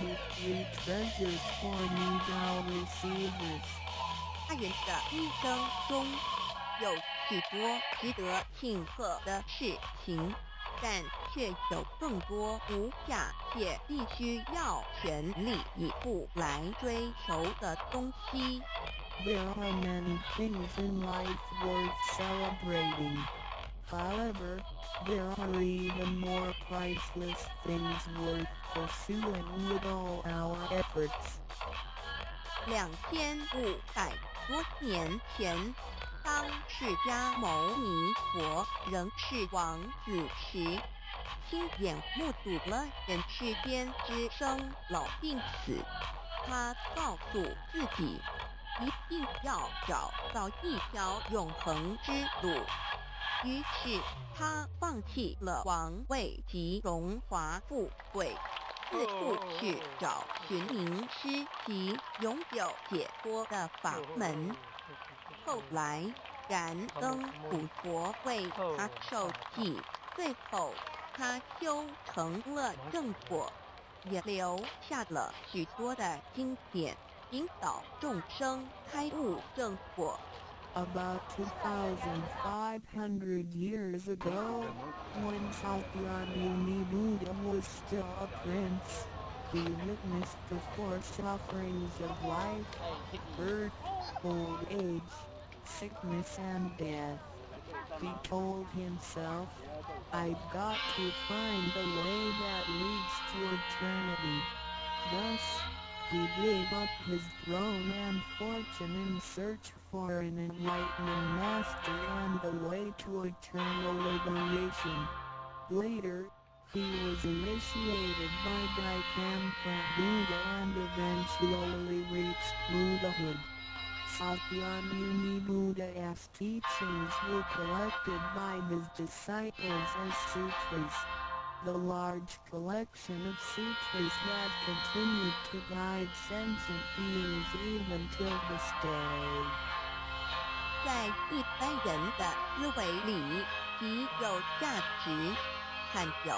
with three treasures for new Tao receivers. 大人的一生中有许多值得庆贺的事情，但却有更多无价且必须要全力以赴来追求的东西。There are many things in life worth celebrating. However, there are even more priceless things worth pursuing with all our efforts. 2500多年前，当释迦牟尼佛仍是王子时，亲眼目睹了人世间之生老病死。他告诉自己，一定要找到一条永恒之路。于是他放弃了王位及荣华富贵，四处去找寻名师及拥有解脱的法门。后来燃灯古佛为他受记，最后他修成了正果，也留下了许多的经典，引导众生开悟正果。About 2,500 years ago, when Shakyamuni Buddha was still a prince, he witnessed the four sufferings of life: birth, old age, sickness and death. He told himself, "I've got to find the way that leads to eternity." Thus, he gave up his throne and fortune in search for an enlightening master and the way to eternal liberation. Later, he was initiated by Daikampa Buddha and eventually reached Buddhahood. Shakyamuni Buddha's teachings were collected by his disciples as sutras. The large collection of sutras have continued to guide sentient beings even till this day. 在一般人的思维里，极有价值、罕有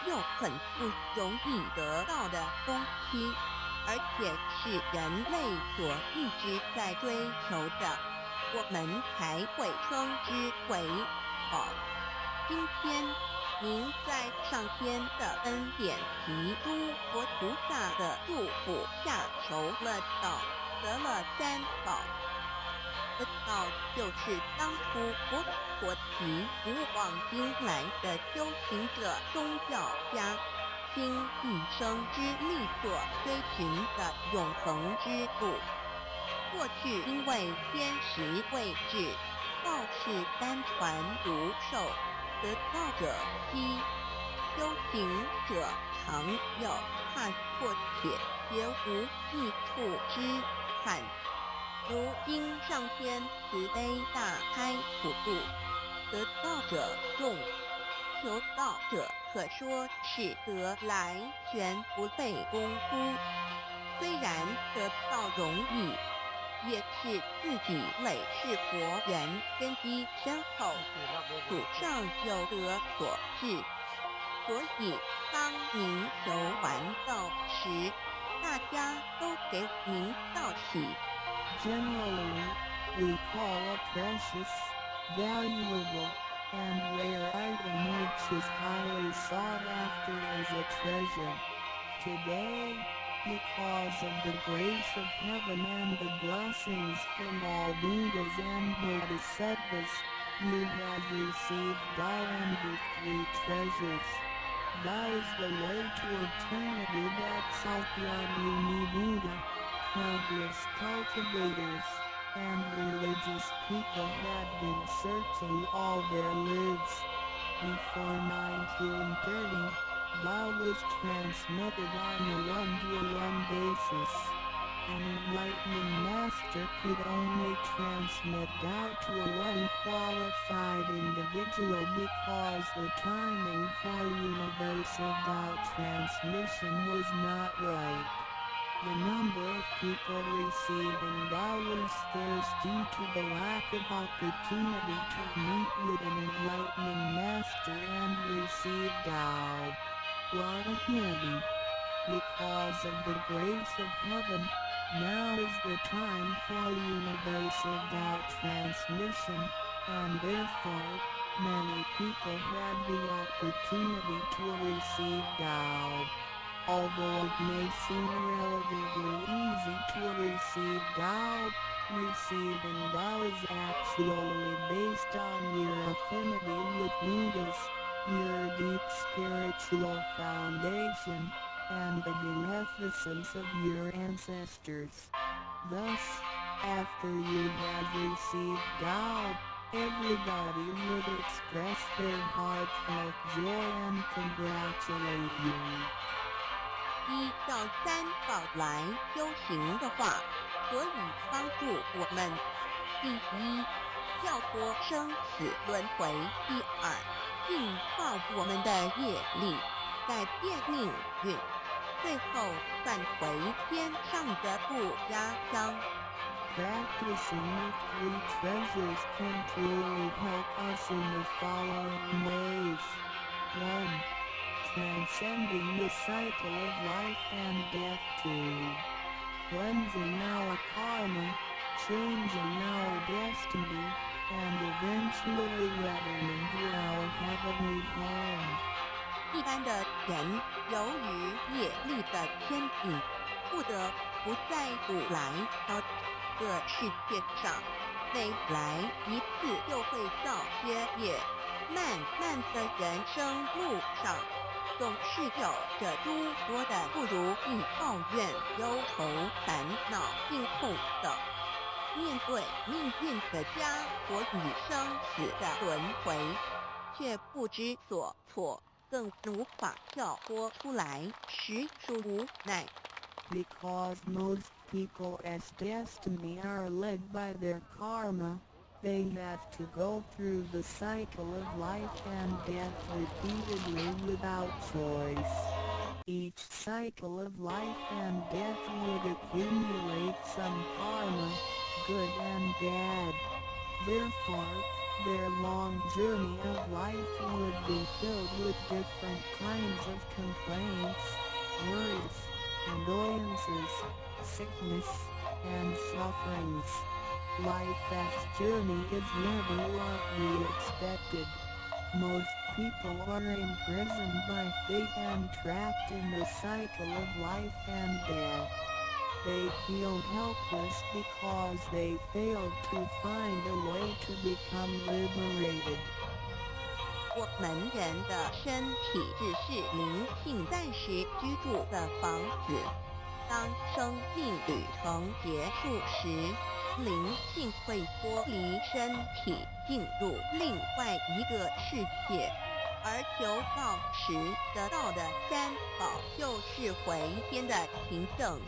又很不容易得到的东西，而且是人类所一直在追求的，我们才会称之为宝。今天您在上天的恩典及诸佛菩萨的祝福下求了道，得了三宝。这道就是当初佛提古往今来的修行者、宗教家倾一生之力所追寻的永恒之路。过去因为天时位置，道士单传独授，得道者稀，修行者常有，怕迫且绝无益处之憾。如今上天慈悲大开普渡，得道者众，求道者可说是得来全不费功夫。虽然得道容易，也是自己累世佛缘根基深厚，祖上有德所致。所以当您求完道时，大家都给您道喜。Generally, we call a precious, valuable, and rare item which is highly sought after as a treasure. Today, because of the grace of heaven and the blessings from all Buddhas and Bodhisattvas, you have received Tao and the three treasures. That is the way to eternity that Shakyamuni Buddha, countless cultivators, and religious people had been searching all their lives. Before 1930, Tao was transmitted on a one-to-one basis. An enlightening master could only transmit Tao to a one-qualified individual because the timing for universal Tao transmission was not right. The number of people receiving Tao was scarce due to the lack of opportunity to meet with an enlightening master and receive Tao. What a pity! Because of the grace of heaven, now is the time for universal Tao transmission, and therefore, many people had the opportunity to receive Tao. Although it may seem relatively easy to receive Tao, receiving Tao is actually based on your affinity with Buddhas, your deep spiritual foundation, and the beneficence of your ancestors. Thus, after you have received Tao, everybody would express their heartfelt joy and congratulate you. 依照三宝来修行的话，可以帮助我们：第一，跳脱生死轮回；第二，净化我们的业力，改变命运；最后返回天上的不压乡。Practicing the three treasures can truly help us in the following ways. 1. Transcending the cycle of life and death. 2. Cleansing our karma, changing our destiny, and eventually returning to our heavenly home. 一般的人由于业力的牵引，不得不再不来到这世界上，每来一次就会造些业，漫漫的人生路上，总是有着诸多的不如意、抱怨、忧愁、烦恼、病痛等。面对命运的枷锁与生死的轮回，却不知所措，更无法跳脱出来，实属无奈。Because most people as destiny are led by their karma, they have to go through the cycle of life and death repeatedly without choice. Each cycle of life and death would accumulate some karma, good and bad. Therefore, their long journey of life would be filled with different kinds of complaints, worries, annoyances, sickness, and sufferings. Life's journey is never what we expected. Most people are imprisoned by fate and trapped in the cycle of life and death. They feel helpless because they failed to find a way to become liberated. 我们人的身体只是灵性暂时居住的房子，当生命旅程结束时，灵性会脱离身体，进入另外一个世界，而求道时得到的三宝就是回天的凭证。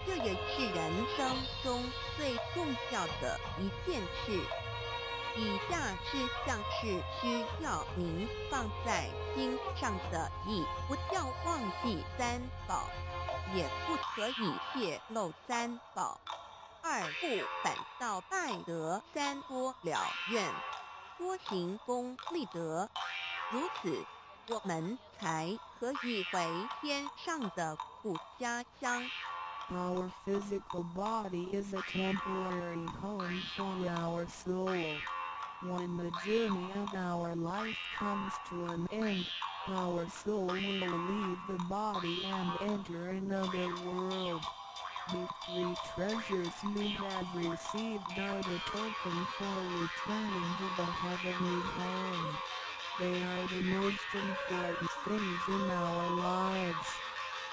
这也是人生中最重要的一件事。以下事项是需要您放在心上的，一不要忘记三宝，也不可以泄露三宝。二不反倒败得三多了愿，多行功立德，如此我们才可以回天上的不家乡。Our physical body is a temporary home for our soul. When the journey of our life comes to an end, our soul will leave the body and enter another world. The three treasures you have received are the token for returning to the heavenly home. They are the most important things in our lives.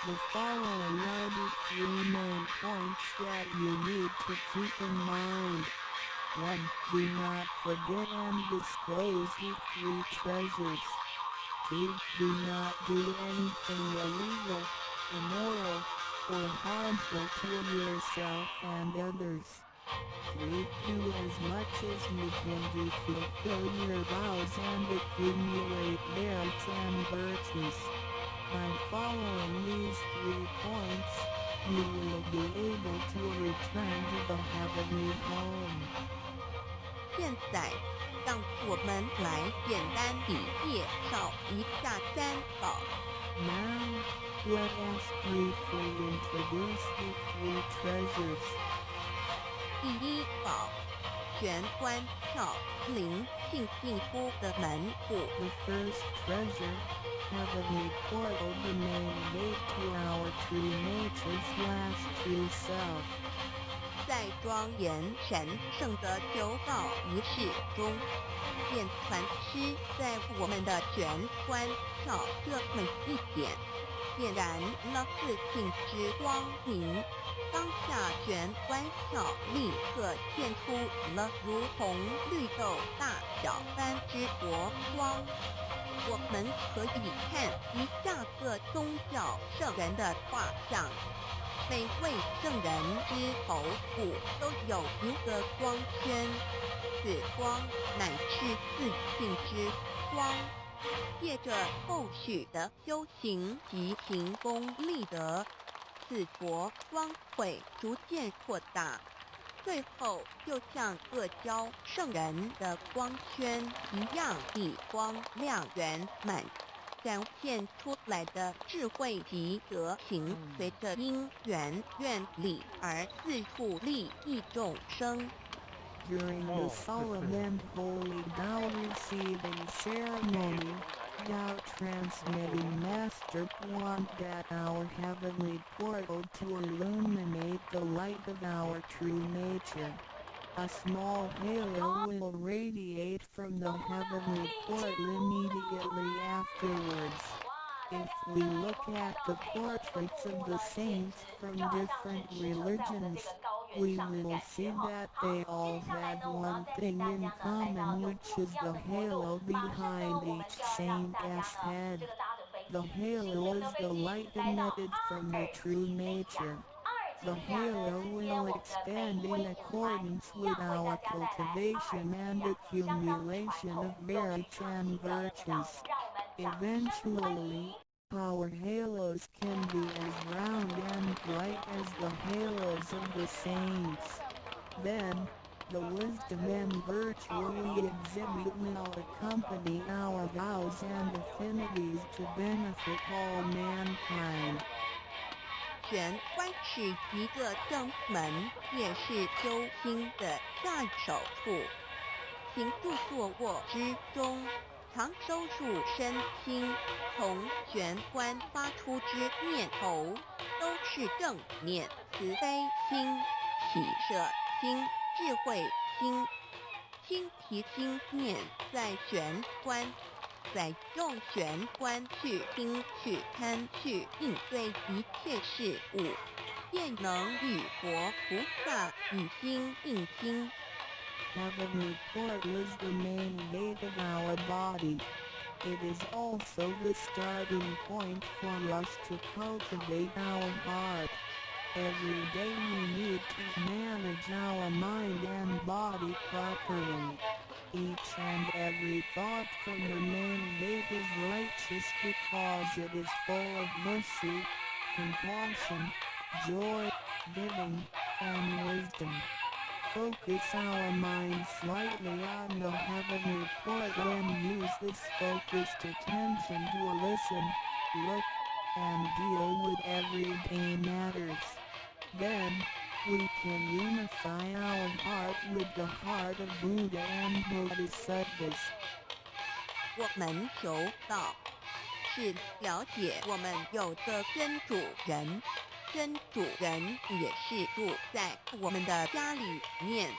The following are the three main points that you need to keep in mind. 1. Do not forget and disclose the three treasures. 2. Do not do anything illegal, immoral, or harmful to yourself and others. 3. Do as much as you can to fulfill your vows and accumulate merits and virtues. By following these 3 points, you will be able to return to the heavenly home. 现在，让我们来简单地介绍一下三宝。Now, let us briefly introduce the three treasures. 第一宝，玄关窍，灵性进出的门户。 The first treasure, heavenly portal, the main gate to our true nature's last true self. 在庄严神圣的求告仪式中，念禅师在我们的玄关窍这么一点，点燃了自信之光明。当下玄关窍立刻现出了如同绿豆大小般之国光。我们可以看一下个宗教圣人的画像，每位圣人之头部都有一个光圈，此光乃是自信之光。借着后续的修行及行功立德，此国光会逐渐扩大，最后就像阿胶圣人的光圈一样地光亮圆满，展现出来的智慧及德行，随着因缘愿力而自处利益众生。During the solemn and holy Tao receiving ceremony, Tao transmitting Master want that our heavenly portal to illuminate the light of our true nature. A small halo will radiate from the heavenly portal immediately afterwards. If we look at the portraits of the saints from different religions, we will see that they all had one thing in common, which is the halo behind each saint's head. The halo is the light emitted from the true nature. The halo will expand in accordance with our cultivation and accumulation of merit and virtues. Eventually, our halos can be as round and bright as the halos of the saints. Then, the wisdom and virtue we exhibit will accompany our vows and affinities to benefit all mankind. 玄关是一个正门，也是修心的下手处。行住坐卧之中，常收入身心，从玄关发出之念头，都是正念、慈悲心、喜舍心、智慧心。心提心念在玄关，再用玄关去听、去看、去应对一切事物，便能与佛菩萨以心应心。Heavenly portal is the main gate of our body. It is also the starting point for us to cultivate our heart. Every day we need to manage our mind and body properly. Each and every thought from the main gate is righteous because it is full of mercy, compassion, joy, giving, and wisdom. Focus our mind slightly on the heavenly portal and use this focused attention to listen, look, and deal with everyday matters. Then, we can unify our heart with the heart of Buddha and Bodhisattvas. 我们求道，是了解我们有个真主人，真主人也是住在我们的家里面。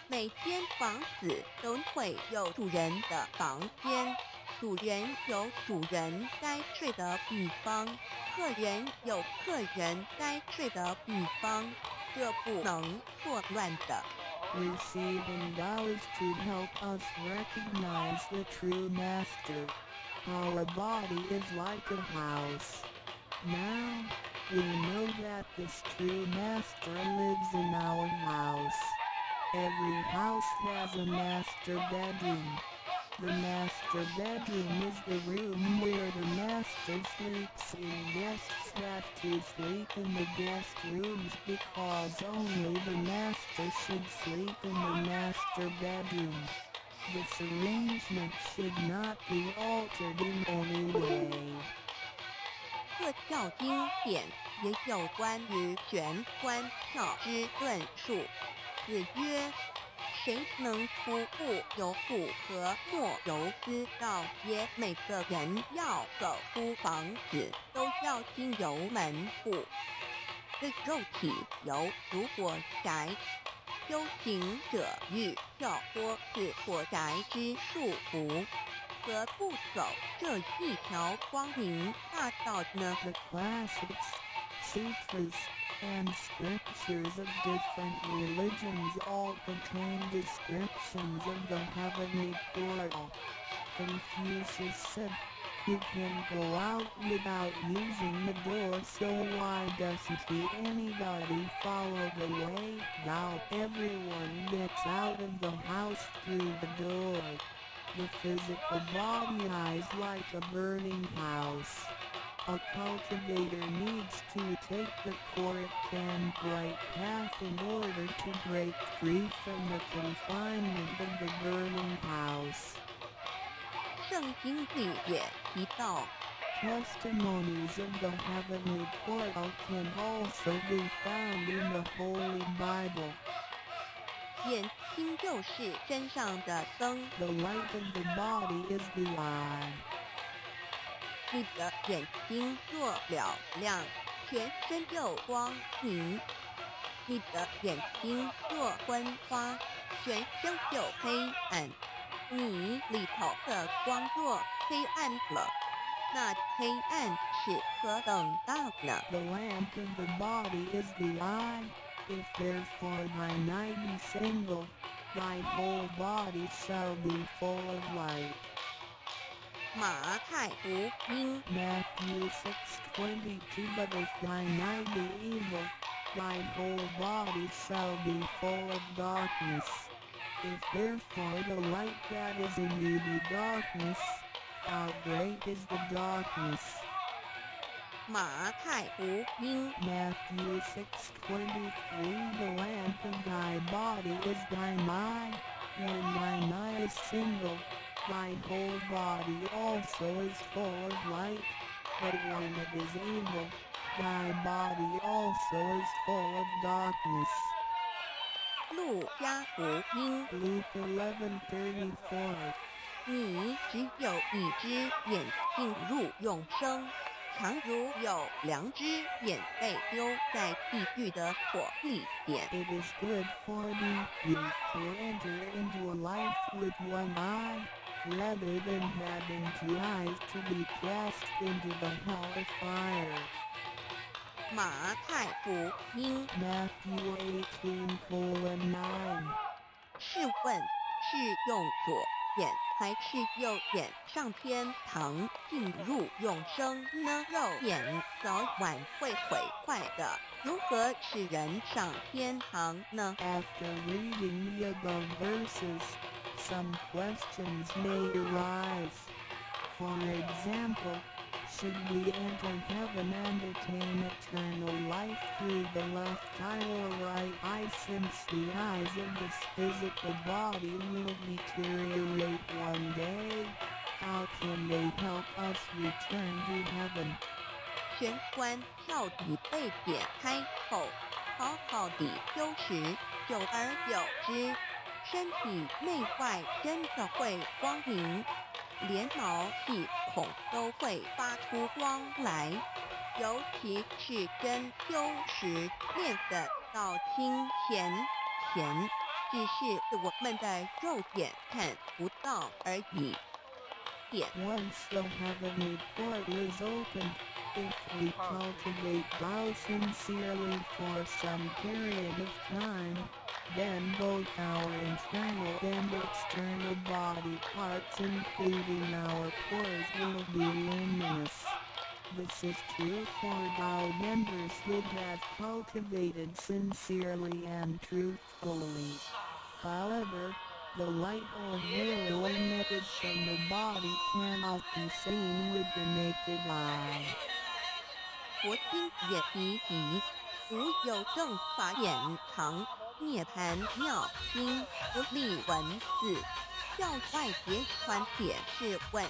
每间房子都会有主人的房间，主人有主人该睡的地方，客人有客人该睡的地方，这不能错乱的。Receiving vows to help us recognize the true master. Our body is like a house. Now, we know that this true master lives in our house. Every house has a master bedroom. The master bedroom is the room where the master sleeps in. Guests have to sleep in the guest rooms because only the master should sleep in the master bedroom. This arrangement should not be altered in any way. 各教经典也有关于玄关窍之论述。子曰：谁能初步有骨和莫柔思道也？每个人要走出房子，都要经由门户。这肉体有如火宅，修行者欲跳脱此火宅之束缚，何不走这一条光明大道呢？ The classics, sutras, and scriptures of different religions all contain descriptions of the heavenly portal. Confucius said, "You can go out without using the door, so why doesn't anybody follow the way? Now everyone gets out of the house through the door." The physical body is like a burning house. A cultivator needs to take the correct and right path in order to break free from the confinement of the burning house. 圣经里也提到， Testimonies of the heavenly portal can also be found in the Holy Bible. 眼睛就是身上的灯， The light of the body is the eye. 你的眼睛若了亮，全身就光明；你的眼睛若昏花，全身就黑暗。你里头的光若黑暗了，那黑暗是何等大呢？ The lamp of the body is the eye. If therefore thine eye be single, thy whole body shall be full of light. 马太福音 Matthew 6:22 But if thine eye be evil, thy whole body shall be full of darkness. If therefore the light that is in you be darkness, how great is the darkness? 马太福音 Matthew 6:23 The lamp of thy body is thine eye. When thine eye is single, thy whole body also is full of light. But when it is evil, thy body also is full of darkness. 路加福音 Luke 11:34你只有一只眼进入永生，常如有两只眼被丢在地狱的火里边。 It is good for thee to enter into life with one eye, rather than having two eyes to be cast into the hell of fire. 马太福音 Matthew 18:9试问是用左眼还是右眼上天堂进入永生呢？右眼早晚会毁坏的，如何使人上天堂呢？ After reading the above verses, some questions may arise. For example, should we enter heaven and attain eternal life through the left eye or right eye, since the eyes of this physical body will deteriorate one day? How can they help us return to heaven? 玄关跳底被点开后，好好地修持，久而久之，身体内外真的会光明，连毛细孔都会发出光来。尤其是真修持练得到清浅，只是我们的肉眼看不到而已。点 Once the heavenly portal is open, if we cultivate vows sincerely for some period of time, then both our internal and external body parts, including our pores, will be luminous. This is true for our members who have cultivated sincerely and truthfully. However, the light or halo emitted from the body cannot be seen with the naked eye. 佛经也提及，无有正法眼藏，涅盘妙经不立文字。教外别传解释问：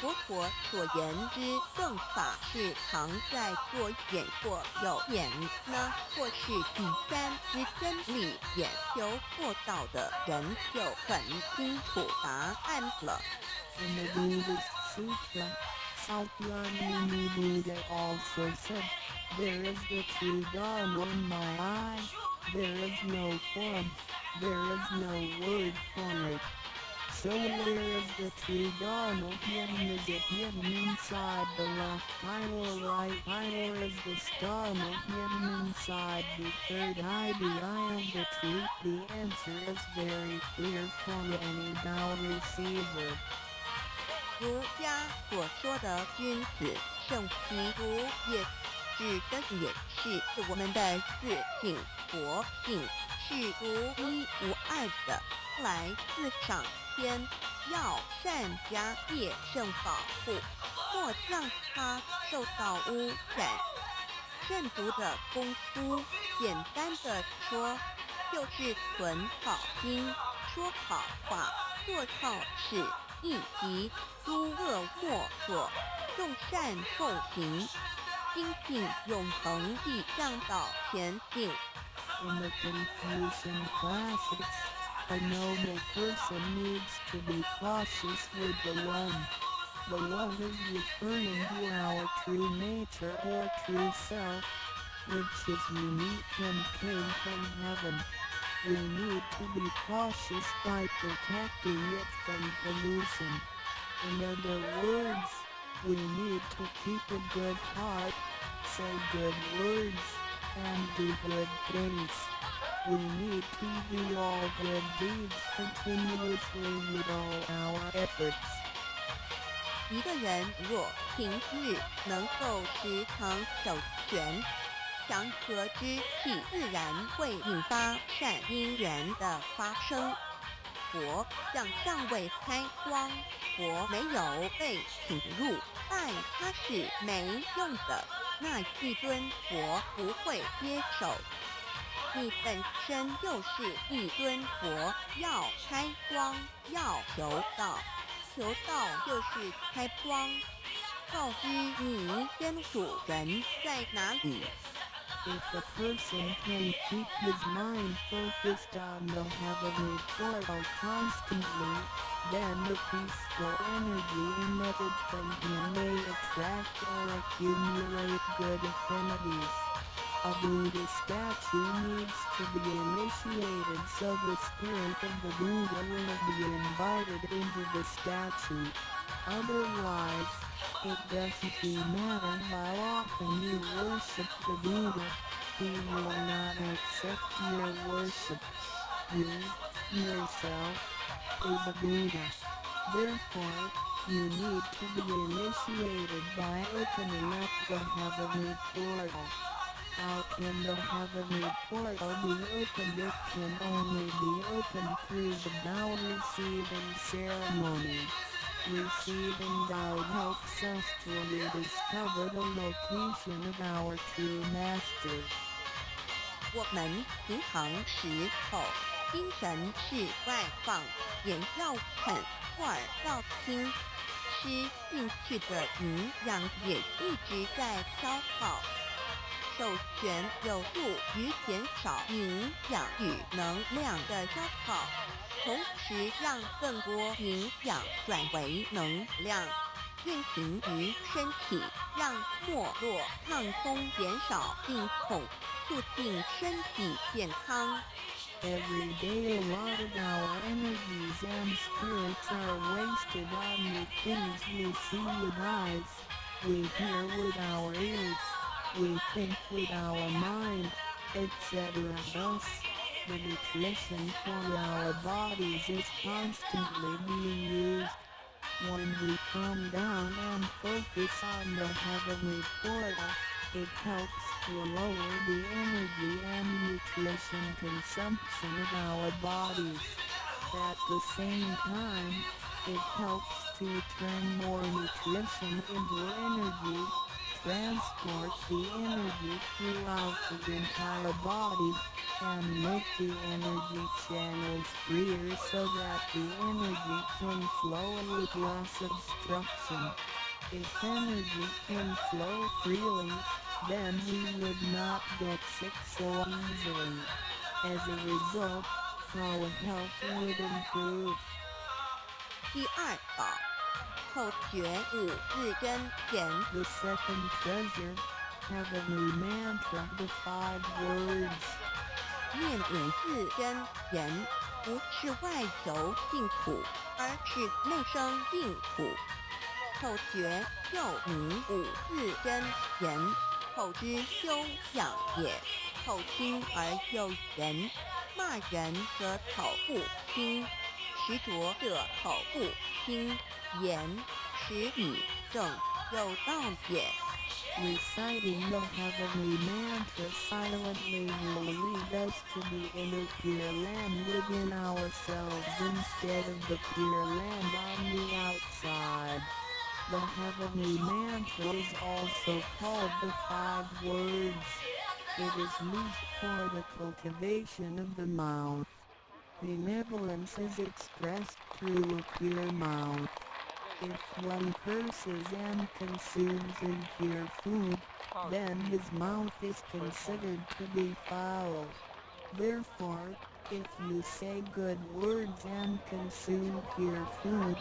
佛陀所言之正法是常在做眼或有眼呢，或是第三之真理研究过道的人就很清楚答案了。In the Buddhist Sutra, Sakyamuni Buddha also said, "There is the true Dharma in my eye, there is no form, there is no word for it." So where is the true Dharma hidden? Is it hidden inside the left eye or right eye, or is this Dharma hidden inside the third eye, the eye of the truth? The answer is very clear for any Tao receiver. 儒家所说的君子圣其儒也，指的也是我们的自性佛性是独一无二的，来自上天，要善加业圣保护，或让它受到污染。圣徒的功夫，简单的说，就是存好心，说好话，做好事，以及诸恶莫作，众善奉行，精进永恒地向导前进。In the Confucian classics, a noble person needs to be cautious with the one. The one is referring to our true nature or true self, which is unique and came from heaven. We need to be cautious by protecting it from pollution. In other words, we need to keep a good heart, say good words, and do good things. We need to do all good deeds continuously with all our efforts. 一个人若平日能够时常守权，祥和之气自然会引发善因缘的发生。佛像尚未开光，佛没有被请入，拜他是没用的，那一尊佛不会接受。你本身就是一尊佛，要开光，要求道，求道就是开光，告知你真主人在哪里。If a person can keep his mind focused on the heavenly portal constantly, then the peaceful energy emitted from him may attract or accumulate good affinities. A Buddha statue needs to be initiated so the spirit of the Buddha will be invited into the statue. Otherwise, it doesn't matter how often you worship the Buddha, he will not accept your worship. You, yourself, is a Buddha. Therefore, you need to be initiated by opening up the heavenly portal. How can the heavenly portal be opened? It can only be opened through the Tao receiving ceremony. Receiving Tao helps us to rediscover the location of our true master. 我们平常时候精神是外放，眼要看，耳要听，吃进去的营养也一直在消耗。授权有助于减少营养与能量的消耗，同时让更多营养转为能量，运行于身体，让没落畅通，减少病痛，促进身体健康。Every day a lot of our energies and spirits are wasted on the things we see with eyes, we hear with our ears, we think with our mind, etc. Thus, the nutrition for our bodies is constantly being used. When we calm down and focus on the heavenly portal, it helps to lower the energy and nutrition consumption of our bodies. At the same time, it helps to turn more nutrition into energy, transport the energy throughout the entire body, and make the energy channels freer so that the energy can flow with less obstruction. If energy can flow freely, then we would not get sick so easily. As a result, our health would improve. 第二宝，口诀五字真言。 The second treasure, heavenly mantra, the 5 words. 念五字真言，不是外求净土，而是内生净土。口诀又名五字真言，口之修养也。口轻而又严，骂人则口不轻，执着者口不轻，言实以正，有道也。 Reciting the heavenly mantra silently will lead us to the inner Pure Land within ourselves instead of the Pure Land on the outside. The heavenly mantra is also called the 5 words. It is used for the cultivation of the mouth. Benevolence is expressed through a pure mouth. If one curses and consumes impure food, then his mouth is considered to be foul. Therefore, if you say good words and consume pure food,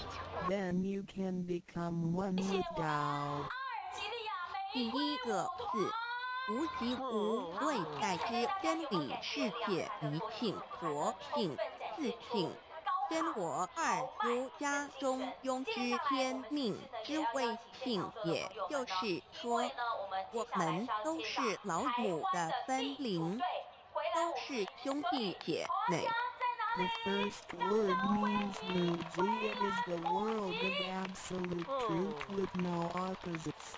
then you can become one with Tao. 第一个字，无极无对待之真理世界一性佛性自性。真我二如家中庸之天命之谓性，也就是说，我们都是老母的分灵，都是兄弟姐妹。 The first word means Muji. It is the world of absolute truth with no opposites.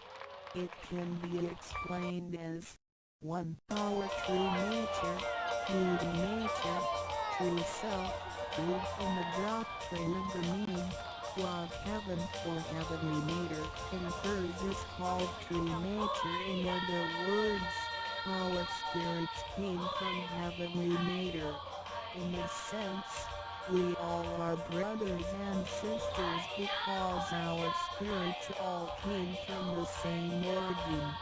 It can be explained as 1. Our true nature, true nature, true self, truth in the doctrine of the meaning, what heaven or heavenly nature confers is called true nature. In other words, our spirits came from heavenly nature. In this sense, we all are brothers and sisters because our spirits all came from the same origin.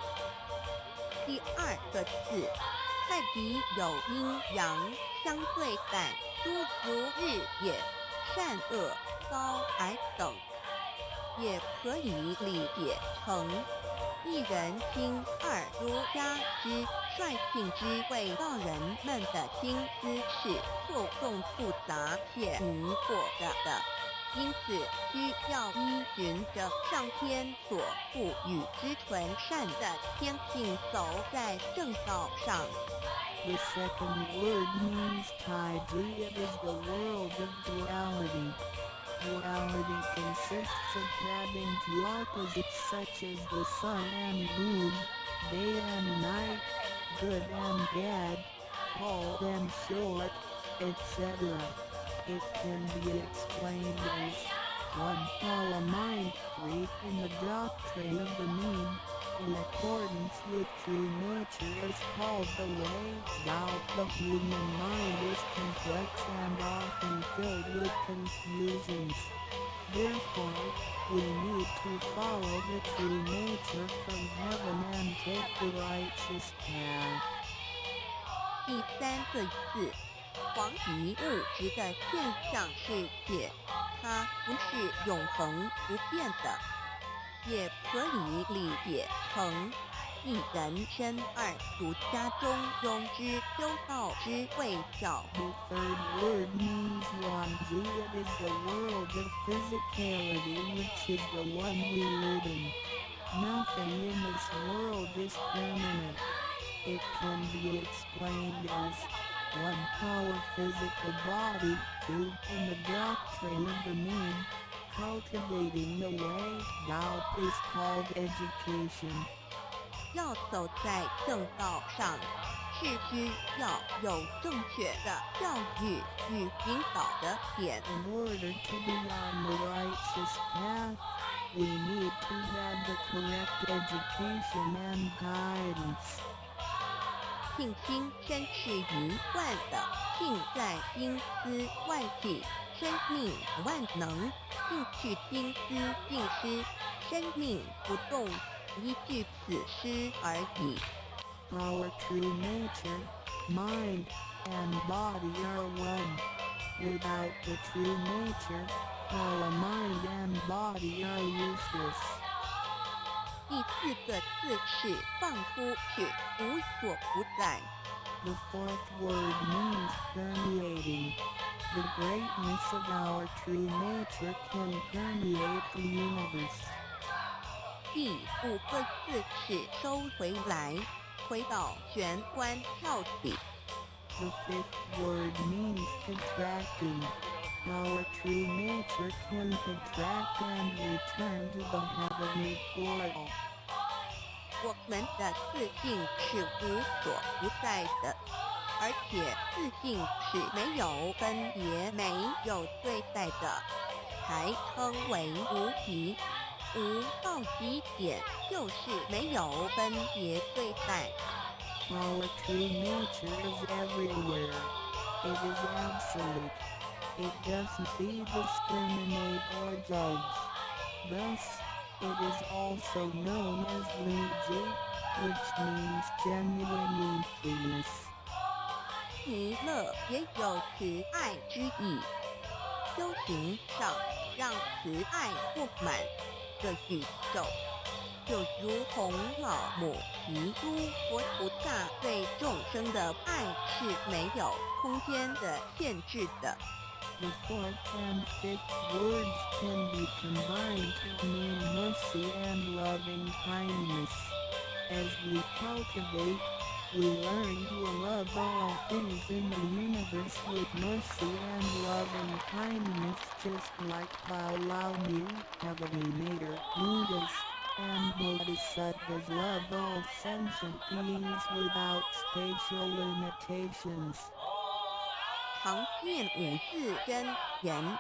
第二个字，太极有阴阳相对感，诸如日也，善恶高矮等，也可以理解成一人心二如家之率性之谓道人们的心思是错综复杂且迷惑的，因此需要依循着上天所赋予之纯善的天性，走在正道上。 The second word means Taiji. It is the world of duality. Duality consists of having two opposites such as the sun and moon, day and night, good and bad, tall and short, etc. It can be explained as 1. Our mind free in the doctrine of the mean, in accordance with true nature is called the way. Doubt the human mind is complex and often filled with confusions. Therefore, we need to follow the true nature from heaven and take the righteous path. 第三个字，黄极物质的现象世界，它不是永恒不变的，也可以理解成一人身二如家中庸之修道之谓教。 The third word means Wanji. It is the world of physicality, which is the one we live in. Nothing in this world is permanent. It can be explained as 1. Our physical body, 2. In the doctrine of the mean, cultivating the way, Tao is called education. 要走在正道上，是需要有正确的教育与引导的点。 In order to be on the righteous path, we need to have the correct education and guidance. 静心身是一贯的，静在心思外界，生命万能；静去心思静思，生命不动。一句此诗而已。Our true nature, mind, and body are one. Without the true nature, our mind and body are useless. 第四个字是放出去，无所不在。The fourth word means permeating. The greatness of our true nature can permeate the universe. 第五个字是收回来，回到玄关跳起。The fifth word means contracting. Our true nature can contract and return to the heavenly portal. 我们的自信是无所不在的，而且自信是没有分别、没有对待的，才称为无极。无到极点就是没有分别对待。Our true nature is everywhere. It is absolute. It doesn't discriminate or judge. Thus, it is also known as Luji, which means genuine emptiness. 弥勒也有慈爱之意，修行上让慈爱布满这宇宙，就如同老母提督佛菩萨对众生的爱是没有空间的限制的。The fourth and fifth words can be combined to mean mercy and loving kindness. As we cultivate, we learn to love all things in the universe with mercy and loving kindness, just like Bao Lao Nu, Heavenly Mater, Buddhas, and Bodhisattvas love all sentient beings without spatial limitations. 常念五字真言，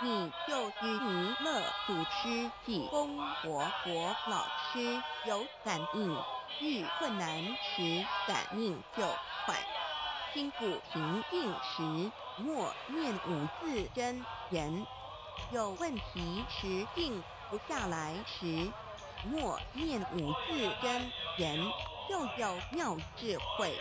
你就与弥勒祖师济公活佛老师有感应，遇困难时感应就快。心不平静时，默念五字真言；有问题时静不下来时，默念五字真言，就有妙智慧。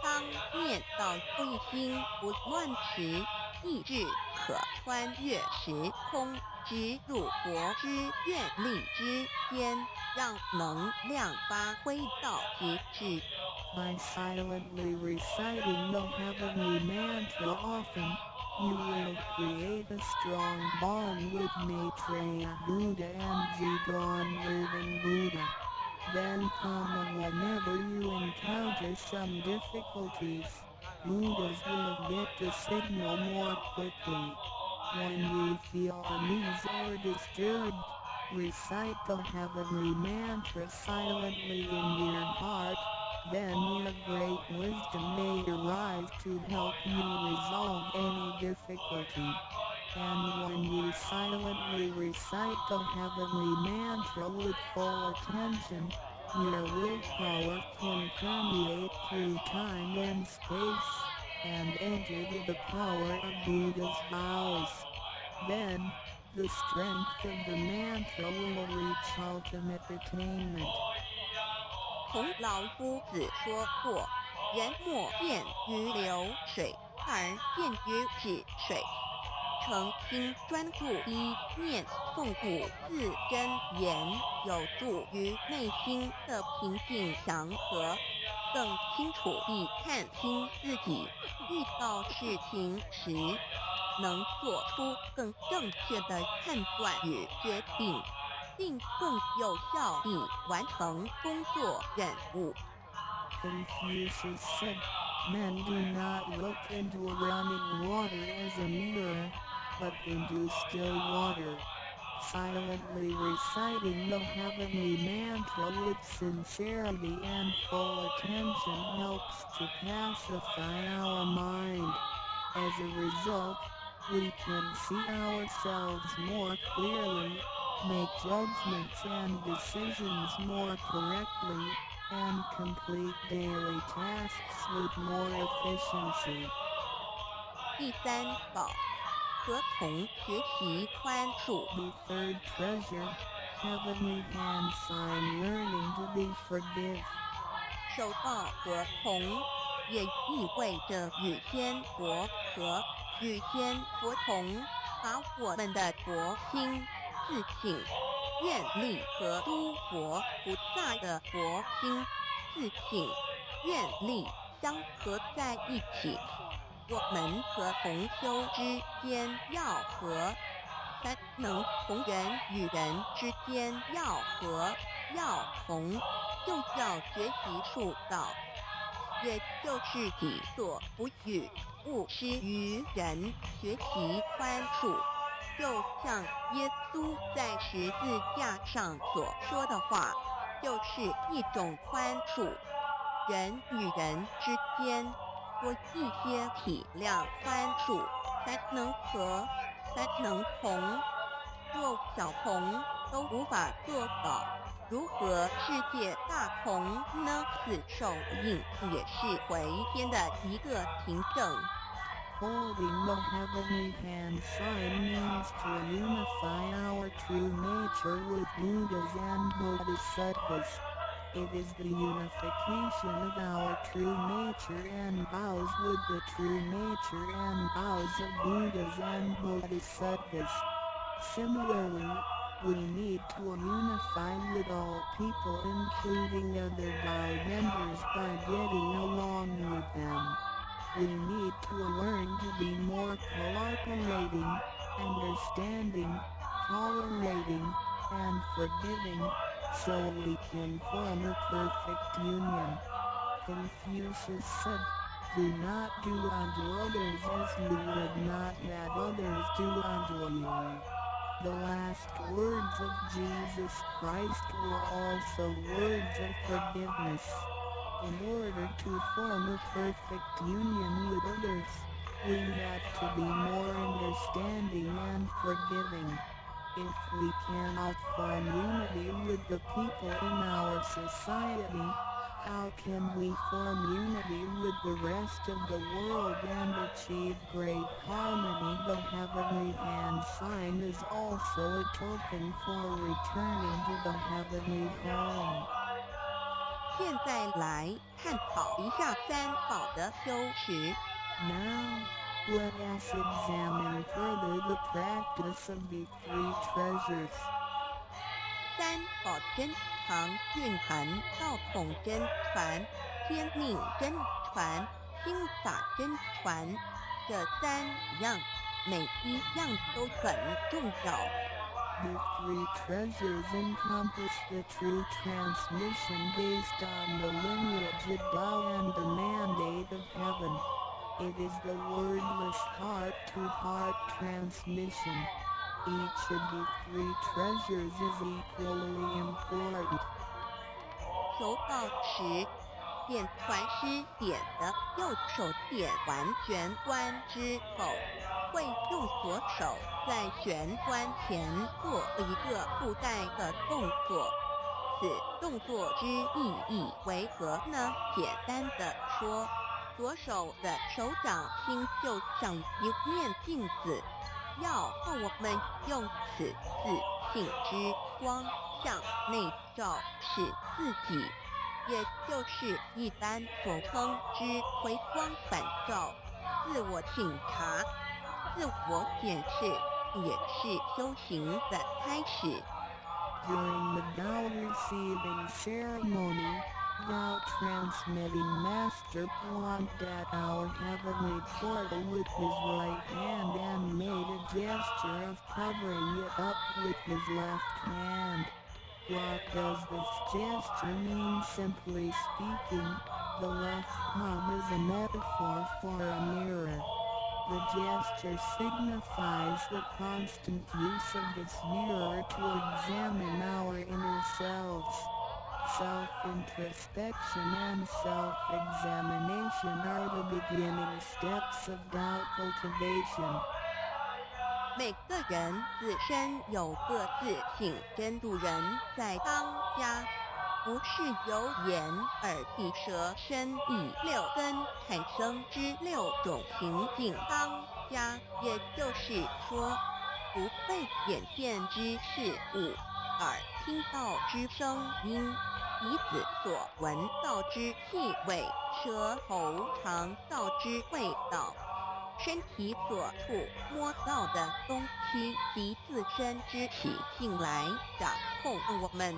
当念到一心不乱时，意志可穿越时空，直入佛之愿力之间，让能量发挥到极致。By silently reciting the heavenly mantra often, you will create a strong bond with Maitreya Buddha and Zhigon Living Buddha. Then come whenever you encounter some difficulties, Buddhas will get the signal more quickly. When you feel uneasy or disturbed, recite the heavenly mantra silently in your heart, then your great wisdom may arise to help you resolve any difficulty. And when you silently recite the heavenly mantra with full attention, your willpower can permeate through time and space, and enter the power of Buddha's vows. Then, the strength of the mantra will reach ultimate attainment. 孔老夫子说过：“人莫见于流水，而见于止水。”诚心专注一念诵五字真言，有助于内心的平静祥和，更清楚地看清自己，遇到事情时能做出更正确的判断与决定，并更有效地完成工作任务。Confucius said, "Men do not look into running water as a mirror, but into still water." Silently reciting the heavenly mantra with sincerity and full attention helps to pacify our mind. As a result, we can see ourselves more clearly, make judgments and decisions more correctly, and complete daily tasks with more efficiency. 第三宝，合同学习宽恕。 The third treasure, heavenly hand sign learning to be forgive. 受报合同也意味着与仙佛和，与仙佛同，把我们的佛心、自信、愿力和诸佛菩萨的佛心、自信、愿力相合在一起。我们和同修之间要和，才能同人与人之间要和要同，就要学习树道，也就是己所不欲，勿施于人，学习宽恕。就像耶稣在十字架上所说的话，就是一种宽恕，人与人之间多一些体谅宽恕，才能和，才能同。若小同都无法做到，如何世界大同呢？此手印也是回天的一个凭证。Holding the heavenly hand sign means to unify our true nature with Buddhas and Bodhisattvas. It is the unification of our true nature and vows with the true nature and vows of Buddhas and Bodhisattvas. Similarly, we need to unify with all people including other vow members by getting along with them. We need to learn to be more cooperating, understanding, tolerating, and forgiving, so we can form a perfect union. Confucius said, "Do not do unto others as you would not that others do unto you." The last words of Jesus Christ were also words of forgiveness. In order to form a perfect union with others, we have to be more understanding and forgiving. If we cannot form unity with the people in our society, how can we form unity with the rest of the world and achieve great harmony? The heavenly hand sign is also a token for returning to the heavenly home. 现在来探讨一下三宝的修持。 Now, let us examine further the practice of the three treasures. 三宝真常蕴含道统真传、天命真传、心法真传，这三样，每一样都很重要。 The three treasures encompass the true transmission based on the lineage of Tao and the mandate of heaven. It is the wordless heart-to-heart transmission. Each of the three treasures is equally important. 求道时，点传师点的右手点完玄关之后，会用左手在玄关前做一个布袋的动作。此动作之意义为何呢？简单的说，左手的手掌心就像一面镜子，要我们用此自信之光向内照视自己，也就是一般所称之回光返照，自我省察、自我检视，也是修行的开始。 During the Tao receiving ceremony, Tao transmitting Master pointed at our heavenly portal with his right hand and made a gesture of covering it up with his left hand. What does this gesture mean? Simply speaking, the left palm is a metaphor for a mirror. The gesture signifies the constant use of this mirror to examine our inner selves. Self-introspection and self-examination are the beginning steps of Tao cultivation. 每个人自身有各自性，真度人在当家，不是由眼、耳、鼻、舌、身、意六根产生之六种行境当家。也就是说，不被眼见之事物、耳听到之声音、鼻子所闻到之气味、舌头尝到之味道、身体所触摸到的东西及自身之习性来掌控我们。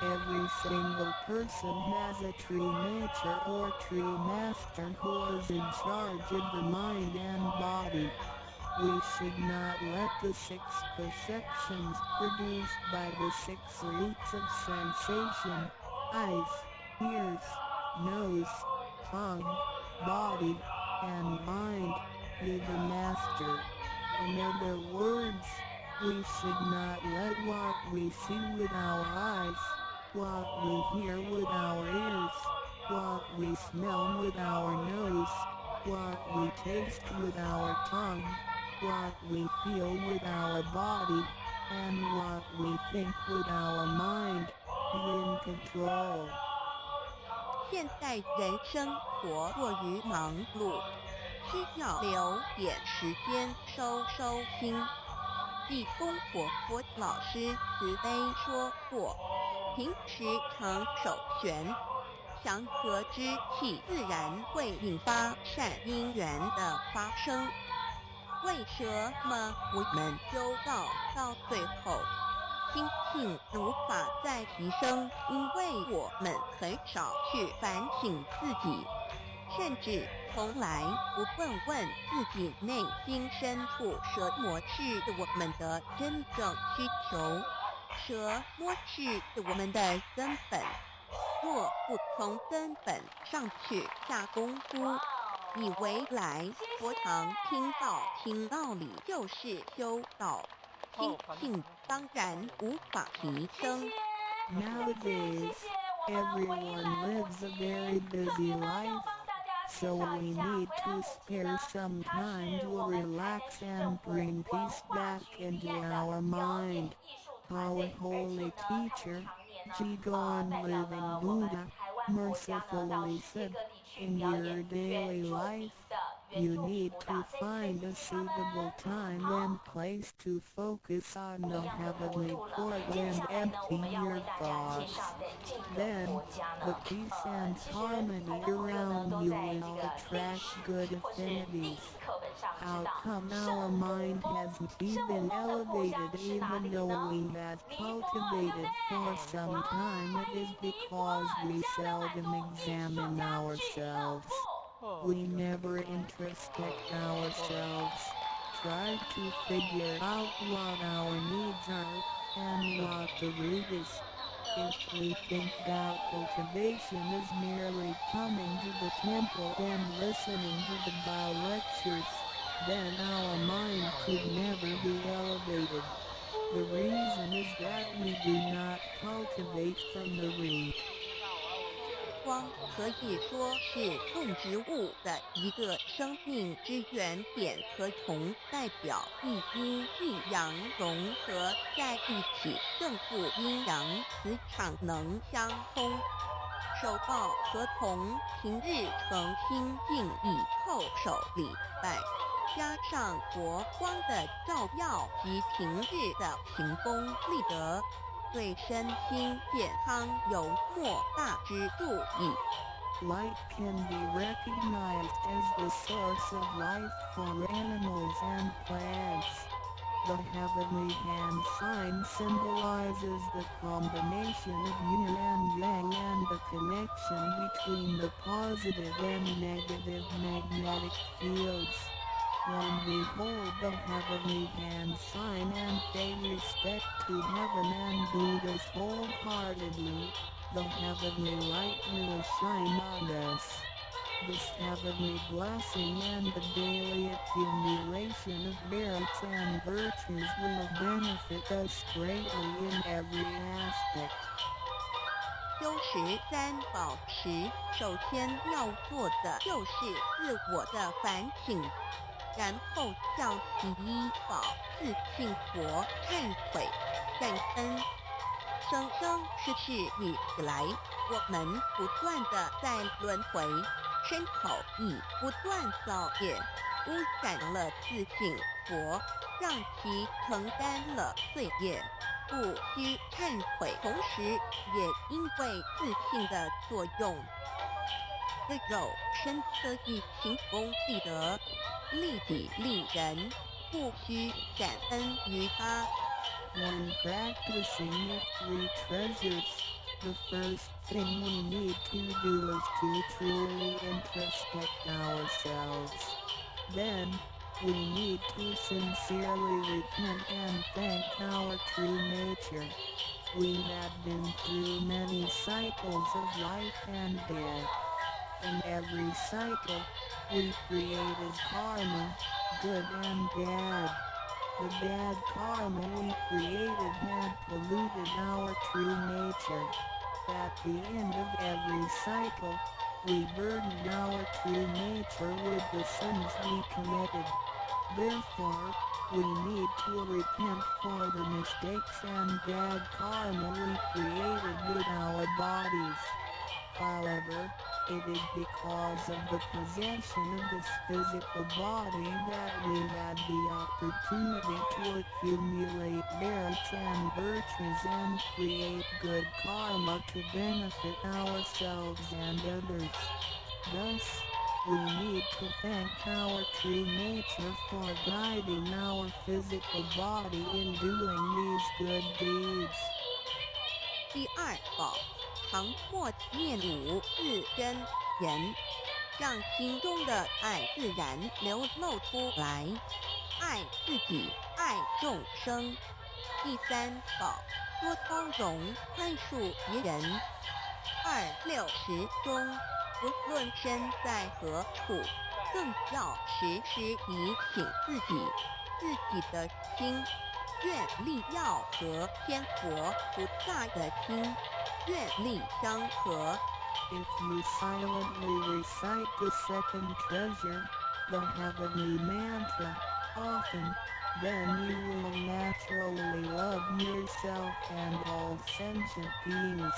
Every single person has a true nature or true master who is in charge of the mind and body. We should not let the six perceptions produced by the six roots of sensation, eyes, ears, nose, tongue, body, and mind, be the master. In other words, we should not let what we see with our eyes, what we hear with our ears, what we smell with our nose, what we taste with our tongue, what we feel with our body, and what we think with our mind, be in control. 现代人生活过于忙碌，需要留点时间收心。济公活佛老师慈悲说过，平时常手旋，祥和之气自然会引发善因缘的发生。为什么我们修道到最后，心性无法再提升？因为我们很少去反省自己，甚至从来不问自己内心深处什么是我们的真正需求，什么是我们的根本。若不从根本上去下功夫，以为来佛堂听道理就是修道，心性当然无法提升。Nowadays, everyone lives a very busy life, so we need to spare some time to relax and bring peace back into our mind. Our holy teacher, Jigon Living Buddha, mercifully said, in your daily life, you need to find a suitable time and place to focus on the heavenly court and empty your thoughts. Then, the peace and harmony around you will attract good affinities. How come our mind hasn't been elevated even though we have cultivated for some time? It is because we seldom examine ourselves. We never introspect ourselves, try to figure out what our needs are, and what the root is. If we think that cultivation is merely coming to the temple and listening to the Tao lectures, then our mind could never be elevated. The reason is that we do not cultivate from the root. 光可以说是动植物的一个生命之原点和虫，代表一阴一阳融合在一起，正负阴阳磁场能相通。手抱和同平日诚心敬意叩首礼拜，加上佛光的照耀及平日的行功立德，对身心健康有莫大之助益。Light can be recognized as the source of life for animals and plants. The heavenly hand sign symbolizes the combination of yin and yang and the connection between the positive and negative magnetic fields. When we hold the heavenly hand sign and pay respect to heaven and Buddhas wholeheartedly, the heavenly light will shine on us. This heavenly blessing and the daily accumulation of merits and virtues will benefit us greatly in every aspect. 修持三宝时，首先要做的就是自我的反省。然后向其依保自信佛忏悔感恩。生生世世以来，我们不断的在轮回，身口意不断造业，污染了自信佛，让其承担了罪业，故需忏悔。同时，也因为自信的作用，自肉身得以行功立德，利己利人，故需感恩于他。When practicing the three treasures, the first thing we need to do is to truly introspect ourselves. Then, we need to sincerely repent and thank our true nature. We have been through many cycles of life and death. In every cycle, we created karma, good and bad. The bad karma we created had polluted our true nature. At the end of every cycle, we burdened our true nature with the sins we committed. Therefore, we need to repent for the mistakes and bad karma we created with our bodies. However, it is because of the possession of this physical body that we had the opportunity to accumulate merits and virtues and create good karma to benefit ourselves and others. Thus, we need to thank our true nature for guiding our physical body in doing these good deeds. 第二宝，常默念五字真言，让心中的爱自然流露出来，爱自己，爱众生。第三宝，多包容宽恕别人。26时中，不论身在何处，更要时时提醒自己的心，愿力要和天国菩萨的心愿力相合。If you silently recite the second treasure, the heavenly mantra, often, then you will naturally love yourself and all sentient beings.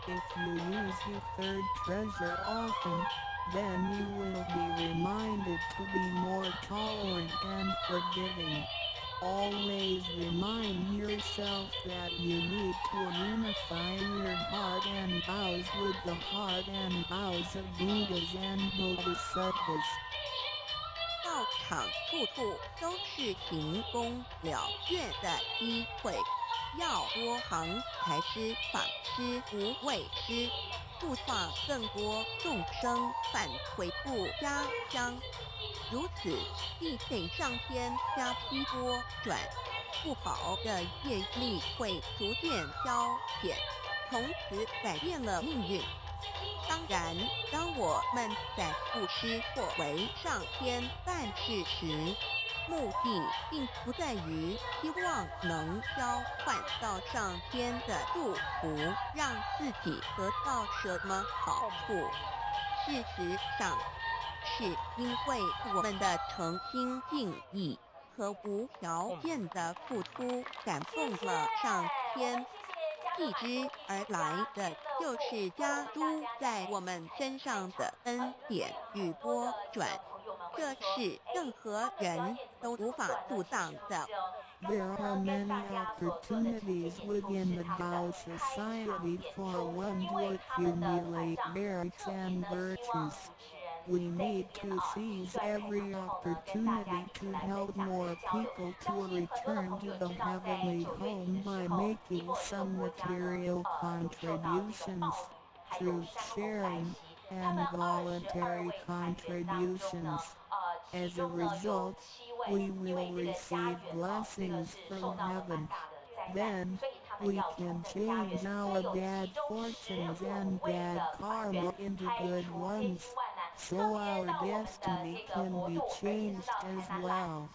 If you use the third treasure often, then you will be reminded to be more tolerant and forgiving. Always remind yourself that you need to unify your heart and vows with the heart and vows of Buddhas and Bodhisattvas. 道场处处都是行功了愿的机会，要多行财施法施无畏施，度化更多众生返回故家乡。如此，必得上天加批多转，不好的业力会逐渐消减，从此改变了命运。当然，当我们在布施或为上天办事时，目的并不在于希望能交换到上天的祝福，让自己得到什么好处。事实上，是因为我们的诚心敬意和无条件的付出感动了上天。继之而来的就是加诸在我们身上的恩典与波转，这是任何人都无法阻挡的。There are many opportunities within the Tao society for one to accumulate merits and virtues. We need to seize every opportunity to help more people to return to the heavenly home by making some material contributions, truth sharing, and voluntary contributions. As a result, we will receive blessings from heaven. Then, we can change our bad fortunes and bad karma into good ones, so our destiny can be changed as well.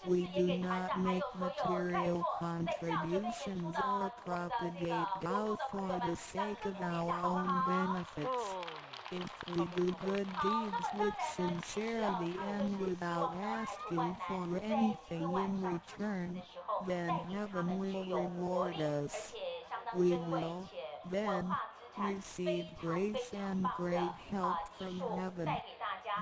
We do not make material contributions or propagate Tao for the sake of our own benefits. If we do good deeds with sincerity and without asking for anything in return, then heaven will reward us. We will, then, receive grace and great help from heaven.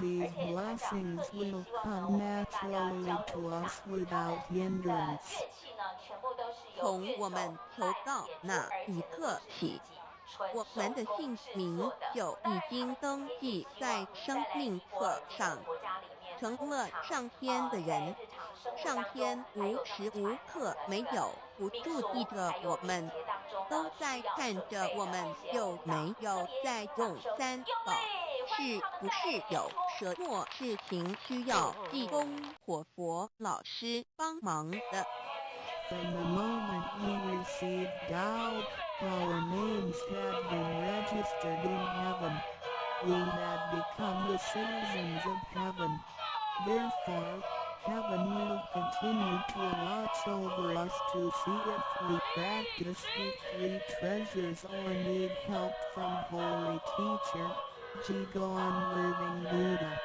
These blessings will come naturally to us without hindrance. 从我们求告那一刻起，我们的姓名就已经登记在生命册上，成了上天的人。上天无时无刻没有不注意着我们，都在看着我们有没有在用三宝，是不是有什么事情需要济公活佛老师帮忙的。From the moment we received doubt, our names had been registered in heaven. We had become the citizens of heaven. Therefore, heaven will continue to watch over us to see if we practice the three treasures or need help from Holy Teacher, Jigon Living Buddha.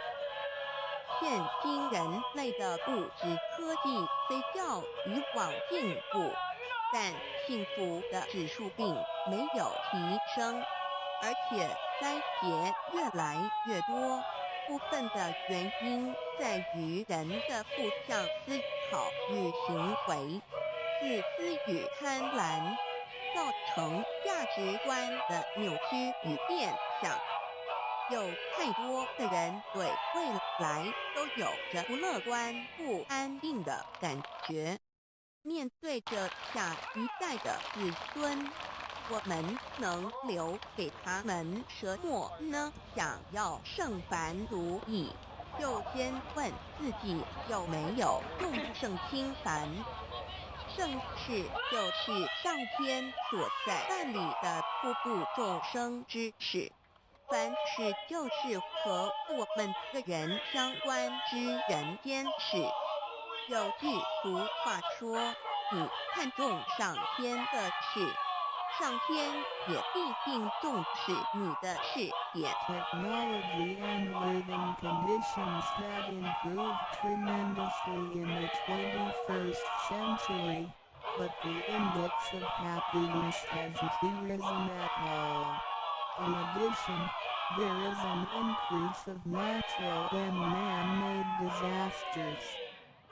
现今人类的物质科技虽较以往进步，但幸福的指数并没有提升，而且灾劫越来越多。部分的原因在于人的负向思考与行为，自私与贪婪，造成价值观的扭曲与变相。有太多的人对未来都有着不乐观、不安定的感觉。面对着下一代的子孙，我们能留给他们什么呢？想要圣凡如意，就先问自己有没有众圣轻凡。圣事就是上天所在办理的普度众生之事。凡事就是和我们个人相关之人间事。有句俗话说，你看重上天的事，上天也必定重视你的事业。 Technology and living conditions have improved tremendously in the 21st century, but the index of happiness hasn't risen at all. In addition, there is an increase of natural and man-made disasters.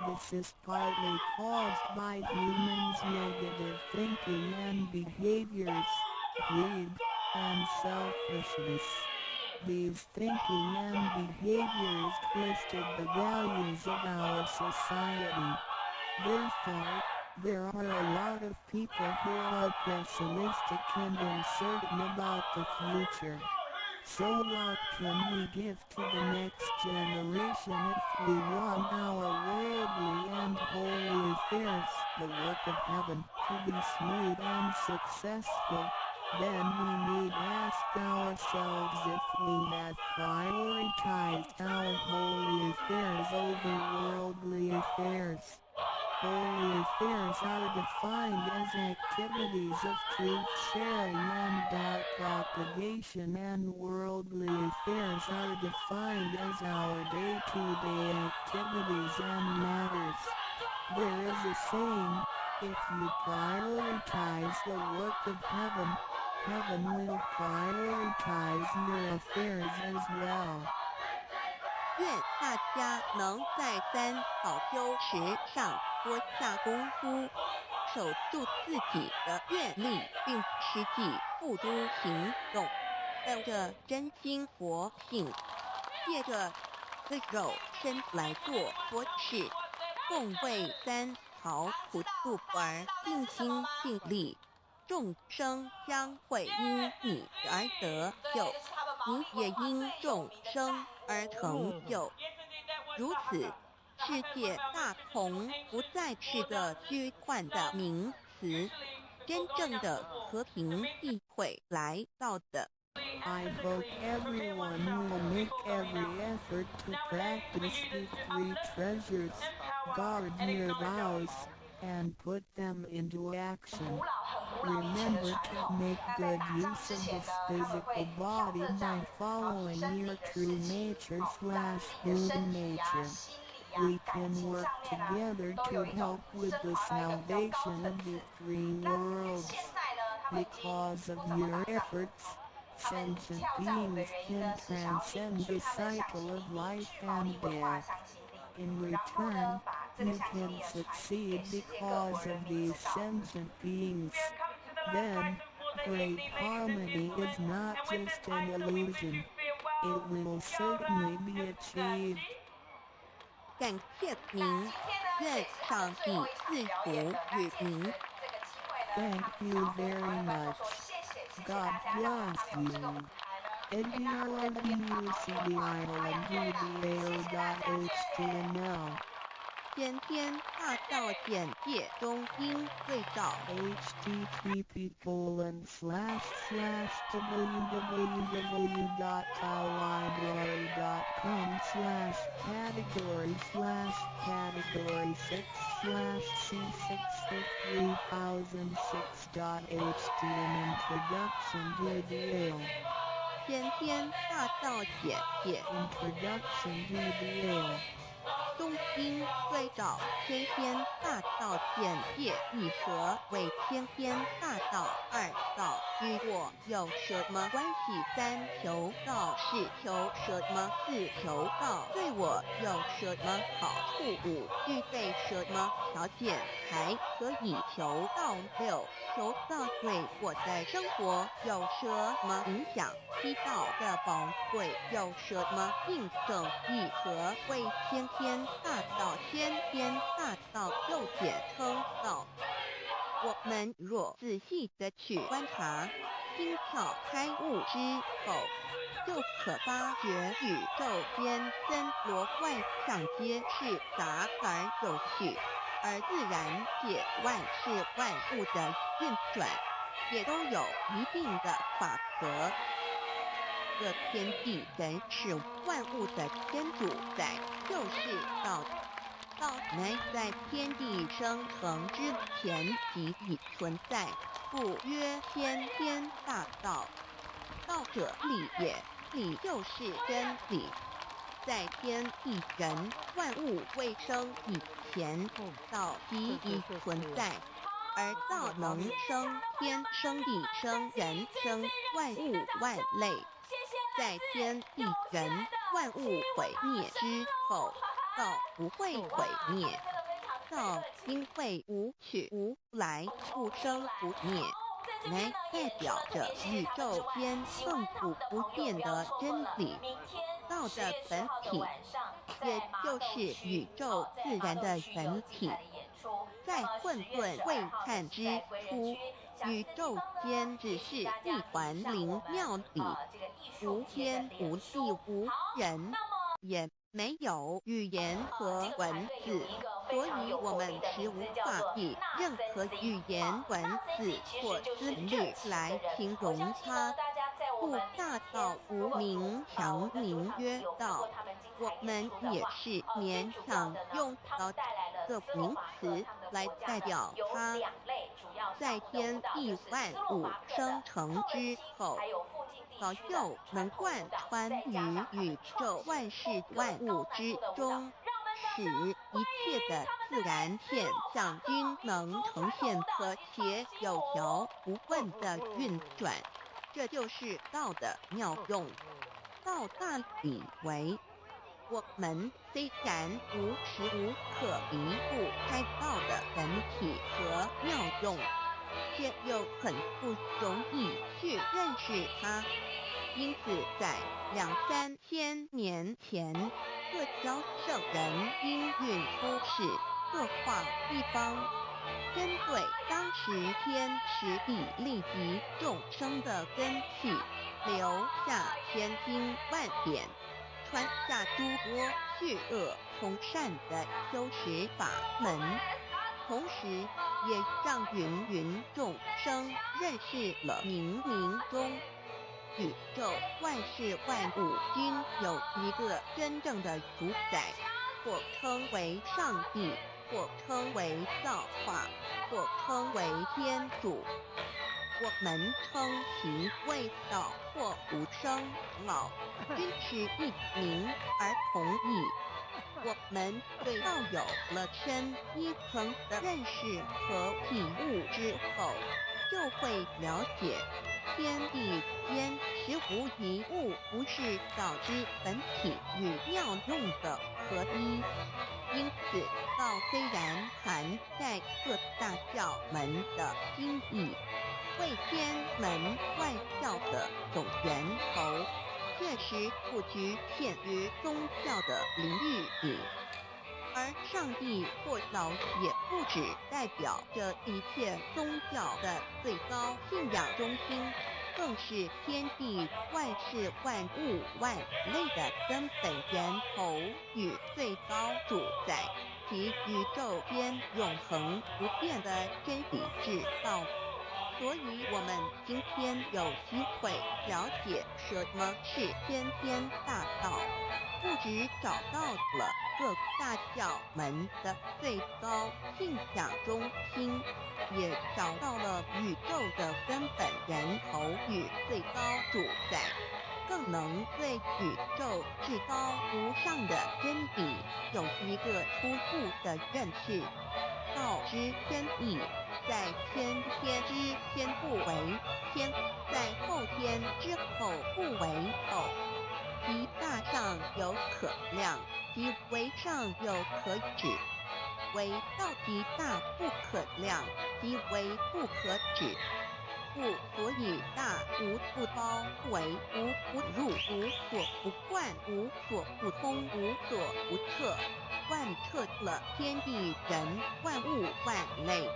This is partly caused by humans' negative thinking and behaviors, greed, and selfishness. These thinking and behaviors twisted the values of our society. Therefore, there are a lot of people who are pessimistic and uncertain about the future. So what can we give to the next generation if we want our worldly and holy affairs, the work of heaven, to be smooth and successful? Then we need ask ourselves if we had prioritized our holy affairs over worldly affairs. Holy affairs are defined as activities of truth sharing and doubt propagation, and worldly affairs are defined as our day-to-day activities and matters. There is a saying, if you prioritize the work of heaven, heaven will prioritize your affairs as well. 愿大家能在三宝修持上多下功夫，守住自己的愿力，并实际付诸行动，带着真心佛性，借着这肉身来做佛事，共为三宝普度而尽心尽力。众生将会因你而得救，你也因众生而成就。如此，世界大同不再是个虚幻的名词，真正的和平必会来到的。I hope everyone will make every effort to practice the three treasures, guard their vows, and put them into action. Remember to make good use of this physical body by following your true nature/boom nature. We can work together to help with the salvation of the three worlds. Because of your efforts, sentient beings can transcend the cycle of life and death. In return, you can succeed because of these sentient beings. Then, great harmony is not just an illusion. It will certainly be achieved. 感谢您，愿上帝赐福与您。Thank you very much. God bless you. NDRLUCDILMDBAO.HTML 先天大道简介中应对照 http://www.library.com/category/category6/c63006.htm Introduction DBL 先天大道简介 Introduction DBL 中应对照先天大道简介一和为先天大道二道与我有什么关系？三求道是求什么？四求道对我有什么好处？五具备什么条件才可以求道？六求道对我的生活有什么影响？七道的宝贵有什么印证？一和为先天大道，先天大道又简称道。我们若仔细地去观察，心窍开悟之后，就可发觉宇宙间森罗万象皆是杂而有序，而自然界万事万物的运转，也都有一定的法则。这天地人是万物的天主宰，就是道。道乃在天地生成之前即已存在，故曰先天大道。道者理也，理就是真理。在天地人万物未生以前，道即已存在，而道能生天，生地，生人，生万物万类。在天地人万物毁灭之后，道不会毁灭。道因为无去无来，不生不灭，乃代表着宇宙间亘古不变的真理。道的本体，也就是宇宙自然的本体，在混沌未探之初，宇宙间只是一团灵妙理，无天无地无人，也没有语言和文字，所以我们是无法以任何语言、文字或思虑来形容它。故大道无名强名曰道，我们也是勉强用到这名词来代表它。在天地万物生成之后，早就能贯穿于宇宙万事万物之中，使一切的自然现象均能呈现和谐有条不紊的运转。这就是道的妙用。道大理为，我们虽然无时无刻离不开道的本体和妙用，却又很不容易去认识它。因此在2、3千年前，各教圣人因运出世，各化一方，针对当时天时地利及众生的根器，留下千经万典，传下诸多去恶从善的修持法门，同时也让芸芸众生认识了冥冥中宇宙万事万物均有一个真正的主宰，或称为上帝，或称为造化，或称为天主。我们称其为道或无生老，均是一名而同义。我们对道有了深一层的认识和体悟之后，就会了解天地间实无一物不是道之本体与妙用的合一。因此，道虽然含在各大教门的心意，为天门外教的总源头，确实不局限于宗教的领域里。而上帝或老也不只代表着一切宗教的最高信仰中心，更是天地万事万物万类的根本源头与最高主宰，及宇宙间永恒不变的真理之道。所以我们今天有机会了解什么是先天大道，不只找到了各大教门的最高信仰中心，也找到了宇宙的根本源头与最高主宰，更能对宇宙至高无上的真理有一个初步的认识。道之真义，在先天之先不为先，在后天之后不为后。其大上有可量，其为上有可指。为道极大不可量，即为不可指。故所以大无不包，为无不入，无所不贯，无所不通，无所不彻，贯彻了天地人万物万类，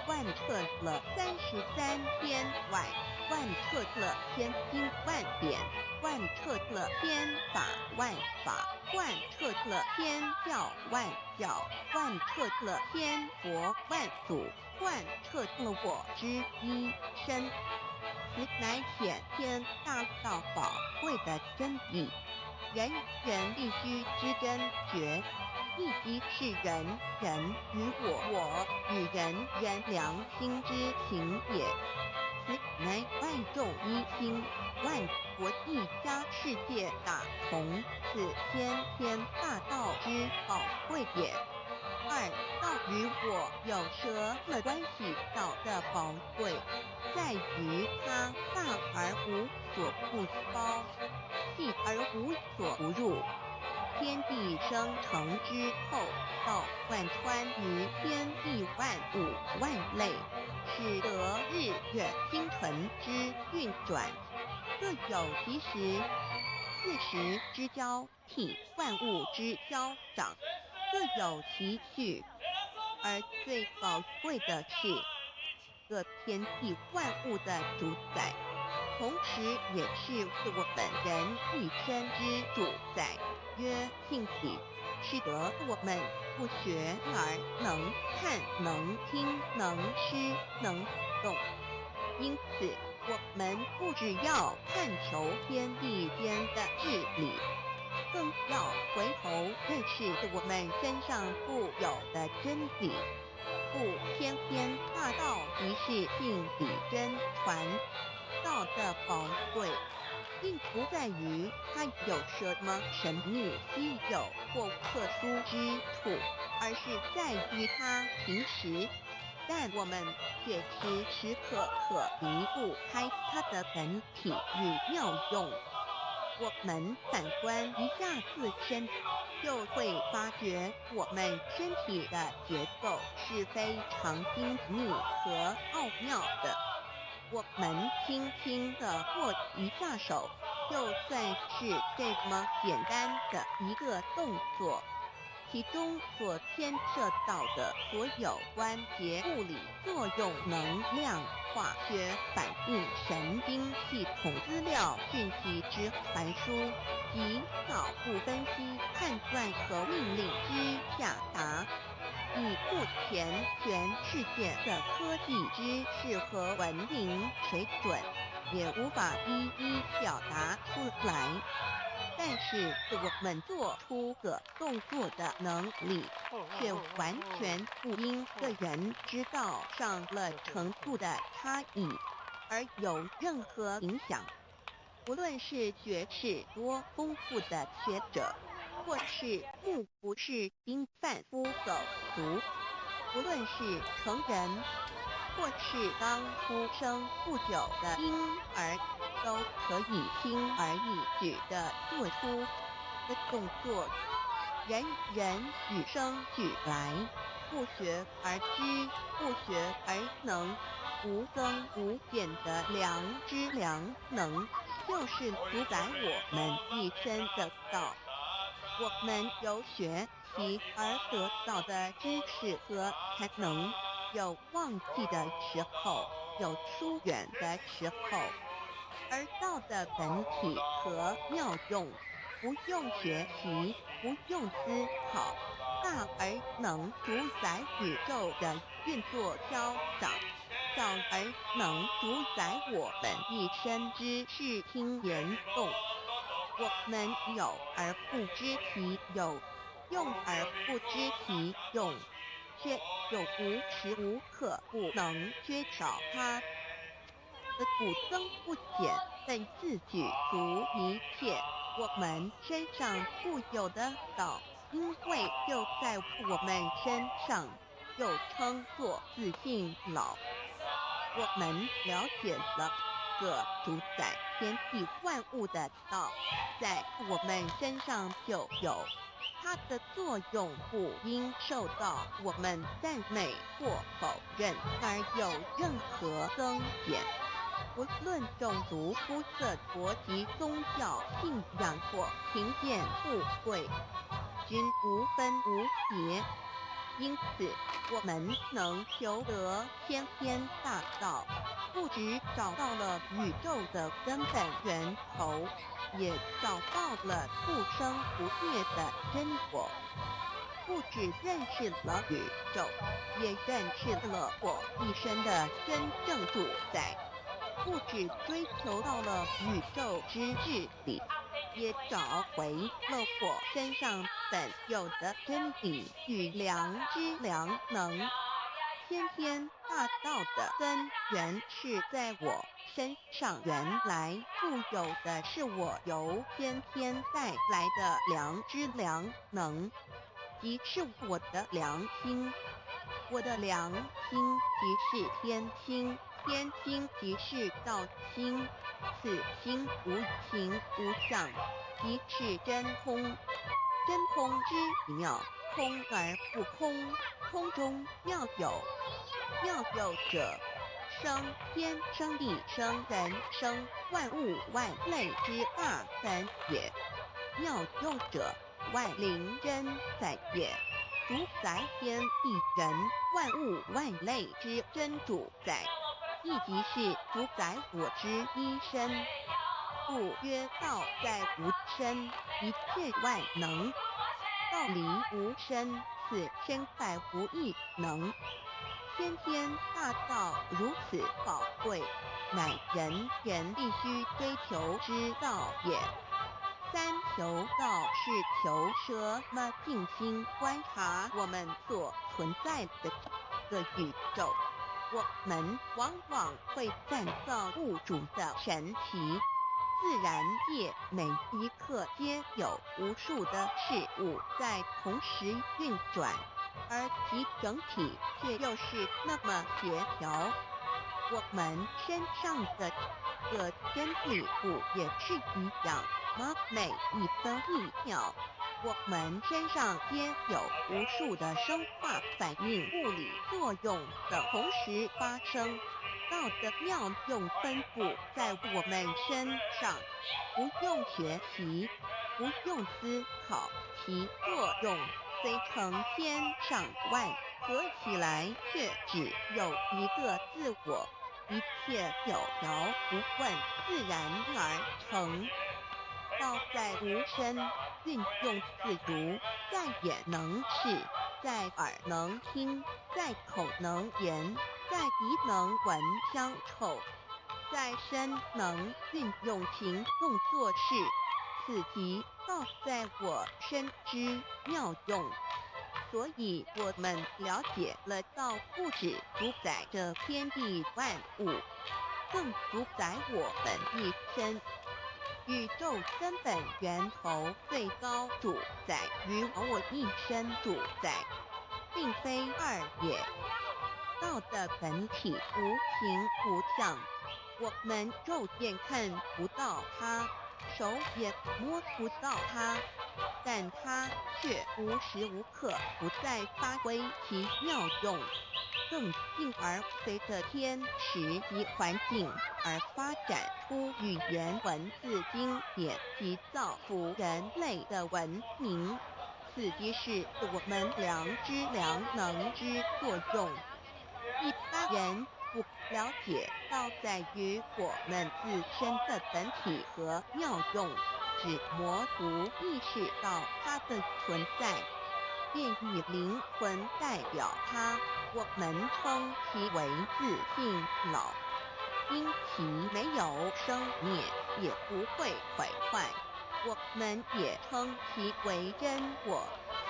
贯彻了33天外，贯彻了千经万典，贯彻了千法万法，贯彻了千教万教，贯彻了千佛万祖，贯彻了我之一身。此乃显天大道宝贵的真理，人人必须知真觉，亦即是人人与我与人人良心之情也。此乃万众一心，万国一家世界大同，此先天大道之宝贵也。二，道与我有什么关系？道的宝贵在于它大而无所不包，细而无所不入。天地生成之后，道贯穿于天地万物万类，使得日月星辰之运转各有其时，四时之交替，万物之消长各有其序。而最宝贵的是，各天地万物的主宰，同时也是我们人一生之主宰，曰性体，使得我们不学而能看，能听，能吃，能动。因此，我们不只要探求天地间的治理，更要回头认识我们身上固有的真理。故先天大道即是性理真传。道的宝贵，并不在于它有什么神秘稀有或特殊之处，而是在于它平时，但我们却时时刻刻离不开它的本体与妙用。我们反观一下自身，就会发觉我们身体的结构是非常精密和奥妙的。我们轻轻地握一下手，就算是这么简单的一个动作，其中所牵涉到的所有关节物理作用、能量、化学反应、神经系统资料讯息之传输及脑部分析、判断和命令之下达，以目前全世界的科技知识和文明水准，也无法一一表达出来。但是我们做出个动作的能力，却完全不因个人知道上了程度的差异而有任何影响。无论是学识多丰富的学者，或是目不识丁贩夫走卒，无论是成人，或是刚出生不久的婴儿，都可以轻而易举地做出的动作，人人与生俱来，不学而知，不学而能，无增无减的良知良能，就是主宰我们一生的道。我们由学习而得到的知识和才能，有忘记的时候，有疏远的时候，而道的本体和妙用，不用学习，不用思考，大而能主宰宇宙的运作消长，小而能主宰我们一生之视听言动。我们有而不知其有，用而不知其用，却又无时无刻不能缺少它。不增不减，本自具足一切。我们身上富有的道，因为就在我们身上，又称作自性老。我们了解了个主宰天地万物的道，在我们身上就有，它的作用不应受到我们赞美或否认而有任何增减。无论种族、肤色、国籍、宗教、信仰或贫贱富贵，均无分无别。因此，我们能求得先天大道，不只找到了宇宙的根本源头，也找到了不生不灭的真我。不只认识了宇宙，也认识了我一生的真正主宰。不只追求到了宇宙之至理，也找回了我身上本有的真理与良知良能。先天大道的根源是在我身上，原来固有的是我由先天带来的良知良能，即是我的良心。我的良心即是天心，天心即是道心，此心无形无相，即是真空。真空之妙，空而不空，空中妙有。妙有者，生天生地生人生万物万类之大本也。妙用者，万灵真在也。主宰天地人万物万类之真主宰，亦即是主宰我之一身。故曰道在无身，一切万能。道离无身，此身在无一能。先天大道如此宝贵，乃人必须追求之道也。三求道是求什么？静心观察我们所存在的这个宇宙，我们往往会赞造物主的神奇。自然界每一刻皆有无数的事物在同时运转，而其整体却又是那么协调。我们身上的个真理物也是一样，每一分一秒，我们身上皆有无数的生化反应、物理作用等同时发生。道的妙用分布在我们身上，不用学习，不用思考，其作用虽成千上万，合起来却只有一个自我。一切有条不紊，自然而成。道在无身，运用自如，在眼能视，在耳能听，在口能言，在鼻能闻香臭，在身能运用行动做事，此其道在我深知妙用。所以我们了解了道不只主宰这天地万物，更主宰我们一生。宇宙根本源头最高主宰与我一生主宰，并非二也。道的本体无形无相，我们肉眼看不到它，手也摸不到它，但它却无时无刻不在发挥其妙用，更进而随着天时及环境而发展出语言文字经典及造福人类的文明。此即是我们良知良能之作用。一般人不了解道在于我们自身的本体和妙用，只模糊意识到它的存在，便以灵魂代表它，我们称其为自性老。因其没有生灭，也不会毁坏，我们也称其为真我。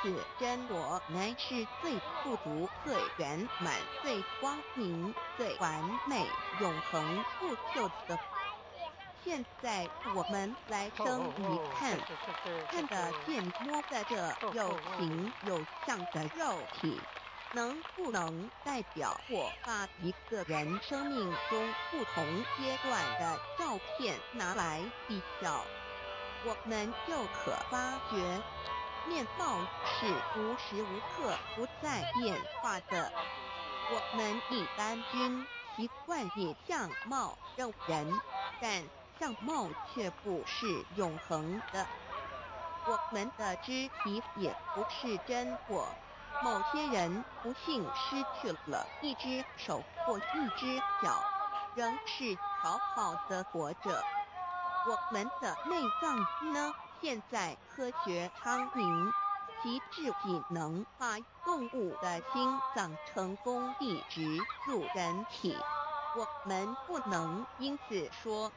此真我乃是最不足、最圆满、最光明、最完美、永恒不朽的。现在我们来生一看，看得见摸得这有形有相的肉体，能不能代表我把一个人生命中不同阶段的照片拿来比较，我们就可发觉，面貌是无时无刻不在变化的。我们一般均习惯以相貌认人，但相貌却不是永恒的。我们的肢体也不是真我，某些人不幸失去了一只手或一只脚，仍是好好的活着。我们的内脏呢？现在科学昌明，其至己能把动物的心脏成功地植入人体。我们不能因此说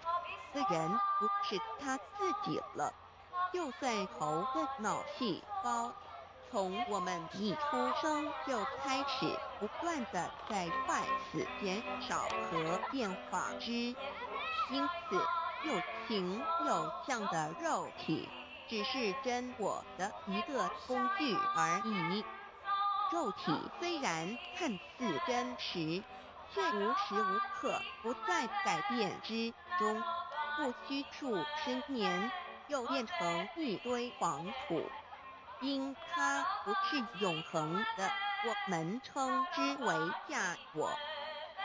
这人不是他自己了。就算头的脑细胞，从我们一出生就开始不断的在坏死、减少和变化之，因此有形有相的肉体只是真我的一个工具而已。肉体虽然看似真实，却无时无刻不在改变之中，不虚数十年又变成一堆黄土。因它不是永恒的，我们称之为假我。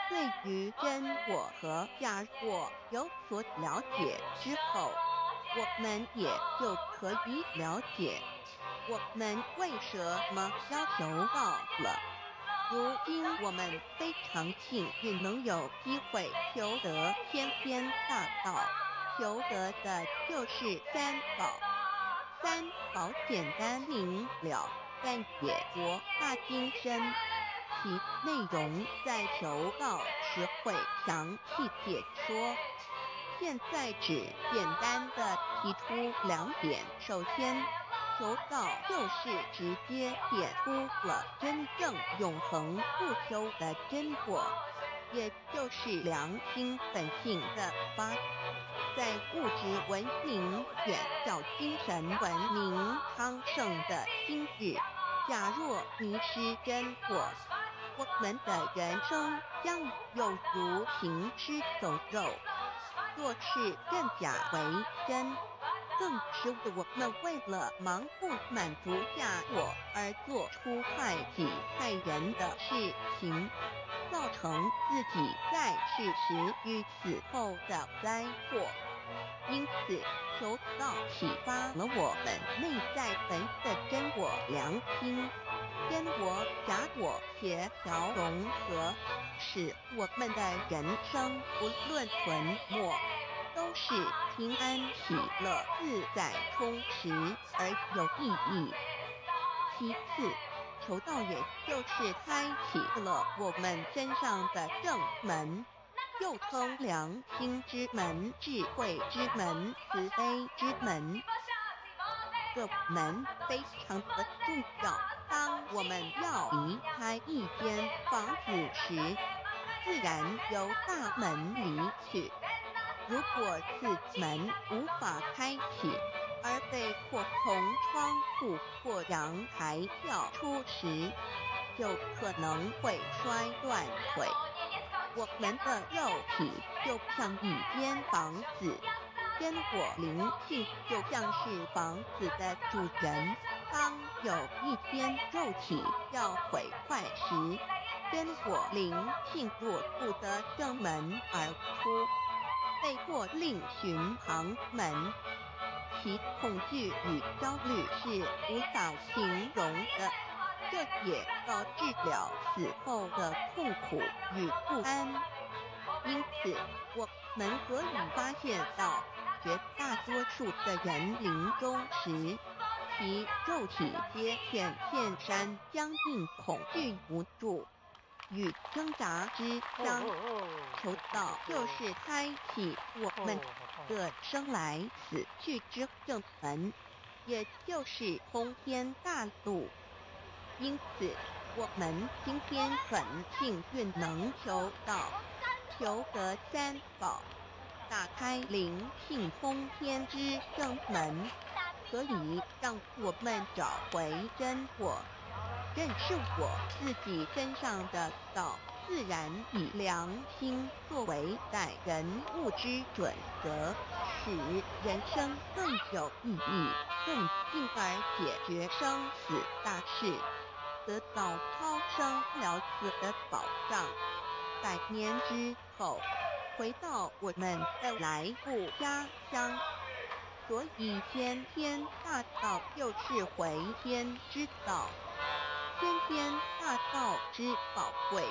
对于真我和假我有所了解之后，我们也就可以了解我们为什么要求道了。如今我们非常幸运能有机会求得先天大道，求得的就是三宝。三宝简单明了，但也博大精深，其内容在求道时会详细解说。现在只简单的提出两点。首先，求道就是直接点出了真正永恒不朽的真我，也就是良心本性的发。在物质文明远较精神文明昌盛的今日，假若迷失真我，我们的人生将有如行尸走肉。做事更假为真，更使我们为了盲目满足假我而做出害己害人的事情，造成自己在世时与死后的灾祸。因此，求道启发了我们内在本的真我良心，真我假我协调融合，使我们的人生不论存没，都是平安喜乐、自在充实而有意义。其次，求道也就是开启了我们身上的正门。又称良心之门、智慧之门、慈悲之门。这门非常的重要。当我们要离开一间房子时，自然由大门离去。如果此门无法开启，而被迫从窗户或阳台跳出时，就可能会摔断腿。我们的肉体就像一间房子，天火灵性就像是房子的主人。当有一天肉体要毁坏时，天火灵性若不得正门而出，被迫另寻旁门，其恐惧与焦虑是无法形容的，这也导致了死后的痛苦与不安。因此，我们可以发现到，绝大多数的人临终时，其肉体皆显山僵硬、恐惧无助与挣扎之相。求道就是开启我们的生来死去之正门，也就是通天大路。因此，我们今天很幸运能求道，求得三宝，打开灵性通天之正门，可以让我们找回真我，认识我自己身上的道，自然以良心作为待人物之准则，使人生更有意义，更进而解决生死大事，得到超生了死的保障。100年之后，回到我们的来故家乡，所以先天大道就是回天之道。先天大道之宝贵，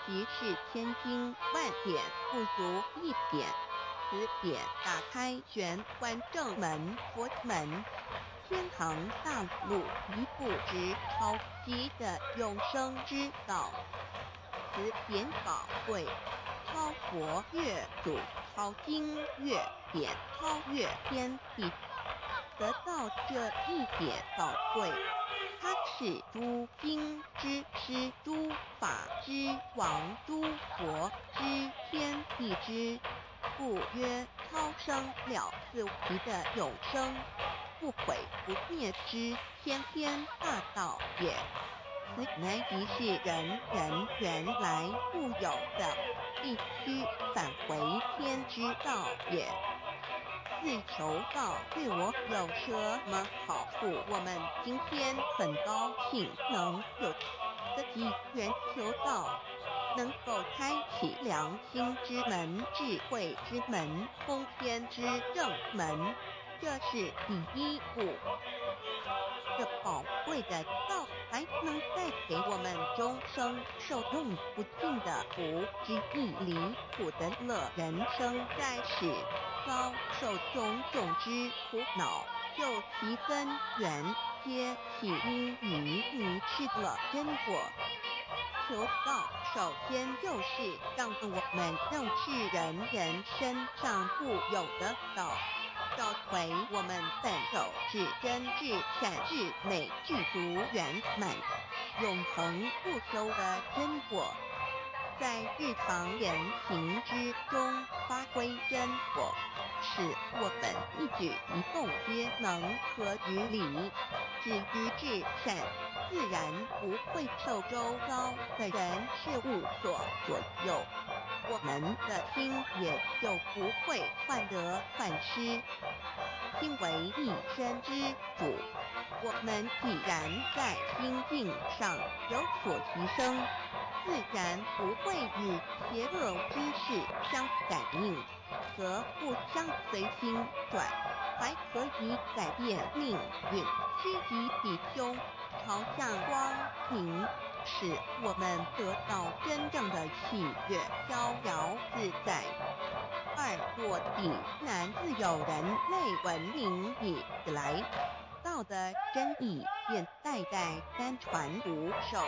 即是千金万点不如一点。此点打开玄关正门佛门，天堂大路一步之超级的永生之道。此点宝贵，超佛越主，超经越典，超越天地。得到这一点宝贵，它是诸经之师，诸法之王，诸佛之天地之，故曰超生了死的永生，不毁不灭之先天大道也。此乃即是人原来固有的，必须返回天之道也。自求道对我有什么好处？我们今天很高兴能有的机缘求道，能够开启良心之门、智慧之门、通天之正门，这是第一步。这宝贵的道还能带给我们终生受用不尽的福之益，离苦的乐。人生在世，遭受种种之苦恼，究其根源，皆起因于迷失了真我。求道首先就是让我们认识人身上固有的道，找回我们本有至真至善至美至足圆满永恒不朽的真我，在日常言行之中发挥真我，使我们一举一动皆能合于理，止于至善，自然不会受周遭的人事物所左右，我们的心也就不会患得患失。心为一身之主，我们既然在心境上有所提升，自然不会与邪恶之事相感应，则不相随心转，还可以改变命运，趋吉避凶，朝向光明，使我们得到真正的喜悦，逍遥自在。2，若地难自有人类文明以来，道道的真意便代代单传不授，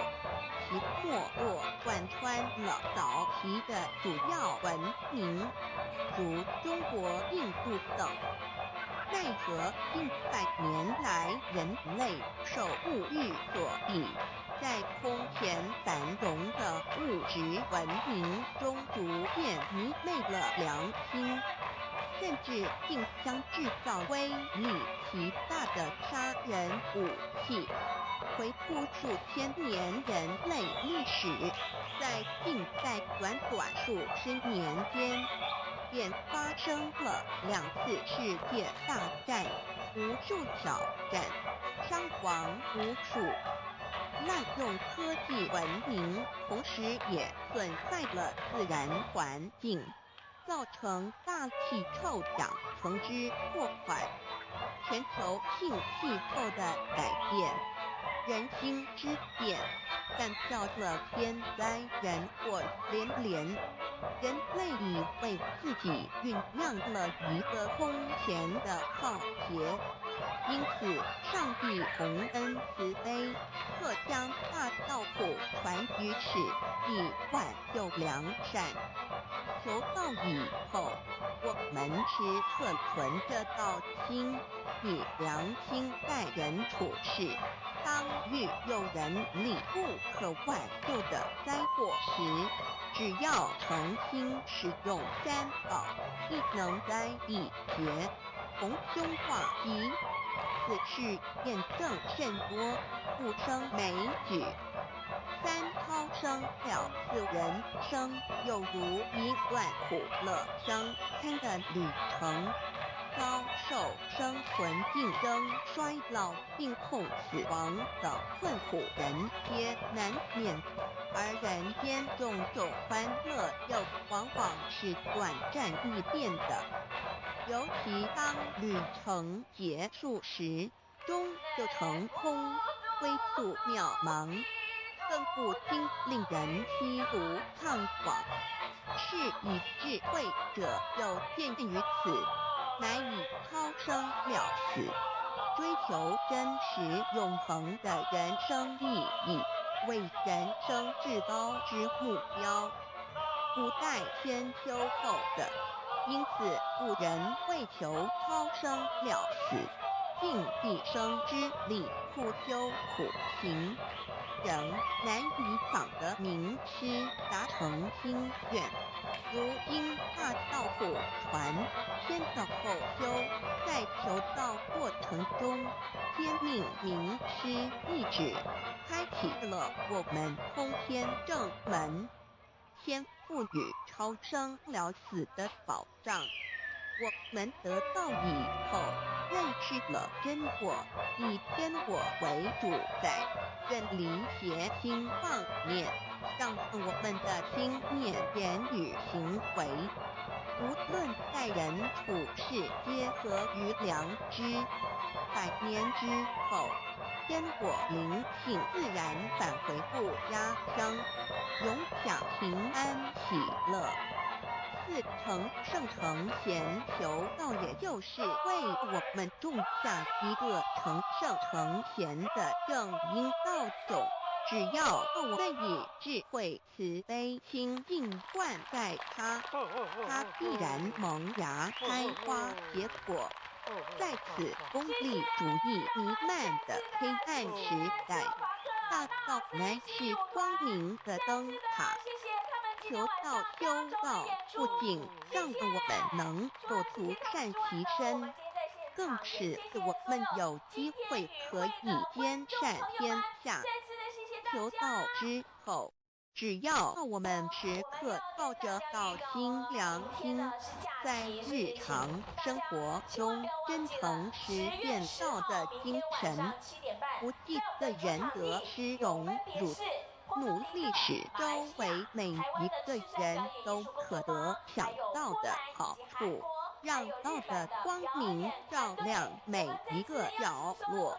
其没落贯穿了早期的主要文明，如中国、印度等。奈何近100年来，人类受物欲所逼，在空前繁荣的物质文明中逐渐迷昧了良心，甚至竟将制造威力极大的杀人武器。回顾数千年人类历史，在近代短数十年间，便发生了2次世界大战，无数挑战，伤亡无数。滥用科技文明，同时也损害了自然环境，造成大气臭氧层之破坏，全球性气候的改变，人心之变，干掉了天灾人祸连连。人类已为自己酝酿了一个空前的浩劫，因此上帝洪恩慈悲，特将大道谱传于世，以挽救良善。求道以后，我们时刻存着道心，以良心待人处事。当遇有人力不可挽救的灾祸时，只要诚心使用3宝，亦能灾必绝，逢凶化吉。此事验证甚多，不胜枚举。3超生了4人生，有如一段苦乐伤堪的旅程。遭受生存竞争、衰老、病痛、死亡等困苦，人皆难免。而人间种种欢乐，又往往是短暂易变的。尤其当旅程结束时，终就成空，归宿渺茫，更不禁令人凄苦怅惘。是以智慧者有鉴于此，乃以超生了死，追求真实永恒的人生意义，为人生至高之目标，不待先修后的。因此古人为求超生了死，尽毕生之力苦修苦行，仍难以访得名师达成心愿。如今大道谱传，先道后修，在求道过程中，天命名师一指，开启了我们通天正门，天赋予超生了死的宝藏。我们得道以后，认识了真我，以真我为主宰，远离邪心妄念，让我们的心念、言语、行为，无论待人处事，皆合于良知。100年之后，真我灵性自然返回故家乡，永享平安喜乐。4成圣成贤求道，也就是为我们种下一个成圣成贤的正因道种。只要我们以智慧、慈悲心境灌溉它，它必然萌芽、开花、结果。在此功利主义弥漫的黑暗时代，大道乃是光明的灯塔。求道修道，不仅让我们能做出善其身，更使我们有机会可以兼善天下。求道之后，只要我们时刻抱着道心、良心，在日常生活中真诚实践道的精神，不计的仁德施荣辱，努力使周围每一个人都可得享道的好处，让道的光明照亮每一个角落，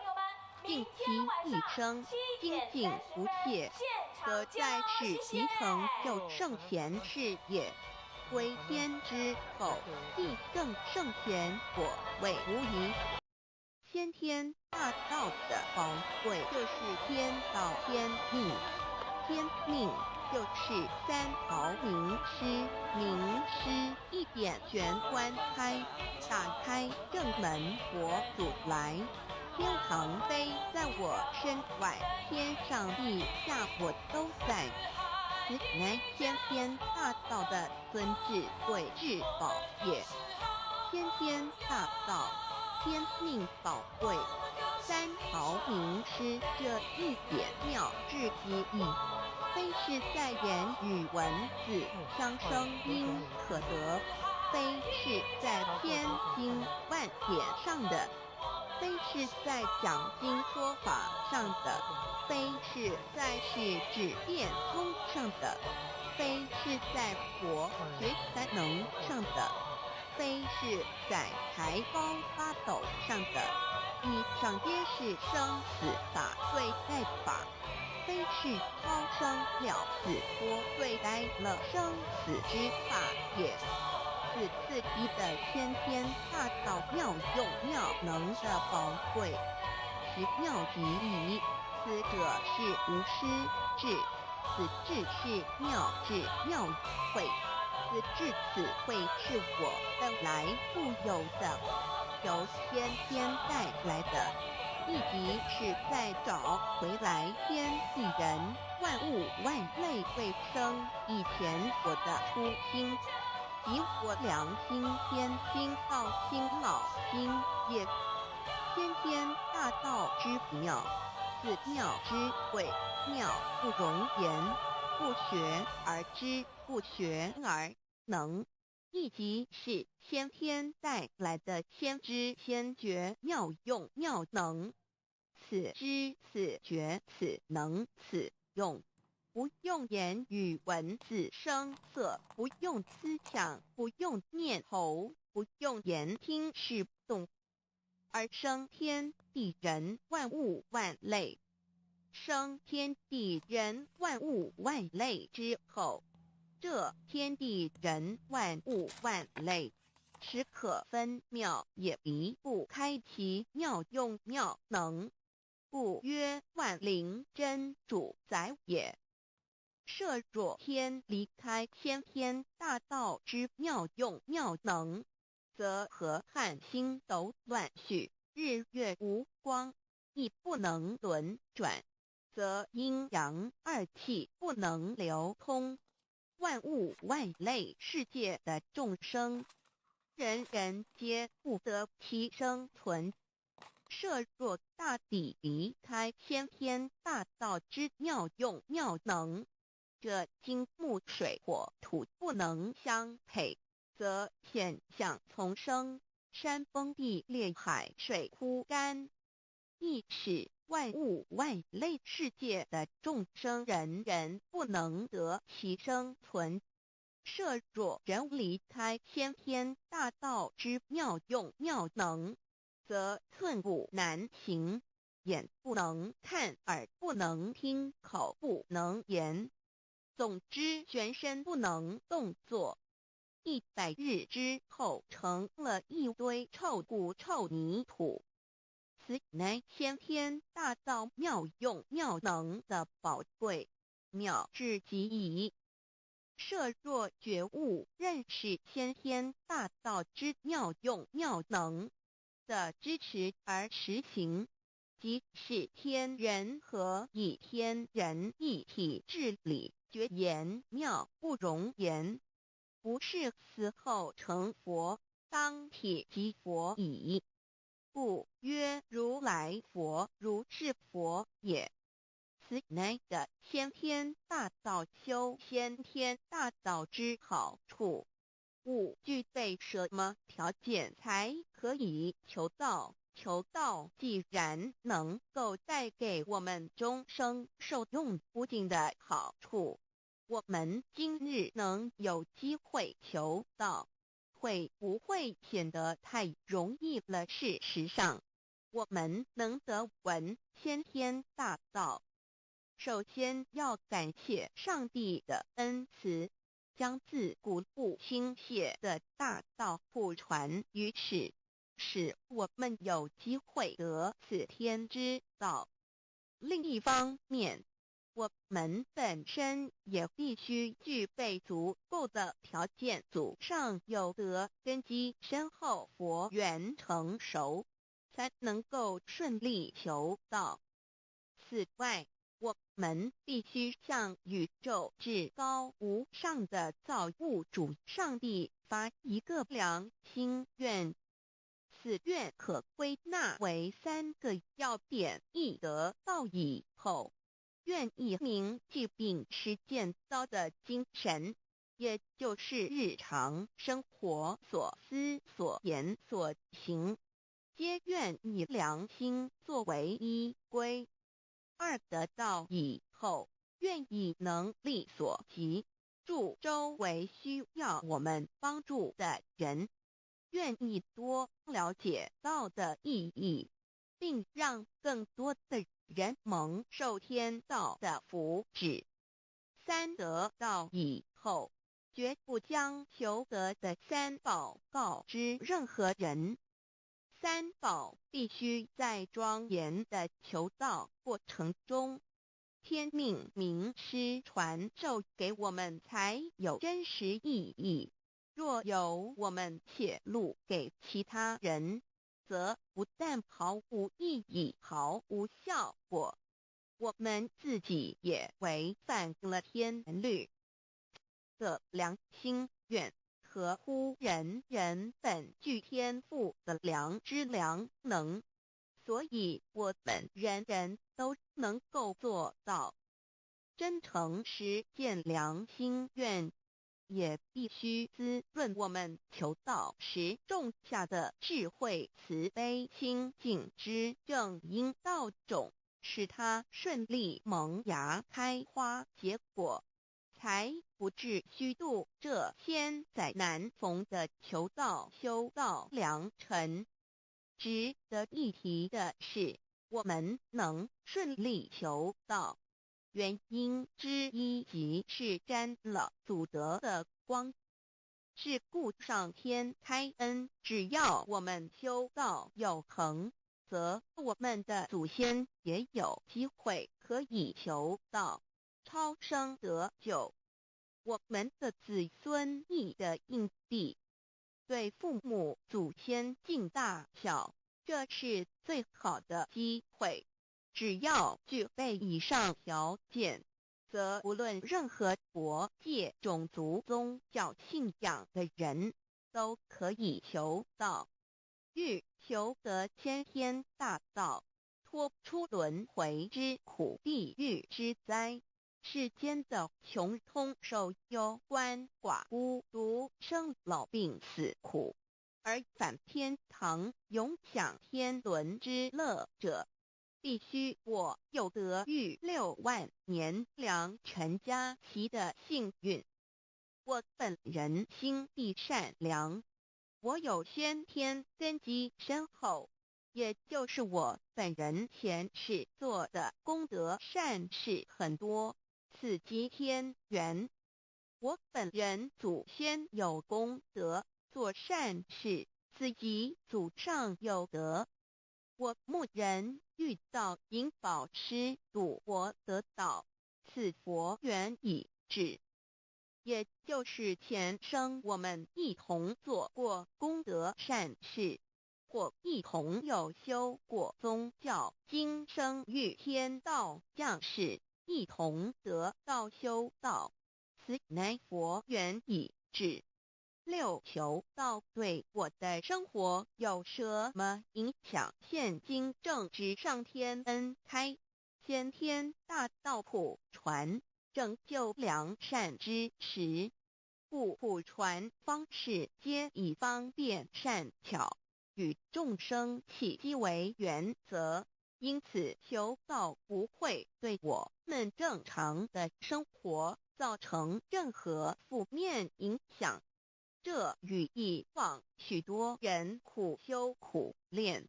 尽其一生精进不懈，则在此即成就圣贤事业。归天之后，必证圣贤果位无疑。先天大道的宝贵就是天道天命，天命就是三朝名师，名师一点玄关开，打开正门佛祖来，天堂飞在我身外，天上地下我都在。此乃先天大道的尊智慧至宝也。先天大道，天命宝贵，三朝名师这一点妙智之意，非是在言语文字相生因可得，非是在千经万典上的，非是在讲经说法上的，非是在是指变通上的，非是在佛学才能上的，非是在才高八斗上的，以上皆是生死法对待法，非是超生了死脱对待了生死之法也。此次第的先天大道妙用妙能的宝贵，其妙极矣。此者是无师智，此智是妙智妙慧，此智此慧是我本来固有的，由先天带来的，亦即是在找回来天地人万物万类未生以前我的初心，即我良心天心道心老心也。先天大道之妙，此妙之谓妙不容言，不学而知，不学而能，亦即是先天带来的先知先觉妙用妙能。此知此觉此能此用，不用言语文字声色，不用思想，不用念头，不用言听是动，而生天地人万物万类。生天地人万物万类之后，这天地人万物万类，实可分妙，也离不开其妙用妙能，故曰万灵真主宰也。设若天离开先天大道之妙用妙能，则河汉星斗乱序，日月无光，亦不能轮转，则阴阳二气不能流通，万物万类世界的众生，人人皆不得其生存。设若大地离开先天大道之妙用妙能，这金木水火土不能相配，则险象丛生，山崩地裂，海水枯干，亦使万物万类世界的众生人人不能得其生存。设若人离开先天大道之妙用妙能，则寸步难行，眼不能看，耳不能听，口不能言，总之全身不能动作。100日之后，成了一堆臭骨臭泥土。此乃先天大道妙用妙能的宝贵，妙至极矣。设若觉悟认识先天大道之妙用妙能的支持而实行，即是天人合一，天人一体治理，绝言妙不容言，不是死后成佛，当体即佛矣。故曰如来佛，如是佛也。此乃的先天大道修先天大道之好处。勿具备什么条件才可以求道？求道既然能够带给我们终生受用不尽的好处，我们今日能有机会求道，会不会显得太容易了？事实上，我们能得闻先天大道，首先要感谢上帝的恩慈，将自古不倾泻的大道普传于世，使我们有机会得此天之道。另一方面，我们本身也必须具备足够的条件，祖上有德，根基深厚，佛缘成熟，才能够顺利求道。此外，我们必须向宇宙至高无上的造物主上帝发一个良心愿，此愿可归纳为3个要点：一得道以后，愿以明具并实践道的精神，也就是日常生活所思所言所行，皆愿以良心作为依归。二得道以后，愿以能力所及，助周围需要我们帮助的人，愿意多了解道的意义，并让更多的人蒙受天道的福祉。三得道以后，绝不将求得的3宝告知任何人。3宝必须在庄严的求道过程中，天命名师传授给我们，才有真实意义。若由我们泄露给其他人，则不但毫无意义、毫无效果，我们自己也违反了天律。的良心愿合乎人人本具天赋的良知良能，所以我们人人都能够做到。真诚实践良心愿，也必须滋润我们求道时种下的智慧、慈悲、清净之正因道种，使它顺利萌芽、开花、结果，才不至虚度这千载难逢的求道修道良辰。值得一提的是，我们能顺利求道，原因之一即是沾了祖德的光，是故上天开恩，只要我们修道有恒，则我们的祖先也有机会可以求道超生得救。我们的子孙亦的印地，对父母祖先尽大孝，这是最好的机会。只要具备以上条件，则无论任何国界、种族、宗教信仰的人，都可以求道。欲求得先天大道，脱出轮回之苦、地狱之灾，世间的穷通受忧、鳏寡孤独、生老病死苦，而返天堂永享天伦之乐者，必须我有得遇6万年良辰佳期的幸运。我本人心地善良，我有先天根基深厚，也就是我本人前世做的功德善事很多，此即天缘。我本人祖先有功德，做善事，此即祖上有德。我牧人遇到引导师度我得道，此佛缘已至。也就是前生我们一同做过功德善事，或一同有修过宗教，今生遇天道降世，一同得道修道，此乃佛缘已至。6求道对我的生活有什么影响？现今正值上天恩开，先天大道普传，拯救良善之时，故普传方式皆以方便善巧，与众生契机为原则，因此求道不会对我们正常的生活造成任何负面影响。这与以往许多人苦修苦练，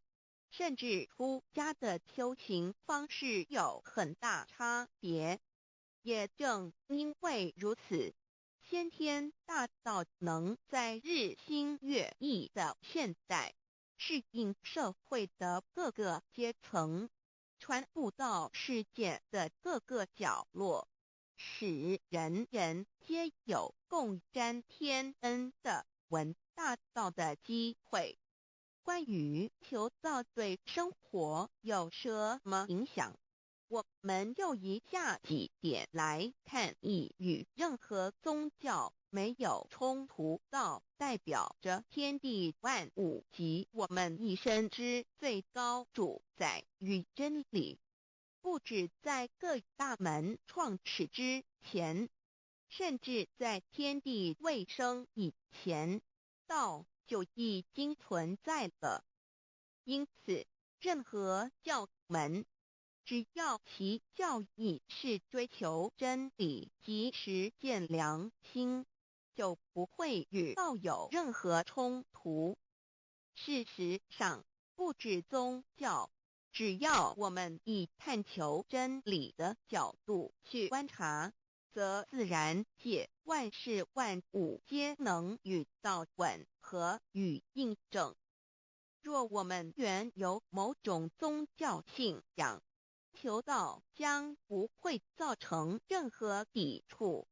甚至出家的修行方式有很大差别。也正因为如此，先天大道能在日新月异的现代，适应社会的各个阶层，传布到世界的各个角落，使人人皆有共沾天恩的闻大道的机会。关于求道对生活有什么影响，我们就以下几点来看：一、与任何宗教没有冲突，道代表着天地万物及我们一生之最高主宰与真理。不止在各大门创始之前，甚至在天地未生以前，道就已经存在了。因此，任何教门，只要其教义是追求真理及实践良心，就不会与道有任何冲突。事实上，不止宗教，只要我们以探求真理的角度去观察，则自然界万事万物皆能与道吻合与印证。若我们原有某种宗教信仰，求道将不会造成任何抵触，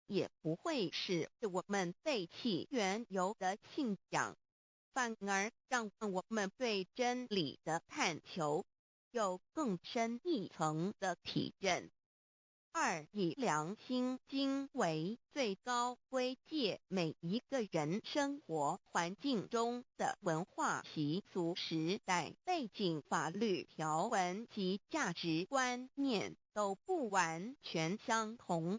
也不会使我们背弃原有的信仰，反而让我们对真理的探求有更深一层的体认。二、以良心经为最高规戒每一个人生活环境中的文化习俗、时代背景、法律条文及价值观念都不完全相同。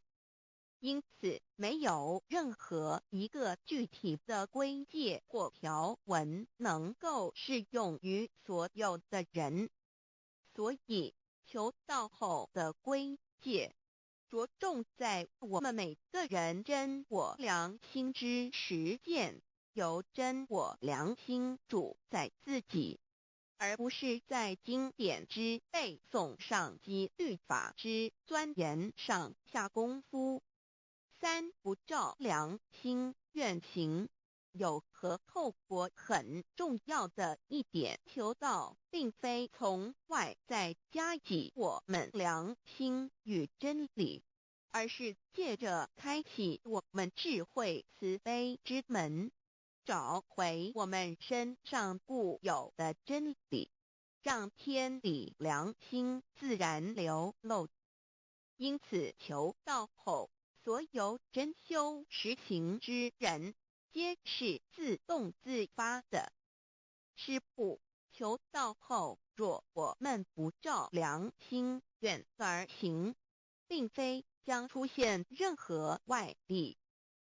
因此，没有任何一个具体的规戒或条文能够适用于所有的人。所以，求道后的规戒着重在我们每个人真我良心之实践，由真我良心主宰自己，而不是在经典之背诵上及律法之钻研上下功夫。三、不照良心愿行。有何透过很重要的一点，求道并非从外在加给我们良心与真理，而是借着开启我们智慧慈悲之门，找回我们身上固有的真理，让天理良心自然流露。因此，求道后，所有真修实行之人，皆是自动自发的。是不，求道后，若我们不照良心愿而行，并非将出现任何外力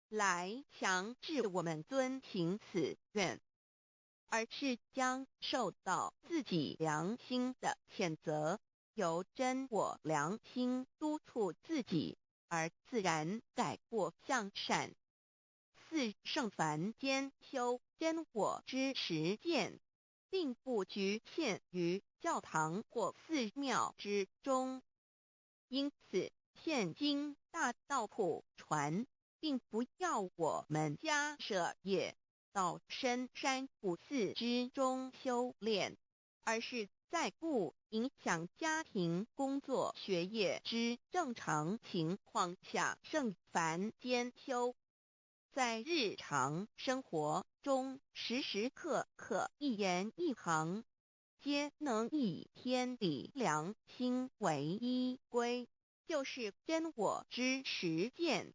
来强制我们遵行此愿，而是将受到自己良心的谴责，由真我良心督促自己，而自然改过向善。四、圣凡间修真我之实践，并不局限于教堂或寺庙之中。因此，现今大道普传，并不要我们家舍业到深山古寺之中修炼，而是在不影响家庭、工作、学业之正常情况下圣凡间修。在日常生活中，时时刻刻一言一行，皆能以天理良心为依归，就是真我之实践。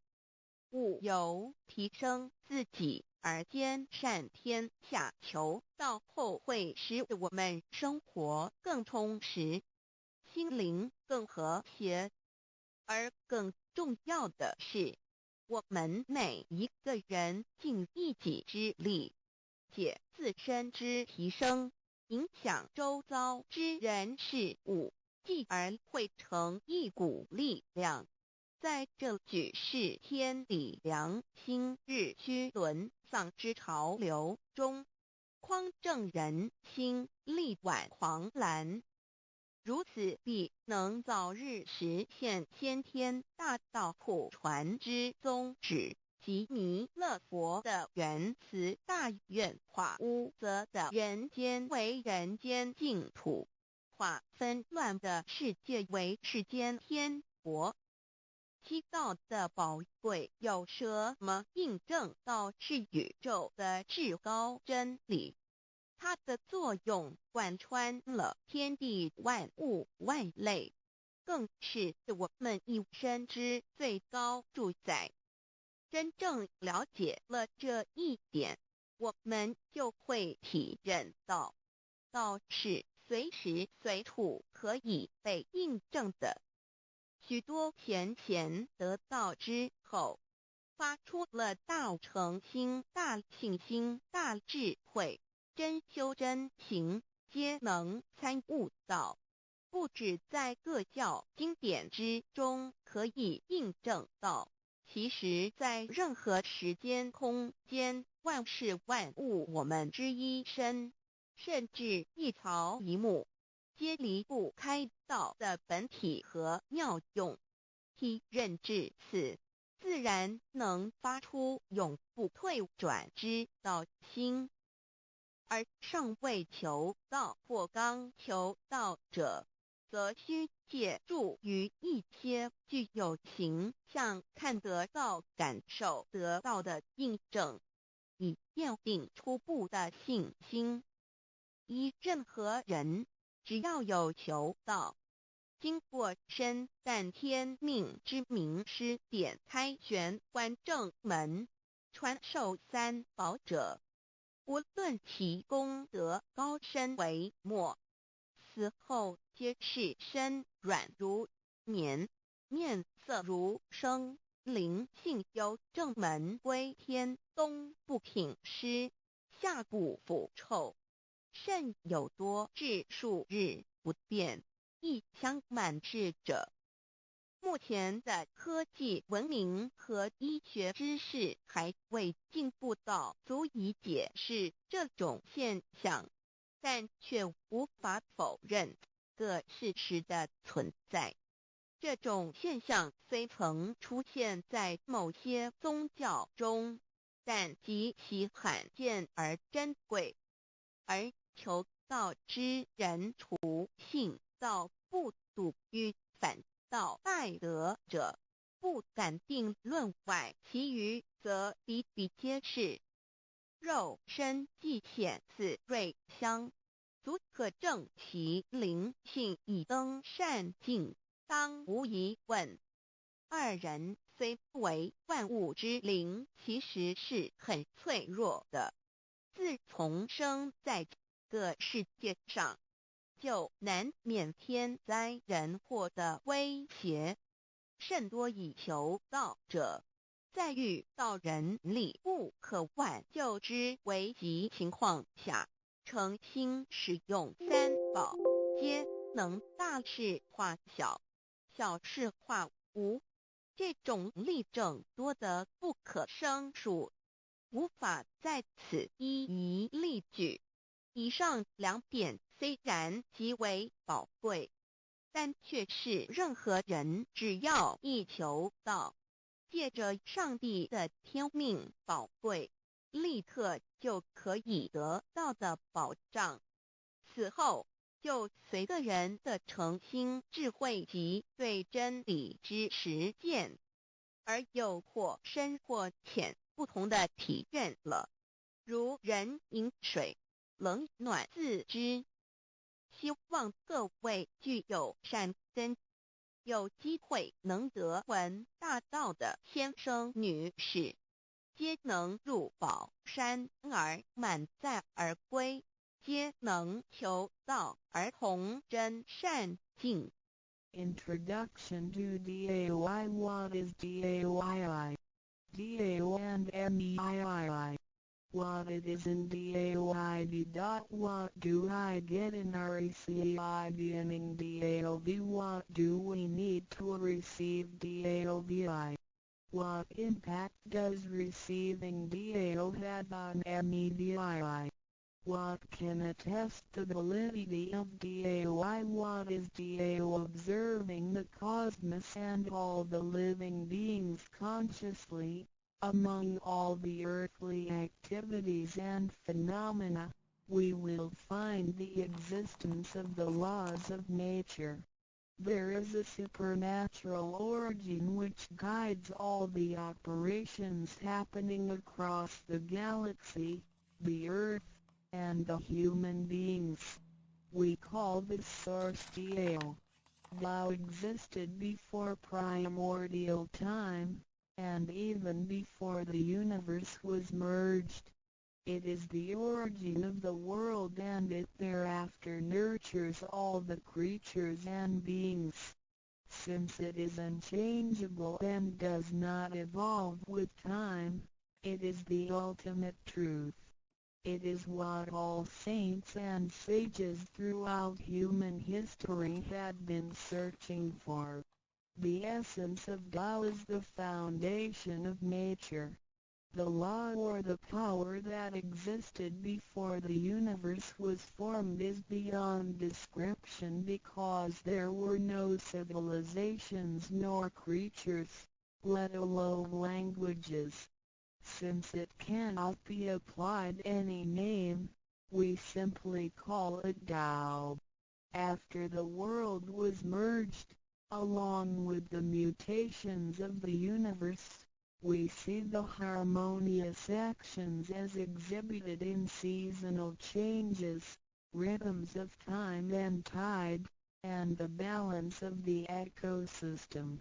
务由提升自己而兼善天下，求道后会使我们生活更充实，心灵更和谐。而更重要的是，我们每一个人尽一己之力，借自身之提升，影响周遭之人事物，继而汇成一股力量，在这举世天理良心日趋沦丧之潮流中，匡正人心，力挽狂澜。如此必能早日实现先天大道普传之宗旨，及弥勒佛的仁慈大愿化污则的人间为人间净土，化纷乱的世界为世间天国。七道的宝贵有什么印证道是宇宙的至高真理？它的作用贯穿了天地万物万类，更是我们一生之最高主宰。真正了解了这一点，我们就会体认到，道是随时随处可以被印证的。许多贤贤得道之后，发出了大诚心、大信心、大智慧，真修真行，皆能参悟到，不止在各教经典之中可以印证到，其实在任何时间空间、万事万物我们之一身，甚至一草一木，皆离不开道的本体和妙用。体认至此，自然能发出永不退转之道心。而尚未求道或刚求道者，则需借助于一些具有形象、看得到、感受得到的印证，以奠定初步的信心。依任何人，只要有求道，经过身淡天命之名师点开玄关正门，传授三宝者，无论其功德高深为末，死后皆是身软如棉，面色如生，灵性由正门归天，东不品湿，下不腐臭，甚有多至数日不变，一腔满志者。目前的科技文明和医学知识还未进步到足以解释这种现象，但却无法否认个事实的存在。这种现象虽曾出现在某些宗教中，但极其罕见而珍贵，而求道之人除信道不笃于反道拜德者，不敢定论外，其余则比比皆是。肉身既显似瑞香，足可证其灵性已登善境，当无疑问。二人虽不为万物之灵，其实是很脆弱的。自从生在这个世界上，就难免天灾人祸的威胁，甚多以求道者，在遇到人力不可挽救之危急情况下，诚心使用三宝，皆能大事化小，小事化无。这种例证多得不可胜数，无法在此一一例举。以上两点虽然极为宝贵，但却是任何人只要一求道，借着上帝的天命宝贵，立刻就可以得到的保障。此后就随个人的诚心、智慧及对真理之实践，而有或深或浅不同的体认了。如人饮水，冷暖自知。希望各位具有善根，有机会能得闻大道的先生女士，皆能入宝山而满载而归，皆能求道而同真善境。Introduction to DAY. What is DAYI? DAO and MEII. What it is in DAOID. What do I get in RECID and DAOB? What do we need to receive DAOBI? What impact does receiving DAO have on MEDII? What can attest the validity of DAOI? What is DAO? Observing the cosmos and all the living beings consciously, Among all the earthly activities and phenomena, we will find the existence of the laws of nature. There is a supernatural origin which guides all the operations happening across the galaxy, the Earth, and the human beings. We call this source Tao. Tao existed before primordial time, and even before the universe was merged. It is the origin of the world, and it thereafter nurtures all the creatures and beings. Since it is unchangeable and does not evolve with time, it is the ultimate truth. It is what all saints and sages throughout human history had been searching for. The essence of Tao is the foundation of nature. The law or the power that existed before the universe was formed is beyond description because there were no civilizations nor creatures, let alone languages. Since it cannot be applied any name, we simply call it Tao. After the world was merged, along with the mutations of the universe, we see the harmonious actions as exhibited in seasonal changes, rhythms of time and tide, and the balance of the ecosystem.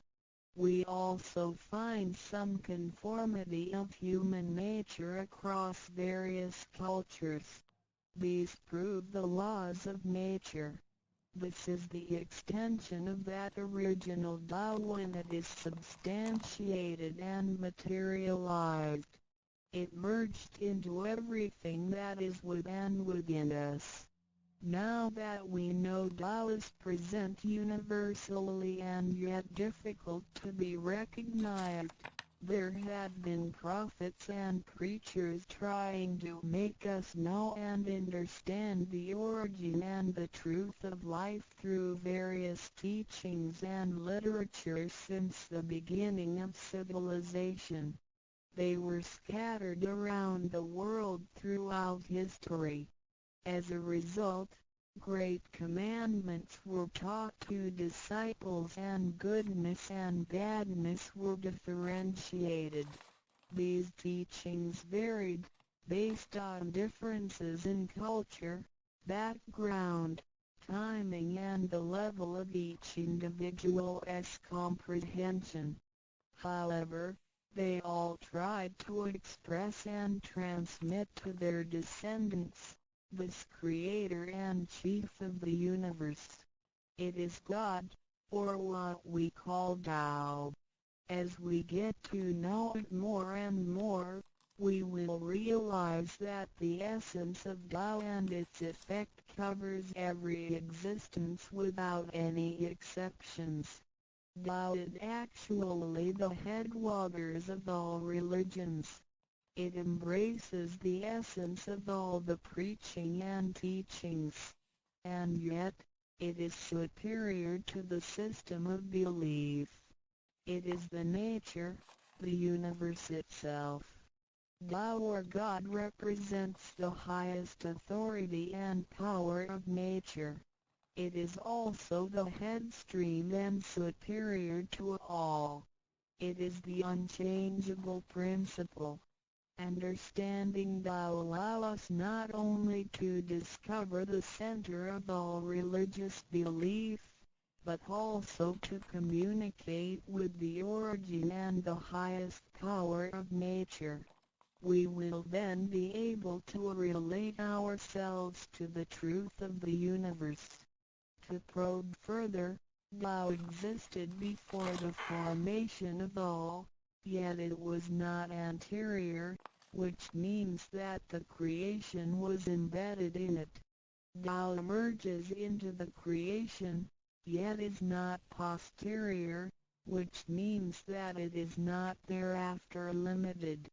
We also find some conformity of human nature across various cultures. These prove the laws of nature. This is the extension of that original Tao when it is substantiated and materialized. It merged into everything that is within us. Now that we know Tao is present universally and yet difficult to be recognized, there had been prophets and preachers trying to make us know and understand the origin and the truth of life through various teachings and literature since the beginning of civilization. They were scattered around the world throughout history. As a result, great commandments were taught to disciples and goodness and badness were differentiated. These teachings varied, based on differences in culture, background, timing and the level of each individual's comprehension. However, they all tried to express and transmit to their descendants this creator and chief of the universe. It is God, or what we call Tao. As we get to know it more and more, we will realize that the essence of Tao and its effect covers every existence without any exceptions. Tao is actually the headwaters of all religions. It embraces the essence of all the preaching and teachings. And yet, it is superior to the system of belief. It is the nature, the universe itself. Tao or God represents the highest authority and power of nature. It is also the headstream and superior to all. It is the unchangeable principle. Understanding Tao allows us not only to discover the center of all religious belief, but also to communicate with the origin and the highest power of nature. We will then be able to relate ourselves to the truth of the universe. To probe further, Tao existed before the formation of all, yet it was not anterior, which means that the creation was embedded in it. Tao emerges into the creation, yet is not posterior, which means that it is not thereafter limited.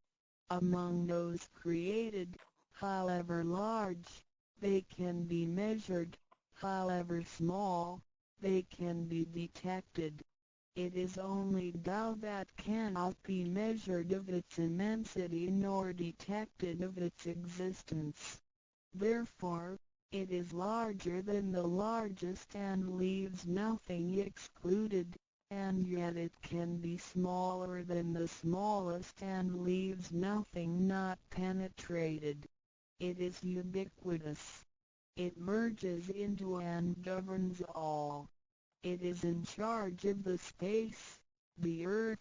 Among those created, however large, they can be measured, however small, they can be detected. It is only Tao that cannot be measured of its immensity nor detected of its existence. Therefore, it is larger than the largest and leaves nothing excluded, and yet it can be smaller than the smallest and leaves nothing not penetrated. It is ubiquitous. It merges into and governs all. It is in charge of the space, the earth,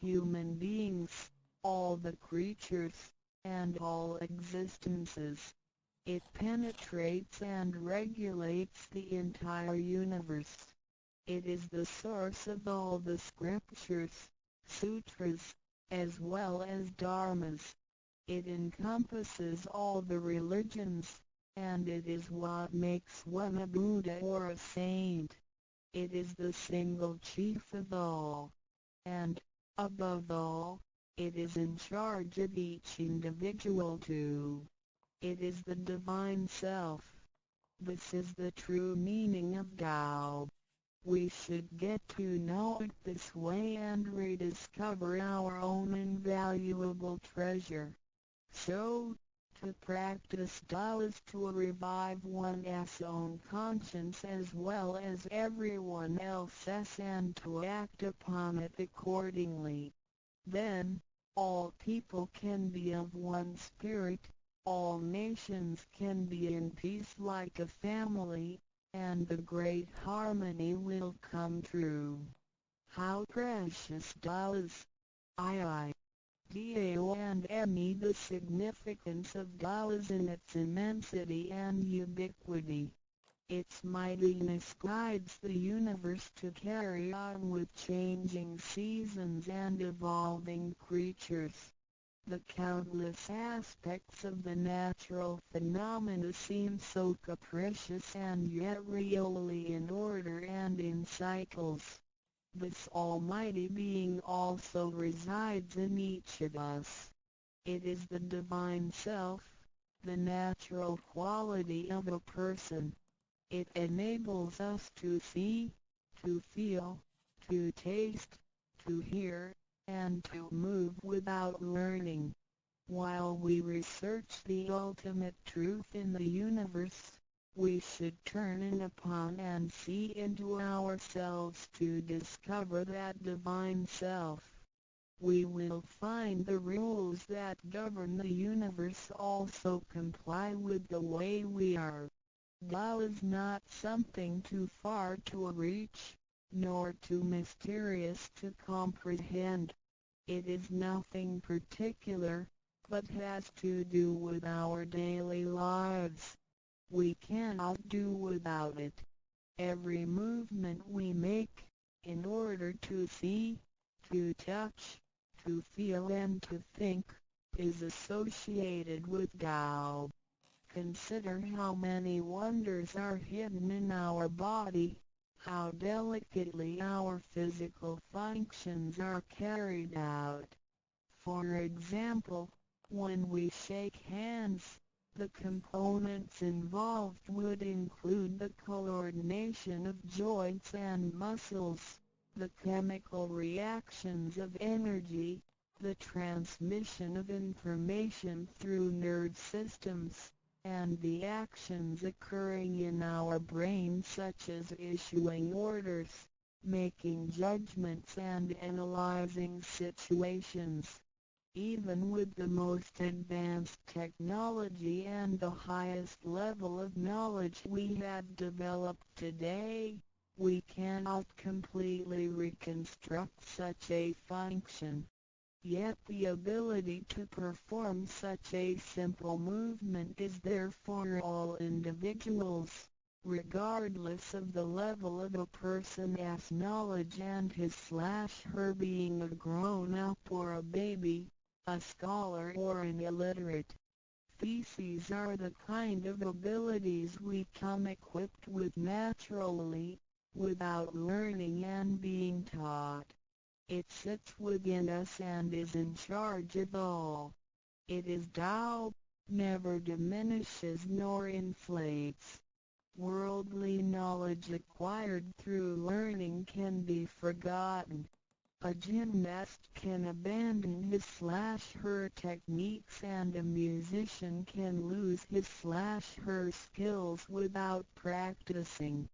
human beings, all the creatures, and all existences. It penetrates and regulates the entire universe. It is the source of all the scriptures, sutras, as well as dharmas. It encompasses all the religions, and it is what makes one a Buddha or a saint. It is the single chief of all. And, above all, it is in charge of each individual too. It is the Divine Self. This is the true meaning of Tao. We should get to know it this way and rediscover our own invaluable treasure. So, to practice Tao is to revive one's own conscience as well as everyone else's and to act upon it accordingly. Then, all people can be of one spirit, all nations can be in peace like a family, and the great harmony will come true. How precious does Dao and me the significance of Tao is in its immensity and ubiquity. Its mightiness guides the universe to carry on with changing seasons and evolving creatures. The countless aspects of the natural phenomena seem so capricious and yet really in order and in cycles. This almighty being also resides in each of us. It is the Divine Self, the natural quality of a person. It enables us to see, to feel, to taste, to hear, and to move without learning. While we research the ultimate truth in the universe, we should turn in upon and see into ourselves to discover that Divine Self. We will find the rules that govern the universe also comply with the way we are. Tao is not something too far to reach, nor too mysterious to comprehend. It is nothing particular, but has to do with our daily lives. We cannot do without it. Every movement we make, in order to see, to touch, to feel and to think, is associated with Tao. Consider how many wonders are hidden in our body, how delicately our physical functions are carried out. For example, when we shake hands, the components involved would include the coordination of joints and muscles, the chemical reactions of energy, the transmission of information through nerve systems, and the actions occurring in our brain such as issuing orders, making judgments and analyzing situations. Even with the most advanced technology and the highest level of knowledge we have developed today, we cannot completely reconstruct such a function. Yet the ability to perform such a simple movement is there for all individuals, regardless of the level of a person's knowledge and his/her being a grown-up or a baby, a scholar or an illiterate. These are the kind of abilities we come equipped with naturally, without learning and being taught. It sits within us and is in charge of all. It is Tao, never diminishes nor inflates. Worldly knowledge acquired through learning can be forgotten. A gymnast can abandon his/her techniques and a musician can lose his/her skills without practicing.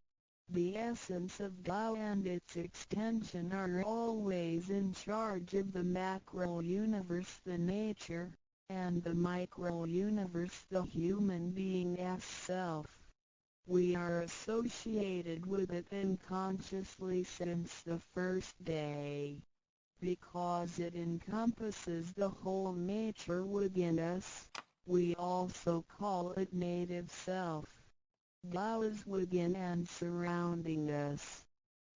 The essence of Tao and its extension are always in charge of the macro-universe, the nature, and the micro-universe, the human being as self. We are associated with it unconsciously since the first day. Because it encompasses the whole nature within us, we also call it native self. Tao is within and surrounding us.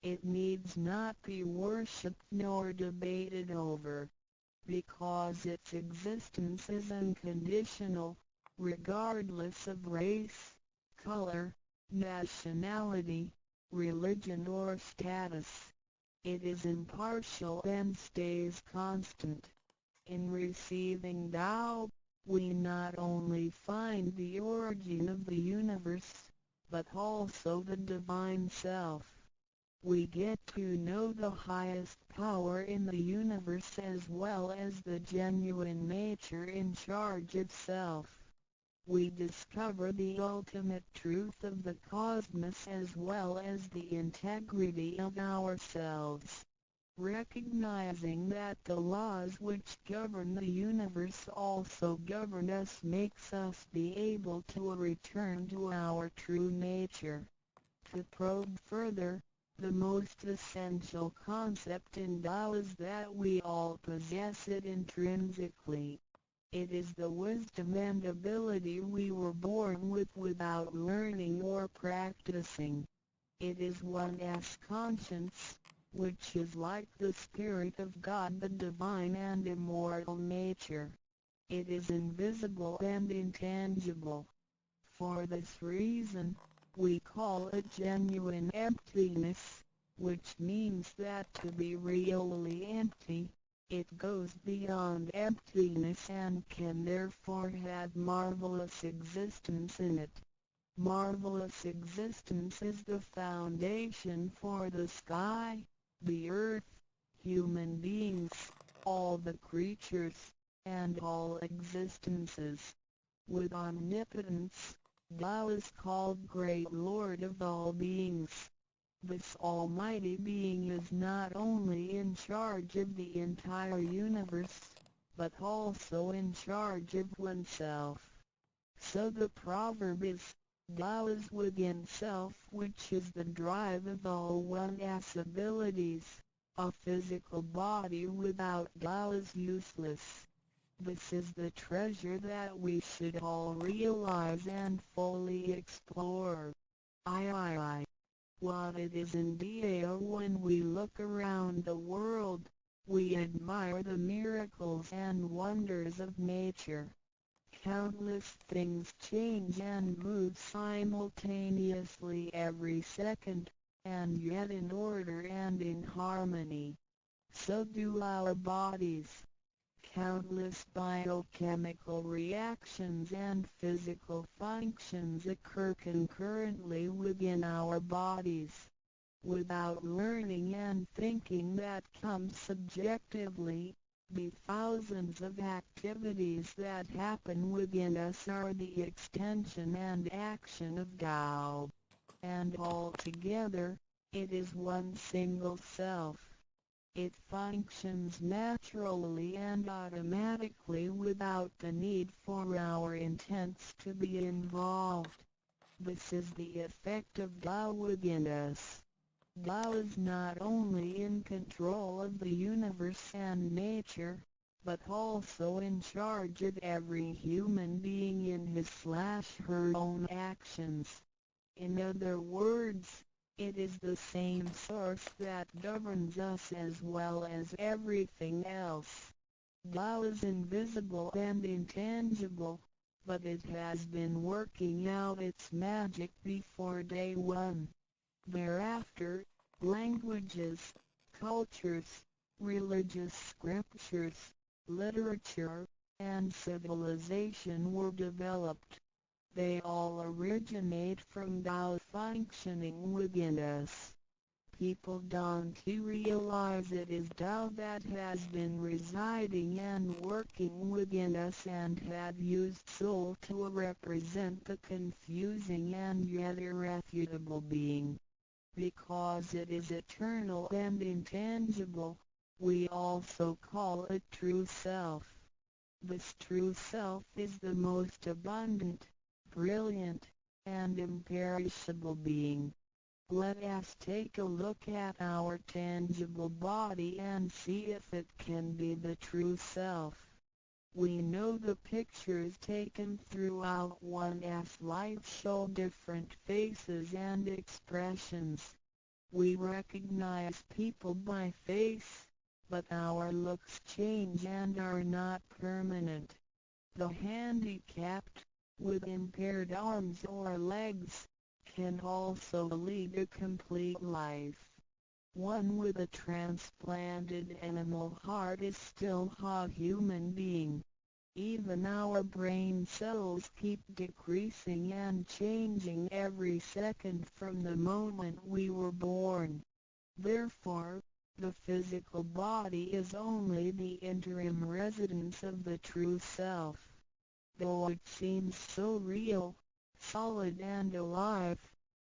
It needs not be worshipped nor debated over, because its existence is unconditional, regardless of race, color, nationality, religion or status. It is impartial and stays constant. In receiving Tao, we not only find the origin of the universe, but also the divine self. We get to know the highest power in the universe as well as the genuine nature in charge of self. We discover the ultimate truth of the cosmos as well as the integrity of ourselves. Recognizing that the laws which govern the universe also govern us makes us be able to return to our true nature. To probe further, the most essential concept in Tao is that we all possess it intrinsically. It is the wisdom and ability we were born with without learning or practicing. It is one's conscience, which is like the Spirit of God, the divine and immortal nature. It is invisible and intangible. For this reason, we call it genuine emptiness, which means that to be really empty, it goes beyond emptiness and can therefore have marvelous existence in it. Marvelous existence is the foundation for the sky, the earth, human beings, all the creatures, and all existences. With omnipotence, Tao is called Great Lord of all beings. This almighty being is not only in charge of the entire universe, but also in charge of oneself. So the proverb is, Tao is within self, which is the drive of all one's abilities. A physical body without Tao is useless. This is the treasure that we should all realize and fully explore. What it is indeed. When we look around the world, we admire the miracles and wonders of nature. Countless things change and move simultaneously every second, and yet in order and in harmony. So do our bodies. Countless biochemical reactions and physical functions occur concurrently within our bodies. Without learning and thinking that comes subjectively, the thousands of activities that happen within us are the extension and action of Tao. And altogether, it is one single self. It functions naturally and automatically without the need for our intents to be involved. This is the effect of Tao within us. Tao is not only in control of the universe and nature, but also in charge of every human being in his/her own actions. In other words, it is the same source that governs us as well as everything else. Tao is invisible and intangible, but it has been working out its magic before day one. Thereafter, languages, cultures, religious scriptures, literature, and civilization were developed. They all originate from Tao functioning within us. People don't realize it is Tao that has been residing and working within us and have used soul to represent the confusing and yet irrefutable being. Because it is eternal and intangible, we also call it true self. This true self is the most abundant, brilliant, and imperishable being. Let us take a look at our tangible body and see if it can be the true self. We know the pictures taken throughout one's life show different faces and expressions. We recognize people by face, but our looks change and are not permanent. The handicapped, with impaired arms or legs, can also lead a complete life. One with a transplanted animal heart is still a human being. Even our brain cells keep decreasing and changing every second from the moment we were born. Therefore, the physical body is only the interim residence of the true self. Though it seems so real, solid and alive,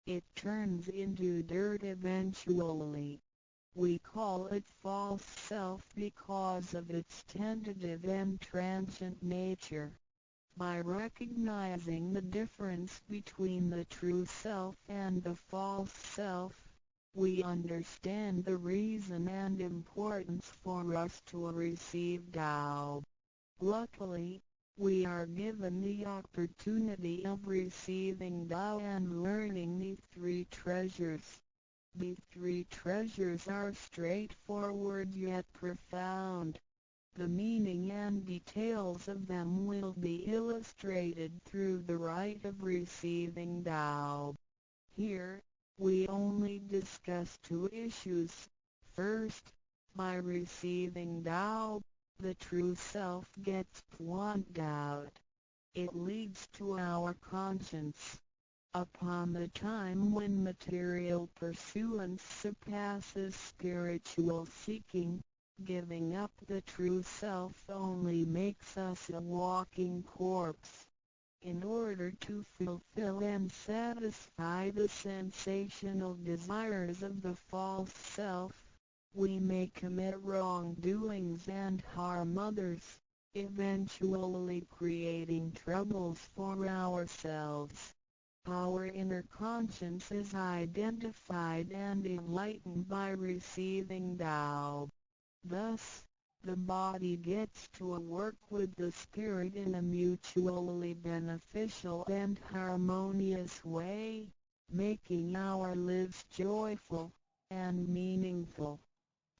it turns into dirt eventually. We call it false self because of its tentative and transient nature. By recognizing the difference between the true self and the false self, we understand the reason and importance for us to receive Tao. Luckily, we are given the opportunity of receiving Tao and learning the three treasures. The three treasures are straightforward yet profound. The meaning and details of them will be illustrated through the rite of receiving Tao. Here, we only discuss two issues. First, by receiving Tao, the true self gets plucked out. It leads to our conscience. Upon the time when material pursuance surpasses spiritual seeking, giving up the true self only makes us a walking corpse. In order to fulfill and satisfy the sensational desires of the false self, we may commit wrongdoings and harm others, eventually creating troubles for ourselves. Our inner conscience is identified and enlightened by receiving Tao. Thus, the body gets to work with the spirit in a mutually beneficial and harmonious way, making our lives joyful and meaningful.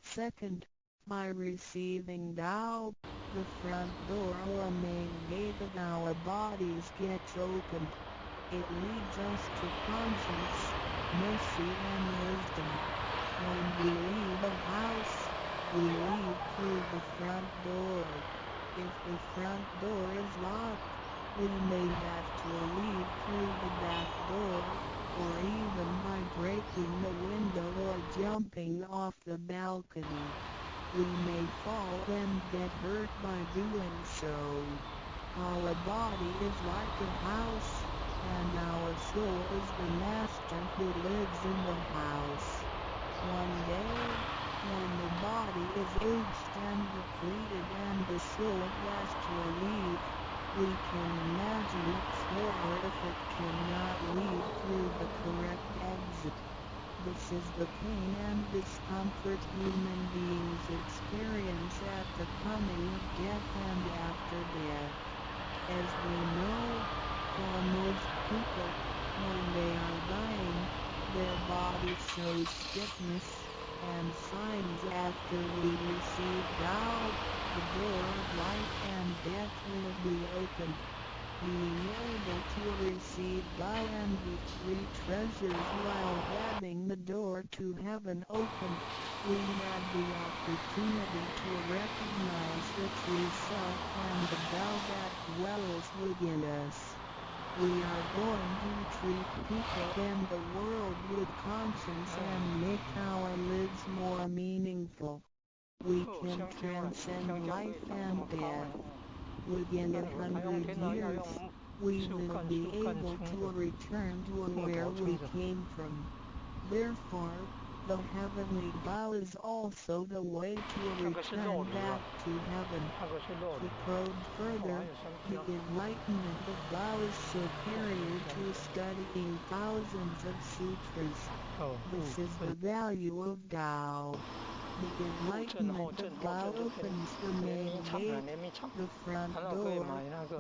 Second, by receiving Tao, the front door or main gate of our bodies gets opened. It leads us to conscience, mercy and wisdom. When we leave a house, we leave through the front door. If the front door is locked, we may have to leave through the back door, or even by breaking the window or jumping off the balcony. We may fall and get hurt by doing so. Our body is like a house, and our soul is the master who lives in the house. One day, when the body is aged and depleted and the soul has to leave, we can imagine its horror if it cannot leave through the correct exit. This is the pain and discomfort human beings experience at the coming of death and after death. As we know, for most people, when they are dying, their body shows stiffness, and signs after we receive Tao, the door of life and death will be opened. Being able to receive Tao and the three treasures while having the door to heaven open, we have the opportunity to recognize the true self and the Tao that dwells within us. We are going to treat people and the world with conscience and make our lives more meaningful. We can transcend life and death. Within 100 years, we will be able to return to where we came from. Therefore, the heavenly Tao is also the way to return back to heaven. To probe further, the enlightenment of Tao is superior to studying thousands of sutras. This is the value of Tao. The enlightenment of Tao opens the main gate, the front door,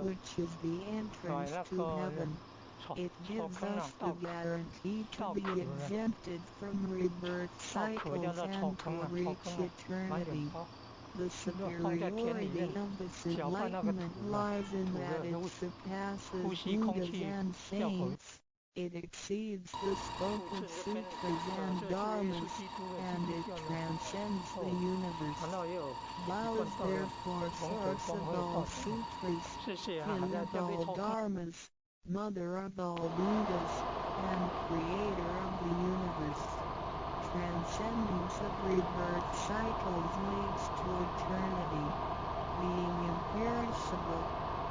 which is the entrance to heaven. It gives us the guarantee to be exempted from rebirth cycles and to reach eternity. The superiority of this enlightenment lies in that it surpasses Buddhas and saints. It exceeds the scope of sutras and dharmas, and it transcends the universe. Tao is therefore source of all sutras, kin of all dharmas, mother of all Buddhas, and creator of the universe. Transcendence of rebirth cycles leads to eternity. Being imperishable,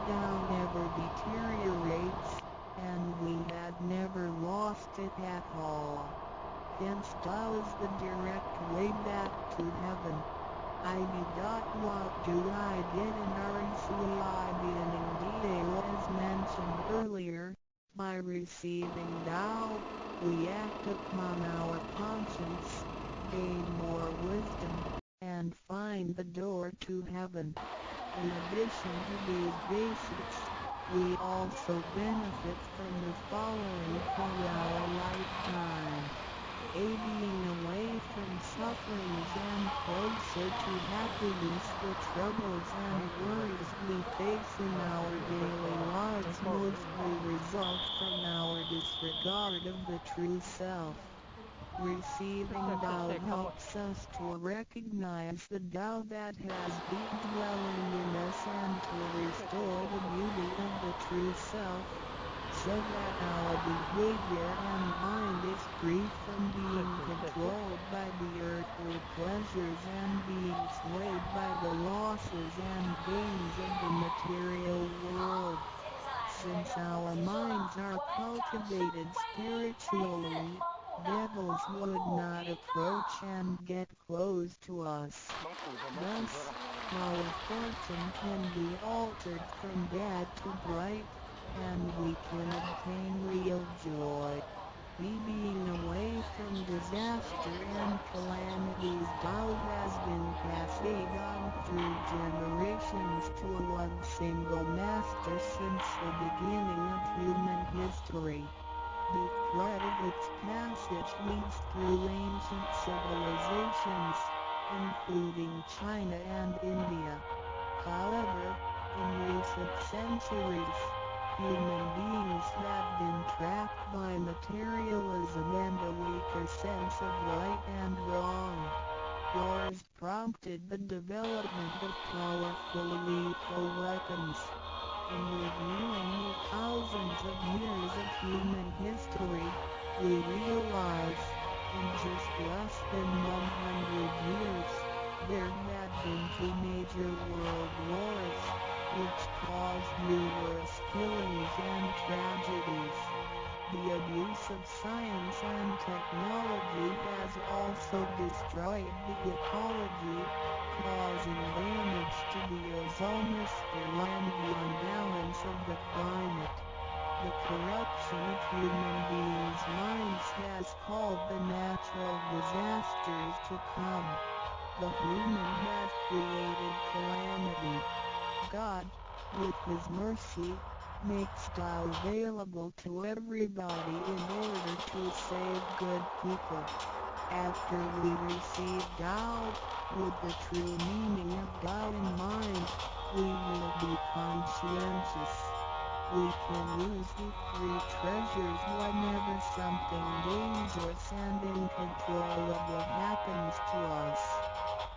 Tao never deteriorates, and we had never lost it at all. Hence Tao is the direct way back to heaven. What do I get in RCI beginning detail as mentioned earlier? By receiving Tao, we act upon our conscience, gain more wisdom, and find the door to heaven. In addition to these basics, we also benefit from the following for our lifetime. Being away from sufferings and closer to happiness. The troubles and worries we face in our daily lives mostly result from our disregard of the true self. Receiving Tao helps us to recognize the Tao that has been dwelling in us and to restore the beauty of the true self, so that our behavior and mind is free from being controlled by the earthly pleasures and being swayed by the losses and gains of the material world. Since our minds are cultivated spiritually, devils would not approach and get close to us. Thus, our fortune can be altered from bad to bright, and we can obtain real joy. Being away from disaster and calamities. Tao has been passed on through generations to one single master since the beginning of human history. The thread of its passage leads through ancient civilizations, including China and India. However, in recent centuries, human beings have been trapped by materialism and a weaker sense of right and wrong. Wars prompted the development of powerful lethal weapons. In reviewing thousands of years of human history, we realize, in just less than 100 years, there had been 2 major world wars, which caused numerous killings and tragedies. The abuse of science and technology has also destroyed the ecology, causing damage to the ozonosphere and the unbalance of the climate. The corruption of human beings' minds has called the natural disasters to come. The human has created calamity. God, with His mercy, makes Tao available to everybody in order to save good people. After we receive Tao, with the true meaning of Tao in mind, we will be conscientious. We can use the 3 treasures whenever something dangerous and uncontrollable happens to us.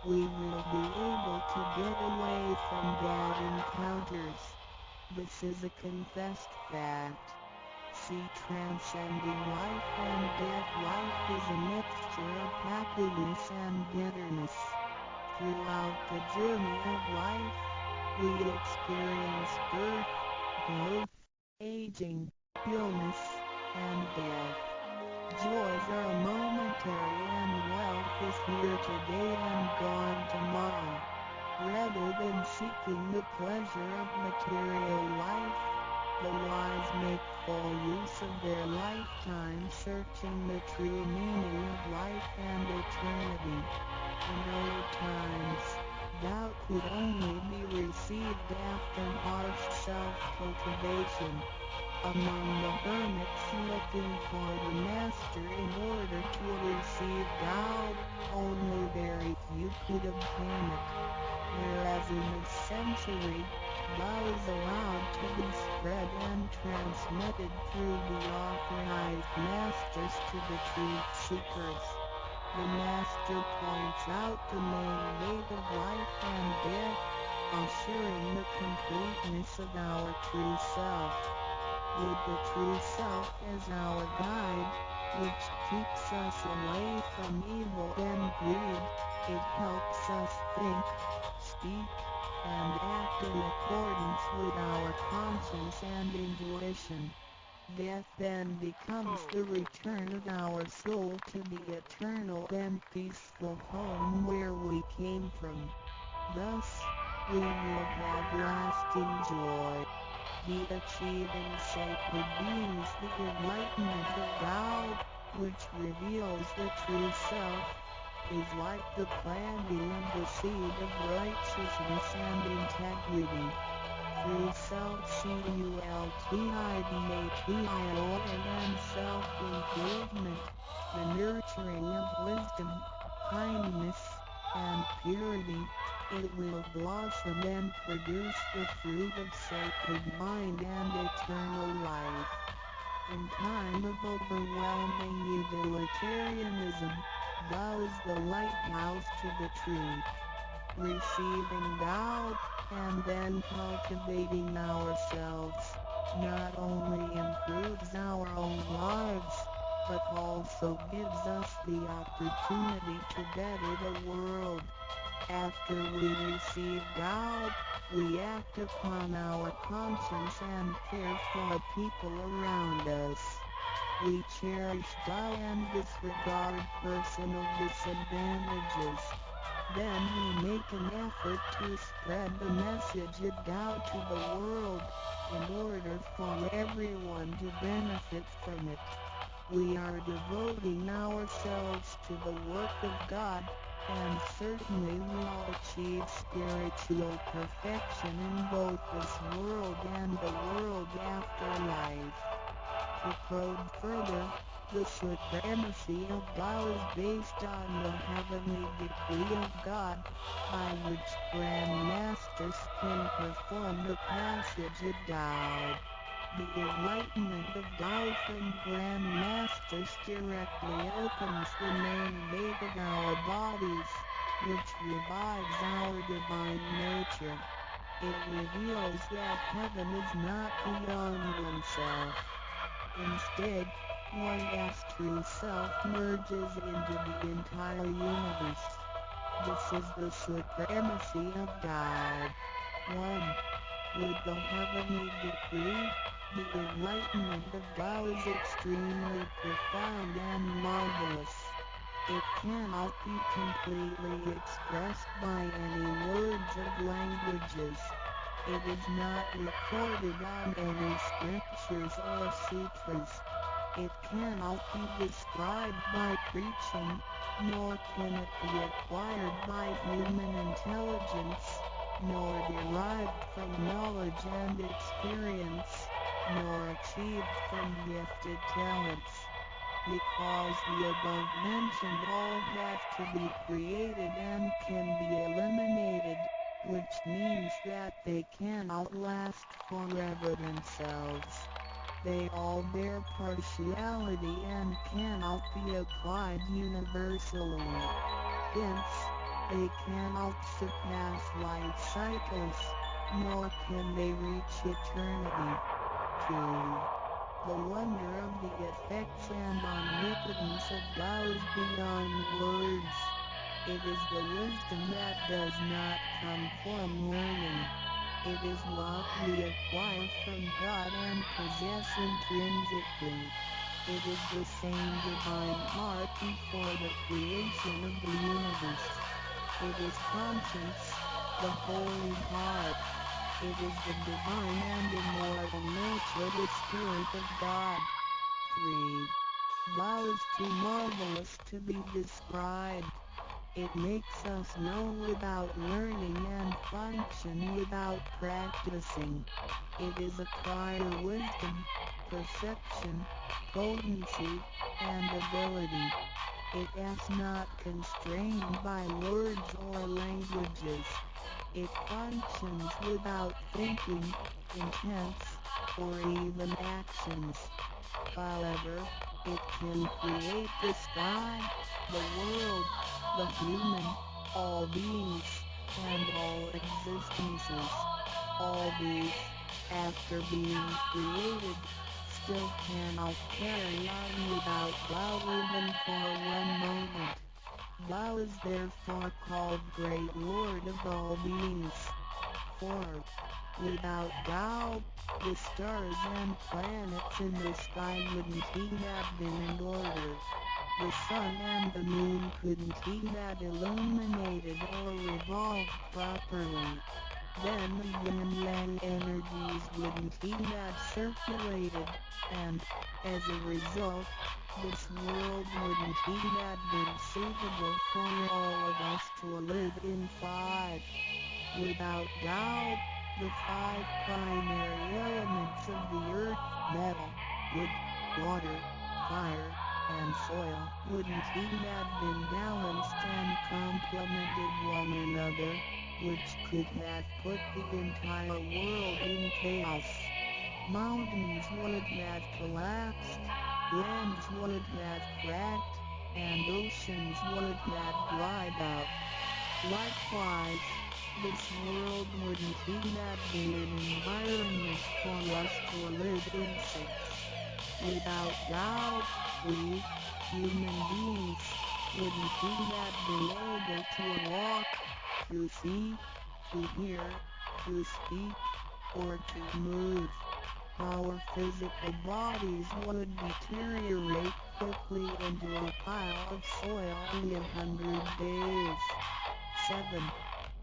We will be able to get away from bad encounters. This is a confessed fact. See, transcending life and death. Life is a mixture of happiness and bitterness. Throughout the journey of life, we experience birth, growth, aging, illness, and death. Joys are momentary and wealth is here today and gone tomorrow. Rather than seeking the pleasure of material life, the wise make full use of their lifetime searching the true meaning of life and eternity. In old times, doubt could only be received after harsh self-cultivation. Among the hermits looking for the master in order to receive Tao, only very few could obtain it. Whereas in this century, Tao is allowed to be spread and transmitted through the authorized masters to the truth seekers. The master points out the main way of life and death, assuring the completeness of our true self. With the true self as our guide, which keeps us away from evil and greed, it helps us think, speak, and act in accordance with our conscience and intuition. Death then becomes the return of our soul to the eternal and peaceful home where we came from. Thus, we will have lasting joy. The achieving sacred beings the enlightenment of Tao, which reveals the true self, is like the planting of the seed of righteousness and integrity. Through self-cultivation and self-improvement, the nurturing of wisdom, kindness, and purity, it will blossom and produce the fruit of sacred mind and eternal life. In time of overwhelming utilitarianism, Tao is the lighthouse to the truth. Receiving Tao, and then cultivating ourselves, not only improves our own lives, but also gives us the opportunity to better the world. After we receive Tao, we act upon our conscience and care for people around us. We cherish Tao and disregard personal disadvantages. Then we make an effort to spread the message of Tao to the world, in order for everyone to benefit from it. We are devoting ourselves to the work of God, and certainly will achieve spiritual perfection in both this world and the world after life. To probe further, the supremacy of Tao is based on the heavenly decree of God, by which Grand Masters can perform the passage of Tao. The enlightenment of Tao from Grand Masters directly opens the main gate of our bodies, which revives our divine nature. It reveals that heaven is not beyond oneself. Instead, one's true self merges into the entire universe. This is the supremacy of Tao. 1. With the heavenly decree, the enlightenment of Tao is extremely profound and marvelous. It cannot be completely expressed by any words of languages. It is not recorded on any scriptures or sutras. It cannot be described by preaching, nor can it be acquired by human intelligence, nor derived from knowledge and experience, nor achieved from gifted talents. Because the above mentioned all have to be created and can be eliminated, which means that they cannot last forever themselves. They all bear partiality and cannot be applied universally. Hence, they cannot surpass life cycles. nor can they reach eternity. 2. The wonder of the effects and omnipotence of Tao is beyond words. It is the wisdom that does not come from learning. It is what we acquire from God and possess intrinsically. It is the same divine heart before the creation of the universe. It is conscience, the holy heart. It is the divine and immortal nature, the Spirit of God. 3. Tao is too marvelous to be described. It makes us know without learning and function without practicing. It is acquire wisdom, perception, potency, and ability. It is not constrained by words or languages. It functions without thinking, intents, or even actions. However, it can create the sky, the world, the human, all beings, and all existences. All these, after being created, still cannot carry on without Tao even for one moment. Tao is therefore called Great Lord of all beings. 4. Without Tao, the stars and planets in the sky wouldn't even have been in order. The sun and the moon couldn't even have illuminated or revolved properly. Then the yin and yang energies wouldn't even have circulated, and, as a result, this world wouldn't even have been suitable for all of us to live in. 5. Without Tao, the 5 primary elements of the earth, metal, wood, water, fire, and soil, wouldn't even have been balanced and complemented one another, which could have put the entire world in chaos. Mountains would have collapsed, lands would have cracked, and oceans would have dried out. Likewise, this world wouldn't even have been an environment for us to live in. 6. Without Tao, we, human beings, wouldn't even have been able to walk, to see, to hear, to speak, or to move. Our physical bodies would deteriorate quickly into a pile of soil in 100 days. 7.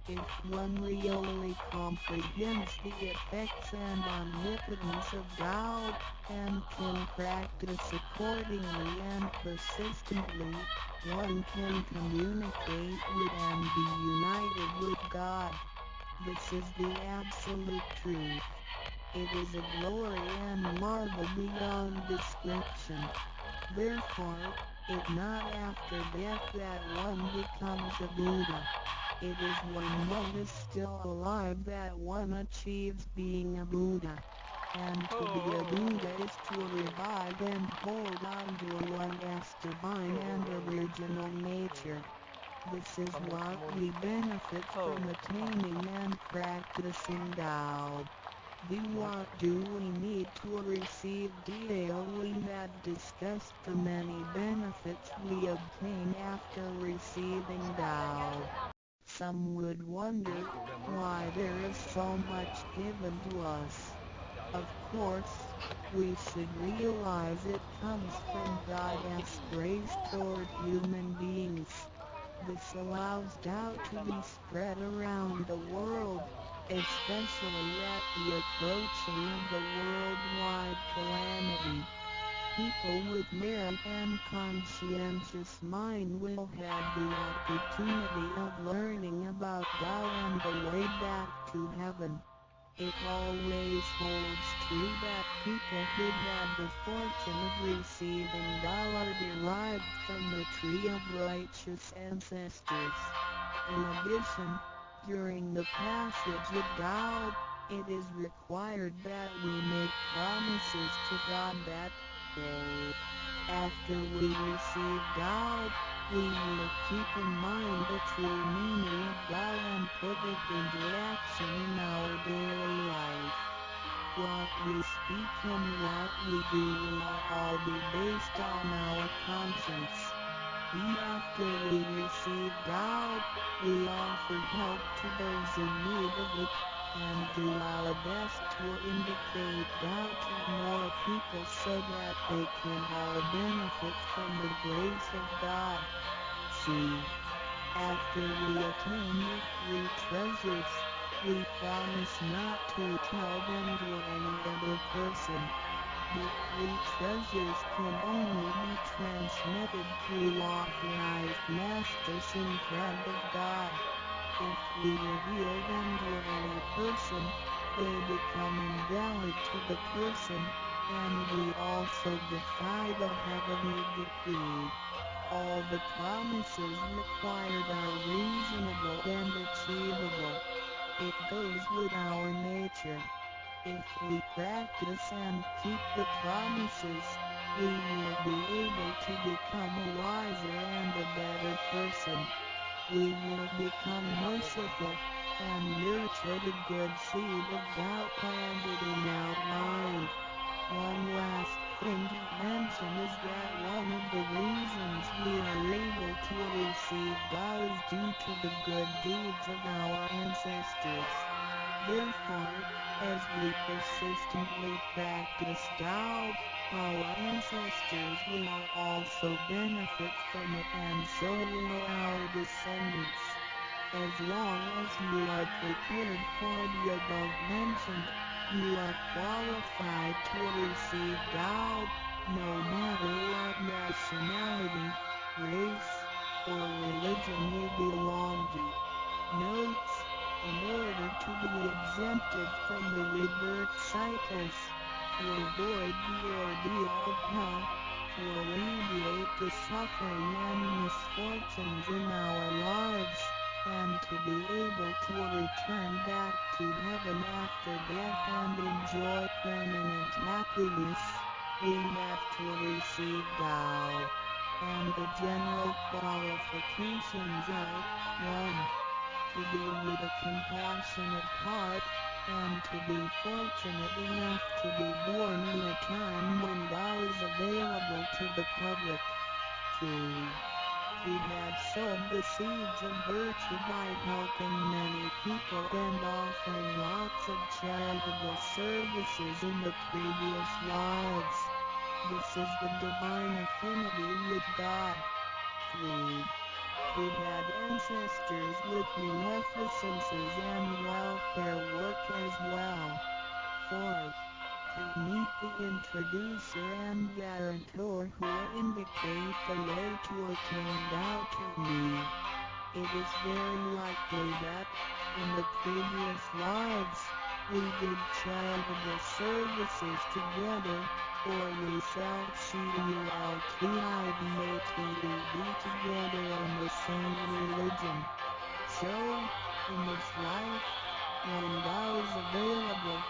If one really comprehends the effects and omnipotence of Tao, and can practice accordingly and persistently, one can communicate with and be united with God. This is the absolute truth. It is a glory and marvel beyond description. Therefore, it's not after death that one becomes a Buddha. It is when one is still alive that one achieves being a Buddha. And to be a Buddha is to revive and hold on to one's divine and original nature. This is what we benefit from attaining and practicing Tao. What do we need to receive Tao? We had discussed the many benefits we obtain after receiving Tao. Some would wonder why there is so much given to us. Of course, we should realize it comes from God's grace toward human beings. This allows Tao to be spread around the world, especially at the approaching of the worldwide calamity. People with merit and conscientious mind will have the opportunity of learning about Tao and the way back to heaven. It always holds true that people who have the fortune of receiving Tao are derived from the tree of righteous ancestors. In addition, during the passage of Tao, it is required that we make promises to God that, After we receive Tao, we will keep in mind the true meaning of Tao and put it into action in our daily life. What we speak and what we do will all be based on our conscience. After we receive Tao, we offer help to those in need of it, and do our best to indicate Tao to more people so that they can all benefit from the grace of God. See, after we attain the three treasures, we promise not to tell them to any other person. The three treasures can only be transmitted through authorized masters in front of God. If we reveal them to any person, they become invalid to the person, and we also defy the heavenly decree. All the promises required are reasonable and achievable. It goes with our nature. If we practice and keep the promises, we will be able to become a wiser and a better person. We will become merciful, and nurture the good seed of Tao planted in our mind. One last thing to mention is that one of the reasons we are able to receive Tao is due to the good deeds of our ancestors. Therefore, as we persistently practice Tao, our ancestors will also benefit from it, and so will our descendants. As long as you are prepared for the above mentioned, you are qualified to receive Tao, no matter what nationality, race, or religion you belong to. Notes: in order to be exempted from the rebirth cycles, to avoid the ordeal of hell, to alleviate the suffering and misfortunes in our lives, and to be able to return back to heaven after death and enjoy permanent happiness, we have to receive Tao. And the general qualifications are: 1. To be with a compassionate heart, and to be fortunate enough to be born in a time when Tao is available to the public. 2. To have sown the seeds of virtue by helping many people and offering lots of charitable services in the previous lives. This is the divine affinity with God. 3. To have ancestors with beneficences and welfare work as well. 4. To meet the introducer and guarantor who indicate the way to attain Tao to me. It is very likely that, in the previous lives, we did charitable services together, or we CULTIVATED together on the same religion. So, in this life, when Tao is available,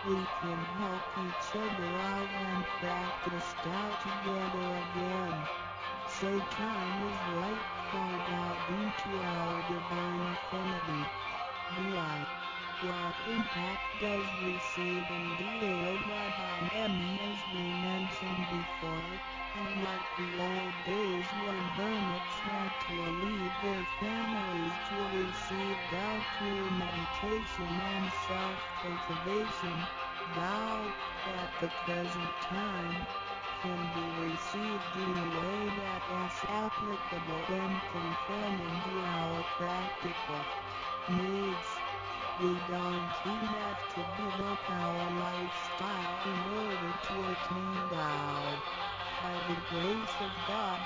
we can help each other out and practice Tao together again. So time is right for Tao due to our divine affinity. What impact does receiving Tao have on me? As we mentioned before, unlike the old days when hermits had to leave their families to receive Tao through meditation and self-cultivation, Tao, at the present time, can be received in a way that is applicable and conforming to our practical needs. We don't have to give up our lifestyle in order to attain Tao. By the grace of God,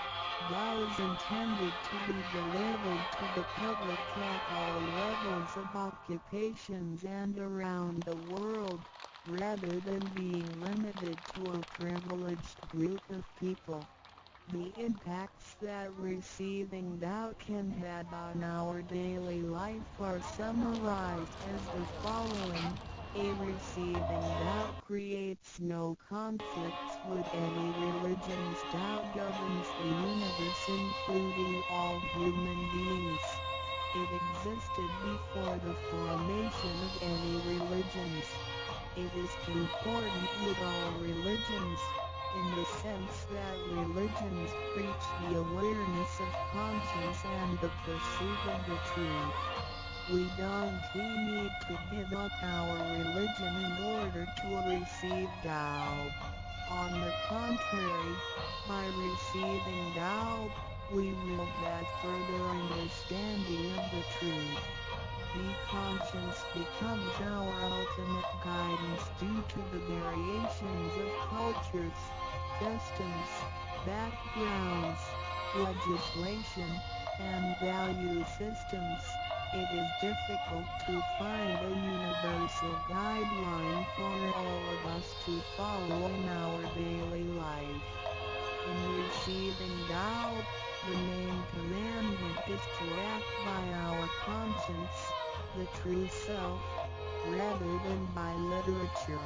Tao is intended to be delivered to the public at all levels of occupations and around the world, rather than being limited to a privileged group of people. The impacts that receiving Tao can have on our daily life are summarized as the following. A receiving Tao creates no conflicts with any religions. Tao governs the universe including all human beings. It existed before the formation of any religions. It is concordant with all religions, in the sense that religions preach the awareness of conscience and the pursuit of the truth. We don't need to give up our religion in order to receive Tao. On the contrary, by receiving Tao, we will get further understanding of the truth. The conscience becomes our ultimate guidance due to the variations of cultures, customs, backgrounds, legislation, and value systems. It is difficult to find a universal guideline for all of us to follow in our daily life. In receiving Tao, the main commandment is to act by our conscience, the true self, rather than by literature.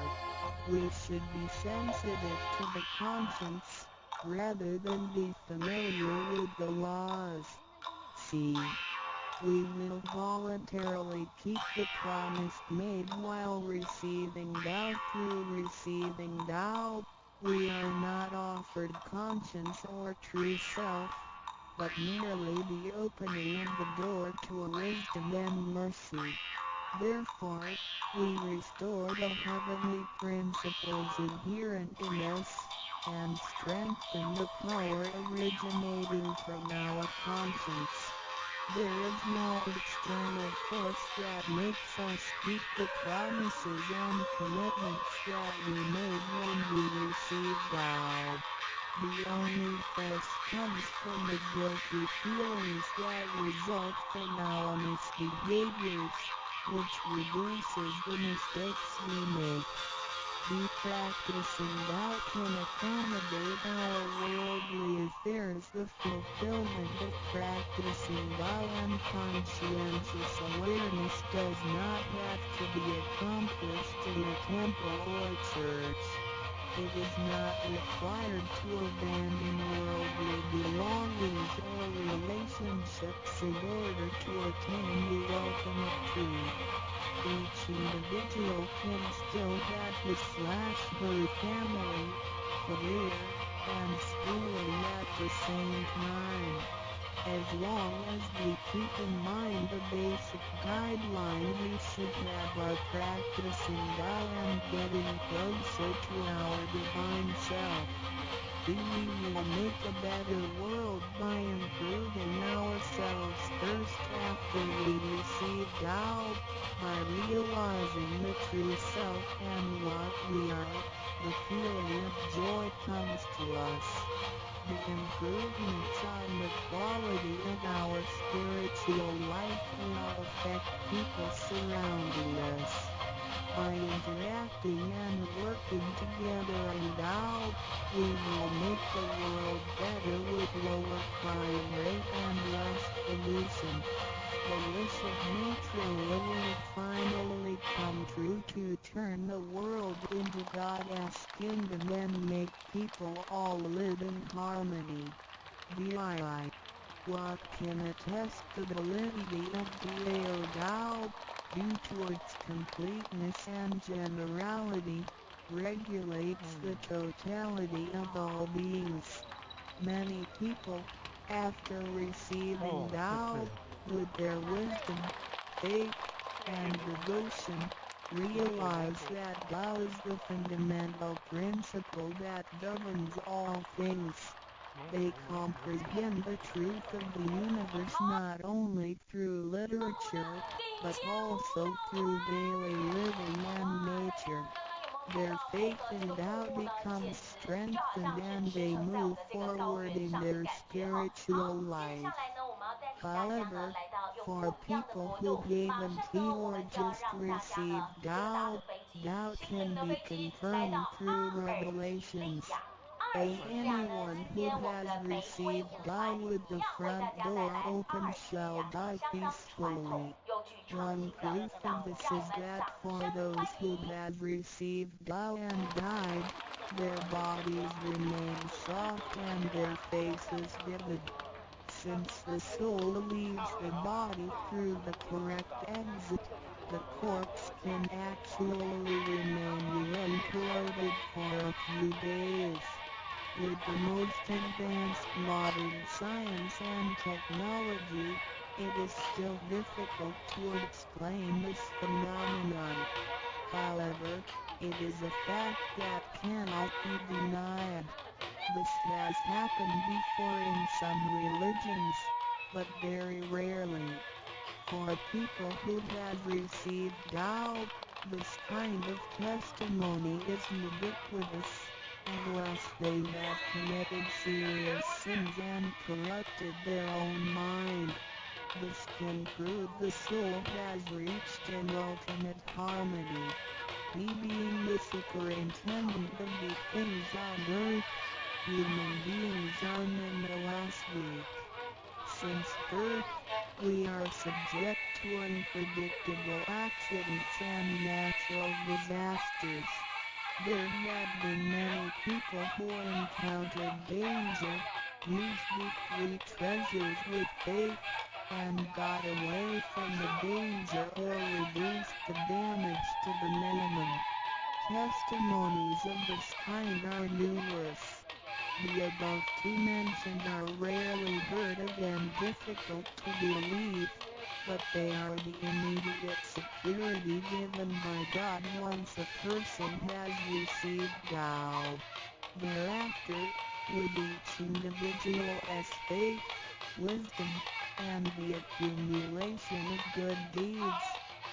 We should be sensitive to the conscience, rather than be familiar with the laws. C. We will voluntarily keep the promise made while receiving Tao. Through receiving Tao, we are not offered conscience or true self, but merely the opening of the door to a wisdom and mercy. Therefore, we restore the heavenly principles inherent in us, and strengthen the power originating from our conscience. There is no external force that makes us keep the promises and commitments that we made when we received Tao. The only force comes from the guilty feelings that result from our misbehaviors, which reduces the mistakes we make. The practicing Tao can accommodate our worldly affairs. The fulfillment of practicing Tao and conscientious awareness does not have to be accomplished in a temple or church. It is not required to abandon worldly belongings or relationships in order to attain the ultimate truth. Each individual can still have his/her family, career, and schooling at the same time. As long as we keep in mind the basic guideline, we should have our practicing Tao and getting closer to our divine self. We will make a better world by improving ourselves first after we receive Tao, by realizing the true self and what we are. The feeling of joy comes to us. The improvements on the quality of our spiritual life will affect people surrounding us. By interacting and working together in Tao, we will make the world better with lower crime rate and less pollution. The wish of nature will finally come true to turn the world into God's kingdom and make people all live in harmony. VII. What can attest to the validity of the Lao Tao, due to its completeness and generality, regulates the totality of all beings. Many people, after receiving Tao, with their wisdom, faith, and devotion, realize that Tao is the fundamental principle that governs all things. They comprehend the truth of the universe not only through literature, but also through daily living and nature. Their faith in Tao becomes strengthened and they move forward in their spiritual life. However, for people who haven't or just received Tao, Tao can be confirmed through revelations. as anyone who has received Tao with the front door open shall die peacefully. One proof of this is that for those who have received Tao and died, their bodies remain soft and their faces vivid. Since the soul leaves the body through the correct exit, the corpse can actually remain uncorroded for a few days. With the most advanced modern science and technology, it is still difficult to explain this phenomenon. However, it is a fact that cannot be denied. This has happened before in some religions, but very rarely. For people who have received Tao, this kind of testimony is ubiquitous, unless they have committed serious sins and corrupted their own mind. This can prove the soul has reached an ultimate harmony. He being the superintendent of the things on earth, human beings are nonetheless weak. Since birth, we are subject to unpredictable accidents and natural disasters. There have been many people who encountered danger, used the three treasures with faith, and got away from the danger or reduced the damage to the minimum. Testimonies of this kind are numerous. The above two mentioned are rarely heard of and difficult to believe, but they are the immediate security given by God once a person has received Tao. Thereafter, with each individual's faith, wisdom, and the accumulation of good deeds,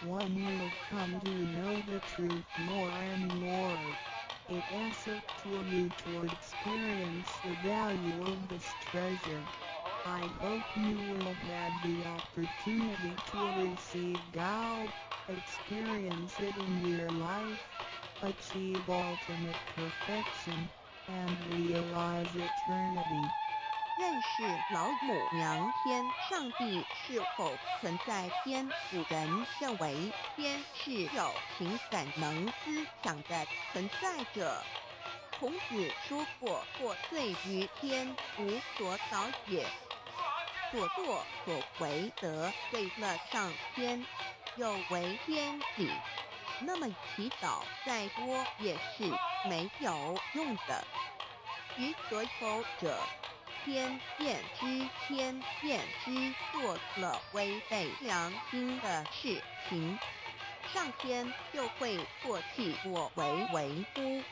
one will come to know the truth more and more. It asks for you to experience the value of this treasure. I hope you will have the opportunity to receive Tao, experience it in your life, achieve ultimate perfection, and realize eternity. 认识老母娘天上帝是否存在？天古人认为天是有情感能思想的存在者。孔子说过：或罪于天，无所导也。所作所为得罪了上天，有违天理。那么祈祷再多也是没有用的。予所否者，天厌之，做了违背良心的事情，上天就会唾弃我为乎？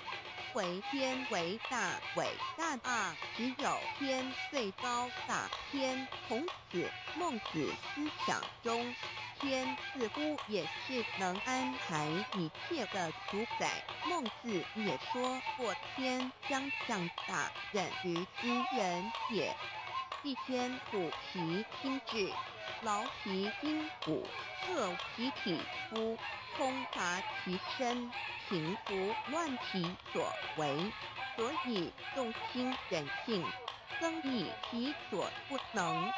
为天为大，伟大啊！只有天最高大。天，孔子、孟子思想中，天似乎也是能安排一切的主宰。孟子也说过：天将降大任于斯人也。地天虎皮心智，劳其筋骨，饿其体肤，空乏其身，平服乱其所为。所以动心忍性，增益其所不能。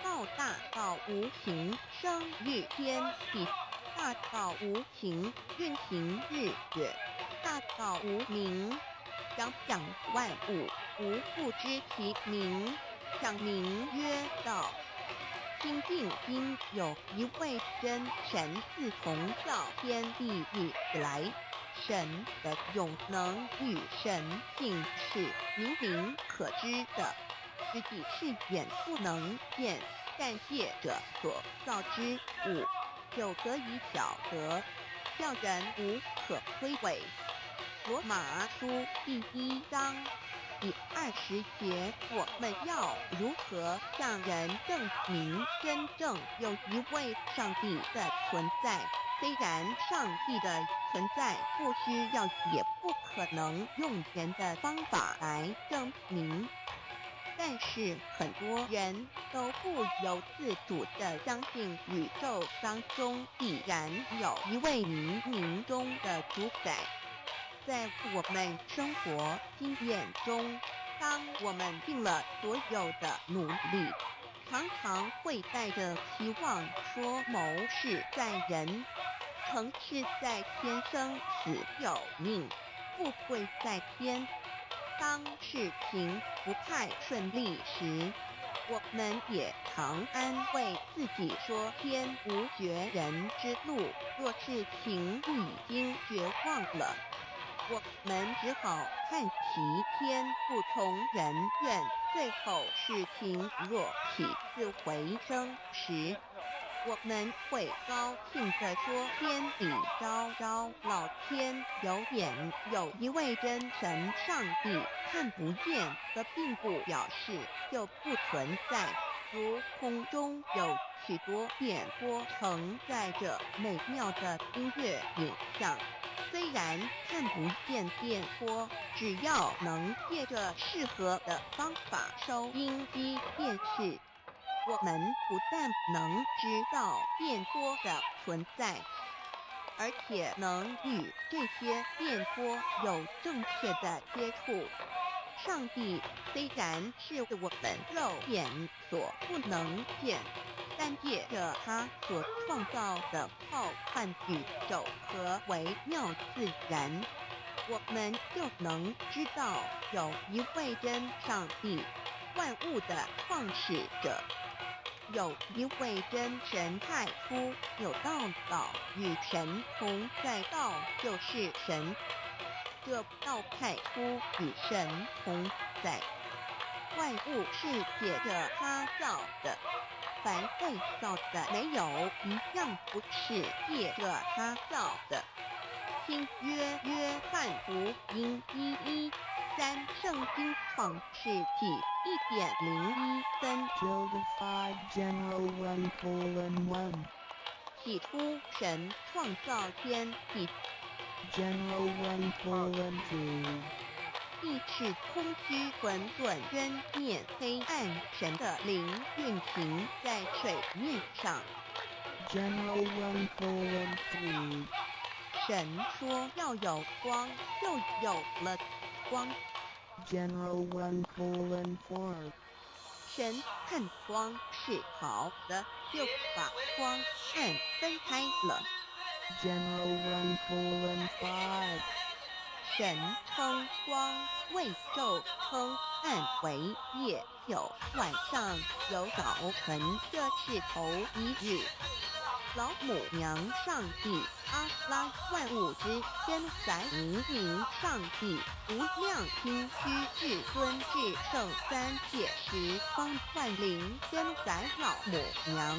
道大道无形，生育天地；大道无形，运行日月；大道无名，讲万物，无不知其名。讲名曰道。心定经有一位真神，自从造天地以来，神的永能与神性是明可知的，实际是眼不能见，但借着所造之物，就得以晓得，叫人无可推诿。罗马书第1章第20节，我们要如何向人证明真正有一位上帝的存在？虽然上帝的存在不需要也不可能用人的方法来证明，但是很多人都不由自主地相信宇宙当中必然有一位冥冥中的主宰。在我们生活经验中，当我们尽了所有的努力，常常会带着期望说谋事在人，成事在天，生死有命，富贵在天。当事情不太顺利时，我们也常安慰自己说天无绝人之路，若事情已经绝望了，我们只好叹息天不从人愿。最后事情若起死回生时，我们会高兴地说天理昭昭，老天有眼。有一位真神上帝看不见的，并不表示就不存在，如空中有许多电波承载着美妙的音乐影像，虽然看不见电波，只要能借着适合的方法收音机电视，我们不但能知道电波的存在，而且能与这些电波有正确的接触。上帝虽然是我们肉眼所不能见，但借着他所创造的浩瀚宇宙和微妙自然，我们就能知道有一位真上帝，万物的创始者。有一位真神太初有道与神同在，道就是神。这道太初与神同在，万物是借着他造的，凡被造的没有一样不是借着他造的。新约约翰福音1:13，圣经创世纪1:01tilde 5 general 1:1 起初神创造天地， general 1:2 地是空虚混沌渊面黑暗，神的灵运行在水面上。general 1:3 神说要有光，就有了光。general 1:4 神看光是好的，就把光暗分开了。general 1:5 神称光为昼，称暗为夜，有晚上，有早晨，这是头一日。老母娘上帝，阿拉，万物之天载明明上帝，无量清虚至尊至圣三界十方万灵天载老母娘，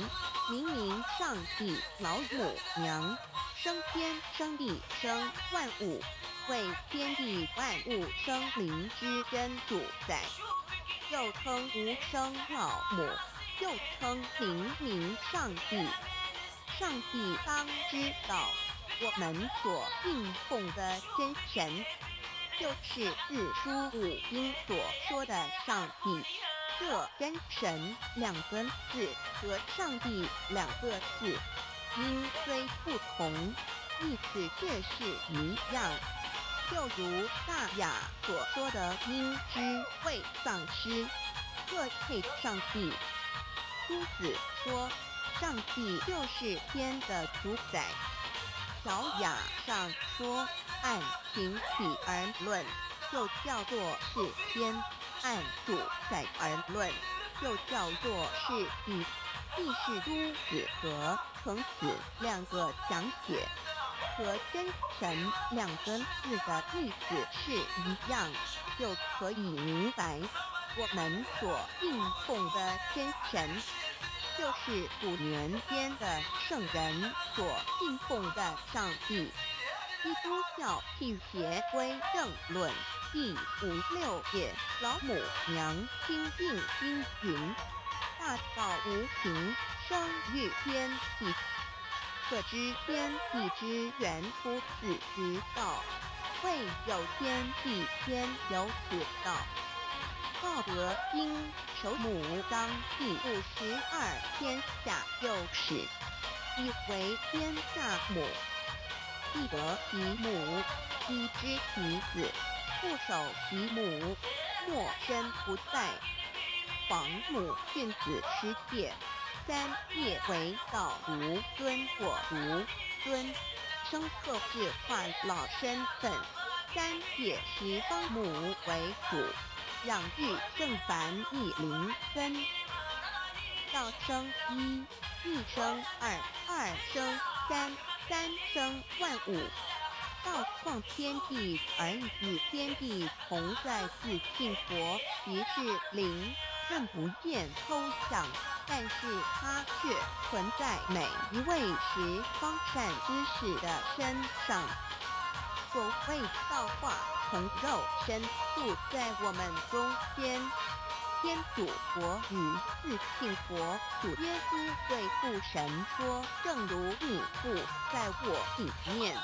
明明上帝老母娘，生天生地生万物，为天地万物生灵之真主宰，又称无生老母，又称灵明上帝。上帝当知道，我们所信奉的真神，就是四书五经所说的上帝。这真神两个字和上帝两个字，音虽不同，意思却是一样。就如大雅所说的“音之谓丧失”，这配上帝。朱子说，上帝就是天的主宰。小雅上说，按形体而论，就叫做是天；按主宰而论，就叫做是地。地是朱子和程子两个讲解，和真神两个字的意思是一样，就可以明白我们所信奉的真神，就是古年间的圣人所信奉的上帝。基督教辟邪归正论第56页，老母娘清净经云：大道无形，生育天地，可知天地之源出此之道，未有天地，天有此道。道德经首母章第52，天下幼始，以为天下母。必得其母，妻之其子，不守其母，莫身不在。皇母训子失戒，三戒为道独尊我独尊，生克制化老身份。三戒时方母为主，养育圣凡亦灵根。道生一，一生二，二生三，三生万物。道创天地而与天地同在自性佛，即是灵，看不见抽象，但是它却存在每一位十方善知识的身上。所谓道化成肉身，住在我们中间。天主佛与自性佛主耶稣对父神说：“正如你父在我里面，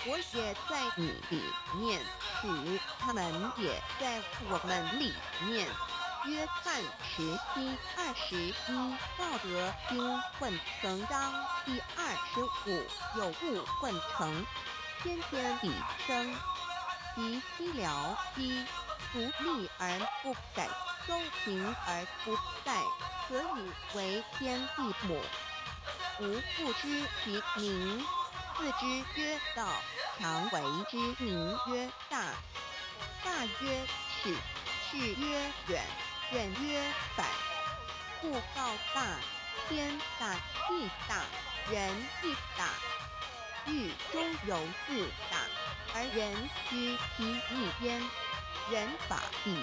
我也在你里面，使他们也在我们里面。”约翰17:21，道德经混成章第25，有物混成，天天以生，其寂寥兮，独立而不改，周平而不殆，可以为天地母。吾不知其名，字之曰道，常为之名曰大。大曰始，是曰远，远曰反。故告大，天大地大，人亦大。宇宙有四大，而人居其一边。人法地，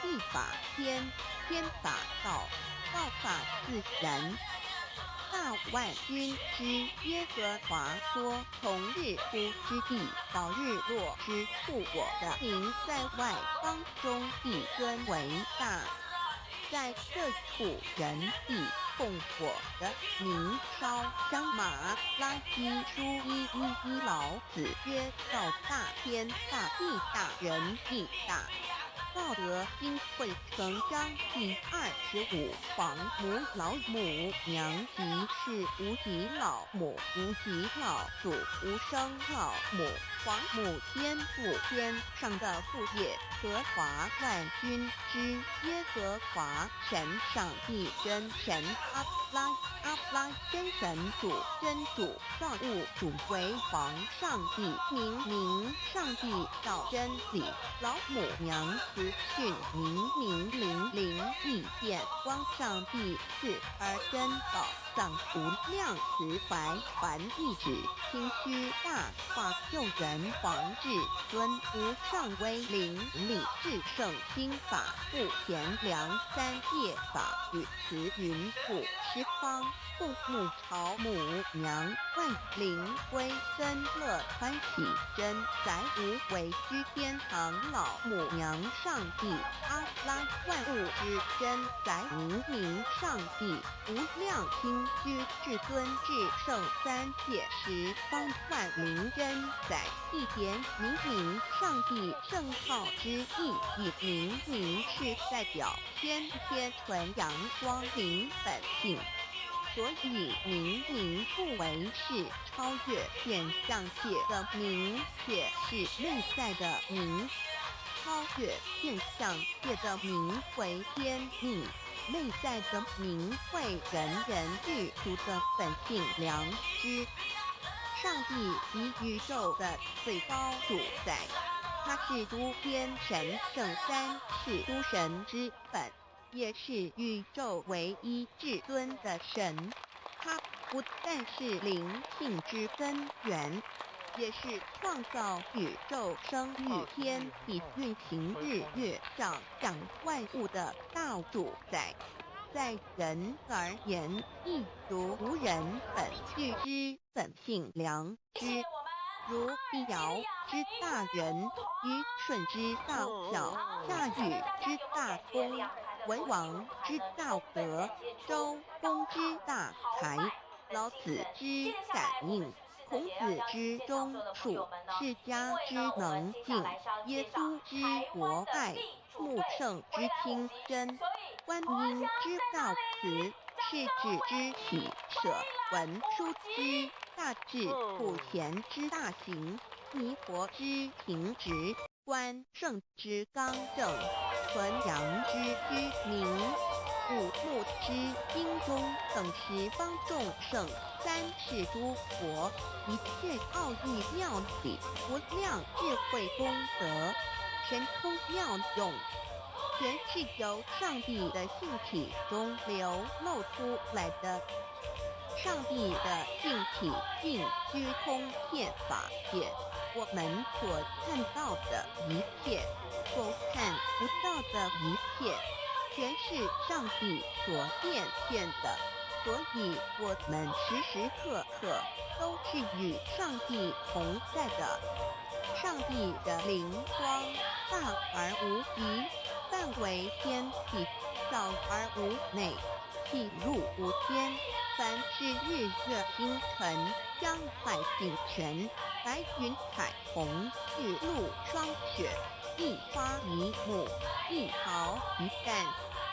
地法天，天法道，道法自然。大万军之耶和华说：“从日出之地到日落之处，我的名在万邦中必尊为大。”在这处人必奉我的名烧香马拉基书1:11，老子曰：“道大，天大，地大，人亦大。”道德经混成章第25，皇母老母娘即是无极老母，无极老祖，无生老母。皇母肩负天上的父业，和华万军之耶和华神上帝真神阿拉真神主真主造物主为皇上帝，明上帝道真理，老母娘慈训明灵异变光上帝赐而真宝藏无量慈怀传一旨清虚大化救人皇至尊无上威灵力至圣心法不贤良三业法与慈云父十方父母朝母娘万灵归真乐欢喜真载无为居天堂老母娘上帝阿拉万物之真载明上帝无量清居至尊至圣三界十方万灵真载一点明上帝圣号之意以明是代表天纯阳光明本性。所以明不为是超越现象界的明，且是内在的明。超越现象界的明为天命，内在的明为人具足的本性良知。上帝即宇宙的最高主宰，他是诸天神圣三世诸神之本，也是宇宙唯一至尊的神。他不但是灵性之根源，也是创造宇宙生育天地运行日月上降万物的大主宰。在人而言，亦如无人本具之本性良知，如碧瑶之大人，虞舜之大小，夏禹之大功，文王之大德，周公之大才，老子之感应，孔子之忠恕，释迦之能静，耶稣之博爱，穆圣之清真，观音之道慈，世子之喜舍，文殊之大大智不贤之大行，弥陀之平直，观圣之刚正，纯阳之居明，五木之精中，等十方众圣，三世诸佛，一切奥义妙理，无量智慧功德，神通妙用，全是由上帝的性体中流露出来的。上帝的性体尽居通遍法界，我们所看到的一切，所看不到的一切，全是上帝所变现的。所以，我们时时刻刻都是与上帝同在的。上帝的灵光大而无极，范围天地，小而无内，细入无边。凡是日月星辰、江海星辰、白云彩虹、日露霜雪、一花一木、一毫一担，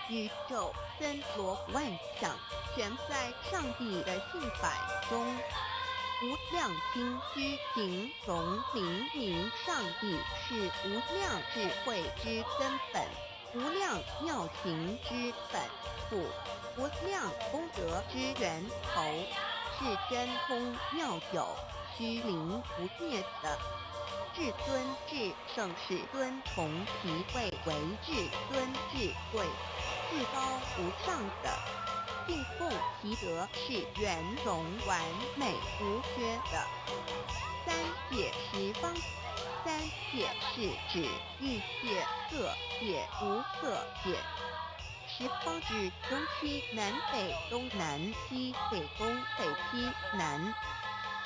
宇宙森罗万象，全在上帝的性法中。无量心居形容明明上帝是无量智慧之根本，无量妙行之本处，无量功德之源头，是真空妙有，虚灵不灭的。至尊至圣世尊从其位为至尊至贵，至高无上的。敬奉其德是圆融完美无缺的。三界十方，三界是指欲界、色界、无色界。十方指东西南北东南西北东北西南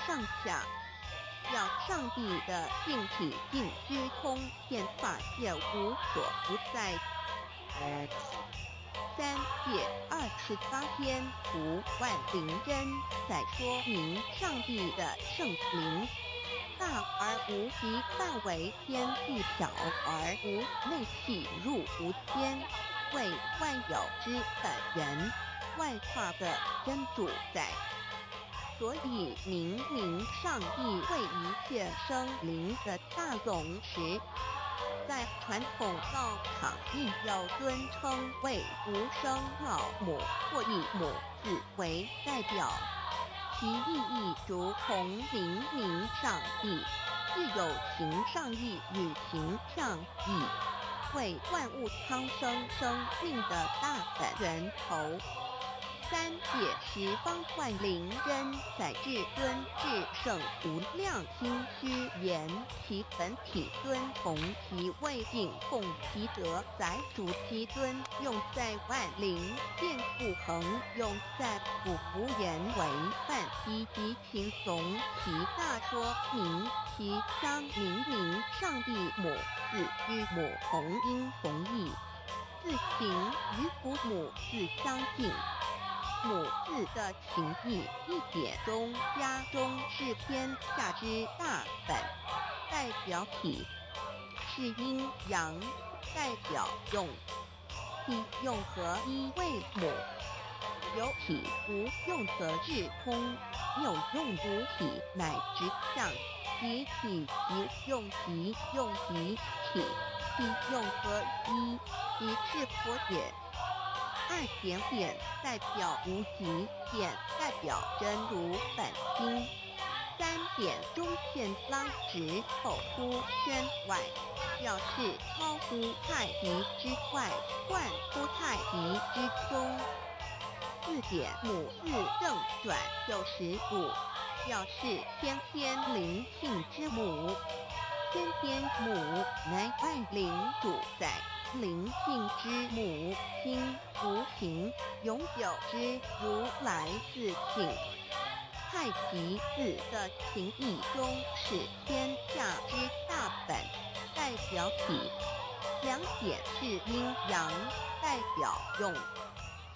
上下，表上帝的性体尽居通遍法界，无所不在。三界28天图万灵真，在说明上帝的圣灵大而无极，范围天地，小而无内，细入无边，为万有之本源，外化的真主宰。所以明明上帝为一切生灵的大总持，在传统道场亦有尊称为无生老母或以母字为代表，其意义如同明明上帝具有形上义与形象义，为万物苍生生命的大本源头。三界十方万灵真，在至尊至圣无量心虚言，其本体尊同其位敬奉其德，载主其尊，用在万灵见不恒，用在普福言为范，积极形容其大说明其相明上帝母字与母同音同义，字形与父母字相近。母字的情义一点中家中是天下之大本，代表体是阴阳，代表用，体用合一为母。有体无用则至空，有用无体乃直相，即体即用即用即体，体用合一即是佛也。二点点代表无极，点代表真如本心。三点中线拉直口出圈外，表示超乎太极之外，贯出太极之中。四点母字正转95，表示天天灵性之母。天天母乃万灵主宰，灵性之母，心无形，永久之如来自性。太极字的情义中是天下之大本，代表体。两点是阴阳，代表用，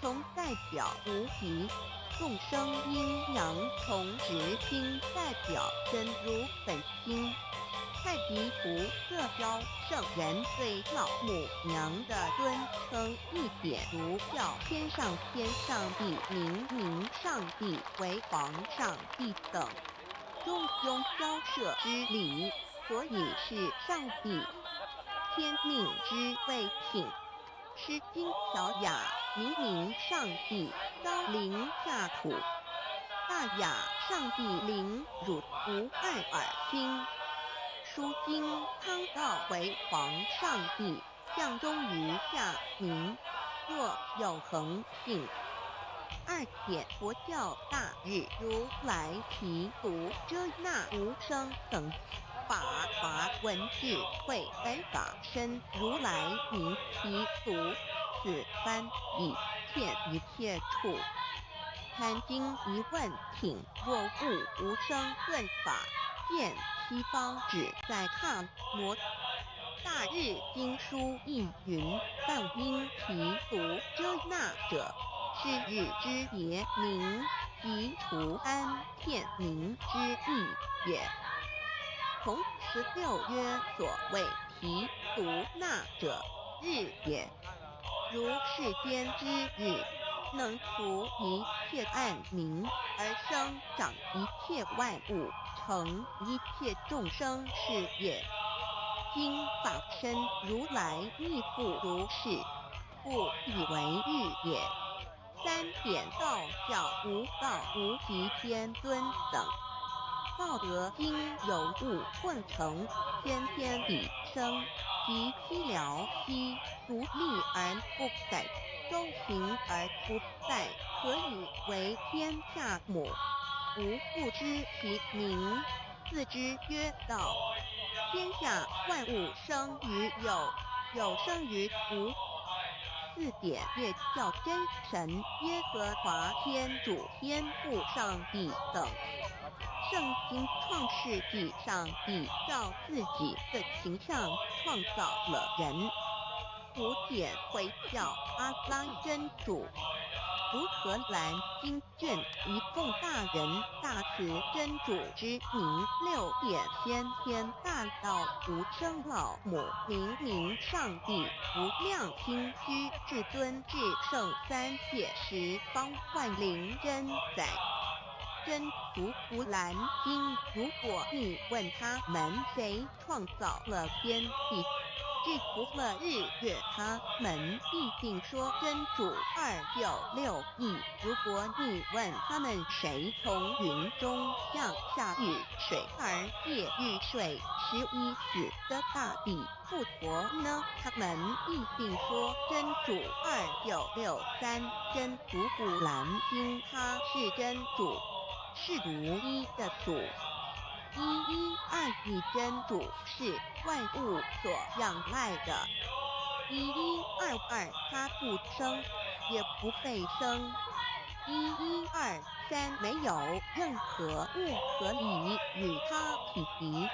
从代表无极。众生阴阳同直心，代表真如本心。太极图色标圣人对老母娘的尊称，一点如叫天上天上帝明明上帝为皇上帝等。中庸交涉之理，所以是上帝天命之谓品。诗经小雅，明明上帝高临下土，大雅上帝临汝无二耳心。书经汤道为皇上帝，降忠于下民，若有恒信。二点佛教大日如来毗卢遮那无生等法华文智慧本法身如来名毗卢，此翻译见一切处。参经一问品，若悟无生论法，见西方只在看摩。大日经书亦云：梵音毗卢遮那者，是日之别名，即除安天名之意也。从16曰所谓毗卢那者，日也。如世间之日，能除一切暗明，而生长一切万物，成一切众生是也。今法身如来亦复如是，故以为日也。三点道教无道无极天尊等，道德经有物混成，先天以生，即西辽兮，独立而不改，周行而不殆，何以为天下母？吾不知其名，自之曰道。天下万物生于有，有生于无。四点也叫真神耶和华天主天父上帝等。圣经创世纪，上帝照自己的形象创造了人。五点回教阿拉真主。如荷兰经卷一奉大人大慈真主之名，六点先天大道无生老母，明上帝无量心居至尊至圣三界十方万灵真载。真如古兰经，如果你问他们谁创造了天地，制服了日月，他们必定说真主296亿。如果你问他们谁从云中降下雨水而借雨水11死的大地复活呢？他们必定说真主2963。真如古兰经，他是真主，是独一的主。112真主是万物所仰赖的。1122他不生，也不被生。1123没有任何物可以与他匹敌。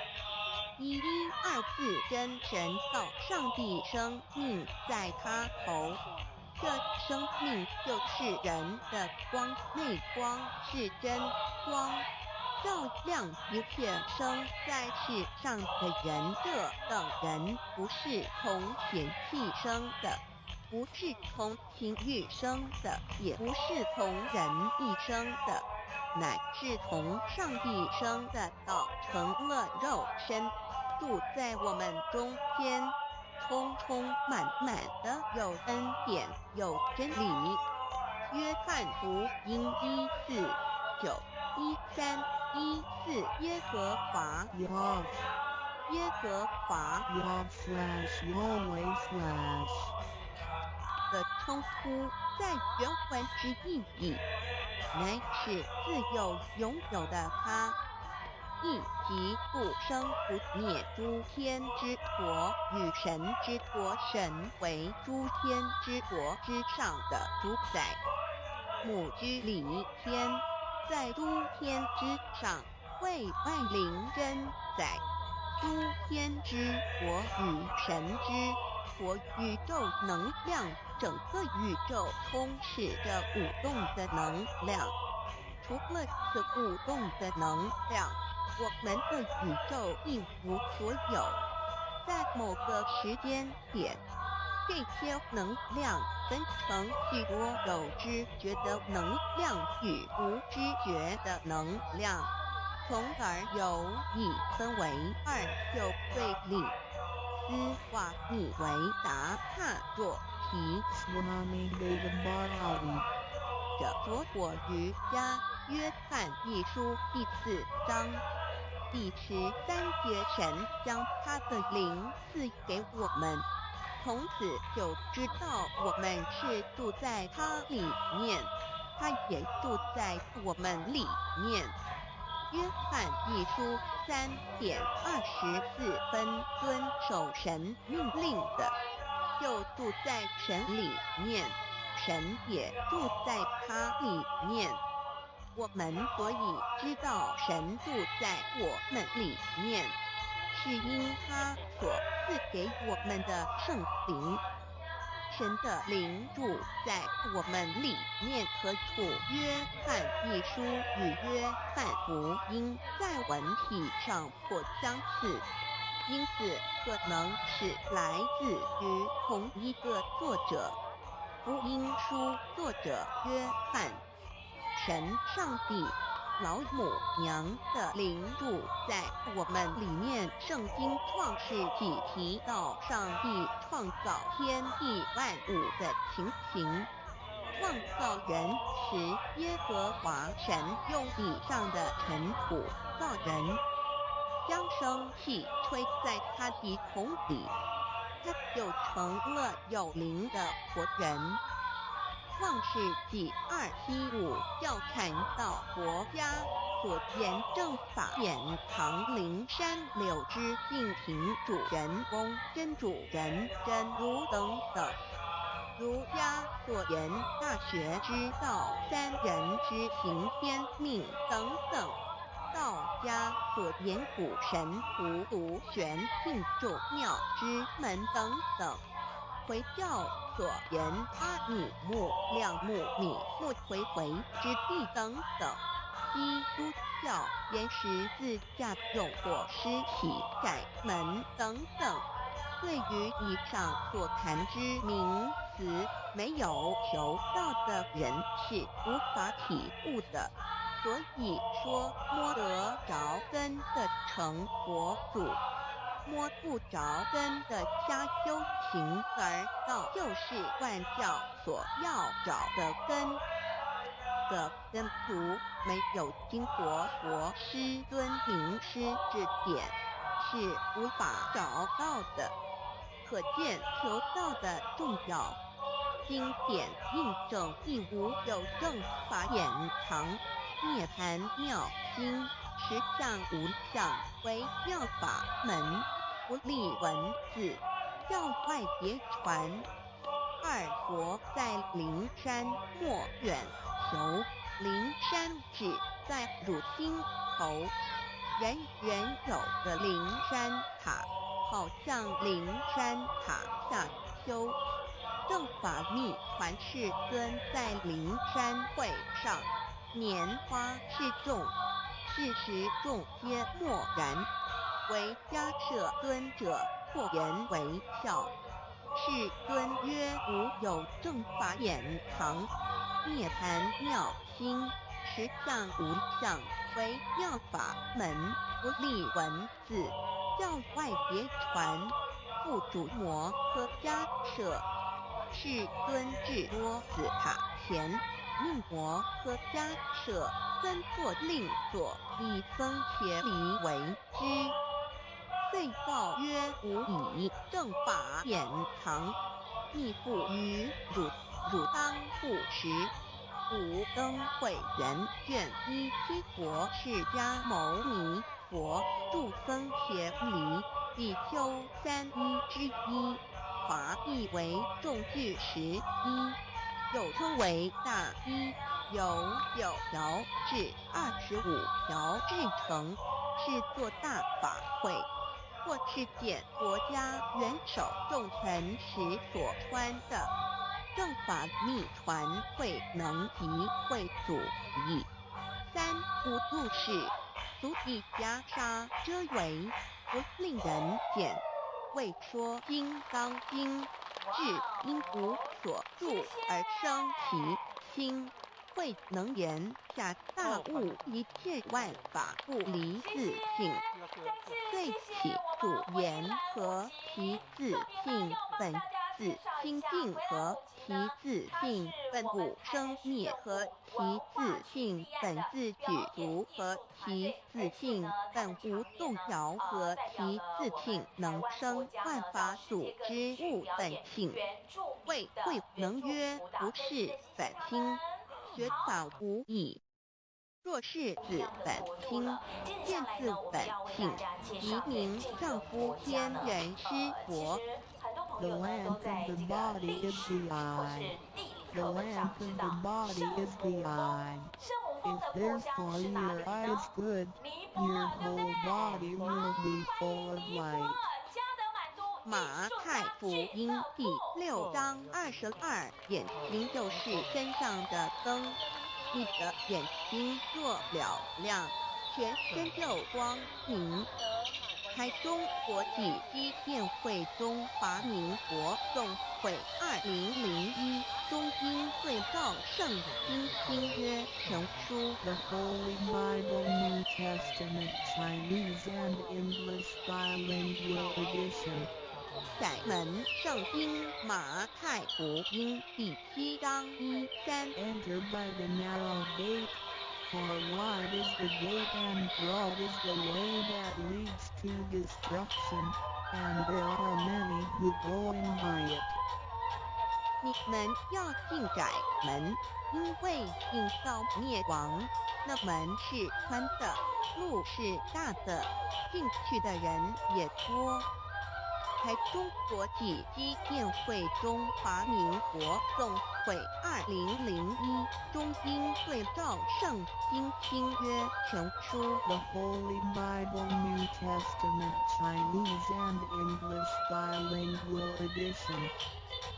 1124真神道上帝生命在他头，这生命就是人的光，内光是真光，照亮一切生在世上的人。这等人不是从血气生的，不是从情欲生的，也不是从人意生的，乃是从上帝生的，道成了肉身，住在我们中间，充充满满的有恩典，有真理。约翰福音1491314耶和华 Yah 耶和华 Yah/Yahweh/ 的称呼，在原文之意义，乃是自有拥有的他，亦即不生不灭诸天之国与神之国，神为诸天之国之上的主宰。母居里天，在诸天之上，为万灵真载。诸天之国与神之国，宇宙能量，整个宇宙充斥着舞动的能量。除了此舞动的能量，我们的宇宙一无所有。在某个时间点，这些能量分成许多有知觉的能量与无知觉的能量。从而有以分为二就对立。斯瓦米维达帕若提 Swami Vedabharati 者着火于加约翰一书第4章。第13节神将他的灵赐给我们，从此就知道我们是住在他里面，他也住在我们里面。约翰一书3:24遵守神命令的，就住在神里面，神也住在他里面。我们所以知道神住在我们里面，是因他所赐给我们的圣灵。神的灵住在我们里面何处？约翰一书与约翰福音在文体上颇相似，因此可能是来自于同一个作者。福音书作者约翰，神上帝老母娘的灵住在我们里面。圣经创世纪提到上帝创造天地万物的情形。创造人时，耶和华神用地上的尘土造人，将生气吹在他的孔里，他就成了有灵的活人。创世纪2:75教产到国家所言正法典藏灵山柳之敬亭主人公真主人真如等等。儒家所言大学之道三人之行天命等等。道家所言古神荼毒玄牝众妙之门等等。回教所言阿米木亮木米木回回之地等等。基督教言十字架用火施洗改门等等。对于以上所谈之名词，没有求道的人是无法体悟的。所以说摸得着根的成佛祖，摸不着根的瞎修行而道，就是万教所要找的根。个根如没有经过佛师尊名师指点，是无法找到的。可见求道的重要。经典印证亦无有正法掩藏，涅槃妙心，实相无相，为妙法门，不立文字，教外别传。二佛在灵山莫远求，灵山只在汝心头。人人有个灵山塔，好像灵山塔下修。正法密传世尊在灵山会上，拈花示众，是时众皆默然，唯迦摄尊者破颜为笑。世尊曰：无有正法掩藏，涅槃妙心，实相无相，为妙法门，不立文字，教外别传。复主摩诃迦摄。世尊至多子塔前，命摩诃迦摄分作令作，以僧伽梨为之。遂告曰：吾以正法掩藏，密付于汝当不识。吾登慧元卷1七佛释迦牟尼佛著僧伽梨比丘3之一，华译为众句11，又称为大一，由9条至25条制成，是作大法会，或是见国家元首重臣时所穿的。正法密传会能集会祖义。三不入世，足以袈裟遮围，不令人见。为说金刚经，至因无所住而生其心，会能言下大悟，一切万法不离自性。最起主言和其自性本自心性和其自性本无生灭和其自性本自具足和其自性本无动摇和其自性能生万法组之物本性。谓会能曰不是本心，学法无益。若是自本心，见自本性，即名丈夫天人师佛。The lamp in the body is the eye. The lamp in the body is the eye. If therefore your eye is good, your whole body will be full of light. 马太福音第6章22，眼睛就是身上的灯。你的眼睛若了亮，全身就光明。台中国际机电会中华民国总会2001中英对照圣经新约全书 The Holy Bible New Testament Chinese and English Bilingual Edition. 窄门圣经马太福音第7章13。Enter by the narrow gate, for wide is the gate and broad is the way that leads to destruction, and there are many who go in by it. 你们要进窄门，因为进到灭亡，那门是宽的，路是大的，进去的人也多。台中国际机电会中华民国总会2001中英对照圣经新约全书 The Holy Bible New Testament Chinese and English Bilingual Edition.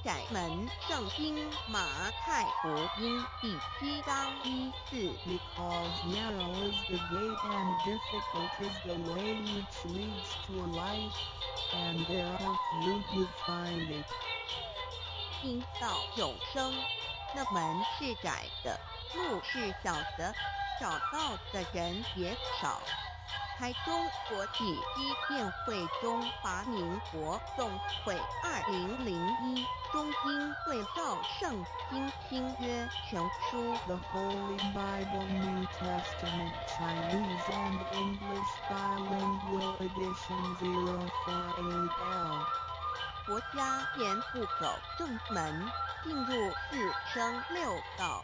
窄门圣经马太福音第7章14。Because narrow is the gate and difficult is the way which leads to life, and there are few who find it. 因到永生，那门是窄的，路是小的，找到的人也少。台中国际机电会中华民国总会2001中英对照圣经新约全书 The Holy Bible New Testament Chinese and English Bilingual Edition 048L. 佛家言不走正门，进入四生六道。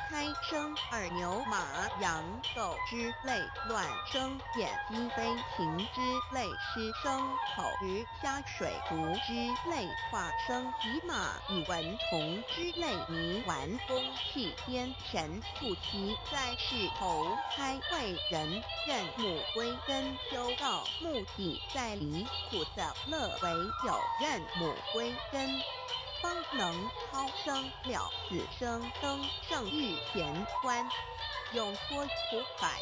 开生耳牛马羊狗之类，卵生眼鸡飞禽之类，狮生口鱼虾水族之类，化生匹马与蚊虫之类，泥丸公气天神父其在世投胎为人，任母归根修道，目的在离苦的乐，唯有任母归根。方能超生了死生登圣玉贤观，永脱苦海。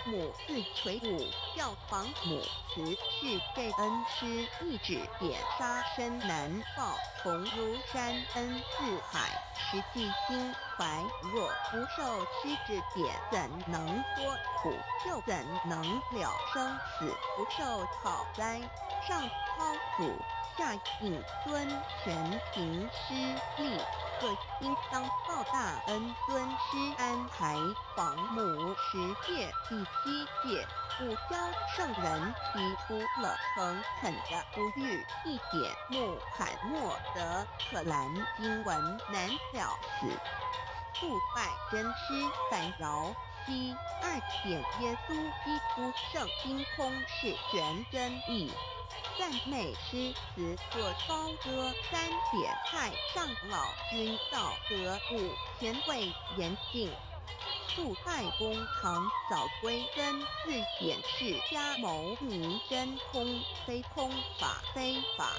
母自垂武教皇母慈是对恩师一指点，杀身难报重如山恩似海，实际心怀。若不受师指点，怎能脱苦？又怎能了生死？不受好灾，上操祖。下应尊全凭师力，可应当报大恩尊师安排皇母10届第7届，不教圣人提出了诚恳的不遇，一点木罕默德可兰经文难了死。速拜真师反饶西2点耶稣基督圣经空是全真义。赞美诗词作高歌3点，太上老君道德5000位严谨。速拜公堂早归根4点，释迦牟尼真空非空法非法，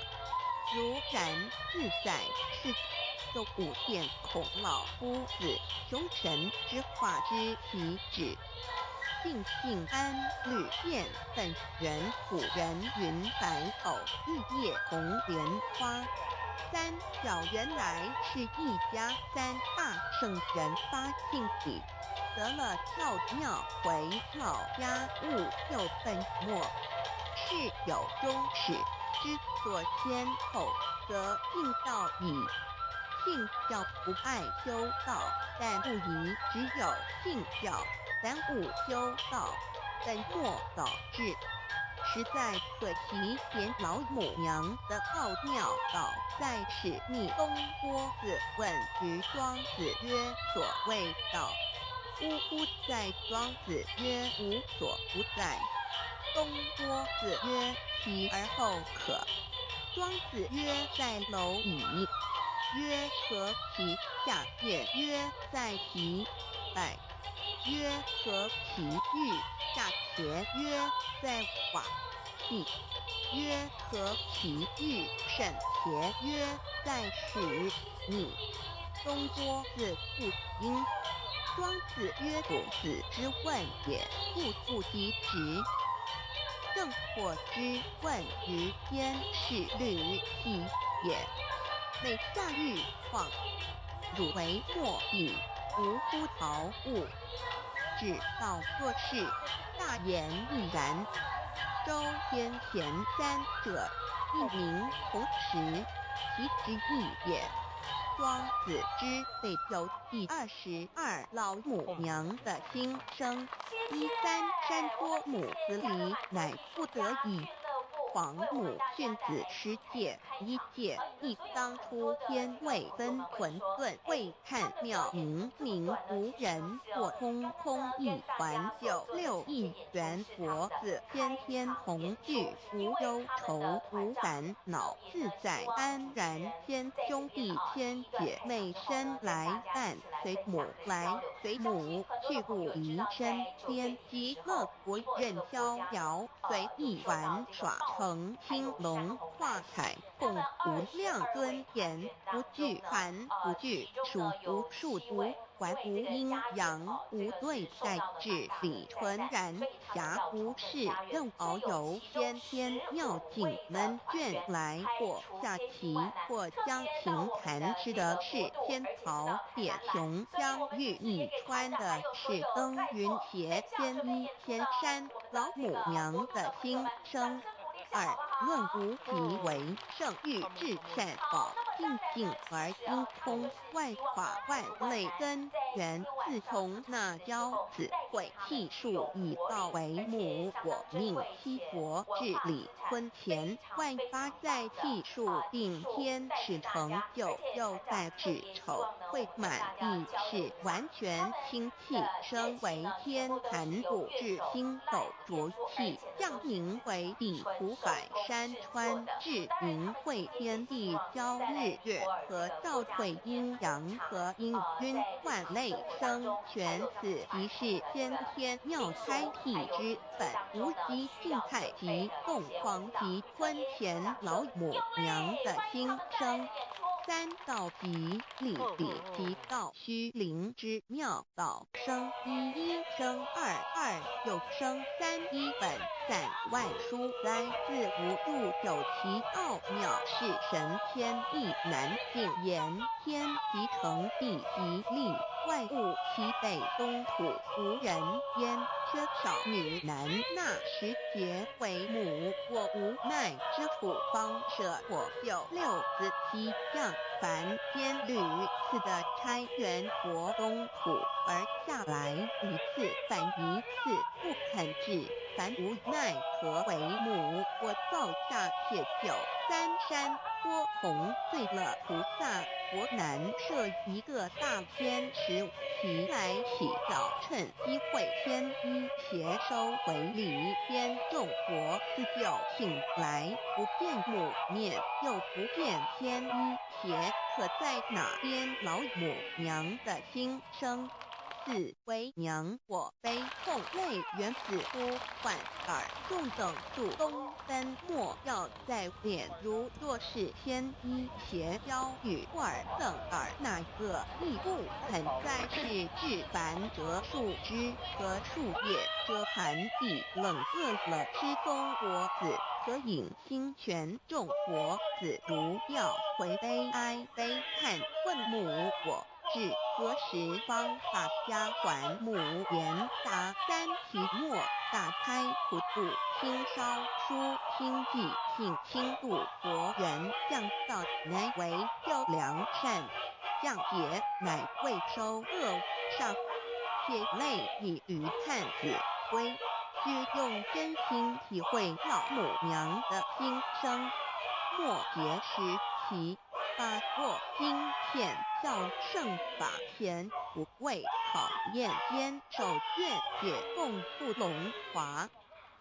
如然自在是。奏5点，孔老夫子雄神之化之其旨。尽性安律见本人辅人云白藕日夜红莲花，三角原来是一家三大圣人发信体，得了跳庙回老家务又本末，事有终始，之所先后，则信道矣。信教不爱修道，但不宜只有信教，耽误修道，本末倒置。实在可惜，连老母娘的奥妙道在使密东郭子问于庄子曰：“所谓道，呜呼！在庄子曰：无所不在。东郭子曰：其而后可。庄子曰：在蝼蚁。曰：何其下？也曰：在皮。百。曰：何其欲？下且曰：在瓦器。曰：何其欲？甚且曰：在屎米。东郭子不应。庄子曰：古子之问也，不及直。正或之问于天是履兮也。每下欲况，汝为莫彼，无乎陶物。只道做事，大言亦然。周天贤三者，一名同时，其之义也。庄子之备有第22老母娘的心声。三山坡母子里，乃不得已。皇母训子十戒，一戒亦当初天未分混沌，未看妙明无人，或空一环，九六一元佛子，天同聚，无忧愁，无烦恼，自在安然。先兄弟先姐妹生来伴随母来随母去，不离身边。极乐国任逍遥，随意玩耍，成青龙画彩，共无量尊严，不惧寒，不惧暑，无数无还，无阴阳，无对待，至理纯然，暇无事任遨游。先天妙境门卷来，或下棋，或将琴弹，吃的是天曹địa雄，将玉逆穿的是登云邪天一天山。老母娘的心声。二论无极为圣欲至善宝，静而因空，外化万类根源。自从那骄子会气数以道为母，我命七佛治理婚前，万发在气数定天使成就，又在指丑会满地是完全清气，升为天坛不至星斗浊气，降名为地土海山川，至明会天地交日月和照会阴阳和阴均万类生全，此即是先天妙开辟之本。无极静态及凤凰及婚前老母娘的心声。三道即理即道虚灵之妙道生一生二又生三，一本散万殊哉，自无入九其奥妙，是神天意难尽言。天即成地即立，万物其北东土，无人焉。缺少女男纳时节为母，我无奈之处，方舍我就六子七将，凡天履次的差援国东土，而下来一次反一次不肯治，凡无奈何为母，我造下且就三山多同罪了菩萨，佛难设一个大天使，其来起早，趁机会天一邪收为礼，边众佛自就醒来，不见母面，又不见天一邪，可在哪边？老母娘的心声。子为娘，我非凤类原子呼唤耳众等主东奔莫要在脸如若是牵一斜腰与耳等耳哪个亦不肯在是至凡折树枝和树叶遮盘地冷饿了吃东国子可引心泉众佛子如要回悲哀悲叹问母我至何时方把家还母言答三题末大开普度心烧书心计性轻度佛人降道乃为救良善降劫乃未收恶上血泪以于叹子归需用真心体会老母娘的心声末节时期把握今现效圣法前不畏考验坚守愿解共赴龙华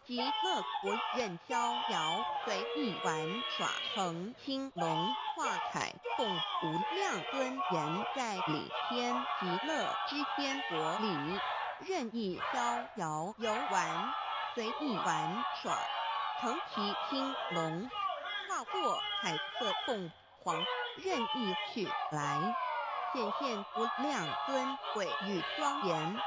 极乐国任逍遥随意玩耍成青龙化彩共无量尊严在里天极乐之天国里任意逍遥游玩随意玩耍成其青龙化作彩色凤凰任意去来显现无量尊贵与庄严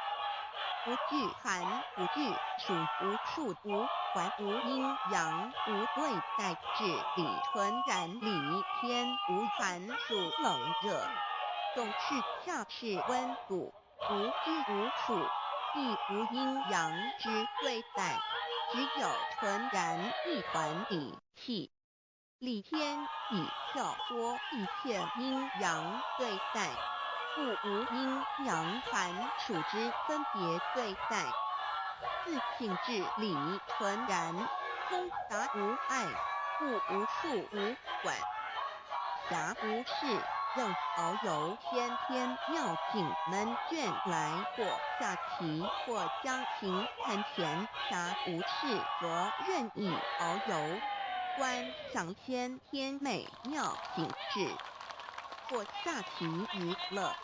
不惧寒不惧暑无数无还无阴阳无对待至理纯然理天无寒暑冷热总是恰是温度无拘无束亦无阴阳之对待只有纯然一环理气理天以跳脱一切阴阳对待故无阴阳寒暑之分别对待自性至理纯然通达无碍故无数无管暇无事任遨游先天妙境能眷来或下棋或将琴弹前暇无事则任意遨游观赏先天美妙景致或下棋娱乐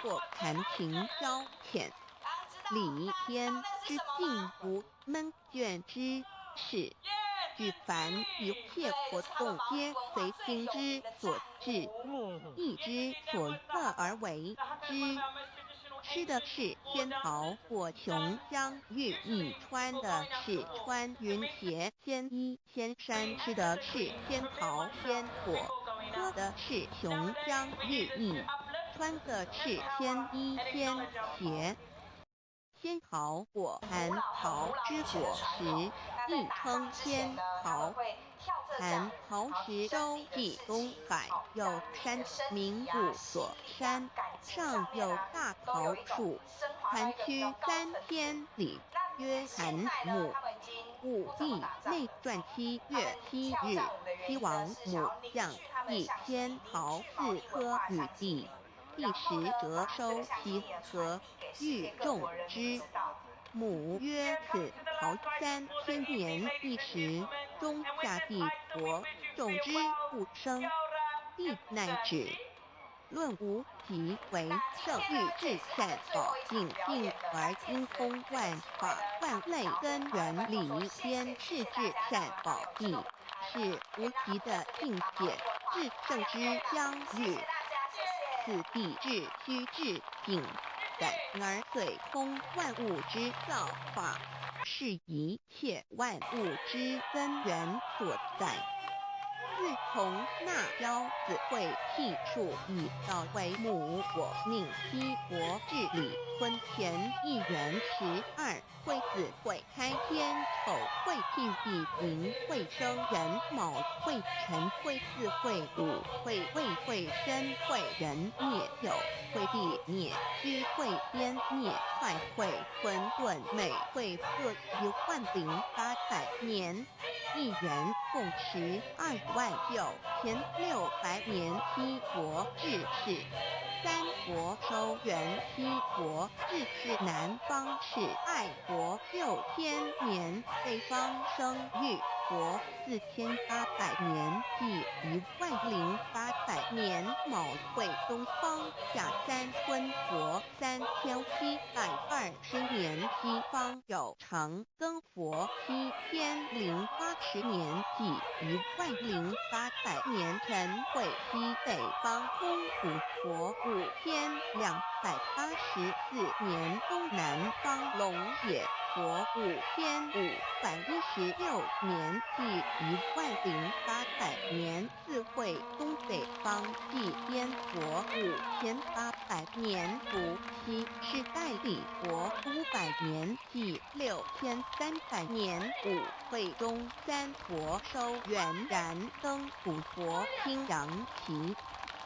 或弹琴消遣理天之境无闷倦之事举凡一切活动皆随心之所至意之所乐而为之吃的是仙桃果琼香玉蜜穿的是穿云鞋仙衣仙衫吃的是仙桃仙果喝的是琼香玉蜜穿的是仙衣仙鞋仙桃果含桃之果实亦称仙桃含桃实洲际东海有山名五所山上有大桃树含区3000里约含母戊地内传7月7日西王母降一仙桃4颗与地第10折收其和欲种之母曰此桃3000年一时中下地国种之不生地乃止论无极为圣域至善宝境境而精通万法万类根源理先是至善宝地是无极的境界至圣之相遇此地至虚至境感而遂通万物之造化是一切万物之根源所在自从那骄子会辟处以道为母我命七国治理坤田一元12会子会开天丑会辟地寅会生人卯会辰会巳会午会未会申会壬灭酉会地灭戌会边灭亥会混沌每会各1万0800年一元共12万9千600年七国治世三国收元西国，自是南方是爱国6000年，北方生玉国4800年，即10800年，卯会东方下三春国3720年，西方有长庚佛7080年，即10800年，辰会西北方空谷佛5284年，东南方龙野佛5516年，即10800年，四会东北方即颠佛5800年，伏羲是代理佛500年，即6300年，五会中三佛收元然灯古佛清阳旗，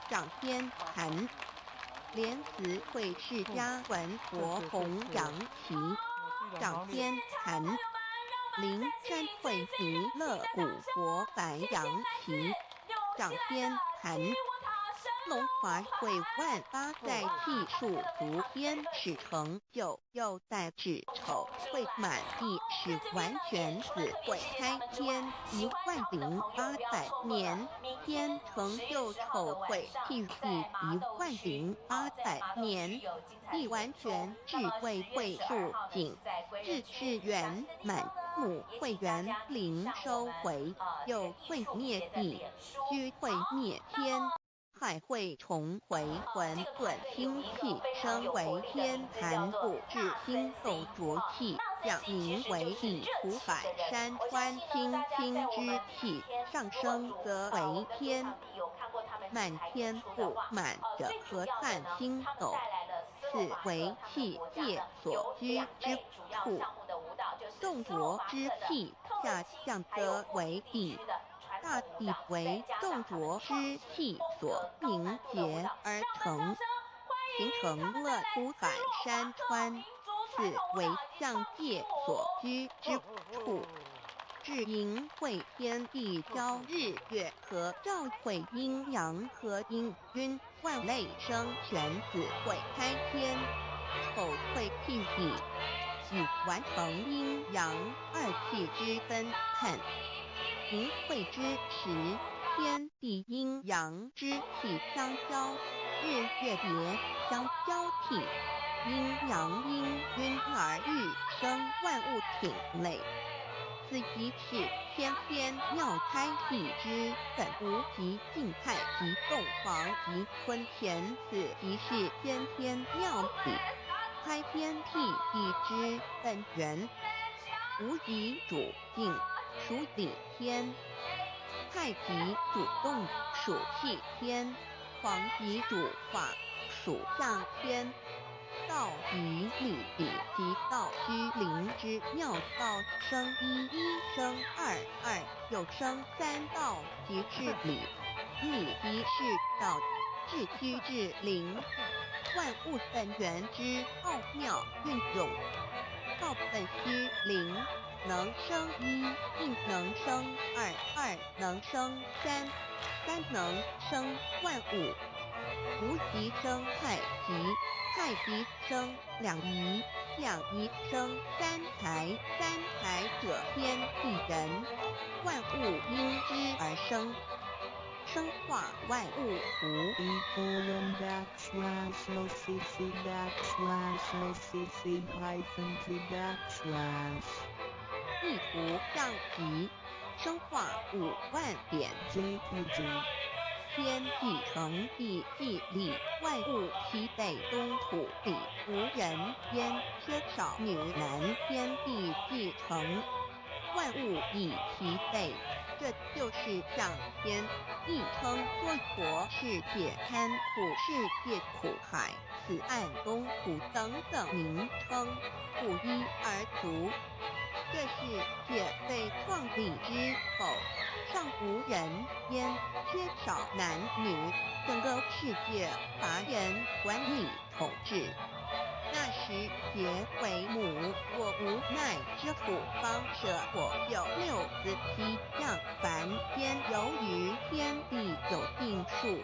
掌天坛莲慈会释迦文佛弘扬旗，掌天坛灵山会弥勒古佛白杨旗，掌天坛龙华会万8在气数足天使成就，又在指丑会满地是完全子会开天10800年，天成就丑会替10800年，地完全智慧会数景，智是圆满母会圆灵收回，又会灭地，虚会灭天。海会重回混沌清气，升为天坛不至星斗浊气，降名为地土百山川清清之气，上升则为天。满天布满着河汉星斗，此为气界所居之处。众浊之气下降则为地。大地为众浊之气所凝结而成，形成了土海山川，此为象界所居之处。至阴会天地交日月和照会阴阳和阴均万类生全子会开天，丑会辟地，以完成阴阳二气之分判。淫会之时，天地阴阳之气相交，日月别相交替，阴阳阴均而育生万物挺类。此即是天天妙开地之本，无极静态及动黄及坤乾，此即是天天妙体开天辟地之本源。无极主静，属理天；太极主动，属气天；黄极主化，属象天。道于理比及道居灵之妙道，生一，生二，又生三道，即是理。理即是道，至虚至灵，万物本源之奥妙运用。道本虚灵，能生一，一能生二，能生三，能生万物。无极生太极，太极生两仪，两仪生三才，三才者天地人，万物因之而生，生化万物图。意图象极，生化5万点 JPG。天地成地既立，万物其北东土地，无人焉，缺少女男，天地既成，万物以其北，这就是象天，亦称娑婆世界、贪苦世界、苦海、此岸东土等等名称，不一而足。这世界被创立之后，尚无人焉，缺少男女，整个世界乏人管理统治。那时结为母，我无奈之苦，方舍我有六子妻降凡间，由于天地有定数，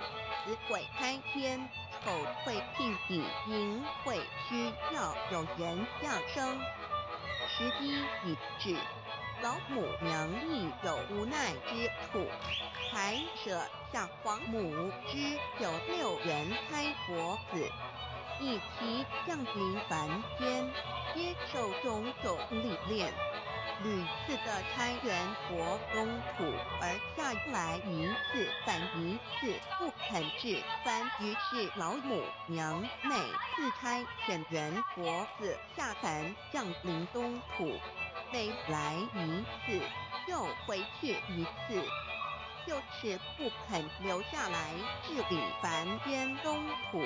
子会开天，丑会聘礼，寅会需要有人降生。时机已至，老母娘亦有无奈之处，才舍下皇母之有6人胎活子，以其降临凡间，接受种种历练，屡次的差人活东土，而下来一次反一次不肯置番，于是老母娘每次差遣人活子下凡降临东土，每来一次又回去一次，就是不肯留下来治理凡间东土。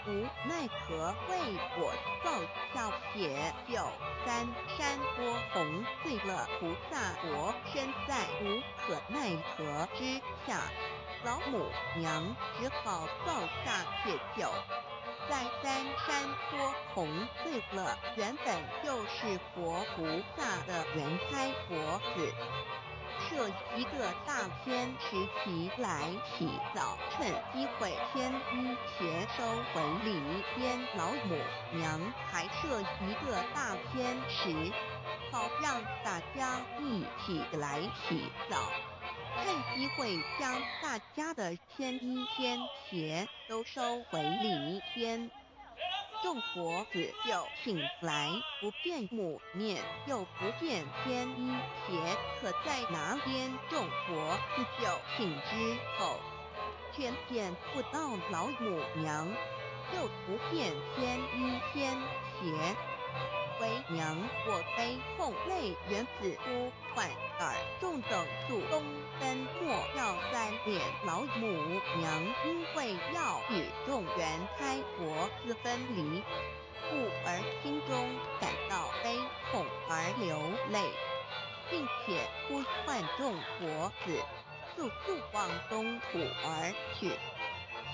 无奈何为我造下血酒3山波洪醉了菩萨国，身在无可奈何之下，老母娘只好造下血酒，在3山坡洪醉了原本就是活菩萨的原胎活子，设一个大天池其来洗澡，趁机会添衣携收回礼。边老母娘还设一个大天池，好让大家一起来洗澡，趁机会将大家的添衣添鞋都收回礼天。众活子就请来，不见母面，又不见天衣鞋可在哪边，众活子就请之后，却见不到老母娘，又不见天衣天鞋。为娘我悲痛泪原子呼唤耳，众等速东奔，莫要再敛老母娘，因为要与众原胎活子分离，故而心中感到悲痛而流泪，并且呼唤众活子速速往东土而去，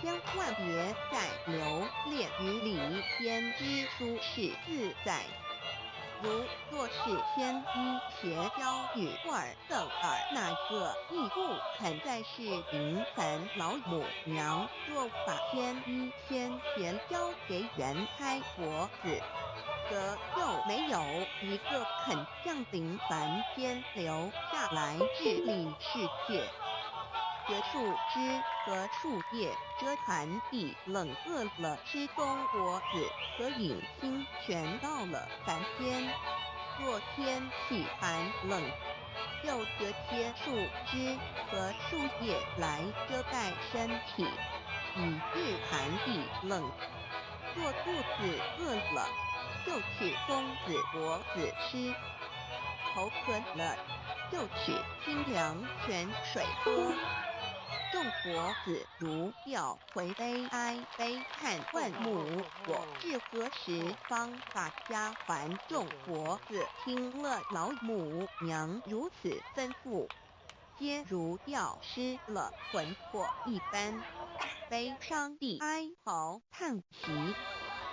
千万别再留恋于里天之舒适自在。如若是天衣鞋交与尔等哪个亦不肯再是迎凡老母娘，若把天衣天鞋交给原胎活子，则又没有一个肯降临凡间留下来治理世界。这树枝和树叶遮寒地冷饿了吃冬活子和隐心全到了凡间，若天气寒冷，就折些树枝和树叶来遮盖身体，以御寒地冷。若肚子饿了，就取松子果子吃，口渴了，就取清凉泉水喝。众活子如调回悲哀悲叹问母我至何时方把家还？众活子听了老母娘如此吩咐，皆如吊失了魂魄一般，悲伤地哀嚎叹息，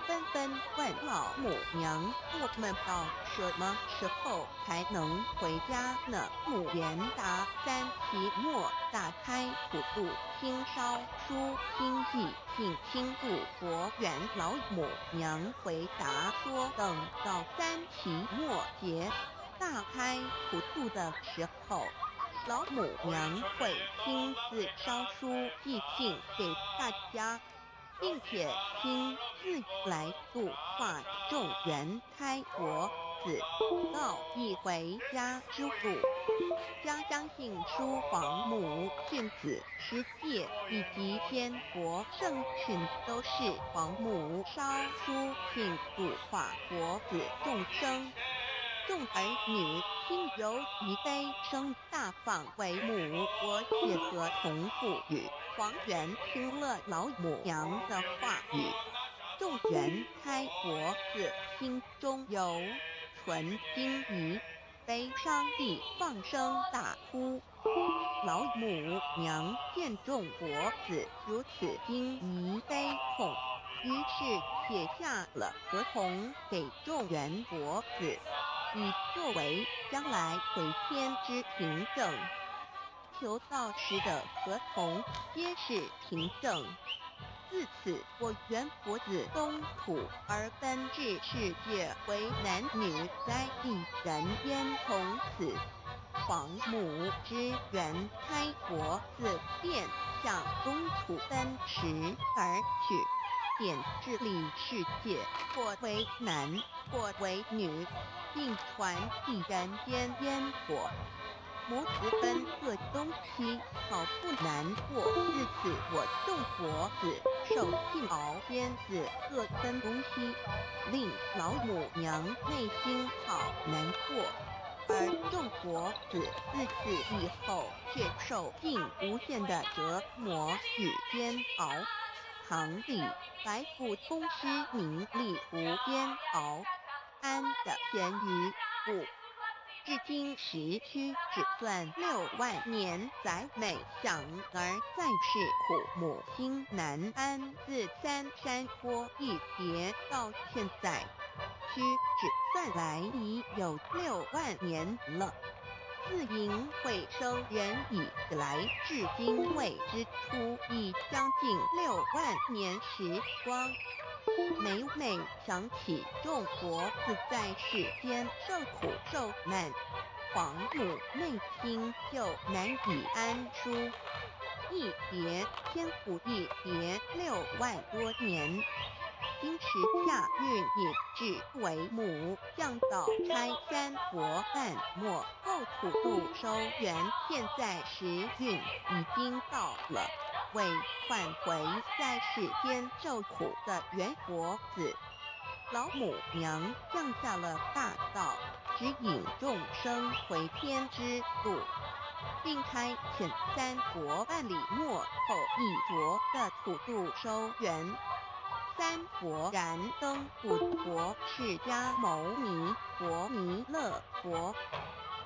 纷纷问老母娘：我们到什么时候才能回家呢？母言答：3期末大开普渡，清烧书心祭，请亲度佛缘。老母娘回答说：等到3期末节大开普渡的时候，老母娘会亲自烧书寄信给大家，并且亲自来度化众原胎活子，告一回家之路。将相信书皇母训子十界以及天国圣训都是皇母烧书信度化活子众生。众儿女心由一悲生大放为母，我且合同父语。皇元听了老母娘的话语，众原胎活子心中有存惊疑，悲伤地放声大哭。老母娘见众活子如此惊疑悲痛，于是写下了合同给众元佛子，以作为将来回天之凭证。求道时的合同皆是凭证。自此，我元佛子东土而奔至世界，为男女在一人焉。从此，黄母之源开佛子便向东土奔驰而去，便治理世界，或为男，或为女，并传递人间烟火。母子分各东西，好不难过。自此，我众佛子受尽熬仙子各分东西，令老母娘内心好难过。而众佛子自此以后，却受尽无限的折磨与煎熬。堂里白骨通师名利无煎熬，安的咸鱼不。至今时区只算6万年，载美想儿在世苦母心难安。自三山坡一别到现在，区只算来已有6万年了。自营会生人以来，至今未知出，已将近6万年时光。每每想起众佛子在世间受苦受难，黄母内心就难以安舒。一别千古一别6万多年，今时下运也至为母降道差三佛半末后土度收圆，现在时运已经到了。为换回在世间受苦的元佛子，老母娘降下了大道，指引众生回天之路，并差遣三佛半里末后一着的土度收圆。三佛燃灯古佛、释迦牟尼佛、弥勒佛，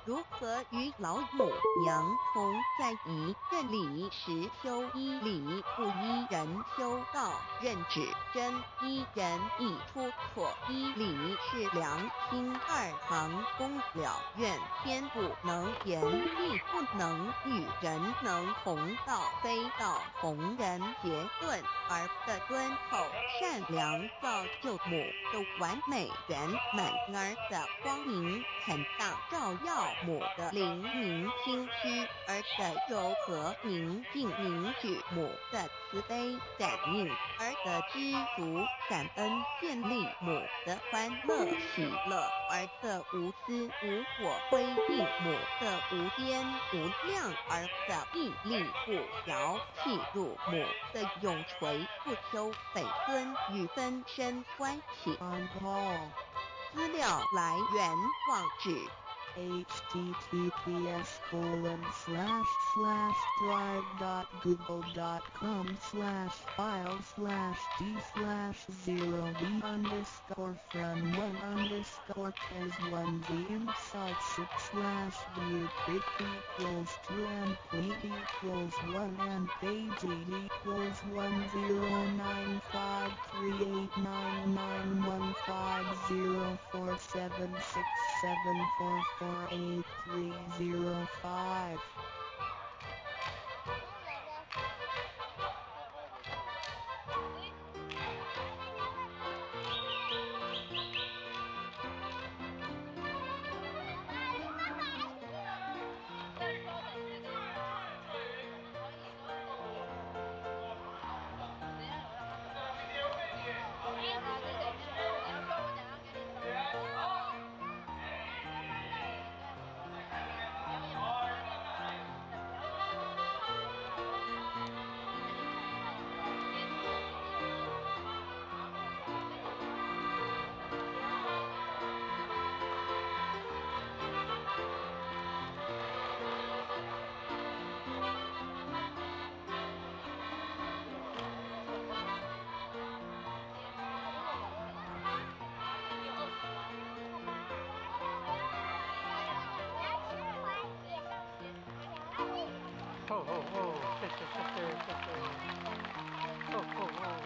如何与老母娘同在一任理时修一理，不一人修道，任指真一人一出错一理，是良心二行公了愿，天不能言，地不能与人能同道，非道同人结论，而的敦厚善良造就母的完美圆满，儿的光明坦荡照耀母的灵明心虚，儿的柔和宁静凝聚母的慈悲感应，儿的知足感恩建立母的欢乐喜乐，儿的无私无我归应母的无边无量，儿的屹立不摇契入母的永垂不朽本尊与分身关系。资料来源网址https://www.com/file/d/0d_1_83005. Oh, oh, oh, shit, shit, shit, shit, shit, shit. Oh, oh, oh.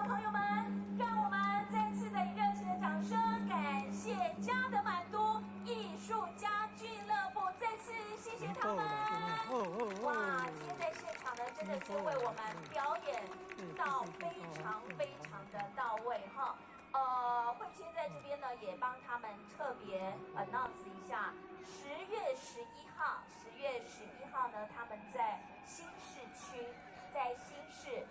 朋友们，让我们再次的以热情的掌声，感谢嘉德满都艺术家俱乐部，再次谢谢他们。哇，今天在现场呢，真的是为我们表演到非常的到位哈。慧谦在这边呢，也帮他们特别 announce 一下10月11号呢，他们在新市区，在新市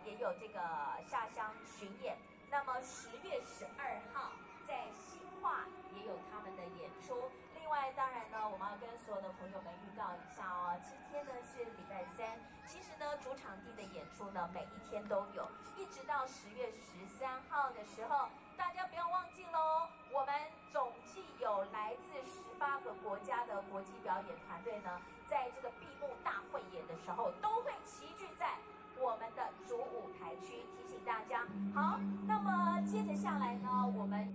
也有这个下乡巡演。那么10月12号在新化也有他们的演出。另外，当然呢，我们要跟所有的朋友们预告一下哦，今天呢是礼拜3，其实呢主场地的演出呢每一天都有，一直到10月13号的时候，大家不要忘记喽，我们总计有来自18个国家的国际表演团队呢，在这个闭幕大汇演的时候都会齐聚在我们的主舞台区，提醒大家。好，那么接着下来呢，我们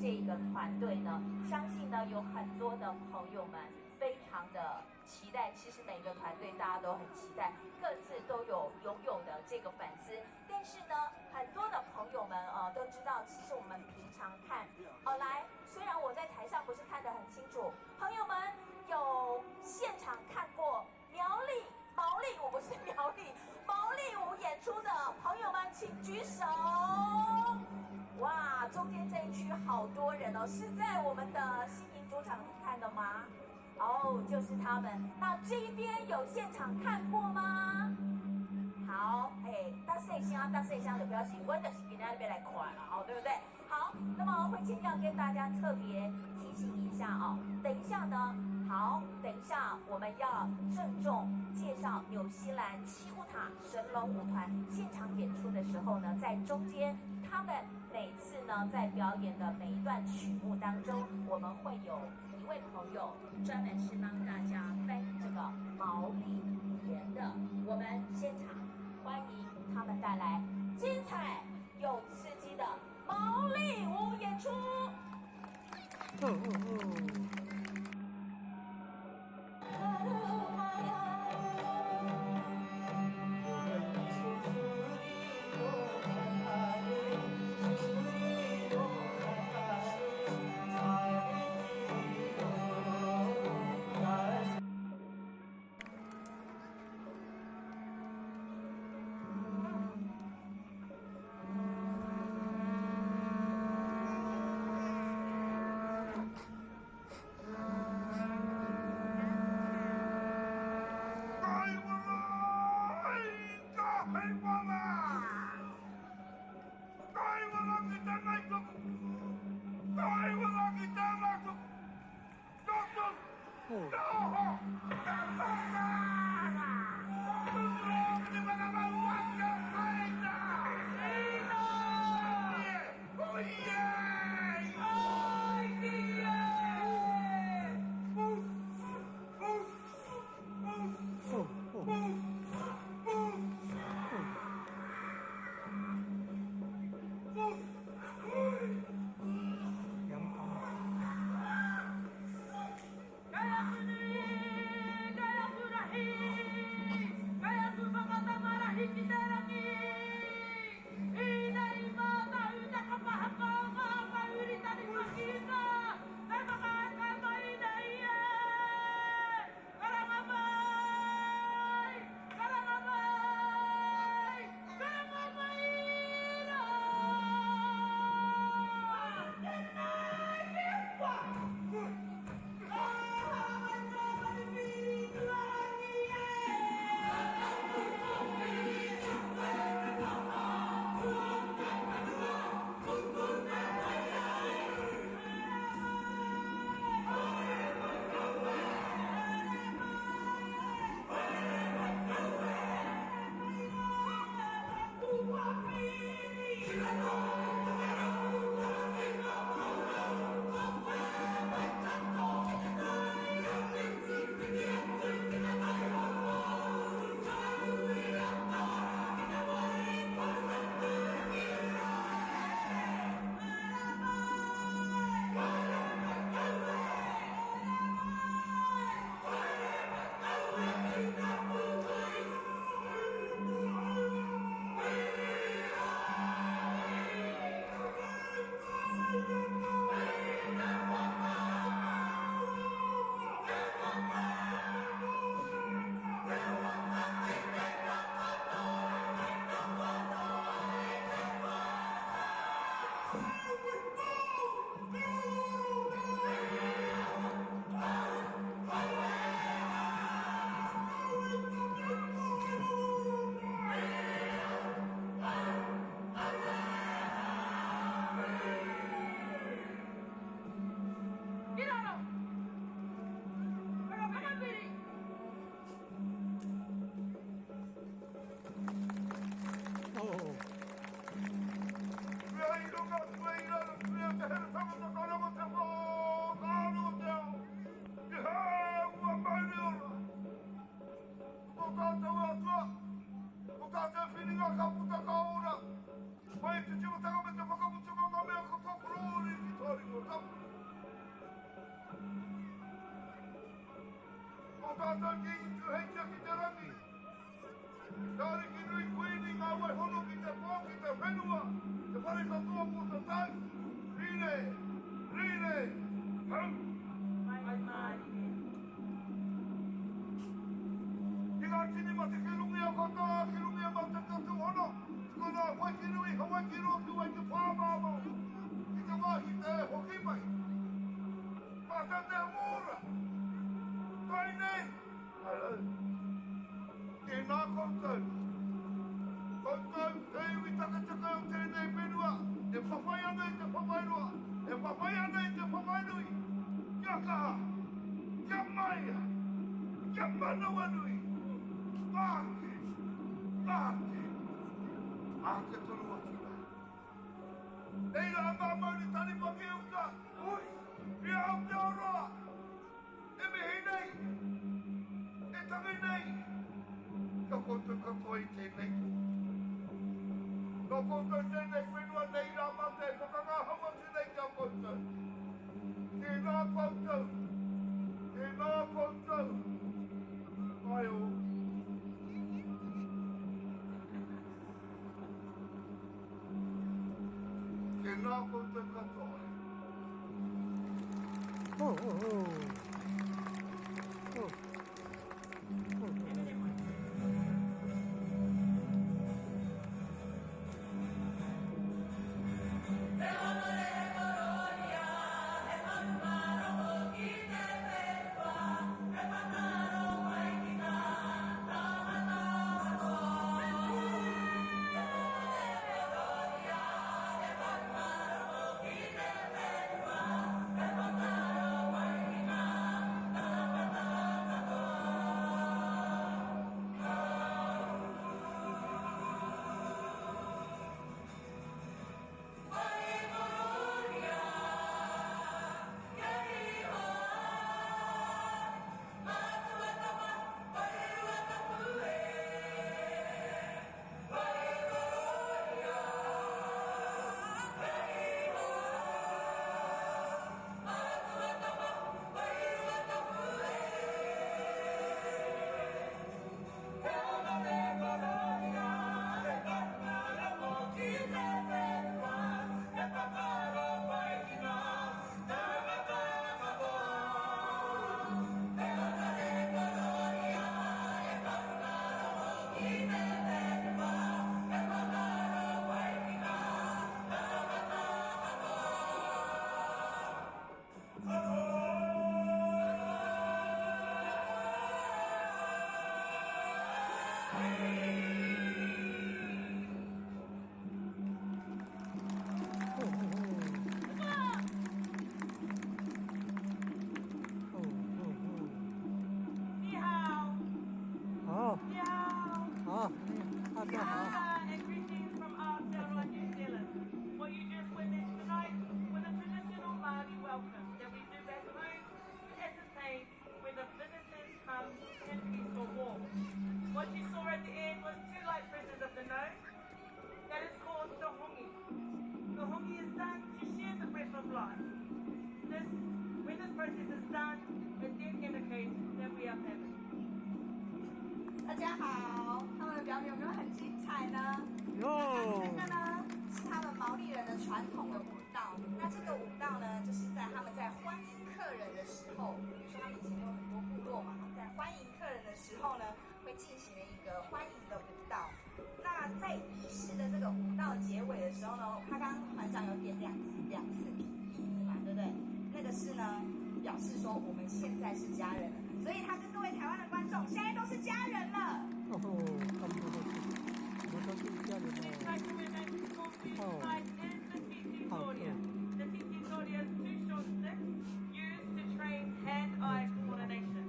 这个团队呢，相信呢有很多的朋友们非常的期待。其实每个团队大家都很期待，各自都有拥有的这个粉丝。但是呢，很多的朋友们都知道，其实我们平常看来，虽然我在台上不是看得很清楚，朋友们有现场看过毛利，我不是苗栗，毛利舞演出的朋友们，请举手。哇，中间这一区好多人哦，是在我们的新营主场看的吗？哦，就是他们。那这一边有现场看过吗？好，大细声就表示我就是今天那边来看了对不对？好，那么慧谦要跟大家特别提醒一下等一下呢，等一下我们要郑重介绍纽西兰七舞塔神龙舞团现场演出的时候呢，在中间他们每次呢在表演的每一段曲目当中，我们会有一位朋友专门是帮大家翻译这个毛利语言的，我们现场欢迎他们带来精彩又刺激的毛利舞演出。大家好，他们的表演有没有很精彩呢？这个呢是他们毛利人的传统的舞蹈。那这个舞蹈呢，就是在他们在欢迎客人的时候，比如说他们以前有很多部落嘛，在欢迎客人的时候呢，会进行了一个欢迎的舞蹈。那在仪式的这个舞蹈结尾的时候呢，他刚刚团长有点两次椅子嘛，对不对？那个是呢，表示说我们现在是家人了，所以他跟各位台湾的观众现在都是家人了。我们都是家人了。好的。The teaching audience two short sticks used to train hand-eye coordination.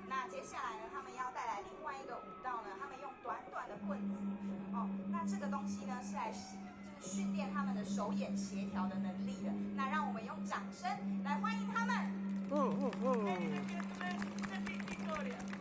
那接下来呢，他们要带来另外一个舞蹈呢，他们用短短的棍子哦，那这个东西呢是来就是训练他们的手眼协调的能力的。那让我们用掌声来欢迎他们。Ladies and gentlemen, the teaching audience.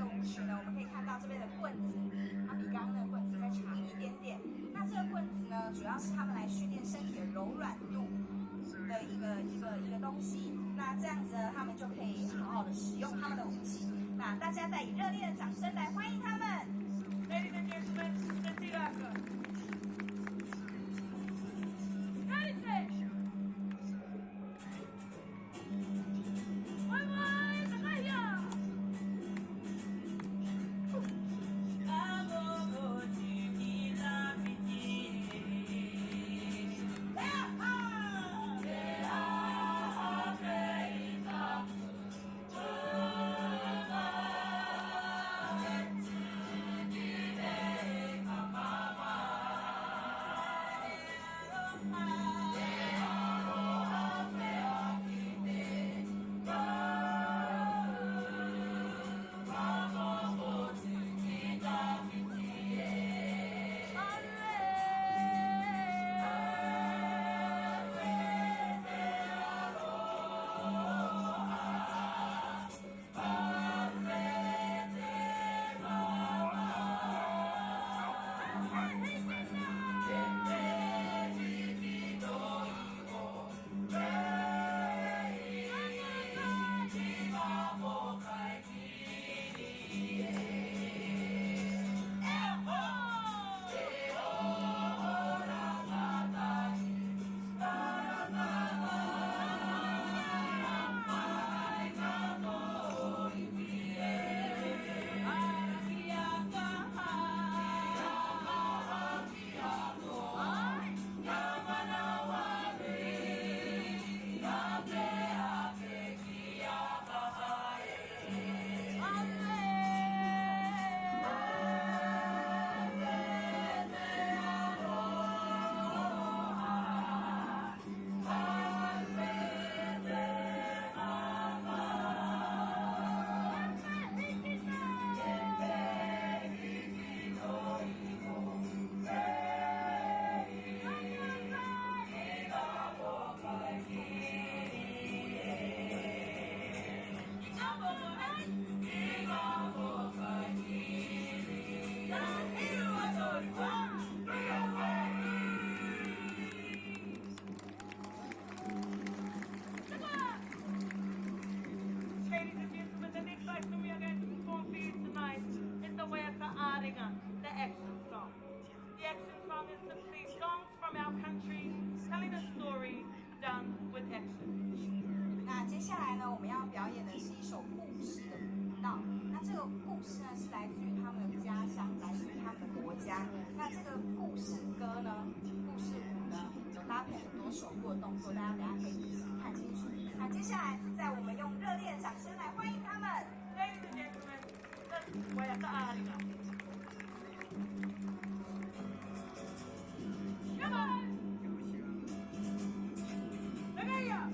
个舞曲呢，我们可以看到这边的棍子，它比刚刚那个棍子再长一点点。那这个棍子呢，主要是他们来训练身体的柔软度的一个东西。那这样子呢，他们就可以好好的使用他们的武器。那大家再以热烈的掌声来欢迎他们。Ladies and gentlemen, the Tiraka. Ready, set. Bye bye, Sakaya. Ladies and gentlemen, the next item we are going to perform for you tonight is the Wayaka Aringa, the action song. The action song is simply songs from our country telling a story done with action. 那接下来呢，我们要表演的是一首故事的舞蹈。那这个故事呢，是来自于他们的家乡，来自于他们的国家。那这个故事歌呢，故事舞呢，有搭配很多手部的动作，大家等一下可以仔细看清楚。那接下来，在我们用热烈的掌声来欢迎他们。Ladies and gentlemen, the Wayaka Aringa. Come on! Sagaya!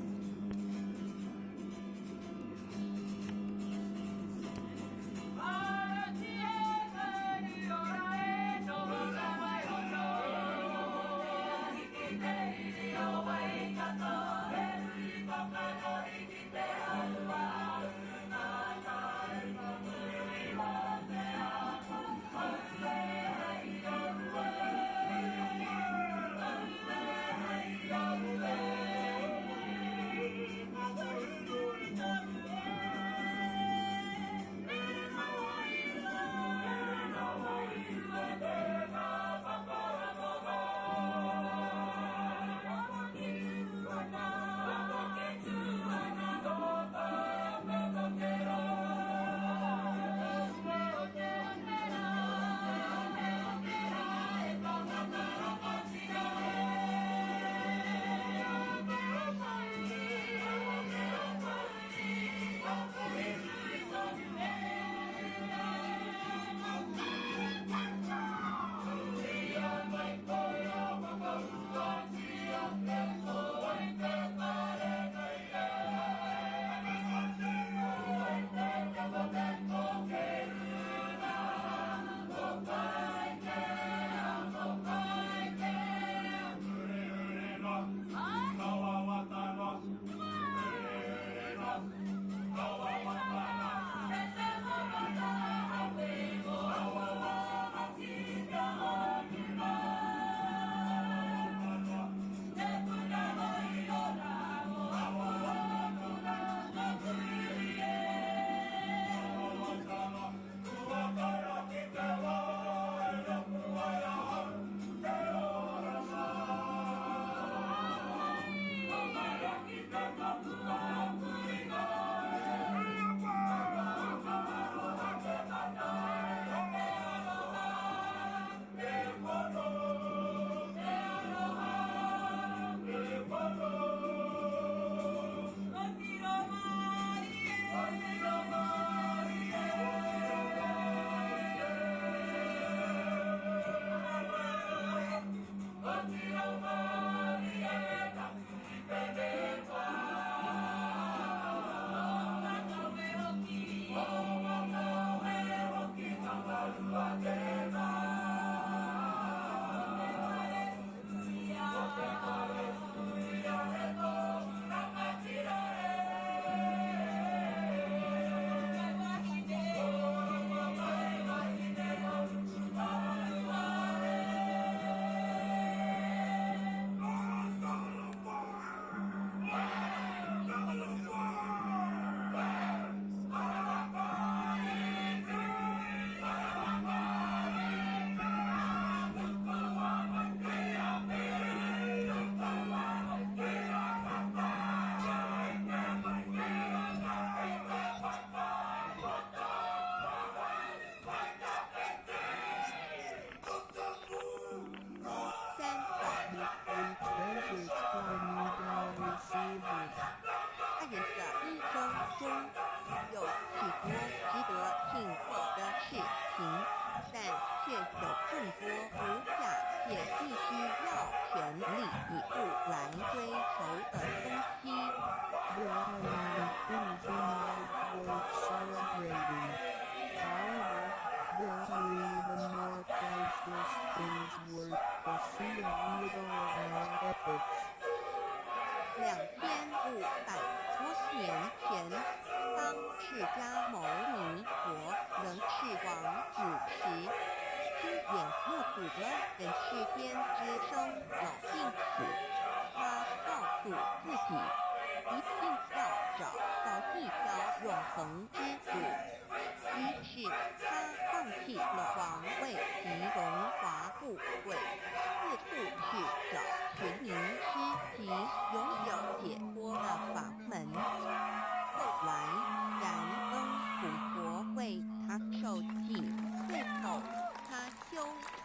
要全力以赴来追求的东西。There are many things in life worth celebrating. However, there are even more priceless things worth pursuing with all our efforts. 2500多年前，当释迦牟尼佛仍是王子时，亲眼目睹了人世间之生老病死。他告诉自己，一定要找到一条永恒之路。于是他放弃了王位及荣华富贵，四处去找寻名师及拥有解脱的法门。后来燃灯古佛为他受记，最后他修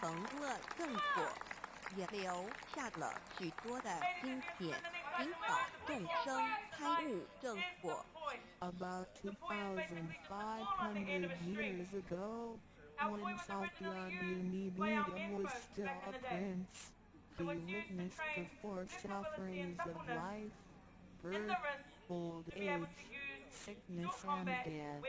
成了正果，也留下了许多的经典，引导众生开悟正果。About 2,500 years ago, when Sakyamuni Buddha was still a prince, he witnessed the four sufferings of life: birth, old age, sickness, and death.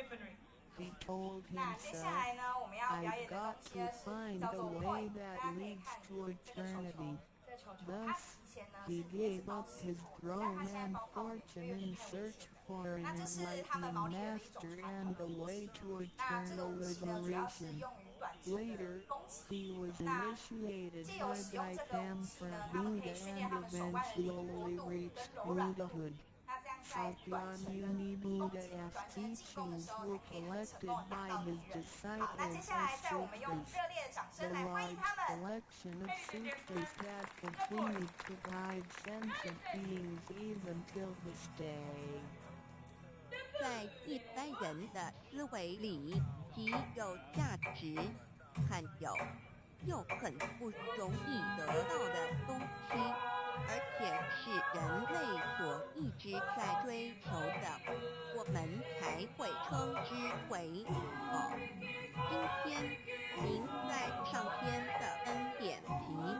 He told 那接下 himself, 来呢，我们要表演 I've 的 got 东 to 西 find 叫做 a 会 way， 大 that 家可以 leads 看 to 这个球球， eternity. 这个球球，它 Thus, 以前呢 he 是也是 gave 宝 up 石， his 但 throne 它现在 and 包好，因 fortune 为 in 太危 search 险。 for an 那这是他们毛利 enlightening 人的一种 master 传 and 统 a 的武 way 器。 to 那这个 eternal 武器呢，主要是 liberation. 用于短期的 Later, 攻击。 he was 那 initiated 借由 by 使用这个武器呢，他们可以 Buddha 训练 and 他们手腕的灵活 eventually 度 reached 跟柔软度。 Buddhahood. 那这样在短程的 Sakyamuni 攻击、 Buddha's 短程的进攻的 teachings 时候， were 才可以很成 collected 功地打 by 到敌 his 人。好，那接 disciples 下来 as 在我们用 sutras. 热烈的掌 The 声来欢迎 large 他们。 collection of sutras that continued to guide sentient beings even till this day. 在一般人的思维里，极有价值，罕有又很不容易得到的东西，而且是人类所一直在追求的，我们才会称之为宝。今天您在上天的恩典及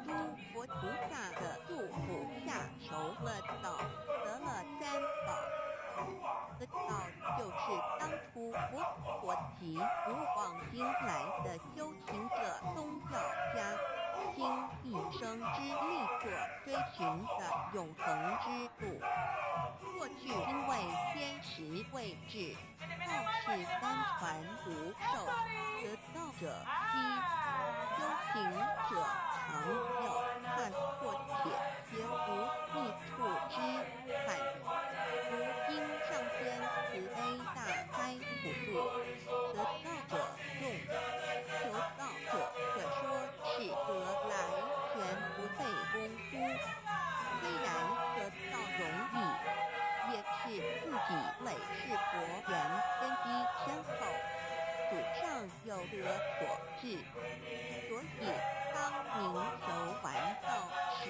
诸佛菩萨的祝福下求了道，得了三宝。这道就是当初佛及古往今来的修行者、宗教家倾一生之力所追寻的永恒之路。过去因为天时未至，道是单传无授，得道者稀，修行者常有，看破且绝无觅处之憾。如今上天慈悲大开普度，得道者众，求道者可说是得来全不费功夫。虽然得道容易，也是自己累世佛缘根基深厚，祖上有德所致。所以当您求完道时，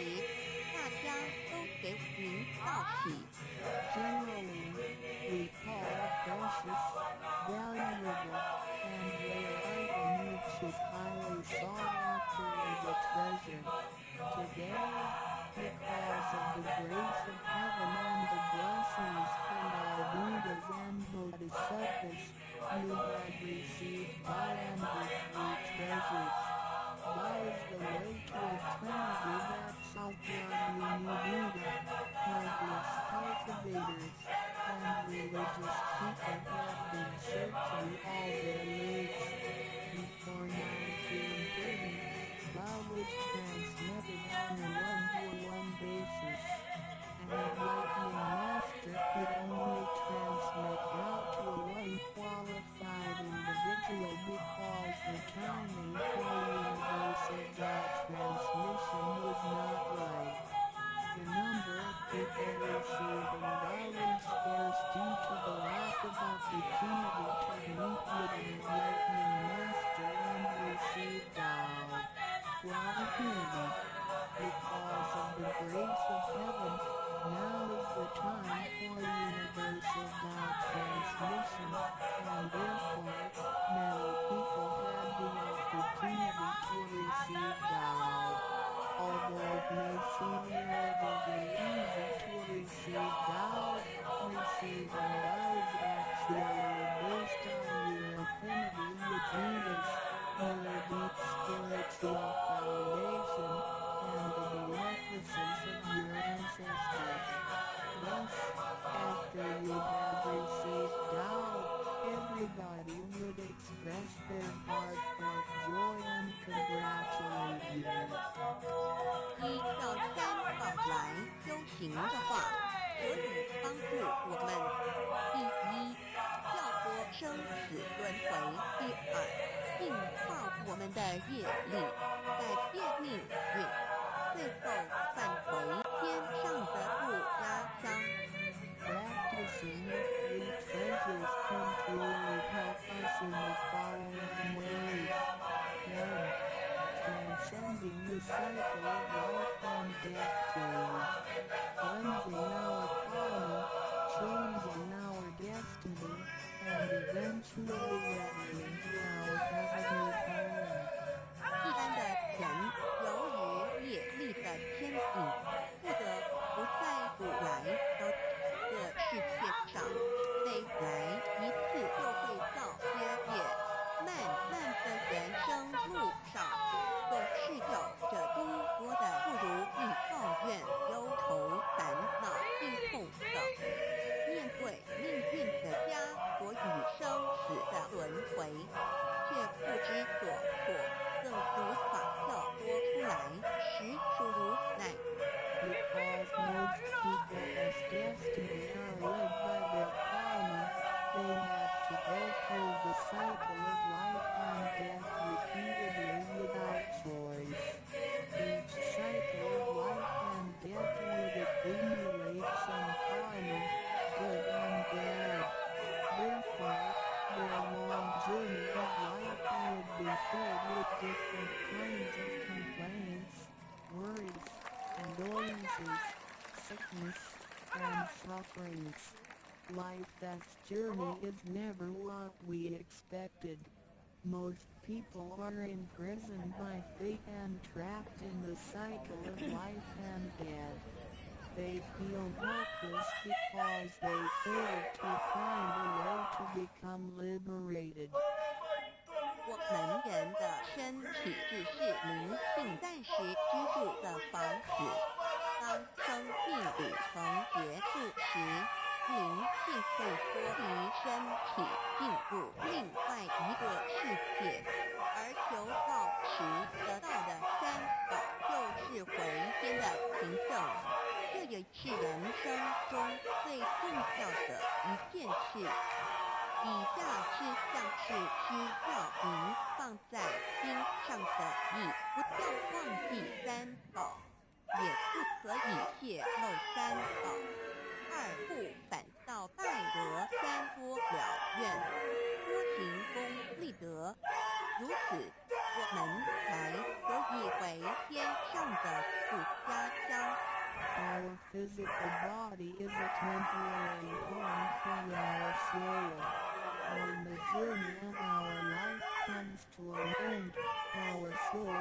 大家都给您道喜。 Generally, we call a precious, valuable, and rare item which is highly sought after as a treasure. Today, because of the grace of heaven and the blessings from our Buddhas and Bodhisattvas, you have received by and with treasures. Lies the way to eternity that Sakyamuni Buddha, countless cultivators, and religious people have been searching all their lives. Before 1930, Lao was transmitted on a one-to-one basis. An enlightening master could only transmit out to one qualified individual because the timing for universal Lao transmission was not right. The number of people receiving Lao was scarce due to the lack of opportunity to meet with an enlightening master and receive Lao. While here, because of the grace of heaven, now is the time for universal Lao transmission, and therefore, many people have the opportunity to receive Lao. Although it may seem relatively easy to receive Tao, receiving Tao is actually based on your affinity with Venus, your deep spiritual foundation, and the beneficence of your ancestors. Thus, after you have received Tao, everybody would express their heartfelt joy and congratulate you. 依照三宝来修行的话，可以帮助我们：第一，跳脱生死轮回；第二，净化我们的业力，改变命运；最后返回天上的故乡。Practicing the three treasures can truly help us in the following ways. 1. Transcending the cycle of life and death change. Cleansing our karma, changing our destiny, and eventually getting to our heavenly home. 一般的人由于业力的牵引，不得不在古来到这世界上，每来一次就会造些业，漫漫的人生路上，总是有着诸多的不如意、抱怨、忧愁、烦恼、病痛等。面对命运的枷锁与生死的轮回，却不知所措，更无法跳脱出来，实属无奈。Because most people as destiny are led by their karma, they have to go through the cycle of life and death repeatedly without choice. Each cycle of life and death would accumulate some karma, good and bad. Therefore, their long journey of life would be filled with different kinds of complaints, worries, annoyances, sickness, and sufferings. Life's journey is never what we expected. Most people are imprisoned by fate and trapped in the cycle of life and death. They feel helpless because they failed to find a way to become liberated. 我们人的身体只是灵性暂时居住的房子，当生命旅程结束时，灵性会脱离身体，进入另外一个世界，而求道时得到的三宝就是回天的凭证。这也是人生中最重要的一件事。以下是像是需要您放在心上的意，不要忘记三宝，也不可以泄露三宝。二不反倒拜得三多了愿，多行功立德，如此我们才可以回天上的故乡。Our physical body is a temporary home for our soul. When the journey of our life comes to an end, our soul will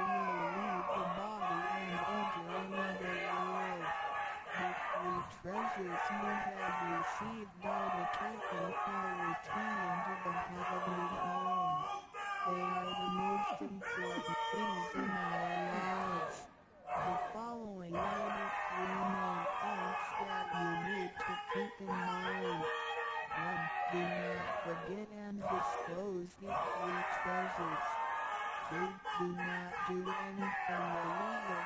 leave the body and enter another world. The three treasures you have received by the taking are returning to the heavenly home. They are the most important things in our lives. The following are the three main points that you need to keep in mind. 1. Do not forget and disclose the three treasures. 2. Do not do anything illegal,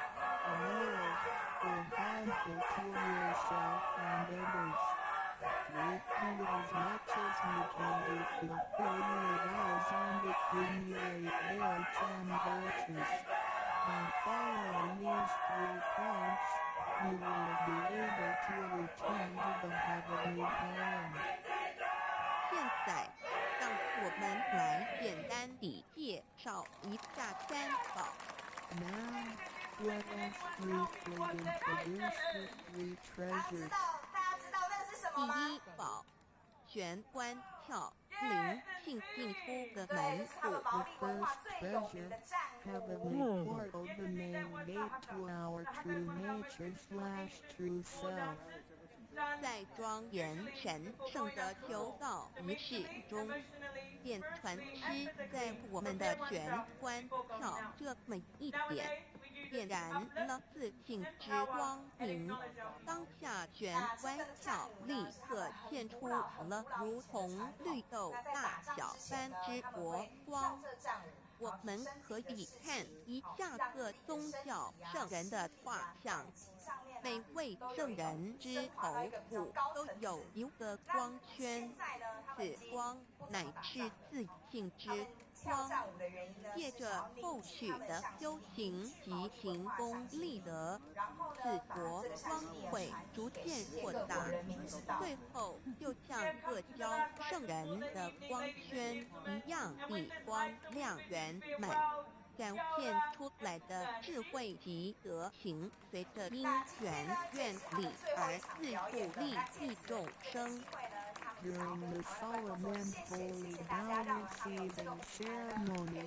immoral, or harmful to yourself and others. 3. Do as much as you can to fulfill your vows and accumulate merits and virtues. By following these 3 points, you will be able to return to the heavenly home. 现在，让我们来简单地介绍一下三宝。Now, let us briefly introduce the 3 treasures. 第一宝，玄关跳灵性进出的门对，这是他们户。毛利文化最有名的战 Heavenly 舞。 portal, the main gate to our true nature/true self. 在庄严神圣的求道仪式中，便传师在我们的玄关窍这么一点，点燃了自信之光明。当下玄关窍立刻现出了如同绿豆大小般之国光。我们可以看一下各宗教圣人的画像，每位圣人之头部都有一个光圈，此光乃是自信之光。借着后续的修行及行功立德，此国光会逐渐扩大，最后就像各教圣人的光圈一样，地光亮圆满。展现出来的智慧及德行，随着因缘愿力而自互利益众生。During the solemn and holy vow receiving ceremony,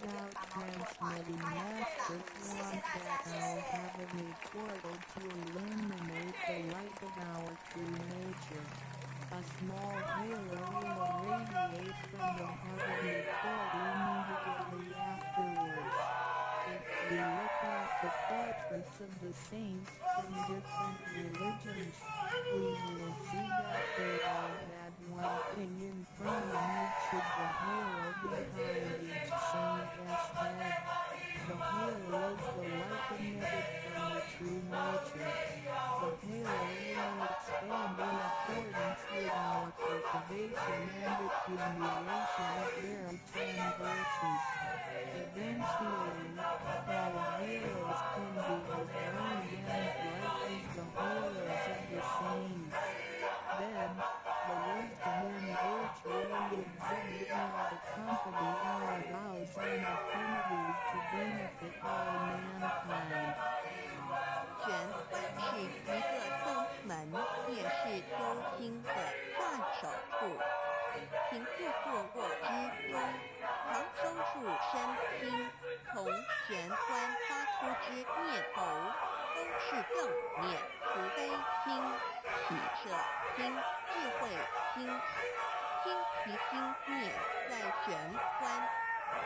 thou transmitting Master wants at our heavenly portal to illuminate the light of our true nature. A small halo will radiate from the heavenly portal immediately afterwards. If we look at the portraits of the saints from different religions, we will see that they all had one thing in common, which is the halo behind each saint's head. The halo is the light emitted from the true nature. The halo will expand in accordance with our cultivation and accumulation of merits and virtues. Eventually, our halos can be as bright and bright as the halos of the saints. Then, the wisdom and virtue we exhibit will accompany our vows and affinities to benefit all mankind. 玄关是一个宗门，也是修心的下手处。行住坐卧之中，常收束身心，从玄关发出之念头，都是正念、慈悲心、喜舍心、智慧心。听其心念在玄关，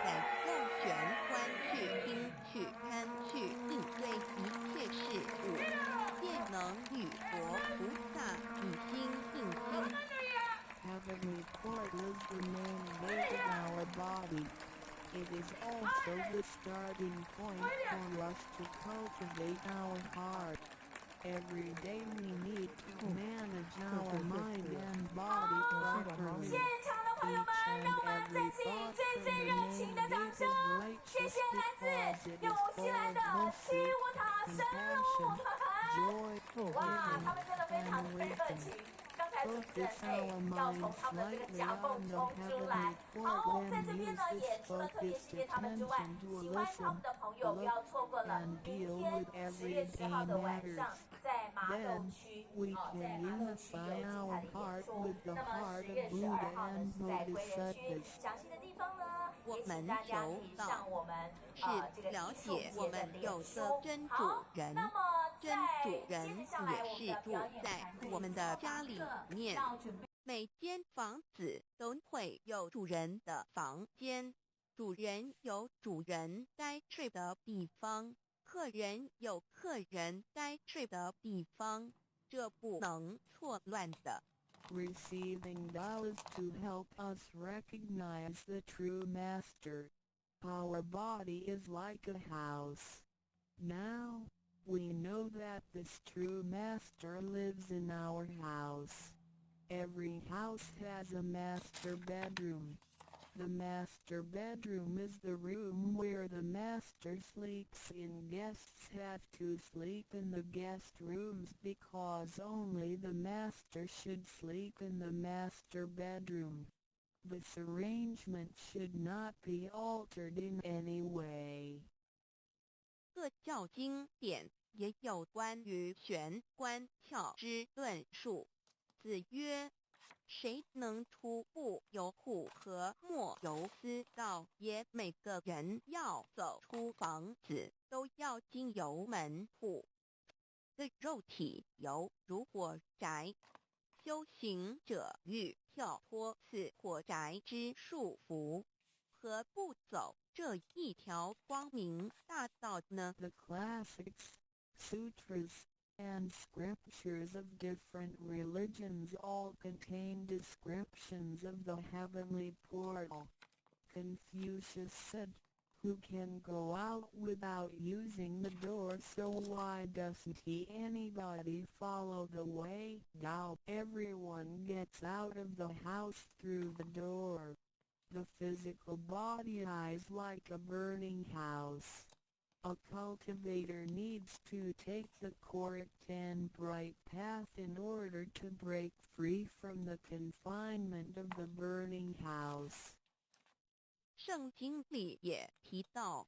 再用玄关去听、去看、去应对一切事物，便能与佛菩萨以心应心。Heavenly portal is the main gate of our body. It is also the starting point for us to cultivate our heart. Every day we need to manage our mind and body properly. 现场的朋友们，让我们再次以最最热情的掌声，谢谢来自纽西兰的西乌塔神龙舞团。哇，他们真的非常的热情。刚才主持人要从他们的这个夹缝中出来。好，在这边呢，也除了特别谢谢他们之外，喜欢他们的朋友不要错过了明天10月10号的晚上，在麻豆区在麻豆区有精彩的演出。那么10月12号呢是在归仁区，详细的地方呢，也请大家可以上我们这个了艺术解我节的们有脸书个真主好，人，那么真在主人接下来我们也是住的表演在团队我们的家里面。要准备。每间房子都会有主人的房间，主人有主人该睡的地方，客人有客人该睡的地方，这不能错乱的。Receiving vows to help us recognize the true master. Our body is like a house. Now, we know that this true master lives in our house. Every house has a master bedroom. The master bedroom is the room where the master sleeps in. Guests have to sleep in the guest rooms because only the master should sleep in the master bedroom. This arrangement should not be altered in any way. 各教经典也有关于玄关窍之论述。子曰：谁能徒步由户和莫由私道，也每个人要走出房子，都要经由门户。的肉体犹如火宅，修行者欲跳脱此火宅之束缚，何不走这一条光明大道呢？ The classics, sutras, and scriptures of different religions all contain descriptions of the heavenly portal. Confucius said, "Who can go out without using the door, so why doesn't anybody follow the way? Now everyone gets out of the house through the door. The physical body is like a burning house. A cultivator needs to take the correct and bright path in order to break free from the confinement of the burning house." 圣经里也提到，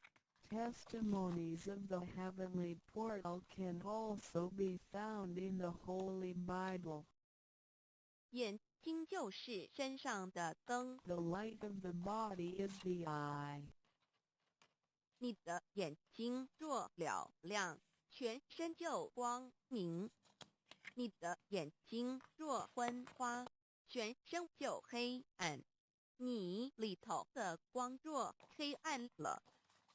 Testimonies of the heavenly portal can also be found in the Holy Bible. 眼睛就是身上的灯， The light of the body is the eye. 你的眼睛若了亮，全身就光明；你的眼睛若昏花，全身就黑暗。你里头的光若黑暗了，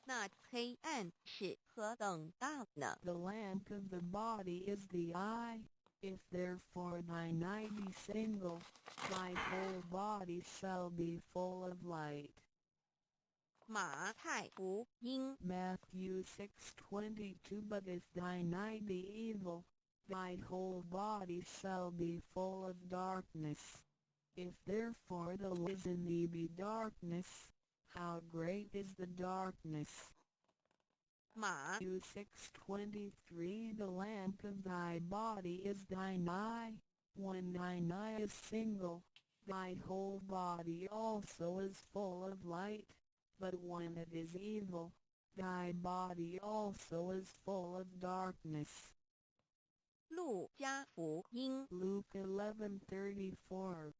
那黑暗是何等大呢？ The lamp of the body is the eye. If therefore thine eye be single, thy whole body shall be full of light. 马太福音 Matthew 6:22 But if thine eye be evil, thy whole body shall be full of darkness. If therefore the light is in thee be darkness, how great is the darkness? 马 Matthew 6:23 The lamp of thy body is thine eye. When thine eye is single, thy whole body also is full of light. But when it is evil, thy body also is full of darkness. 路加福音 Luke 11:34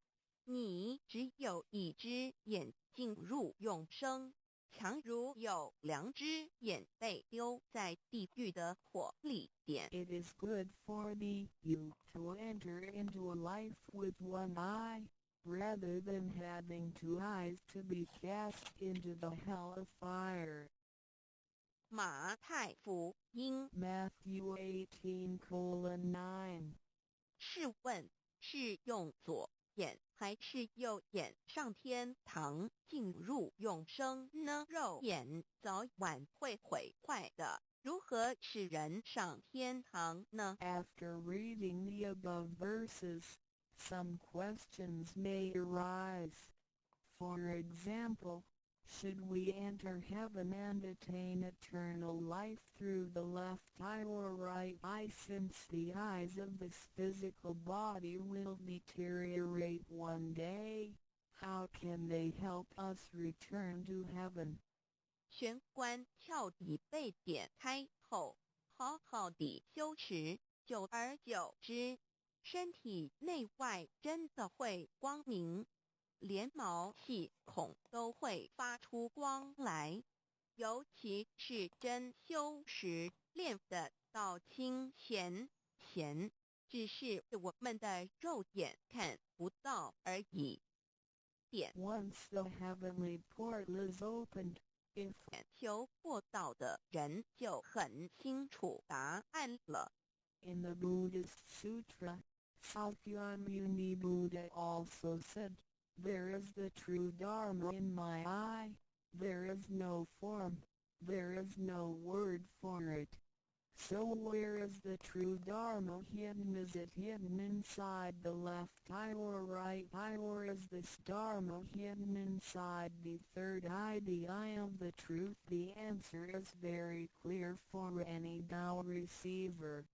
你只有一只眼进入永生，强如有两只眼被丢在地狱的火里点。 It is good for thee, you, to enter into a life with one eye, rather than having two eyes to be cast into the hell of fire. 马太福音 Matthew 18:9试问是用左眼还是右眼上天堂进入永生呢？肉眼早晚会毁坏的，如何使人上天堂呢？ After reading the above verses, some questions may arise. For example, should we enter heaven and attain eternal life through the left eye or right eye, since the eyes of this physical body will deteriorate one day? How can they help us return to heaven? 玄关窍底被点开后，好好地修持，久而久之，身体内外真的会光明，连毛细孔都会发出光来。尤其是真修持练的到清闲，只是我们的肉眼看不到而已。点 Once the heavenly portal is opened, if 求过道的人就很清楚答案了。 in the Buddhist Sutra, Sakyamuni Buddha also said, "There is the true Dharma in my eye, there is no form, there is no word for it." So where is the true Dharma hidden? Is it hidden inside the left eye or right eye, or is this Dharma hidden inside the third eye, the eye of the truth? The answer is very clear for any Tao receiver.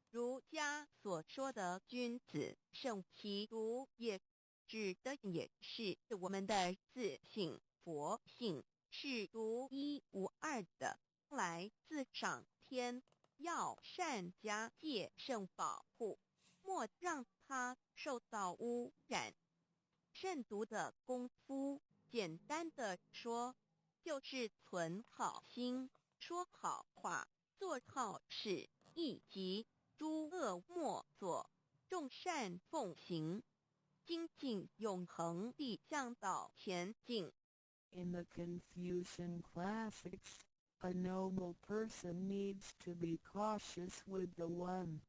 儒家所说的君子圣其独也，指的也是我们的自性、佛性是独一无二的，来自上天，要善加戒慎保护，莫让它受到污染。慎独的功夫，简单的说，就是存好心，说好话，做好事，以及诸恶莫作，众善奉行，精进永恒地向导前进。In the Confucian classics, a noble person needs to be cautious with the One.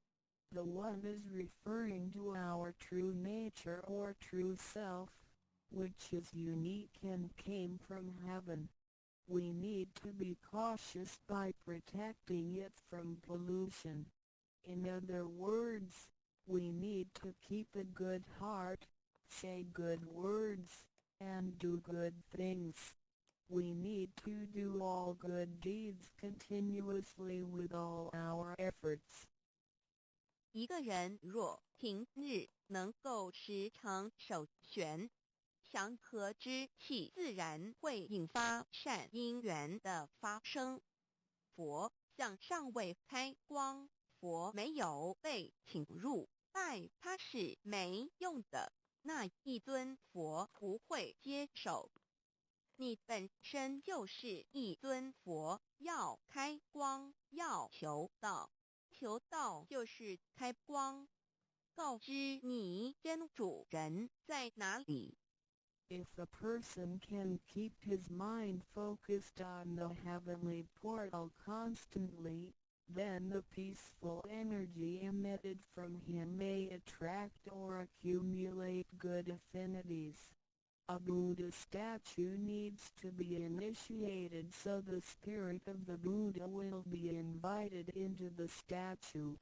The One is referring to our true nature or true self, which is unique and came from heaven. We need to be cautious by protecting it from pollution. In other words, we need to keep a good heart, say good words, and do good things. We need to do all good deeds continuously with all our efforts. 一个人若平日能够时常守玄，祥和之气自然会引发善因缘的发生。佛像尚未开光，佛没有被请入拜，他是没用的，那一尊佛不会接手。你本身就是一尊佛，要开光，要求道，求道就是开光，告知你真主人在哪里。If a person can keep his mind focused on the heavenly portal constantly, then the peaceful energy emitted from him may attract or accumulate good affinities. A Buddha statue needs to be initiated so the spirit of the Buddha will be invited into the statue.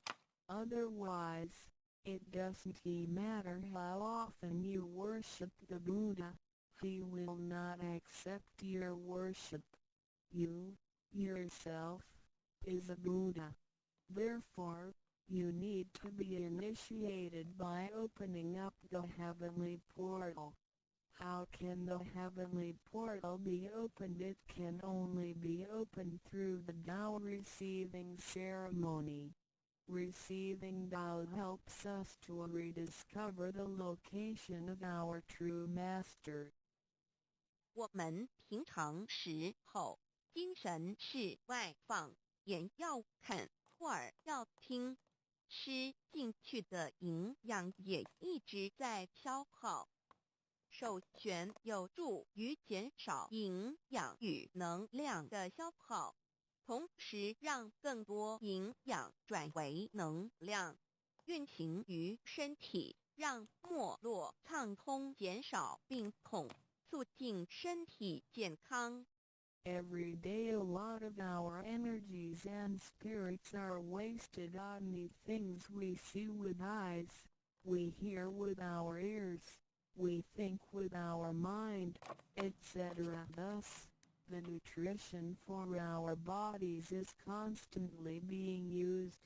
Otherwise, it doesn't matter how often you worship the Buddha, he will not accept your worship. You, yourself, is a Buddha. Therefore, you need to be initiated by opening up the heavenly portal. How can the heavenly portal be opened? It can only be opened through the Tao receiving ceremony. Receiving Tao helps us to rediscover the location of our true master. 我们平常时候精神是外放，眼要看，耳要听，吃进去的营养也一直在消耗。守玄有助于减少营养与能量的消耗，同时让更多营养转为能量，运行于身体，让脉络畅通，减少病痛，促进身体健康。Every day a lot of our energies and spirits are wasted on the things we see with eyes, we hear with our ears, we think with our mind, etc. Thus, the nutrition for our bodies is constantly being used.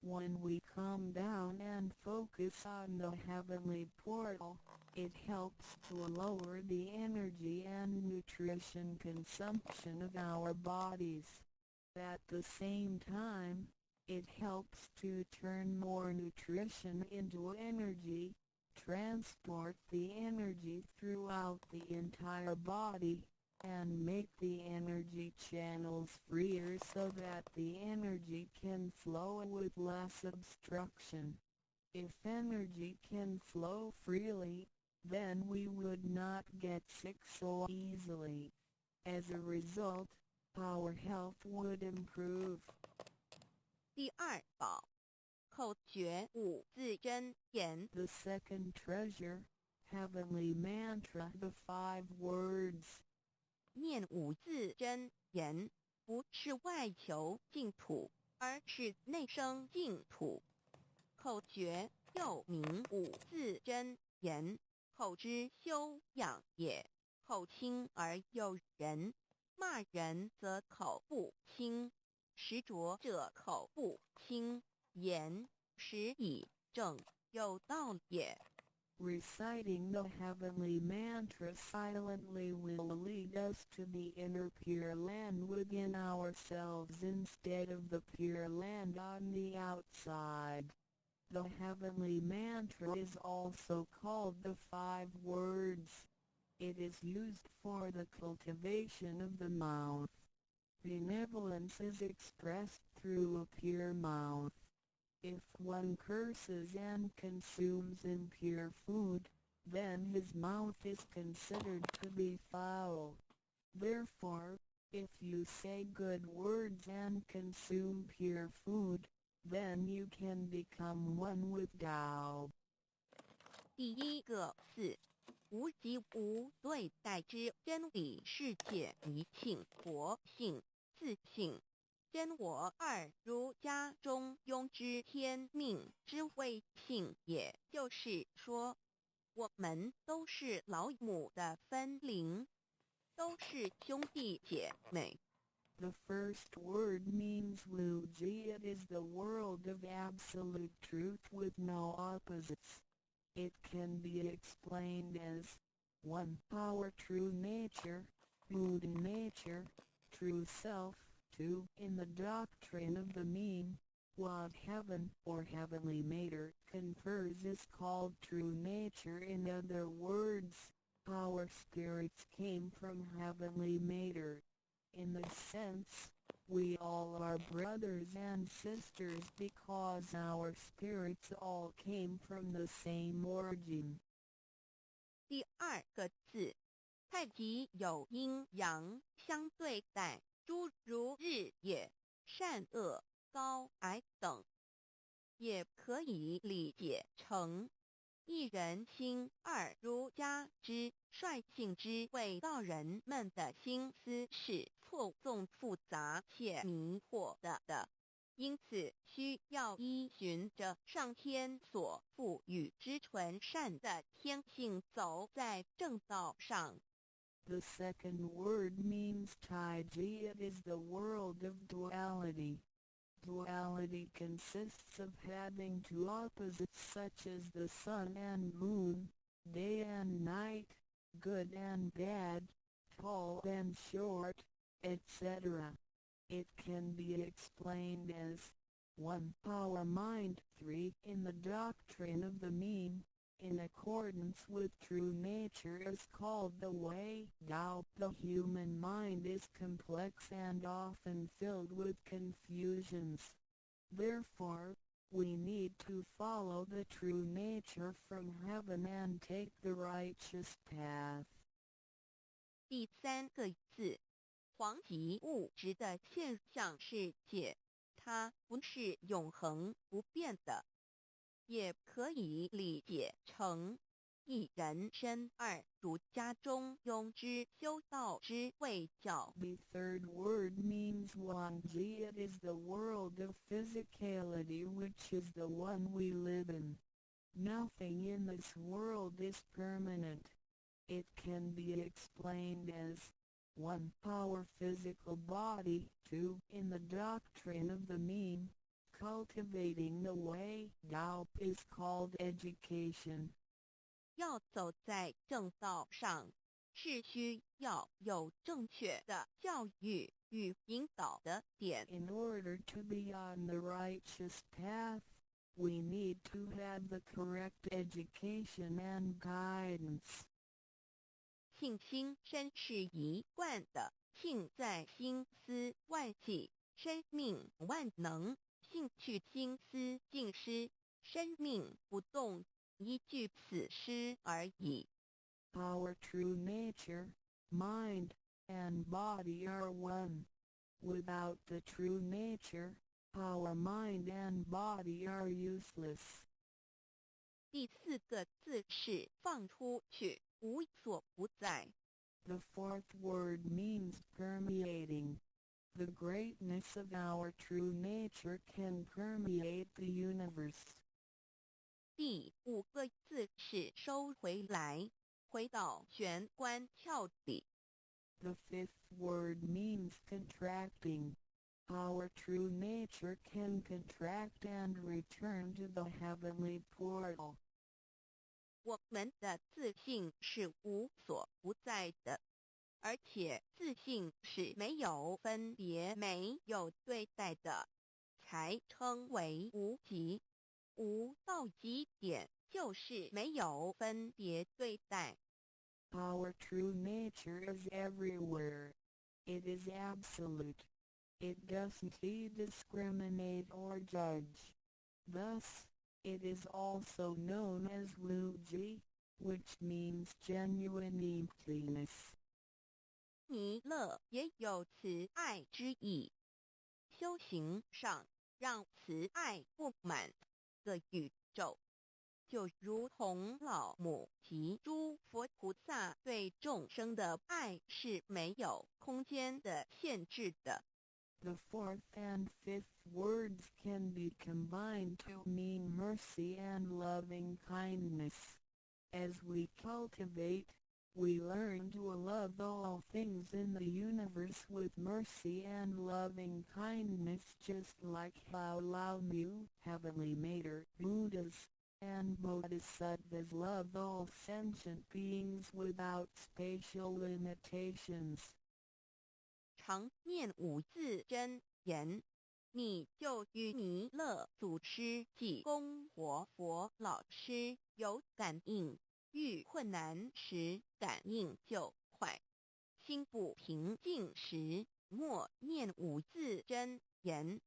When we calm down and focus on the heavenly portal, it helps to lower the energy and nutrition consumption of our bodies. At the same time, it helps to turn more nutrition into energy, transport the energy throughout the entire body, and make the energy channels freer so that the energy can flow with less obstruction. If energy can flow freely, then we would not get sick so easily. As a result, our health would improve. 第二宝，口诀五字真言。 The second treasure, heavenly mantra, the 5 words. 念五字真言，不是外求净土，而是内生净土。口诀又名五字真言，口之修养也。口轻而诱人，骂人则口不清，实着者口不清，言实以正，有道也。Reciting the heavenly mantra silently will lead us to the inner Pure Land within ourselves instead of the Pure Land on the outside. The heavenly mantra is also called the 5 words. It is used for the cultivation of the mouth. Benevolence is expressed through a pure mouth. If one curses and consumes impure food, then his mouth is considered to be foul. Therefore, if you say good words and consume pure food, then you can become one with Tao. 第一个字，无即无对待之真理世界一性佛性自性真我二儒家中庸之天命之谓性，也就是说，我们都是老母的分灵，都是兄弟姐妹。The first word means Wuji. It is the world of absolute truth with no opposites. It can be explained as 1. Our true nature, Buddha nature, true self. 2. In the doctrine of the mean, what heaven or heavenly matter confers is called true nature. In other words, our spirits came from heavenly matter. In this sense, we all are brothers and sisters because our spirits all came from the same origin. 第二个字，太极有阴阳相对待，诸如日也、善恶、高矮等，也可以理解成一人心二儒家之率性之谓道人们的心思是错综复杂且迷惑的，因此需要依循着上天所赋予之纯善的天性走在正道上。The second word means Taiji. It is the world of duality. Duality consists of having two opposites such as the sun and moon, day and night, good and bad, tall and short, etc. It can be explained as 1. Our mind. 3. In the doctrine of the mean, in accordance with true nature is called the way Tao. The human mind is complex and often filled with confusions. Therefore, we need to follow the true nature from heaven and take the righteous path. 第三个字，黄极物质的现象世界，它不是永恒不变的，也可以理解成一人身二儒家中庸之修道之谓教。The third word means Wanji. It is the world of physicality, which is the one we live in. Nothing in this world is permanent. It can be explained as 1. Our physical body. 2. In the doctrine of the mean, cultivating the way Tao is called education. 要走在正道上，是需要有正确的教育与引导的点。In order to be on the righteous path, we need to have the correct education and guidance. 性心身是一贯的，性在心思万计，生命万能；性去心思尽失，生命不动，依据此诗而已。Our true nature, mind, and body are one. Without the true nature, our mind and body are useless. 第四个字是放出去，无所不在。The fourth word means permeating. The greatness of our true nature can permeate the universe. 第五个字是收回来，回到玄关窍里。The fifth word means contracting. Our true nature can contract and return to the heavenly portal. 我们的自性是无所不在的，而且自性是没有分别、没有对待的，才称为无极。无到极点就是没有分别对待。Our true nature is everywhere. It is absolute. It doesn't discriminate or judge. Thus, it is also known as Wuji, which means genuine emptiness. 弥勒也有慈爱之意，修行上让慈爱布满个宇宙，就如同老母及诸佛菩萨对众生的爱是没有空间的限制的。The fourth and fifth words can be combined to mean mercy and loving kindness. As we cultivate, we learn to love all things in the universe with mercy and loving kindness, just like how Lao Mu, Heavenly Mater, Buddhas, and Bodhisattvas love all sentient beings without spatial limitations. 常念五字真言，你就与弥勒祖师及供活佛老师有感应，遇困难时感应就快，心不平静时默念五字真言，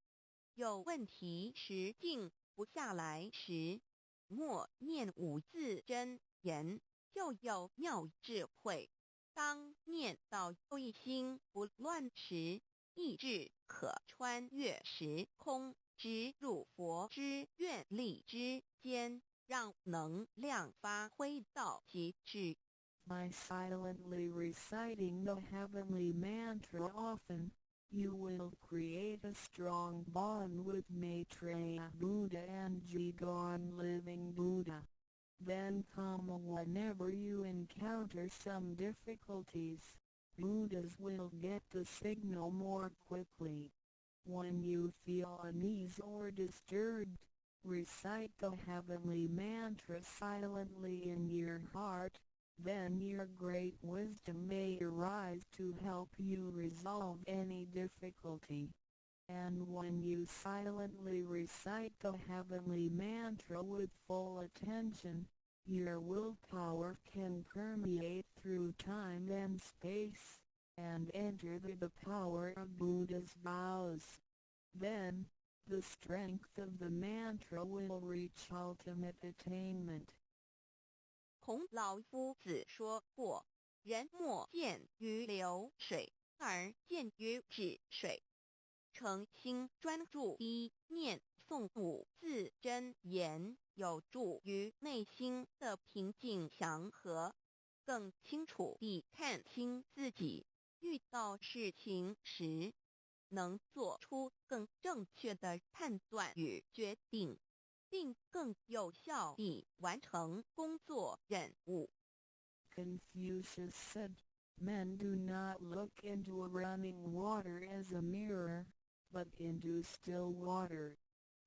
有问题时静不下来时默念五字真言，就有妙智慧。当念到一心不乱时，意志可穿越时空，直入佛之愿力之间，让能量发挥到极致。By silently reciting the heavenly mantra often, you will create a strong bond with Maitreya Buddha and Jigon Living Buddha. Then come whenever you encounter some difficulties, Buddhas will get the signal more quickly. When you feel uneasy or disturbed, recite the heavenly mantra silently in your heart, then your great wisdom may arise to help you resolve any difficulty. And when you silently recite the heavenly mantra with full attention, your willpower can permeate through time and space, and enter the power of Buddha's vows. Then, the strength of the mantra will reach ultimate attainment. 孔老夫子说过，人莫见于流水，而见于止水。诚心专注一念诵五字真言，有助于内心的平静祥和，更清楚地看清自己，遇到事情时能做出更正确的判断与决定，并更有效地完成工作任务。Confucius said, "Men do not look into running water as a mirror, but into still water."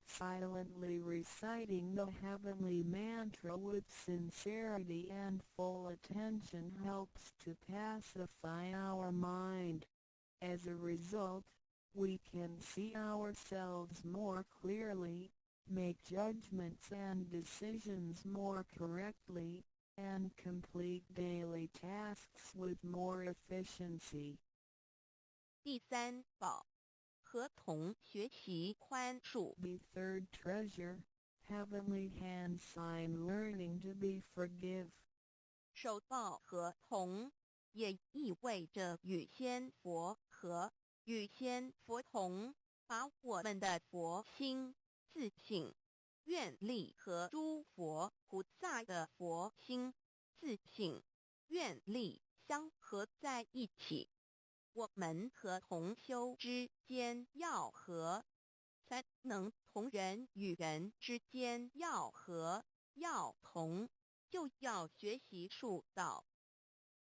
Silently reciting the heavenly mantra with sincerity and full attention helps to pacify our mind. As a result, we can see ourselves more clearly, make judgments and decisions more correctly, and complete daily tasks with more efficiency. 第三宝，合同学习宽恕。 The third treasure, heavenly hand sign learning to be forgive. 手抱合同也意味着与仙佛合，与仙佛同，把我们的佛心、自信、愿力和诸佛菩萨的佛心、自信、愿力相合在一起。我们和同修之间要和，才能同人与人之间要和要同，就要学习恕道，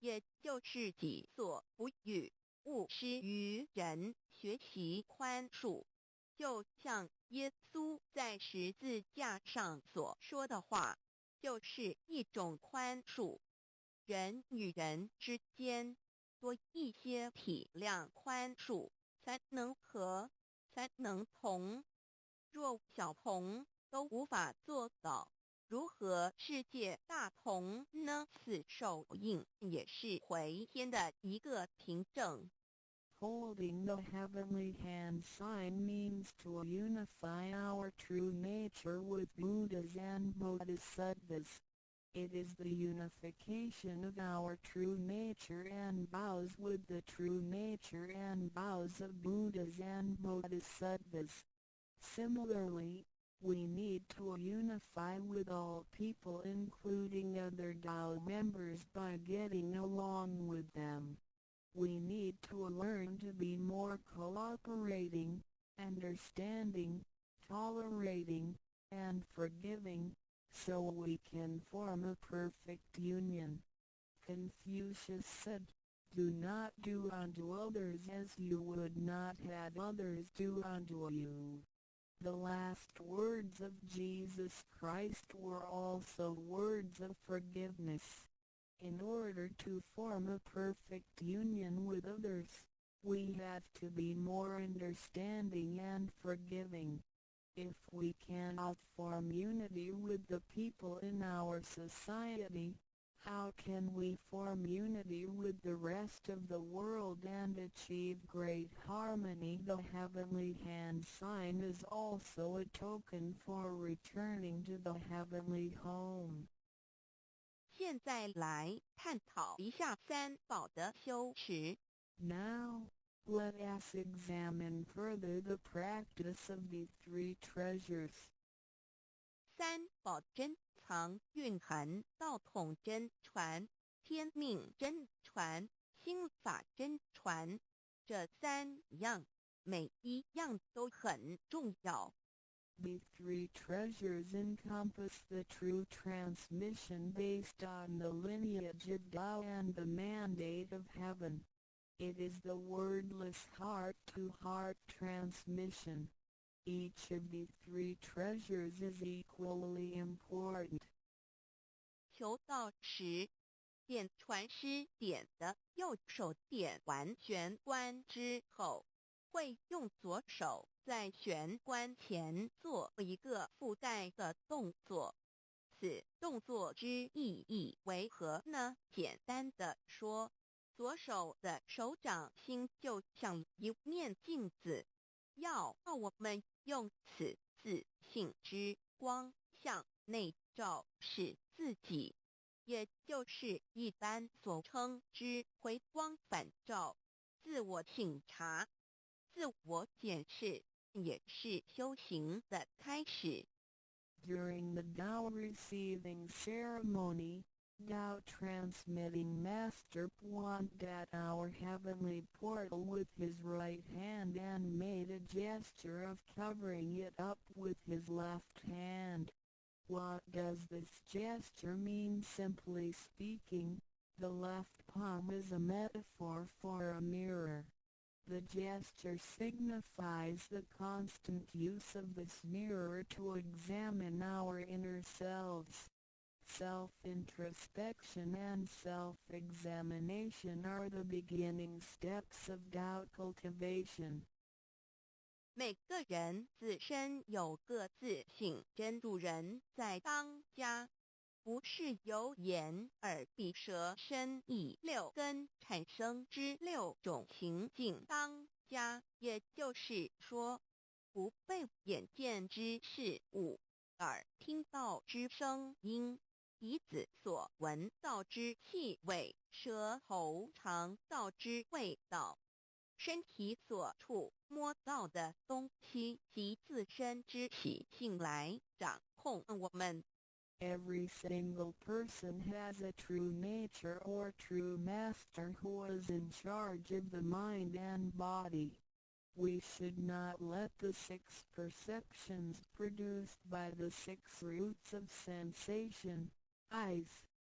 也就是己所不欲，勿施于人，学习宽恕。就像耶稣在十字架上所说的话，就是一种宽恕。人与人之间多一些体谅宽恕，才能和，才能同。若小同，都无法做到，如何世界大同呢？此手印也是回天的一个凭证。Holding the heavenly hand sign means to unify our true nature with Buddhas and Bodhisattvas. It is the unification of our true nature and vows with the true nature and vows of Buddhas and Bodhisattvas. Similarly, we need to unify with all people including other Tao members by getting along with them. We need to learn to be more cooperating, understanding, tolerating, and forgiving, so we can form a perfect union. Confucius said, "Do not do unto others as you would not have others do unto you." The last words of Jesus Christ were also words of forgiveness. In order to form a perfect union with others, we have to be more understanding and forgiving. If we cannot form unity with the people in our society, how can we form unity with the rest of the world and achieve great harmony? The heavenly hand sign is also a token for returning to the heavenly home. 现在来探讨一下三宝的修持。Now, let us examine further the practice of the three treasures. 三宝珍藏蕴含道统真传、天命真传、心法真传，这三样每一样都很重要。The three treasures encompass the true transmission based on the lineage of Tao and the mandate of heaven. It is the wordless heart-to-heart transmission. Each of the three treasures is equally important. 求道时，点传师点的右手点完玄关之后，会用左手在玄关前做一个附带的动作。此动作之意义为何呢？简单的说，左手的手掌心就像一面镜子，要我们用此自信之光向内照视自己，也就是一般所称之回光返照，自我省察、自我检视，也是修行的开始。During the Tao receiving ceremony, Tao transmitting Master pointed at our heavenly portal with his right hand and made a gesture of covering it up with his left hand. What does this gesture mean? Simply speaking, the left palm is a metaphor for a mirror. The gesture signifies the constant use of this mirror to examine our inner selves. Self-introspection and self-examination are the beginning steps of Tao cultivation. 每个人自身有个自性真主人在当家，不是由眼、耳、鼻、舌、身、意六根产生之六种情境当家，也就是说，不被眼见之事物、耳听到之声音、鼻子所闻到之气味、舌头尝到之味道、身体所触摸到的东西及自身之习性来掌控我们。Every single person has a true nature or true master who is in charge of the mind and body. We should not let the six perceptions produced by the six roots of sensation, eyes,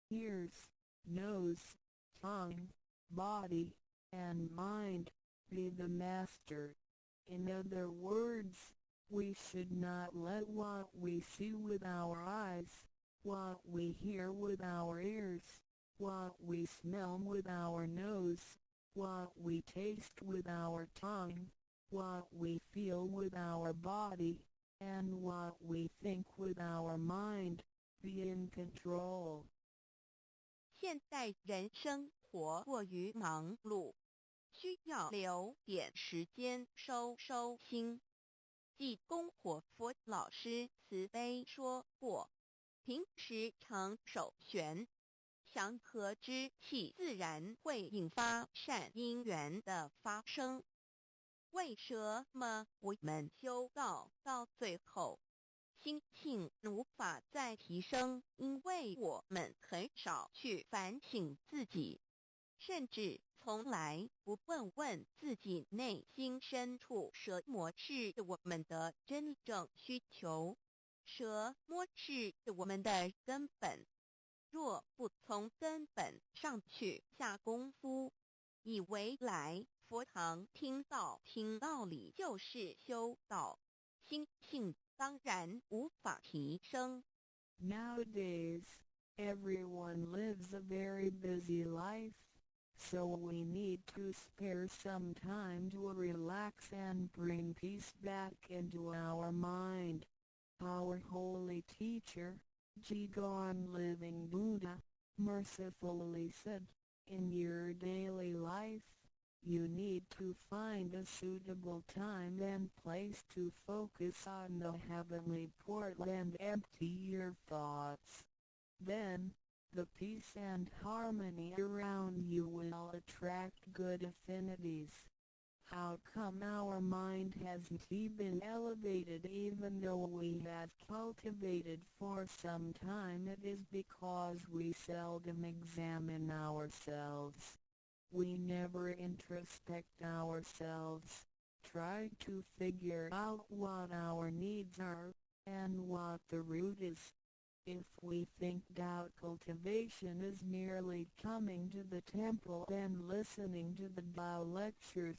ears, nose, tongue, body, and mind, be the master. In other words, we should not let what we see with our eyes, what we hear with our ears, what we smell with our nose, what we taste with our tongue, what we feel with our body, and what we think with our mind, be in control. 现代人生活过于忙碌，需要留点时间收心。济公活佛老师慈悲说过，平时常手旋，祥和之气自然会引发善因缘的发生。为什么我们修道到最后，心性无法再提升？因为我们很少去反省自己，甚至从来不问自己内心深处什么是我们的真正需求，什么是我们的根本。若不从根本上去下功夫，以为来佛堂听道理就是修道，心性当然无法提升。 Nowadays, everyone lives a very busy life, so we need to spare some time to relax and bring peace back into our mind. Our holy teacher, Jigon Living Buddha, mercifully said, in your daily life, you need to find a suitable time and place to focus on the heavenly portal and empty your thoughts. Then, the peace and harmony around you will attract good affinities. How come our mind hasn't been elevated even though we have cultivated for some time? It is because we seldom examine ourselves. We never introspect ourselves, try to figure out what our needs are, and what the root is. If we think doubt cultivation is merely coming to the temple and listening to the Tao lectures,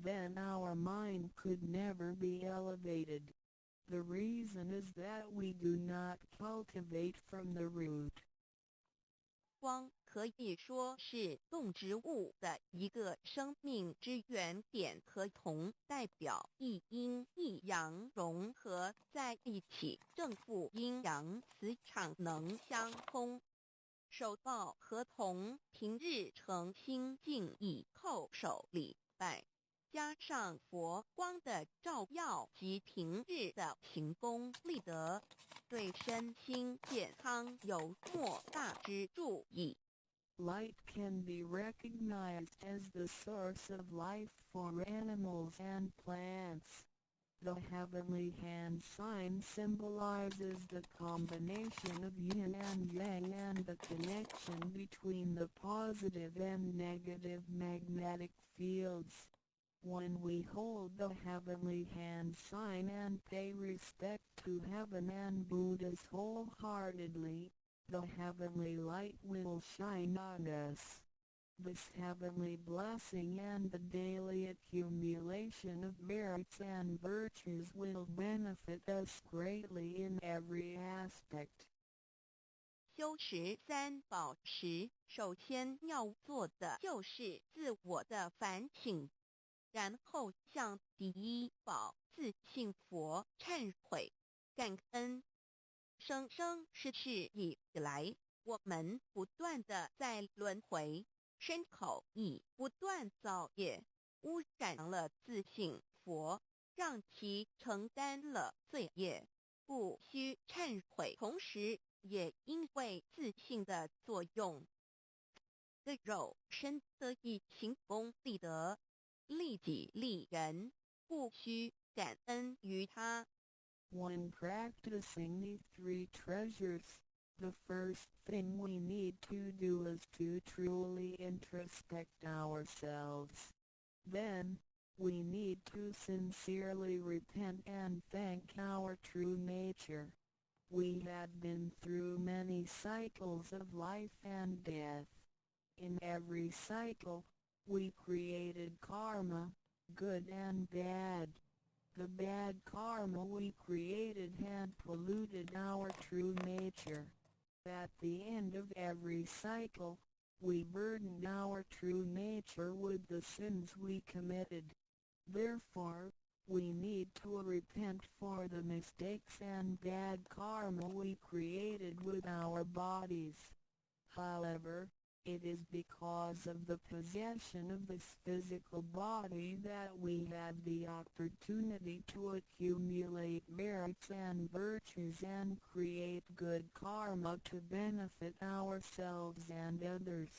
then our mind could never be elevated. The reason is that we do not cultivate from the root. 光可以说是动植物的一个生命之原点和铜代表一阴一阳融合在一起，正负阴阳磁场能相通。手抱和铜平日诚心敬意叩首礼拜，加上佛光的照耀及平日的勤功立德，对身心健康有莫大之助益。 Light can be recognized as the source of life for animals and plants. The heavenly hand sign symbolizes the combination of yin and yang and the connection between the positive and negative magnetic fields. When we hold the heavenly hand sign and pay respect to heaven and Buddhas wholeheartedly, the heavenly light will shine on us. This heavenly blessing and the daily accumulation of merits and virtues will benefit us greatly in every aspect. 修持三宝时，首先要做的就是自我的反省，然后向第一宝自信佛忏悔、感恩。生世世以来，我们不断的在轮回，身口意不断造业，污染了自信佛，让其承担了罪业，故需忏悔。同时，也因为自信的作用，的肉身得以勤功立德，利己利人，故需感恩于他。When practicing these three treasures, the first thing we need to do is to truly introspect ourselves. Then, we need to sincerely repent and thank our true nature. We had been through many cycles of life and death. In every cycle, we created karma, good and bad. The bad karma we created had polluted our true nature. At the end of every cycle, we burdened our true nature with the sins we committed. Therefore, We need to repent for the mistakes and bad karma we created with our bodies. However, it is because of the possession of this physical body that we have the opportunity to accumulate merits and virtues and create good karma to benefit ourselves and others.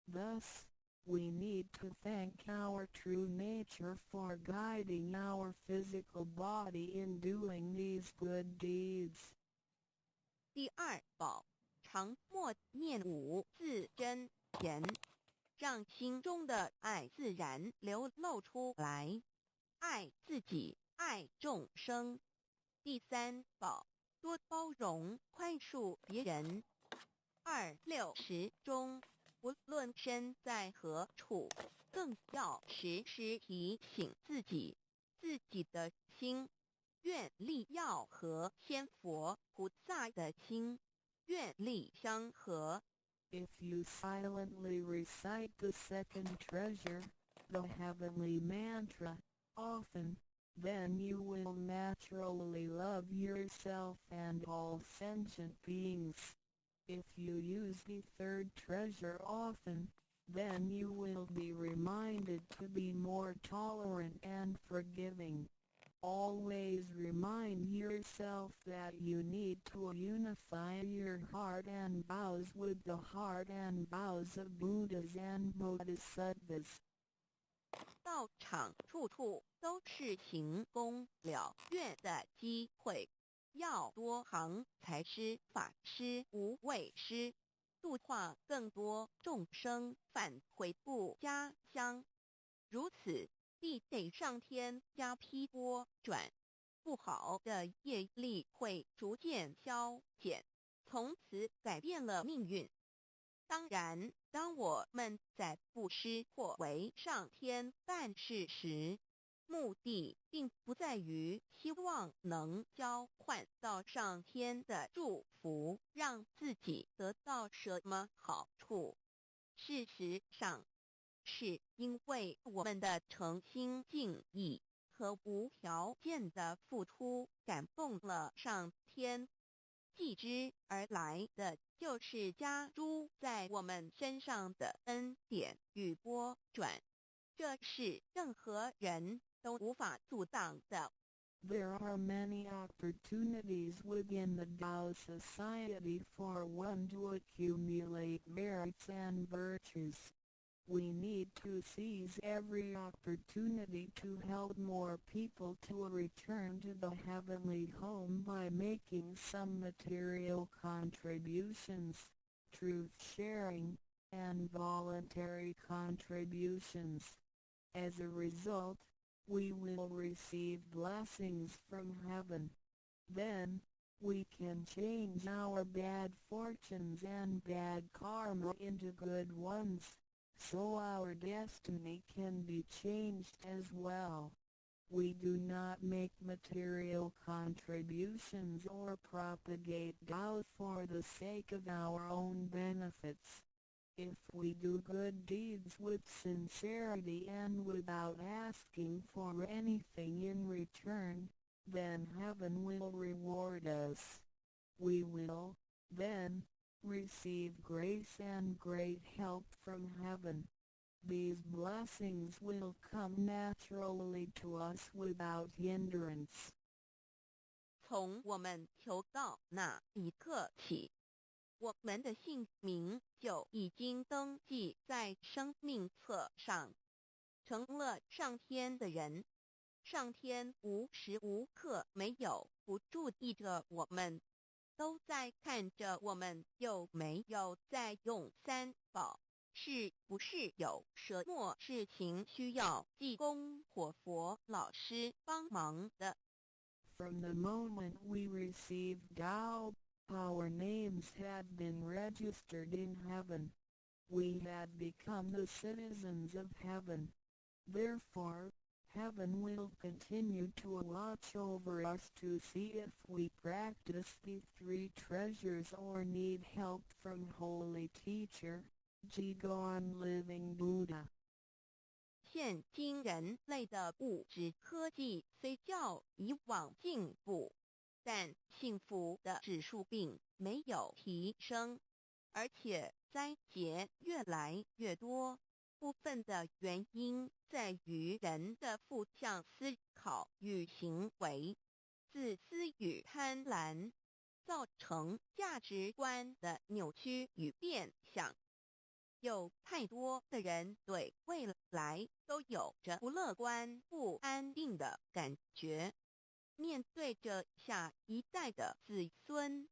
Thus, we need to thank our true nature for guiding our physical body in doing these good deeds. 第二宝，常默念五字真言，让心中的爱自然流露出来，爱自己，爱众生。第三宝，多包容宽恕别人。260中，无论身在何处，更要时时提醒自己的心，愿力要和仙佛菩萨的心愿力相合。If you silently recite the second treasure, the heavenly mantra, often, then you will naturally love yourself and all sentient beings. If you use the third treasure often, then you will be reminded to be more tolerant and forgiving. Always remind yourself that you need to unify your heart and vows with the heart and vows of Buddhas and Bodhisattvas. 道场处处都是行功了愿的机会，要多行财施、法施、无畏施，度化更多众生返回不家乡。如此，必得上天加批拨转，不好的业力会逐渐消减，从此改变了命运。当然，当我们在布施或为上天办事时，目的并不在于希望能交换到上天的祝福，让自己得到什么好处。事实上，是因为我们的诚心敬意和无条件的付出感动了上天，继之而来的就是加诸在我们身上的恩典与波转，这是任何人都无法阻挡的。There are many opportunities within the Tao Society for one to accumulate merits and virtues. We need to seize every opportunity to help more people to return to the heavenly home by making some material contributions, truth sharing, and voluntary contributions. As a result, we will receive blessings from heaven. Then, we can change our bad fortunes and bad karma into good ones, so our destiny can be changed as well. We do not make material contributions or propagate Tao for the sake of our own benefits. If we do good deeds with sincerity and without asking for anything in return, then heaven will reward us. We will, then, receive grace and great help from heaven. These blessings will come naturally to us without hindrance. 从我们求道那一刻起，我们的姓名就已经登记在生命册上，成了上天的人。上天无时无刻没有不注意着我们，都在看着我们有没有在用三宝，是不是有什么事情需要济公活佛老师帮忙的。From the moment we received Tao, our names had been registered in heaven. We had become the citizens of heaven. Therefore, heaven will continue to watch over us to see if we practice the three treasures or need help from Holy Teacher, Jigon Living Buddha. 现今人类的物质科技虽较以往进步，但幸福的指数并没有提升，而且灾劫越来越多。部分的原因在于人的负向思考与行为、自私与贪婪，造成价值观的扭曲与变相。有太多的人对未来都有着不乐观、不安定的感觉。面对着下一代的子孙，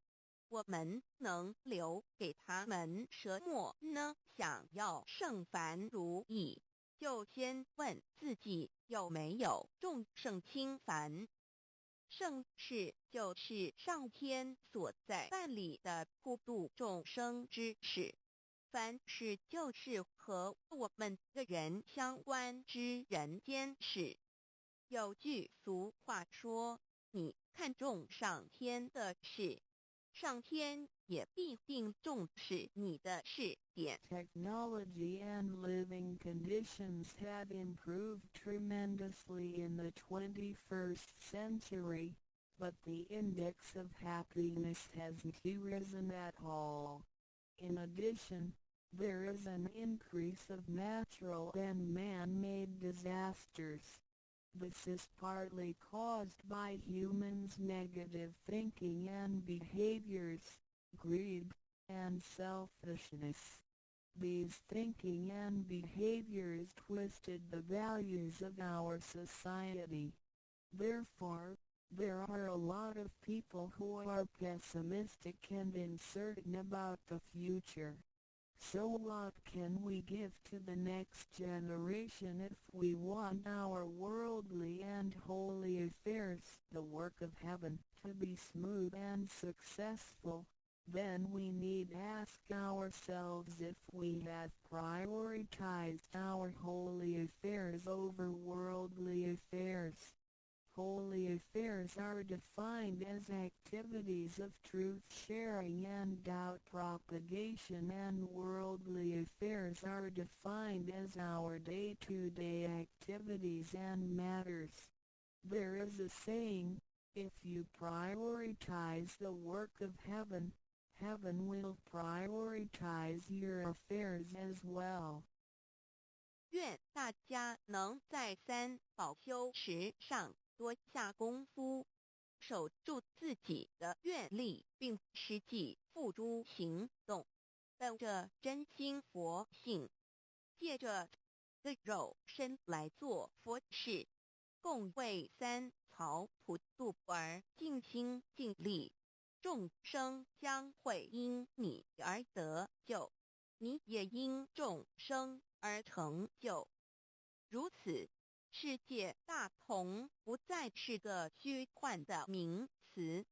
我们能留给他们什么呢？想要圣凡如意，就先问自己有没有众圣轻凡。圣事就是上天所在办理的普度众生之事，凡事就是和我们个人相关之人间事。有句俗话说，你看重上天的事，上天也必定重视你的事点。 Technology and living conditions have improved tremendously in the 21st century, but the index of happiness hasn't risen at all. In addition, there is an increase of natural and man-made disasters. This is partly caused by humans' negative thinking and behaviors, greed, and selfishness. These thinking and behaviors twisted the values of our society. Therefore, there are a lot of people who are pessimistic and uncertain about the future. So what can we give to the next generation if we want our worldly and holy affairs, the work of heaven, to be smooth and successful? Then we need ask ourselves if we have prioritized our holy affairs over worldly affairs. Holy affairs are defined as activities of truth sharing and doubt propagation, and worldly affairs are defined as our day-to-day activities and matters. There is a saying, if you prioritize the work of heaven, heaven will prioritize your affairs as well. 愿大家能在三宝修持上多下功夫，守住自己的愿力，并实际付诸行动，本着真心佛性，借着个肉身来做佛事，共为三曹普度而尽心尽力，众生将会因你而得救，你也因众生而成就。如此，世界大同不再是个虚幻的名词，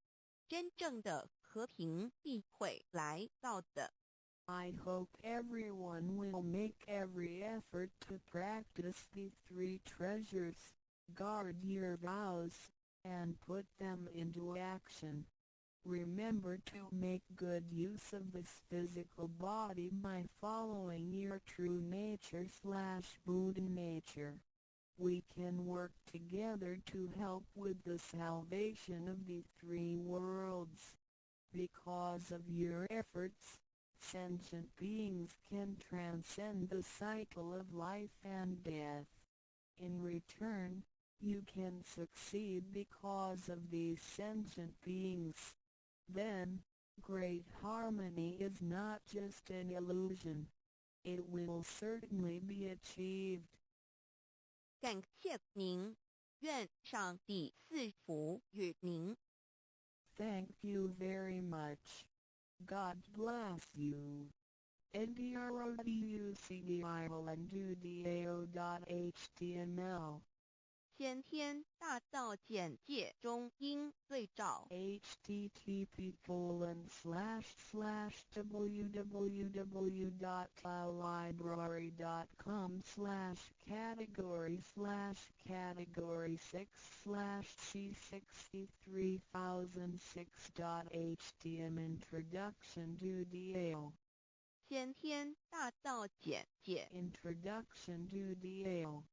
真正的和平必会来到的。I hope everyone will make every effort to practice the three treasures, guard your vows, and put them into action. Remember to make good use of this physical body by following your true nature/Buddha nature. We can work together to help with the salvation of the three worlds. Because of your efforts, sentient beings can transcend the cycle of life and death. In return, you can succeed because of these sentient beings. Then, great harmony is not just an illusion. It will certainly be achieved. 感谢您，愿上帝赐福与您。Thank you very much. God bless you. ndroducdiolandudao.html 先天大道简介中应对照 http://www.library.com/category/C63006.htm Introduction to DAO 先天大道简介 Introduction to DAO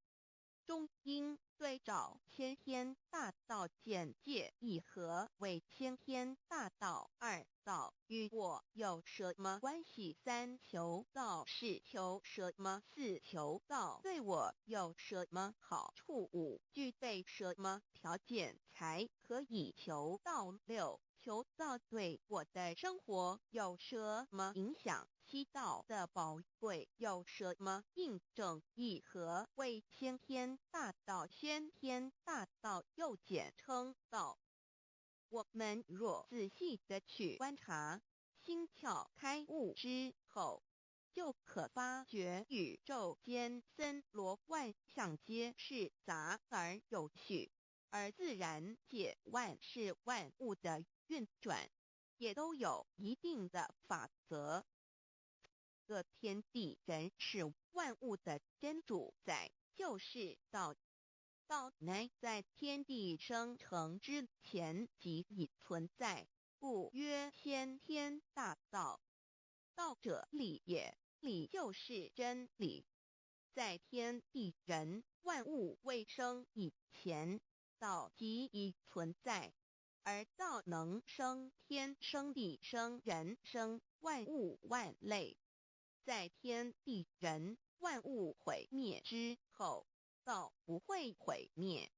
中应对照先天大道简介一和为先天大道二道与我有什么关系？三求道是求什么？四求道对我有什么好处？五具备什么条件才可以求道？六求道对我的生活有什么影响？七道的宝贵有什么印证？一和为先天大道，先天大道又简称道。我们若仔细的去观察，心窍开悟之后，就可发觉宇宙间森罗万象皆是杂而有序，而自然界万事万物的运转，也都有一定的法则。这天地人是万物的真主宰，就是道。道乃在天地生成之前即已存在，故曰先天大道。道者理也，理就是真理。在天地人万物未生以前，道即已存在，而道能生天、生地、生人、生万物万类。在天地人万物毁灭之后，道不会毁灭。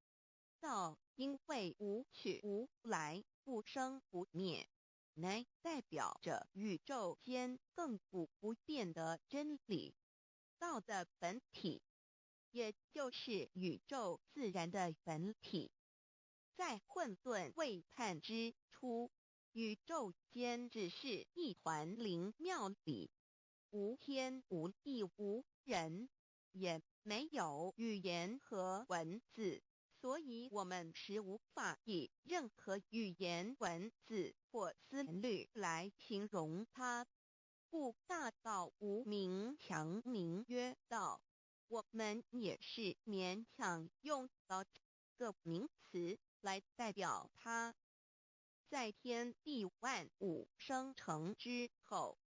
道因为无去无来，不生不灭，乃代表着宇宙间亘古不变的真理。道的本体，也就是宇宙自然的本体。在混沌未判之初，宇宙间只是一团灵妙理，无天无地无人，也没有语言和文字，所以我们实无法以任何语言文字或思虑来形容它。故大道无名，强名曰道。我们也是勉强用到这个名词来代表它。在天地万物生成之后，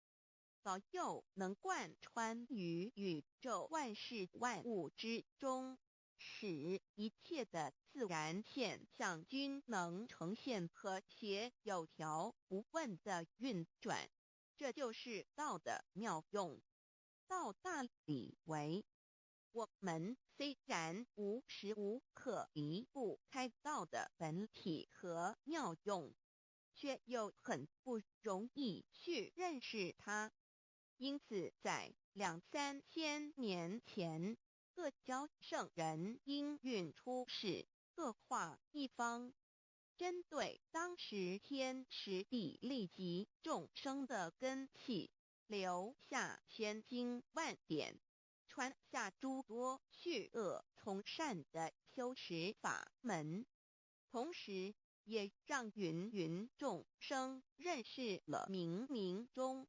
早就能贯穿于宇宙万事万物之中，使一切的自然现象均能呈现和谐有条不紊的运转。这就是道的妙用。道大理为，我们虽然无时无刻离不开道的本体和妙用，却又很不容易去认识它。因此在2、3千年前，各教圣人应运出世，各化一方，针对当时天时地利及众生的根器，留下千经万典，传下诸多去恶从善的修持法门，同时也让芸芸众生认识了冥冥中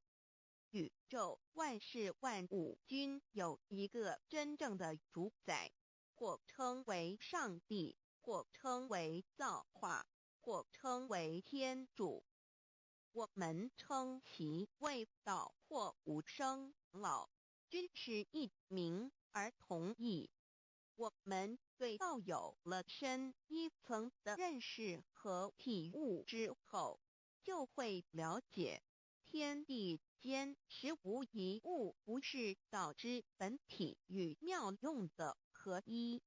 宇宙万事万物均有一个真正的主宰，或称为上帝，或称为造化，或称为天主。我们称其为道或无生老，均是一名而同义。我们对道有了深一层的认识和体悟之后，就会了解天地间实无一物不是道之本体与妙用的合一。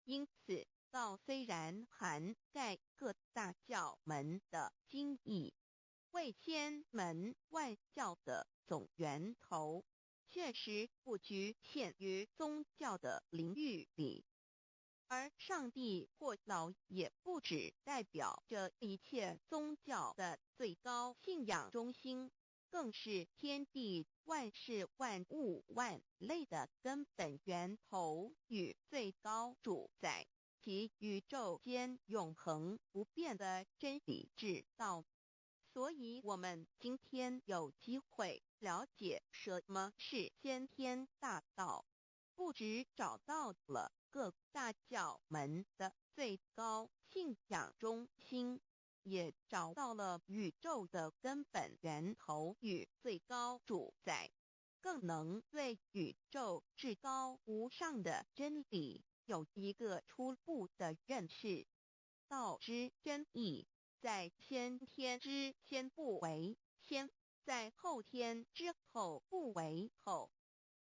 因此，道虽然涵盖各大教门的经义，为千门万教的总源头，确实不局限于宗教的领域里。而上帝或老也不只代表着一切宗教的最高信仰中心，更是天地万事万物万类的根本源头与最高主宰，及宇宙间永恒不变的真理之道。所以我们今天有机会了解什么是先天大道，不只找到了各大教门的最高信仰中心，也找到了宇宙的根本源头与最高主宰，更能对宇宙至高无上的真理有有一个初步的认识。道之真义，在先天之先不为先，在后天之后不为后。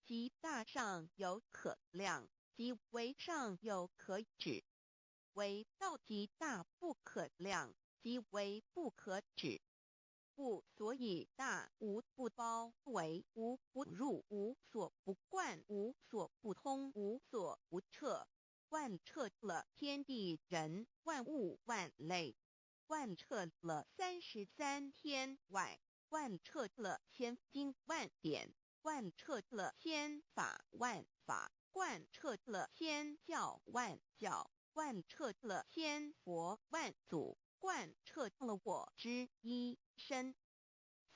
其大上有可量，即为上有可指。为道即大不可量，即为不可指。不所以大无不包，为无不入，无所不贯，无所不通，无所不彻。贯彻了天地人万物万类，贯彻了33天外，贯彻了千经万典，贯彻了千法万法，贯彻了千教万教，贯彻了千佛万祖，贯彻了我之一身。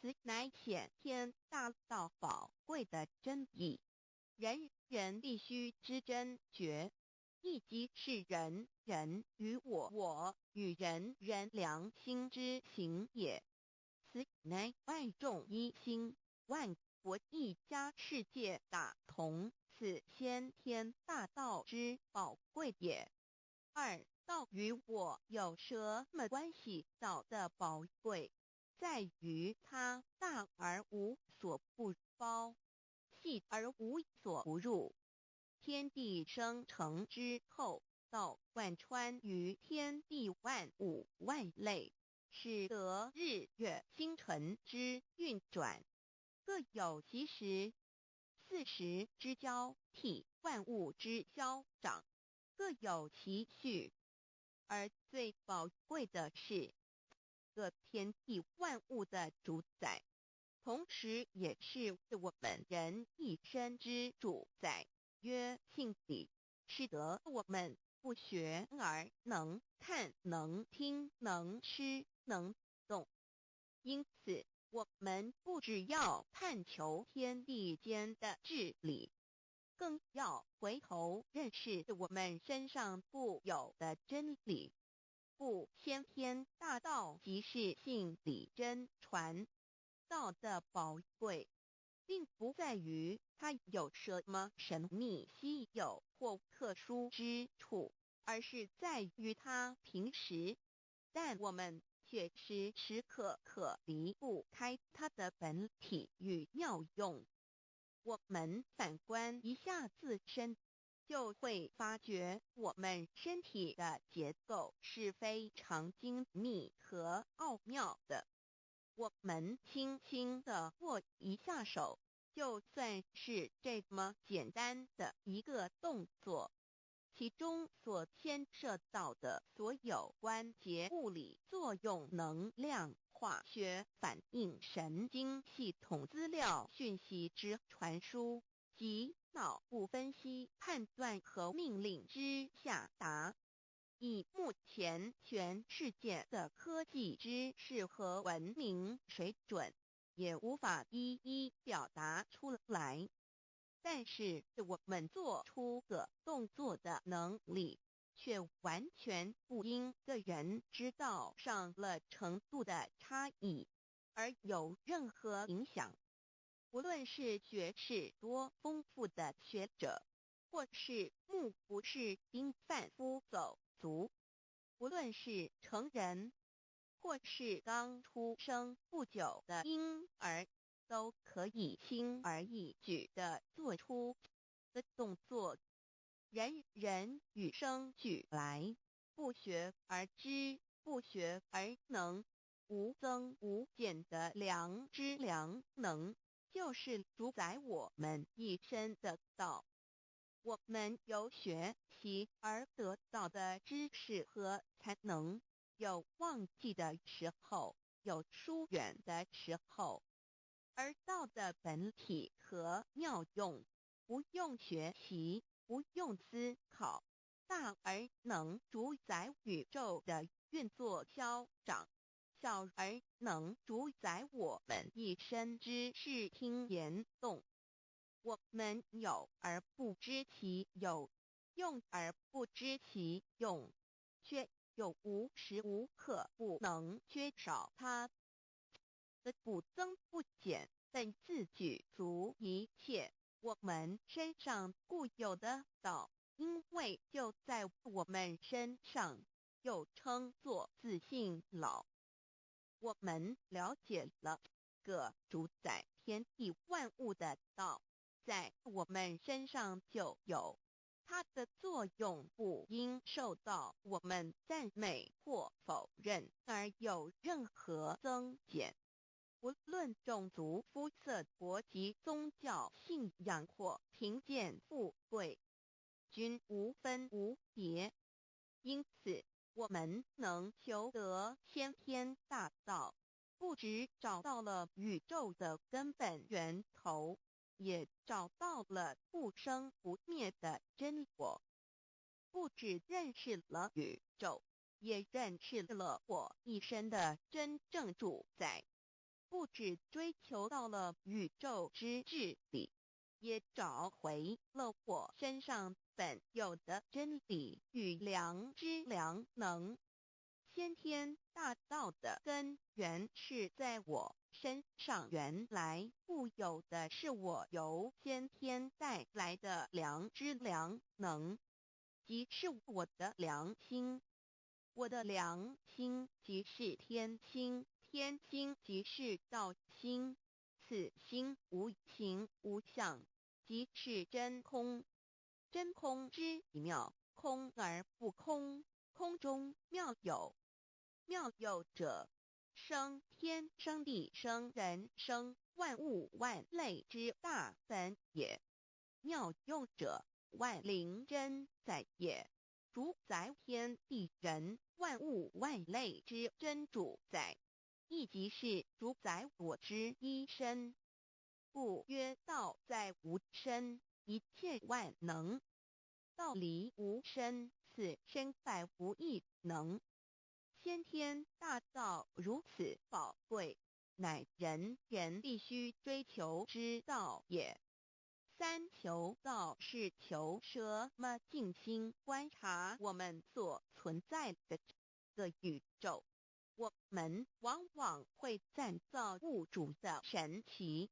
此乃显天大道宝贵的真义，人人必须知真觉，亦即是人人与我，我与人人良心之行也。此乃万众一心，万国一家，世界大同，此先天大道之宝贵也。二，道与我有什么关系？道的宝贵在于它大而无所不包，细而无所不入。天地生成之后，道贯穿于天地万物万类，使得日月星辰之运转各有其时，40之交替，万物之消长各有其序。而最宝贵的是，各天地万物的主宰，同时也是我们人一生之主宰，曰性理，使得我们不学而能看，能听，能吃，能动。因此，我们不只要探求天地间的治理，更要回头认识我们身上固有的真理。故先天大道即是性理真传。道的宝贵，并不在于它有什么神秘稀有或特殊之处，而是在于它平时，但我们却时时刻刻离不开它的本体与妙用。我们反观一下自身，就会发觉我们身体的结构是非常精密和奥妙的。我们轻轻地握一下手，就算是这么简单的一个动作，其中所牵涉到的所有关节物理作用、能量、化学反应、神经系统资料讯息之传输及脑部分析、判断和命令之下达，以目前全世界的科技知识和文明水准，也无法一一表达出来。但是我们做出个动作的能力，却完全不因个人知道上了程度的差异而有任何影响。无论是学识多丰富的学者，或是目不识丁贩夫走卒，无论是成人，或是刚出生不久的婴儿，都可以轻而易举地做出的动作。人人与生俱来，不学而知，不学而能，无增无减的良知良能，就是主宰我们一生的道。我们有学习而得到的知识和才能，有忘记的时候，有疏远的时候，而道的本体和妙用，不用学习，不用思考，大而能主宰宇宙的运作消长，小而能主宰我们一生之视听言动。我们有而不知其有，用而不知其用，却又无时无刻不能缺少它的不增不减，但自具足一切。我们身上固有的道，因为就在我们身上，又称作自信老。我们了解了个主宰天地万物的道，在我们身上就有，它的作用不应受到我们赞美或否认而有任何增减。无论种族、肤色、国籍、宗教、信仰或贫贱富贵，均无分无别。因此，我们能求得先天大道，不只找到了宇宙的根本源头，也找到了不生不灭的真我。不只认识了宇宙，也认识了我一生的真正主宰。不只追求到了宇宙之治理，也找回了我身上本有的真理与良知良能。先天大道的根源是在我身上，原来固有的是我由先天带来的良知良能，即是我的良心。我的良心即是天心，天心即是道心，此心无形无相，即是真空。真空之妙，空而不空，空中妙有。妙有者，生天生地生人生万物万类之大本也。妙用者，万灵真在也，主宰天地人万物万类之真主宰，亦即是主宰我之一身。故曰道在无身，一切万能；道离无身，此身在无一能。先天大道如此宝贵，乃人人必须追求之道也。三求道是求什么？静心观察我们所存在的这个宇宙，我们往往会赞造物主的神奇。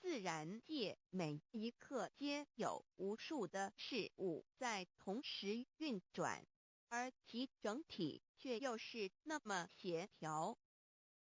自然界每一刻皆有无数的事物在同时运转，而其整体却又是那么协调。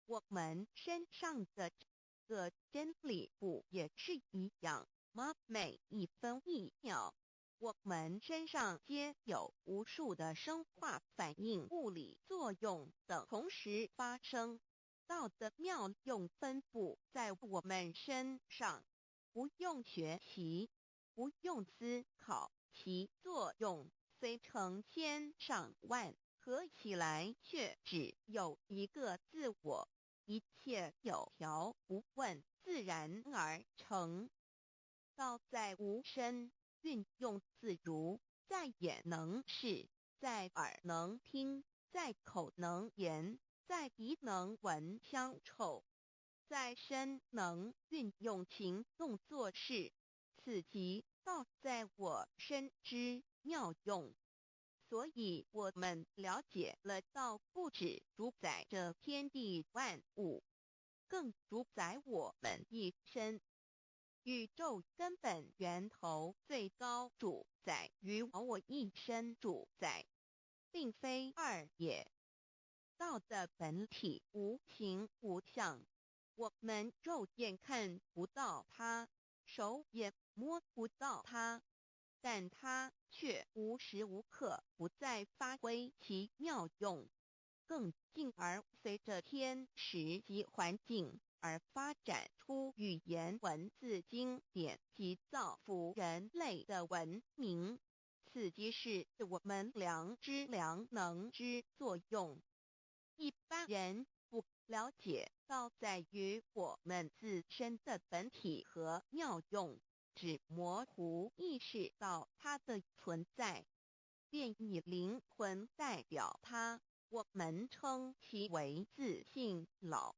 我们身上的这个真理不也是一样吗？每一分一秒，我们身上皆有无数的生化反应、物理作用等同时发生。道的妙用分布在我们身上，不用学习，不用思考，其作用虽成千上万，合起来却只有一个自我。一切有条不紊，自然而成。道在无身，运用自如，在眼能视，在耳能听，在口能言，在鼻能闻香臭，在身能运用行动做事，此即道在我身之妙用。所以我们了解了道不只主宰着天地万物，更主宰我们一身。宇宙根本源头最高主宰与我一身主宰，并非二也。道的本体无形无相，我们肉眼看不到它，手也摸不到它，但它却无时无刻不在发挥其妙用，更进而随着天时及环境而发展出语言文字经典及造福人类的文明，此即是我们良知良能之作用。一般人不了解道在于我们自身的本体和妙用，只模糊意识到它的存在，便以灵魂代表它，我们称其为自信老。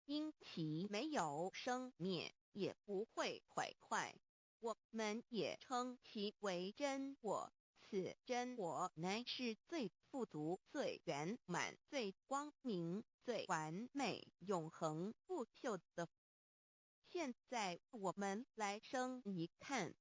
因其没有生灭，也不会毁坏，我们也称其为真我。此真我乃是最富足、最圆满、最光明、最完美、永恒不朽的。现在我们来生一看，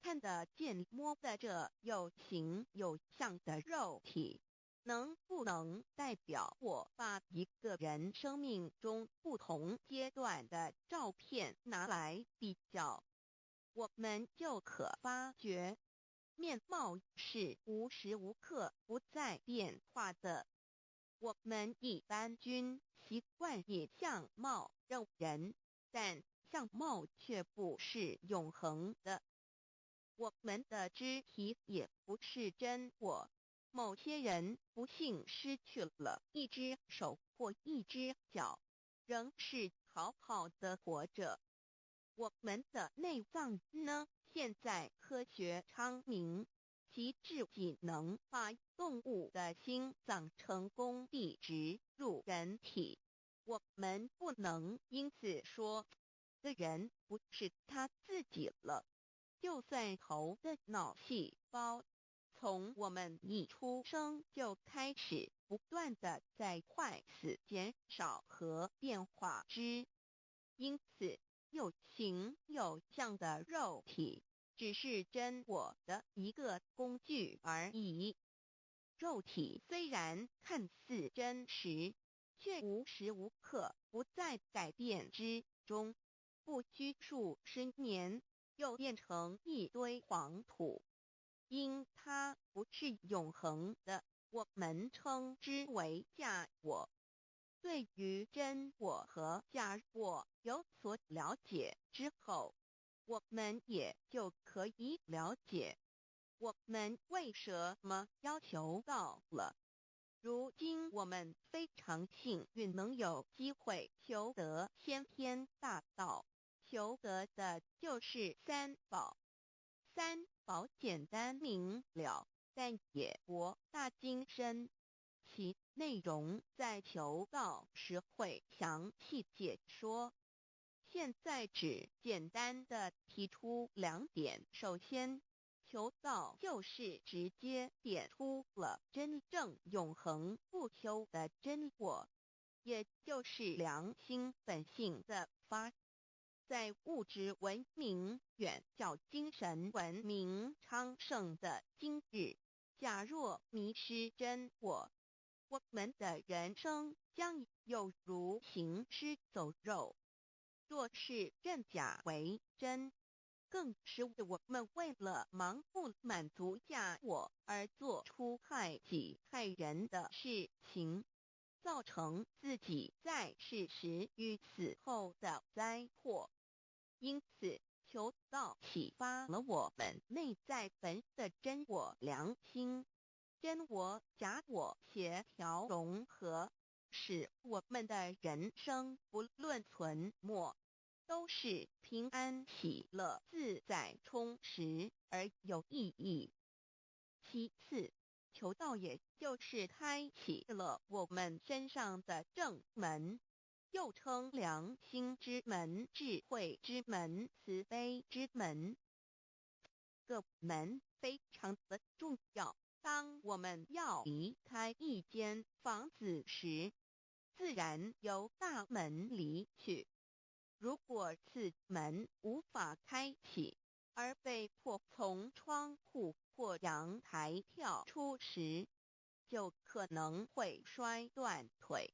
看得见摸得着有形有相的肉体，能不能代表我把一个人生命中不同阶段的照片拿来比较，我们就可发觉，面貌是无时无刻不在变化的。我们一般均习惯以相貌认人，但相貌却不是永恒的。我们的肢体也不是真我。某些人不幸失去了一只手或一只脚，仍是好好的活着。我们的内脏呢？现在科学昌明，其至仅能把动物的心脏成功地植入人体。我们不能因此说，这人不是他自己了。就算头的脑细胞，从我们一出生就开始不断的在坏死、减少和变化之，因此有形有相的肉体只是真我的一个工具而已。肉体虽然看似真实，却无时无刻不在改变之中，不需数十年又变成一堆黄土。因它不是永恒的，我们称之为假我。对于真我和假我有所了解之后，我们也就可以了解我们为什么要求到了。如今我们非常幸运能有机会求得先天大道，求得的就是三宝。三宝简单明了，但也博大精深，其内容在求道时会详细解说。现在只简单的提出两点。首先，求道就是直接点出了真正永恒不朽的真我，也就是良心本性的发。在物质文明远较精神文明昌盛的今日，假若迷失真我，我们的人生将有如行尸走肉。若是认假为真，更是我们为了盲目满足假我而做出害己害人的事情，造成自己在世时与死后的灾祸。因此，求道启发了我们内在本的真我良心，真我假我协调融合，使我们的人生不论存没，都是平安喜乐自在充实而有意义。其次，求道也就是开启了我们身上的正门，又称良心之门、智慧之门、慈悲之门。这个门非常的重要。当我们要离开一间房子时，自然由大门离去。如果此门无法开启，而被迫从窗户或阳台跳出时，就可能会摔断腿。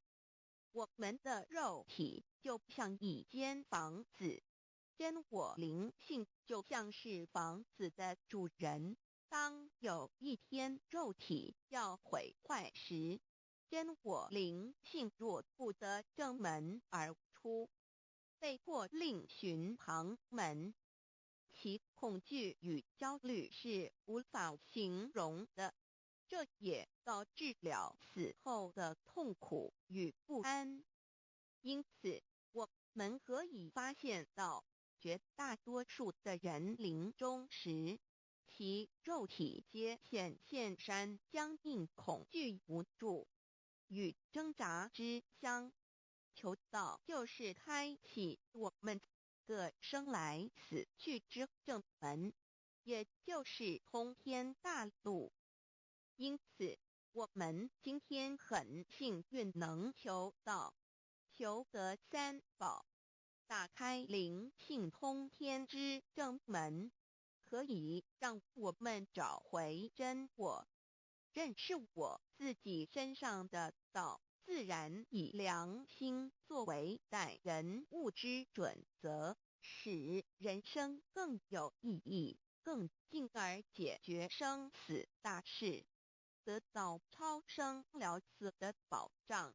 我们的肉体就像一间房子，真我灵性就像是房子的主人。当有一天肉体要毁坏时，真我灵性若不得正门而出，被迫另寻旁门，其恐惧与焦虑是无法形容的。这也导致了死后的痛苦与不安。因此，我们可以发现到，绝大多数的人临终时，其肉体皆显现山僵硬、恐惧、无助与挣扎之相。求道就是开启我们个生来死去之正门，也就是通天大路。因此，我们今天很幸运能求道，求得三宝，打开灵性通天之正门，可以让我们找回真我，认识我自己身上的道，自然以良心作为待人物之准则，使人生更有意义，更进而解决生死大事，得到超生了死的保障。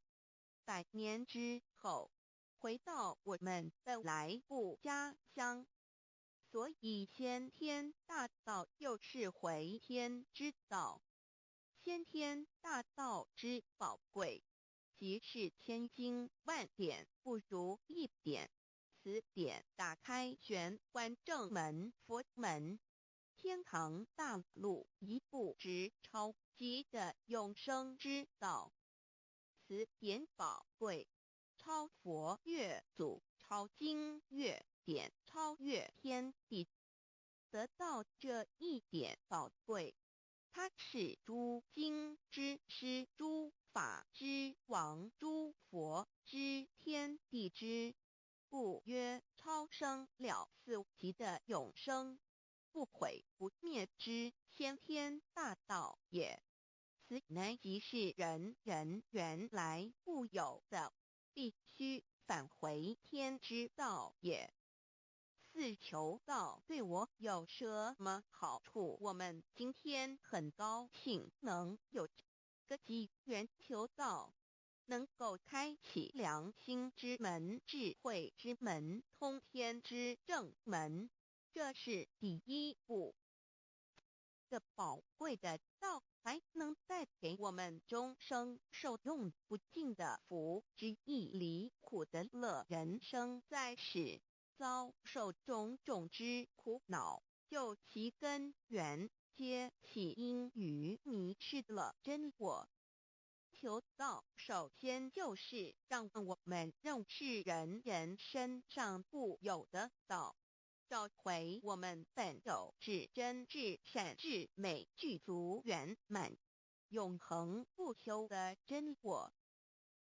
100年之后，回到我们的来故家乡，所以先天大道就是回天之道。先天大道之宝贵，即是千经万典不如一点。此典打开玄关正门佛门，天堂大路一步直超级的永生之道。此典宝贵，超佛越祖，超经越典，超越天地。得到这一点宝贵，它是诸经之师，诸法之王，诸佛之天地之，故曰超生了死极的永生，不毁不灭之先天大道也。此乃即是人原来固有的，必须返回天之道也。四求道对我有什么好处？我们今天很高兴能有这个机缘求道，能够开启良心之门、智慧之门、通天之正门，这是第一步。这宝贵的道还能带给我们终生受用不尽的福之益，离苦的乐。人生在世，遭受种种之苦恼，就其根源皆起因于迷失了真我。求道首先就是让我们认识人身上固有的道，找回我们本有至真至善至美具足圆满永恒不朽的真我，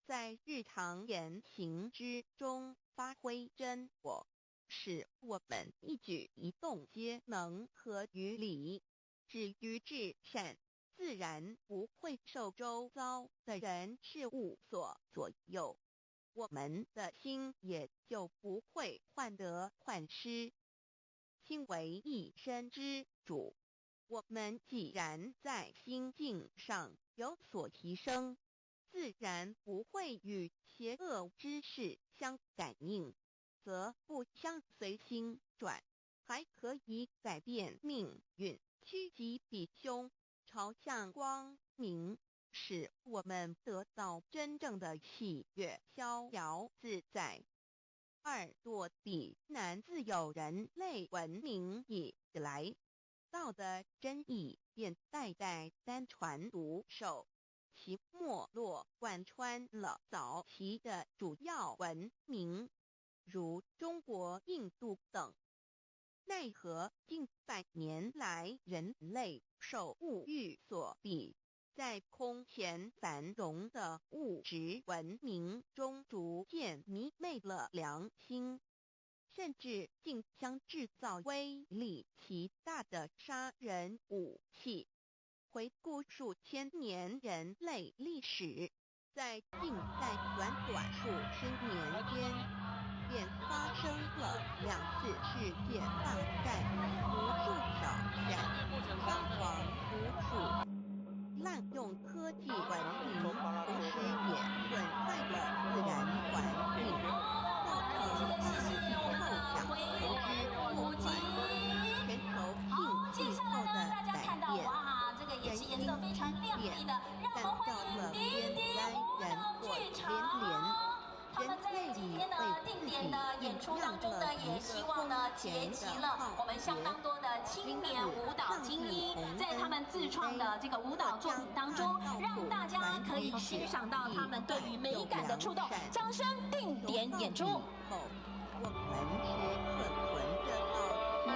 在日常言行之中发挥真我，使我们一举一动皆能合于理，止于至善，自然不会受周遭的人事物所左右，我们的心也就不会患得患失。心为一身之主，我们既然在心境上有所提升，自然不会与邪恶之事相感应，则不相随心转，还可以改变命运，趋吉避凶，朝向光明，使我们得到真正的喜悦、逍遥自在。2堕地难，自有人类文明以来，道的真意便代代单传独授，其没落贯穿了早期的主要文明，如中国、印度等。奈何近100年来，人类受物欲所逼，在空前繁荣的物质文明中逐渐迷昧了良心，甚至竟将制造威力极大的杀人武器。回顾数千年人类历史，在近代短数十年间，便发生了2次世界大战，无数挑战，伤亡无数。滥用科技文明，同时也损害了自然环境，造成大气臭氧层之破坏，全球性气候的改变，人因之变，感到了天灾人祸连连。人类以为自己演出当中呢，也希望呢结集了我们相当多的青年舞蹈精英，在他们自创的这个舞蹈作品当中，让大家可以欣赏到他们对于美感的触动。掌声定点演出。我们时刻存着道心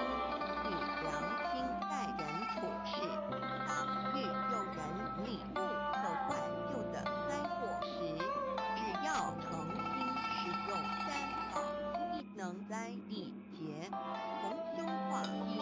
与良心待人处事，当遇有人礼物和挽救的灾祸时，只要诚心使用3好，亦能灾易劫，逢凶化吉。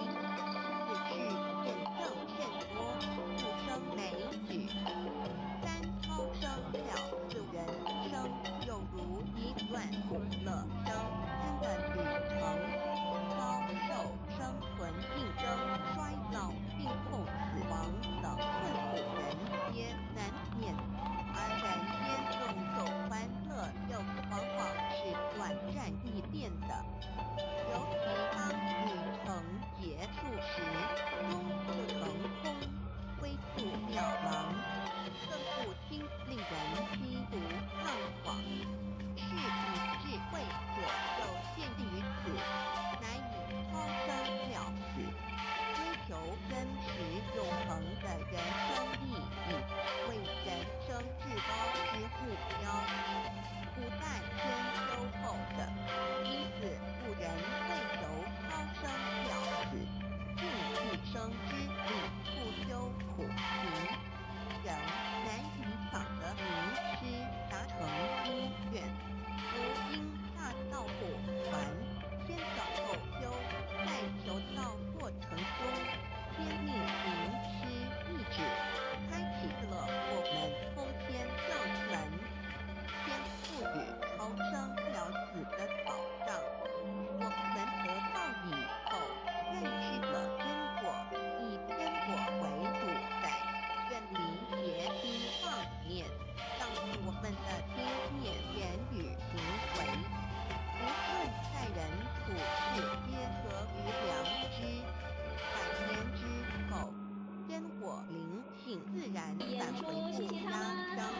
世皆合于良知。百年之后，真我灵性自然返回故乡，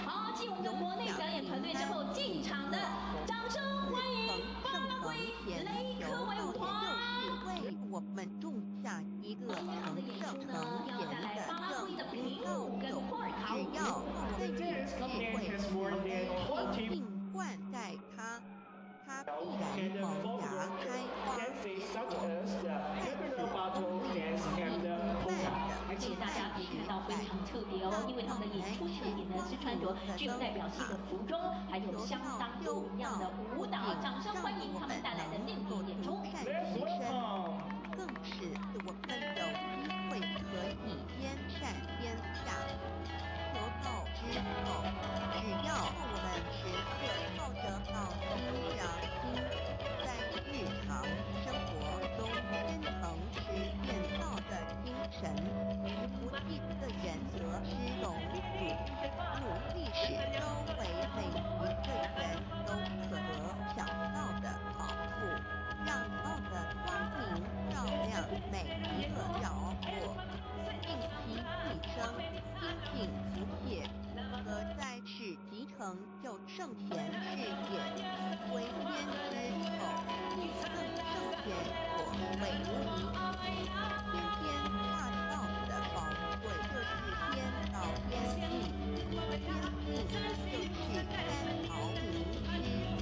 好，继我们的国内表演团队之后进场的，掌声欢迎八位雷克维舞团。就是为我们种下一个成圣成贤的正因造就，只要我们以智慧慈悲心浸灌在它，它必然萌芽开花结果。在此功力不慢而且大家可以看到非常特别哦，因为他们的演出特点呢是穿着具有代表性的服装，还有相当不一样的舞蹈。掌声欢迎他们带来的内地演出。更使我们有机会可以兼善天下。求道之后，只要我们时刻靠着好心良心，在日常生活中真诚实践道的精神与不弃的原则之荣辱，努力使周围每一个人都可得想到的好处，让道的光明照亮每一个角落，并其一生精进不懈，可在此即成就圣贤事业。为天之后，以更圣贤所为宜。天天大道的宝贵就是天道天命，天命就是三毫明之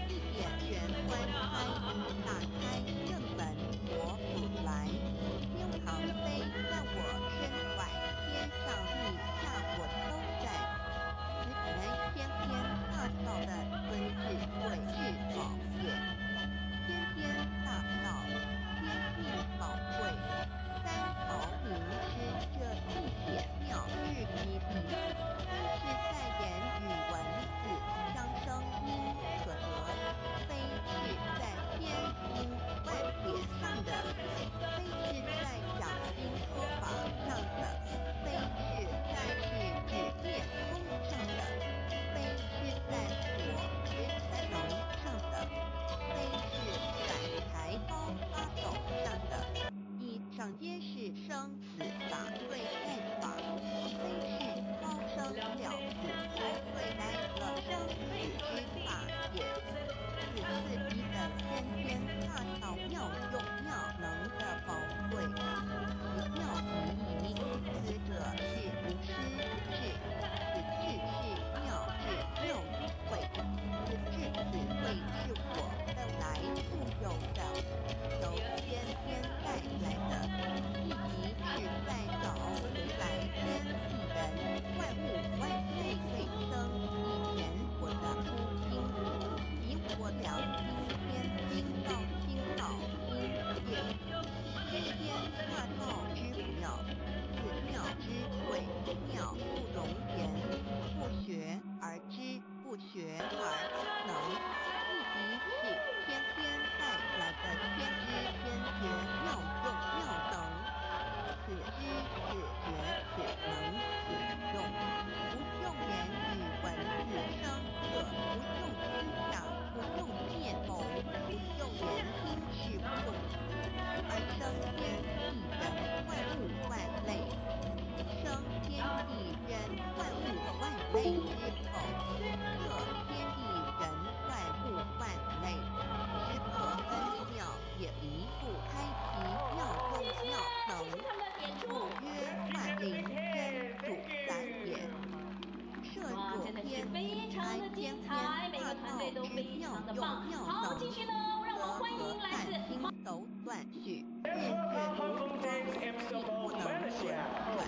一点玄关开，打开正门佛府来。天堂飞在我身怀，天上地下我都在。此乃天天大道的尊智慧智宝也。天天大道，天命宝贵，三毫明师这一点妙智机理，是在言语文字将声音可得，非是在千经万典上的，非是在讲经说法上的，非是在是指念空上的，非是在我学才能上的，非是在财高八斗上的。以上皆是生死法对待法，非是高僧了此，对来了生死之法也。此次级的天天大道妙用妙能的宝贵，其妙极矣。此者是无师智，此智是妙智妙智慧，此智此慧是我们来护佑的，由天天带来的，亦即是在早回来天地人万物万类未生以前我的初心，以我良心天经道清道心也。天天大道之妙，此妙之贵，妙不容言，不学而知，不学而能，亦即是天天带来的天知天觉妙用妙能。此知此觉此能此用，不用言语文字声色，不用思想，不用念头，不用言听是不用，而生天地人万物万类。生天地人万物万类之后，这天地人万物万类之可恩妙也离不开其妙用妙能，故曰万灵真主宰也。摄作天地开天天大道之妙用妙能，则可看经斗断续，日月如光，亦不能轮转。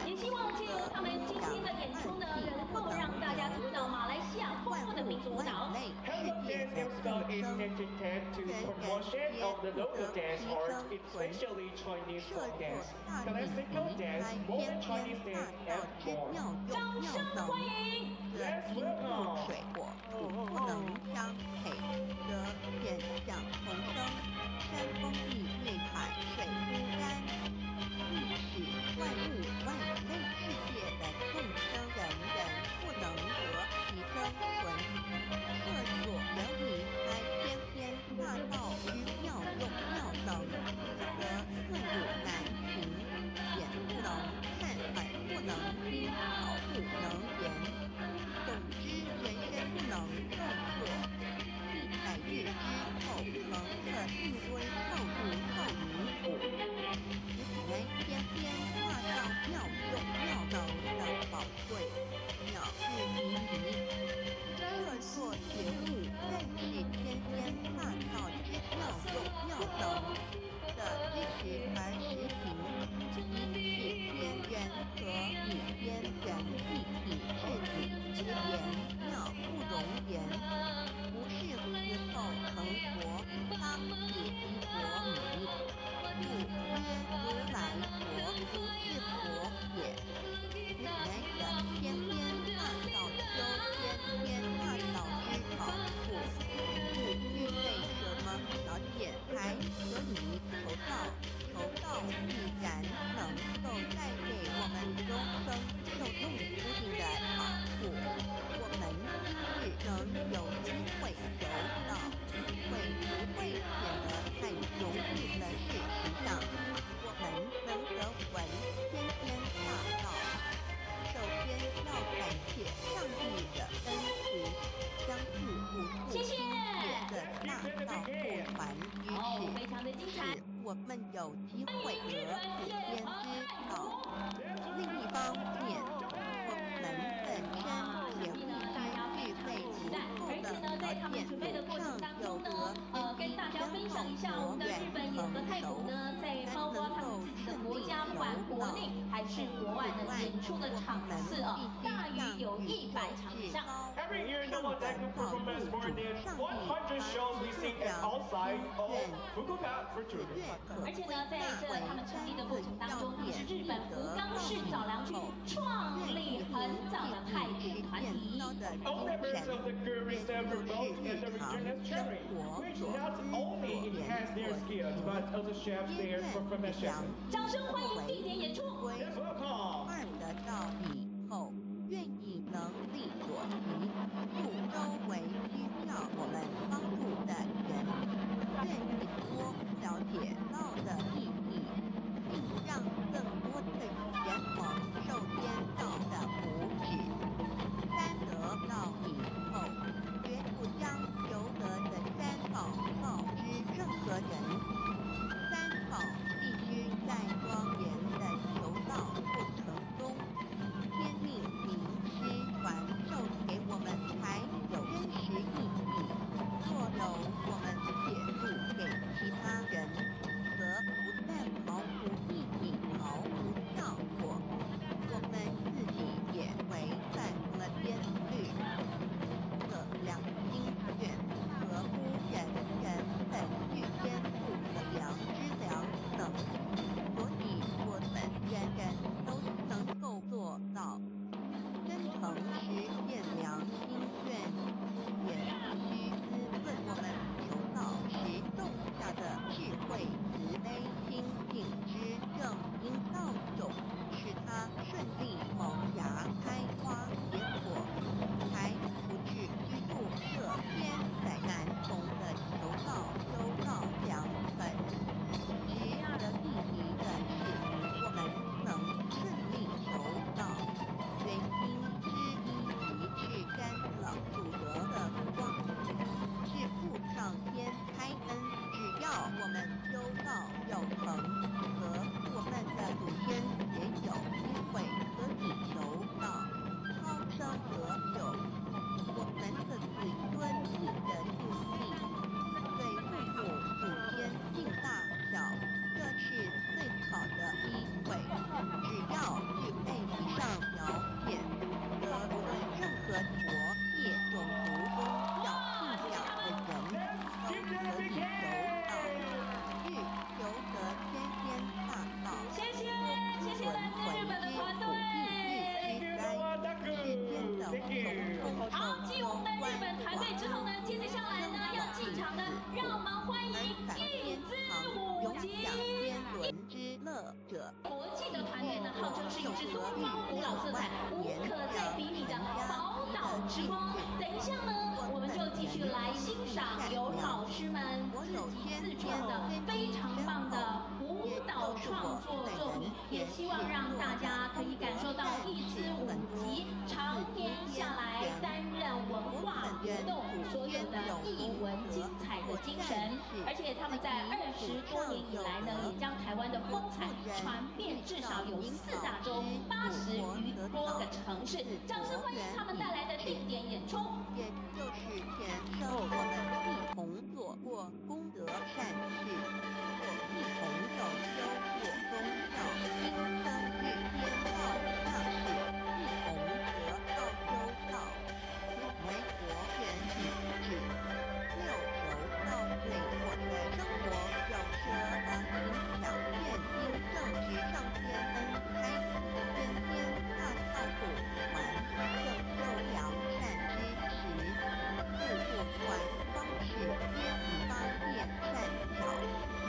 也希望借由他们今天的演出呢，能够让大家读到马来西亚丰富的民族舞蹈。世界的众生，人人皆不得其生存。摄作大地离开天天大道之妙用妙能，则金木水火土不能相配，则天象同生，山峰地月海水不干，亦使万物万类世界的众生人人不能得其生存。摄作人离开天天大道之妙我们有机会得此先知道。另一方面，我们本身也必须具备足够的条件，祖上有德，跟大家分享一下，我们的日本也和泰国呢，在包括他们自己的国家，不管国内还是国外呢，演出的场次大于有100场以上。Every year, Noah Daegu performance more than 100 shows we sing at outside of Fukuoka for children. 而且呢，在这他们成立的过程当中，他们是日本福冈市早良区创立很早的太鼓团体。All members of the group receive both in the region as charity, which not only enhance their skills but also shapes their profession. 掌声欢迎地点演出。Let's welcome. 得到以后，愿以能力所及，助周围需要我们帮助的人，愿意多了解道的意义，并让更多的人蒙受天道的福祉。三得到以后，绝不将求得的三宝告知任何人。三宝必须在庄严的求道过程中，天命名师传授给我们才有真实意义。若有我们解读给其他人，则不但毫无意义，毫无效果，我们自己也违反了戒律。这良心愿合乎人人本具天赋的良知良能，所以我们人人都能够做到。真诚实现良心愿，也必须滋润我们求道时种下的智慧、慈悲、清净之正因道种，使它顺利萌芽、开花、结果，才不至于度这天灾难中的求道修道良本。值得一提的是，我们能顺利求道，原因之一即是沾了主德的光，是父上天开恩。只要我们修道有成，则我们的祖先也有机会可以求道，超生得有。我们的子孙尽的尽力，对父母祖先尽大小，这是最好的机会。只要具备以上条件，则论任何国界、种族、宗教、信仰的人，都可以求道，日求得天天大道。谢谢来自日本的团队。好，继我们的日本团队之后呢，接着下来呢要进场的，让我们欢迎一支舞集。国际的团队呢，号称是有着东方古老色彩无可再比拟的宝岛之光。等一下呢，我们就继续来欣赏由老师们自己自创的非常棒的舞蹈创作作品，也希望让大家可以感受到一支舞集常年下来担任文化活动所有的艺文精彩的精神，而且他们在20多年以来呢，也将台湾的风采传遍至少有4大洲80余多个城市。掌声欢迎他们带来的定点演出。也就是前生我们一同做过功德善事，或一同有修过宗教，今生遇天道那是一同得道修道。为国人以至6求道对我的生活有什么影响？现今正值上天恩开，天天大道补还，正修良善之时，不管方式皆以方便善巧，使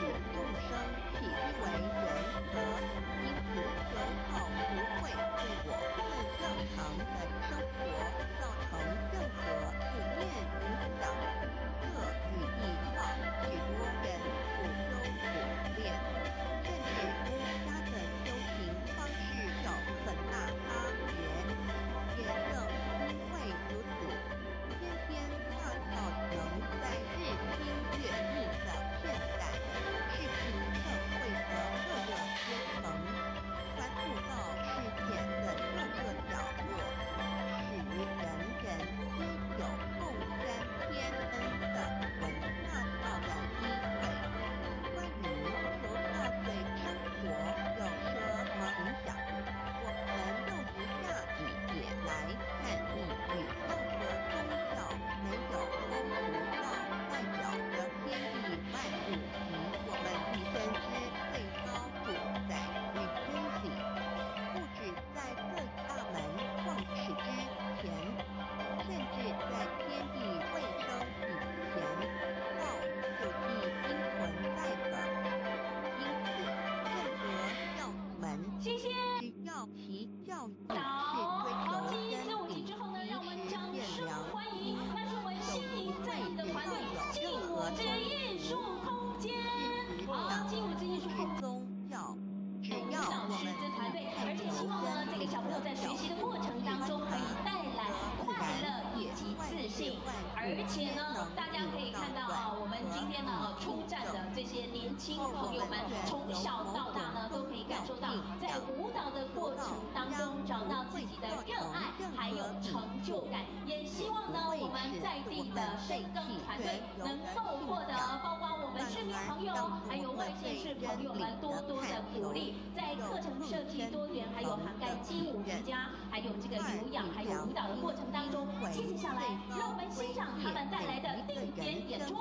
且呢，大家可以看到啊，我们今天呢出战的这些年轻朋友们，从小到大呢都可以感受到，在舞蹈的过程当中找到自己的热爱，还有成就感。也希望呢我们在地的深耕团队能够获得包括我们市民朋友还有外县市朋友们多多的鼓励，在课程设计多元，还有涵盖街舞、瑜伽，还有这个有氧，还有舞蹈的过程当中，接着下来，让我们欣赏他们带来的定点演出。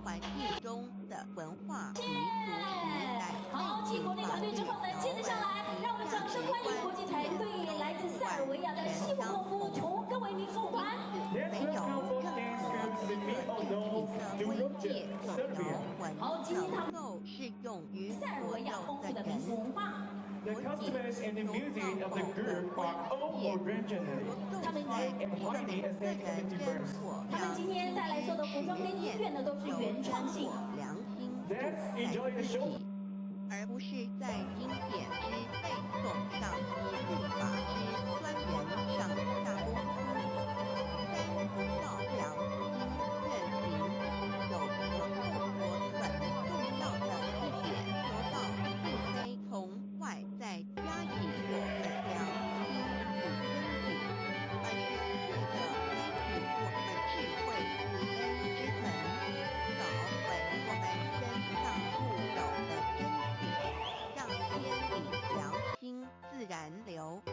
环境中的文化民族时代。好，继国内团队之后呢，接着下来，让我们掌声欢迎国际团队来自塞尔维亚的西姆诺夫琼各位民族团。没有任何好，今天他们够适用于塞尔维亚丰富的民族文化。 The customers and the music of the group are all original, and highly aesthetically diverse. 他们今天带来做的服装跟音乐呢，都是原创性。 Let's enjoy the show. 而不是在经典之背诵上依律法之钻研上下功夫。三到良心认行有个后果很重要的一点，说到并非从外在加以我们良心与真理，而是借着开启我们智慧慈悲之门，找回我们身上固有的真理，让天理良心自然流露。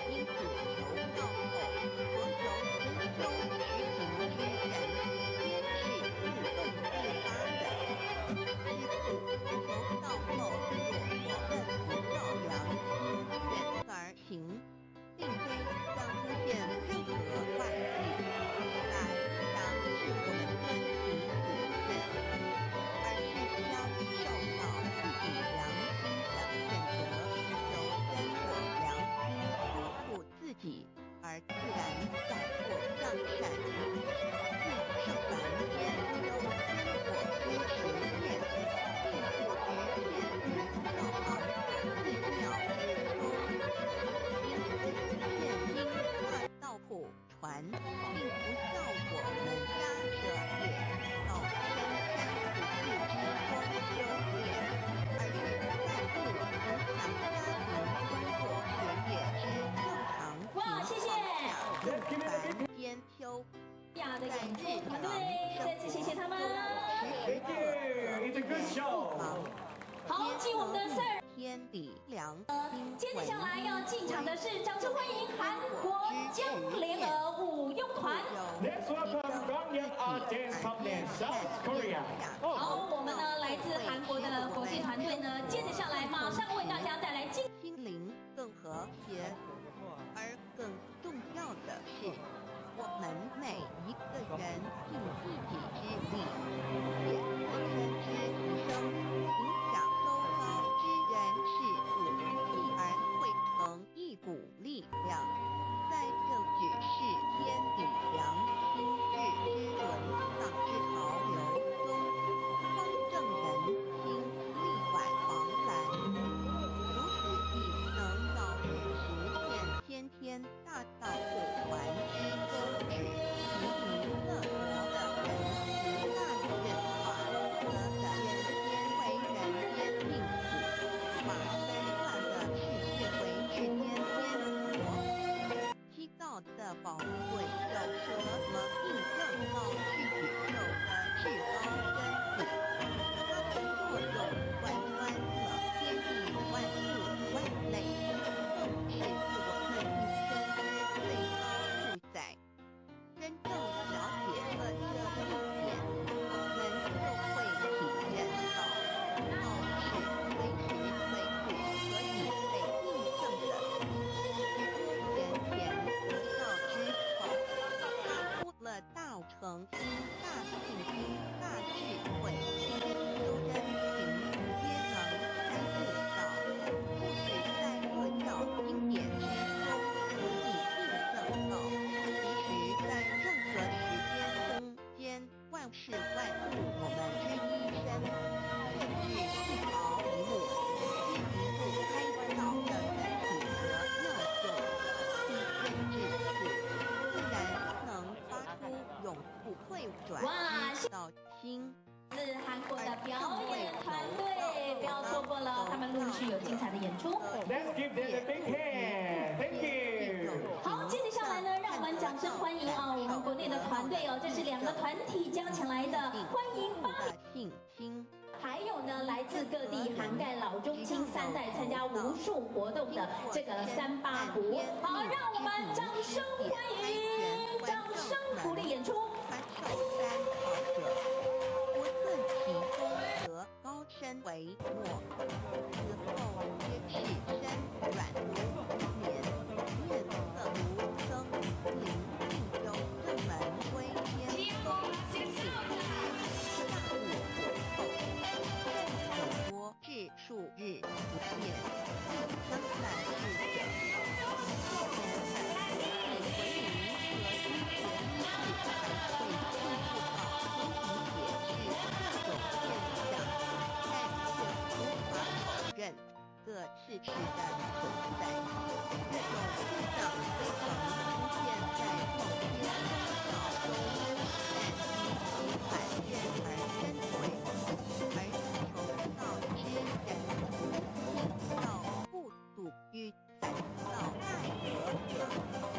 因此，求告后，所有遵守实行之人，皆是自动自发的。因此，求告后，若我们不照良心选而行，并非将出现任何外力来强制我们遵行此愿，而是将受到自己良心的选择，由真我良心束缚自己，而自然再获向善。自上凡间由真我之实现，并不局限于道行寺庙之中。因此，现今大道谱传，并不效我们家舍也到深山不自之中修炼，而是在不影响家庭工作学业之正常情况下，凡间修。 亚的演出团队，再次谢谢他们。 Thank you. It's a good show. 好，继我们的塞尔。 天理良心。接着下来要进场的是，掌声欢迎韩国江联合舞踊团。 Let's welcome Gangnam Art Dance Company, South Korea. 好，我们呢来自韩国的国际团队呢，接着下来马上为大家带来精。 心灵更和谐，而更重要的是，我们每一个人尽自己之力，也自身之提升，影响周遭之人事物，继而汇成一股力量，在这举世天理良心日之轮丧之潮流中，方正演出。 Let's give them a big hand. Thank you. 好，接着下来呢，让我们掌声欢迎啊，我们国内的团队哦，这是2个团体加起来的，欢迎巴信心。还有呢，来自各地涵盖老中青3代参加无数活动的这个3八湖。好，让我们掌声欢迎，掌声鼓励演出。传授山考者，不论其功和高深为末，此后皆是身软如绵，面色如僧，灵应州正门归天宫，请师大悟火候，任手多至数日不见，亦相难日者。各事实的存在，这种现象非常出现在某些宗教中，但因其罕见而珍贵，而求道之人途，道不笃于三道爱和合，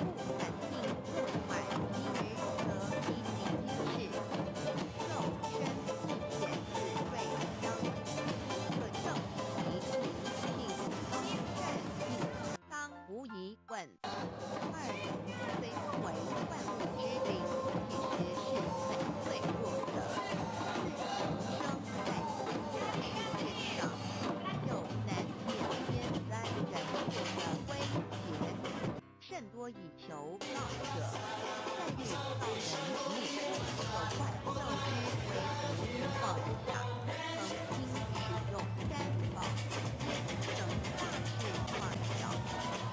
不敢定不买，因而得一体之事，肉身不显自瑞香，可证其名。当无疑问，二人虽为万物之灵，其实是很脆弱的。自生在这世界上，又难免天灾人祸的威胁，甚多以求道者，在与道人逆或外道之为敌情况下，曾经使用3宝，等大事化小，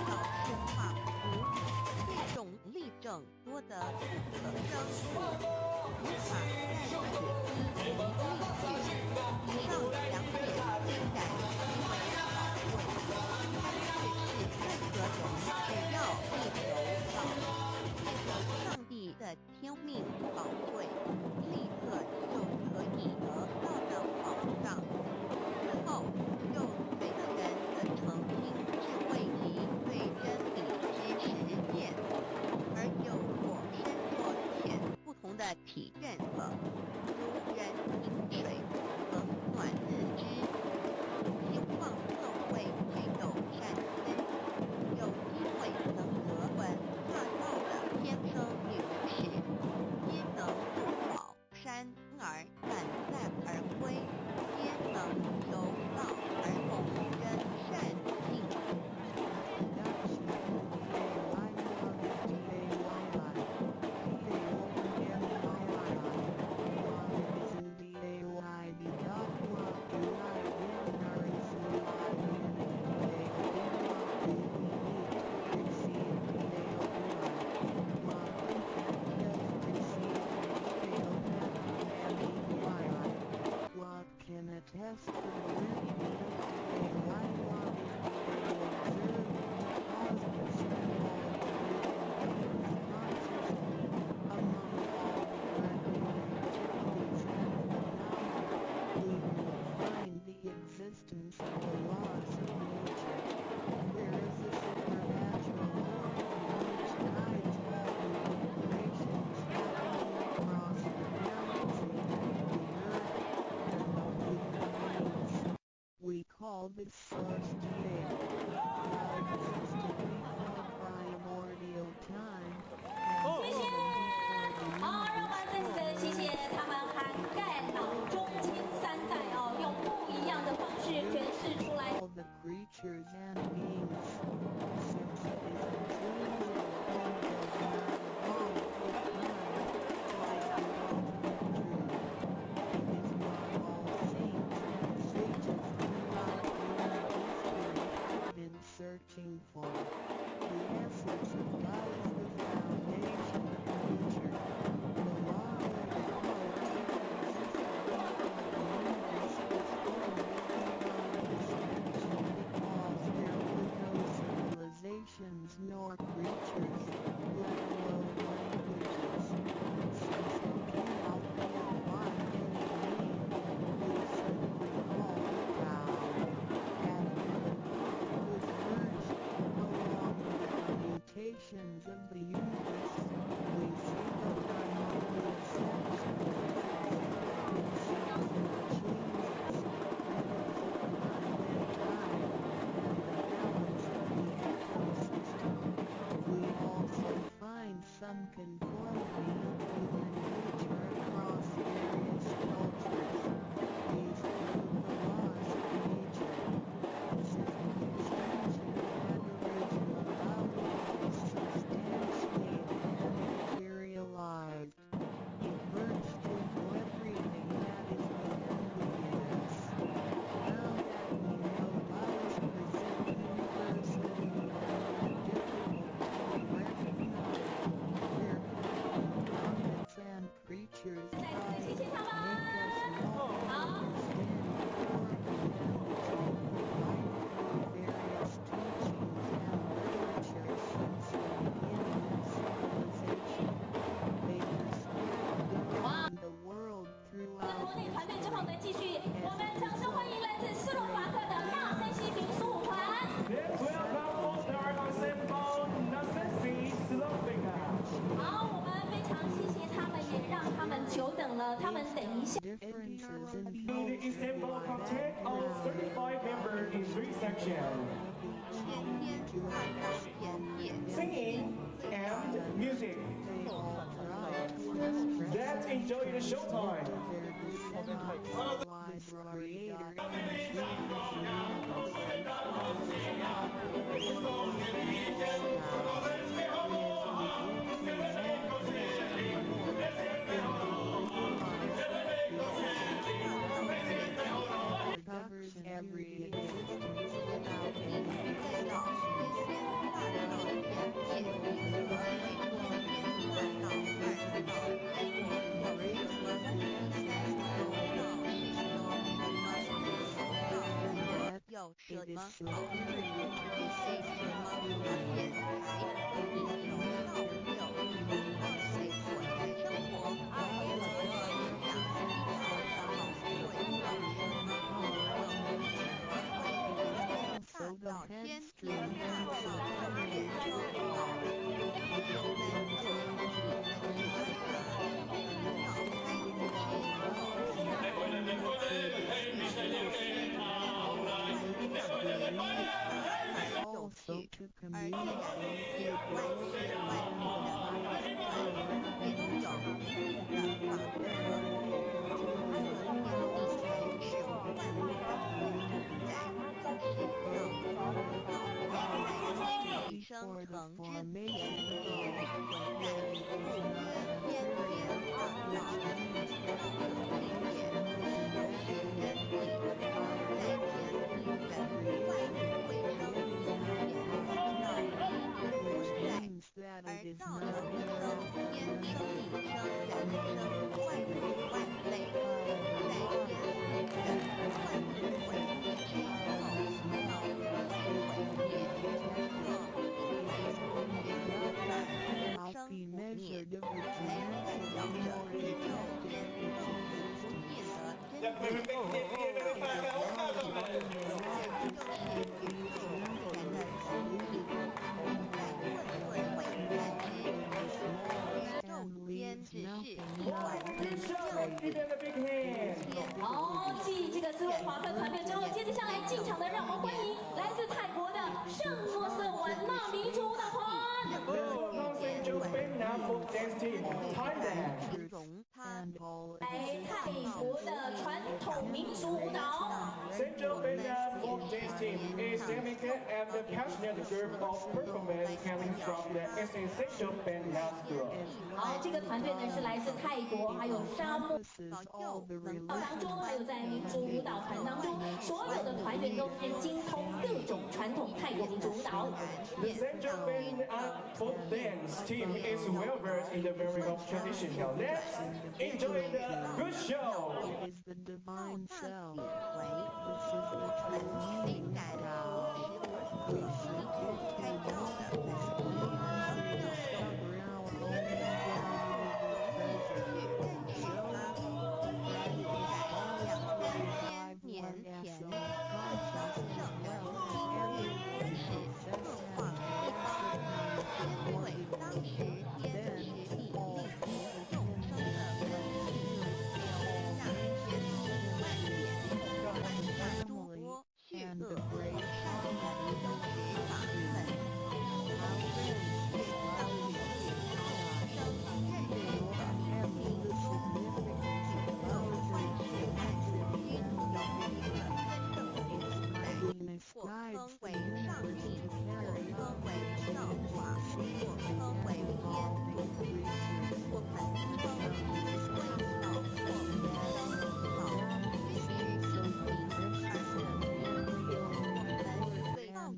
小事化无，这种例证多得不可胜数，无法再解一一例举。以上2点虽然极为宝贵，但是任何人只要一求道，借着上帝的天命宝贵，立刻就可以得到的保障。之后就随个人的诚心智慧及对真理之实践，而有所深若浅不同的体认了。如人饮水，冷暖自知。希望各位具有善根，有机会能得闻大道的天生女士，皆能不保山而反在而归，皆能求道而弘真善性。Attest to the unity of the I wanted to observe the cosmos and all the living consciously among all the entities and phenomena. We will find the existence of the laws of nature. There is a supernatural order which guides all the operations happening across the galaxy, the Earth, we call this source today, now existing before primordial time, 谢谢。好，让我们再次的谢谢他们涵盖老中青3代哦，用不一样的方式诠释出来。 all the creatures and beings, since it is intuitive and does not evolve with time, like the ultimate truth. It is why all saints and sages throughout human history have been searching sample content of 35 members in 3 sections. Singing and music. Let's enjoy the showtime. Covers every有什么好日子？这些什么电台一有到有，让谁过的生活？有什么影响？大到天天大到天also to 而且 communicate 也外事外部的也都有一定的法规和使万物在提升层之前，在天而道德提升，天生地生人生，万物万类，在天地人万物毁灭之后，道会毁灭，生不灭，才代表着宇宙间不灭的真理。就是宇宙自然的神秘。好，继这个斯洛伐克团队之后，接着下来进场的，让我们欢迎来自泰国的圣莫瑟晚纳民族舞蹈团。来泰国的传统民族舞蹈。Central Vietnam Folk Dance Team is dynamic and a passionate group of performers coming from the Eastern Central Vietnam School. 好，这个团队呢是来自泰国，还有沙漠当中，还有在民族舞蹈团当中，所有的团员都是精通各种传统泰国民族舞蹈。The Central Vietnam Folk Dance Team is well versed in the variety of traditional. Let's enjoy the good show. is the divine self. 这是很性感的，可惜开窍的。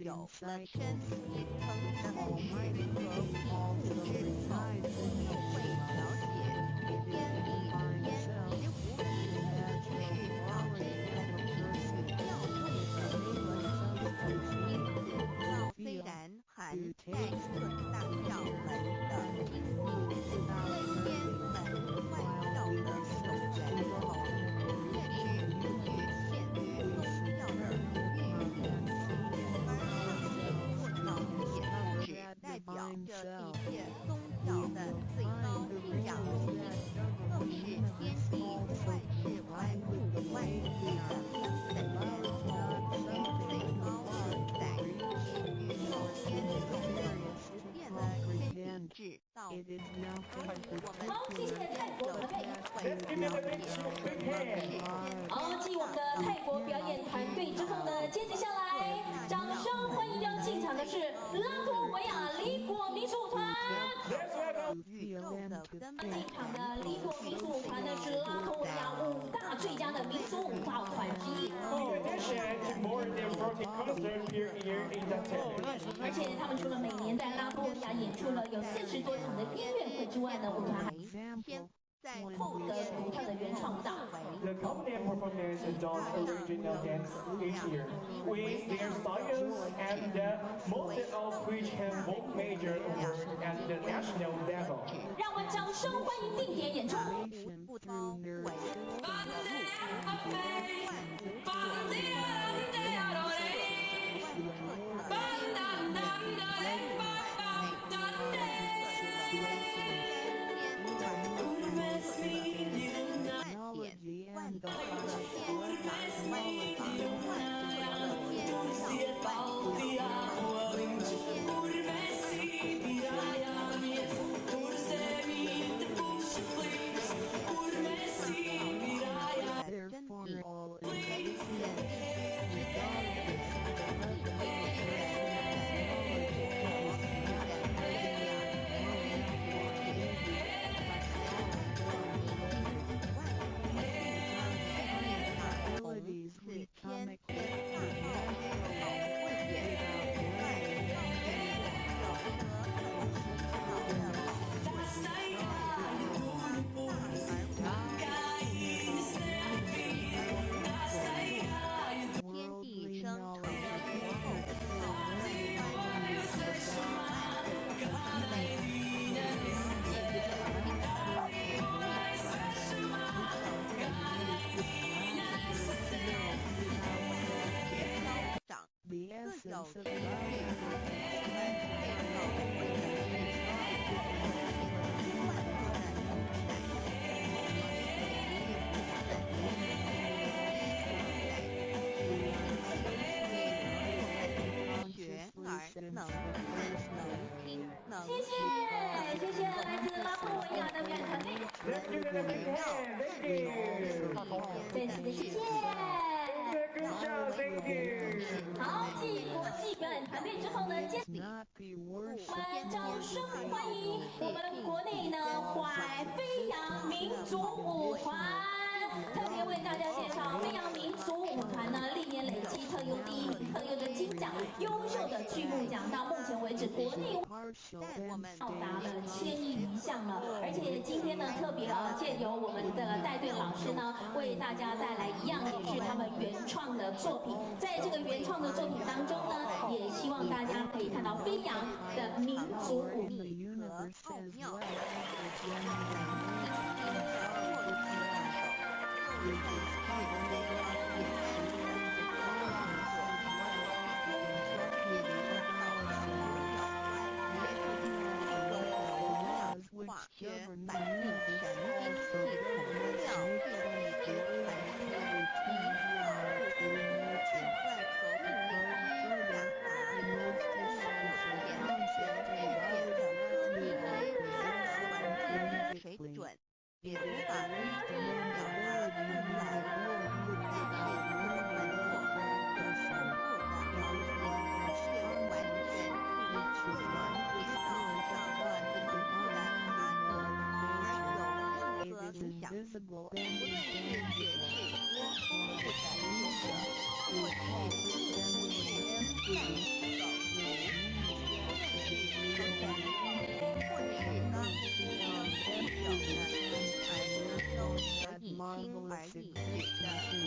了身心层的后世和自知后，会了解天地天时无比，是道之人要用的因此道虽然含在各大教门的经义，天门外道的守源头，却是不局限于宗教的寓意。代表着一切宗教的最高信仰性，更是天好，谢谢泰国团队。 Let's give it a big hand. 好，继我们的泰国表演团队之后呢，接着下来，掌声欢迎要进场的是拉脱维亚黎果民族舞团。 进场的黎果民族舞团呢是拉脱维亚5大最佳的民族舞蹈团之一。 In addition to more than 40 concerts per year in the town. 而且他们除了每年在拉脱维亚演出了有40多场的音乐会之外呢，舞团还获得独特的原创舞蹈。 The company performance does original dance each year with their styles and most of which have won major awards at the national level. 让我们掌声欢迎定点演出。 谢谢来自拉脱维亚的表演团队。 Let's give it a big hand. Thank you. 再次的谢谢。 Good job. Thank you. 好，继国际表演团队之后呢，接我们掌声欢迎我们国内呢怀飞扬民族舞团。 特别为大家介绍飞扬民族舞团呢，历年累积特优第1名、特优的金奖、优秀的剧目奖，到目前为止国内到达了1000亿以上了。而且今天呢，特别借由我们的带队老师呢，为大家带来一样也是他们原创的作品。在这个原创的作品当中呢，也希望大家可以看到飞扬的民族舞和奥妙。 化学反应神经系统资料辨识学反应仪体外壳物理机下达研学界的科比完全水准，也无法真正表达出来。但是我们所能够的描写，却完全不可能跌倒上乱程度的。 影响，不论是解释多丰富的读者，或是不学但是走读，无论是中文，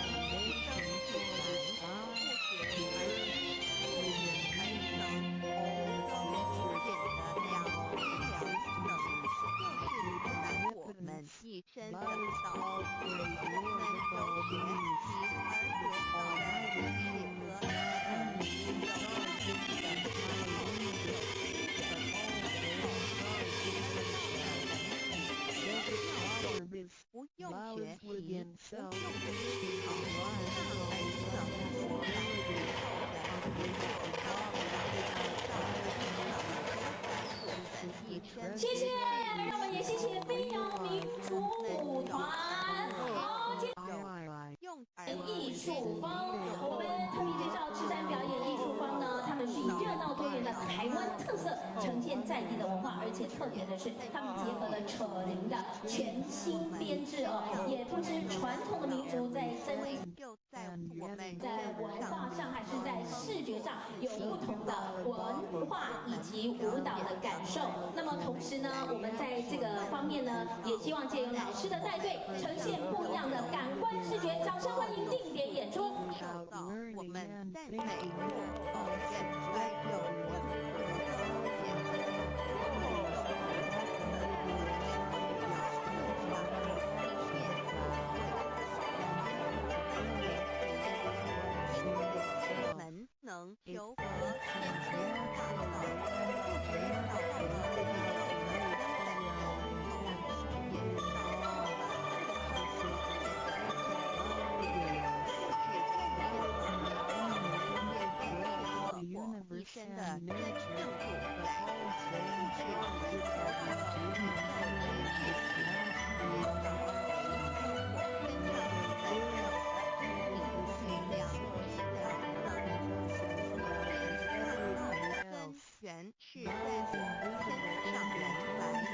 或是刚学手的团，都可以轻而易举的获取。做错学人生自然，不学而已，而成都变得了不了。 就是我们一生的道路，我们都学习而得到的一切和很多不用学习，不用思考，那而怎么说来以后的所到达的道路？谢谢，让我们也谢谢飞扬民族舞团。好，接艺术坊，我们特别介绍赤山表演艺术坊呢，他们是以热闹多元的台湾特色呈现在地的文化，而且特别的是，他们结合了扯铃的全新编制哦，也不知传统的民族在增。在文化上还是在视觉上有不同的文化以及舞蹈的感受。那么同时呢，我们在这个方面呢，也希望借由老师的带队，呈现不一样的感官视觉。掌声欢迎定点演出。我们在每一个现在有能柔和天天大道，不知道到了宇宙的在一生的真正不来，全是在我身上原来有的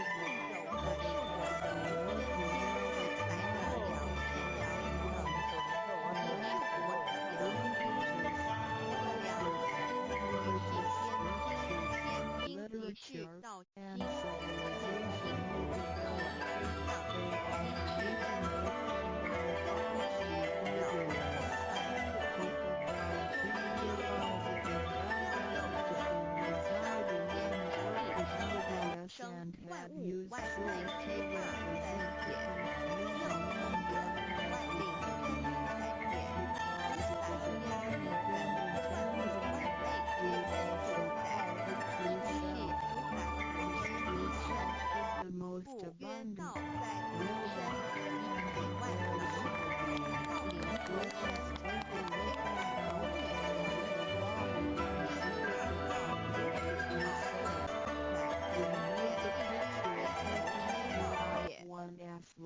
是我的人间才的良心也是我的良心到基生万物万来之大三界，要懂得万灵在变，三两万物万类皆在主宰，一切主宰无是一生，不约道在无声，一体万能，道灵无声，非在无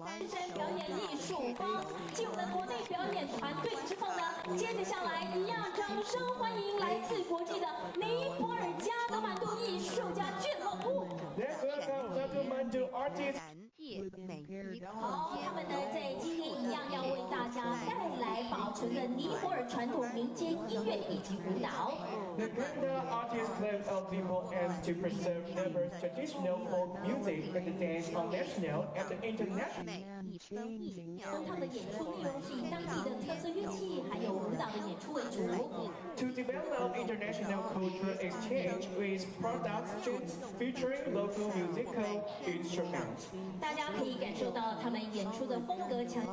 三山表演艺术坊继我们的国内表演团队之后呢，接着下来一样掌声欢迎来自国际的尼泊尔加德满都艺术家俱乐部。好，他们呢在今天一样要为大家带来保存了尼泊尔传统民间音乐以及舞蹈。The Ganda Artists Club of Nepal aims to preserve Nepal's traditional folk music and dance on national and international. 他们的演出内容是以当地的特色乐器还有舞蹈的演出为主。To develop international cultural exchange with productions featuring local musical instruments. 大家可以感受到他们演出的风格强。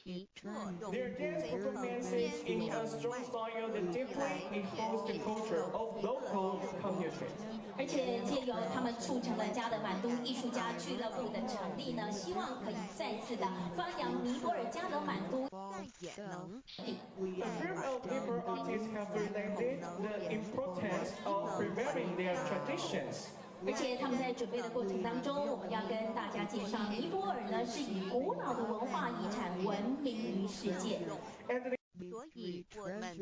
Their dance performances in a strong style that deeply enhance the culture of local communities. 而且借由他们促成了加德满都艺术家俱乐部的成立呢，希望可以再次的发扬尼泊尔加德满都。A group of Nepal artists have realized the importance of preserving their traditions. 而且他们在准备的过程当中，我们要跟大家介绍，尼泊尔呢是以古老的文化遗产闻名于世界。所以我们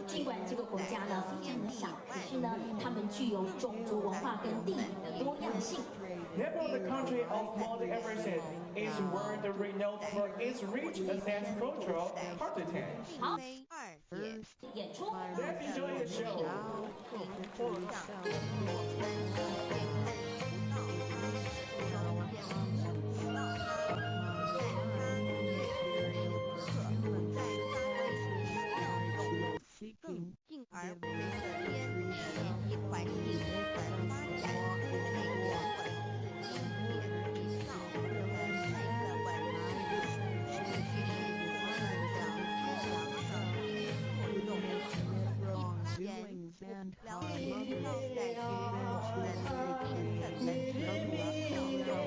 尽管这个国家呢非常的小，可是呢，他们具有种族文化跟地理的多样性。Nepal, the country of Mount Everest, is world renowned for its rich and cultural heritage. 好，演出。Let's enjoy the show. 更进而为的天以及环境的发展，内容文字音乐制造和那个文字，尤其是我们的知识的互动，一天了解到在于我们自身的本质和道路。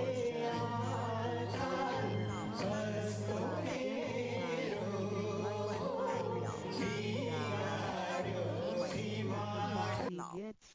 因此，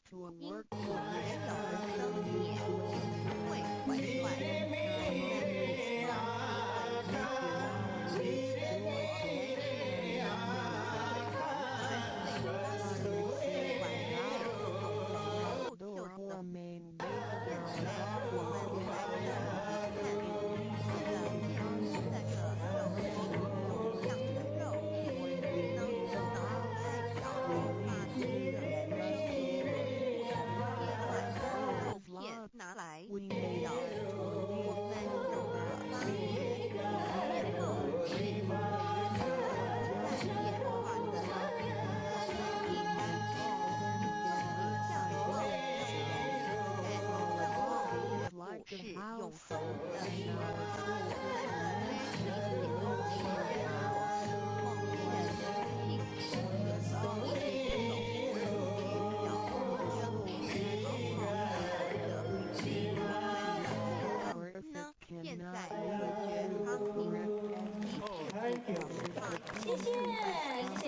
谢谢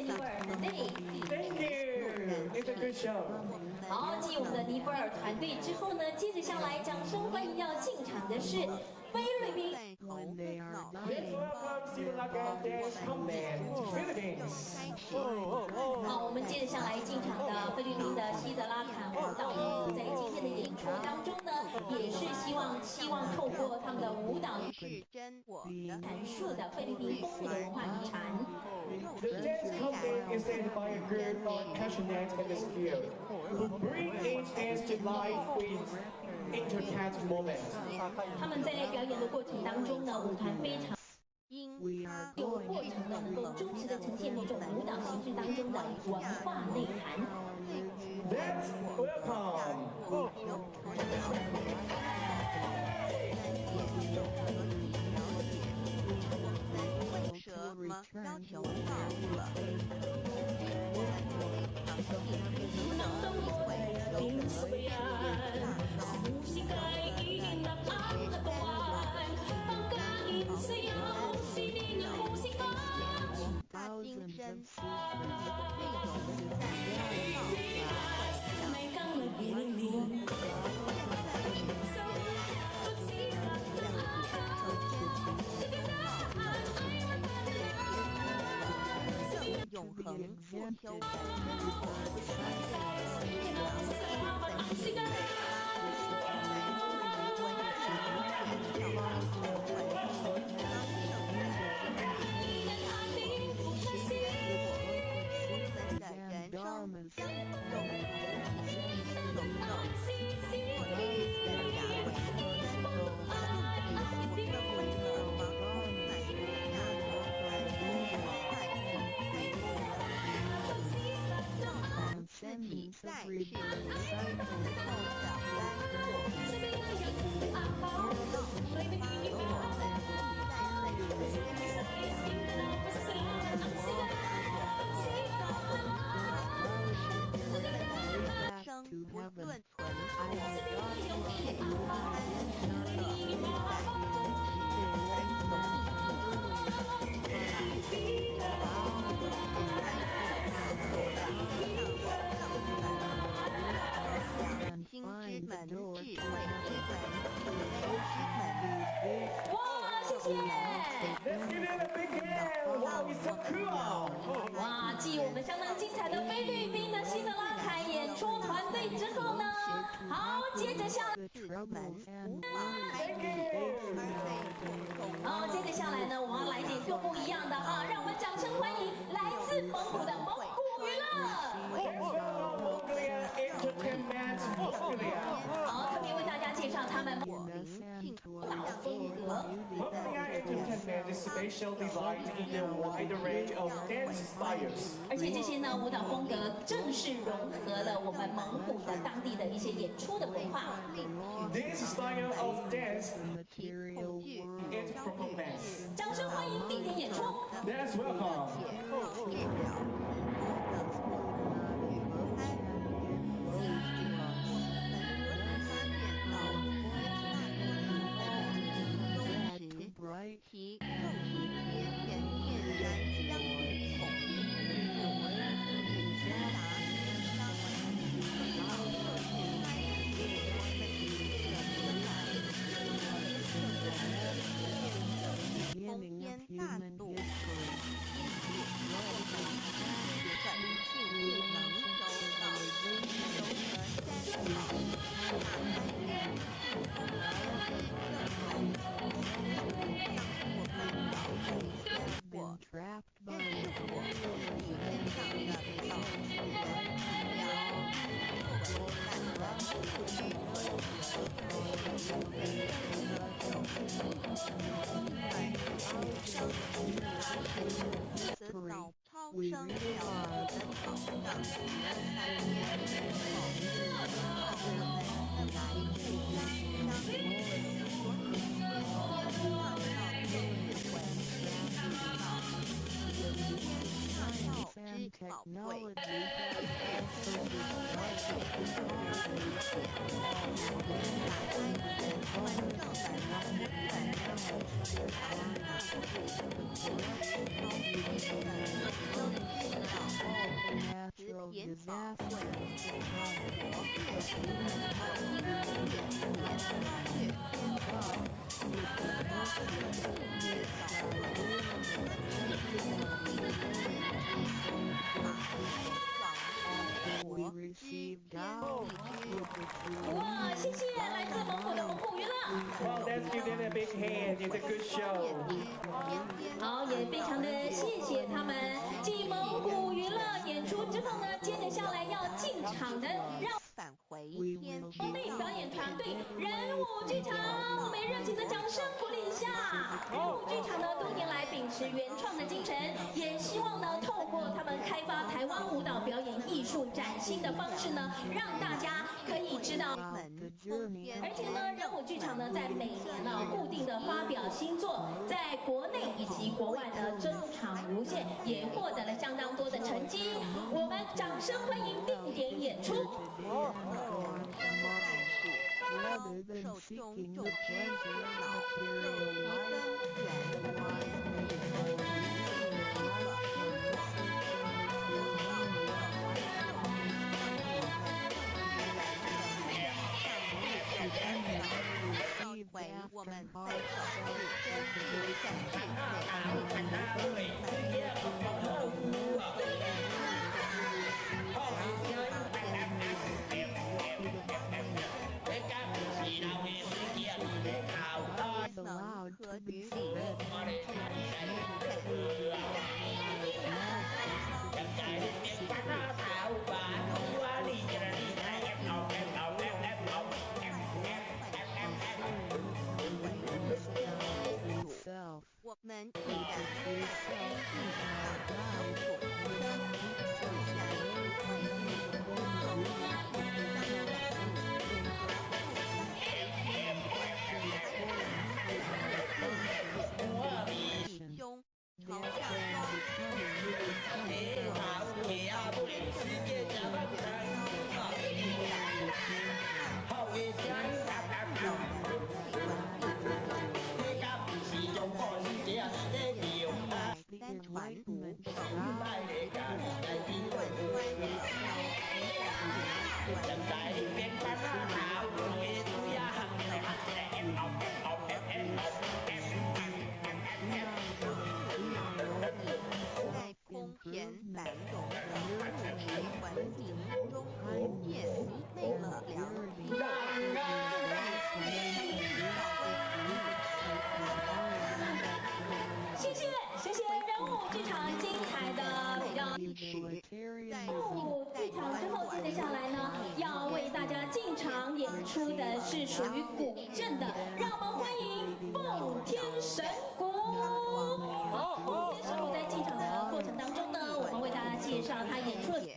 尼泊尔团队。 Thank you. It's a good show. 好，继我们的尼泊尔团队之后呢，接着下来掌声欢迎要进场的是菲律宾。 When they are Let's welcome Sri Lanka Dance Command Philippines. 好，我们接着下来进场的菲律宾的西德拉坎舞蹈呢，在今天的演出当中呢，也是希望透过他们的舞蹈阐述的菲律宾丰富的文化遗产。 The dance command is led by a group of passionate and skilled who bring each dance to life with intricate moments. 他们在表演的过程当中呢，舞团非常 we are 有过程的，能够忠实的呈现某种舞蹈形式当中的文化内涵。 Let's welcome. 什么要求到了？永恒复修哇！继我们相当精彩的菲律宾的西德拉坎演出团队之后呢，好，接着下来，好，接着下来呢，我们要来点更不一样的哈，让我们掌声欢迎来自蒙古的蒙古娱乐。 好，特别为大家介绍他们舞蹈风格。 Mongolia Entertainment is specially divided in a wide range of dance styles. 而且这些呢舞蹈风格正是融合了我们蒙古的当地的一些演出的文化。 This style of dance material world. is performance. 掌声欢迎地点演出。 Let's welcome. 其更是贴前面山相对统一，达封天大度，因本性能收到，收得山好， Trapped by 认识我，时间上的老实人，此岛超生了我的草上，3年后，来自于或者是韩国各地因为今年2月宣告，日本的4月小国哇，谢谢来自蒙古的红虎娱乐。Well, let's give them a big hand. It's a good show. 好，也非常的谢谢他们。继蒙古娱乐演出之后呢，接着下来要进场的让返回天兄弟表演团队人武剧场，我们热情的掌声鼓励一下。人武剧场呢，多年来秉持原创的精神，也希望呢，透过他们开发台湾舞蹈表演艺术崭新的方式呢，让大家可以知道。而且呢，人武剧场呢，在每年呢固定的发表新作，在国内以及国外呢争场无限，也获得了相当多的成绩。我们掌声欢迎定点演出。rather than seeking the pleasure of material life, allowed to be read. 我们依然是小地方的主持的自然会议工作。胸朝向单传读手在空前繁荣的文明中也昧了良心。谢谢人武剧场精彩的比较历史。人武剧场之后，接着下来呢，要为大家进场演出的是属于古镇的，让我们欢迎奉天神鼓。奉天神鼓在进场的过程当中呢，我们为大家介绍他演出的损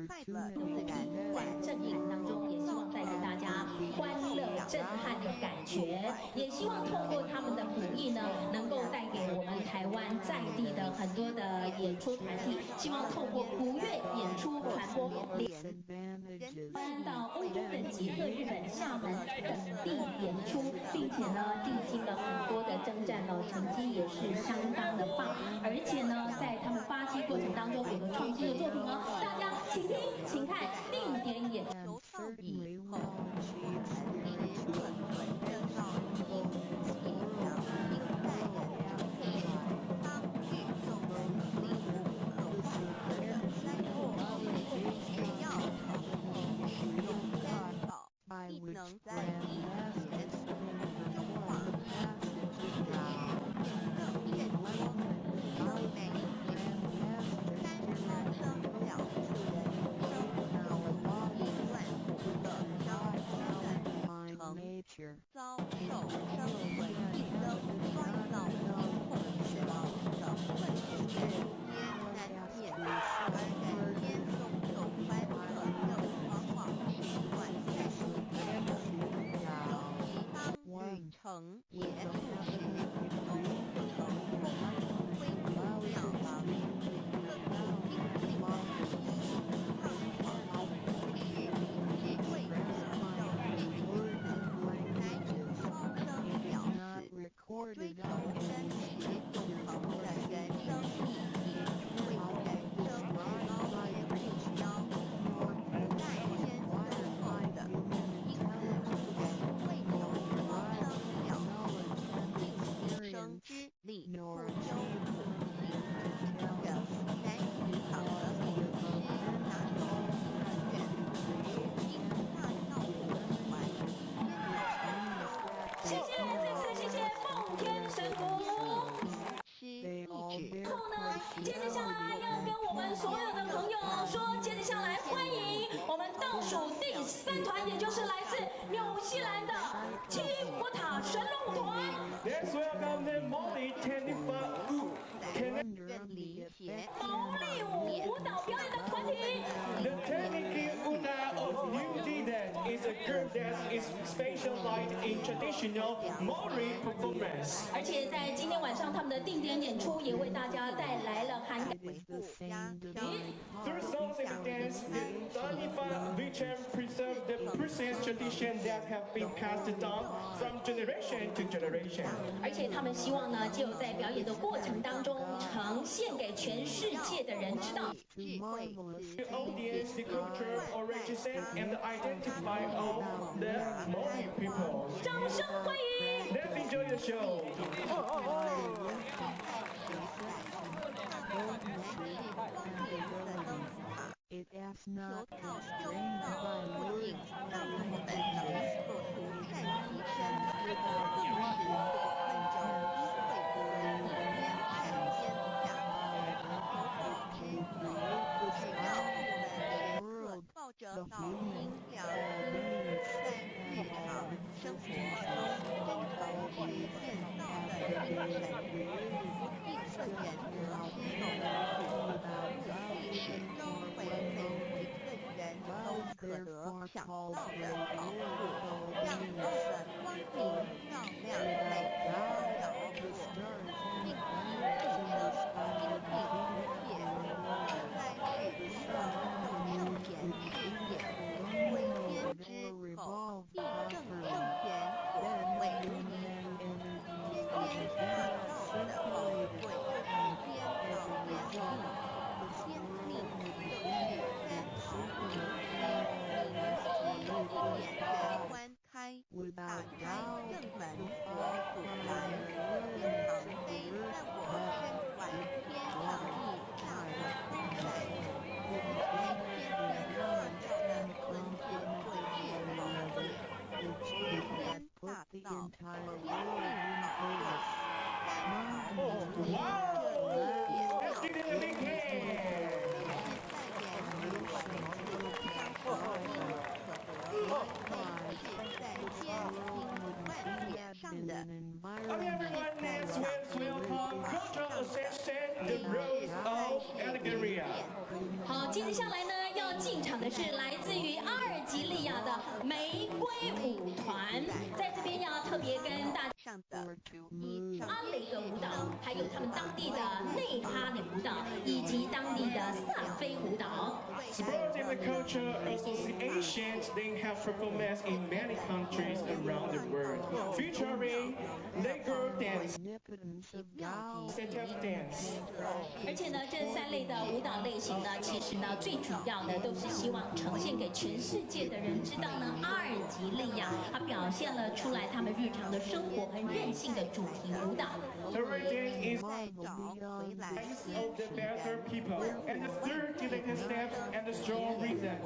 害了自然环在阵营当中，也希望带给大家欢乐震撼的感觉，也希望透过他们的鼓艺呢，能够带给我们台湾在地的很多的演出团体，希望透过古乐演出传播搬到欧洲的捷克、日本、厦门等地演出，并且呢，历经了很多的征战哦，成绩也是相当的棒，而且呢，在他们发迹过程当中有个创新的作品哦，大家请听，请看定点演出。到以后，这到英气良英代人当举重力3也要担保必能在地铁中华正片不休不停，着南渔场的领师拿走医院，经大道舞团天后谢谢，再次的谢谢奉天神父。师地址。后呢，接着下来要跟我们所有的朋友说，接着下来欢迎我们倒数第3团，也就是来自纽西兰的基普塔神龙舞团。 Let's welcome the Molly 25 愿理解毛利舞蹈表演的团体。 The Taniki Una of New Zealand is a group that is specialized in traditional Maori performance. 而且在今天晚上他们的定点演出也为大家带来了涵盖维护家乡 Through songs and dance, the Tanifa Vichem preserve the precious tradition that have been passed down from generation to generation. 而且他们希望呢，就在表演的过程当中，呈现给全世界的人知道。 智慧 The audience, the culture, origins, and the identity of the Maori people. 掌声欢迎！ Let's enjoy the show. It has 求 not 道 been 修 strained 道 by 不仅 words 让我们 and 能 deeds. 够独善其身，更使所困窘依会不为里面产天下。求道之美，只要我们联合抱着道阴阳理，在日常生活中真诚实践道的精神，不计顺缘得失后，目的始终会每一个人都可得享道的好处，让道的光明照亮每一个角落，并以自身心地切，在世俗的众圣贤之眼，为天之口，亦正圣贤所为之。先天大道的宝贵，天道天命，天命就是在此地临时一点观开，打开正门佛祖来，天堂飞让我身怀天上地下我空在，在天天大道的纯洁慧智宝贵，天天大道天命宝贵。 Oh, wow! Let's give it a big hand. 上的 Okay, everyone, let's welcome Cultural Assistant, the Rose of Algeria. 好，接着下来呢，要进场的是来自于阿尔及利亚的玫瑰舞团，在这边要特别跟大家。 上的以阿雷的舞蹈，还有他们当地的内哈里舞蹈，以及当地的萨菲舞蹈。 Supporting the Cultural Associations, they have performance in many countries around the world, featuring Lego dance, Omnipotence of Tao. Set dance. 而且呢，这3类的舞蹈类型呢，其实呢，最主要的都是希望呈现给全世界的人知道呢，阿尔及利亚它表现了出来他们日常的生活和韧性的主题舞蹈。 The origin is 再找回来 of the better people, and the third delicate steps and the strong rhythm.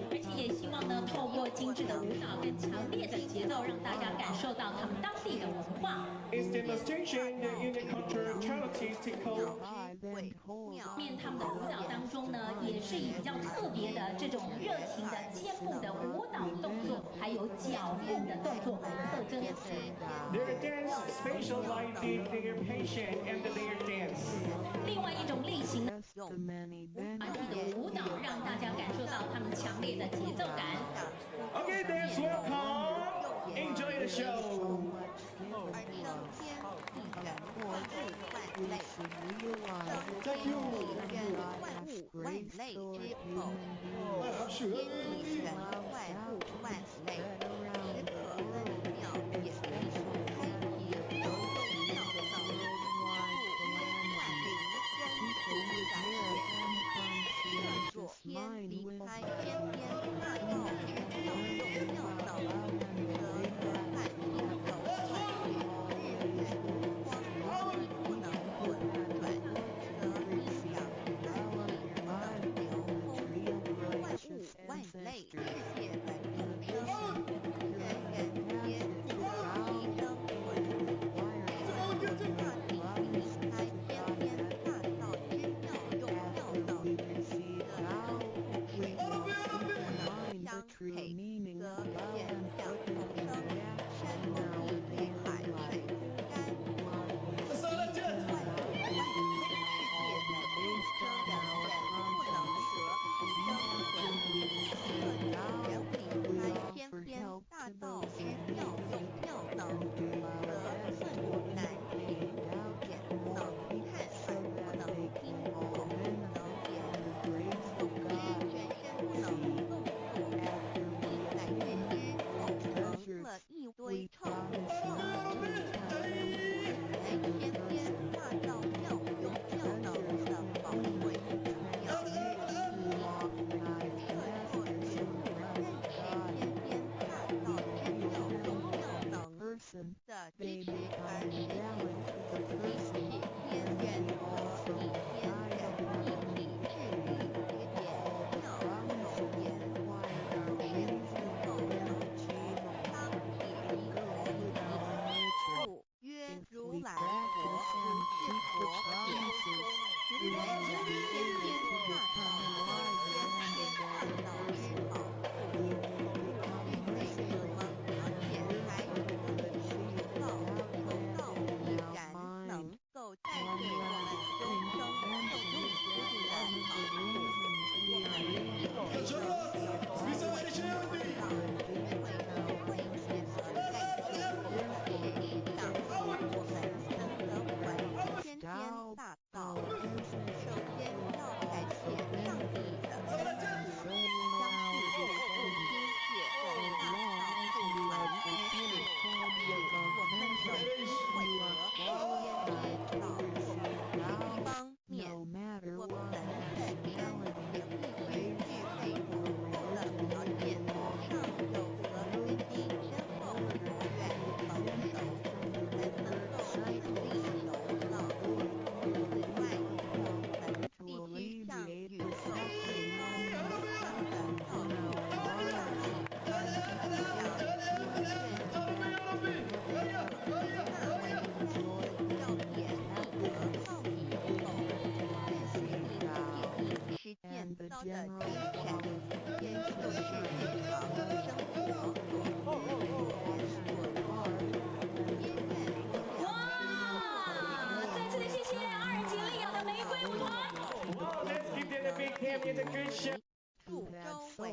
而且也希望呢，透过精致的舞蹈跟强烈的节奏，让大家感受到他们当地的文化。 It's demonstrating the unique cultural characteristical 会妙面他们的舞蹈当中呢，也是以比较特别的这种热情的肩部的舞蹈动作，还有脚步的动作为特征。 their dance specialized in their patient and their dance. 另外一种类型呢， Just the many 团体的舞蹈让大家感受到他们强烈的节奏感。 Okay, let's welcome. Enjoy the show. 而升天地人或日万类， Thank 天地人万物万类之否？天地人万物万类，时可分妙也，艺术开题，柔中妙道，故天万灵真如展显。这若天离开天边大道之妙中妙道，则可看天头日月光不能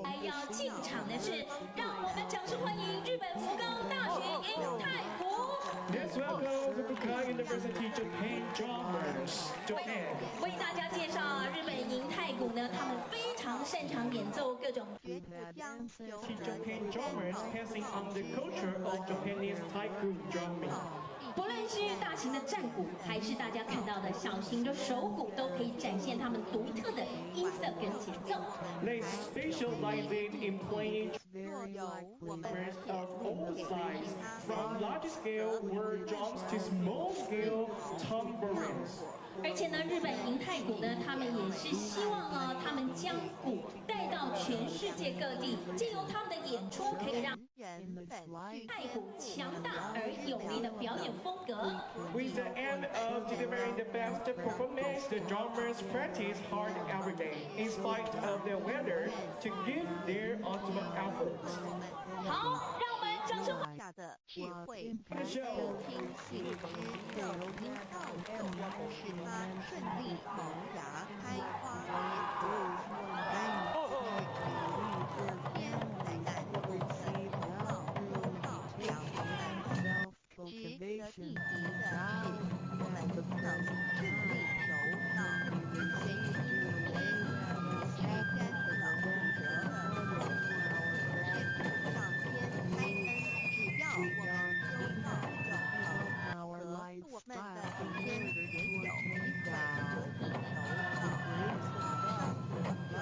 还要进场的是，让我们掌声欢迎日本福冈大学银太鼓。Let's welcome the Fukuoka University Japan drummers. Japan. 为大家介绍日本银太鼓呢，他们非常擅长演奏各种。Japan drummers passing on the culture of Japanese taiko drumming. 不论是大型的战鼓，还是大家看到的小型的手鼓，都可以展现他们独特的音色跟节奏。They specialize in playing drummers of all sizes, from large scale word drums to small scale tambourines. 而且呢，日本银太鼓呢，他们也是希望他们将鼓带到全世界各地，借由他们的演出，可以让太鼓强大而有力的表演风格。With the aim of delivering the best performance, the drummers practice hard every day, in spite of the weather, to give their ultimate efforts. 好，让我们掌声。下的智慧，开秀。听信之有因道种，使它顺利萌芽开花结果。边在干公司投靠两岸，值得一提的是，我们能顺利柔道，随着音乐开山的功德的天上天开恩，只要我们修道整好，和我们的天也有一块可以柔道，上得了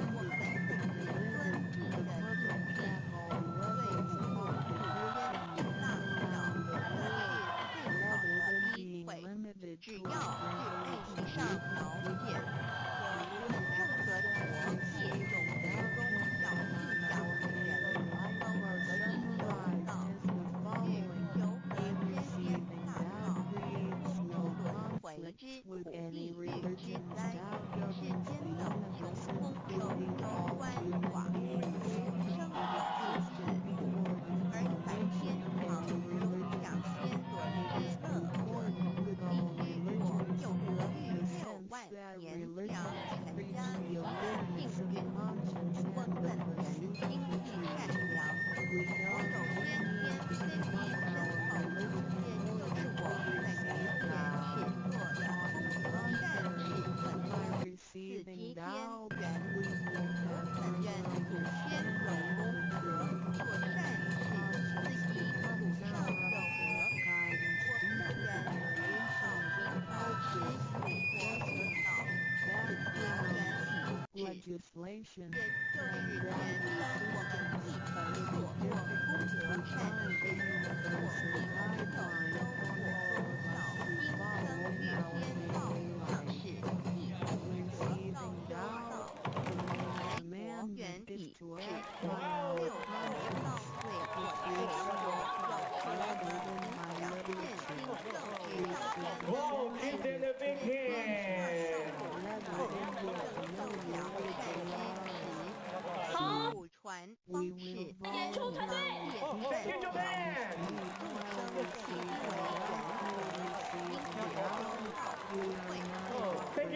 我们尊敬的主天，最从普天大小都是最好的机会，只要是爱惜上条件，和任何国界中的宗教信仰的人，都可以做到。只求和天天大道，轮回之苦，地狱之灾，世间的穷空收攸关寡，生有一死，而百天堂如享仙轮之乐活，一居我又得遇6万年了全家有幸运，我本人心地善良，我有先天虽比身后，也就是我在人间是做的功德善事本，此即天缘，我本愿祖先有功德，做善事，自己祖上有德，我本愿人上明高持福国得道，此天缘也就是全称我们一本所做功德善事，我一本有收获，应生遇天道，像是一得道修道，来国元体只6道对我的生活有和平，想见经正之 Whoa, give them a big hand!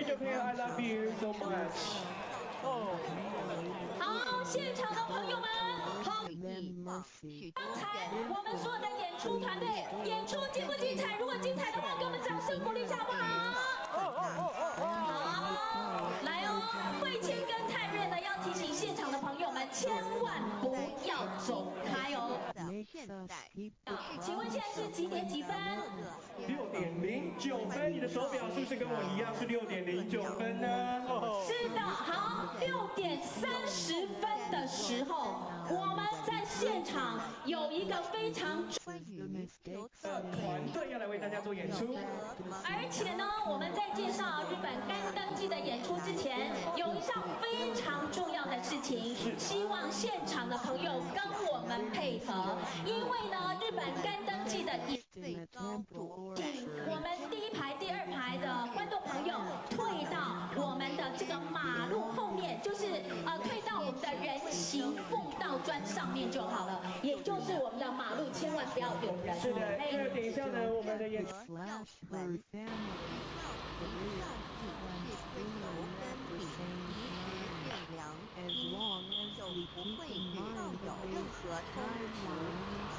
Japan, I love you so much. 好，现场的朋友们，好，刚才我们所有的演出团队演出精不精彩？如果精彩的话，给我们掌声鼓励一下好不好？好，来哦，慧谦跟泰瑞呢要提醒现场的朋友们，千万不要走开哦。请问现在是几点几分？6:09分，你的手表是不是跟我一样是6:09分呢？是的，好，6:30分的时候，我们在现场有一个非常团队要来为大家做演出，而且呢，我们在介绍日本干登记的演出之前，有一项非常重要的事情，希望现场的朋友跟我们配合，因为呢，日本干登记的最高主，请我们第一排、第二排的观众朋友退到我们的这个马路后面，就是退到我们的人行步道砖上面就好了，也就是我们的马路千万不要有人。是的，因为等一下呢，我们的演出。as long as we keep in mind the timelines,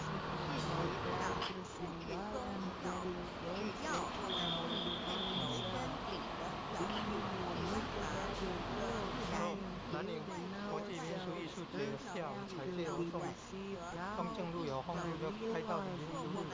practicing love and getting closer to our divine self, being a better world, 南宁国际民俗艺术节下午彩介活动，东正路有红路就开到民俗路了。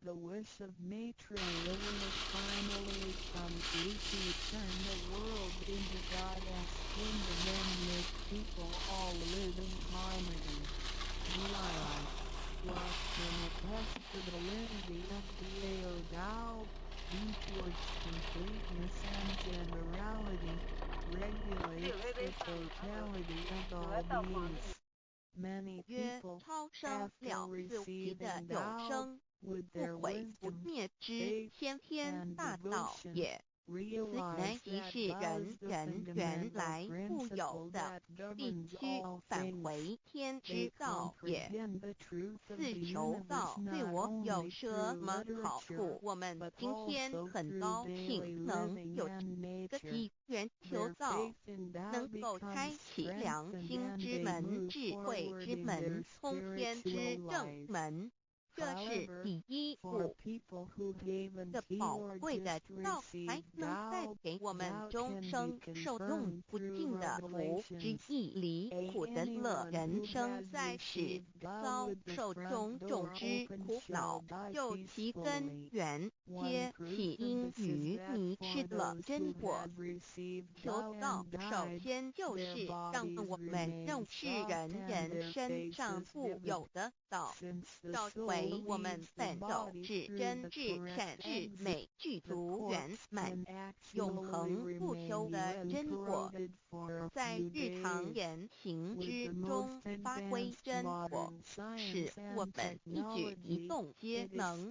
The wish of Maitre Lilius finally comes to turn the world into God's kingdom and make people all live in harmony. What can attest to the validity of the Ao be towards completeness and generality, regulates the totality of all beings. Many people, after receiving Tao, with their wisdom, faith, and devotion, realize that God is the fundamental principle that governs all things. They comprehend the truth of the universe not only through literature, but also through daily living and nature. Their faith in Tao becomes strengthened and they move forward in their spiritual life. However, for people who haven't healed or just received Tao, Tao can be confirmed through revelations. Anyone who has received Tao with the front door open shall die peacefully. One proof of this is that for those who have received Tao and died, their bodies remain soft and their faces vivid. Since the soul leaves the body through the correct exit, the corpse can actually remain uncorroded for a few days. With the most advanced modern science and technology, it is still difficult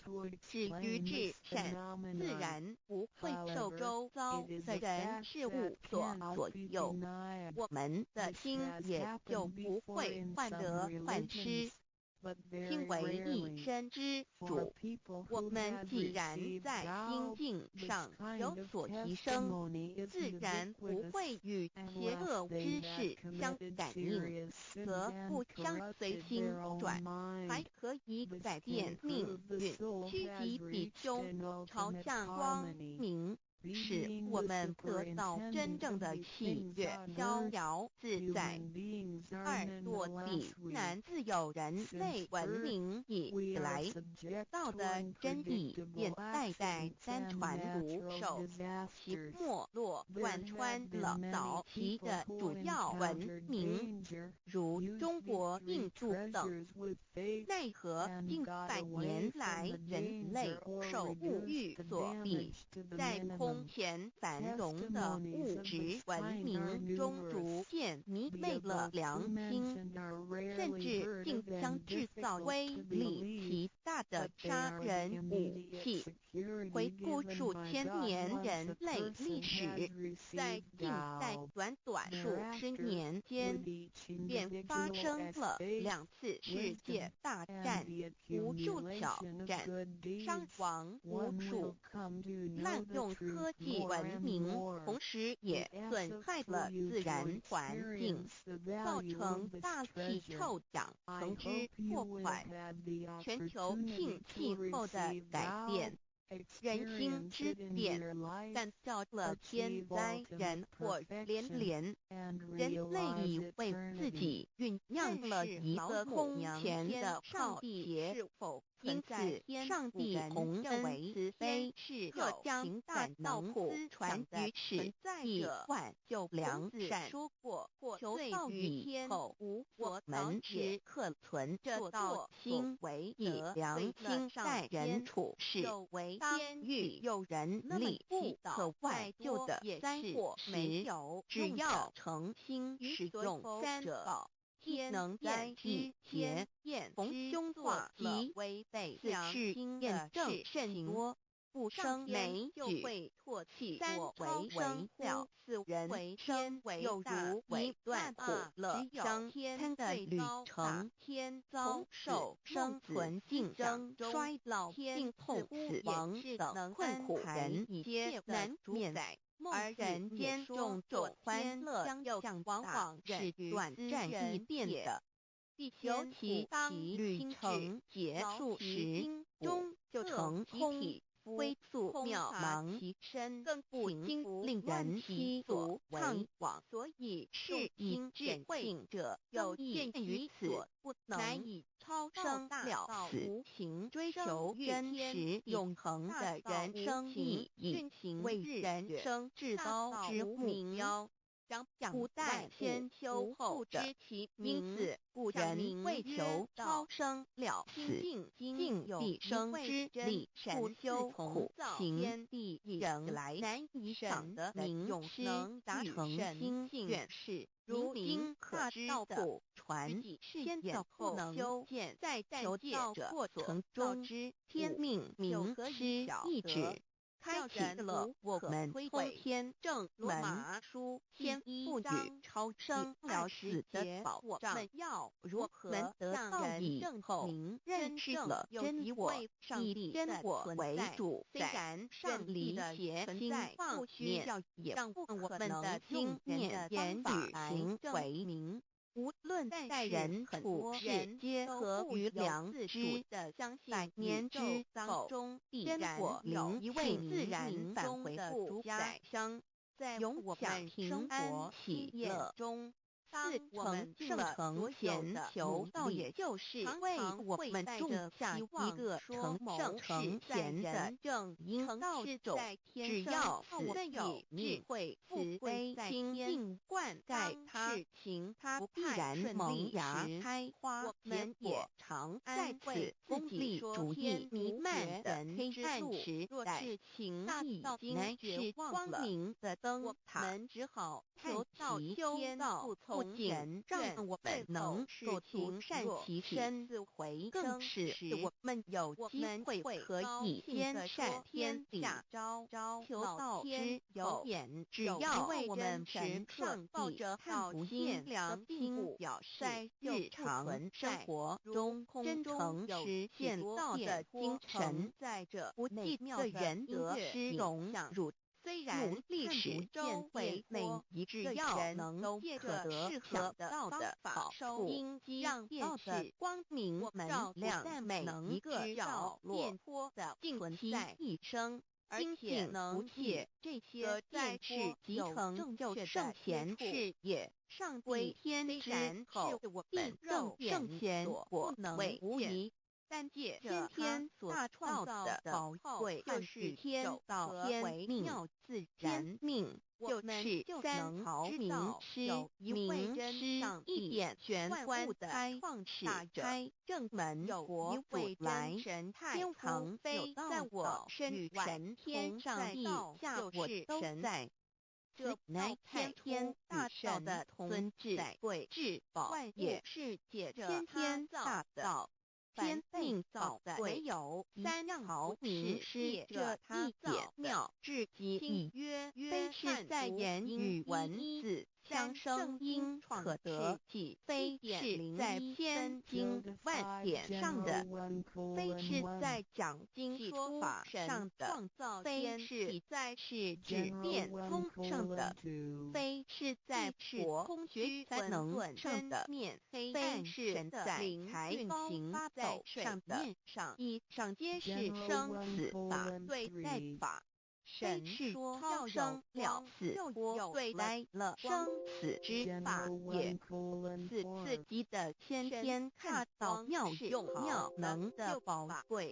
to explain this phenomenon. However, it is a fact that cannot be denied. This has happened before in some religions, but very rarely. For people who have received Tao, this kind of testimony is ubiquitous, unless they have committed serious sin and corrupted their own mind. This can prove the soul has reached an ultimate harmony. 使我们得到真正的喜悦、逍遥自在。2落地男自有人类文明以来道的真理便代代单传独守，其没落贯穿了早期的主要文明，如中国、印度等。奈何近百年来人类受物欲所逼，在空空前繁荣的物质文明中逐渐迷昧了良心，甚至竟将制造威力极大的杀人武器。回顾数千年人类历史，在近代短数十年间，便发生了2次世界大战，无数挑战，伤亡无数，滥用科技文明，同时也损害了自然环境，造成大气臭氧层之破坏，全球性气候的改变。人心之变，干造了天灾人祸连连。人类以为自己酝酿了一个空前的浩劫，因此上帝洪恩慈悲，特将大能普传于世，以万救良善。求造于天后，我们时刻存这道心，为以良心待人处事。当遇有人力不可外救的灾祸时，只要诚心使用三宝，天能灾之劫变逢凶化吉，此事验证甚多。不生霉就会唾弃我为生了，人生又如一段苦乐伤天的旅程，从受生存竞争、衰老、病痛、死亡等困苦人皆难免。而人间种种欢乐又往往是短暂易变的，尤其当旅程结束时，终就成空。龟速渺茫其身，更不禁令人凄所怅惘。所以世经智慧者有鉴于此，不难以超生了死，无情追求真实永恒的人生意义，为人生至高之目标。古代先修后知其因此古人为求超生了死，尽毕生之力，不修苦行，人来难以赏得名师，达成心愿事。如今可知的传先教后修建，在求道过程中，天命名师意志。开启了我们通天正门，天赋予超生了死的保障。要如何得到以后，认识了真我，以真我为主宰，上理邪心放面，让我们的心念言语行为明。无论待人处事，皆合于良知。百年之后，天火灵一位自然返回故家乡，在永享平安喜乐中。自成圣成前求道，也就是为我们种下一个成圣成贤的正因道种。只要我们有智慧、慈悲心定灌溉它，它必然萌芽开花结果。常在此功利主义弥漫的黑暗时代，大道乃是光明的灯塔，只好求其修道。不仅让我们能够独善其身，更使我们有机会可以兼善天理，求道之有眼。只要我们时刻抱着看不见的心，在日常生活中真诚实现道的精神，不计的仁德施荣辱。虽然历史周围每一个人都可得适合道的好处，让道的光明照亮每一个角落，尽其一生，而且能借这些在世集成就圣贤事业。上帝天之后，必肉圣贤所不能为无疑。但借先天大创造的宝贵，就是天道为妙自然命，就是三曹名师名师一点玄关开创始者，正门佛祖来神天堂飞，在我身神天上地下我都在。这乃天大道的尊至贵至宝也，是解天天大道。天命造的唯有三曹名师这一点妙至极意，非是在言语文字相生音可得体，非是在千经万典上的，非是在讲经说法上的，非是在是指变通上的，非是在佛空虚才能论上的，非是在财运行在上的，以上皆是生死法对待法。神是超生了死波对待了生死之法也，此自己的先天大道妙用妙能的宝贵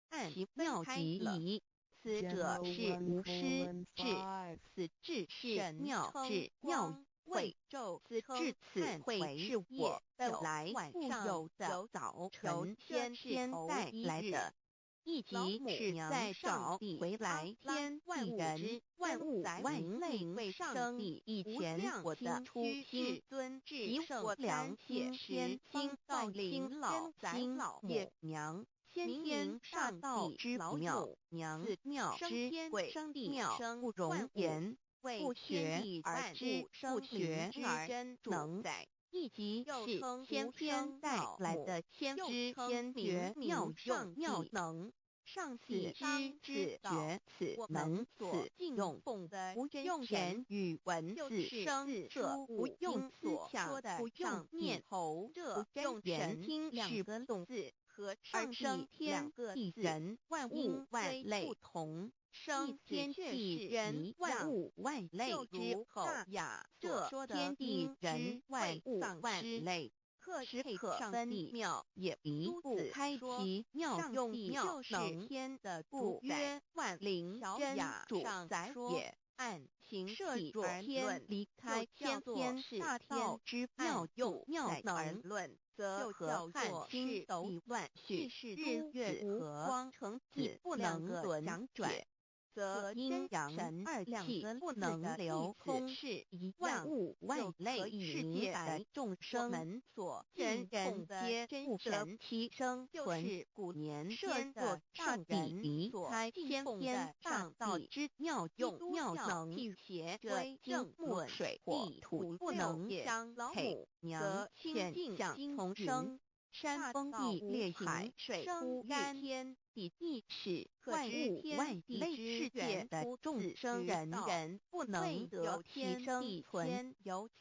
暗其妙极矣。此者是无师智，此智是妙智妙慧，此至此慧是我的来复有的早晨先天带来的。一即是在找回来天地人万物万灵为上帝以前我的初心尊至以我良心天心道灵老心母娘先天上道之妙娘此妙之贵生地妙不容言，不学而知，不学而真能载。一即是先天带来的先知先觉妙用妙能。上此知觉此能此用不用言语文字声色不用思想不用念头，不用神听两个动字和上帝天地人万物万类不同。生天地人万物万类之后呀，这天地人万物万类。时可分妙，也离不开其妙用妙能天的不约万灵真主宰也。按形体而天离开先天大道之妙用妙能论，则和汉星斗乱序日月和光成子不能轮解。则阴阳神二气不能流通，是一万物万类世界的众生们所人人皆不得其生存。古年天作上帝离开先天大道之妙用妙能，邪归正木水火土不能相配，则天象重生。山崩地裂海水枯干天地地势万物万类世界的众生人不能得其生存，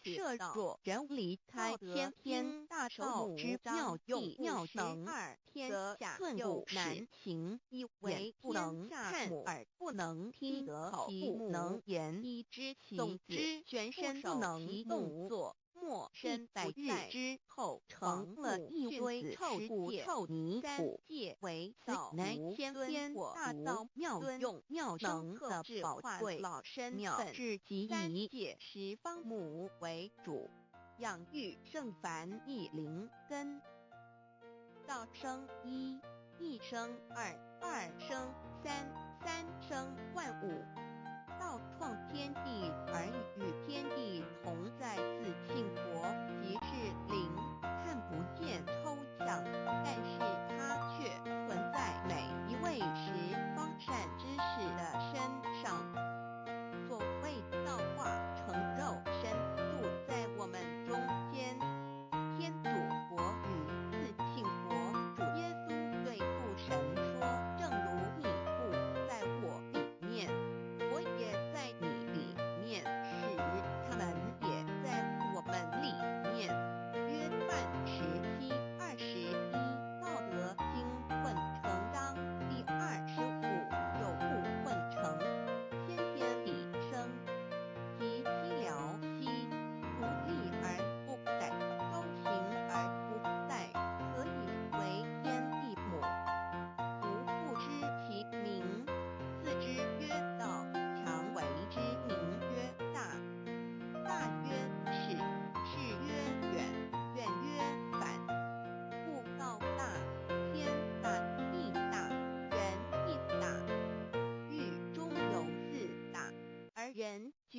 设若人离开先天大道之妙用妙能，则寸步难行，眼不能看耳不能听口不能言，总之全身不能动作。莫身百日之后成了一堆臭泥土，为造无先天大道妙用妙能的宝贵妙至极以十方母为主，养育圣凡一灵根。道生一，一生二，二生三，三生万物。道创天地而与天地同在，自性佛即是灵，看不见抽象，但是它却存在每一位十方善知识的身上。所谓道化成肉身，住在我们中间。天主佛与自性佛主耶稣对父神说：正如你不在我里面，我也在你里面，使他们也在我们里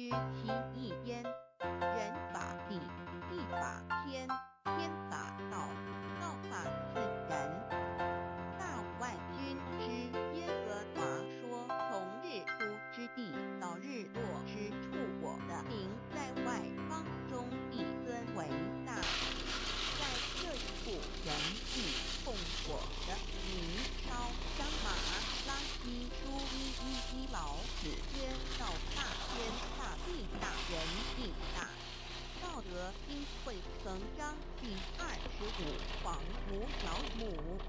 其一焉。人法地，地法天，天法道，道法自然。大万军之耶和华说：从日出之地到日落之处，我的名在外邦中必尊为大。在这一处，人必奉我的名烧香马拉基书一老子曰：道大天大地大人地大。道德经会曾章第25黄母老母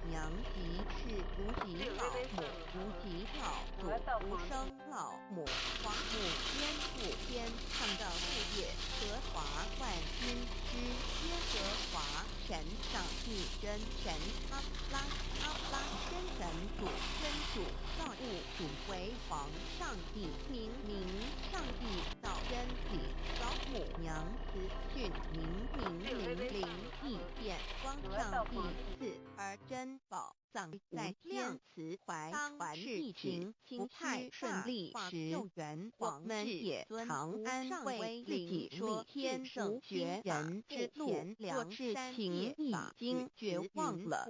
娘即是无极老母，无极老祖无生老母，黄母颠覆天上的父也，和华万军之耶和华神上帝真神阿拉真神主真主造物主为皇上帝明上帝造真理老母娘慈训灵异变光上帝赐而珍宝葬在天慈怀传世情不太顺利时，我们也常安慰自己说天圣绝人之前良知情已经绝望了，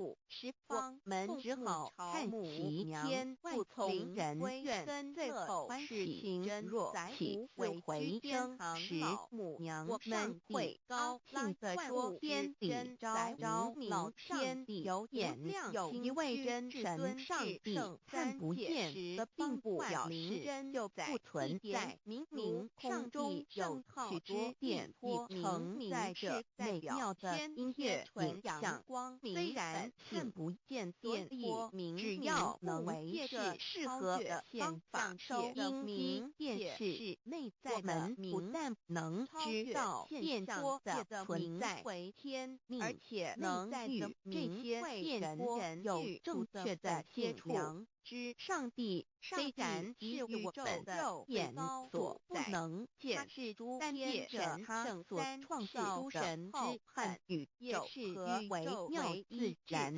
我们只好看齐天不从人愿，最后事情若起死回生时，母娘们会高兴地说：天理昭明，天地有眼亮，有一位真神上帝看不见的，并不表示就不存在。明空中有许多电波承载着美妙的音乐影像，虽然看不见电波，只要能借着适合的方法收音电视内在的不但能知道电波的存在，而且能与这些电波有正确的接触。之上帝虽然是我们的眼所不能见，但借着他所创造的浩瀚宇宙和微妙自然，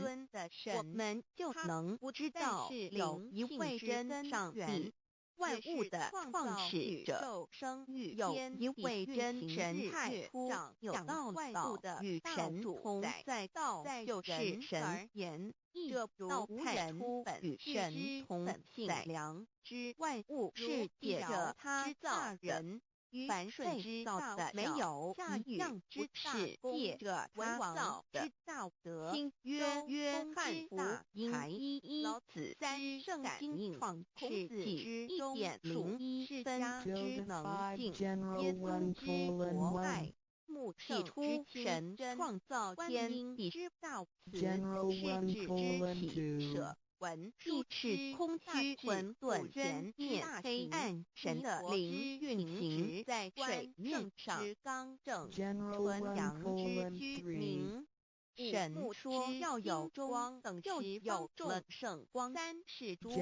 我们就能知道有一位真上帝，万物的创始者，有一位真神太初讲道的与神同在，道就是神言。这道太初与神同在，良知万物是借着他造人，凡知道的没有一样之事借着他造的。新约翰福音才老子三圣经创世纪1.01分之能尽，耶稣之博爱。起初，神创造天地之道，此是指体舍。地是空虚混沌全灭黑暗，神的灵运行在水面上，刚正纯阳之居民。神说要有光，就有了圣光。三是诸佛，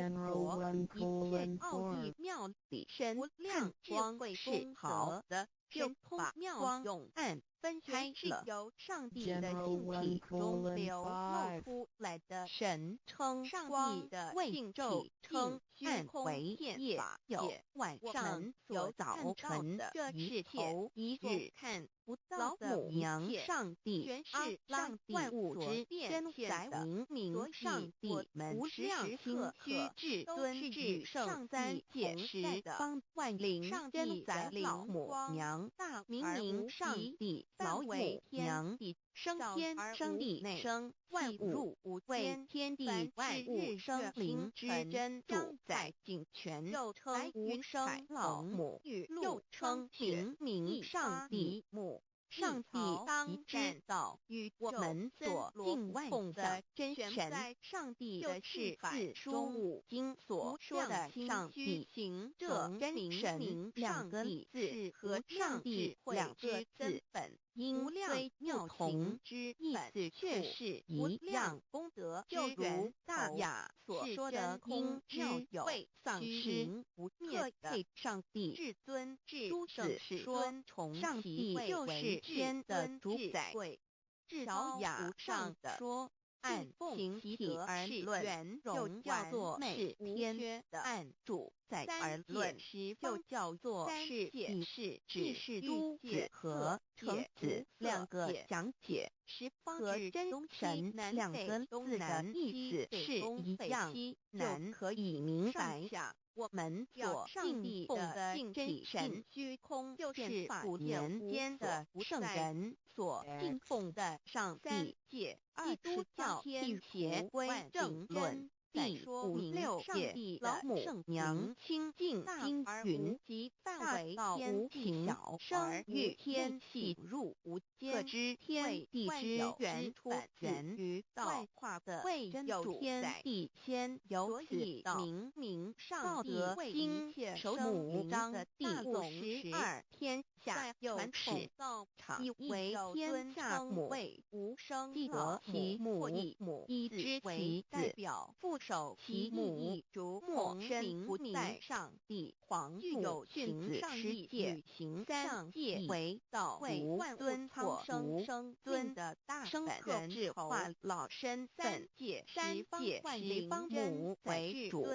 一切奥义妙理，神无量智慧是好的，就把光用暗分开了，由上帝的性体中流露出来的。神称光的性体称暗为夜，有晚上有早晨，这是头一日看不到的娘上帝阿拉万物之真在明上帝无量心虚至尊至圣三界时方万灵真在老母娘大明上帝老母娘帝生天生地生万物为天地万物生灵之真主宰景全，又称无生老母，又称明上帝母。上帝当知道，与我们所敬奉的真神上帝的是四书五经所说的上帝，这真神两个字和上帝两个字本音虽不同，意思却是一样。功德就如大雅所说的空之有丧失不灭的上帝至尊诸子说，上帝就是天的主宰。至高雅上的说，按形体而论，就叫做是天的暗主。载而论时，就叫做是以是只是诸子和成子两个讲解和真神两个字的意思是一样，就可以明白我们所敬奉的真神虚空，就是普年间的圣人所敬奉的上帝。基督教辟邪归正论第56页，老母娘清净应云及范围到无情小生育天系入无间，可知天地之源出源于道化的未有天地先，由此明明上帝经首母章的第52天下传始造场，以为天下母为无生得其母，以知其代表父守其母，逐末身不在上帝皇父训子十界行三界为道无尊苍生尊的大本智化老身三界十方母为主，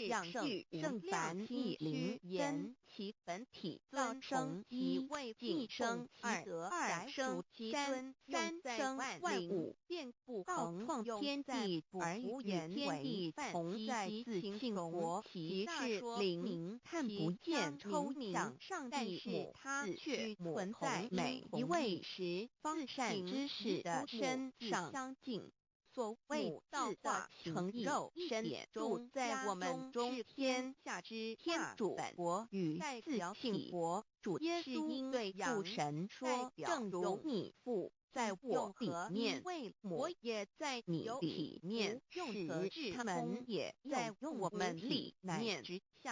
养育圣凡一灵言其本体造生其位晋升其德二生其尊三生万物遍布恒创天地而与天地同在自性活其是灵明看不见抽象，但是它却存在每一位时方善之士的身上相近。所谓造化成肉身住在我们中，是天下之天主佛与自性佛主耶稣对父神说：正如你父在我里面，我也在你里面，使他们也在我们里面。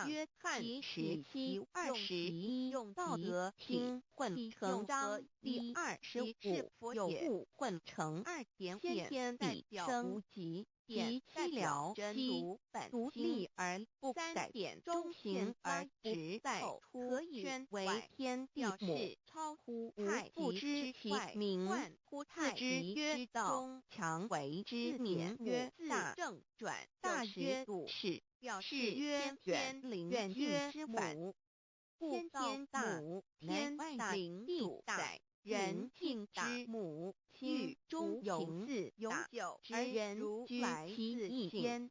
约翰10:21用道德经混成章第25有物混成先天地生无极。其寂寥真独立而不改变，中行而直在，可以宣为天地母，超乎太极之其名，乎太极曰中，强为之名曰大正转，大曰度世，表示曰远曰之母。天大母，天大地大，人敬之母，其中有字永久，而人如来其意焉。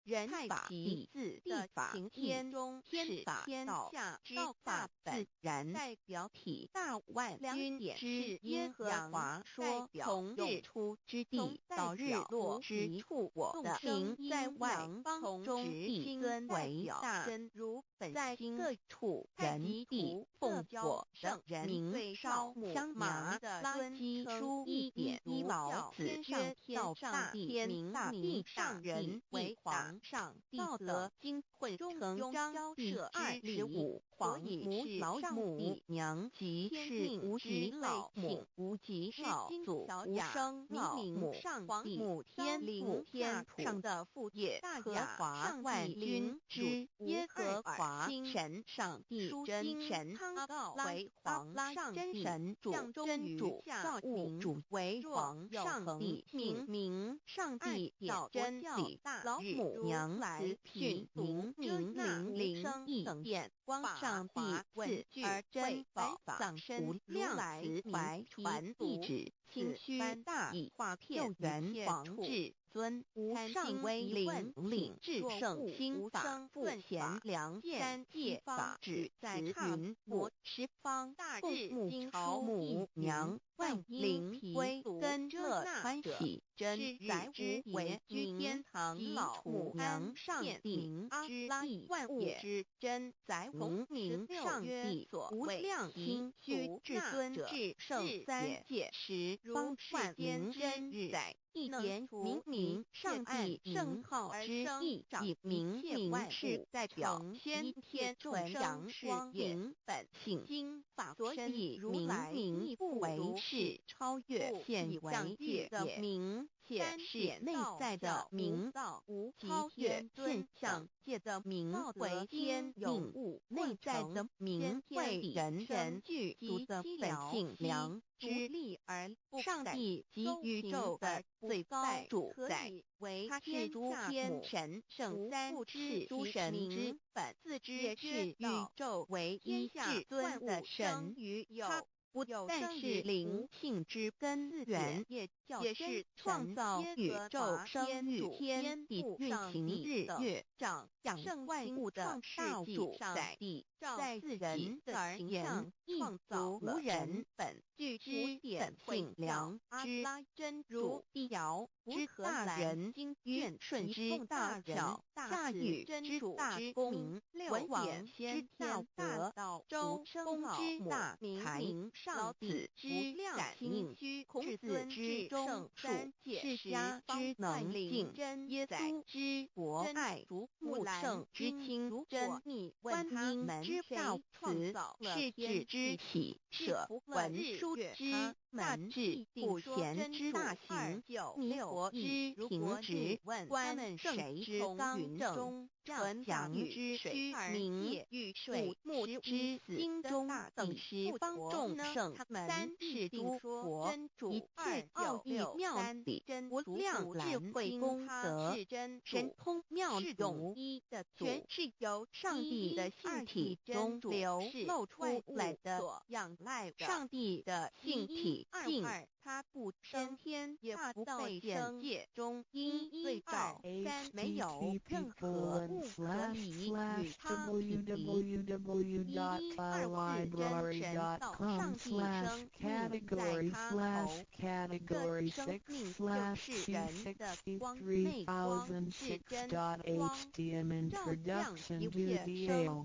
人法地自地法行天中，天法天下之大本然，代表体大万军之耶和华说：从日出之地到日落之处，我的名在万方中地尊为大，如本在各处人地奉我的人名烧香麻的尊基书1.1毛子曰：道大天明地上人为皇上，道德经混成章第25，黄母老母娘即是无极老母，无极老祖，无生老母，黄母天灵天上的父也，和华万军之耶和华神上帝真神汤告为皇上真神主真主造物主为皇上帝，明上帝表真理，老母娘来品明灵异变，光上帝赐而真宝藏无量慈怀传弟子，清虚大义化片元皇至尊无上威灵至圣心法复贤良三界法旨在云我十方大日经朝母娘万灵归根乐欢喜真载无为居天堂老母娘上帝阿拉亿万物之真载从明上帝所无量心虚至尊至圣三界十方万灵真日载一点明上帝圣号之意，以明是代表先天纯阳光明本性经法，所以明不为是超越现为界的明明显是内在的明无超越现象界的明为天命物，内在的明为人具足的本性良知力而上帝及宇宙的最高主宰，为他是诸天神圣三世诸神之本，自知也是宇宙唯一至尊的神与有。不但是灵性之根源，也是创造宇宙生育天地运行日月掌养万物的大主宰，在自人的而言，创造无人本具之本性良知真如必遥之大人愿顺之大巧大禹之大功，文王之道德，周公之大才，老子之感应，孔子之圣术，释迦之能静，耶稣之博爱，穆圣之清真，观音之道慈，世智之体，舍文书之大智，不贤之大行，弥陀之平直，观谁之刚正，陈祥之虚明，树木之心中等十方众圣三世诸佛，一切奥义妙理，无量智慧功德，神通妙用，全是由上帝的性体中流露出来的，仰赖上帝的性体性，他不升天，也不被生界中因对照，三没有任何不可以与他匹敌。1.8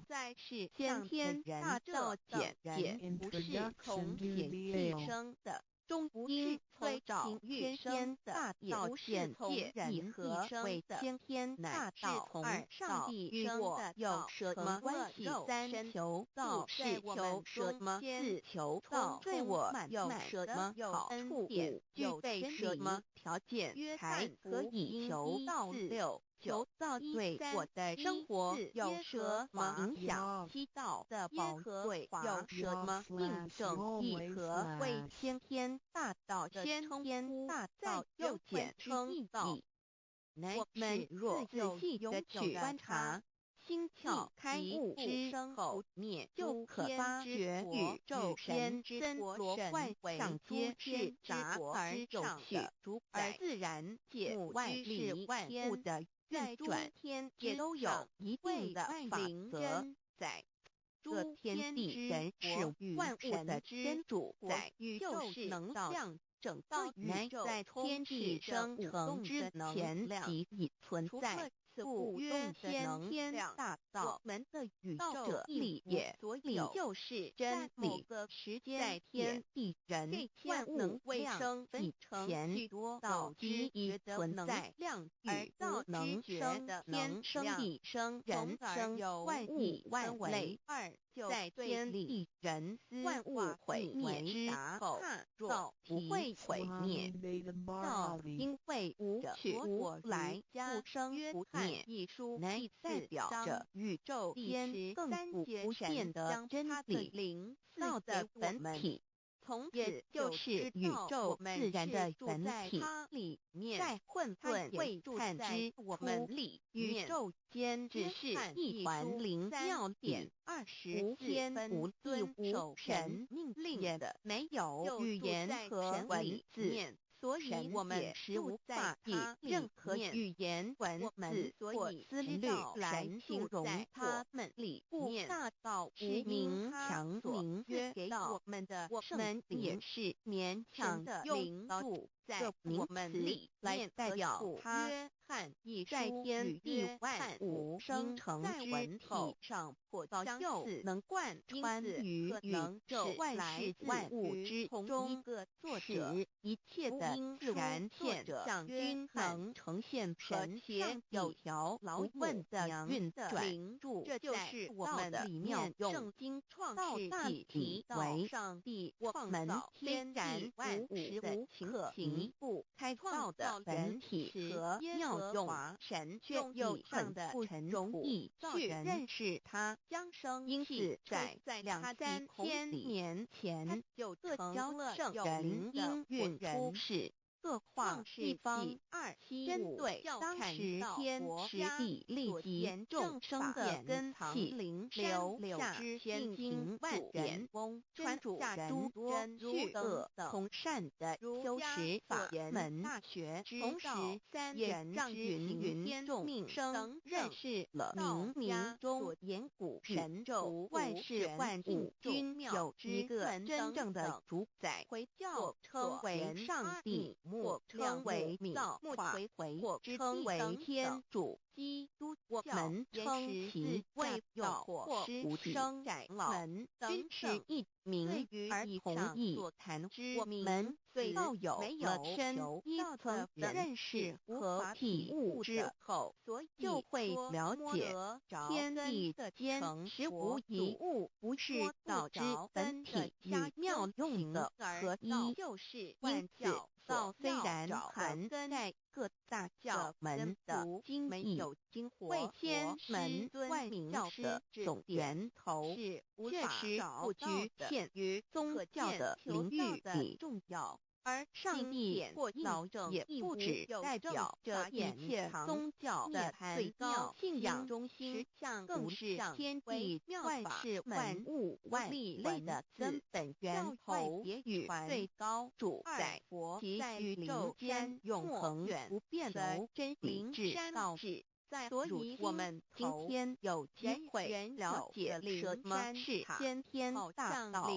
在是先天大道简简，不是从血气生的。终不是从情欲生的，也不是从人合为先天大道，从上帝与我有什么关系？三求道是求什么？四求道对我有什么好处？五具备什么条件才可以求道？六求道对我的生活有什么影响？七道的宝贵有什么印证？以何为先天大道？先天大道又简称义。我们若仔细的去观察，心窍开悟之后灭，就可发觉宇宙间森罗万象皆是杂而有序，而自然界万事万物的运转也都有一定的法则在。这天地人事万物的天主宰，就是能量整个宇宙在天地生成之前即已存在。不曰先天大道，我们的宇宙理也，所以就是真理。在天地人万物未生以前，道之已存在，而道能生的天生地生人生万物万类。在天地人万物毁灭之后，道不会毁灭。道因为无去无来，不生不灭，乃代表着宇宙间亘古不变的真理。道的本体，也就是宇宙自然的本体，在混沌未探之我们里，宇宙间只是一环灵妙点，无天无地无神命令的，没有语言和文字。所以我们实无法以任何语言、文字或思虑来形容它们里面大道无名强名曰道，我们也是勉强的领主，在我们里来代表它。汉译在天地万物生成之文体上颇相似，能贯穿于宇宙万事万物之中，使一切的自然现象均能呈现神协有条不紊的运转。这就是我们里面用经创世纪题为上帝创造天然无时无刻一部开创的本体和妙用神却又很不容易去认识它，因此在23,000年前就曾圣人应运出世，各化一方，针对当时天时地利及众生的根器，留下千经万典，传下诸多虚恶从善的修持法门大学，同时也让芸众生认识了冥冥中言古神咒万事万物均有一个真正的主宰，或称为上帝，或称为造化，或称为天主。基督我们称其为道或无生长老均是一名而同意。我们对道有了深一层的认识和体悟之后，就会了解天地间实无一物不是道之本体与妙用的合一。因此，道虽然含在各大教门的经义，为天师万名教的总源头，确实不局限于宗教的领域里。而上帝或老也不只代表着一切宗教的最高信仰中心，更是天地万事万物万类的根本源头与最高主宰及宇宙间永恒不变的真理之道。所以我们今天有机会了解什么是先天大道，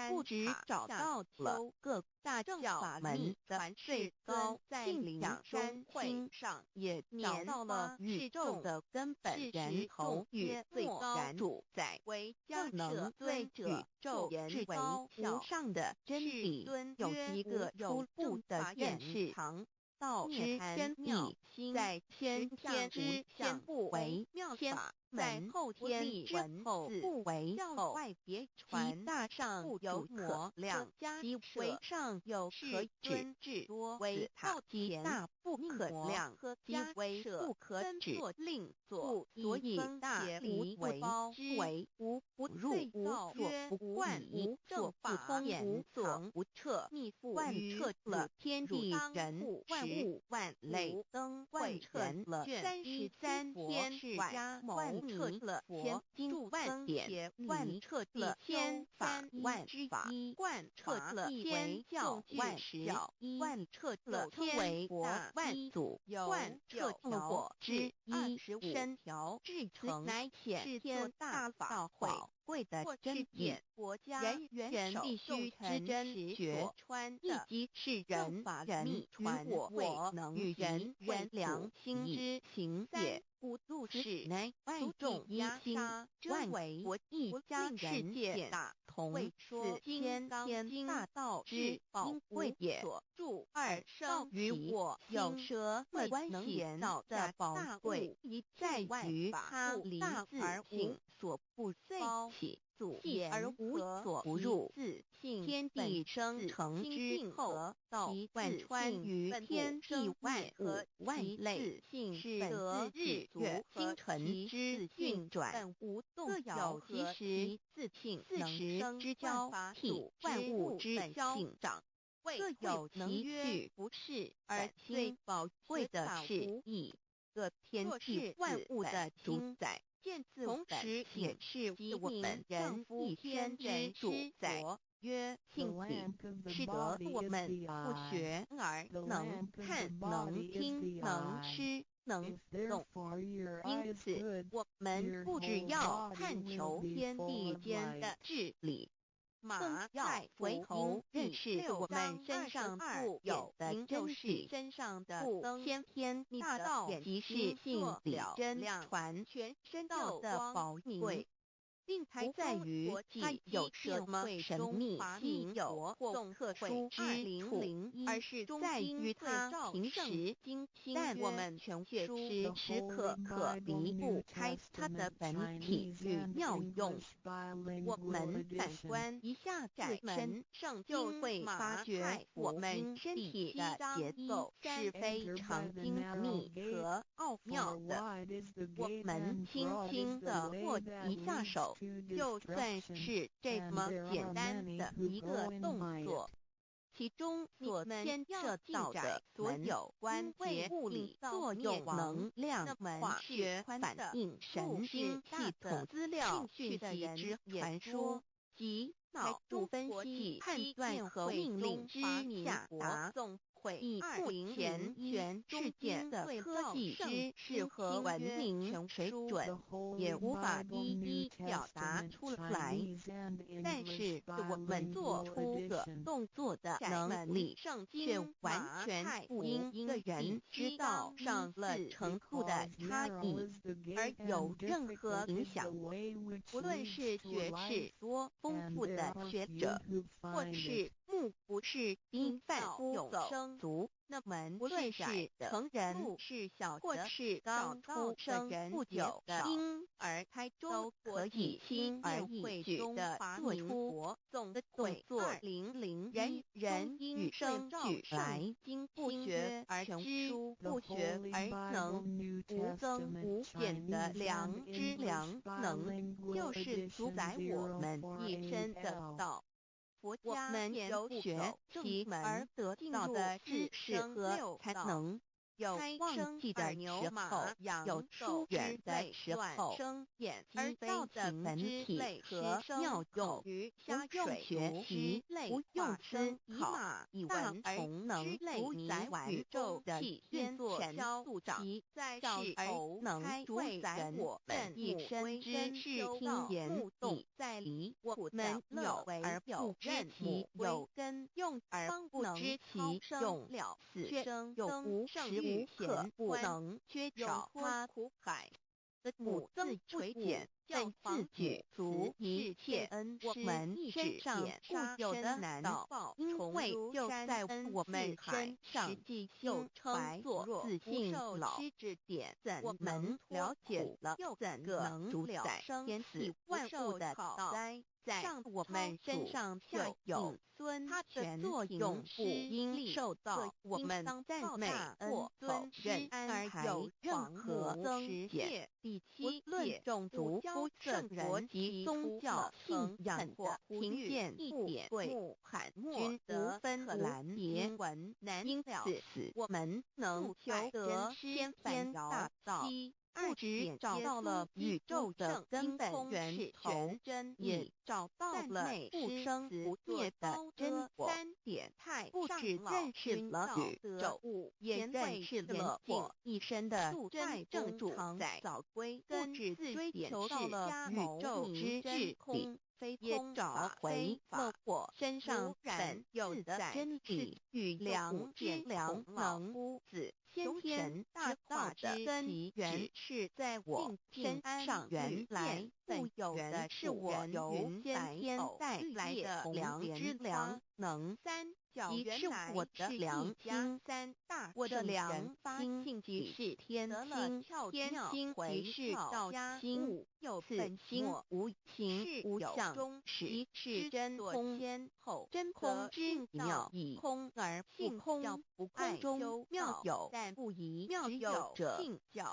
不只找到了各大教门的最高信仰中心，也找到了宇宙的根本源头与最高主宰，更能对宇宙至高无上的真理有一个初步的认识。道之真意，在先天之前不为天在后天之后不为后，其大上有可量，其为上有可指，为其大不可量，其为不可指。故所以大理为无不入，无所不贯，无所不通，无所不彻，贯彻了天地人万物万类，贯彻了33天加贯彻了千经万典，贯彻了千法万法，贯彻了千教万教，贯彻了千为国万祖，贯彻了之25身条至诚，乃显天大法宝贵的真典。人必须知真觉穿，以及是人与我能与人良心之情也。故是乃万众一心，万国一家世界大同，此先天大道之宝贵也。二道与我有什么关系？道的宝贵在于它离自性所不包起，细而无所不入。天地生成之后，其万川于天地万物万类，是得日月星辰之运转，各有其时自性能之交替，万物之性长，各有其序，而最宝贵的是一个天地万物的主宰，同时也是我们人一生之主宰。曰性理，使得我们不学而能看、能听、能吃、能动。因此，我们不只要探求天地间的治理，更要回头认识我们身上固有的真理。先天大道即是性理真传全身道的宝贵。并不在于它有什么神秘稀有或特殊之处，而是在于它平时但我们却是时刻可离不开它的本体与妙用。我们反观一下自身，就会发觉我们身体的结构是非常精密和奥妙的。我们轻轻地握一下手，就算是这么简单的一个动作，其中所牵涉到的所有关节物理作用、能量、化学反应、神经系统资料、讯息之传输及脑部分析、判断和命令之下达送。以目前全世界的科技知识和文明水准，也无法一一表达出来。但是我们做出个动作的能力，却完全不因一个人知道上了程度的差异而有任何影响。不论是学识多丰富的学者，或是不是因贩永生那么不论是成人是小或是刚出生不久的婴儿胎中，可以轻而易举地做出总的动作，人与生俱来，不学而知，不学而能，无增无减的良知良能，就是主宰我们一生的道。佛家由学其门而得到的知识和才能，有忘记的时候，有疏远的时候，而道的本体和妙用，不用学习，不用思考，以文同能主宰宇宙的天神其在世而能主宰我们一生之事听言动在理。我们有而不知其有根，用而不知其用，死生有无时无刻不能缺少它苦海的母字垂减，本自举足一切恩我们身上固有的难报，因为就在我们身上实际就称作自信老之点，我们了解了怎能主宰天地万物的道，在我们身上就有它的作用，不应受到我们赞美或否认而有任何增减。第七届种族不圣人及宗教信仰的评鉴一点木罕默德分兰别文难，因此我们能求得先天大道。不只找到了宇宙的根本源头，也找到了不生不灭的真我。不只认识了宇宙，也认识了我一生的真正主宰。不只追求到了宇宙之真理，也找回了我身上本有的真理与良知良能。子先天大道的根源是在我身上，原来固有的是我由先天带来的良知良能。即是我的良心，我的良心即是天心，天心即是道心。此心无形无相，实是真空。真空之妙，以空而不空，空中妙有，但不以妙有者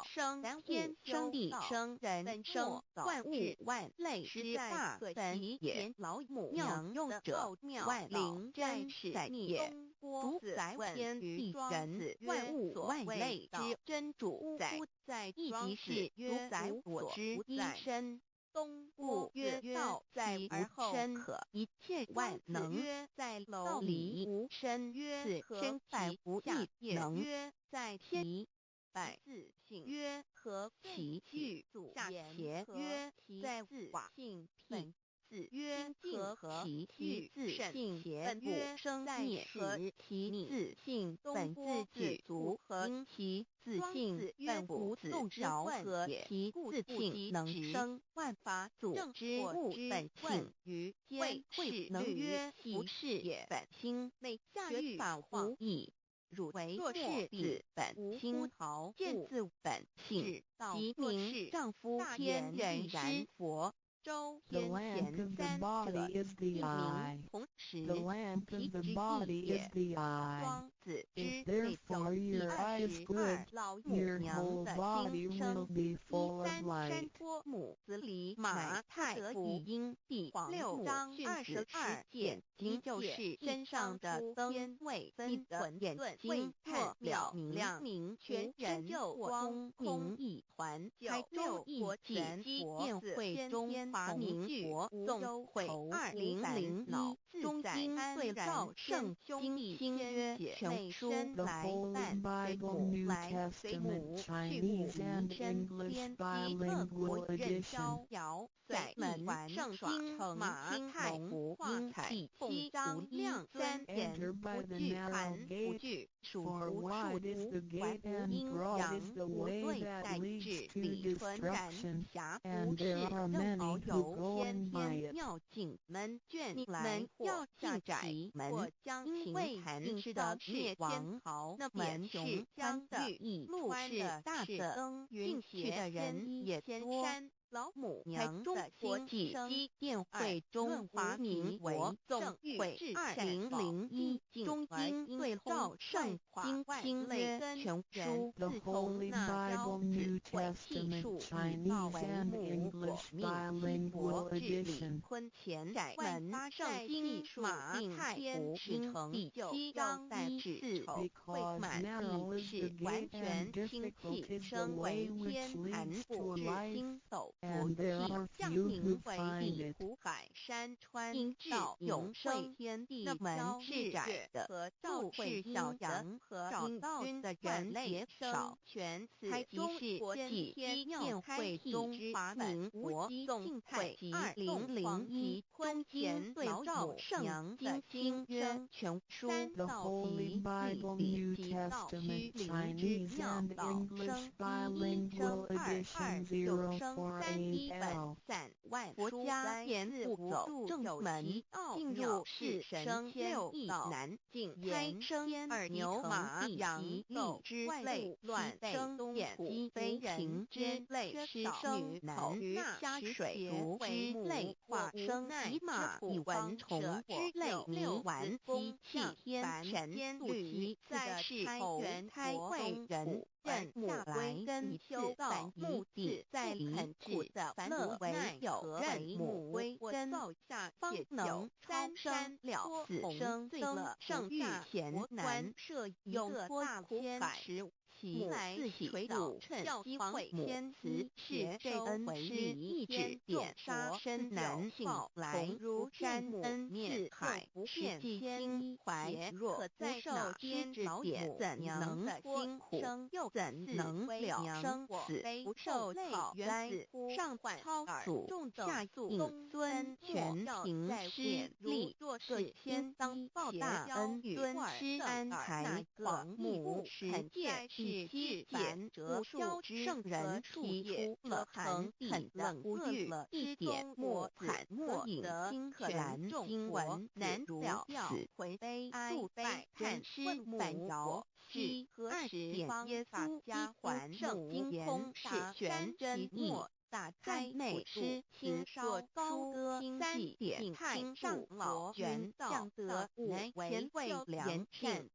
生天生地生人生万物万类之大本也。母娘用者万灵真在也，主宰天地人万物万类之真主宰，亦即是主宰我之一身。东故曰道在而后可，一切万能在道理无身，此身百无一能在其百自性，曰何其具下且曰在自性本字曰和其欲自性本曰生灭时，其自性本自具足和因其自性本无子饶和也，其自性能生万法组之物本性于间会能曰其事也本心内下欲法无矣。汝为若是子本心毫见自本性，即名丈夫天人然佛。周 The 天 lamp 贤 of the 三者 body is 一 the 名 eye. 同时 The lamp 其 of the 之 body 意 is 也。 the eye. 庄子 If 之内 therefore 第 your eye is 22 good, 老母 your 娘 whole 的 body 心 will 声。 be 第 full of 三山 light. 坡母子里马太得以因第6章22节经就是身上的灯位分的眼睛看了明全人光明一团。开周易全佛会中华民国总会2001中经对照圣经新约全书 The 来 Holy 办随 Bible 母 New 来随 Testament 母去 Chinese 母 and 离身 English 边及各国 bilingual 任 edition. 逍遥在门玩圣经马太福音第7章亮3言 Enter by 不 the 惧 narrow 含不 gate, 惧属 for 不 wide is 属 the 足还 gate 不 and 阴 broad 阳 is the 不 way 对 that 待 leads 至 to 理纯然 destruction, 狭不 and 是 there are 正 many 遨 who 游 go 天 in by 天 it. 妙境门卷你来们或要下进窄窄门或将因为秦寒知之的道是天灭亡豪那门门是是将的一路是大的登进去的人也多。老母娘的国际机电会中华民国总会2001中经对照圣经新约全书 The 自从 Holy 那腰 Bible New 子为技 Testament 术以 Chinese 道为 and 母 English 我命西佛 bilingual 治理 edition. 坤前窄门圣经马太福音第7章14丑会 Because 满 narrow 地 is 是 the 完 gate 全 and 清 difficult 气， is the 身 way 为 which 天寒 leads 不 to 至 life, 星斗福 and there 气， are 降 few who 临为 find 地 it. 湖海山川因至到永永会会天地那门交是日窄月的和路照会是小阴阳和找找到军的万人类也生少。全此台中即是国国际际电电会会中华民国总会2001中间对照圣经新约全书 The 到 Holy 及 Bible 地 New 及到 Testament 区灵 Chinese 之妙 and 道 English 生bilingual 1生 edition 2有生3一本 048L. 散万佛家言不走正门进入是神6义难进开生2牛马羊狗之类乱生眼鸡非人之类师生口下水族之类化生骑马以蚊虫之类泥丸机器天神律在是开会人任母来跟修道目的在肯苦的乐为有为母为根方能超生了死生罪了圣欲贤难设用脱苦海其来自垂倒趁机会天慈是这恩为一指点杀身难报来如山恩面海实际心怀若在受之老点怎能辛苦又怎能了生死不受草原子上缓超祖下应尊全凭师力各天当报大恩尊师安排皇母恳切是至凡无数圣人提出了寒肯冷不遇一点莫惨莫引经可兰经文难了此回悲杜拜看师反摇是何时方耶稣家还圣经空是玄真莫打开内师清烧高歌3点太上老元降德来前为良善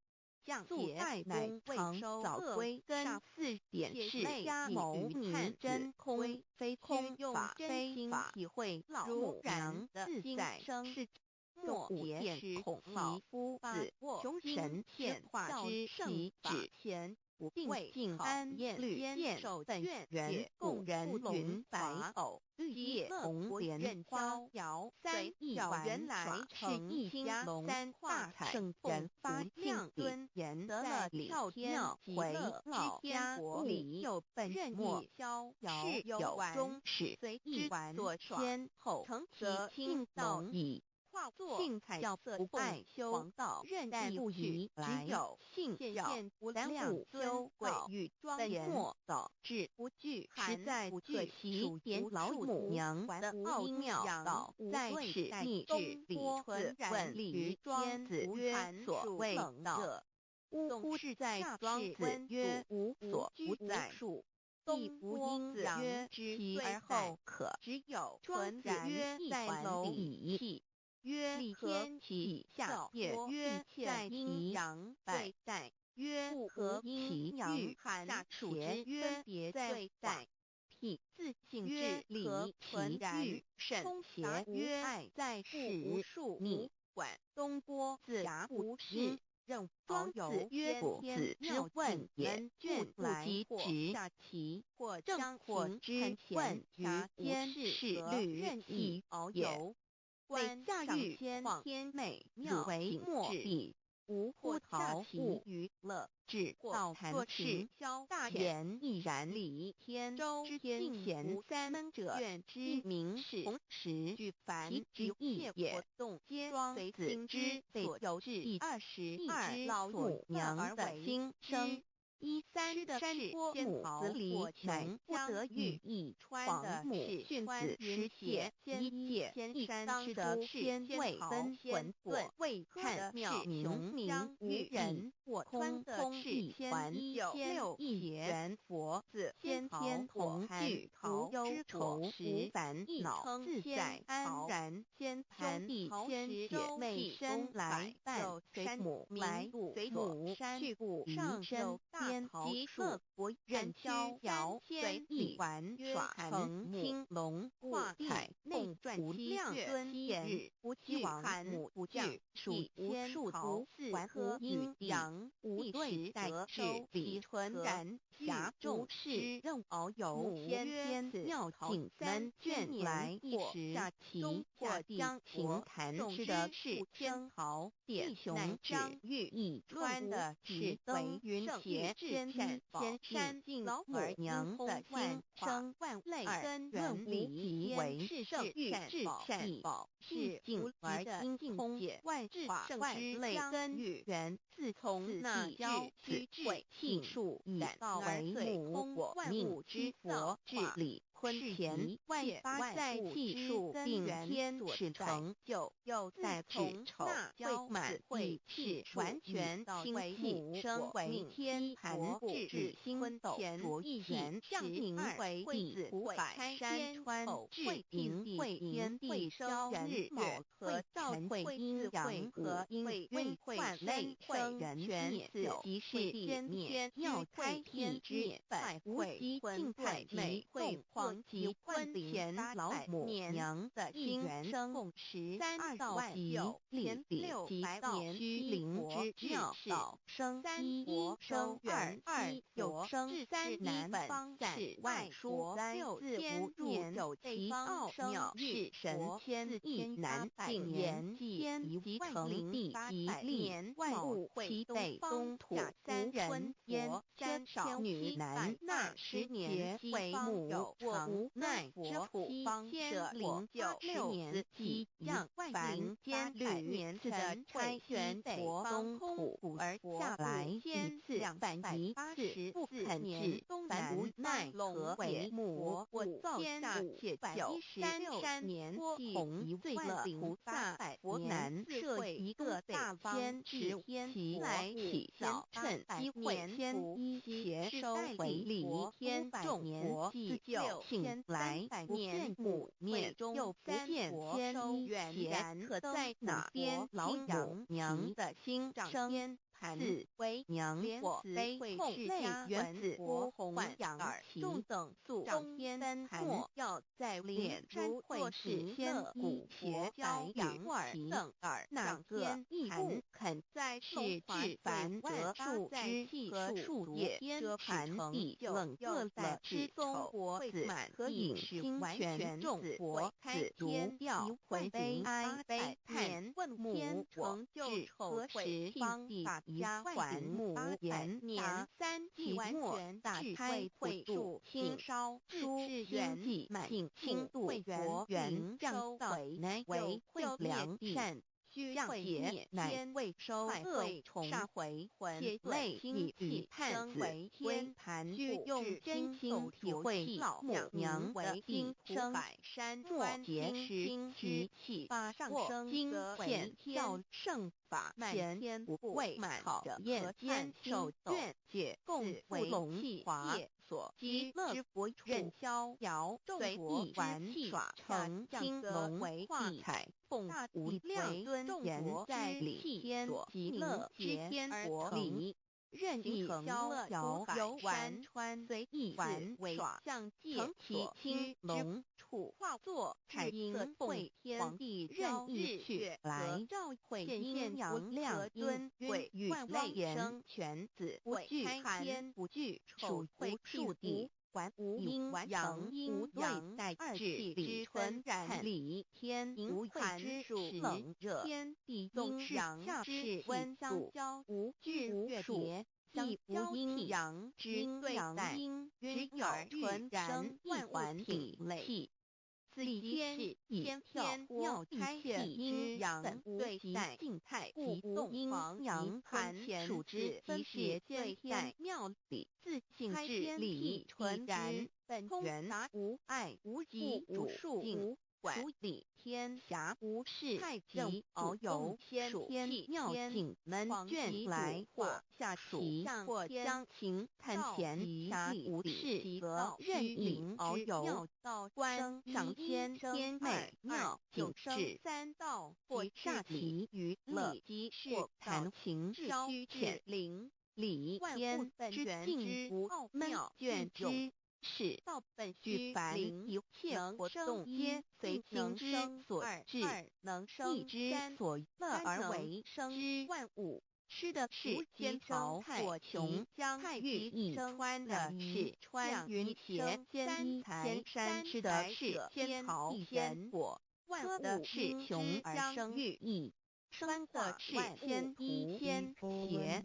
降解乃常早归根4点是加谋拟真空非空法非法体会如然自在是末节是孔老夫子穷神欠化之圣法前不会静安绿燕寿本源故人云白藕绿叶红莲花摇三一原来是一家三大圣人发亮尊严得了跳庙回老家国里有本任意逍遥有终始随意玩所先后承则听道义化作性彩教不爱修道任意不语只有性教不量修鬼与庄严导致不具实在不可惜点老母娘的奥妙道在此逆之里存然于庄子曰所谓道吾是在庄子曰无所不在数亦无因子曰其而后可只有庄子曰在蝼蚁曰天其下也曰在阴阳对待曰不合其阳寒暑之曰别对待辟自性之理其然甚邪曰爱在世无数逆管东郭子牙不是任庄子曰子之问也卷来直下其或正或之问于间是律任意遨游观下狱况天美妙为莫比无不陶其娱乐至道谈情大言亦然理天周之天贤三门者愿之名士同时具凡之意也活动皆随子之所由至22老母娘的心声13的山坡母子里乃不得语义黄母训子时节一界先当得先位分魂魄未看妙明将愚人或空是还先六一元佛子先天同具无忧愁无烦恼自在安然先盘地先姐妹身来伴随母来随母山去故上身天极乐国任逍遥随意玩耍成青龙画彩内传其亮尊严不惧寒母不惧数千桃玩和阴阳无对得收其纯然侠众士任遨游先天妙景三卷来或下棋或将琴弹之的是天豪弟兄张玉义穿的是为云邪先善先山敬老母娘的心生万类根源理为是圣玉至善宝是敬而精通解万智圣之类根源自从那教子慧气数以道为母我命之佛治理坤田万八在气数并天始成就又在从丑会满地是完全清气生为天盘至坤田一元象名为弟五百山川至明会天地收日月和晨会阴阳和因为换类生人全子即是天天要开天之百会静太美会黄极坤田老母娘的心生共13道及连6百年居灵之妙道生一国生2有生至3南方在外书6自无年有其奥妙是神千亿南景言天及成地及年万物其北东土三人国山少女男那10年为母长无奈佛西方舍灵90年即降凡间100年曾差玄佛东土而下来一次284不肯至东南无奈何为母我造下且936年同一罪了菩萨佛南设一个大仙持天其来起小趁机会先一邪收回礼天众佛自救请来不见母面中又不见天一显然可在哪边老母娘的心上天盘自为娘我悲痛泪原子国红杨中等素中天莫要在脸如会是仙古邪白杨旗等哪个一不肯在是至凡折树枝和树叶遮盘地冷个在之中国子可引清泉众佛子如要回悲哀悲叹问母成就何时方把家还母延年三季末大开会度清烧书元济庆庆度国元降回乃为会良善降解乃未收恶重回魂类以与判为天盘须用真心体会老母娘为金生百山莫结石其气发上升金现教圣法前天不为考验间受卷解共为龙气业所积乐之不任逍遥随意玩耍成金龙为画彩奉无量尊严在理天极乐之天国里任意逍遥游玩川随意玩耍相界成其青龙处化作海音会皇帝任意去来召会阴阳亮尊贵与类生犬子不惧寒不惧属会树地管无阴阳无对待二气之纯然理天无寒之冷热天地阴阳之温相交无惧无数亦无阴阳之对待只有纯然一环体气此天天妙开阴阳对待静态即动阴阳寒属之分别对待妙理自性之理纯然本源无爱无极无数无管理天下无事太极遨游属天妙境门卷来或下棋或将情看前侠无事则任意遨游道观赏天天美妙景致三道或下棋娱乐即是弹琴消遣灵理天之境无奥妙卷之是道本虚凡一切活动皆随情之所至能生一之所乐而为生之万物吃的是天朝火穷江玉一川的是川云斜天一天山吃的是天朝天火万物是穷而生玉意生的是天一天邪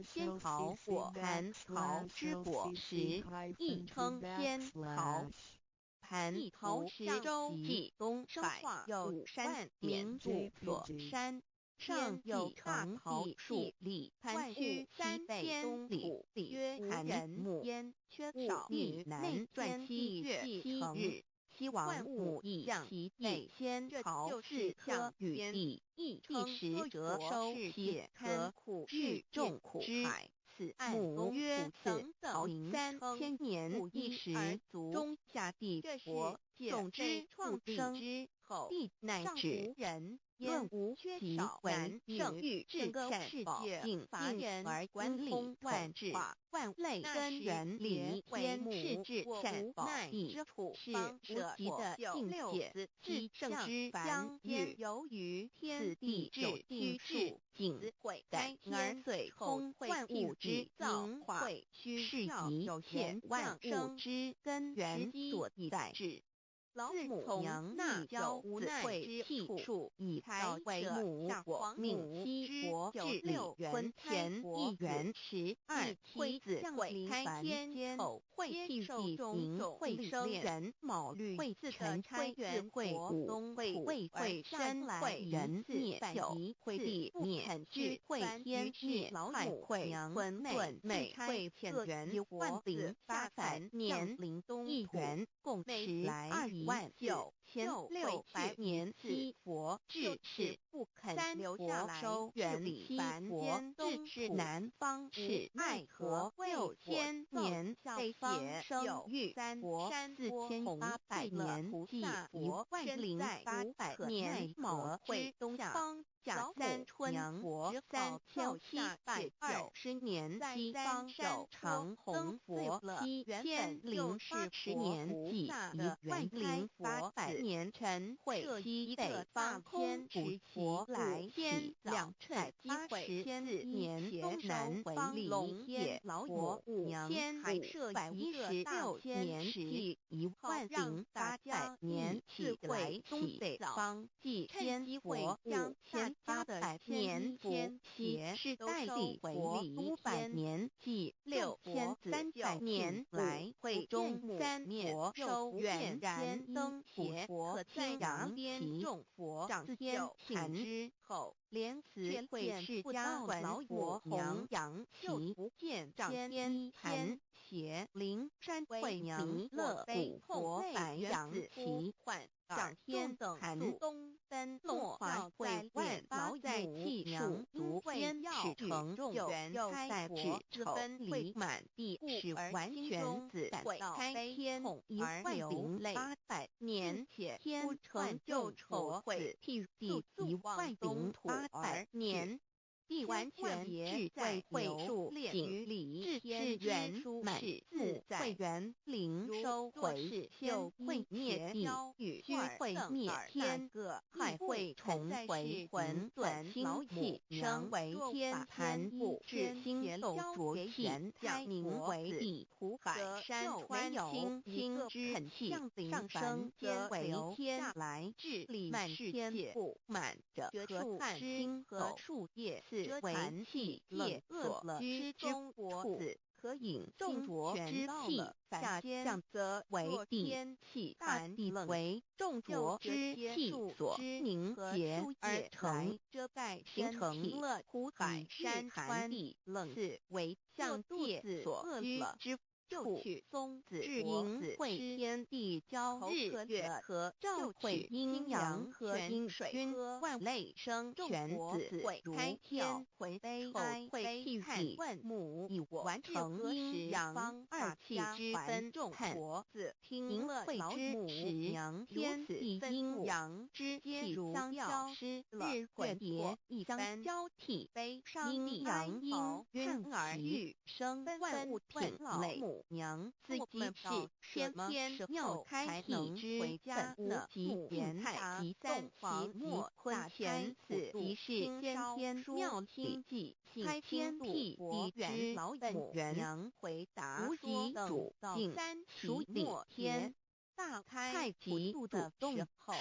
天朝果盘桃之果实亦称天桃盘桃石洲即东海有山名五所山上有大桃树立盘须3千里曰盘木焉缺少女男传7月7日西王母以其北先朝是科与地亦称时折收血和苦欲重苦海此母曰曾桃名3000年不一时足中下地国种之创生之后地乃至人论无缺少男圣欲至善宝境乏人而观理万智万类根源理天是至善宝之处是无极的境界至圣之将焉由于天地至虚数景毁该而遂空万物之造化虚是以有限万物之根源所在至老母娘纳教无奈之气处，以开为母我命西国至六元前1元12惠子会开天后会替地名会生人卯律会自成开元会东会山来人灭九会地灭居会天灭老母会娘魂美会遣元万灵发凡年临东1元共时来29600年西佛至是不肯留下来收元西佛至是南方是爱河6000年北方生育3佛4800年祭佛万灵500年卯会东下方甲三春佛三孝720年西方寿长弘佛780年即以元灵佛800年陈会西北方空持佛来起284年东南方龙天佛娘海设116年即10800年起来东北方即天佛5800年伏邪是代理佛500年即6300年来会中三佛收元然登邪佛天阳天众佛掌天坛之后莲慈会释迦文佛弘扬其不见掌天坛邪灵山会娘弥勒古佛白羊其幻掌天坛东登落华会万八在气娘足天始成众元开佛之分离满地使完全子会开天统一流泪800年且天成就丑会替地一外领土800年地完全智在会数景理至元满自在元灵收回修会灭地与虚会灭天海会重回混沌清气生为天盘布至星斗浊气降凝为地土海山川清清之气上升天为天来治理满世界布满着河汉星和树叶是为气业恶了之中国子可引众浊之气下降则为地气大地为众浊之气所凝结而成遮盖形成了苦海山川地冷是为象界所居之就取松子银会天地交日月和照取阴阳和阴水均万类生全子会开天回悲哀会替地万母以完成阴阳二气之分众佛子听了会之母娘天地阴阳之气相交失日月叠一相交替悲伤阴阳阴晕而欲生万物品类母娘自己是先天妙开能回家无极言太极三皇末坤前此即是先天妙体计开天辟地之本源娘回答无极主境属末天大开太极主动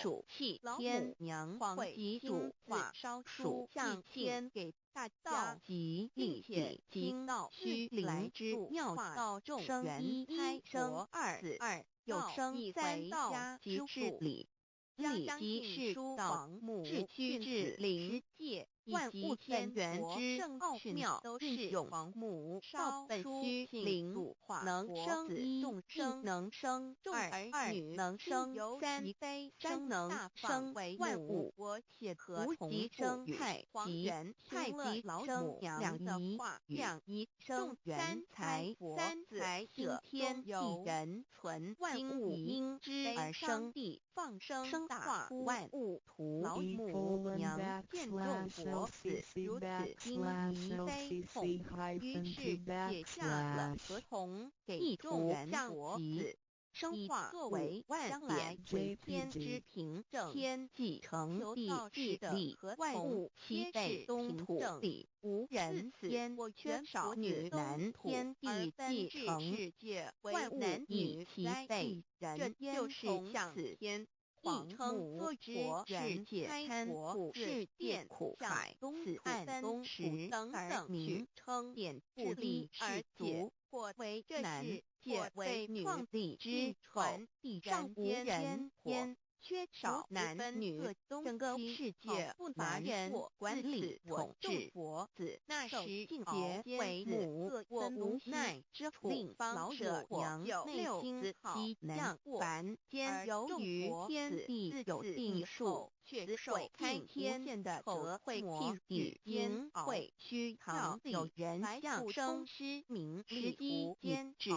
属气天娘皇极主化烧属向天给大道及立且经道虚灵之妙道众元一开生二子二有生三道及治理理即是王母至虚至灵界万物天元之奥妙都是永王母少本虚灵主化能生众生能生众儿女能生三极非三能生为万物我且合同生太极元太极老母两仪两仪生三才三才者天地人存万物因之而生地放生大万物图老母娘见众佛子如此因疑非统于是解下了合同给众人佛子生化作为万点为天之凭证天既成地势力和万物其北东土里无人间我缺少女男天地既成世界万物女其北人就是向此天亦称作之世界参苦世殿苦海此暗东石等等名称点不立而足或为男或为女地之传地上无人天缺少男女整个世界不乏人管理统治佛子那时境界为母我无奈之令方者娘有六子七将凡间由于天地自有定数却受开天的德会譬与间会虚堂有人降生失明实际间止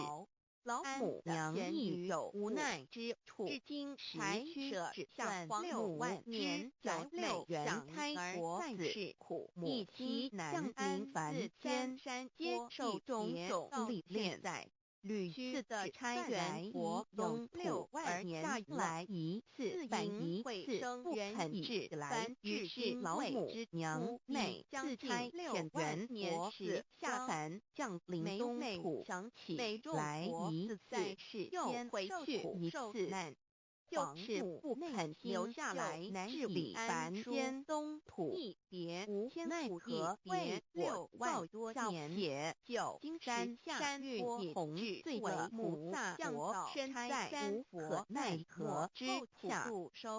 老母娘亦有无奈之处，至今才舍下6万年来美元开国子苦，以其南安四千山接受种种历练，在屡次的差援国东6万年来一次反一次不肯至来，于是老母娘每次差遣援国子下凡降临东土，想起来一次又回去一次难。就是不肯留下来治理凡间东土，一别无奈何，为6万多年也，就金山下运同罪为菩萨国，身在无可奈何之下。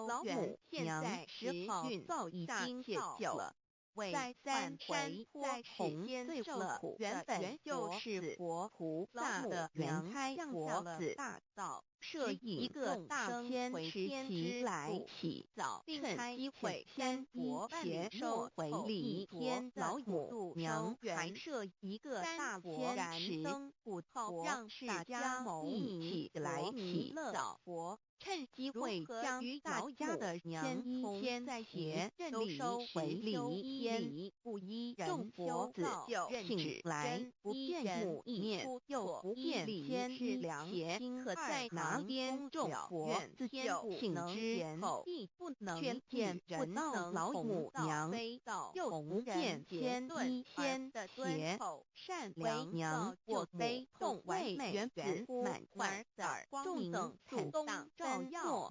老母娘时好早已经解救了。在三山坡同罪受苦，原本就是佛菩萨的原开国子大道，设一个大千持其来起早，趁机会先佛携收回礼天。老母娘还设一个大佛燃灯不后，让大家一起来起早佛。趁机会将大家的先天邪都收回礼天，不依人佛子就请来，不见母念，又不见天之良邪，可在哪边种佛自就请之后，亦不能见人到老母娘，又不见天一天的邪善良娘，我悲痛完美圆满怀的光明坦荡照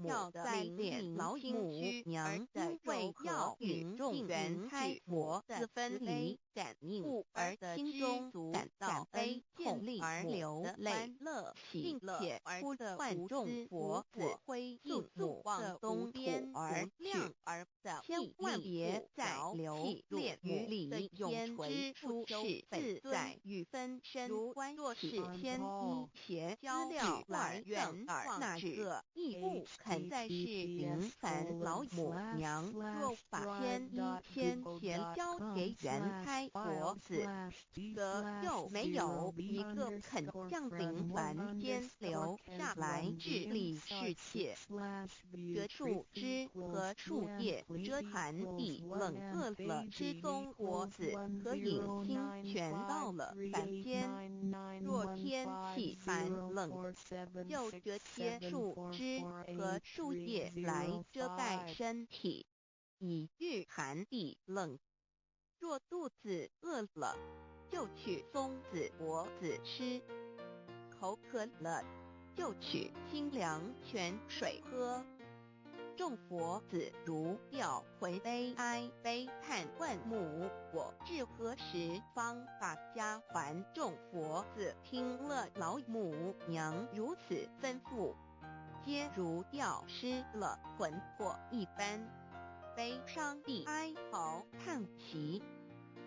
耀在脸老母娘的为要与众人开佛的分离感应，故而心中感到悲痛而流泪乐，并且哭得万众佛子灰烬往东边而去，千万别再留恋于理永垂出世自在与分身，若是天一邪资料来源哪个亦不肯再是平凡老母娘，若把天一天邪交给原开佛子，则又没有一个肯降临凡间留下来治理世界。这树枝和树叶遮寒地冷饿了之中佛子和影星全到了凡间，若天气寒冷，就折些树枝和树叶来遮盖身体，以御寒地冷。若肚子饿了，就取松子果子吃；口渴了，就取清凉泉水喝。众佛子如吊回悲哀悲叹万母，我至何时方把家还？众佛子听了老母娘如此吩咐，皆如吊失了魂魄一般，悲伤地哀嚎叹息，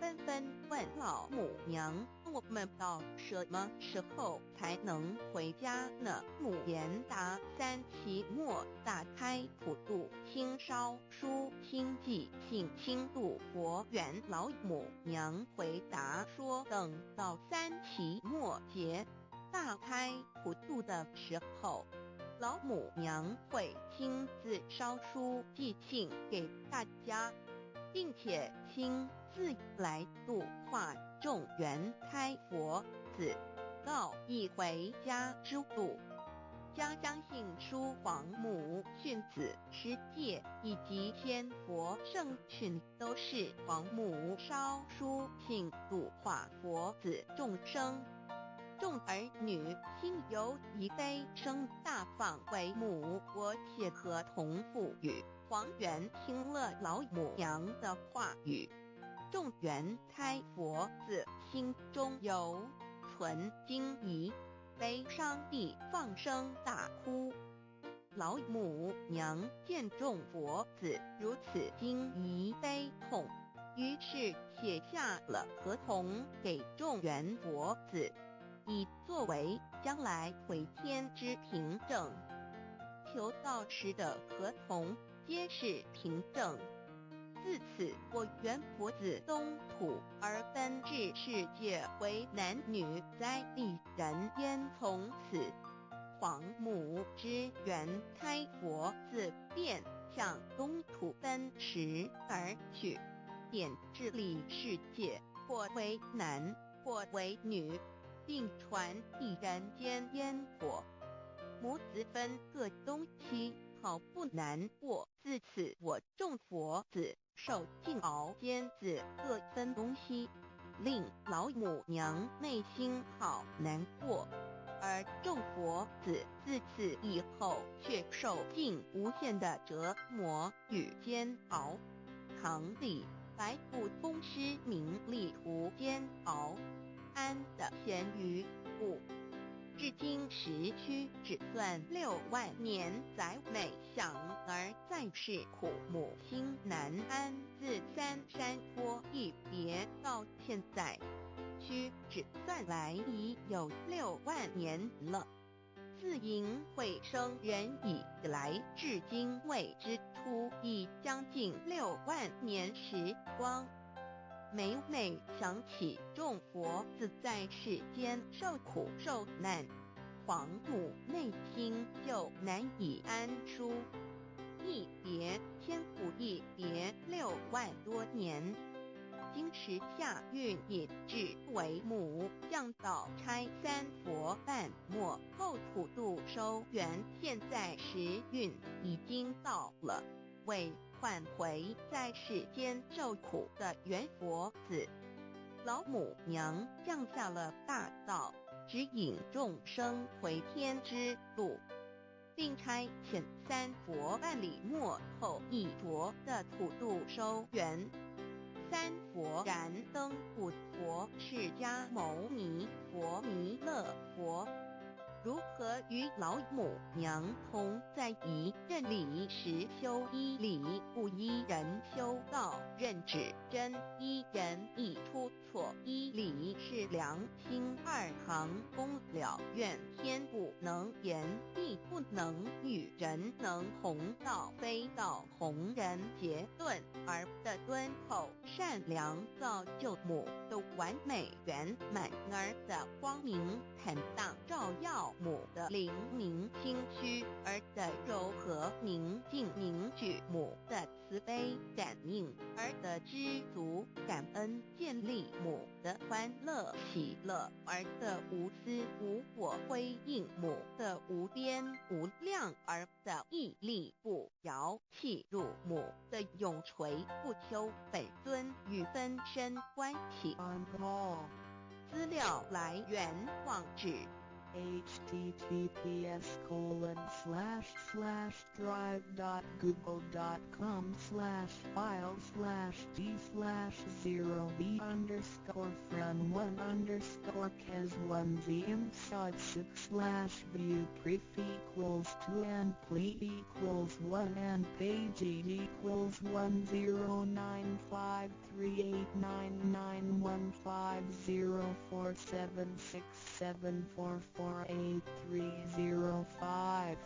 纷纷问老母娘：“我们到什么时候才能回家呢？”母言答：“3期末大开普渡，清烧书清祭，请清度佛缘。”老母娘回答说：“等到3期末节大开普渡的时候，老母娘会亲自烧书祭庆给大家，并且亲自来度化众原开佛子，告一回家之路。将相信书皇母训子师戒以及天佛圣训都是皇母烧书庆度化佛子众生。众儿女心有一悲生大放为母，我且合同赋予。皇元听了老母娘的话语，众原开佛子心中有存惊疑，悲伤地放声大哭。老母娘见众佛子如此惊疑悲痛，于是写下了合同给众原佛子，以作为将来回天之凭证。求道时的合同皆是凭证，自此我元佛子东土而分至世界为男女在地人焉，从此黄母之元开佛子便向东土奔驰而去，点治理世界，或为男，或为女，并传递人间烟火。母子分各东西，好不难过。自此我众佛子受尽熬尖子各分东西，令老母娘内心好难过。而众佛子自此以后却受尽无限的折磨与煎熬。唐李白骨通师名利图煎熬，安的咸鱼故。至今时区只算6万年，载每想而在世苦母心难安。自三山坡一别到现在，须只算来已有6万年了。自寅会生人以来，至今未知出，已将近6万年时光。每每想起众佛子在世间受苦受难，皇母内心就难以安舒。一别千古一别6万多年，今时下运引至为母，降道差三佛半末后普度收圆，现在时运已经到了，为换回在世间受苦的元佛子，老母娘降下了大道，指引众生回天之路，并差遣三佛办理末后一着的普度收圆。三佛燃灯古佛、释迦牟尼佛、弥勒佛，如何与老母娘同在一任理时修一理，不一人修道，任指真一人一出错，一理是良心，二行公了愿，天不能言，地不能语，人能弘道，非道弘人，结顿而的敦厚善良，造就母的完美圆满，儿的光明坦荡，照耀母的灵明清虚，儿的柔和宁静凝聚，母的慈悲感应，儿的知足感恩建立，母的欢乐喜乐，儿的无私无我辉映，母的无边无量，儿的屹立不摇弃入，母的永垂不朽本尊与分身关系。资料来源网址https://drive.google.com/files/d/0b_cause1z_inside6/view pref equals 2 and ple equals 1 and page equals 1095389915404767448305.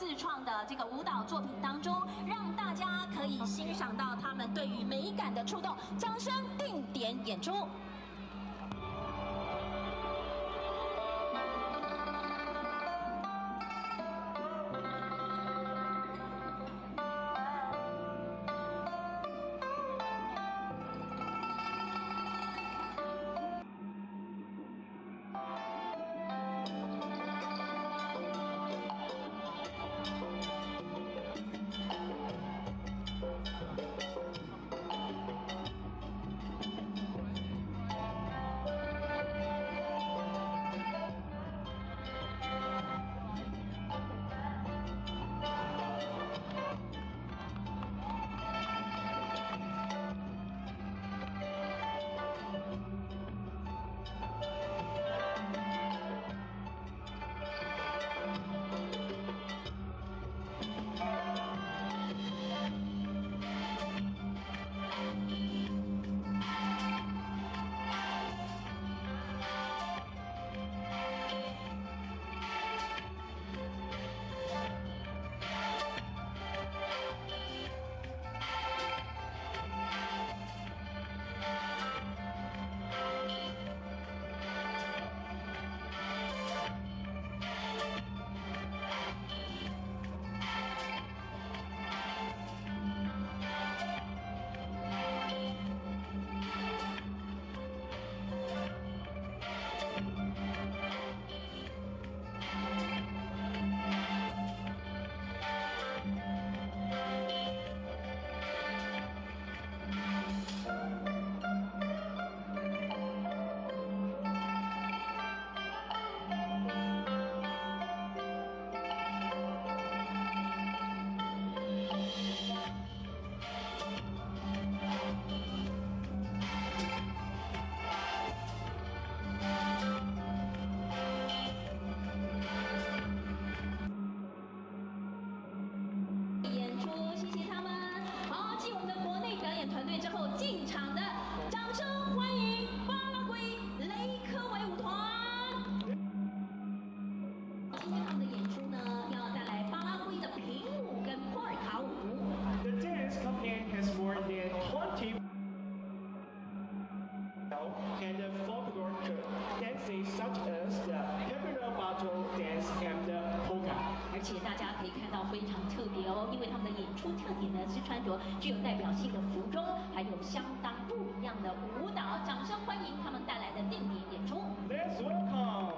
自创的这个舞蹈作品当中，让大家可以欣赏到他们对于美感的触动。掌声定点演出。团队之后进场的，掌声欢迎巴拉圭雷科维舞团。今天他们的演出呢，要带来巴拉圭的平舞跟波尔卡舞。The dance company has more than 20 and the folklore dances such as the popular battle dance and the polka. 而且大家可以看到非常特别哦，因为他们的演出特点呢是穿着具有代表性的服装，还有相当不一样的舞蹈。掌声欢迎他们带来的定点演出。Let's welcome.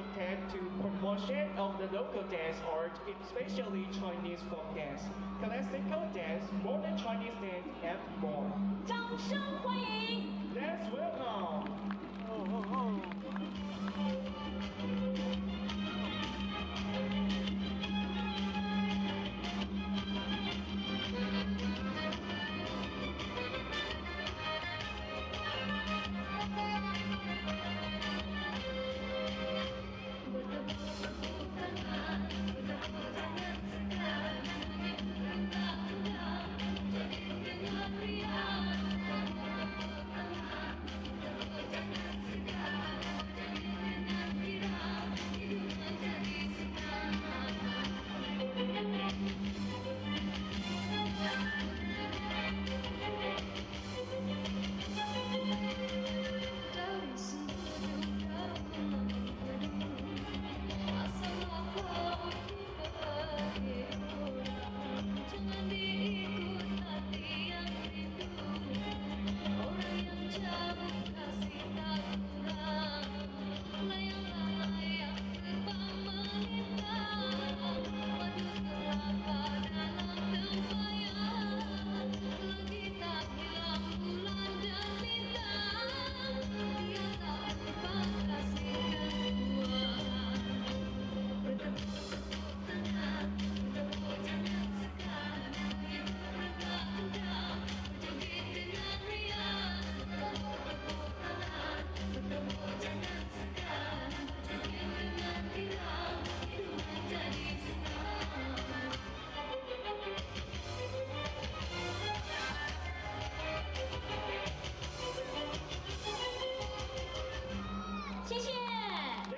dedicated to promotion of the local dance art, especially Chinese folk dance, classical dance, modern Chinese dance, and more. 掌声欢迎 Let's welcome.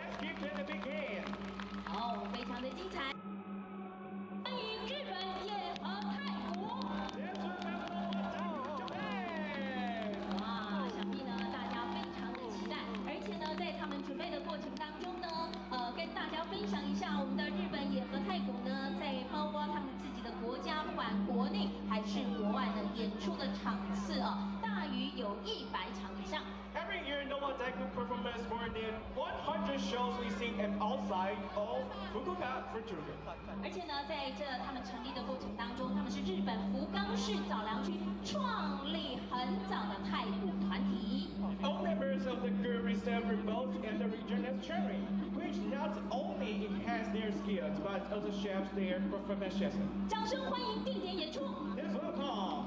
Let's give them a big hand. 好，非常的精彩。欢迎日本也和泰国。 Let's welcome Japan. 哇，想必呢大家非常的期待，而且呢在他们准备的过程当中呢，跟大家分享一下我们的日本也和泰国呢，在包括他们自己的国家，不管国内还是国外的演出的场次大于有100场以上。 Every year, Nova Daiko performs more than 100 shows we sing at outside of Fukuoka for children. 而且呢，在他们成立的过程当中，他们是日本福冈市早良区创立很早的太鼓团体。 All members of the group receive both and the region as training, which not only enhance their skills but also shapes their performances. 掌声欢迎定点演出。 Let's welcome.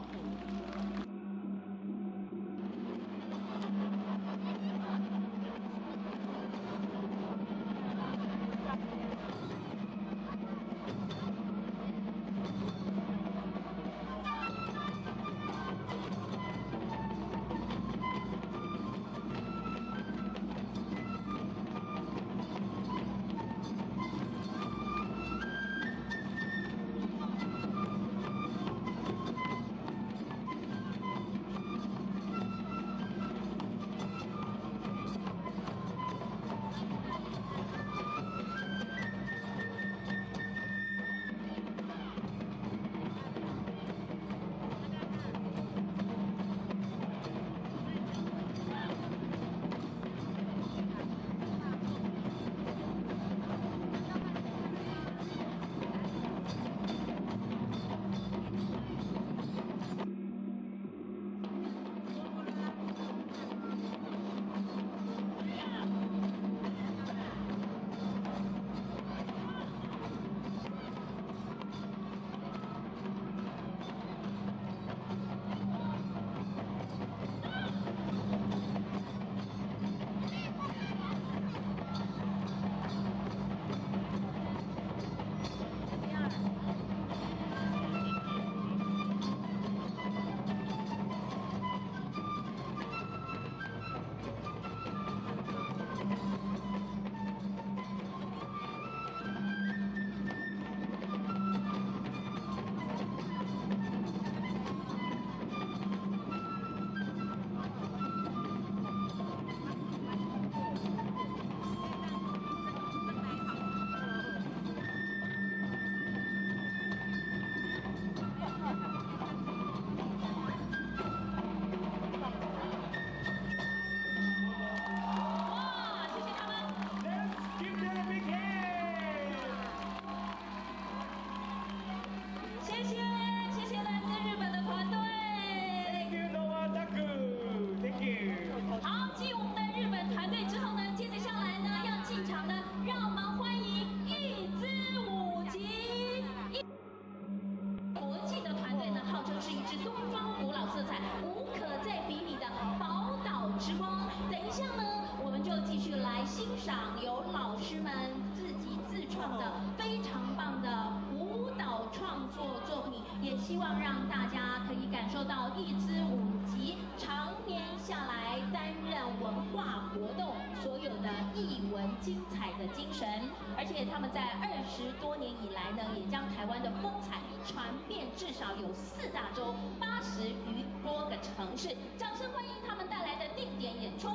师们自己自创的非常棒的舞蹈创作作品，也希望让大家可以感受到一支舞集常年下来担任文化活动所有的艺文精彩的精神，而且他们在20多年以来呢，也将台湾的风采传遍至少有4大洲80余多个城市。掌声欢迎他们带来的定点演出。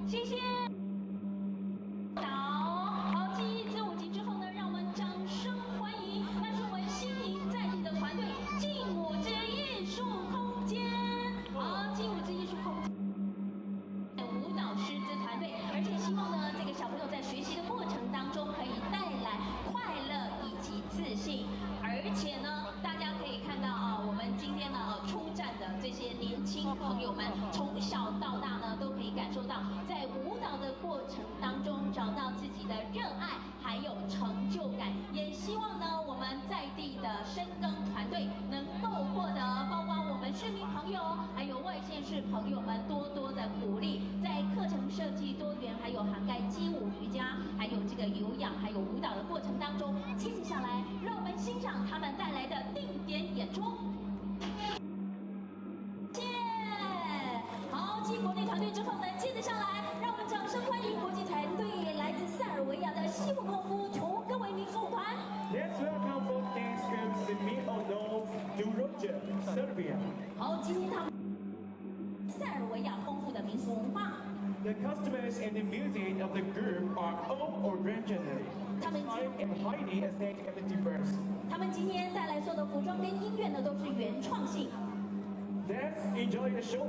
谢谢。好，继一支舞集之后呢，让我们掌声欢迎，那是我们新营在地的团队劲舞之艺术空间。好，劲舞之艺术空间。舞蹈师资团队，而且希望呢，这个小朋友在学习的过程当中可以带来快乐以及自信，而且呢，大家可以看到啊，我们今天呢出战的这些年轻朋友们，从小到大呢都可以感受到，在舞蹈的过程当中找到自己的热爱，还有成就感。也希望呢，我们在地的深耕团队能够获得，包括我们市民朋友，还有外县市朋友们多多的鼓励，在课程设计多元，还有涵盖街舞、瑜伽，还有这个有氧，还有舞蹈的过程当中，接下来让我们欣赏他们带来的定点演出。谢谢。好，继国内团队之后呢，接着下来，让我们掌声欢迎国际团队来自塞尔维亚的西姆科夫琼戈维民族舞团。Let's welcome both dance groups in Milano, Dubrovnik, Serbia. 好，今天他们塞尔维亚丰富的民俗文化。The costumes and the music of the group are all original. Time and highly aesthetic and diverse. 他们今天带来所有的服装跟音乐呢，都是原创性。Let's enjoy the show.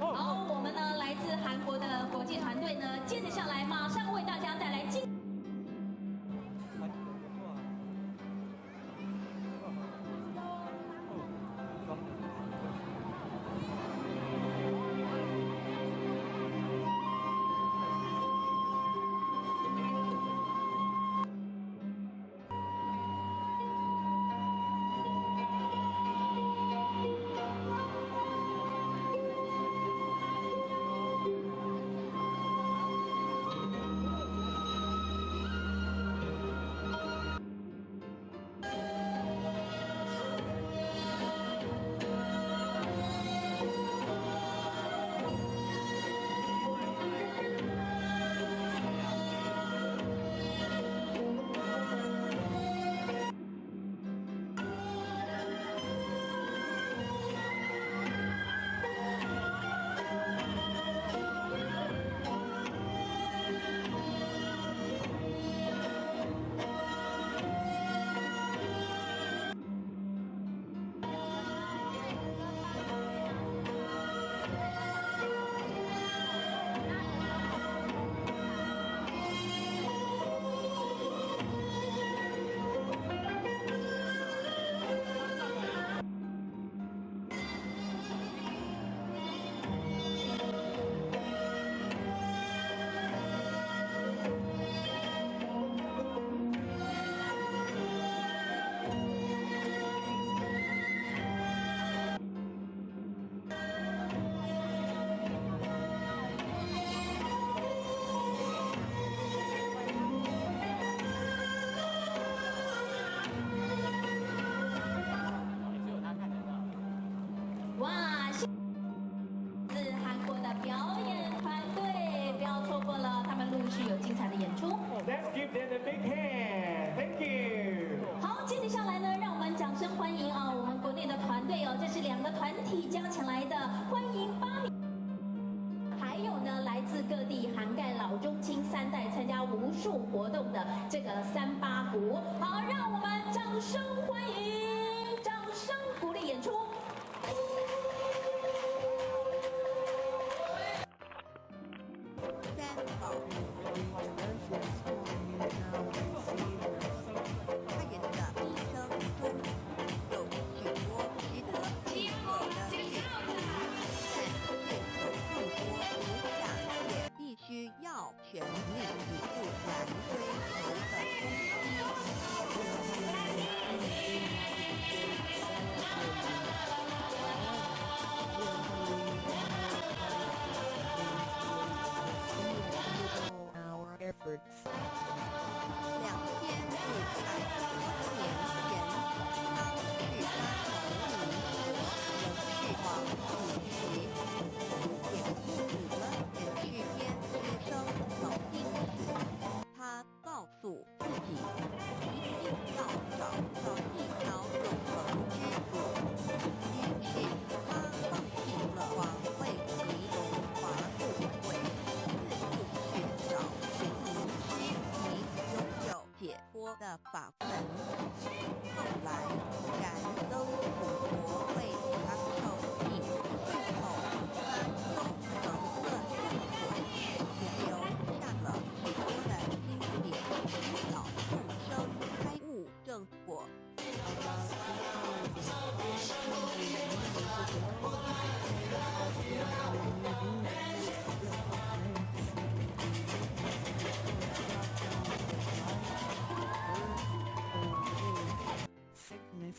好，我们呢来自韩国的国际团队呢，接着下来马上为大家带来精。哇！是韩国的表演团队，不要错过了，他们陆续有精彩的演出。Let's give them a big hand. Thank you. 好，接着下来呢，让我们掌声欢迎啊，我们国内的团队哦，这是2个团体加起来的，欢迎8名。还有呢，来自各地涵盖老中青3代，参加无数活动的这个38股。好，让我们掌声欢迎，掌声鼓励演出。三宝他人的一生中有许多值得记录的历史，但越走越多不下，也必须要全力以赴来追求的东西。efforts. 2000年前，当去他从民国仍是王主席，也不止了人世间之生走定时，他告诉自己，一定要找到一条永恒之路。于是他放弃了王位及荣华富贵，四处寻找寻名师及拥有解脱的法门。后来，燃灯复活为他受尽，最后他修成了正果，也留下了许多的经典，引导众生开悟正果。Sickness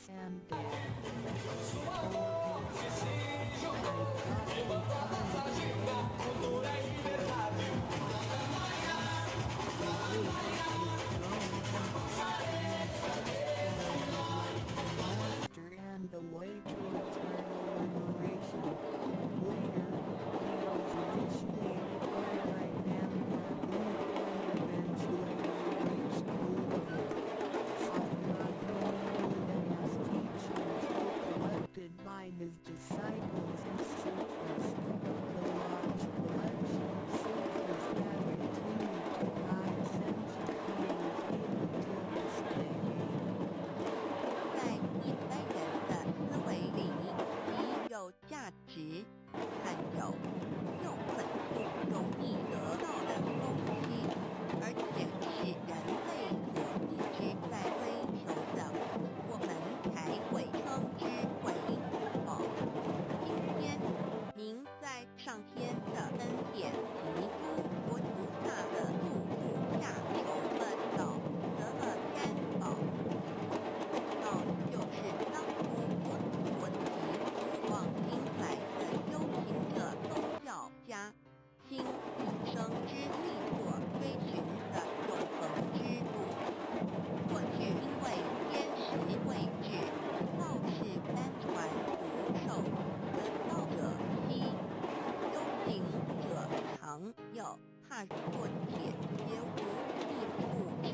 踏过铁鞋无地不知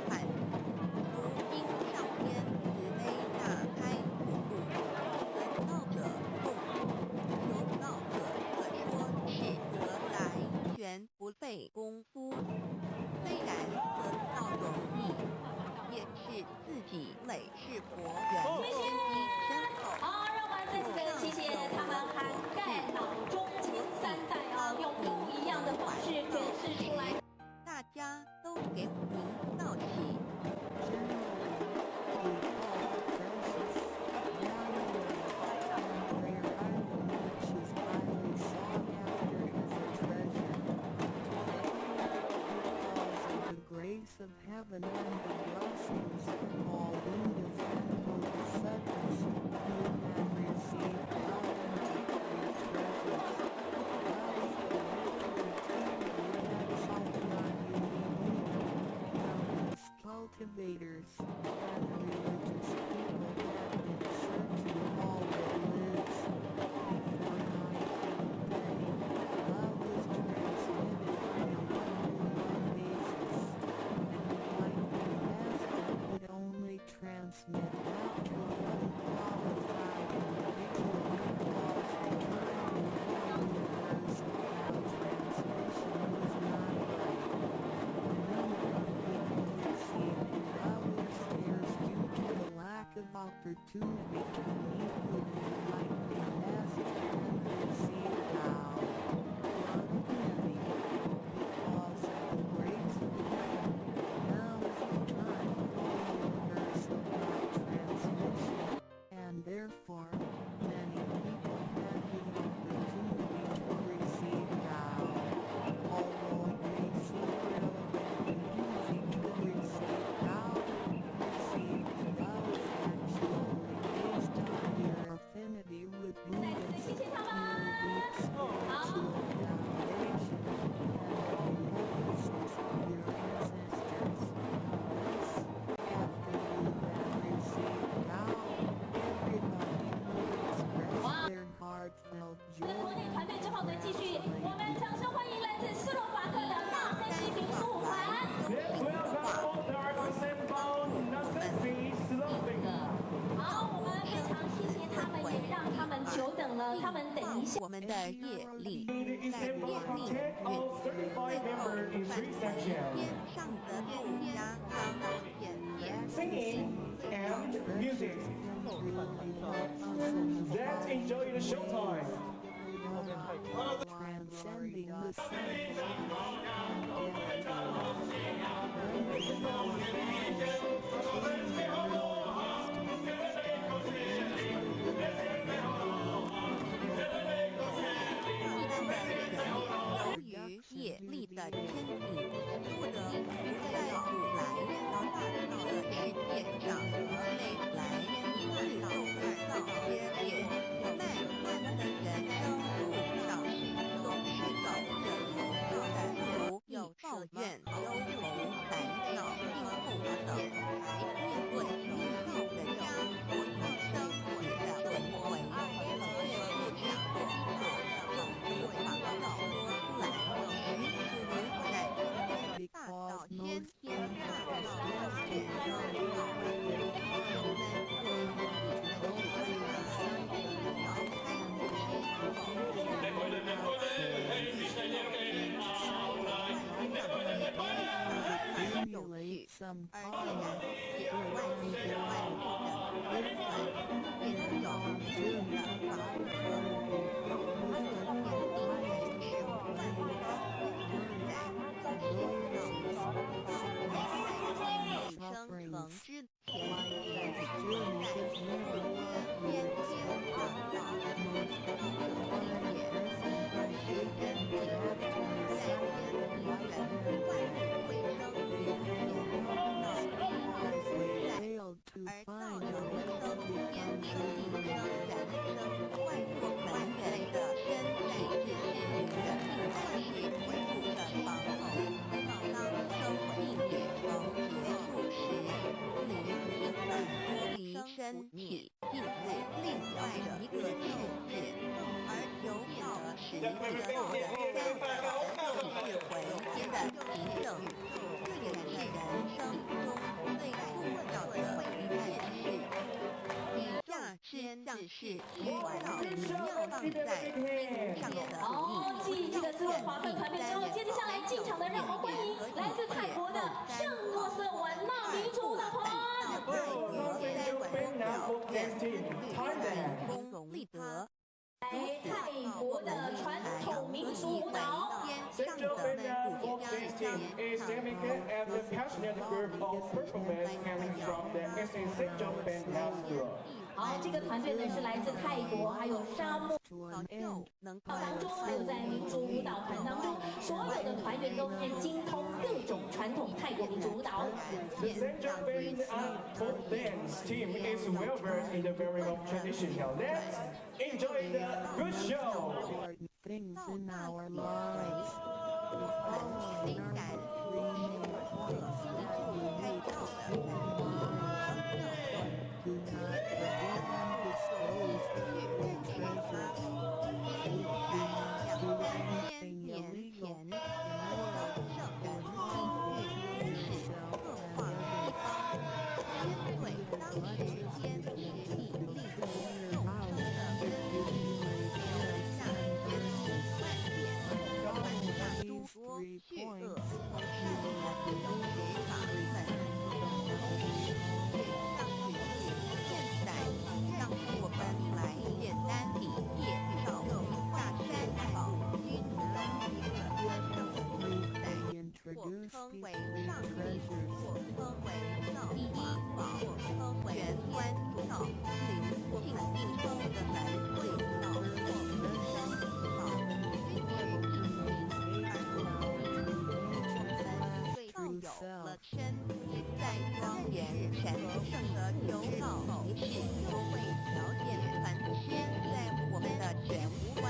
坎，如今上天慈悲大开普渡，闻道者众，有道者可说是得来全不费功夫。虽然得道容易，也是自己累世佛缘功力深厚。好，让我们再次的谢谢他们涵盖老中青三代啊，用不一样的方式诠释出来。大家都给您道齐。Of heaven and the blessings of all individual suckers who have received God and their treasures. Countless cultivators and religious people have been searching all that lives. Before 1930, love was transmitted on a one-on-one basis. Could only transmit out to one qualified individual because returning the universe without transmission was not right. The number of people receiving love was scarce due to the lack of opportunity to meet with the likely master and receive love. Not many, because of the grace of heaven. Now is the time for universal God transmission, and therefore, many people have the opportunity to receive God. Although it may seem relatively easy to receive God, receiving love is actually based on your affinity with Buddhism, your deep spiritual foundation, and the hopelessness of your ancestors. Thus, after you have received God, everybody will express their heartfelt 我 joy 们国内 and 团队之后呢，继续，我 congratulate 们掌声欢迎来自斯洛伐克的大三西平速环。 Let's welcome all the artisans from Nasici, Slovenia. 好，我们非常谢谢他们，也让他们久等了。他们等一下。我们的业力 It is 在 a 业力 quartet 运 of 35 members in 返 three 回 sections: 天上的路家刚显言 singing and music. Let's enjoy the showtime. transcending the sun. Some 是回天的凭证，这也是人生中最重要的一件事。以下先是需要你要放在心上的继这个斯洛伐克团队之后，接下来进场的，让我们欢迎来自泰国的圣诺瑟晚纳民族舞蹈团。公荣立德。泰国的传统民俗舞蹈。 Central Vietnam Folk Dance Team is dynamic and a passionate group of performers coming from the Eastern Central Vietnam School. 好，这个团队呢是来自泰国，还有沙漠当中，还有在民族舞蹈团当中，所有的团员都是精通各种传统泰国民族舞蹈。The Central Vietnam Folk Dance Team is well versed in the variety of traditional dance. Enjoy the good show. Things in our lives. We follow in our dreams. Do not forget undisclosed treasures. Do anything illegal in the world or harmful to yourself and others. 3 points. 让我们来简单地介绍大山宝君或称为上帝，或称为造化宝，或称为玄关道灵，或进中的门会道或人生道，最有了身在庄严神圣的求道仪式，都会条件传宣在我们的全观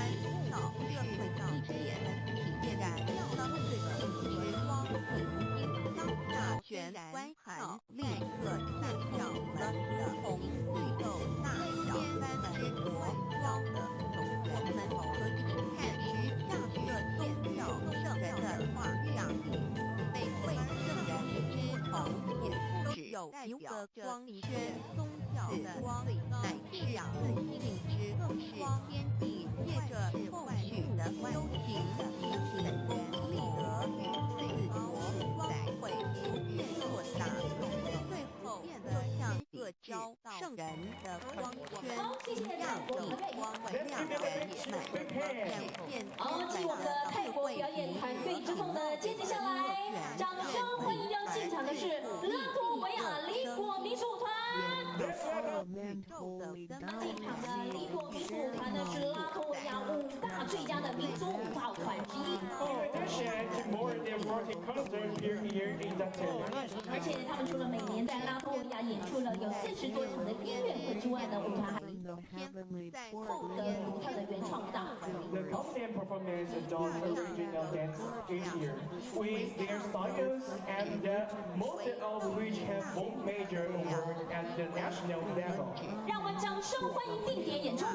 道社会道点体现感当对的时光平静当下全观道立刻看到了红绿豆大小般之国光的我们可以看时下这建造圣人的画像。每位圣人之头也不只有代表着光宣宗教的光，乃至自信之更是天地借着后续的修行提醒人立德与自国光辉不变作大众，最后变得像各教圣人的光圈一样以光为亮人满展现。好，继我们的泰国表演团队之后呢，接着下来，掌声欢迎要进场的是拉脱维亚离国民俗舞团。进场的离国民俗舞团呢是拉脱维亚5大最佳的民族舞蹈团之一。而且他们除了每年在拉脱维亚演出了有40多场的音乐会之外呢，舞团还在获得独特的原创舞蹈。The Colombian performers adopt original dance each year with their styles and most of which have won major awards at the national level. 让我们掌声欢迎定点演出。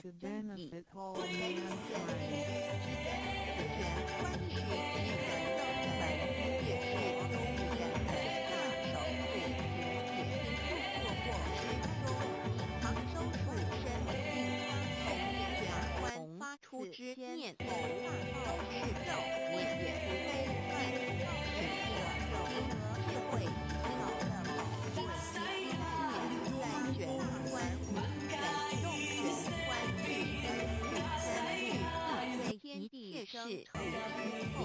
To benefit all mankind. 出之念头，是教念也不非乱，是金额智慧脑的宝贵，在玄关，感动玄关具身最天地是土之也能御国。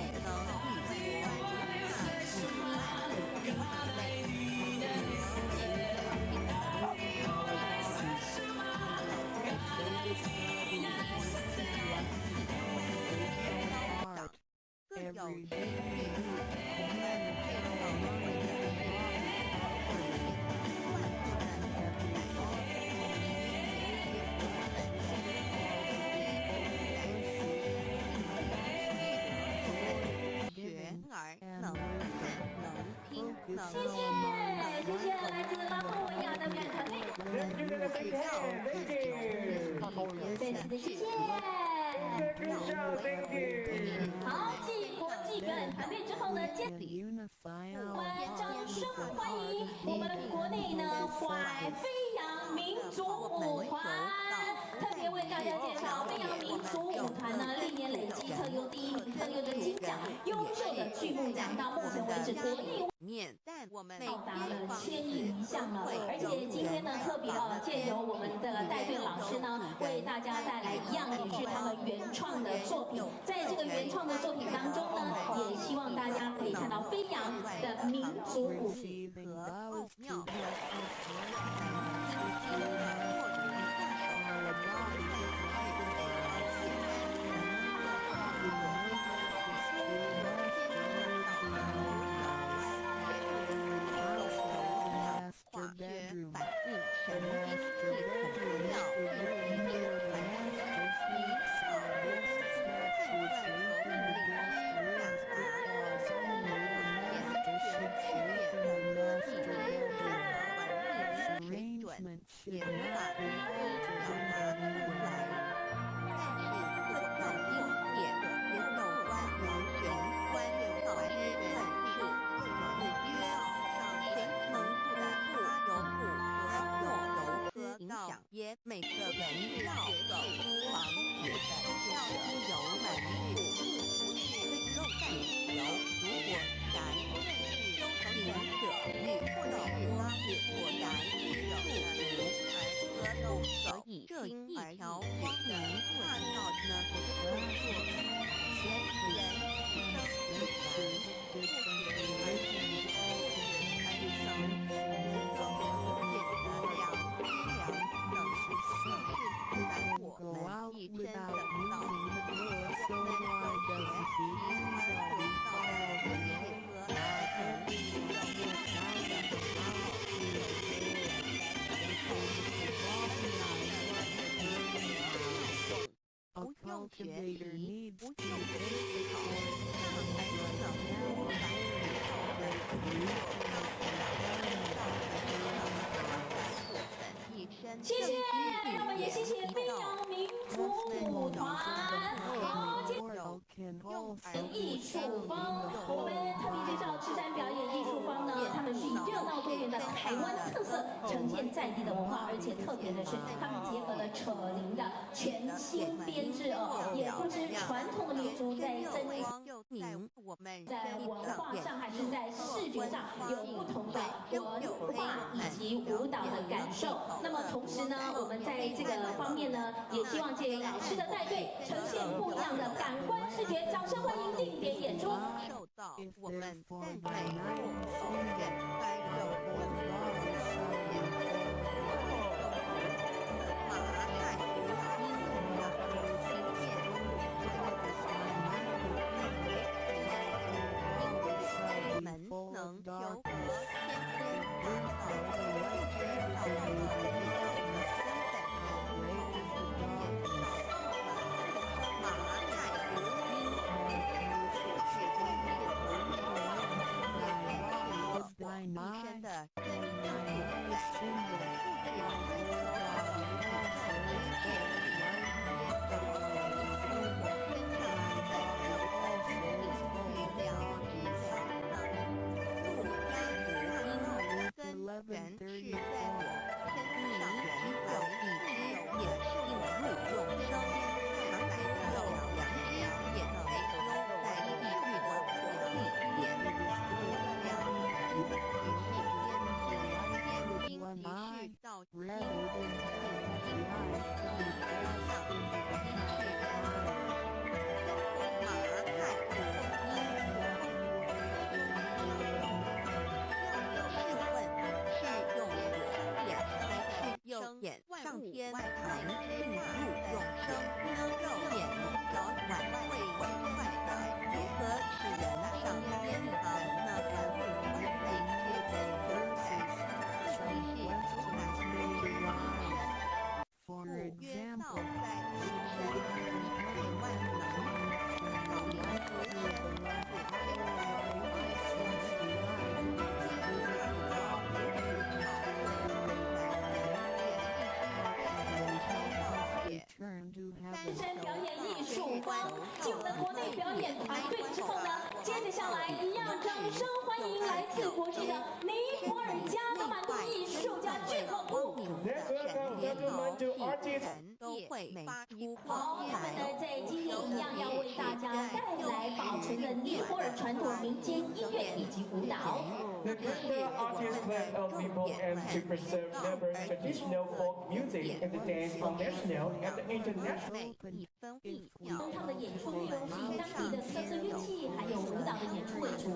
谢谢来自拉脱维亚的表演团队，再次的谢谢。好，继国际表演团队之后呢，接我们掌声欢迎我们国内呢怀飞扬民族舞团，特别为大家介绍飞扬民族舞团呢，历年累积特优第1名、特优的金奖、优秀的剧目奖，到目前为止国内到达了1000亿以上了。而且今天呢，特别借由我们的带队老师呢，为大家带来一样也是他们原创的作品。在这个原创的作品当中呢，也希望大家可以看到飞扬的民族舞和奥妙。每个人要走出房子的要出游门日，不是肉蛋游。如果咱认识行者日，或者是果然是处而何都所以这一条光明大道呢，做前人生一天等到我们的学习而得到的结合，不用学习，不用思考，那才能反谢谢，那么也谢谢飞扬民族舞团。好，接用艺术坊，我们特别介绍赤山表演艺术坊呢，他们是以热闹多元的台湾特色呈现在地的文化，而且特别的是，他们结合了扯铃的全新编制也不知传统的民族在增明我们在文化上还是在视觉上有不同的文化以及舞蹈的感受。那么同时呢，我们在这个方面呢，也希望借由老师的带队，呈现不一样的感官视觉。掌声欢迎定点演出。受到我们赞美后人该能调和天天大道，不知道医生的真正存在。人是在我身上人有已知也受入众生，常来的有良知，也没有在地狱的火里边天经地义到今天眼上天能进入众生，能肉眼着晚会毁坏的，如何使人上天堂呢？迎接的在自己是出来不约道在此身万能，老灵狐仙三山表演艺术坊继我们国内表演团队之后呢，接着下来一样掌声欢迎来自国际的尼泊尔加德满都艺术家俱乐部。都会发出好，他们呢在今天一样要为大家带来保存的尼泊尔传统民间音乐以及舞蹈。 The Gurkha Artists Club of Nepal aims to preserve Nepal's traditional folk music and dance on national and international. 他们的演出内容是以当地的特色乐器还有舞蹈的演出为主。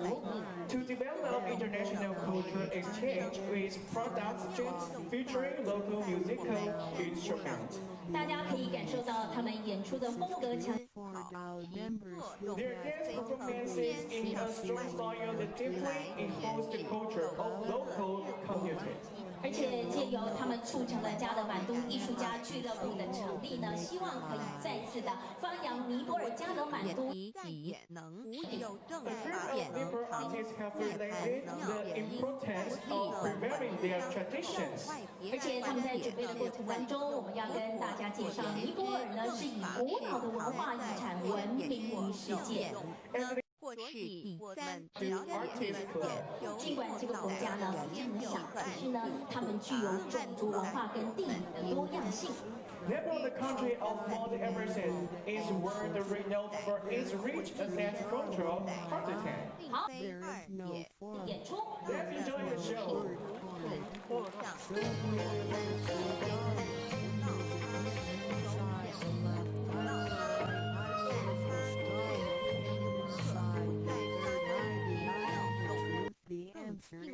To develop international cultural exchange with productions featuring local musical instruments. 大家可以感受到他们演出的风格强。 Their dance performances in a strong style that deeply enhance the culture of local communities. 而且借由他们促成了加德满都艺术家俱乐部的成立呢，希望可以再次的发扬尼泊尔加德满都。 The group of Nepal artists have realized the importance of preserving their traditions. 而且他们在准备的过程当中，我们要跟大家介绍，尼泊尔呢是以舞蹈的文化遗产闻名于世界。 或是以我们 尽管这个国家呢非常的小，可是呢，他们具有种族文化跟地理的多样性。 Nepal, the country of Mount Everest, is world renowned for its rich ancient cultural heritage. 好， There is no 演出。 Let's enjoy the show.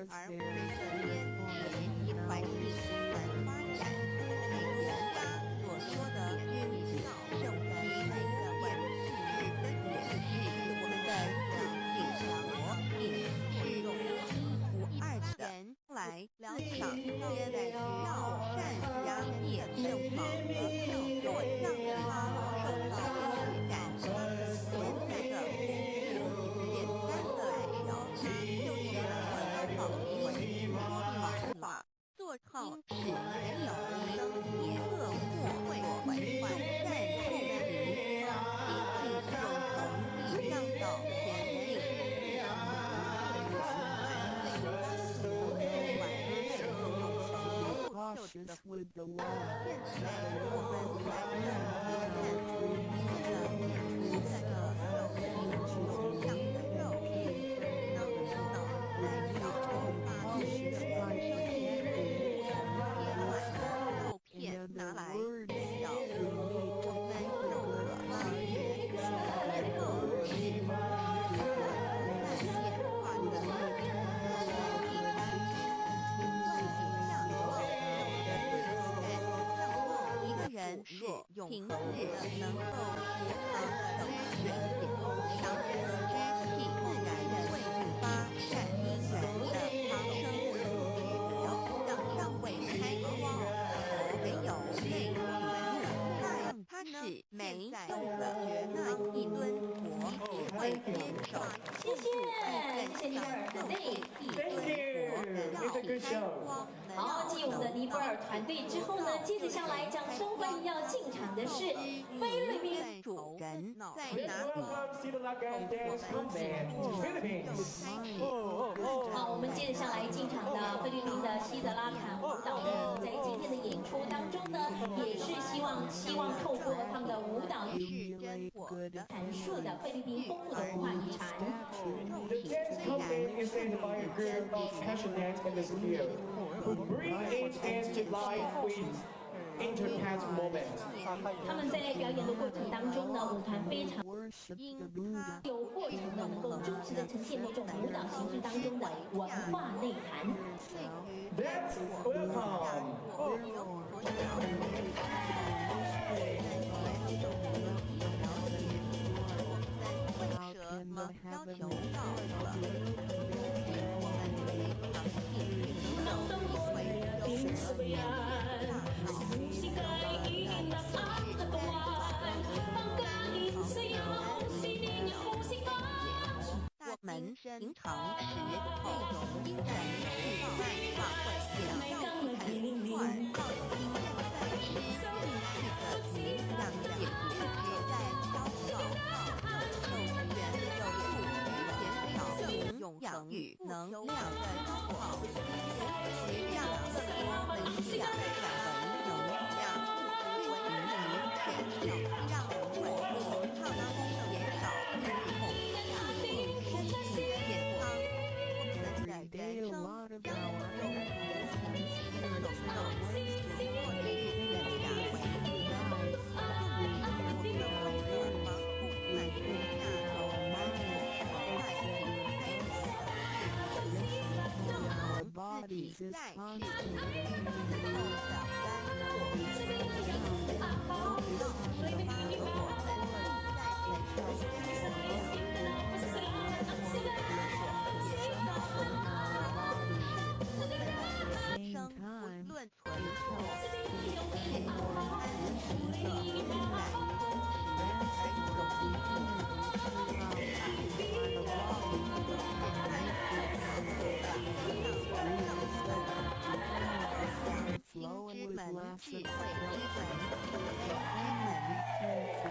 而随着年以环境的发展，美国家所说的君子圣体内的原始的也是我们的自信国，也是独一无二的。来自赏边的绕善良也正好和做让他受到感现在的简单的理由就是好为法做好使没有生也各或会毁坏在后时，也是就从地上到前进。 Cautious with the law. 我们才能看出演出的肉品，像的肉品，能知道在宇宙发明的外星人肉片拿来找我们有个原始结构是变化的。 一个人是平日能够时常等水点，常知体自然会发善因缘的长生不老，等上尾开光，没有内情物，它是没用的那一吨活只会坚守。谢谢尼泊尔团队。 Thank you. It's a good show. 好，继我们的尼泊尔团队之后呢，接着下来掌声欢迎要进场的是菲律宾。主人在 Let's 哪里？ welcome Sri Lanka Dance Company to Philippines. 好，我们接着下来进场的菲律宾的西德拉坎舞蹈呢，在今天的演出当中呢，也是希望透过他们的舞蹈是真我的。阐述的菲律宾丰富的文化遗产。 The dance company is led by a group of passionate and skilled who bring each dance to life with intricate moments. 他们在表演的过程当中呢，舞团非常 Worship the Buddha. 有过程的能够忠实的呈现某种舞蹈形式当中的文化内涵。 Let's welcome. How can the heaven我们平常时那种精神是漫画会演到看画到今天在时生命式的让姐姐在高考授权有助于减少正养育能量的消耗，让更多能量转为能量，对人体减少让稳定抗风减少日后身体健康。我们的人生将由肉或者人下为Body is 在 constantly 之后的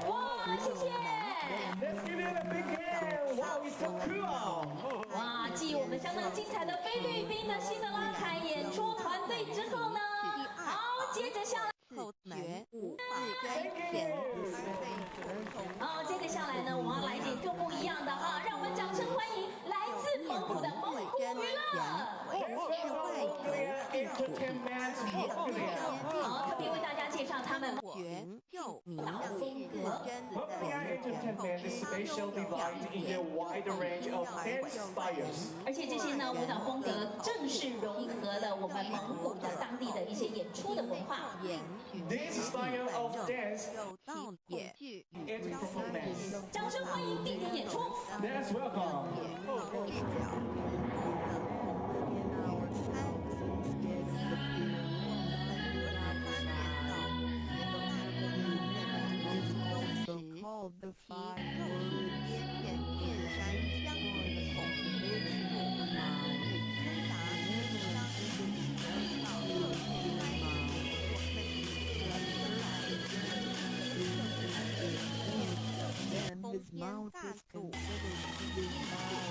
哇，谢谢！ Let's give it a big hand! Wow, it's so cool! 哇，继我们相当精彩的菲律宾的辛德拉凯演出团队之后呢，好，接着下来。后绝无法该前好，接着下来呢，我们要来点更不一样的哈，让我们掌声欢迎来自蒙古的蒙古娱乐。好，特别为大家介绍他们又名舞蹈风格。 Mumbai Entertainment is specially divided into a wide range of dance styles. 而且这些呢舞蹈风格正是融合了我们蒙古的当地的一些演出的文化。 This style of dance 有道也 is performance. 掌声欢迎定点演出。 Dance welcome. called the 其 five 肉 words. 边沿越山相对的统一通达And his mouth is considered to be foul.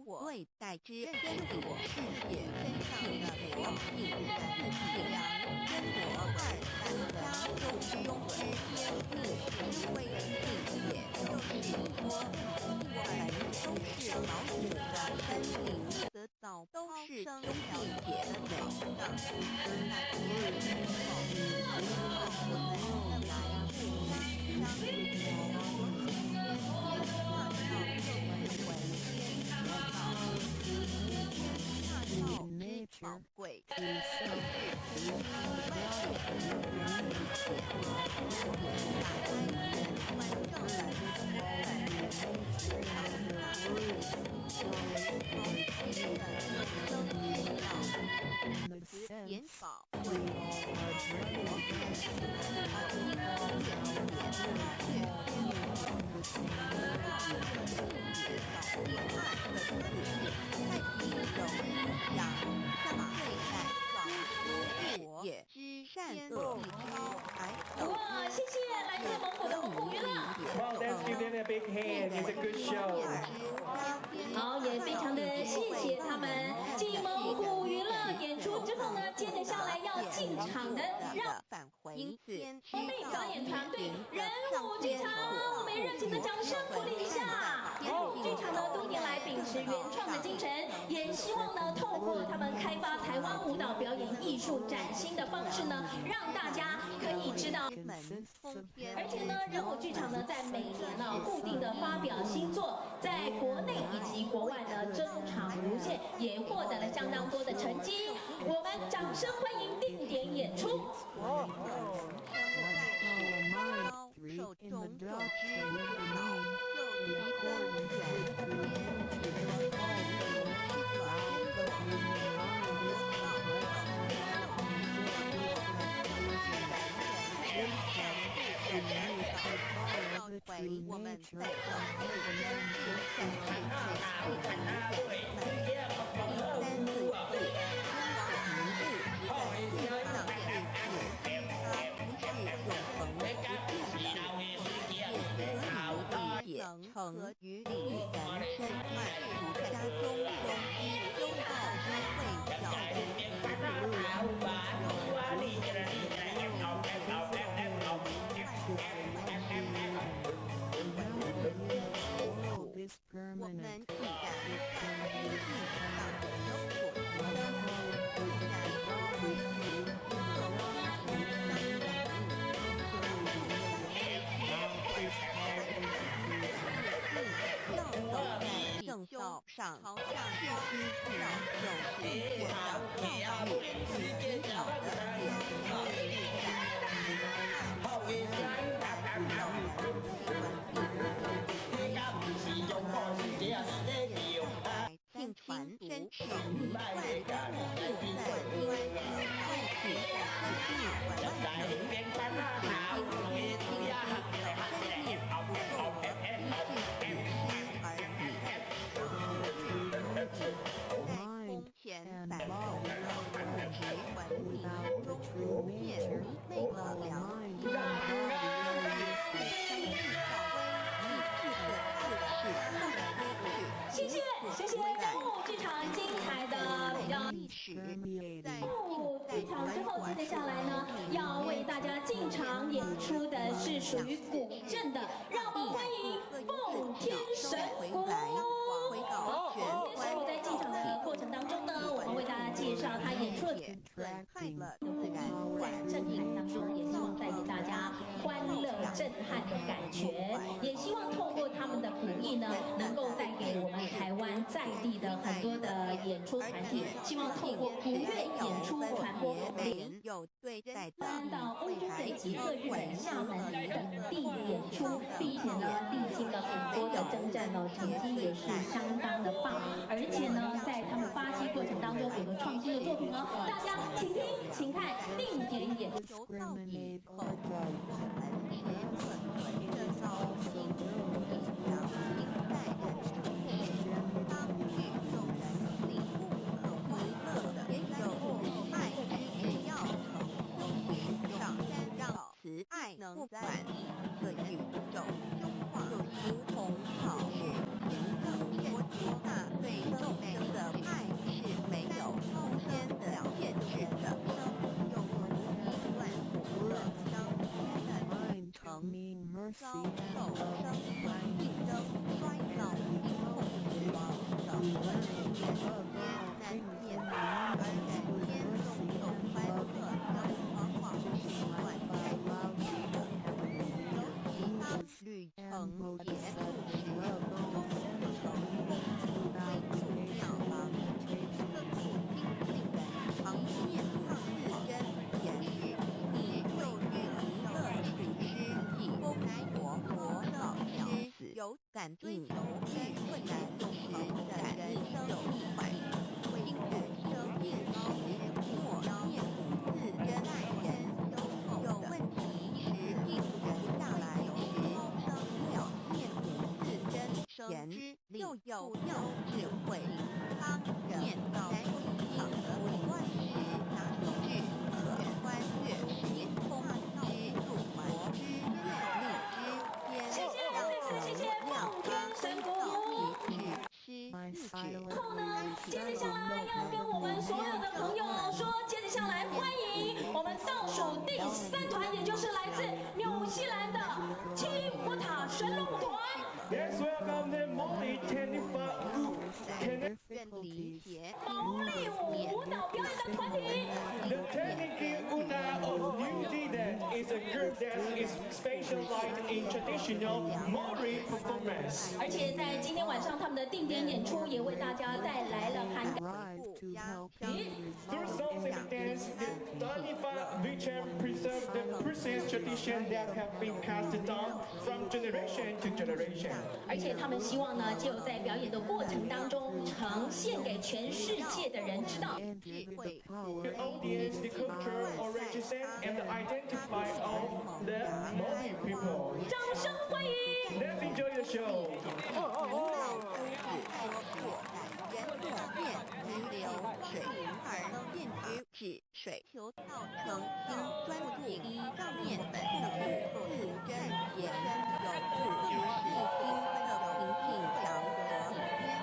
What 对待之天国世界身上的国性人体量，天国二大家中之天命为人性也就是说，我们都是老虎的森林，得到都是兄弟姐妹的，那别人我们来互相In nature, 宝贵。 he self 元宝贵，也知善恶必知，哇，谢谢来自蒙古的蒙古娱乐。 Well, let's give them a big hand. It's a good show. 好，也非常的谢谢他们继蒙古娱乐演出之后呢，接着下来要进场的让返回天蒙妹表演团队人武剧场，我们热情的掌声鼓励一下。人武剧场呢，多年来秉持原创的精神，也希望呢，透过他们开发台湾舞蹈表演艺术崭新的方式呢，让大家可以知道。 而且呢，人武剧场呢，在每年呢固定的发表新作，在国内以及国外呢争场如线，也获得了相当多的成绩。我们掌声欢迎定点演出。受种种之恼，又一个回成于理人生漫步家中中医修道之会小我们必然正道上朝上是需要有时我要教育很少的并传真实一万人在谢谢这场精彩的比较历史。这场之后，接下来呢，要为大家进场演出的是属于古镇的，让我们欢迎奉天神鼓。在进场的过程当中呢，我们为大家介绍他演出的震撼当中，也希望带给大家欢乐震撼的感觉，也希望透过他们的鼓艺呢，能够带给我们台湾在地的很多的演出团体，希望透过古乐演出传播领有对待到欧洲的几个日本、厦门等地演出，并且呢，历经了很多的征战哦，成绩也是相当的棒，而且呢，在他们发迹过程当中有个创新的作品哦，大家请听，请看定点演出。爱能管一个宇宙，就如同草是人更天大对众生的爱是没有空间的限制的，又如一万五乐相天成遭受生存竞争衰老贫痛死亡等人间难免，而人间总有快乐的往往是短暂的。旅程也不是终成功，最重要的各处经历人常面抗日真言语，你就与乐处师以公乃活老师有感应犹豫困难时的人生一环，因人生面高时莫面自真爱人有问题时应人下来言之又有妙智慧，当面到场的观时，拿手智可观月时空之入环之妙力之间，谢谢奉天神鼓。后呢，接着下来要跟我们所有的朋友说，接着下来欢迎我们倒数第3团，也就是来自纽西兰的基普塔神龙团。Let's welcome the Molly 毛利舞蹈表演的团体。The Technique Una of New Zealand is a group that is specialized in traditional Maori performance. 而且在今天晚上，他们的定点演出也为大家带来了涵盖。Through songs and dance, the Tanifa Vichem preserve the precious tradition that have been passed down from generation to generation. 而且他们们希望呢，就在表演的过程当中，呈现给全世界的人知道。 The audience, the culture, origins, and the identify of the Hmong people. 掌声欢迎！ Let's enjoy the show. 指水球造成经专注一上面本自真言有志是经的平静祥和，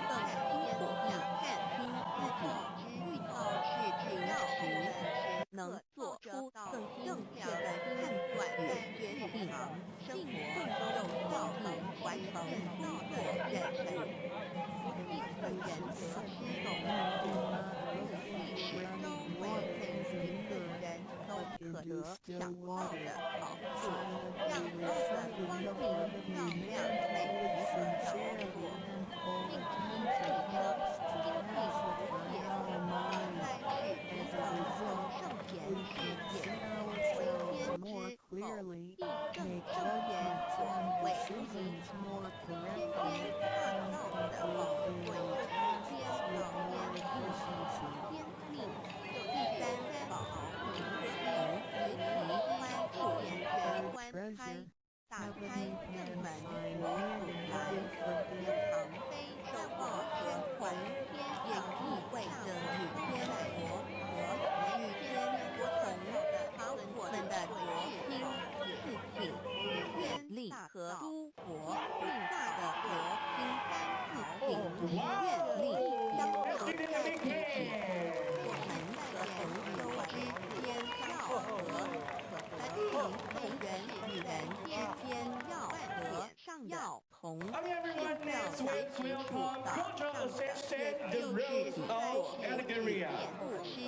更清楚地看清自己之遇到事只要时能做出更正确的判断与决定，生活更有效地完成工作人生。不计个人得失懂历史中为每个人都可得享受的好处，让我们光明照亮每一个角落，并提升经济和业，在世俗上圣贤之言，为先知后必正圣贤所为先天创造的宝贵天道天命。第三宝明和其观不言全观开，打开正门无阻拦，常非受报宣传天演义为的与天国和与天国同的好我们的国兴四品天力和诸国最大的国兴三四品愿力相互在一起。我们可同修之间要和，可分明人与人之间要和上要同，修教在基础的上的，就是在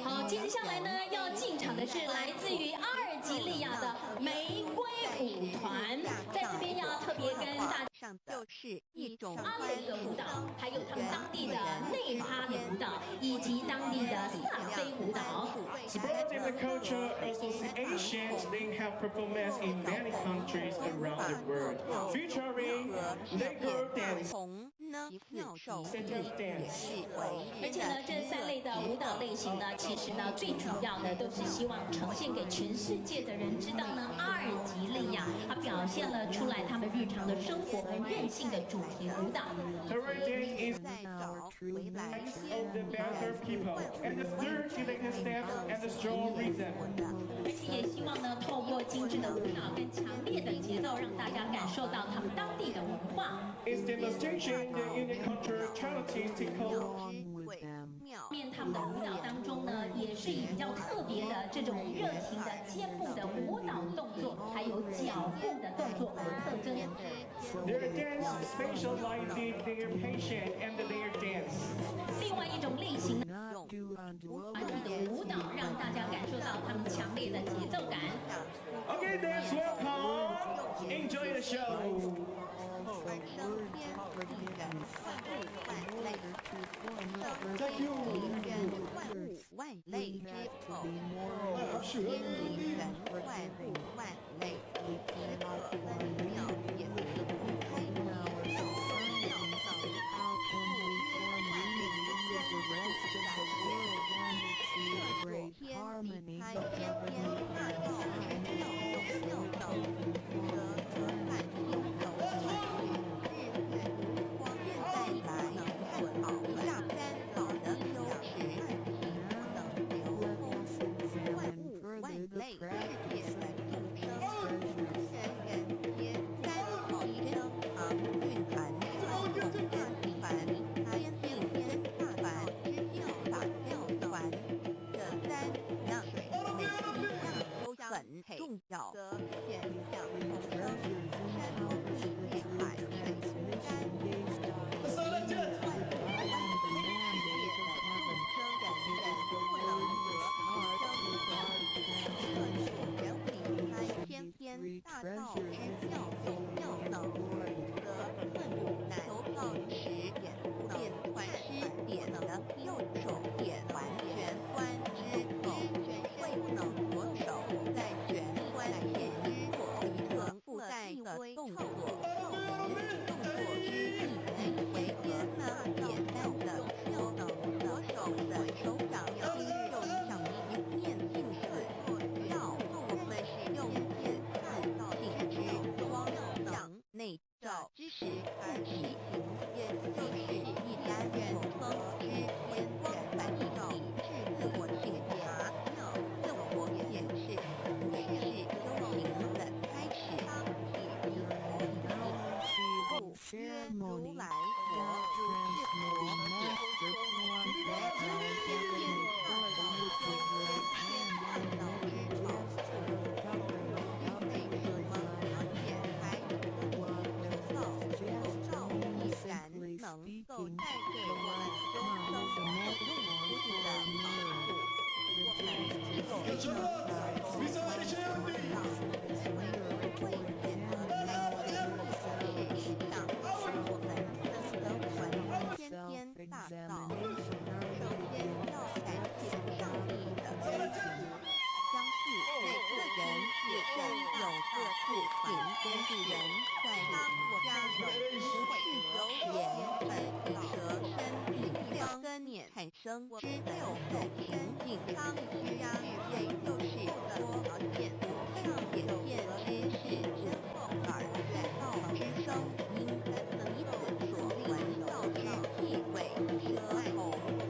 好，接下来呢，要进场的是来自于阿尔及利亚的玫瑰舞团，在这边要特别跟大家。 上就是一种阿美的舞蹈，还有他们当地的内哈的舞蹈，以及当地的萨菲舞蹈。 Supporting the Culture Association, they have performance in many countries around the world, featuring Lego dance, 妙手 Center dance. 而且呢，这三类的舞蹈类型呢，其实呢，最主要的都是希望呈现给全世界的人知道呢，阿尔及利亚它表现了出来他们日常的生活和韧性的主题舞蹈。 The origin is of the Bantu people, and the third elegant steps and the strong rhythm. 而且也希望呢，透过精致的舞蹈跟强烈的节奏，让大家感受到他们当地的文化。 It's demonstration the unique cultural characteristical. 面他们的舞蹈当中呢，也是以比较特别的这种热情的肩部的舞蹈动作，还有脚步的动作为特征。 Their dance specialized their patient and their dance. 另外一种类型呢，团体的舞蹈，让大家感受到他们强烈的节奏感。 Okay, that's welcome. Enjoy the show. 万类之后，天理人万物万类，时可分秒，也不开天手妙道，不约万灵真自在设作天地开天天大道之妙道，得看天手万日月光带来看好下三宝的优势。 万物万类是能够带给我们终生不尽的好处。我们既能在生活会见和在随意的事实上，使我们能得完天天大道。首先要感谢上帝的恩情。相信每个人也都有各自经历人在他我家有不会有缘分得生命方跟年产生之六的平静康之呀，也就是多而见不上眼见之事身后耳远道之声，因彼此所闻道之气味，舌头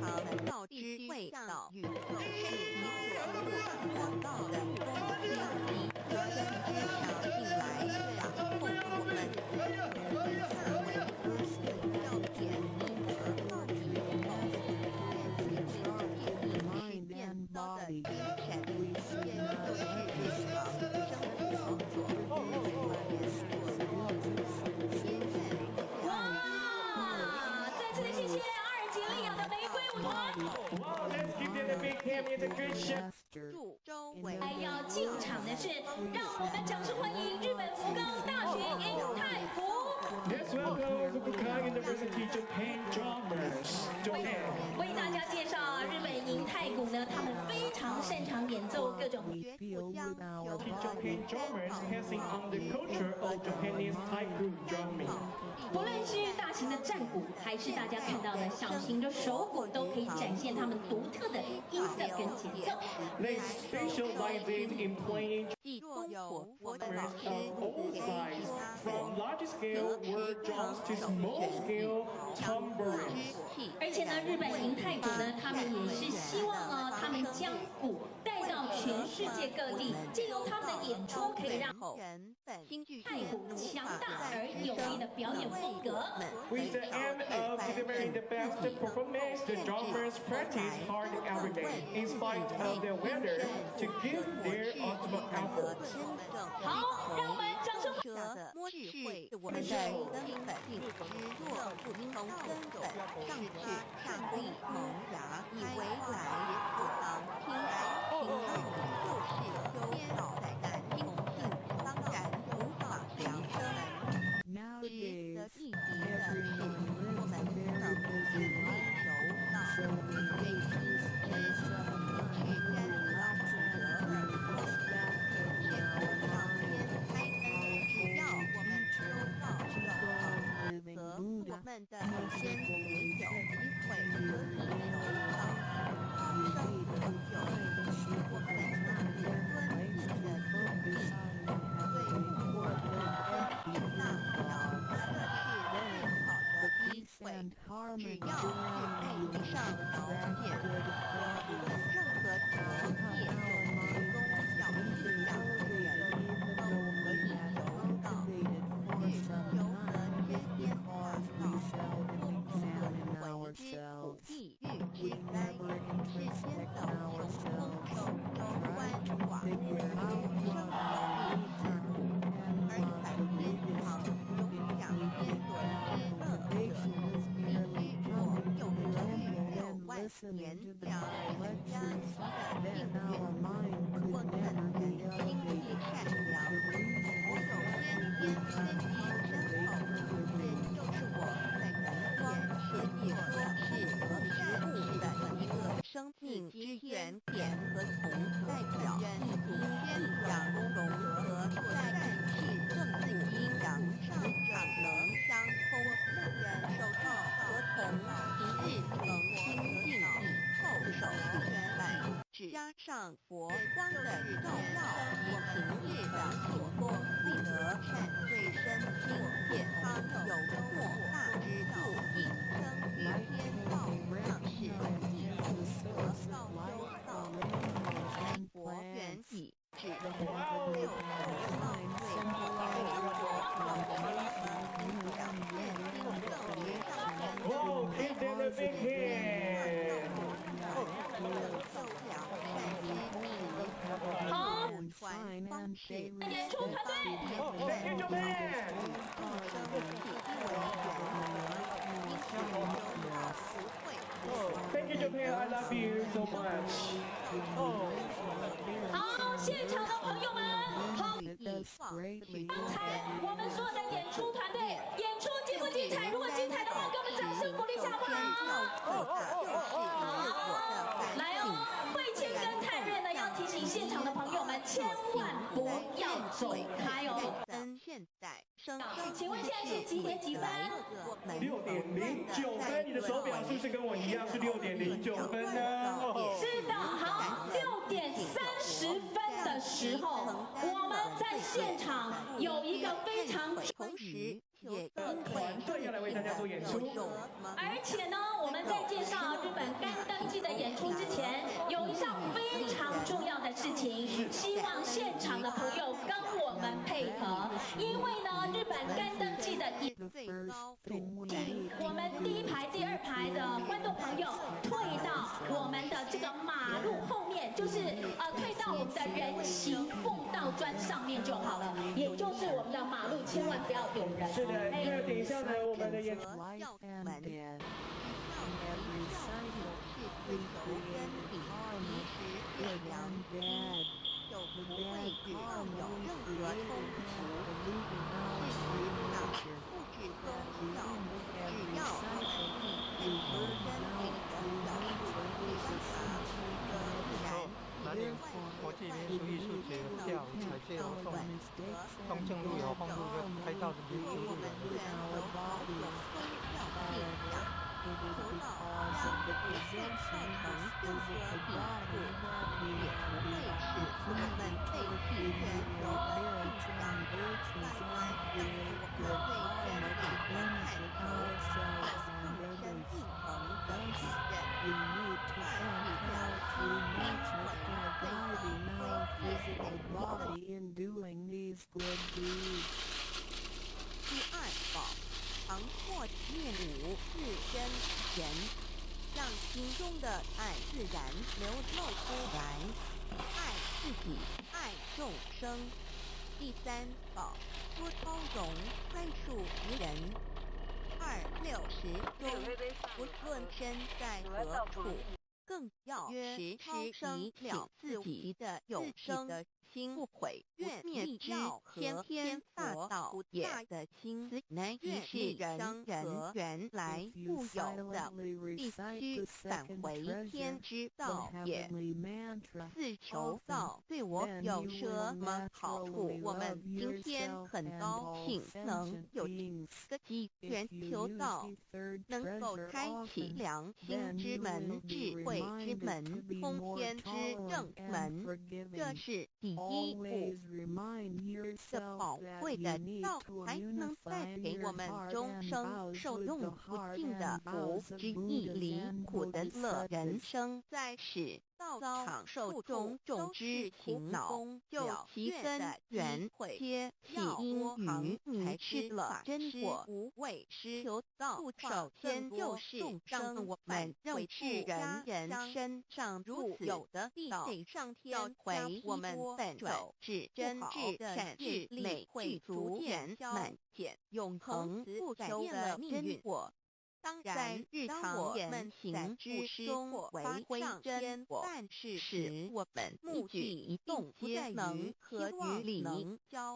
旁道之味道，宇宙是你所不可到的东西，你则跟之条进来掌控我们，从下为歌词要点一得到底后，天气会变异是变糟的精神，也就是日常生活所哇！再次的谢谢二姐领养的玫瑰舞团。Wow, let's give them a big hand in the good shot. 祝周围还要进场的是，让我们掌声欢迎日本福冈大学英泰湖。 Let's welcome Fukuoka University Japan drummers. Japan. 为大家介绍日本银太鼓呢，他们非常擅长演奏各种 Japan drummers passing on the culture of Japanese taiko drumming. 不论是大型的战鼓，还是大家看到的小型的手鼓，都可以展现他们独特的音色跟节奏。 They specialize in playing 既东火佛的 drummers 老师 of all 给 sizes, 他 from large scale word drums to small scale tambourines. 而且呢，日本银太鼓呢，他们也是希望呢，他们将鼓带到全世界各地，借由他们的演出，可以让太鼓强大而有力的表演风格。 With the aim of delivering the best performance, the drummers practice hard every day, in spite of the weather, to give their ultimate effort. 好，让我们掌声。 智慧是我们的根本之若不通根本，上至上立萌芽，以为来不当听来听就是修道在难听性，当然无法量生。值得一提的是，我们曾经柔道为知之生，去真道得本后，天后上天开恩。 只要我们修道有道，则我们的先祖有机会得以修道，生成就我们上帝尊敬的土地，对我们的大小这是最好的机会。只要是爱上条件，任何条件有宗教信仰的人都可以修道。 是由得之间大道，不可为之苦，地狱之灾，世间的穷丰收攸关寡妇，生有力子，而在天堂永享天伦之乐者，必须我有生有万年两人家齐的命运。我本人心地善良，我有先天根基深厚，这就是我在人间可以说是和食物的一个生命之源点和从，代表一组宣扬融合在战气正负阴阳上长能相通，人受到和同平日能清净后手原来。 加上佛光的照耀，以平日的做功立德，善对身心健康有莫大之助，应生于天道上是一如得道修道，佛缘己指六道对生活表现经正之上。 Whoa, give them a big hand. 好，传方式，演出团队。Oh, thank you, Japan. Japan, I love you so much. 好，现场的朋友们，好，刚才我们所有的演出团队演出精不精彩？如果精彩的话，给我们掌声鼓励一下好不好？好，来哦，慧谦跟泰瑞呢要提醒现场的朋友们，千万不要走开哦。现在请问现在是几点几分6:09分，你的手表是不是跟我一样是6:09分呢？是的，好，6:30的时候，我们在现场有一个非常同时也团队要来为大家做演出。而且呢，我们在介绍日本干灯季的演出之前，有一项非常重要的事情，希望现场的朋友跟我们配合，因为呢，日本干灯季的演最高我们第一排、第二排的观众朋友退到我们的这个马路后面，就是退到我们的人行凤道砖上面就好了，也就是我们的马路千万不要有人。是的，那等一下呢，我们的演出。就不会只要有任何冲突。事实上，不止宗教，只要我们以人生理的角度去观察，则自然也会国际民俗艺术节的下午彩介活动，东正路有红路就开到的民族路了。除了让不会造成任何抵触，也不会使我们被弃权有的信仰。反而让我们对真理的探求有更深一层的体认。换句话说，灵魂最高非界内第二宝。强迫灭武自身前，让心中的爱自然流露出来，爱自己，爱众生。第三宝，多包容，宽恕于人。260中，不论身在何处，更要时时提了自己的有生的心，不毁不灭之先天大道也的心，难以是人原来固有的，必须返回天之道也。自求道对我有什么好处？我们今天很高兴能有个机缘求道，能够开启良心之门、智慧之门、通天之正门，这是第一步。这宝贵的道才能带给我们终生受用不尽的福之意，离苦的乐人生，在使道场受种种之苦恼，就其根源皆起因于迷失了真果。为师求道，首先就是让我们认识人身上如此有的道，上天回我们本走至真至善至美，会逐渐满减，永恒不改变的真果。当然，日常我们行之中发挥真果，但是使我们一举一动皆能合于理，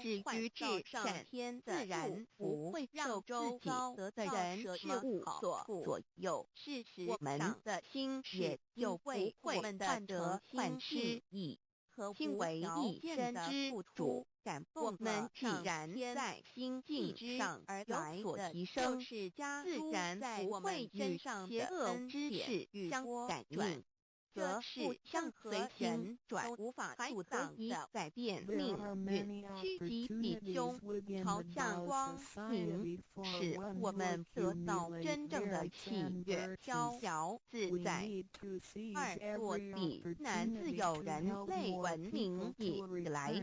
至于至善，自然不会让自己得的人事物所左右，是使我们的心也就不会患得患失矣。心为一身之主，我们既然在心境上而有所提升，自然不会与邪恶之事相感应。则是相随心转，无法阻挡的改变命运，趋吉避凶，朝向光明，使我们得到真正的喜悦、逍遥自在。2做比男自有人类文明以来，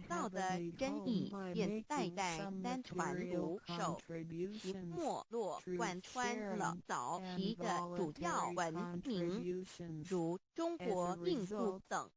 道的真义便代代单传如手，其没落贯穿了早期的主要文明，如中国、印度等，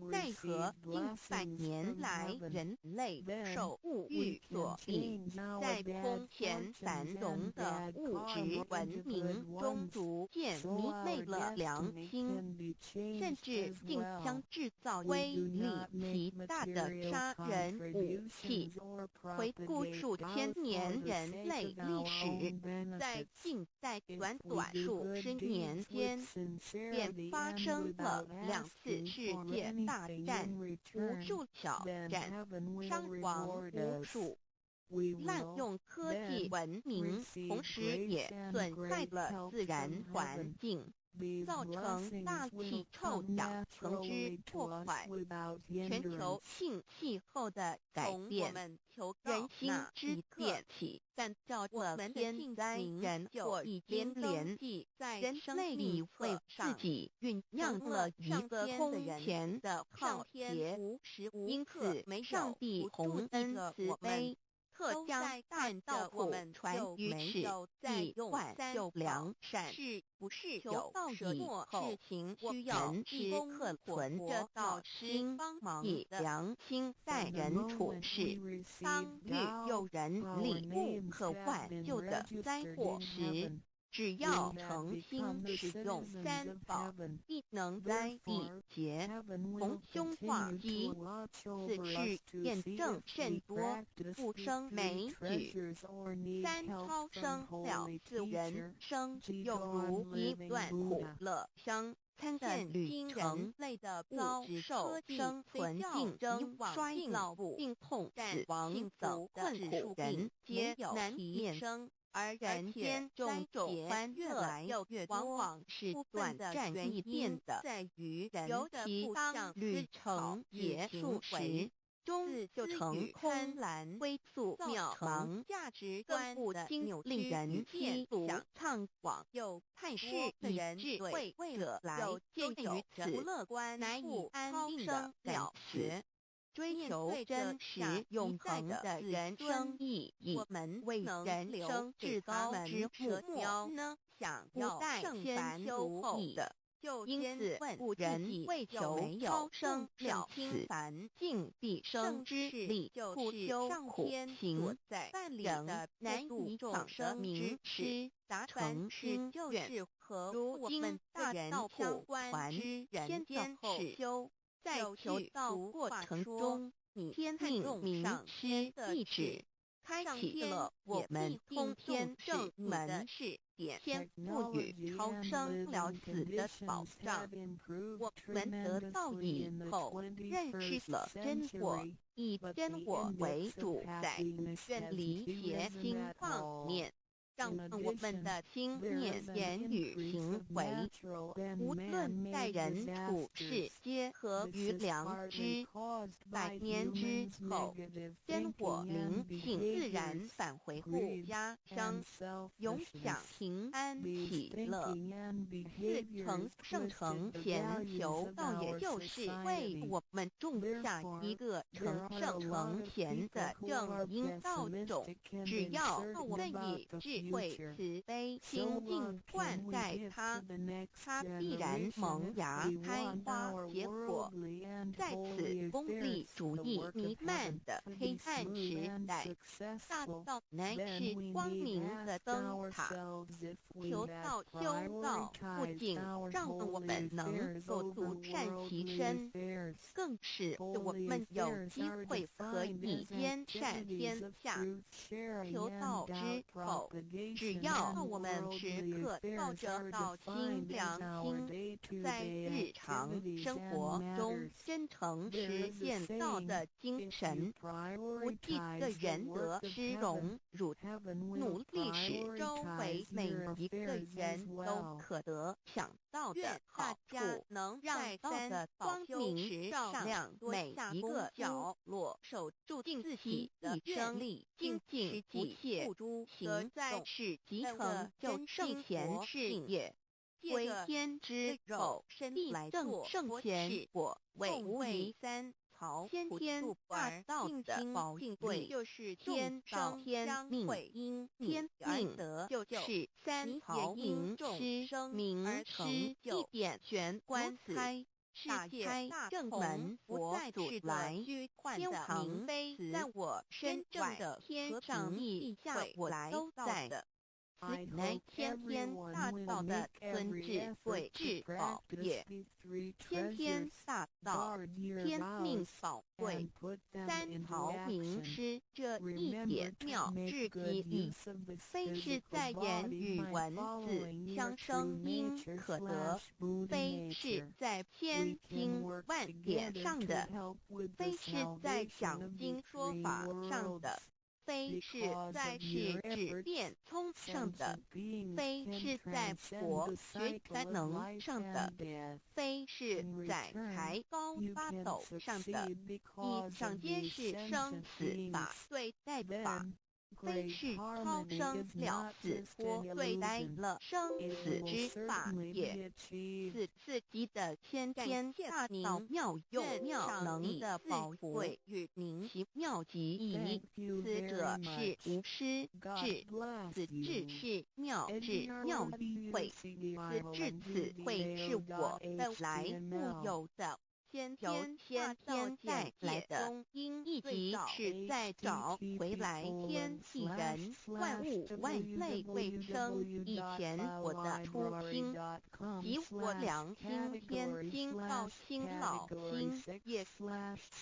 奈何近百年来人类受物欲所引，在空前繁荣的物质文明中逐渐迷昧了良心，甚至竟将制造威力极大的杀人武器。回顾数千年人类历史，在近代短数十年间，便发生了2次世界大战，无数挑战，伤亡无数。滥用科技文明，同时也损害了自然环境，造成大气臭氧层之破坏，全球性气候的改变，人心之变起，干燥的天灾人祸已经连在人类已为自己酝酿了一个空前的浩劫，因此上帝洪恩慈悲，特将大道苦传于世，以万救良善。不是有道以后，需要人之刻存着道心，以良心待人处事。当遇有人力不可挽救的灾祸时，只要诚心使用3宝，必能灾必劫，逢凶化吉。此事验证甚多，不胜枚举。3超生了4人生，又如一段苦乐相参的旅程，遭受生存竞争、衰老、病痛、死亡等困苦人皆难免生。而人间种种欢乐往往是短暂易变的，尤其当旅程结束时，终就成空蓝灰素渺茫，价值观不禁令人凄毒怅惘。叹世以智慧者来，见于此，乃以安定的了结。追求真实永恒的人生意义，为人生至高之目标呢？想要正凡修后的，因此故人为求超生了此，尽毕生之力，苦修苦行，仍难以长得名师，达成心愿。如今大道苦传之人间世修。在求道过程中，天命名师弟子开启了我们通天正门，天赋予超生了此的保障。我们得道以后，认识了真我，以真我为主宰，远离邪心妄念。让我们的心念、言语、行为，无论待人处事，皆合于良知。100年之后，真我灵性自然返回故家乡，永享平安喜乐。4成圣成前求道，也就是为我们种下一个成圣成贤的正因道种。只要我们以智慧、慈悲心境灌溉它，它必然萌芽、开花、结果。在此功利主义弥漫的黑暗时代，大道乃是光明的灯塔。求道修道，不仅让我们能够独善其身，更使我们有机会可以兼善天下。求道之后，只要我们时刻抱着道心良心，在日常生活中真诚实现道的精神，不计的仁德施荣辱，努力使周围每一个人都可得享道的好处，能让道的光明照亮每一个角落，守住自己的生力，精进不懈行在是集成就圣贤事业，为天之后，必正圣贤果，为无为3曹先天大道的宝贵，就是天道天命，天命就是3曹名师名师一点玄关开。打开正门，不再阻拦。天堂在我身外，天上地下我都在的。此乃天天大道的尊智慧至宝也。天天大道，天命宝贵。三毫名师这一点妙智机理，非是在言语文字相生因可得，非是在千经万典上的，非是在讲经说法上的。非是在是指变通上的，非是在博学才能上的，非是在才高八斗上的。以上皆是生死法对待法，非是超生了死脱对待了生死之法也。此次级的先天大道妙用妙能的宝贵与您其妙极矣。此者是无师智，此智是妙智妙慧，此智此慧是我的来木有的。先天带来的因一即是在找回来天地人万物万类未生以前我的初心，即我良心天心道心老心也。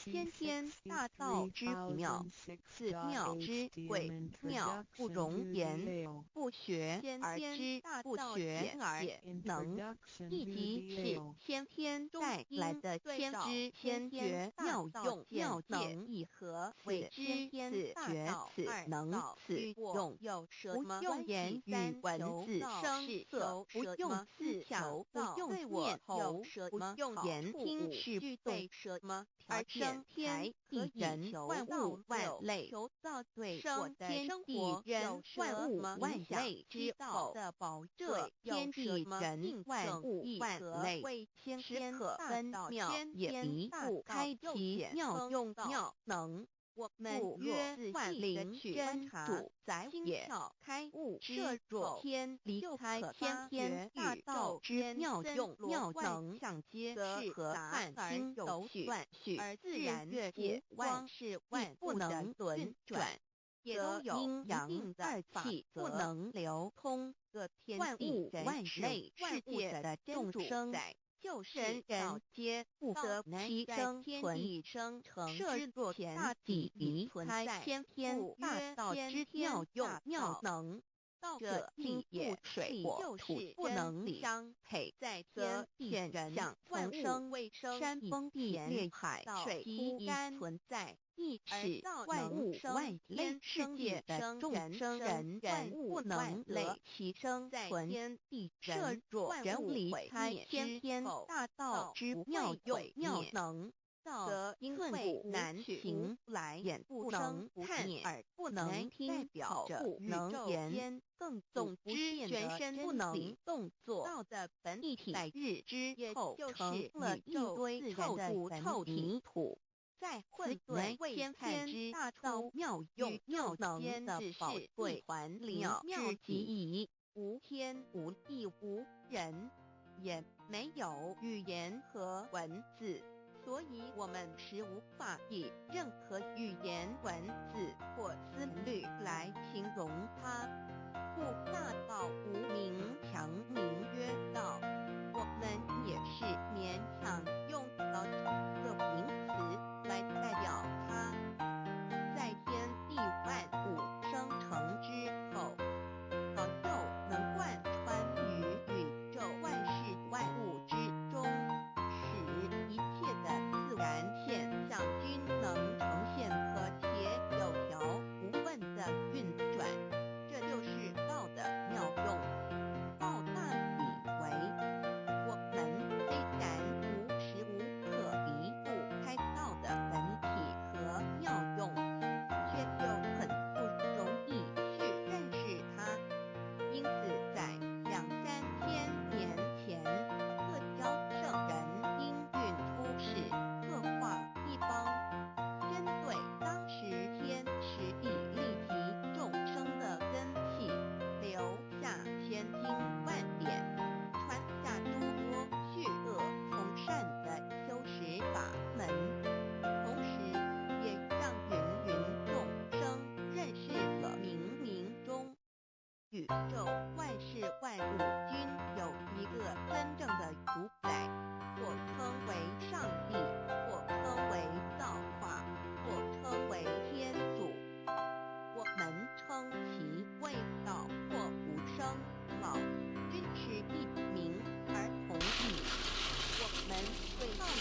先天大道之妙，此妙之贵妙不容言，不学而知，不学而能，亦即是先天带来的天知先觉妙用妙能以何为之此觉此能此用？不用言语文字声色，不用思想，不用念头，不用言听是对什么？而生天地人万物万类，生天地人万物万类之道的宝这天地人万物万类，时可分妙也离不开其妙用妙能。我们曰万灵真主宰也，开悟摄若天离开天天大道之妙用妙能，则和汉经有许而自然界万事万不能轮转，则阴阳二气不能流通，万物万类世界的众生。就是人皆不得其生存生成之作大体离开天天大道之妙用妙能，道者金也水火土不能相配，在天地人从生为生，山峰地裂海水枯干存在。亦是万物万类世界的众生人不能得其生存天地人，若人离开天天大道之妙用妙能，则寸步难行，来眼不能看，耳不能听，口不能言，更总之全身不能动作，道的本体在日之后成了一堆臭土臭泥土。在混沌天之大道妙用妙能的宝贵环里妙极矣，无天无地无人，也没有语言和文字，所以我们实无法以任何语言文字或思虑来形容它。故大道无名强名曰道，我们也是勉强用到这个名词来代表它。在天地万物生成之后，道就能贯穿于宇宙万事万物之中，使一切的自然现象均能呈现和谐有条不紊的运转。这就是道的妙用。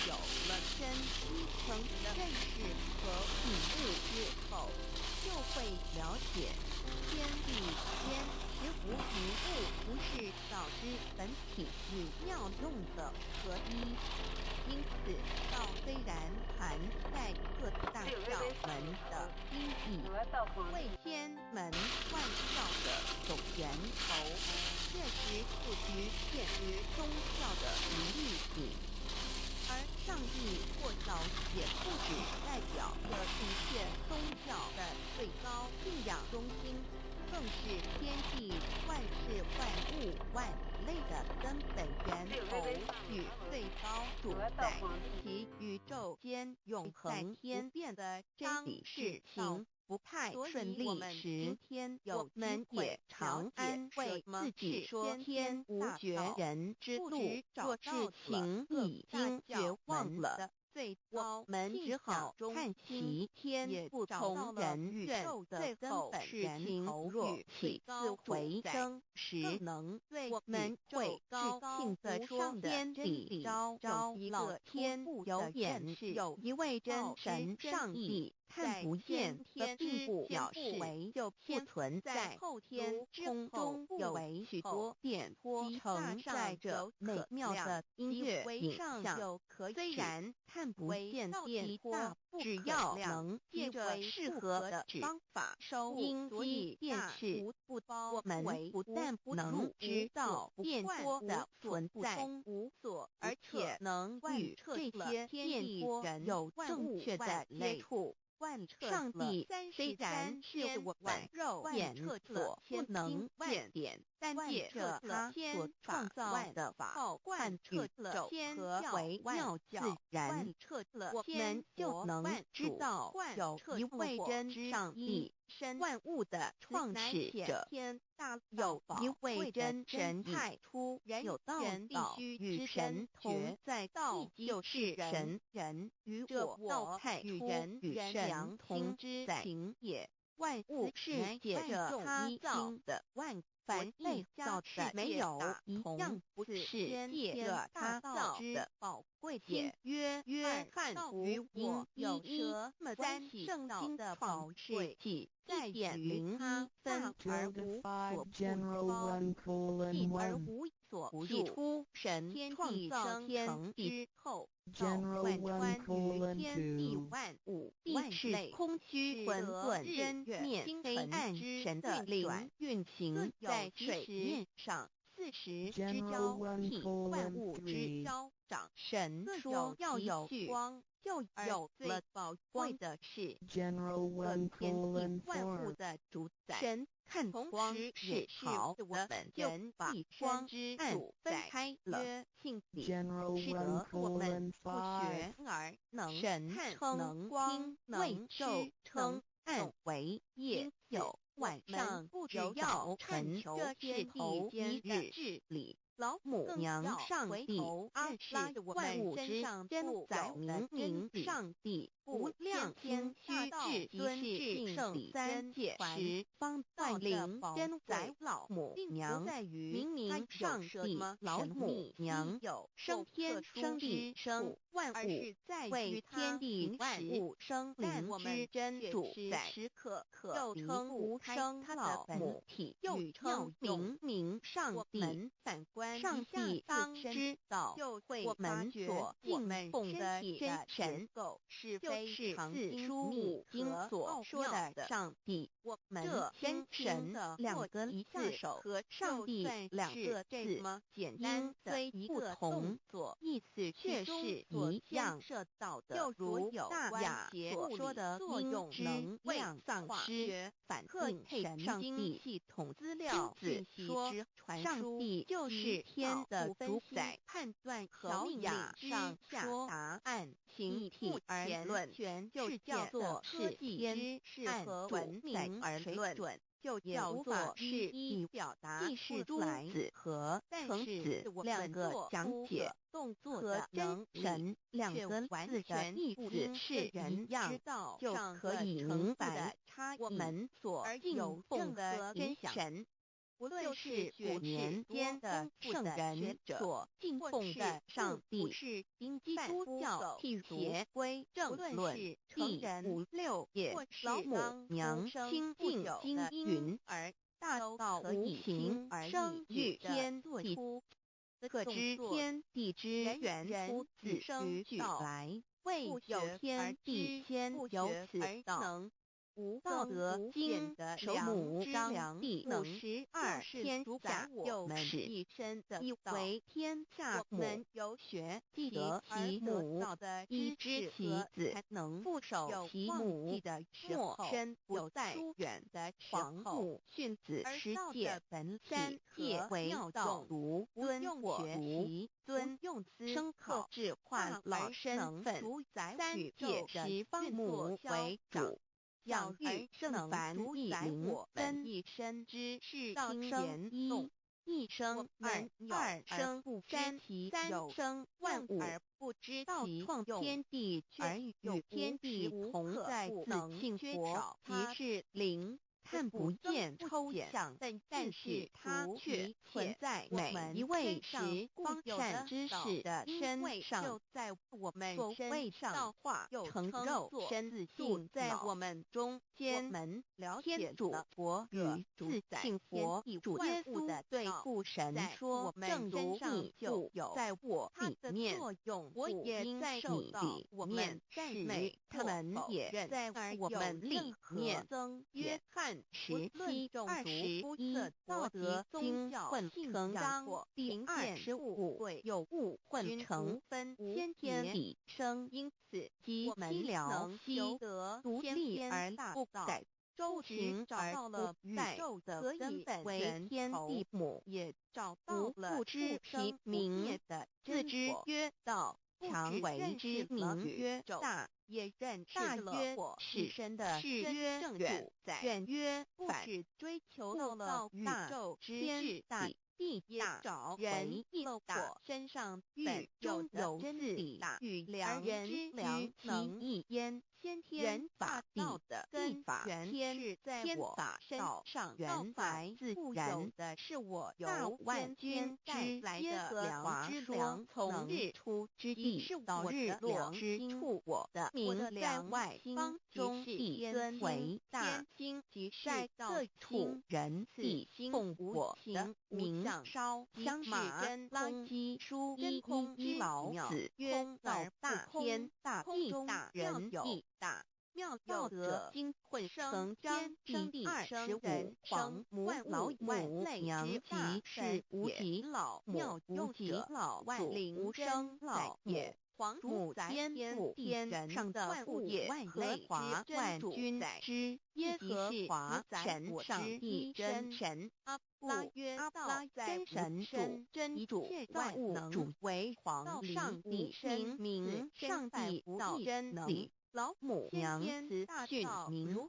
有了真基层的认识和领悟之后，就会了解天地间实无一物不是道之本体与妙用的合一。因此，道虽然含在各大教门的音译，为天门万教的总源头，确实不局限于宗教的一律体。而上帝或少也不只代表着一切宗教的最高信仰中心，更是天地万事万物万类的根本源头与最高主宰，其宇宙间永恒天变的真理事情不太顺利时，我们也常安慰自己说天无绝人之路，若事情已经绝望了，我们只好叹息天不从人愿，最后事情若起自为生时，我们会高兴地说天理昭昭，老天有眼，有一位真神上帝看不见的，并不表示就不存在。后天空中有许多点波承载着美妙的音乐影像，虽然看不见电波，只要能借着适合的方法收音机电视，我们不但能知道电波的存在，而且能与这些电波有正确的接触。上帝虽然是我们肉眼所不能见点，但借着他所创造的法贯宇宙和为妙自然，我们就能知道有一位真上帝，万物的创始者，有一位真神太初有道与神同在，道就是神，人与我太初与神同在也。万物是借着他造的，凡被造的没有一样不是借着他造的宝贵点。约翰与我有3圣经的宝贵记1.01分而无所不包，一而无所不入。神创造天之后，造万川于天地万物，地是空虚混沌真面黑暗，神的灵运行在水面上，40之交替，万物之交长。神说要有光，就有了宝贵的是和天地万物的主宰。神看光是好的，我们就把光暗分开了。性理是得我们不学而能。神称光为昼，称暗为夜。有晚上只要看这些头一日治理。老母娘上帝阿拉万物之真宰明明上帝无量谦虚至尊至圣三界时方带领真宰老母娘，明明上帝老母娘有生天生地生万物，为天地万物生灵之真主宰，又称无生老母体，又称明明上帝。反观上帝当知道，我们所敬奉的真神是非是自书密经所说的上帝。我们真神2个字和上帝2个字简单虽不同，意思却是一样。就如大雅所说的音质量丧失，反映神经系统资料信息之传输。上帝就是天的主宰，判断和雅上下答案，形体而论，就叫做是天；按文明而论，就叫做是以表达出诸子和曾子2个讲解。和真神2个字的意思是一样，就可以明白我们所敬奉的真神。不论是5年间的圣人所敬奉的上帝，基督教辟邪归正论第5、6页，老母娘清净精云而大道无形生育天地出，可知天地之源出自于道来，未有天地先有此道。无道德经首母张第52天下幼始一身的为天下母，有学记得其母，医知其子，能父守其母的莫身不在远的皇母训子十戒本3戒为道如尊我如尊生考制化老身份3戒实父母为主。养育圣凡以灵分一身之事听言一生二生三有生万物而不知道创天地而与天地同在自性佛，即是灵。看不见抽象，但是它却存在每一位时光善之士的身上，就在我们所谓上化成肉身，住在我们中间。了解主佛与自性佛主耶稣的对父神说，正如你就有在我里面，我也在你里面，是与他们也在我们里面。约翰17、21道德经混成章第25有物混成分先天理生，因此其门能修得独立而不改。周行找到了宇宙的根本为天地母，也找到了不知其名的自知曰道，常为之名曰大，也认识了我是身的是曰远，远曰反，追求到了宇宙之大。地大人亦了我身上本有的真理与良知良能一焉，先天法道的根源是在我身上，原来自然的是我由万间之来的良知良，从日出之地到日落之处，我的名在外方中地尊为大，即是各处人地奉我的名烧香马拉基书真空之老子曰道大天大地大人有大。妙德经混成天地25皇母老母娘即是无极老妙无极老祖无生老也。皇母兼父天上的父也，和华万军之耶和华神上帝真神阿拉曰道真神主真主万物主为皇上帝名上帝道真理。老母娘子训明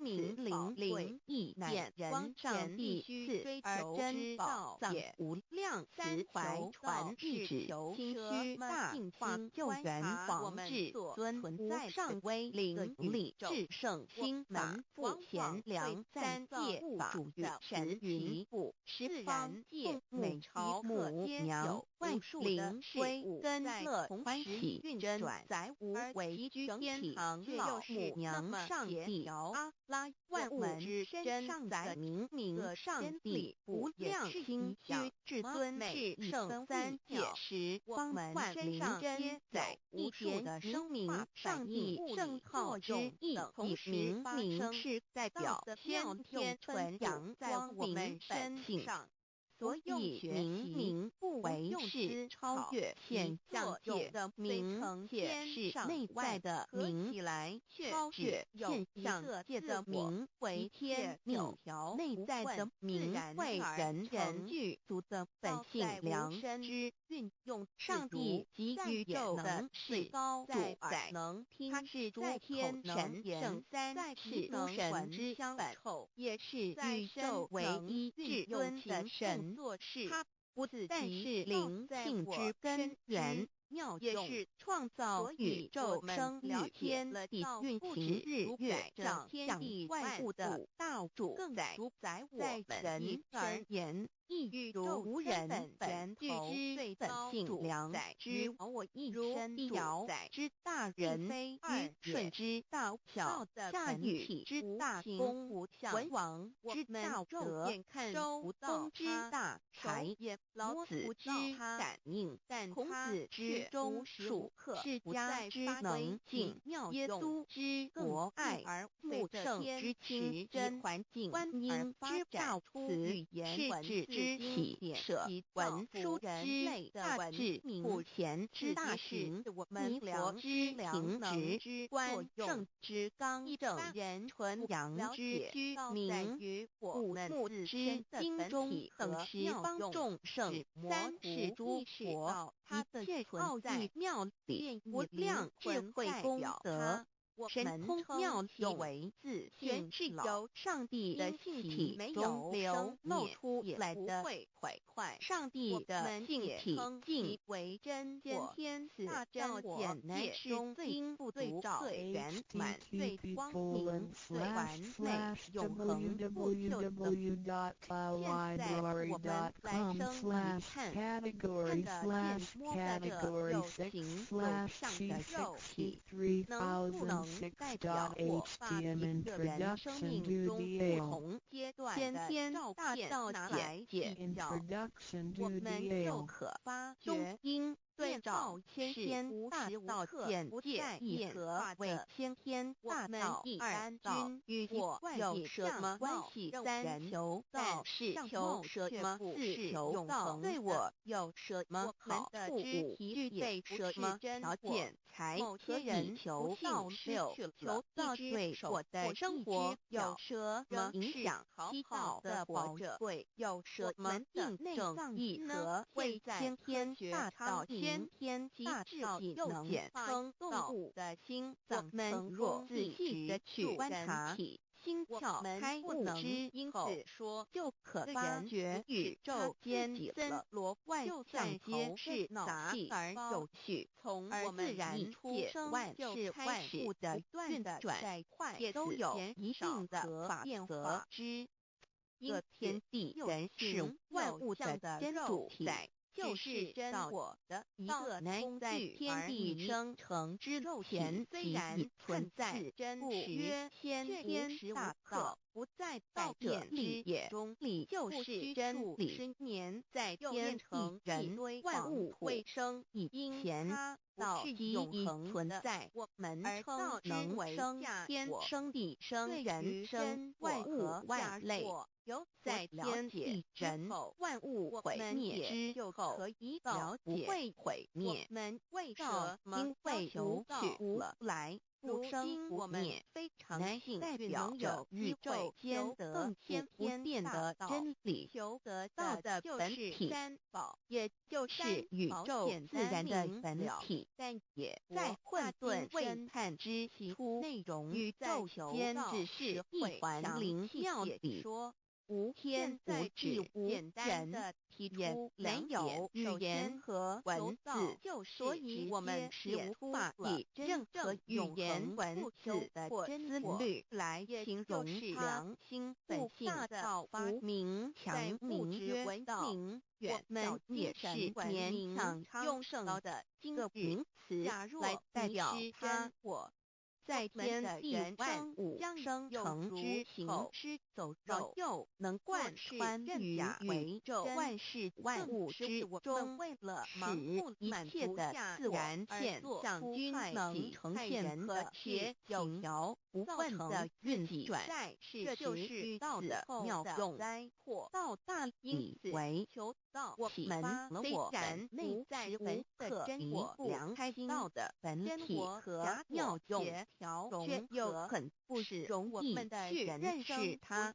灵异见人上帝赐而真道也，无量慈怀传日指心虚大化救援皇至尊无上威灵力至圣心满复贤良3界主神云布十方界每朝母娘万灵归根乐欢喜真载无为天堂老母娘上帝阿拉万物之真载明上帝无量心虚至尊至圣3界时光万灵真载无数的生命上帝圣号之意，同时明是代表先天纯阳在我们身性上。所以明不为是超越现象界的明，解释内在的明起来，超越现象界的明为天命条，内在的明为人具足的本性良知运用。上帝及宇宙的最高主宰能听，他是诸天神圣3世诸神之相凑，也是宇宙唯一至尊的神。他不但是灵性之根源，妙用，也是创造宇宙生日天地运行日月照天地万物的道主，更主宰我们人而言。亦如无人本具之最本性良知，我一生一爻之大人，愚蠢之道巧，驾驭之大功，文王之道德，周公之大才，老子之感应，孔子之忠恕，释迦之能静，耶稣之博爱，穆圣之持真，观音之造词，是指之喜舍，文殊之大智，普贤之大行，弥佛之平直，观圣之刚正，纯阳之虚明，古木之精中等十方众圣，三世诸佛，一切奥义妙理，无量智慧功德。神通妙用为自全是由上帝的性体中流露出来的毁坏。上帝的性体尽为真，先天大真简乃中最最照最圆满最光明最完美永恒不朽的。现在我们来生一看，看的见摸的有形有相的肉体，能不能代表我把一个人生命中不同阶段的照片拿来解较，我们就可发觉因对照先天大道简介一合为先天大道二君与我有什么关系？三求道是求什么？四永恒对我有什么好处？五具备什么条件才可以求道？六求道对我的生活有什么影响？七道的宝贵有什么定正义和为先天大道先天大道又简称动物的心脏层若仔细的去观察心窍开悟之后，说就可发觉宇宙间森罗万象皆是杂而有序，从我们然出生万事万物的运转也都有一定的变革之。这天地人事万物的真主宰，就是真我的一个工具，天地生成之前虽然存在真实，先天大道不在道者之也中，理就是真理。年在天地人万物会生以前，道即永恒存在，我们称之为天生地生人生万物万类。在天地人万物毁灭之后，道不会毁灭。为什么？因为无去无来，不生不灭，非常性代表着宇宙间的更天不变的真理。道的本体，也就是宇宙自然的本体，但也在混沌未探之初，内容宇宙间只是一环灵妙理说。无天无智无人提出没有语言和文字，所以我们也无法以任何语言文字的真律来形容良心本性造无名强名曰文明。我们也是勉强用上的这个名词来代表它。我在天地万物生成之行尸走肉，又能贯穿于宇宙万事万物之中，使一切的自然现象均能呈现和谐有条不紊的运转。这就是道的妙用。道大理为我们虽然内在无可弥量道的本体和妙用，却又很不容易去认识它。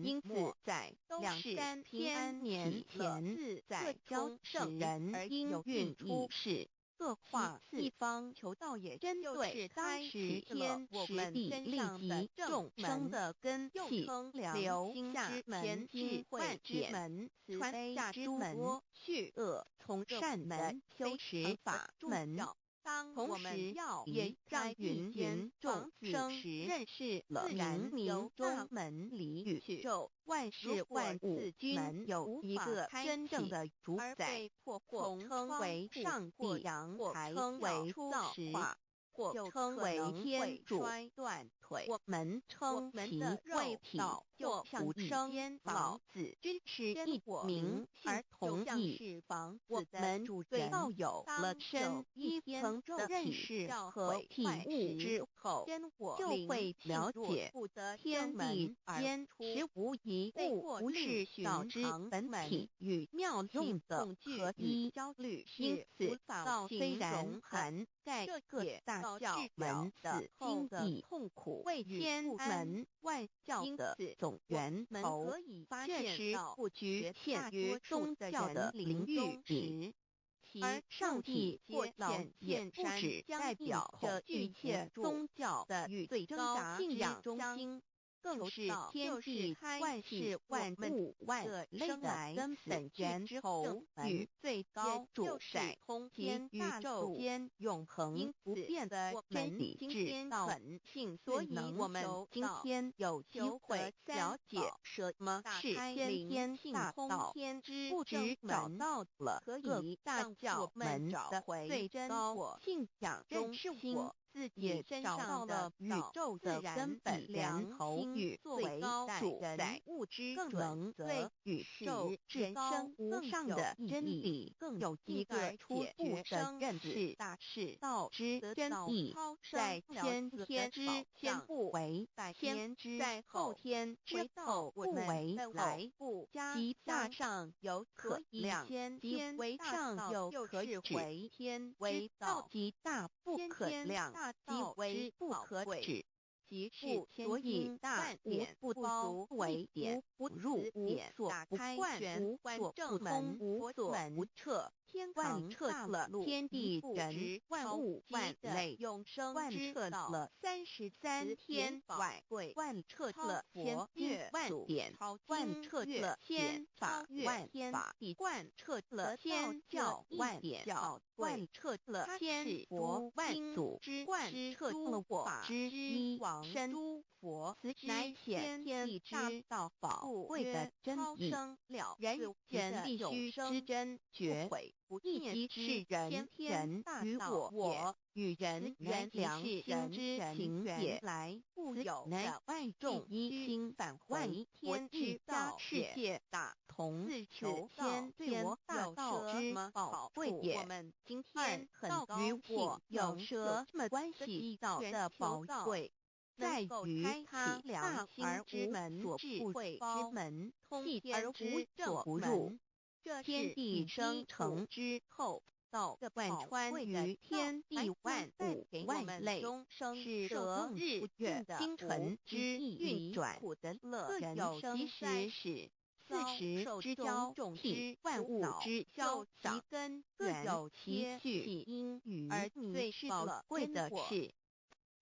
因此，在2、3千年前，在教圣人应运出世。各化一方求道也针对当时天时地利及众生的根气，留下前智慧之门，传下诸多去恶从行善门修持法门。同时也让芸众生认识了冥冥中门里宇宙万事万物均有一个真正的主宰，或称为上帝，称为造化，或称为天主。我们称其为体，就像一间房子，均是一名而同义。我们对道有了深一层的认识和体悟之后，就会了解天地间实无一物不是道之本体与妙用的合一。因此，道虽然含盖各大教门的经义痛苦为天门万教的总源头，确实不局限于宗教的领域里。而上帝或显也不只代表着一切宗教的最高信仰中心，更是天地万事万物万类的根本源头与最高主宰，及宇宙间永恒不变的真理之道性。所以我们今天有机会了解什么是先天大道，不只找到了各大教门的最高信仰中心，也找到了宇宙的根本源头与最高主宰物之准则，宇宙至高无上的真理，更有一个初步的认识。是道之真义，在先天之先不为先，在后天之后不为来，即大上有可量，即为上有可指，天为道，即大不可量，即为不可指。即是所以大点不足为点，不入点所不贯，无所不通，无所不彻。贯彻了天地人万物万类永生之道了33天百会，贯彻了佛乐万典，贯彻了天法万法，贯彻了天教万教，贯彻了天佛万祖，贯彻了法之一身诸佛，此乃显天地之道宝贵的真理，人人必须之真觉。亦即是人与我与人缘良心之情也，来故有乃外众一心返回天之道世界大同，自求天大道之宝贵也。我们今天道与我有什么关系？道的宝贵在于它大而无门，智慧之门，细而无所不入。天地生成之后，道贯穿于天地万物万类，是得日不月星辰之运转，各有其时始。40之交替，万物之交其根源，各有其序因与。而最宝贵的是，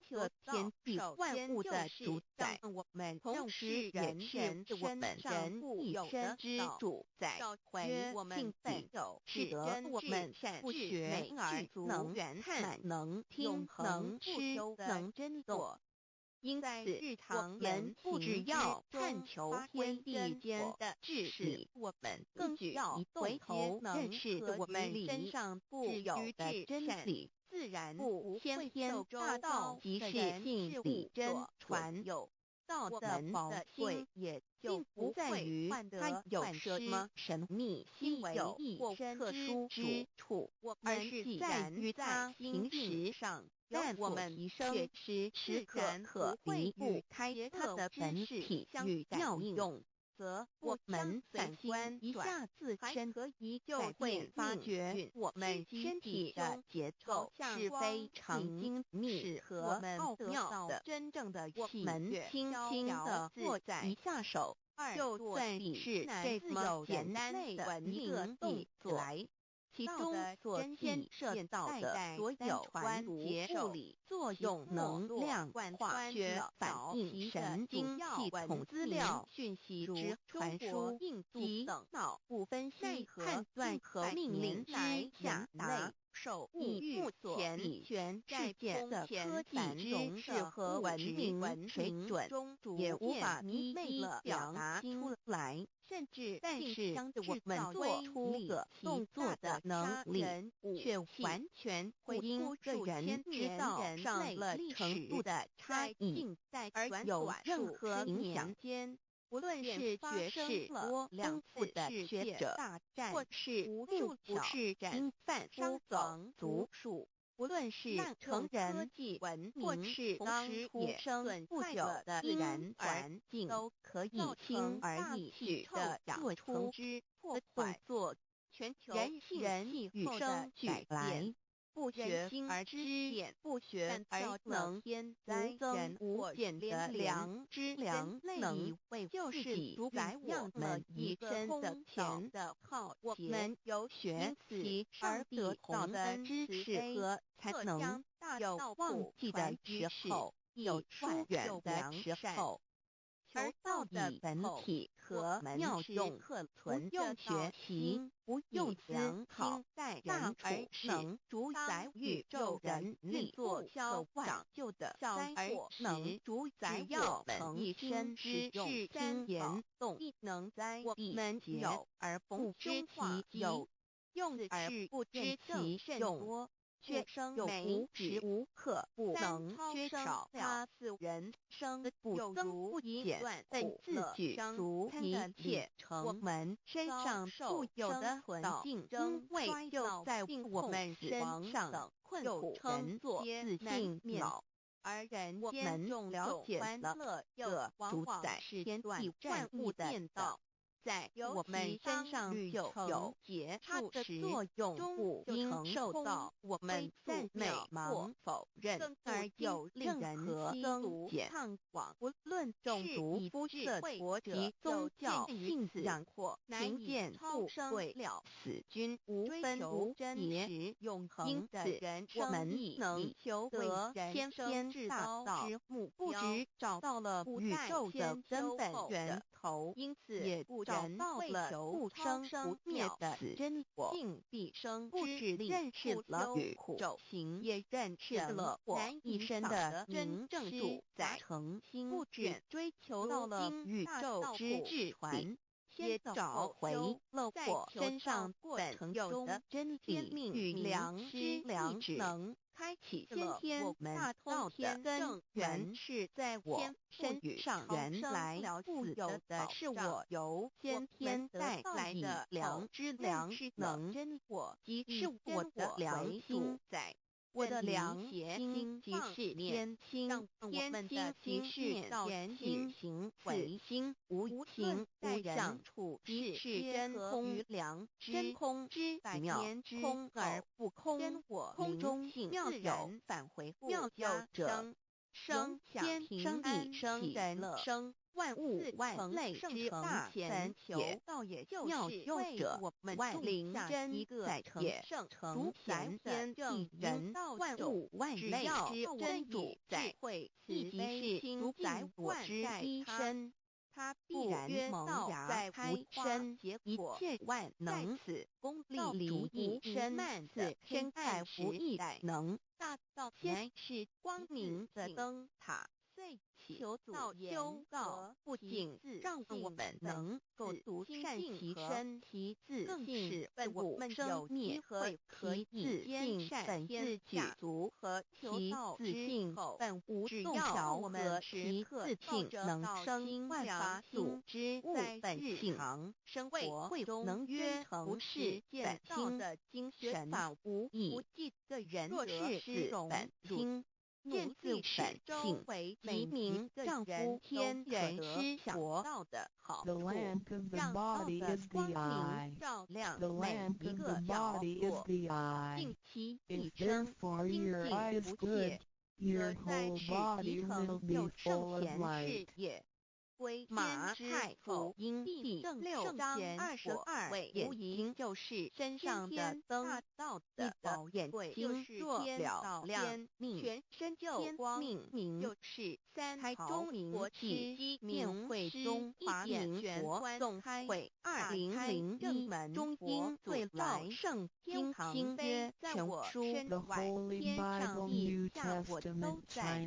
这天地万物的主宰，我们同时也是我们人一生之主宰。曰性本有，使得我们不学而能看，能听，能吃，能真做。因此，我们不只要探求天地间的治理，我们更需要回头认识我们身上固有的真理。自然不先天大道即是性理真传有道的宝贵，也就不在于它有什么神秘稀有或特殊之处，而是在于它形式上。但我们确实时刻离不开它的本体与妙用，则我们反观一下自身，就会发觉我们身体的结构是非常精密和奥妙的。真正的我们轻轻地握在一下手，就算是这么简单的一个动作，其中所牵涉到的所有关节物理作用、能量、化学反应、神经系统资料、讯息之传输及脑部分析、判断和命令之下达。以目前理全世界的科技知识和文明水准，也无法一一表达出来。甚至但是我们做出个动作的能力，却完全会因个人知道上了程度的差异而有任何影响。不论是爵士多丰富的学者，或是无数是因贩夫走卒，不论是成人文明，或是刚出生不久的自然环境，都可以轻而易举地做出之破坏全球人与生俱来。不学而知，不学而能，无增无减的良知良能，就是主宰我们一生的钱的好我们由学习而得到的知识和才能，有忘记的时候，有疏远的时候。而道的本体和妙用，不用学习，不用思考，大而能主宰宇宙人力做可长就的而能主宰我们一生之事心言动，能在我们有而不知其有，用而不知其用。却有无时无刻不能缺少他自人生不增不减的自举足一切我们身上固有的环境因为就在我们身上困苦称作自性脑。而人间中了解了个主宰天地万物的道，在我们身上就有接触时不应受到我们赞美或否认而有任何增减抗广，不论种族、肤色、国及宗教信仰或贫贱富贵了死均无分无别，永恒的人我们能求得天生大道之目标，不只找到了宇宙的根本源头，因此也找到了不生不灭的真我，必生不只认识了宇宙行，也认识了我一生的真正主宰诚心，不只追求到了宇宙之至传，也找回了我身上本有的真理与良知良能。开启了我们大道的根源是在我身上，原来富有的是我由先天带来的良知良能，真我即是我的良心在。我的良心即是天心，让我们的即是言语行为心，无情无相处即是真空与良知，真空之妙，空而不空，空中妙有返回妙有者生天生地生人生。万物万类之大前求道也就是为我们万灵真一个也主宰天地人万物万类之真主宰会，亦即是主宰我之一身。他必然萌芽开生，一切万能此功力如一身此天爱无一能。大道前是光明的灯塔。求道修道，不仅让我们能够独善其身，其自更是我们有机会可以自信本自举足和其自信本无动摇和其自信能生万法组织物本性生活中能约不是见到的精神法无以的人若是自本心。见自本性为其名丈夫天人师国道的好处，让道的光明照亮每一个角落，尽其一生精进不懈，而在是集成就圣贤事业。归马太福音第6章22位，眼睛就是身上的灯，你的眼睛若了亮明，全身就光明，就是台中国际面会中华民国总会2001门中英对照圣经新约全书天上地下我都在。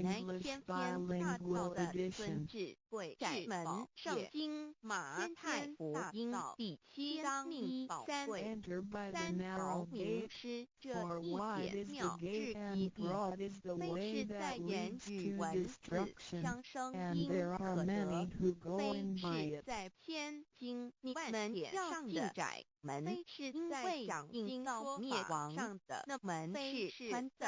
乃天大道的孙智慧在门圣经马太福音第7章1、3毫明师这一点妙之极地，非是在言语文字相生因可得，非是在偏经你们上的窄门，非是在讲经到灭亡上的那门是宽的，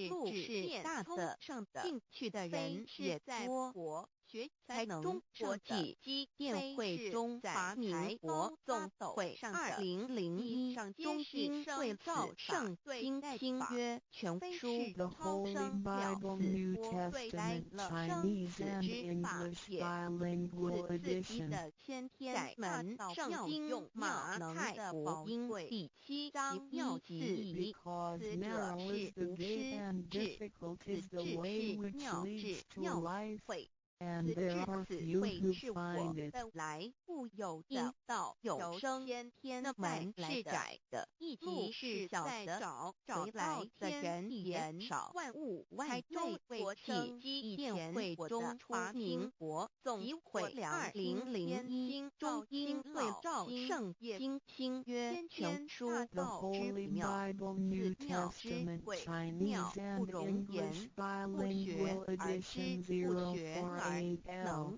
路是大的上的，进去的人也多。学才能中国际机电会中华民国总会上的2001上中英对照圣经新约全书超生了子对来了生子之法也，此次的先天门上经用马太福音第7章妙极，此者是无师智，此智是妙智妙慧。And 此 there are 智 few 慧 who 是我 find it. 的来复有因道有生先天的门是窄的，路是小的，找来的人也少。万物台中国际机电会中华民国总会2001中英对照圣经新约全书The 道之 Holy 妙， Bible, New 此妙之 Testament, 贵 Chinese 妙不 and 容言， English 不学 bilingual 而 edition 知，不学而 048L. 能。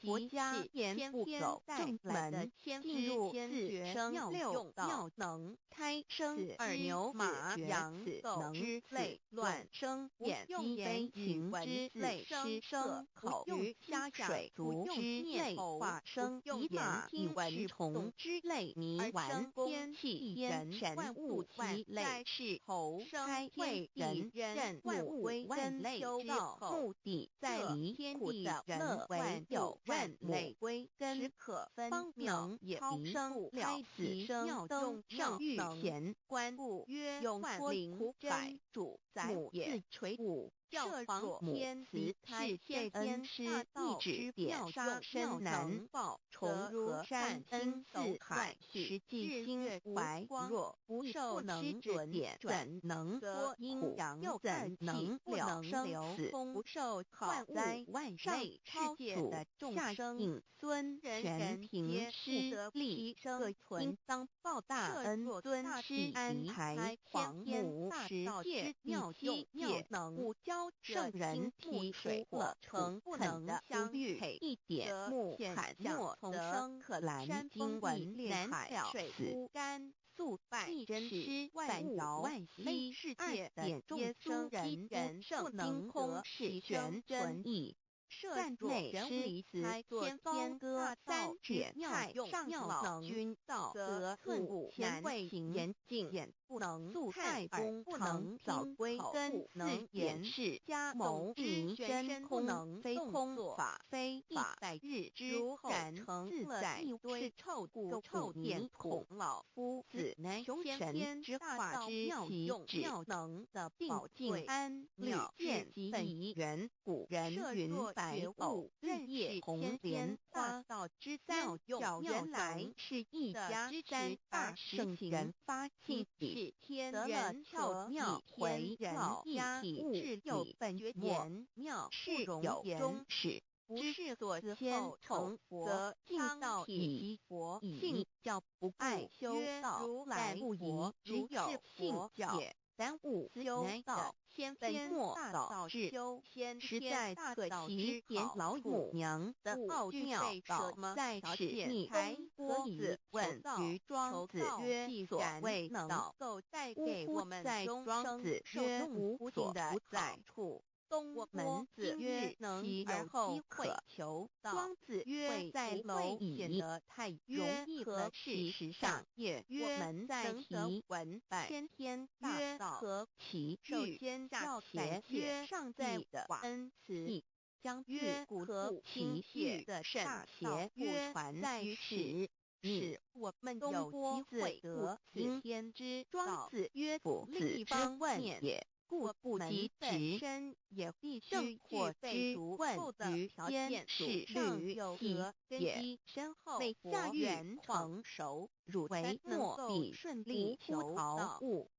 国家天不走正门，进入自生六道能开生耳牛马羊狗之类乱生眼睛飞禽之类失生口鱼虾水族之类化生以马以蚊虫之类迷顽天气人神物其类是猴开会人任万物归根修道目的在离天地人为有任类归根时可分能也超生了此生灯上御前观部曰永灵真主母也垂武教皇天慈是现恩师一指点杀身难报重如山恩四海实际心怀若不受能准点怎能多阴阳怎能了生死不受万灾万类世界的众生引孙全凭师力各存当报大恩尊师安排皇母十界妙机妙能教圣人提水火成不能相遇一点木罕莫从生可兰经文南海水枯干素败真师万摇万息世界点耶稣人不能空是玄存意战内人离子天方歌三解菜上老君道得寸步难行严禁眼不能速太公不能早归根能言事家谋迷真不能非空法非法在日如然自在是臭故臭念孔老夫子南雄神之化之妙用妙能的宝镜安吕见本仪元古人云白物日夜红莲花道之妙用原来是一家之三大圣人发起是天人巧妙回人家物质有本言妙是有终始不是所先成佛尽道以佛性教不爱修道如来不疑只有信教三五修道先分莫道至先实在可惜点老母娘的奥妙道在此你才可以问于庄子曰所谓能够带给我们在庄子曰无所不在处东门子曰能而后可求道庄子曰在蝼蚁得太容易和事实上也曰门在提文先天大道和其首先要感谢上帝的恩慈将自古和其血的大邪不传在世，使我们有机会得此天之庄子曰：夫子之问也。故不及本身也必须具备足问于先是律体也。身后为下语成熟，汝为莫必顺利求逃物。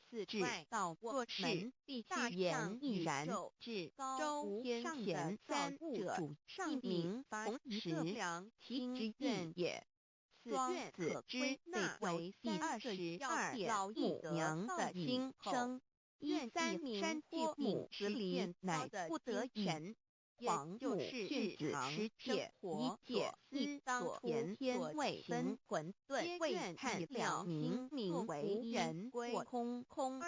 此至道过门必须言亦然。至周天前三者上明同时其之愿也。庄子之被为第22老母娘的心声。一三明山坡母之离，乃不得已。皇母训子时切活所思当前天位行混沌，未探了明为人过空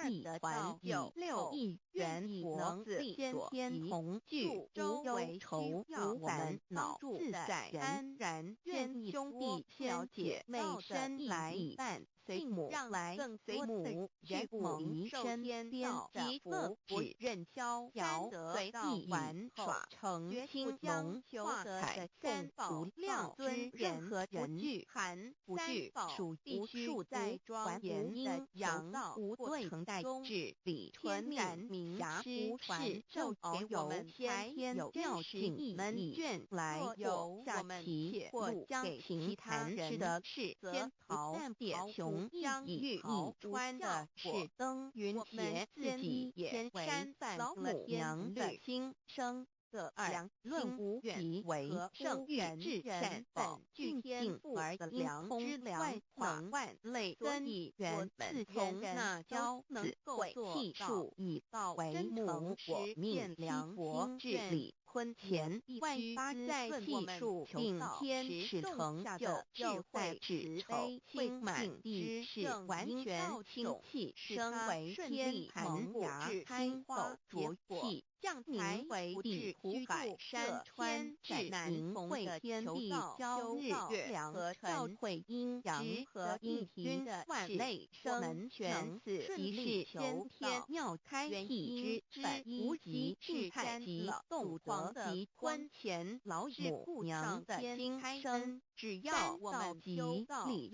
义团以6亿元佛子先天同具周为愁，我们脑自在安然，愿兄弟小姐妹身来伴。随母来赠随母，人蒙受天道及福，只任逍遥随意玩耍，成青龙化彩凤不料尊任何人具含不具属必须在庄严的阳道无对成中治理纯然明霞无传授给我们才有妙境门卷来有下棋或将给其他人的是先逃别穷相遇以穿的是登云节自己也为老母娘的心声。个二论无题为圣人至善本具天赋而良之良能万类，所以原自从那教能够气数以道为母，我命良佛治理。婚前万八在气数并天使成就智慧慈悲心满地是完全清气，身为天萌芽开花着气。降明为地土海山川在南会的天地交日月和晨会阴阳和一体的万类生全子即是先天妙开辟之本无极是太极动德及婚前老母娘的心声。只要我们极力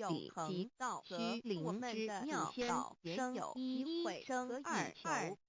及道虚灵之妙道生一会生二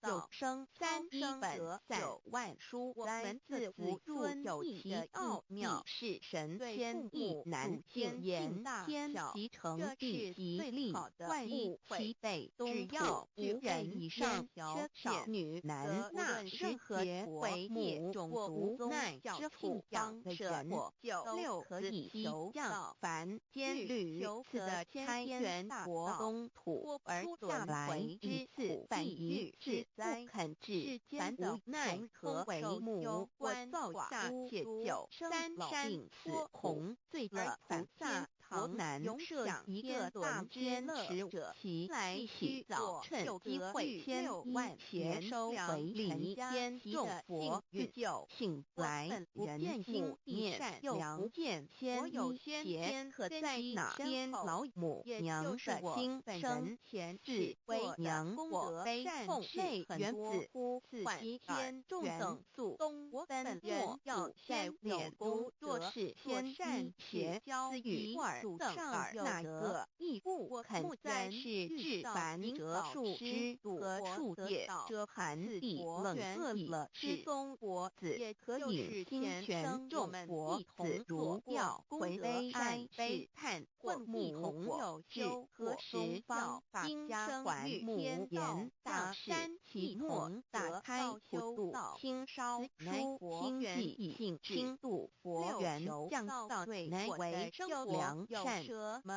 有生三一本9万书，我们自无尊有其奥妙，是神千亿难经言天集成地极最利万物其备，只要无人以上缺少女男那任何为母种族乃之处方的人，就可以求教凡监律此的开元国东土而下来之次反欲是不肯治，凡无奈何为母，官造下且九三山坡红醉了菩萨唐南设一个大坚持者，其来须早趁机会6万钱收为礼，间众佛运就醒来人心地善良不见先邪，可在哪天老母娘的心生前世为娘我悲痛泪原子乎其天众等素东本人要在脸都若是先善邪交与祖上那个亦不肯然是至凡哲术之和术业遮含地冷恶了之宗国子，也可以心玄众佛子如要回悲哀悲叹或母有修何时方经生还母言大山其末大开普度清烧书清源以性清度佛缘降道乃为生良善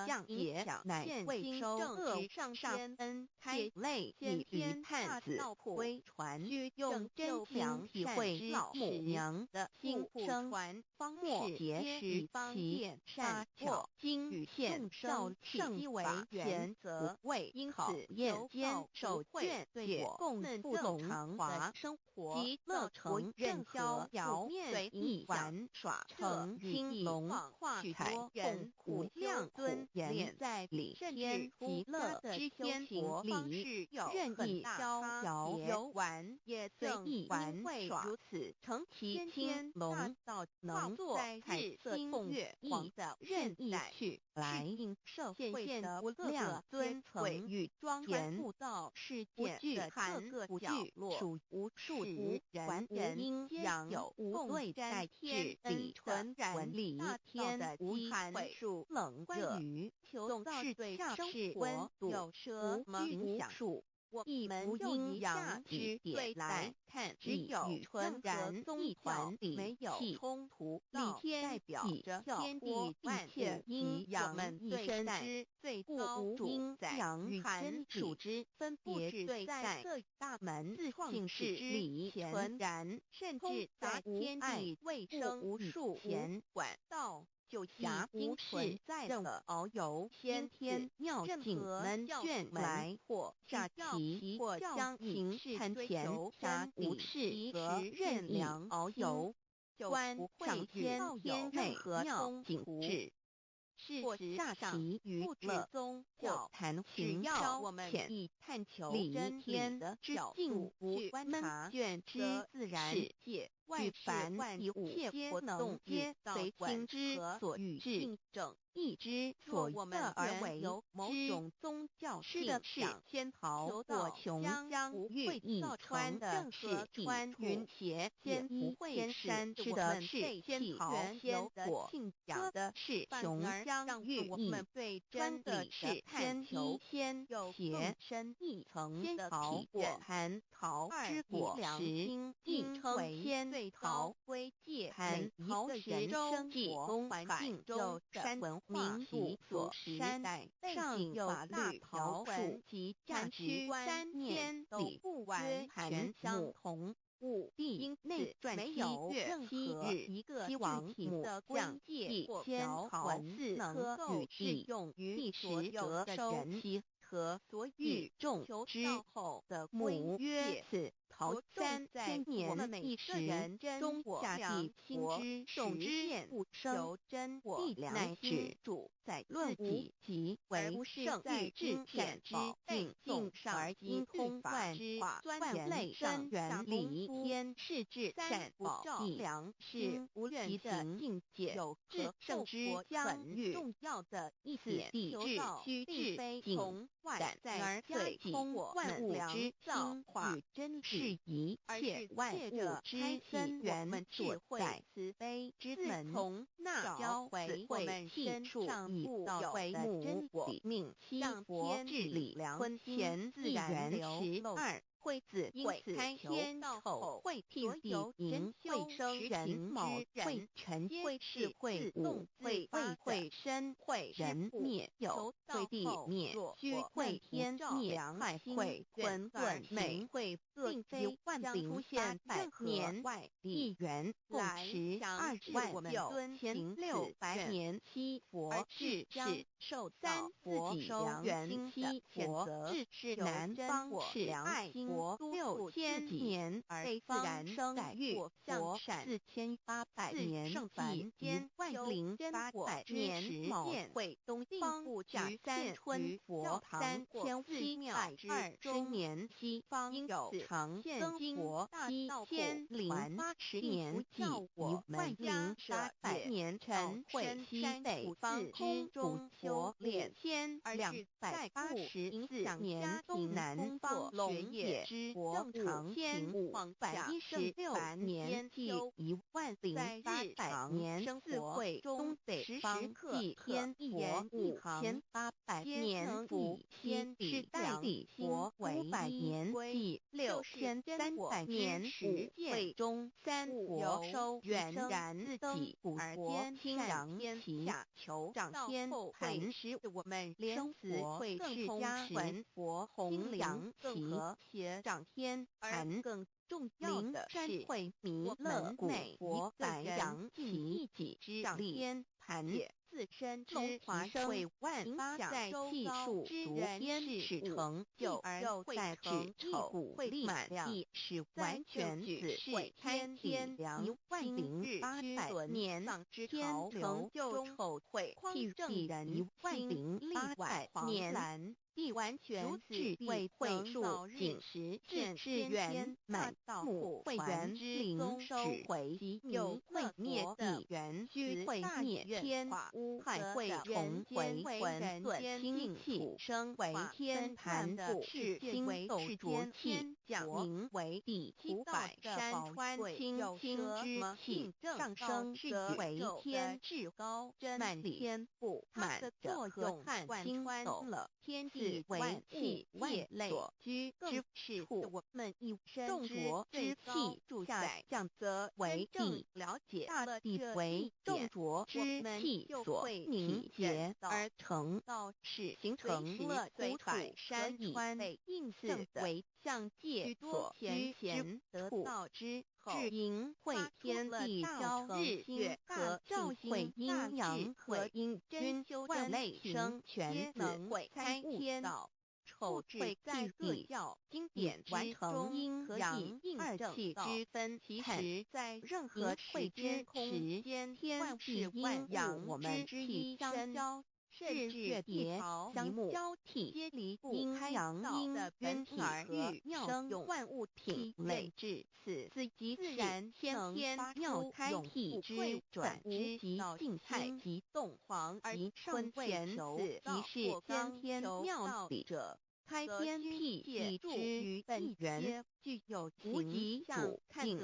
降也乃为收恶上恩开类以于探子归传须用真情体会老母娘的心声，方莫结识其善巧精与现照圣为原则，为因此夜间手卷解供不懂常华生活及乐成任逍遥随意玩耍成青龙化彩人苦无量尊严在理天极乐之天国里，任意逍遥游玩，也随意玩耍，如此成其天龙道能在彩色凤月黄的任意去来应社会的无量尊层与庄严悟道世界的各个角落，属无数人阴阳有无对在天理纯然理天无函数冷热于求道是对上是温度有奢影响数。一门阴阳之点来看，只有纯然一团里没有冲突。理天代表着天地一切阴阳们一身之最高阴阳与真数之分别对在大门性是理纯然，甚至在天地未生无数前管道。就辖无存在的遨游先天妙境门卷来或下棋或将形谈前杀无事和任量遨游，观上天天内和妙景致。是下棋与乐宗教谈情，只要我们潜意探求真天的之境不观察卷之自然世界，与凡一切活动皆随心之所欲境整意之所欲而为，由某种宗教性想仙桃或琼浆不会造成的是穿云鞋仙不会山吃的是仙桃有果讲的是琼浆玉意，穿的是天地仙鞋深一层的桃果含桃之果实，亦称仙对桃归界含桃时生活环境中山文化民俗时代上有大桃树及价值观念都不完全相同。故因内没有任何一个具体的归界仙桃字能够适用于所有的人其和所欲众之后的母曰此桃三千年一时中下地心之众之见不生真力量乃至主在论己即为圣欲至显之境而精通万万类生原理天是至善宝地良是无极的境界，有至圣之本欲重要的一点求道须至从外在而最通万物之造化真是一切万物之根源智慧慈悲之门，从那教诲我们身上以道为母我命让天治理坤乾自然流二惠子会开天后会辟地营会生人卯会辰会是会午会未会申会人灭有会地灭虚会天灭亥会混沌美会并非万出现百年外一元共时20,026,600年期佛至受三佛收元期佛至是南方是爱国6000年而北方生育佛4800年凡间10800年卯会东方不局三春佛3720年西方有常见佛7080年即10800年陈会西北方空中佛2284年东南方龙野之正常天516年即10800年生佛东北方即天佛5800年伏天是代理佛500年即6300年时会中三佛收元然自己而天清扬其下求长天磐石我们生死会释迦文佛弘扬其和谐长天盘更重要的是会弥勒美佛白羊其一己之长天盘自身之提升，影响在技术逐编使成就，而在指丑力满意，是完全子会开天10800年之潮流中会替正人10800年。必完全智慧会数仅时至圆满母会元之灵收回及有会灭地元虚会灭天污害会重回混沌清气生为天盘布是星斗浊气讲名为第7百山川清清之气上升是为天至高满天布满着和汉清斗了天地为气业所居之处，我们一身浊之气住下降，则为地了解大地为众浊之气所凝结而成，道是形成了土百山川，因此为象界所居之得道之后，只因会天地交日月和照会阴阳和阴均万类生全能会开天道。丑会在各教经典完成阴阳二气之分，其实在任何会之时间天地万阳我们之一相交，甚至叠相交替，皆离阴阳阴的原体和生用万物品类至此，即自然天妙开体之转之及静态及动黄及春前子即是先天妙理者。开天辟地之于本源，具有无极主境，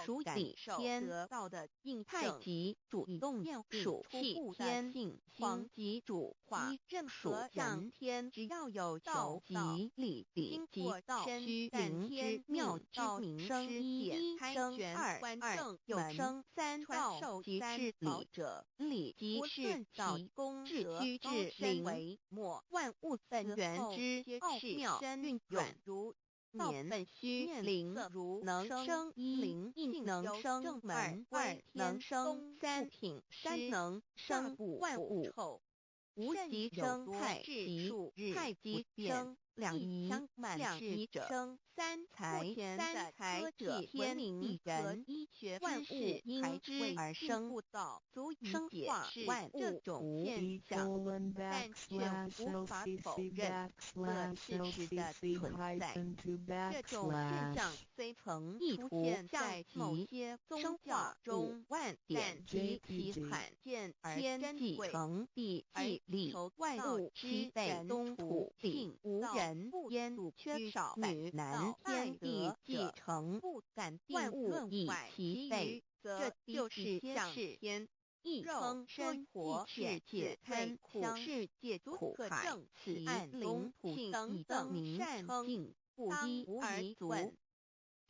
属理天得道的应太极主动属气天性，黄极主化属人天。只要有道及理经过身虚灵之妙之名生一生二有生三道即是理者，理即是其功至虚至灵为末，万物本源之奥妙运转如道本虚灵如能生一灵应能生门二能生三品三能生万物后无极生太极太极生两仪两仪生三才三才者天命一人医学万物因之而生不道，足以解释万种现象，但却无法否认这事实的存在。这种现象虽曾意图在某些宗教中万典及其罕见而天地成地既理万物之北东土地无人焉缺少女男天地既成不敢万物以其北，这就是向天一称生活世界堪苦世界苦海，此岸灵土等等名称不一而足。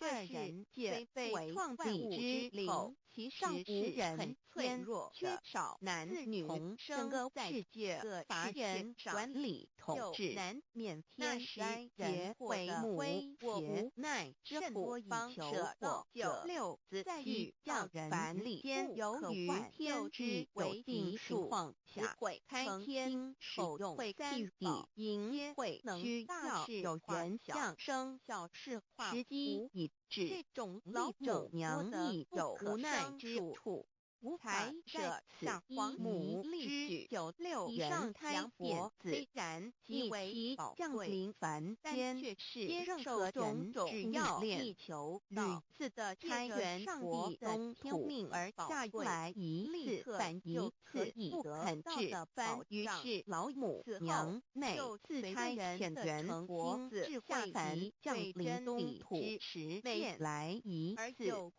二人皆为创地之灵，其实无人天弱缺少男女同生在世界乏人管理统治，难免天灾劫为母，我无奈之不方舍道者六子欲教人凡理间由于天之为定数况下开天使用地因会需要有原象生效是化时机以这种老母娘亦有无奈之处，无才者下皇母之举96人开佛虽然即为其降临凡间，却是任何人只要力求到次的开元佛东土命而下来一次反一次不肯治反，于是老母娘内自开显元佛智慧及降临东土时便来一次，又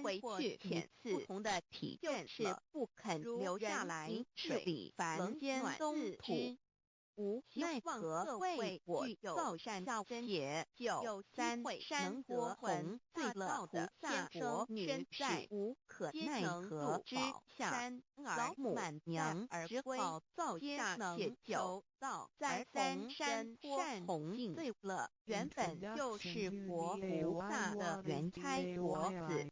回去遣次，不同的体现是不肯留下来治理凡间东土。无奈何各位具有造善教解，有三山国红最乐菩萨佛女在无可奈何之下，老母娘只好造下解救道，在三山善红尽最乐，原本就是佛菩萨的原差佛子。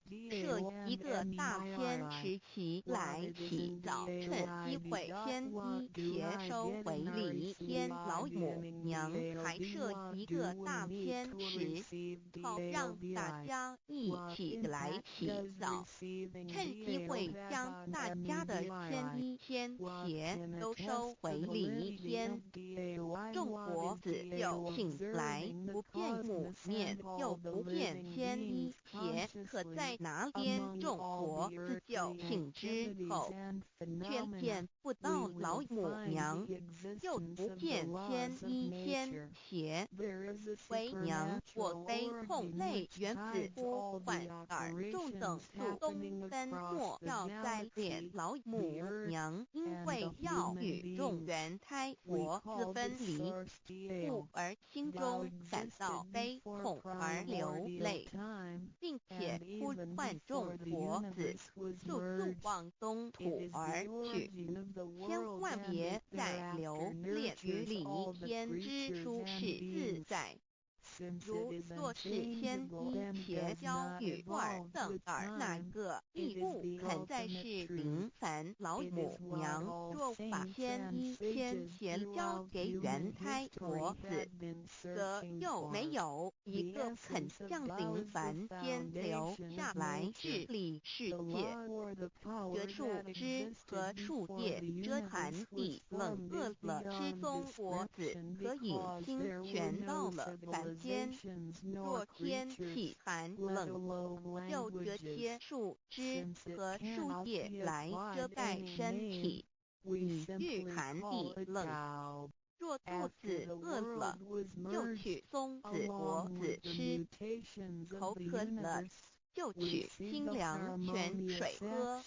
设一个大天池旗来祈祷，趁机会天衣携收为礼。天老母娘还设一个大天池，好让大家一起来祈祷，趁机会将大家的天衣天鞋都收为礼。天众婆子就醒来，不见母面，又不见天衣鞋可在哪边？众婆子就醒之后，却见不到老母娘，又不见天衣天鞋。为娘，我悲痛泪源自呼唤耳众等速东奔莫要再恋老母娘，因为要与众元胎婆子分离，故而心中感到悲痛而流泪，并且呼唤众婆子速速往东土而去，千万别再留恋于里。天之舒适自在，如若是天衣鞋交与二赠尔哪个义务肯再是临凡老母娘？若把天衣天鞋交给元胎婆子，则又没有一个肯向临凡间留下来治理世界。这树枝和树叶遮寒地冷，饿了失踪婆子和影星全到了凡间。若天气寒冷，就这些树枝和树叶来遮盖身体，以御寒地冷。若肚子饿了，就取松子果子吃；口渴了，就取清凉泉水喝。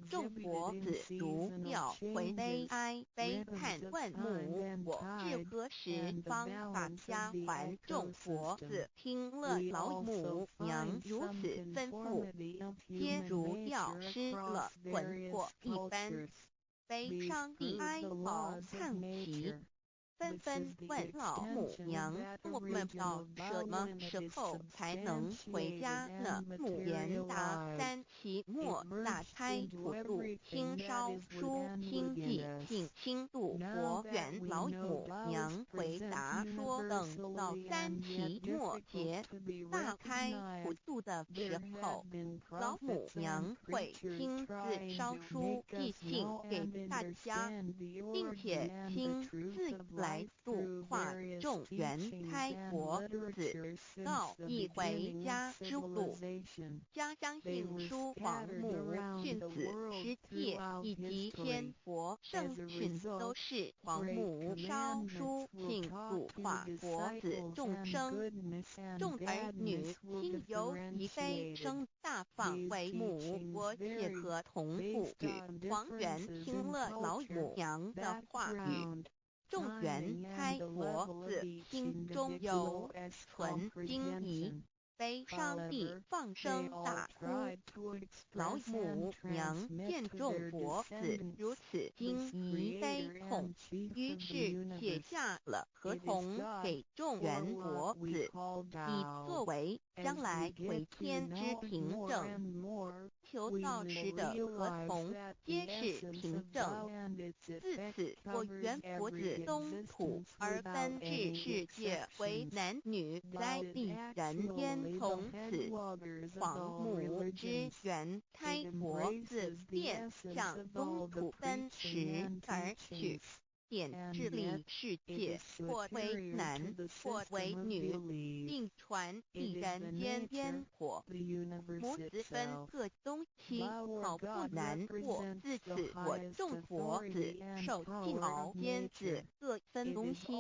众婆子如要回悲哀悲叹问母，我至何时方把家还？众婆子听了老母娘如此吩咐，皆如要失了魂魄一般，悲伤地哀嚎叹息，纷纷问老母娘：“我们到什么时候才能回家呢？”母言答：“3期末大胎普渡清烧书清祭请清度活元。”老母娘回答说：“等到3期末节大胎普渡的时候，老母娘会亲自烧书祭请给大家，并且亲自来度化众元胎婆子，告一回家之路。家相信书皇母训子十戒以及天佛圣训都是皇母烧书庆度化婆子众生，众儿女心有一悲生大放为母，我且和同步与皇元听了老母娘的话语。众元胎婆子心中有存惊疑，悲伤地放声大哭。老母娘见众婆子如此惊疑悲痛，于是写下了合同给众元婆子，以作为将来回天之凭证。求道时的合同皆是凭证。自此，我元婆子东土而分至世界为男女在地人间，从此皇母之元胎婆子便向东土奔驰而去。点治理世界，或为男，或为女，并传递人间烟火。母子分各东西，好不难过。自此，我众婆子受尽熬煎子各分东西，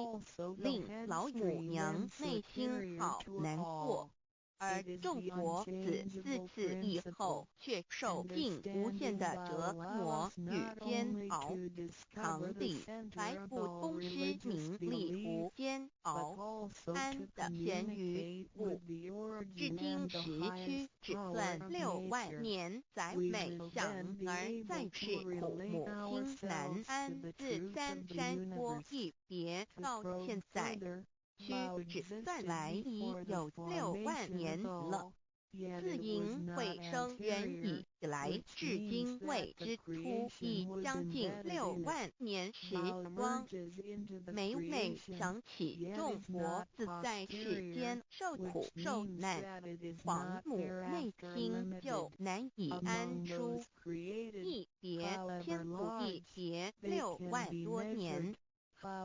令老母娘内心好难过。而众婆子自此以后，却受尽无限的折磨与煎熬。堂弟白骨通师名利无煎熬，安的咸鱼物，至今时区只算6万年，载美想而再世苦母亲难安。自三山坡一别到现在，屈指算来已有6万年了。自营会生元以来，至今为之初已将近6万年时光。每每想起众佛自在世间受苦受难，皇母内心就难以安舒。一别天不一别6万多年。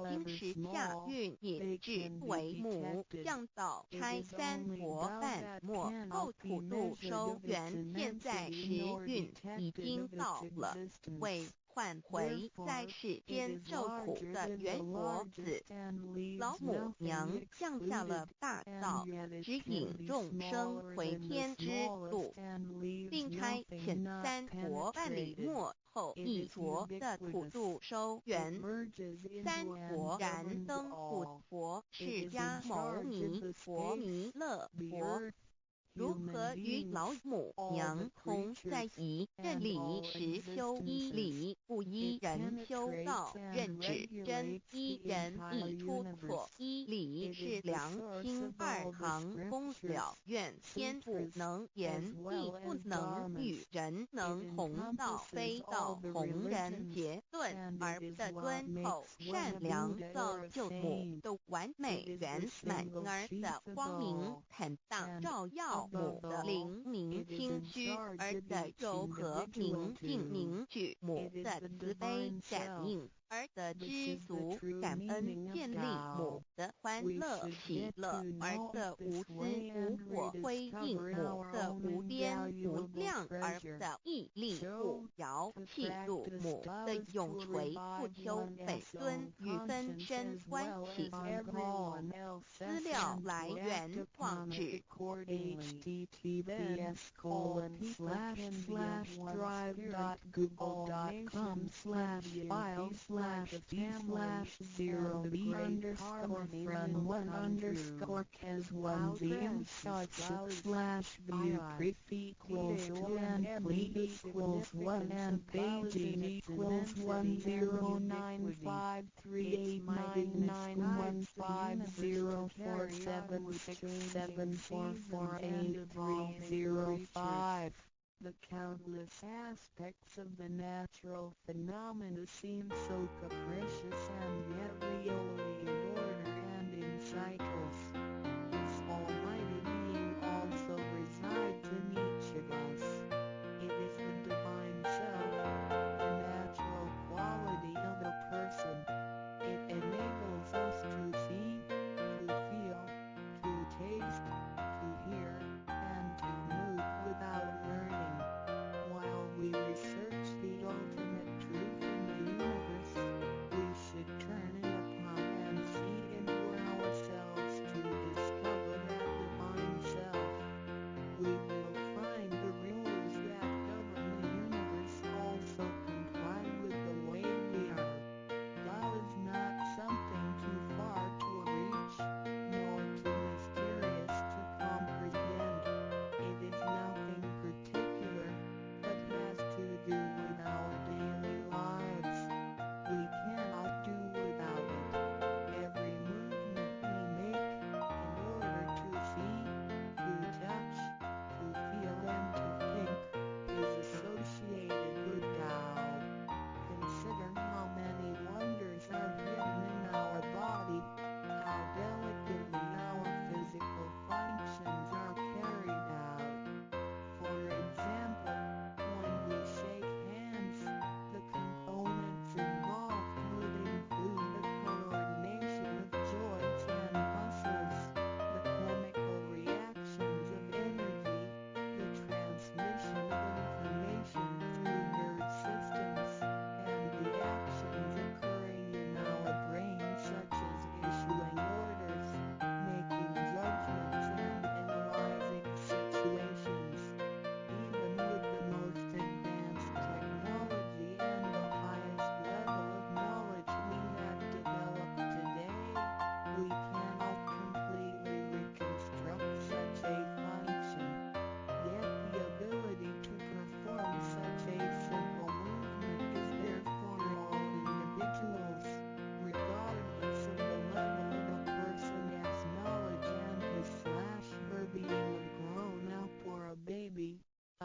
今时下运引至为母，降到拆3佛半末，后土度收元，现在时运已经到了，为换回在世间受苦的元佛子。老母娘降下了大道，指引众生回天之路，并差遣3佛半里末后一佛的土度收元。3佛燃灯古佛、释迦牟尼佛、弥勒佛。如何与老母娘同在一任理实修一理，不依人修道，任指真一人一出错，一理是良心2行公了愿，天不能言，地不能语，人能弘道，非道弘人结论，而的敦厚善良造就母的完美圆满儿的光明坦荡照耀母的灵明清虚，儿的柔和宁静凝聚母的慈悲感应，儿的知足感恩建立母的欢乐喜乐，儿的无私无我辉映母的无边无量，儿的屹立不摇气度母的永垂不朽本尊与分身关系。资料来源网址1-800-449-305. The countless aspects of the natural phenomena seem so capricious and yet really in order and in cycles. This almighty being also resides in each of us. It is the divine self, the natural quality of a person. It enables us to see, to feel, to taste, to hear, and to move without learning. While we research the ultimate truth in the universe, we should turn it upon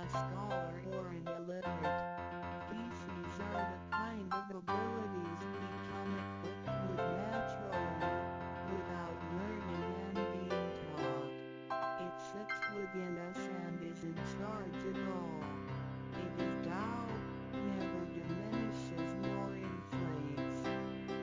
a scholar or an illiterate. Theses are the kind of abilities we can equip with naturally, without learning and being taught. It sits within us and is in charge of all. It is Tao, never diminishes nor inflates.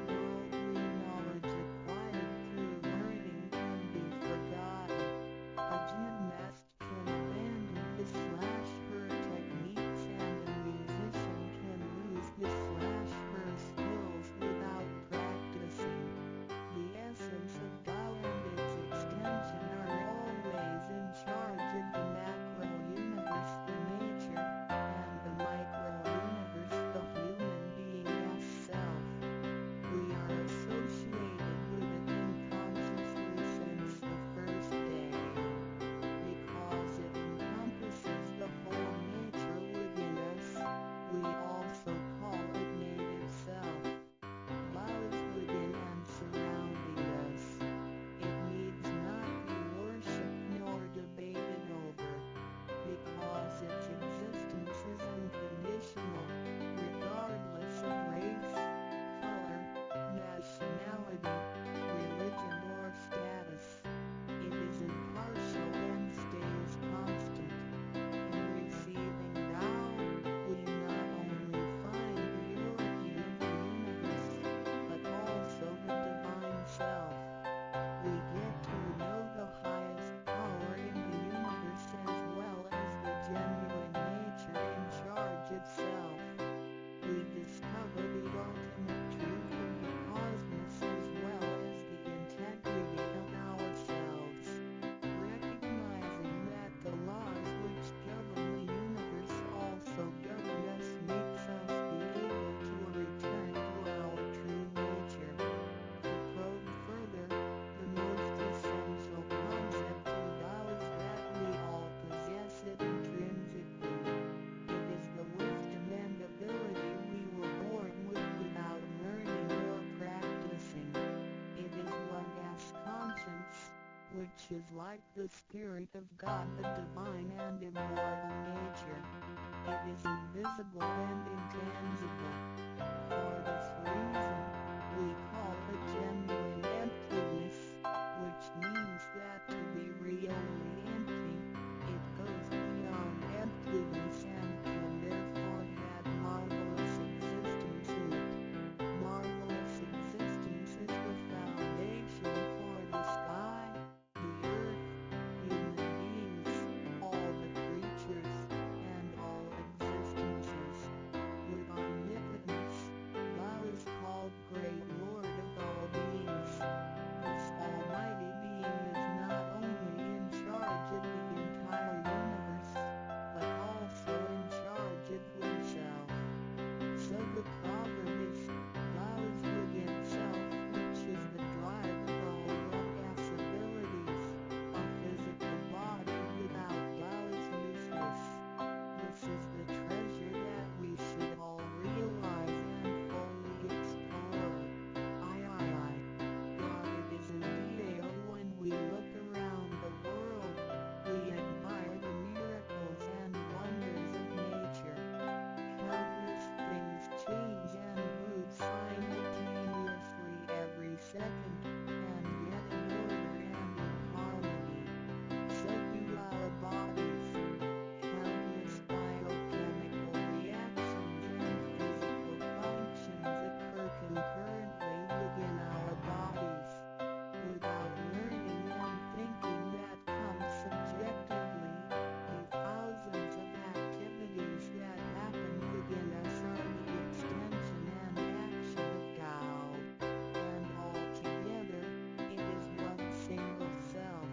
Worldly knowledge acquired through learning can be forgotten. A gymnast can abandon his/her techniques and a musician can lose his/her skills without practicing. The essence of Tao and its extension are always in charge of the macro-universe, the nature, and the micro-universe, the human being as self. We are associated with it unconsciously since the first day. Because it encompasses the whole nature within us, we also call it native self. Tao is within and surrounding us. It needs not be worshipped nor debated over, because its existence is unconditional, regardless of race, color, nationality, religion or status. It is impartial and stays constant. In receiving Tao, we not only find the origin of the universe, but also the divine self. We get to know the highest power in the universe as well as the genuine nature in charge itself. We discover the ultimate truth of the cosmos as well as the integrity of ourselves. Recognizing that the laws which govern the universe also govern us makes us be able to return to our true nature. To probe further, the most essential concept in Tao is that we all possess it intrinsically. It is the wisdom and ability we were born with without learning or practicing. It is one as conscience, which is like the Spirit of God, the divine and immortal nature. It is invisible and intangible. For this reason, we call it genuine emptiness, which means that to be really empty, it goes beyond emptiness and can therefore have marvelous existence in it. Marvelous existence is the foundation for the sky, the earth, human beings, all the creatures, and all existences. With omnipotence, Tao is called Great Lord of all beings. This almighty being is not only in charge of the entire universe, but also in charge of himself. So the proverb is, Tao is within self, which is the drive of all raw abilities. A physical body without Tao is useless. This is the treasure that we should all realize and fully explore. God, it is indeed when we look around the world, we admire the miracles and wonders of nature. Countless things change and move simultaneously every second, and yet in order and in harmony. So do our bodies. Countless biochemical reactions and physical functions occur concurrently within our bodies. Without learning and thinking that comes subjectively, the thousands of activities that happen within us are the extension and action of Tao. And altogether, it is one single self.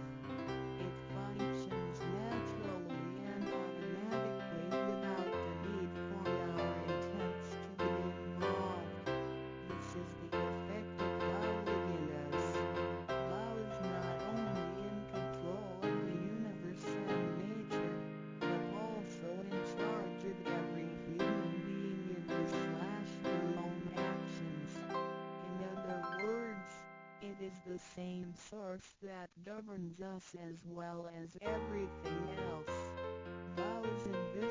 It functions naturally and automatically without the need for our intents to be involved. This is the effect of Tao within us. Tao is not only in control of the universe and nature, but also in charge of every human being in his/her own actions. In other words, it is the same source that governs us as well as everything else. Tao is invisible.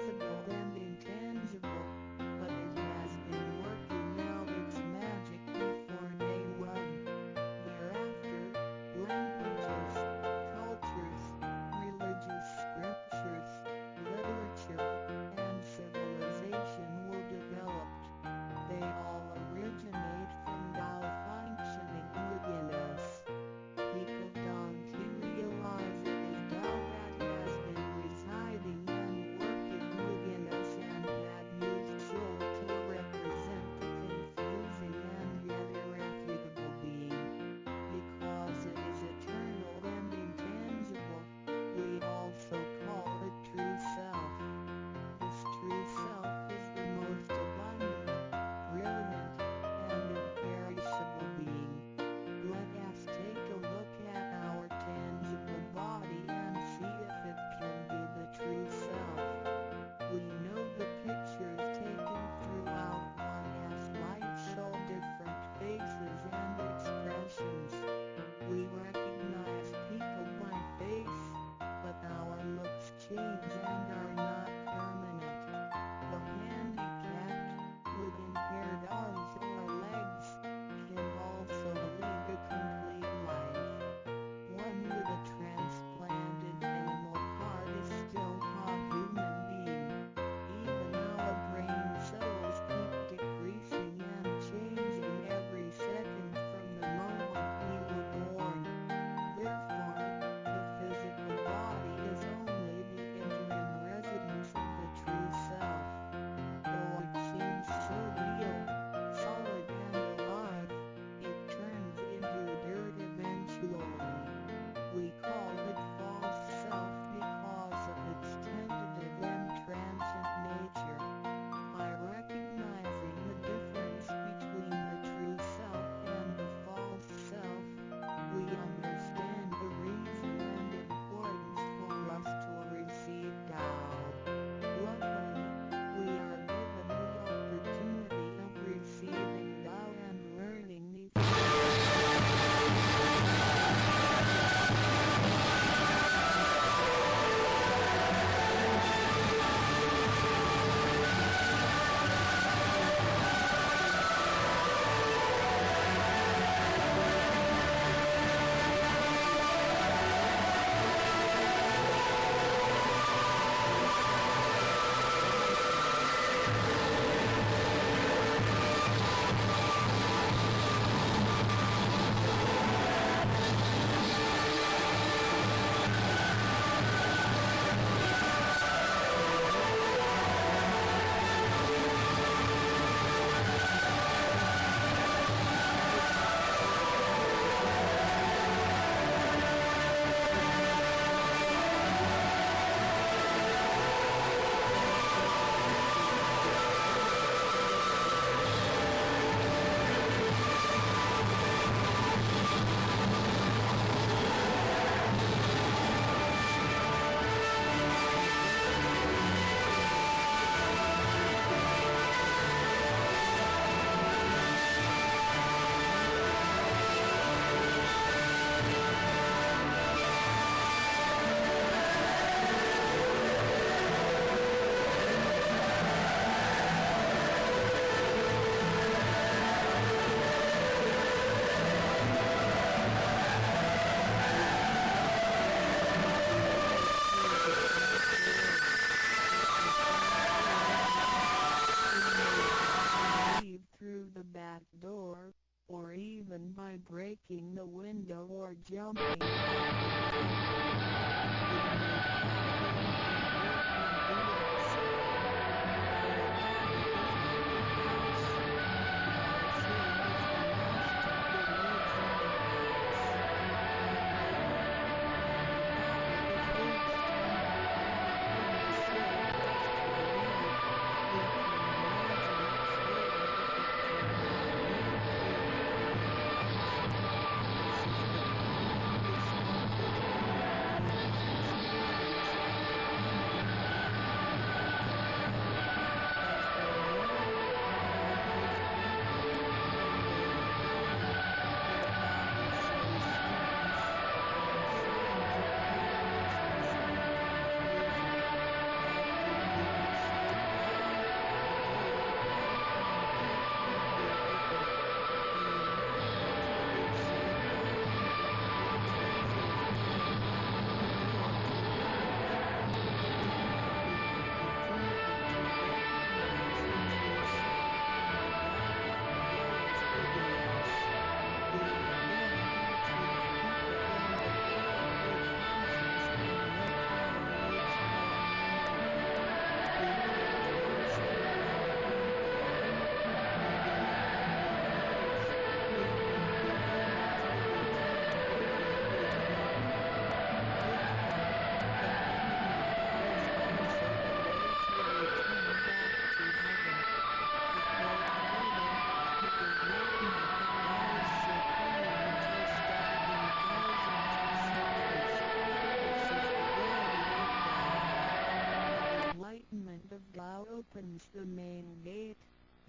opens the main gate,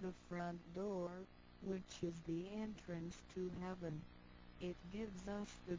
the front door, which is the entrance to heaven. It gives us the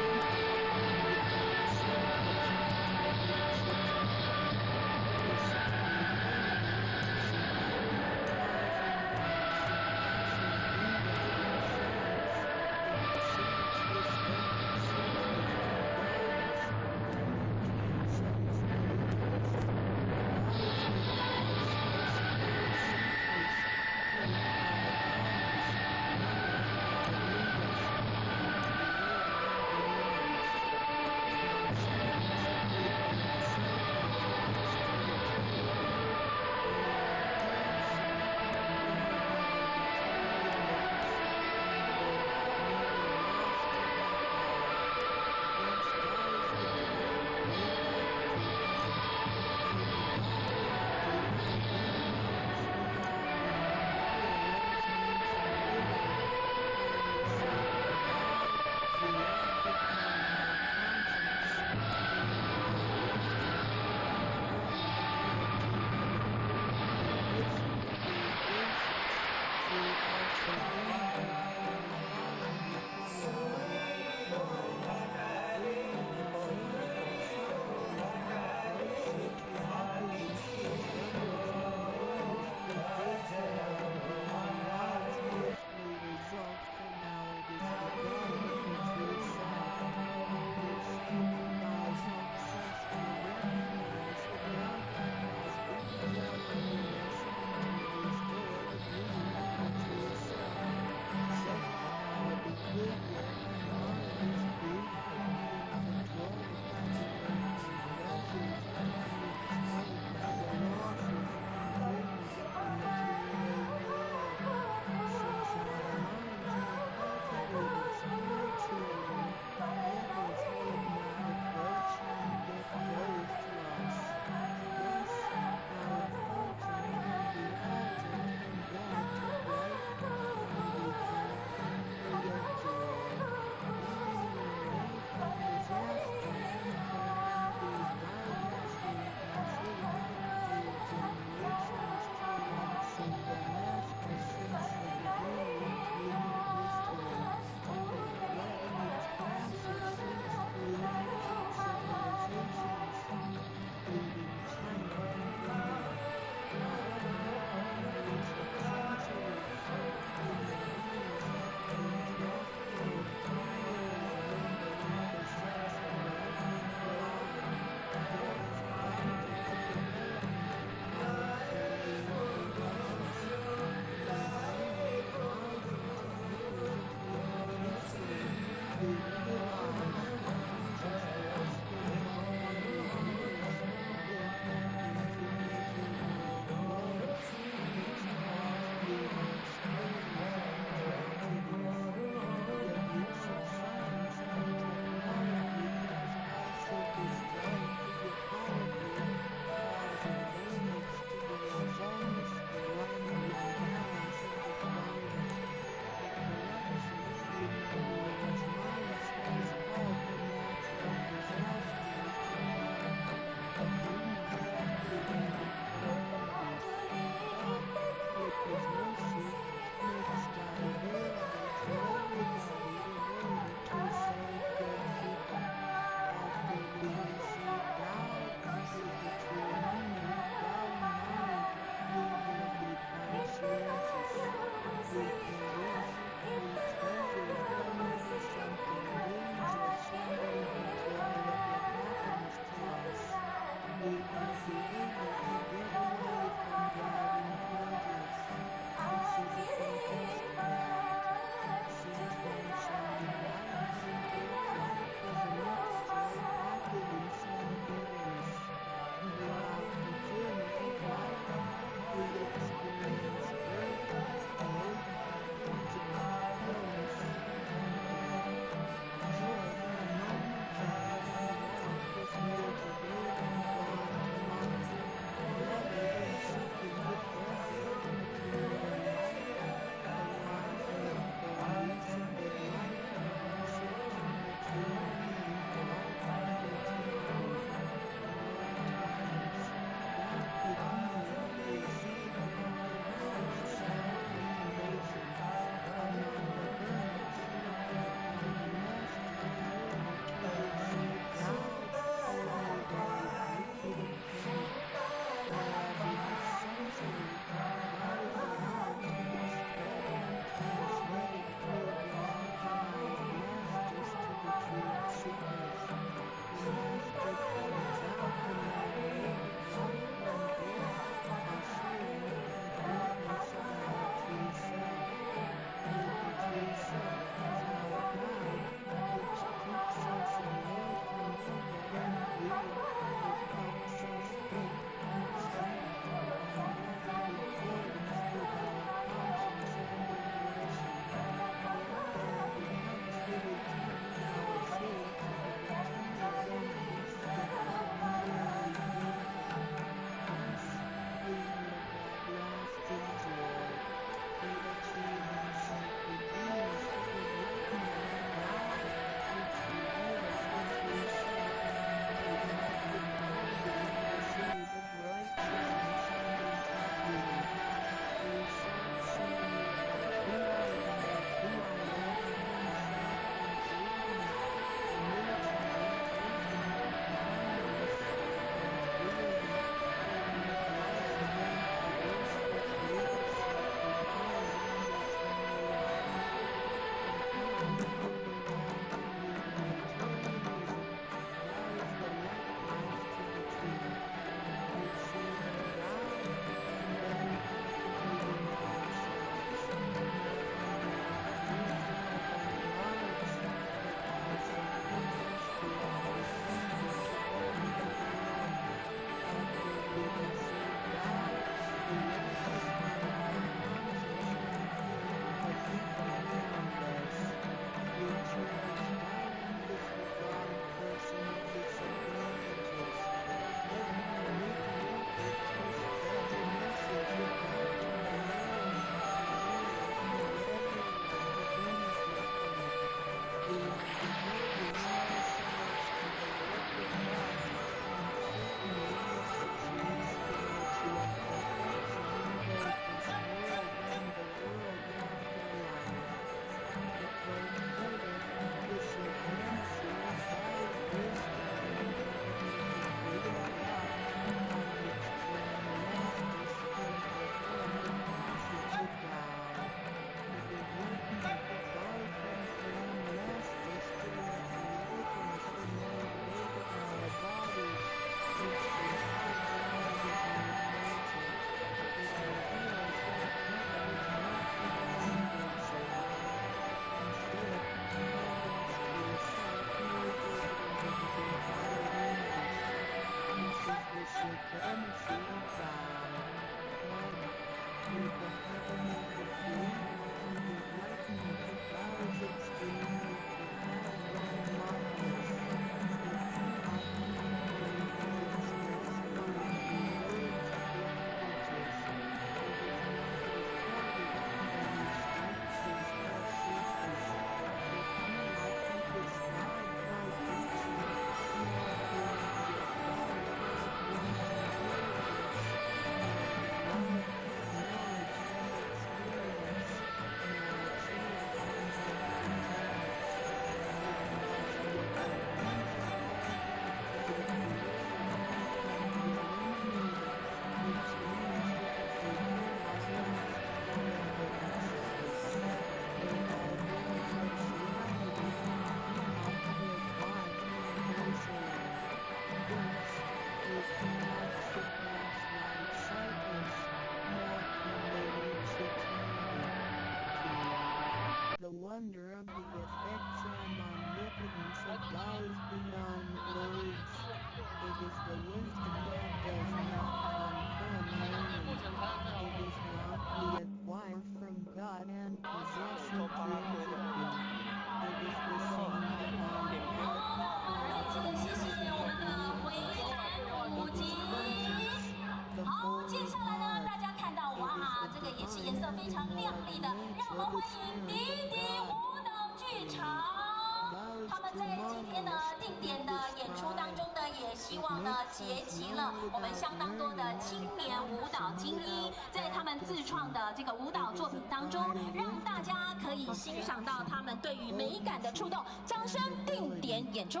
结集了我们相当多的青年舞蹈精英，在他们自创的这个舞蹈作品当中，让大家可以欣赏到他们对于美感的触动。掌声定点演出。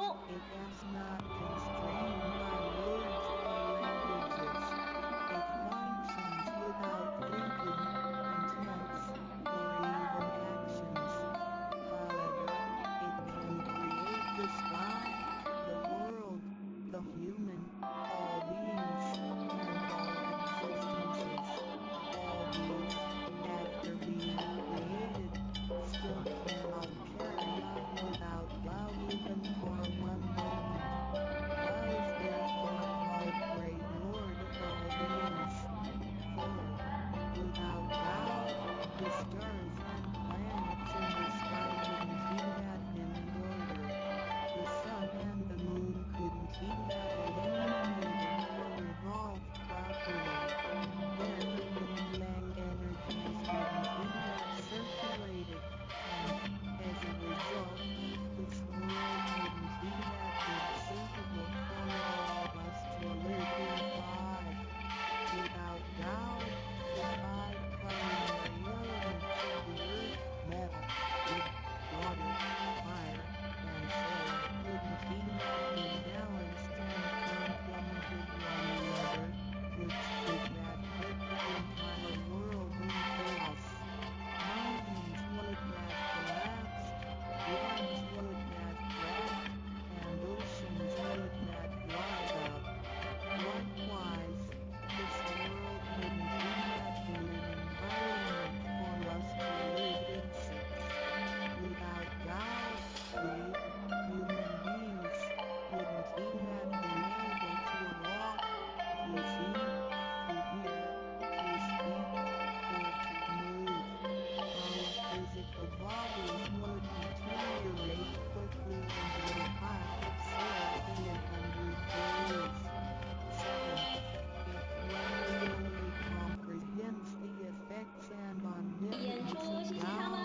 演出，谢谢他们。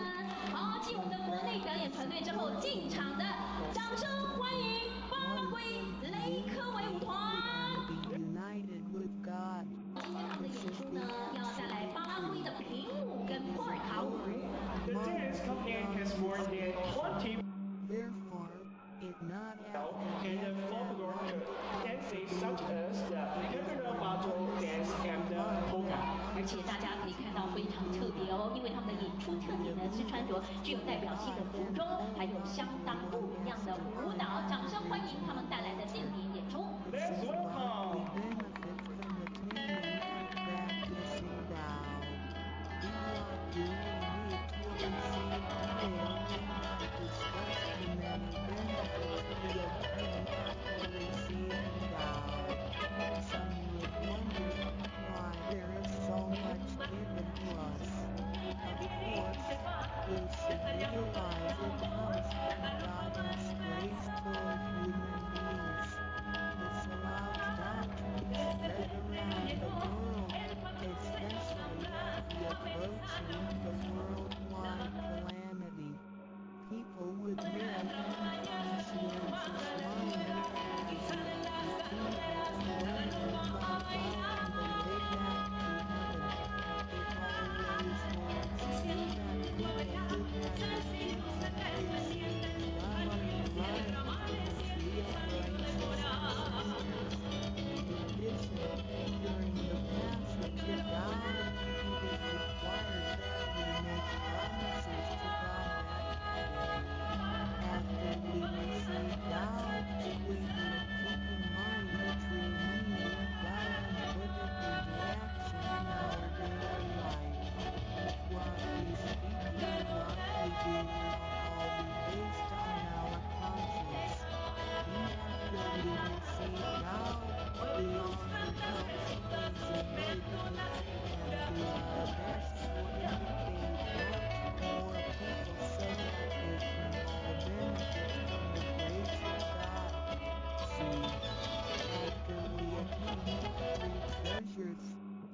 好，继我们的国内表演团队之后，进场的掌声欢迎巴拉圭雷科维舞团。今天的演出呢，要带来巴拉圭的平舞跟波尔卡舞。The dance company has more than 20 and the folklore dances such as the popular battle dance and the polka. 而且大家可以看到非常特别哦，因为他们的演出特点呢是穿着具有代表性的服装，还有相当不一样的舞蹈。掌声欢迎他们带来的定点演出。Let's welcome.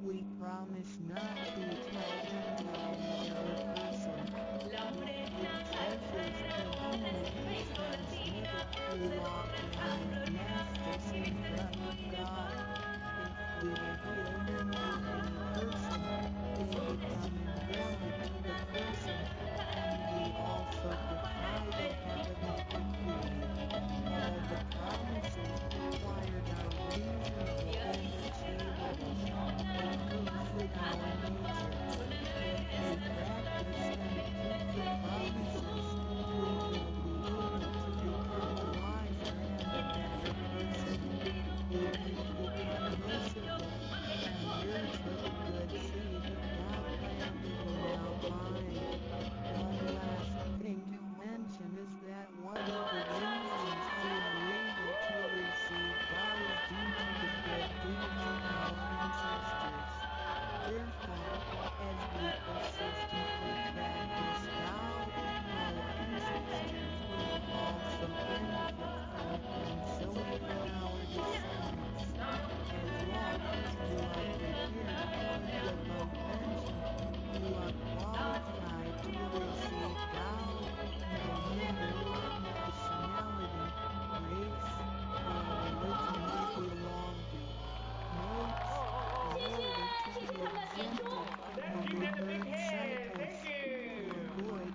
We promise not to tell them about another person. Treasures continue to be transmitted walk in majesty from God. If we reveal him to any person, they become invalid to the person, and we also defy the heavenly decree. All the promises required are reasonable and achievable. They fulfill our nature. If we practice and keep the promises, we will be able to become a wiser and a better person. We will become merciful and nurture the good seed of God planted in our mind. One last thing to mention is that one of the reasons we are able to receive Tao is due to the good deeds of our ancestors. Therefore, as we persistently practice Tao, our ancestors will also benefit from it, and so will our descendants. As long as you are prepared for the above mentioned, you are qualified to receive Tao, no matter what nationality, race, or religion you belong to. Notes: in order to be exempted from the rebirth cycles, to avoid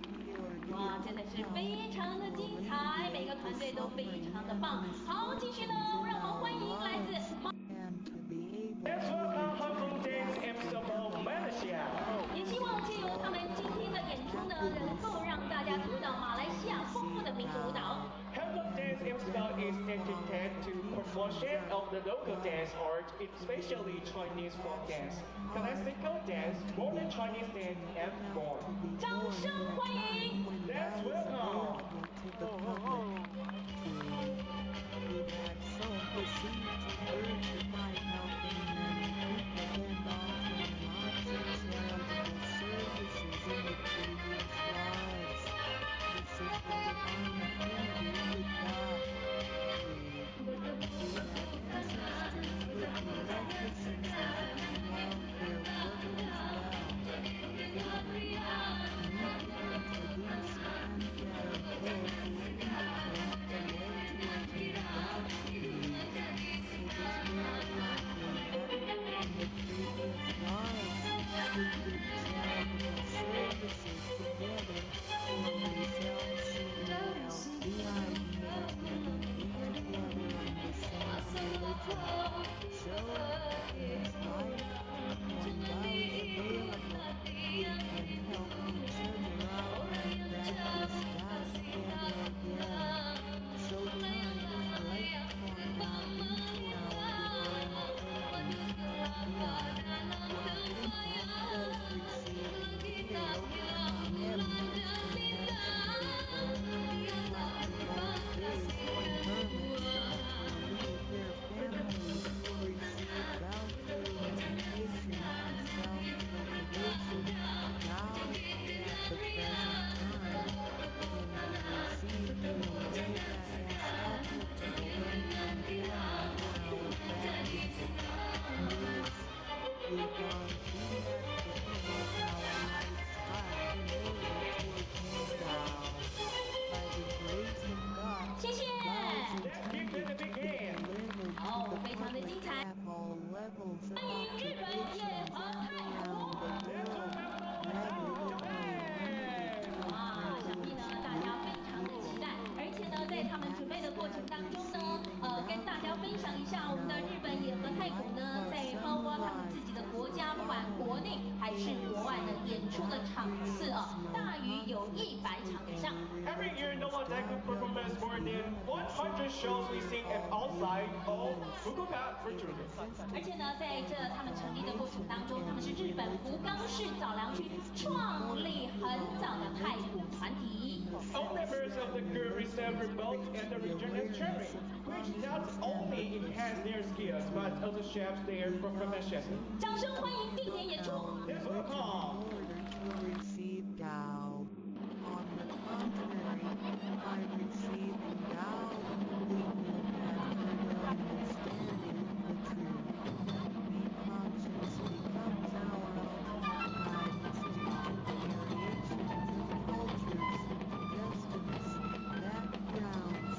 the 哇， ordeal 真的 of 是 hell, 非常的 to 精彩，每个 alleviate 团 the 队都非 suffering 常的 and 棒。好，继续呢， misfortunes 让 in 我们欢 our 迎来自 lives, and to be able Let's to welcome Hong return Kong Dance back to Amsterdam, heaven. Malaysia. 也希望借由他们今天的演出呢，能够让大家读到马来西亚丰富的民族舞蹈。 Hong Kong Dance Amsterdam is dedicated to promotion of the local dance art, especially Chinese folk dance, classical dance, modern Chinese dance, and more. 掌声欢迎！ Let's welcome. We have sown the seed to virtue by helping many people and offering lots of charitable services in the previous lives. This is the divine affinity with God. We have ancestors with magnificence and love their work as well. Need to introduce and get a book who indicate the way to attain God's peace. It is very likely that, in the previous lives, we did charitable services together, or we shall soon help even be together in the same religion. So, in this life, when Tao is available, we can help each other out and practice Tao together again. So time is right for Tao into our divine affinity. Beyond, what impact does receiving Tao on heavenly dimension before like the old days when hermits would leave their families to receive Tao through meditation and self-cultivation? Now, at the present time, when we receive in a way that is applicable and convenient for our practice. Yes, we've gone through that to promote our lifestyle in order to attain Tao. By the grace of God, 谢谢。 Tao is Let's give intended them a to big be hand. delivered to 好， the 非常的 public 精彩。 at all levels of 欢迎日本、也 occupations 和 and 泰 around the 国。 world, rather than being limited to a 哇，想必 privileged 呢大家非常的期待，而且呢在他们准备的过程当中呢，跟大家分享一下我们的日本也和泰国呢，在包括他们自己的国家，不管国内还是国外的演出的场次大于有100场以上。 Every year, Nova Daegu performs more than 100 shows we sing at outside of Fukuoka Prefecture. 而且呢，在这他们成立的过程当中，他们是日本福冈市早良区创立很早的太鼓团体。 All members of the group receive both and the region as training, which not only enhance their skills but also shapes their performances. 掌声欢迎定点演出。 Let's welcome. In order to receive Tao. On the contrary, by receiving Tao, we will have further understanding of the truth. Be conscious becomes our ultimate guidance due to the variations of cultures, customs, backgrounds,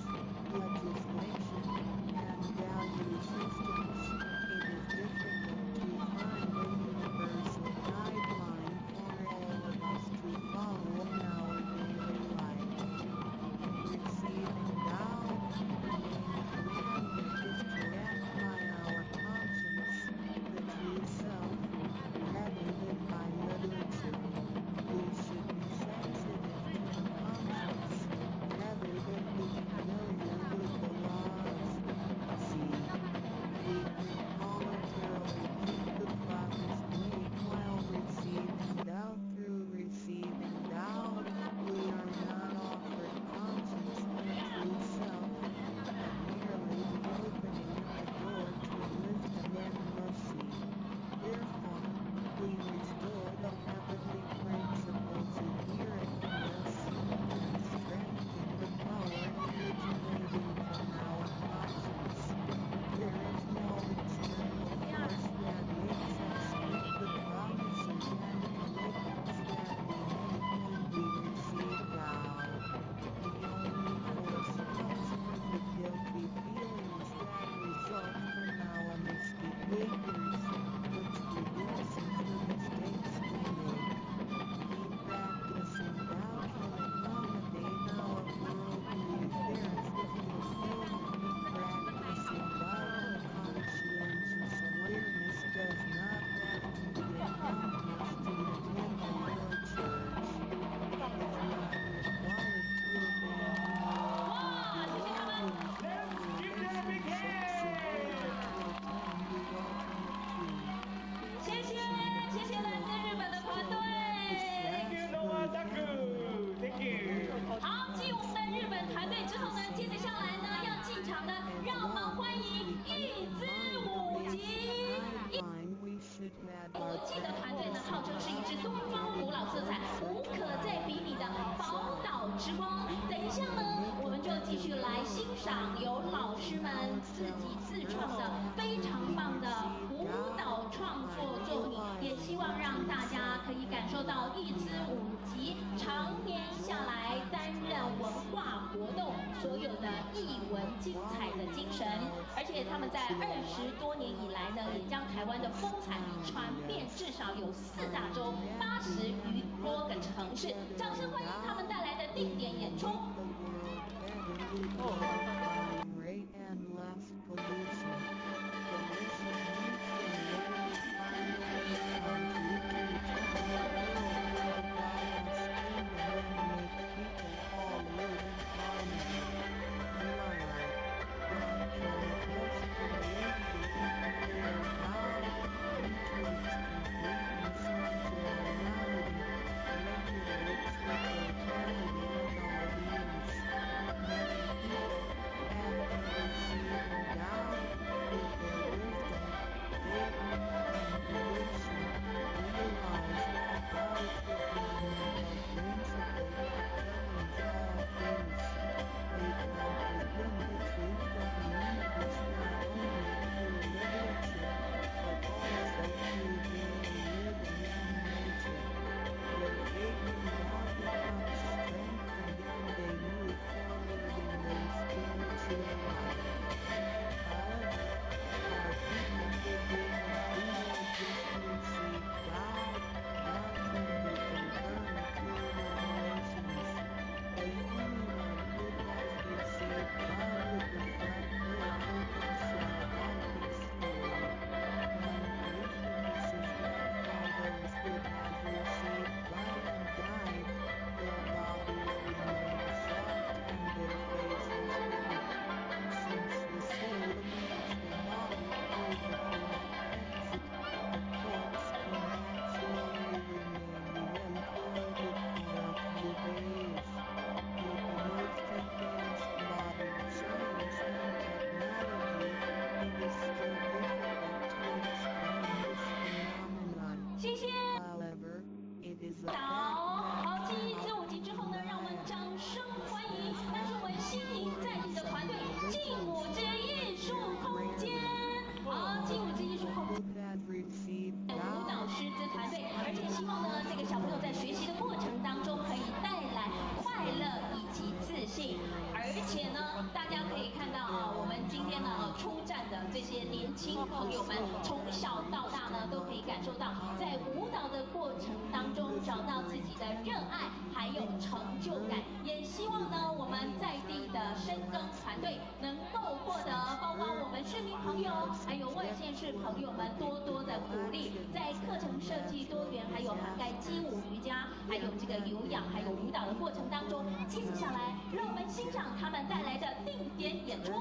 场呢，让我们欢迎一支舞集。国际的团队呢，号称是一支东方古老色彩无可再比拟的宝岛之光。等一下呢，我们就继续来欣赏由老师们自己自创的非常棒的舞蹈创作作品，也希望让大家可以感受到一支舞集常年下来担任文化活动所有的艺文精彩的精神，而且他们在20多年以来呢，也将台湾的风采传遍至少有4大洲80余多个城市。掌声欢迎他们带来的定点演出。谢谢。好，继一支舞集之后呢，让我们掌声欢迎，那是我们新营在地的团队劲舞之艺术空间。好，劲舞之艺术空间。舞蹈师资团队，而且希望呢，这个小朋友在学习的过程当中可以带来快乐以及自信。而且呢，大家可以看到啊，我们今天呢出战的这些年轻朋友们，从小到大呢都可以感受到，在舞蹈的过程当中找到自己的热爱，还有成就感。也希望呢，我们在地的深耕团队能够获得，包括我们市民朋友，还有外县市朋友们多多的鼓励，在课程设计多元，还有涵盖街舞、瑜伽，还有这个有氧，还有舞蹈的过程当中，接下来让我们欣赏他们带来的定点演出。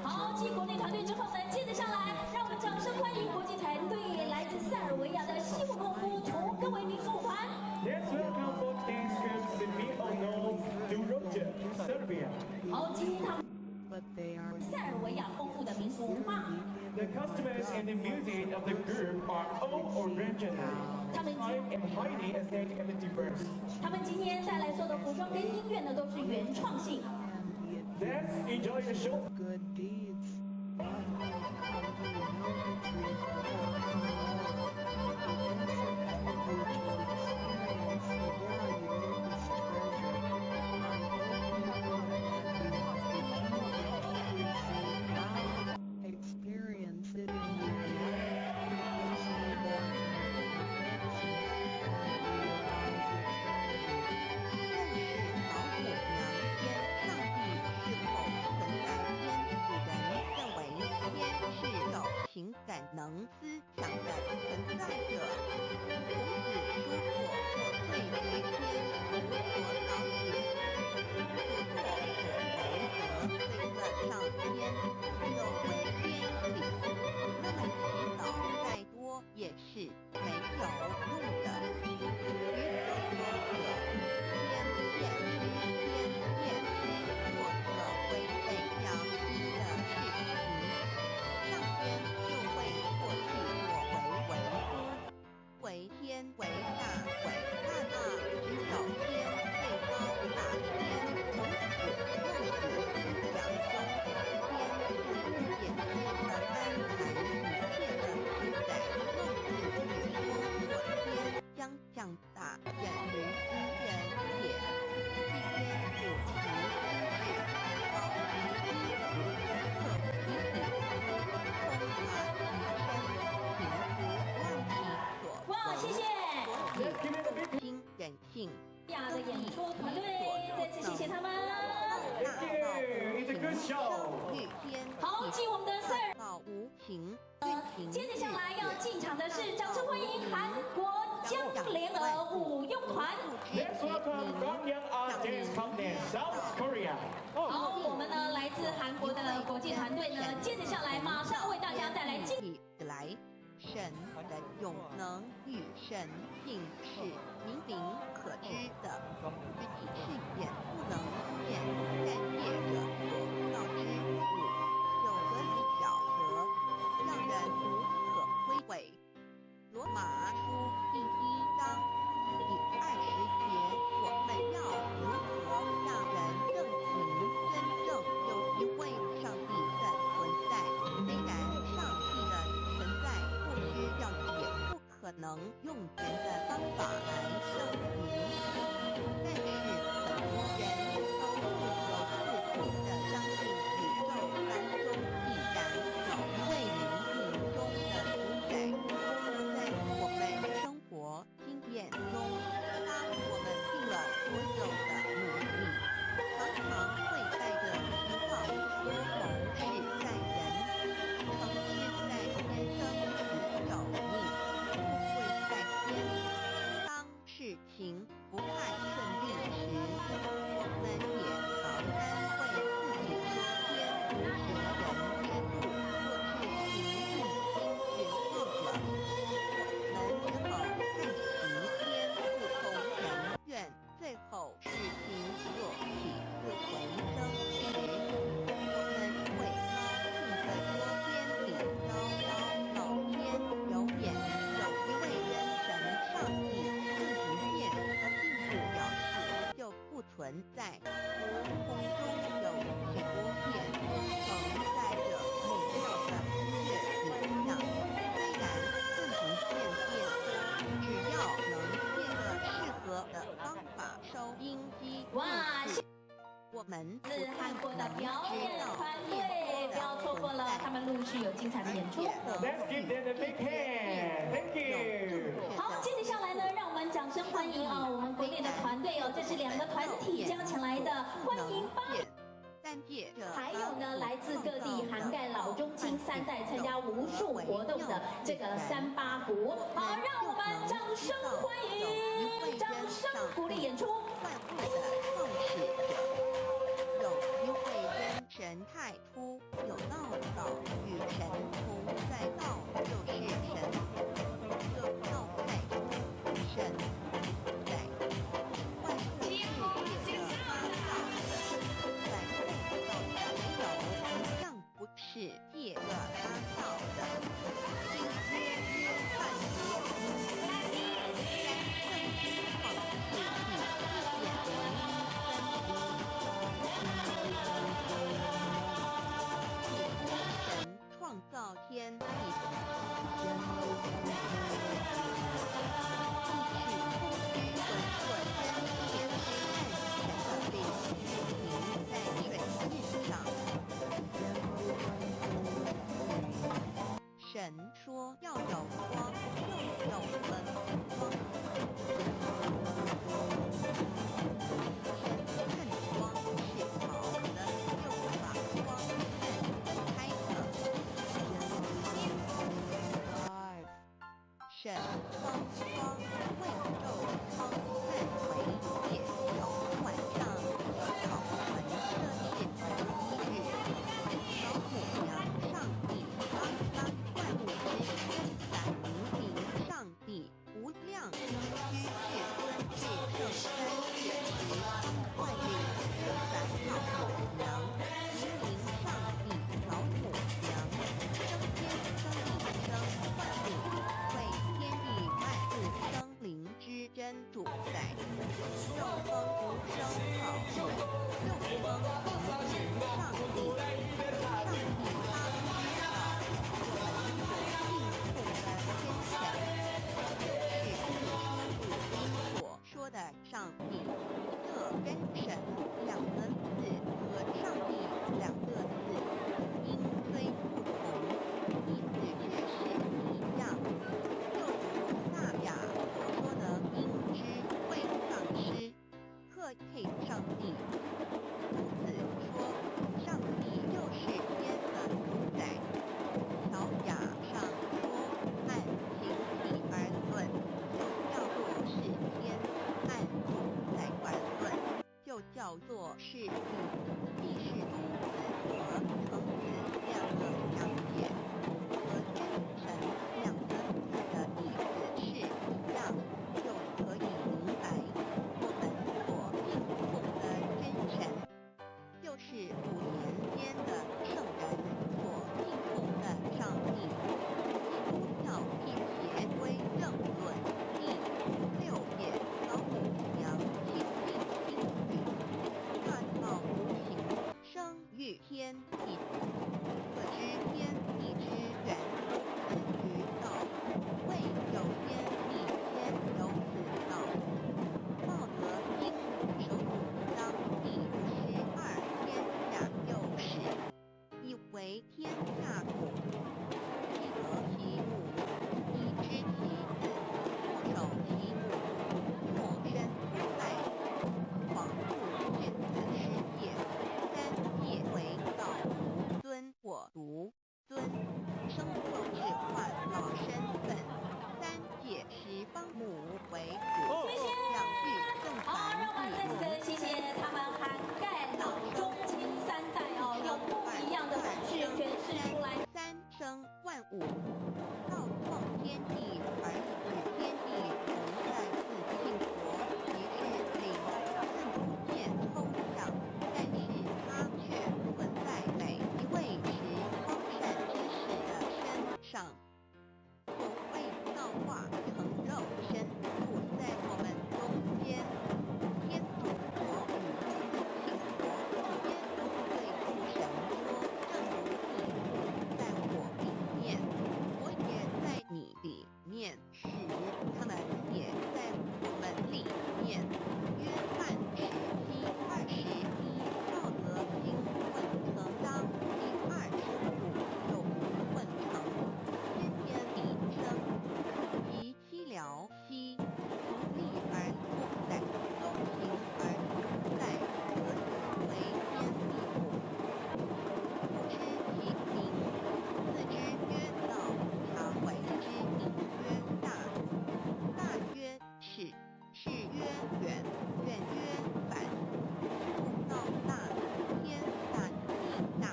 好，继国内团队之后呢，接着下来，让我们掌声欢迎国际团队来自塞尔维亚的西姆诺夫图戈维民族团。Let's welcome folk dance group the Mil-Ono Duroja, Serbia. 好，今天他们塞尔维亚丰富的民族文化。The customers and the music of the group are all original. I am highly aesthetic and diverse. 他们今天带来所有的服装跟音乐呢，都是原创性。Let's enjoy the show. show. 好，继我们的赛尔。到无情。接着下来要进场的是，掌声欢迎韩国江联合舞踊团。Let's welcome Gangyang Art Dance Company, South Korea. 好，我们呢来自韩国的国际团队呢，接着下来马上为大家带来精。来，神的永能与神性是明明可知的，具体事件不能见，但借着所告之物，有得以晓得，让人无可推诿。罗马书第1章第20节，我们要如何让人证明真正有一位上帝的存在？虽然上帝的存在不需要也不可能用人的方法来证明，但是很多人都不由自主地相信宇宙当中必然有一位灵命中的主宰，在我们生活经验中，当我们尽了所有的努力，常常会带着希望说某事在人，成事在天生死有命，富贵在天。当事情不太顺利时，我们也常常为自己说天无绝人之路，或是灵性心绝望了。我们只好叹息天不从人愿，最后事情若起自回生时，我们会高兴地说天理昭昭，老天有眼，有一位真神上帝自不见和并不表示就不存在。如空中有许多变，承载着美妙的音乐影像，虽然看不见变，只要能借着适合的方法收音机哇，我们自韩国的表演团队，不要错过了，他们陆续有精彩的演出。 Let's give them a big hand. Thank you. 好，接着下来呢，让我们掌声欢迎啊，我们国内的团队哦，这是2个团体加起来的，欢迎吧。还有呢，来自各地涵盖老中青3代，参加无数活动的这个3八鼓。好，让我们掌声欢迎，掌声鼓励演出。万物的创始者，有一位真神太初有道，道与神同在，道就是神，有道太初，神在万物世界的发大，在构造的没有一样不是借着他造的，新约翰福音创造天地，人无空虚浑浑天但神的灵停在水面上。神说要有光，就有了光。神看光是好的，就把光散开了。神光光为昼光散为夜，有晚上好闻的是11日。老母羊上帝刚刚万物之生在明明上帝无量虚至尊至圣三世时，万灵咱老母羊，明明上帝老母羊，生天生地生万物，为天地万物生灵之真主宰。肉风无生好物，又风平行上帝，上帝他知道我们所信奉的天神，是主所说的上帝。这跟神2个字和上帝2个字音虽不同，意思却是一样。就如纳雅所说的音之会丧失，克配上帝。孔子说，上帝作是以既是诸子和成子两个讲解，和君臣两个字的意思是一样，就可以明白我们所信奉的真神，就是5年间的圣人所信奉的上帝。基督教辟邪归正论第6页，老母娘亲近心语，大道无形，生育天地，可知天地之源出自于道，未有天地先有此道。道德经首五章第52天下幼时，以为天下土，既得其母，以知其子，不守其母，莫身不在，况父君子师也。三界为道，尊我独尊，生幼置换老身份，三界十方母为主，养育正好，让我们再次的谢谢他们涵盖老中青3代哦，用不一样的方式诠释出来。三生万物，道创天地而与天地同在自性国，即是理看不见抽象，但是它却存在每一位持光善知识的身上。所谓道化成肉身，处在我们中间。天主国与自性国之间对父神说，正如你在我里面，我也在你里面时，他们也在我们里面。约翰17:21，道德经混成章第25有混成，天天理生，及其了兮，独立而不在，中行而不在，何以为天地母？不知其名，自之曰道，常为之名曰大。大曰是，是曰远，远曰反。故道大，天大，地大，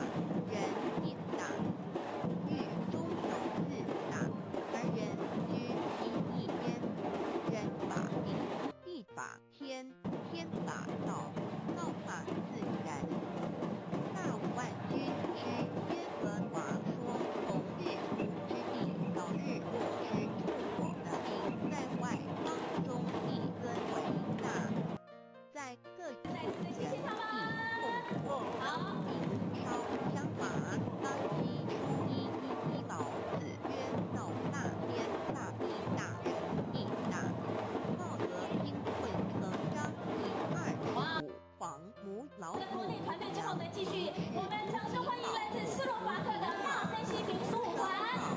人也大。欲中有自大，而人居其一焉。人法地，地法天，天法道，道法自然。大万军之耶和华说：从日出之地到日落之处，我的名在外邦中必尊为大，在各族人必奉我名烧香马，当期初一宝子曰：道大天大，地大人亦大。道德经混成章第25，黄母老国母内团队之后呢，继续我们掌声欢迎来自斯洛伐克的大森西民俗舞团。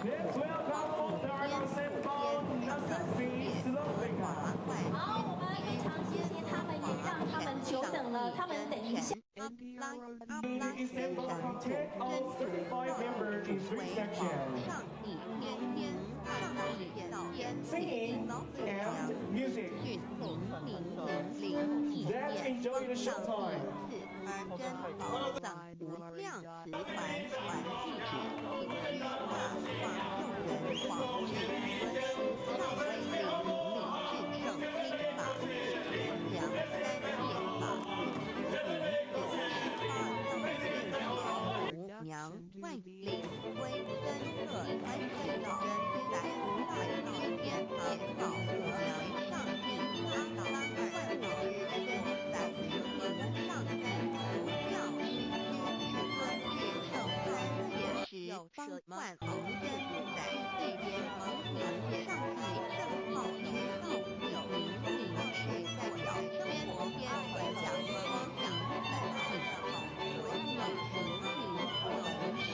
Let's welcome Dragon Symphony Nasansi Slovenia. 好，我们非常谢谢他们，也让他们久等了。他们等一下。 The ensemble contains of 35 members in 3 sections: 上帝天天，上帝天 singing and music. 训灵 Let's enjoy the showtime. 而珍宝藏无量慈怀传弟子，请居大化救人皇至尊，上威灵至圣经法治，良三界法娘万灵归真乐观世道真来大天天保和良上帝阿达万物之身在舍无上三不教师之尊至圣三界时方万恒真在对边蒙娘上帝圣号之道有名是在小生活边的讲光明本性的好文有灵有是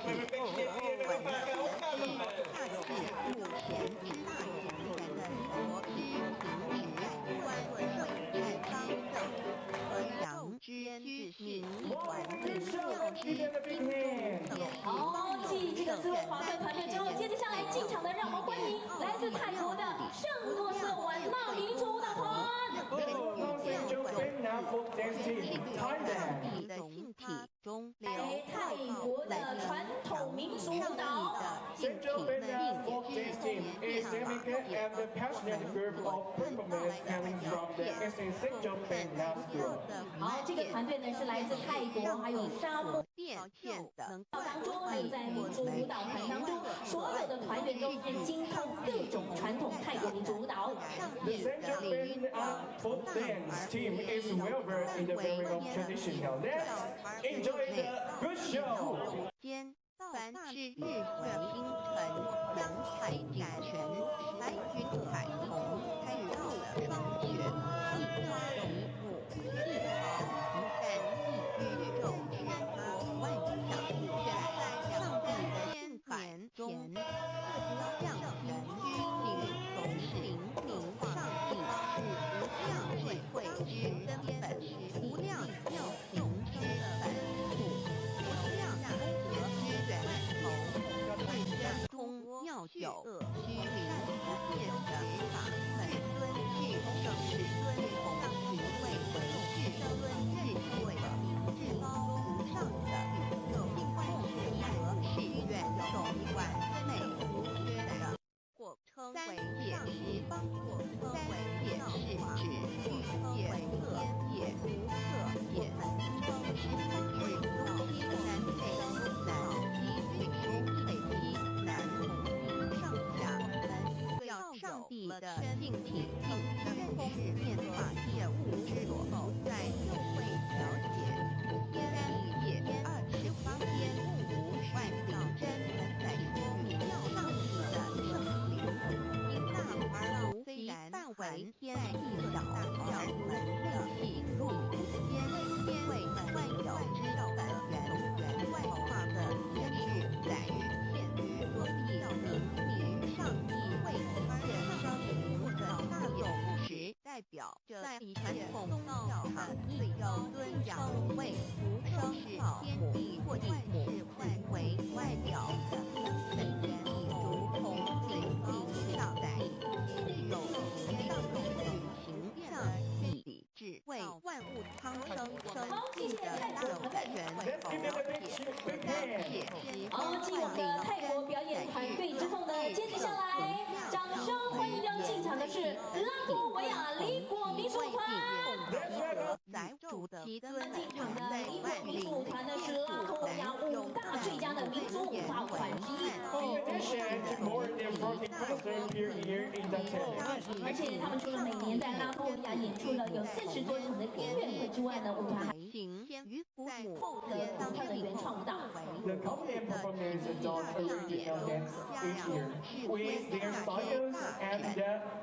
好，继这个自由滑队团队之后，接下来进场的，让我们欢迎来自泰国的圣多瑟玩闹民族舞蹈团。泰国的传统民族舞蹈。 Central Vietnam Folk Dance Team is delicate and the passionate group of performers coming from the Eastern Central Vietnam School. 好，这个团队呢是来自泰国，还有沙漠当中，还有在民族舞蹈团当中，所有的团员都是精通各种传统泰国民族舞蹈。The Central Vietnam Folk Dance Team is well versed in the wearing of traditional. Let's enjoy the good show. 凡是日月星辰，江海景全，白云彩虹，开到了霜雪，一花一木，一草但一宇宙千多万象，在上帝的天年中，各将人居领总灵明上帝是无量智慧之根本，无量妙行之本土，无量功德之源头，最通妙久虚灵不变的法门，尊具圣世尊同于位为至尊智慧明至高无上的宇宙共集合誓愿种完美无缺的，或称为解释方，或称为解释指虚解特也无特也，称十方至中西南北南西北东北西南红上下分，要上帝的性体真空面法界物之所后，在就会了解天地界28天无万道真本在说明上帝的圣灵，因大而无非然为天地小而门的体入天为万有之本源外化的也是在于现于多地明于上帝为现生无的大有不实，代表着在传统道场最高尊仰为无生是天地或地母为外表的本源，如同灵明上在具有形象与形象体质，为万物苍生生命的大权为了解好，进我们的泰国表演团队之后呢，接着下来，掌声欢迎要进场的是拉脱维亚黎果民族舞团。宰主的进场的黎果民族舞团呢是拉脱维亚5大最佳的民族舞蹈团之一。More than 40 concerts per year in the town. 而且他们除了每年在拉脱维亚演出了有40多场的音乐会之外呢，舞团还于父母获得独特的原创舞蹈。 The company performers adopt original dance each year with their styles and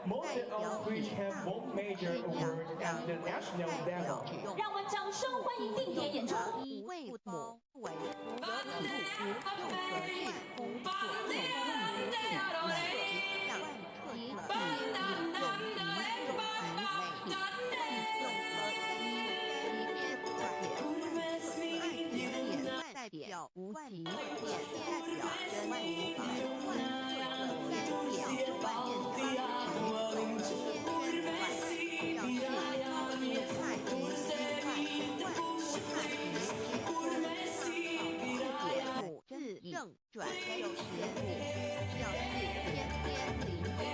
most of which have won major awards at the national level. 让我们掌声欢迎定点演出。一位父母为无得体无用和是工作用功于体乃之上，其体代表无极变，代表真无法万万代表万变发神天生万表示超越太极之外万太极母字正转有时母，表示天天灵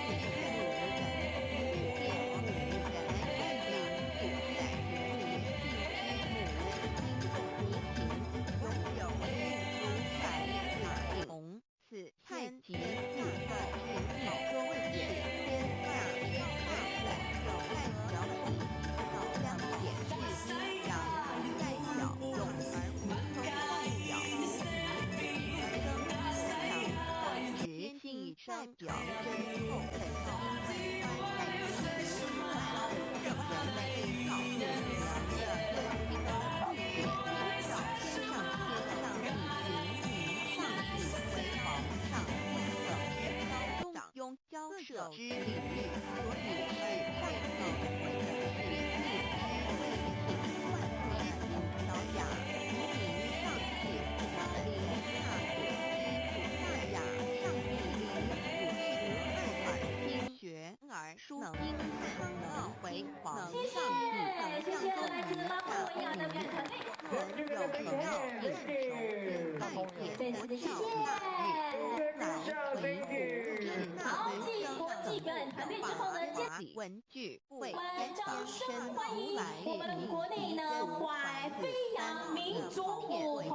母太极大道天好多位解天下之大本有代表体好像显示阴阳代表永而无终万表生强直气代表真后很乐之领域，所以是上头或者是蜜之为品万物之调雅，无名上品林大果之大雅，上品林古是二耳听学而书音汉奥为皇谢谢，谢谢来自巴布亚的表演团队。人有朋友应酬，爱点国教来回顾。好，继国际表演团队之后呢，文具会掌声欢迎我们国内呢怀飞扬民族舞团，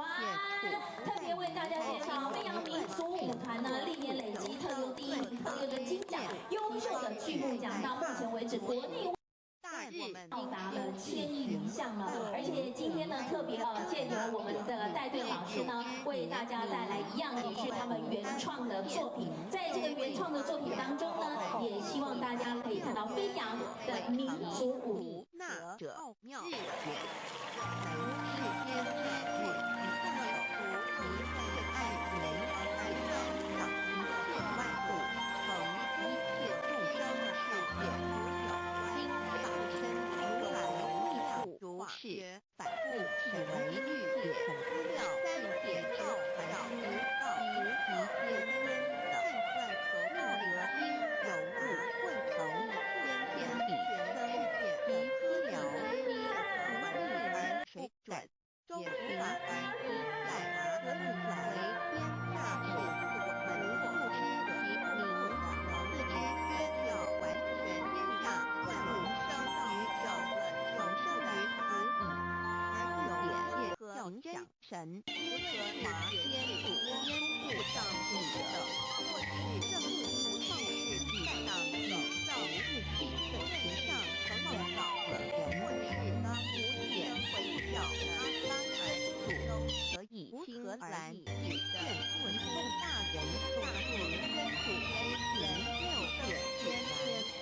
特别为大家介绍飞扬民族舞团呢，历年累积特优第一名、特优的金奖、优秀的剧目奖，到目前为止国内到达了1000亿以上了，而且今天呢，特别借由我们的带队老师呢，为大家带来一样也是他们原创的作品。在这个原创的作品当中呢，也希望大家可以看到飞扬的民族舞。那者奥妙日觉，能世间之日，一个图题爱人，爱山上一切万物，从一切众生世界。如是反复体为律典资料3点照传师道无极天尊的判断和道德因有物混同先天理生其资疗而水转中法而一在何以转为天下事我们不知其名自知曰要完全天下万物生于有重生于影响神和华天土天赋上帝的，或是正物创世纪上宇宙日记的形象成了老的人，或是当无典回教阿拉尔土可以轻而易举的文宗大人大树真土人6点天天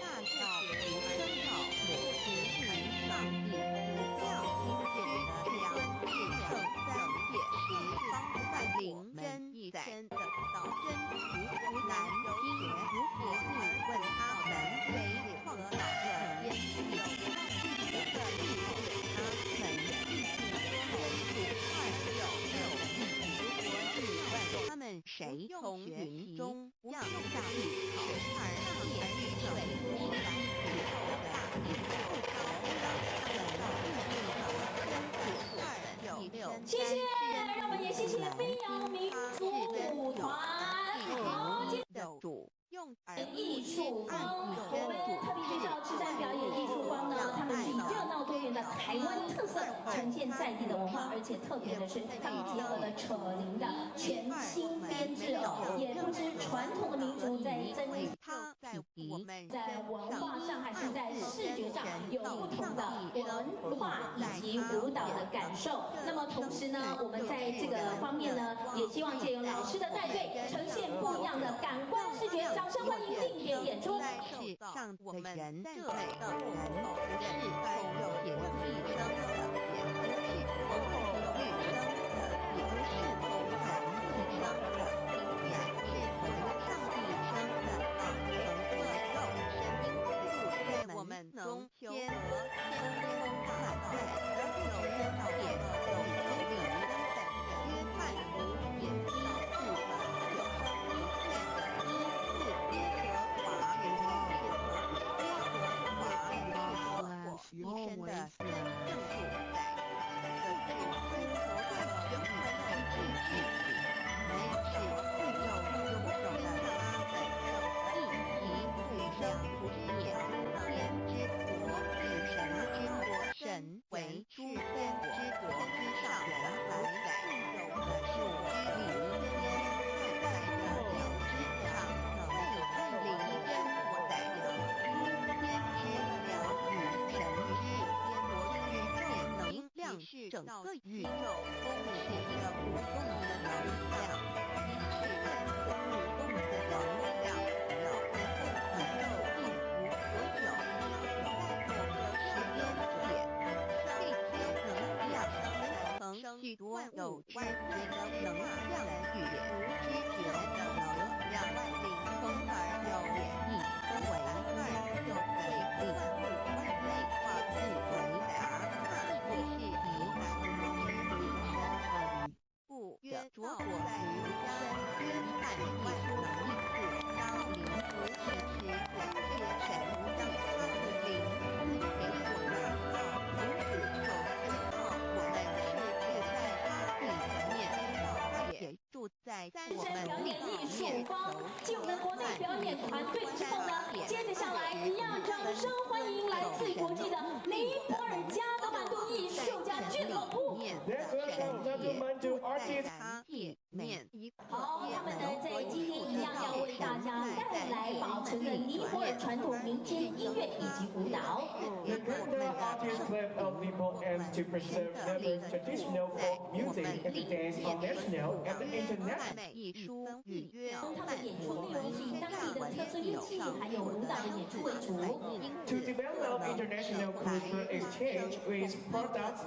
大道无生道母子传上帝无量经典的良智圣三界十方在灵真一真的道真无难因如何问他们谁创造了天地有地的日子他们一定真土266如何问他们谁从云中降下雨潮而灭日为乌来土的大地不着谢谢，让我们也谢谢飞扬民族舞团。好，接着艺术坊，我们特别介绍赤山表演艺术坊呢，他们是以热闹多元的台湾特色呈现在地的文化，而且特别的是，他们结合了扯铃的全新编制哦，也不知传统的民族在增在文化上还是在视觉上有不同的文化以及舞蹈的感受。那么同时呢，我们在这个方面呢，也希望借由老师的带队，呈现不一样的感官视觉。掌声欢迎定点演出。世上我们人这美的人，不是风有铁地生的，也不是风绿生的，也不是风寒地生的，也是从上帝生的，成为肉身因此，在我们中天和天空大在而有人也有灵约翰福音1到4章有一切的一次耶和华人耶和华人我一生的正主宰的主分头的永恒之治理，乃是自有永守的他们地及不良之年天之国与神之国，神为诸天之国之上原来自有的树之理天在的有之上能有爱灵天我在的天之了与神之天国宇宙能量是整个宇宙共性的舞动的能量，一是任何舞动的能量要能够能够应付所有在某个时间点这些能量曾许多有知觉的能量与无知觉的能量，从而有免疫和我于深渊汉艺术能力部张灵福主持感谢神让灵赐给我们如此受深奥，我们是住在他地层面，他也住在我们表演艺术面坊继我们国内表演团队之后呢，接着下来一样掌声欢迎来自国际的尼泊尔加德满都艺术家俱乐部。 Let's welcome gentlemen to artists. 好，他们呢在今天一样要为大家带来保存的尼泊尔传统民间音乐以及舞蹈。 The Ganda Artists Club of Nepal aims to preserve Nepal's traditional folk music and dance on national and international. 他们演出内容是以当地的特色乐器还有舞蹈的演出为主。 To develop international cultural exchange with products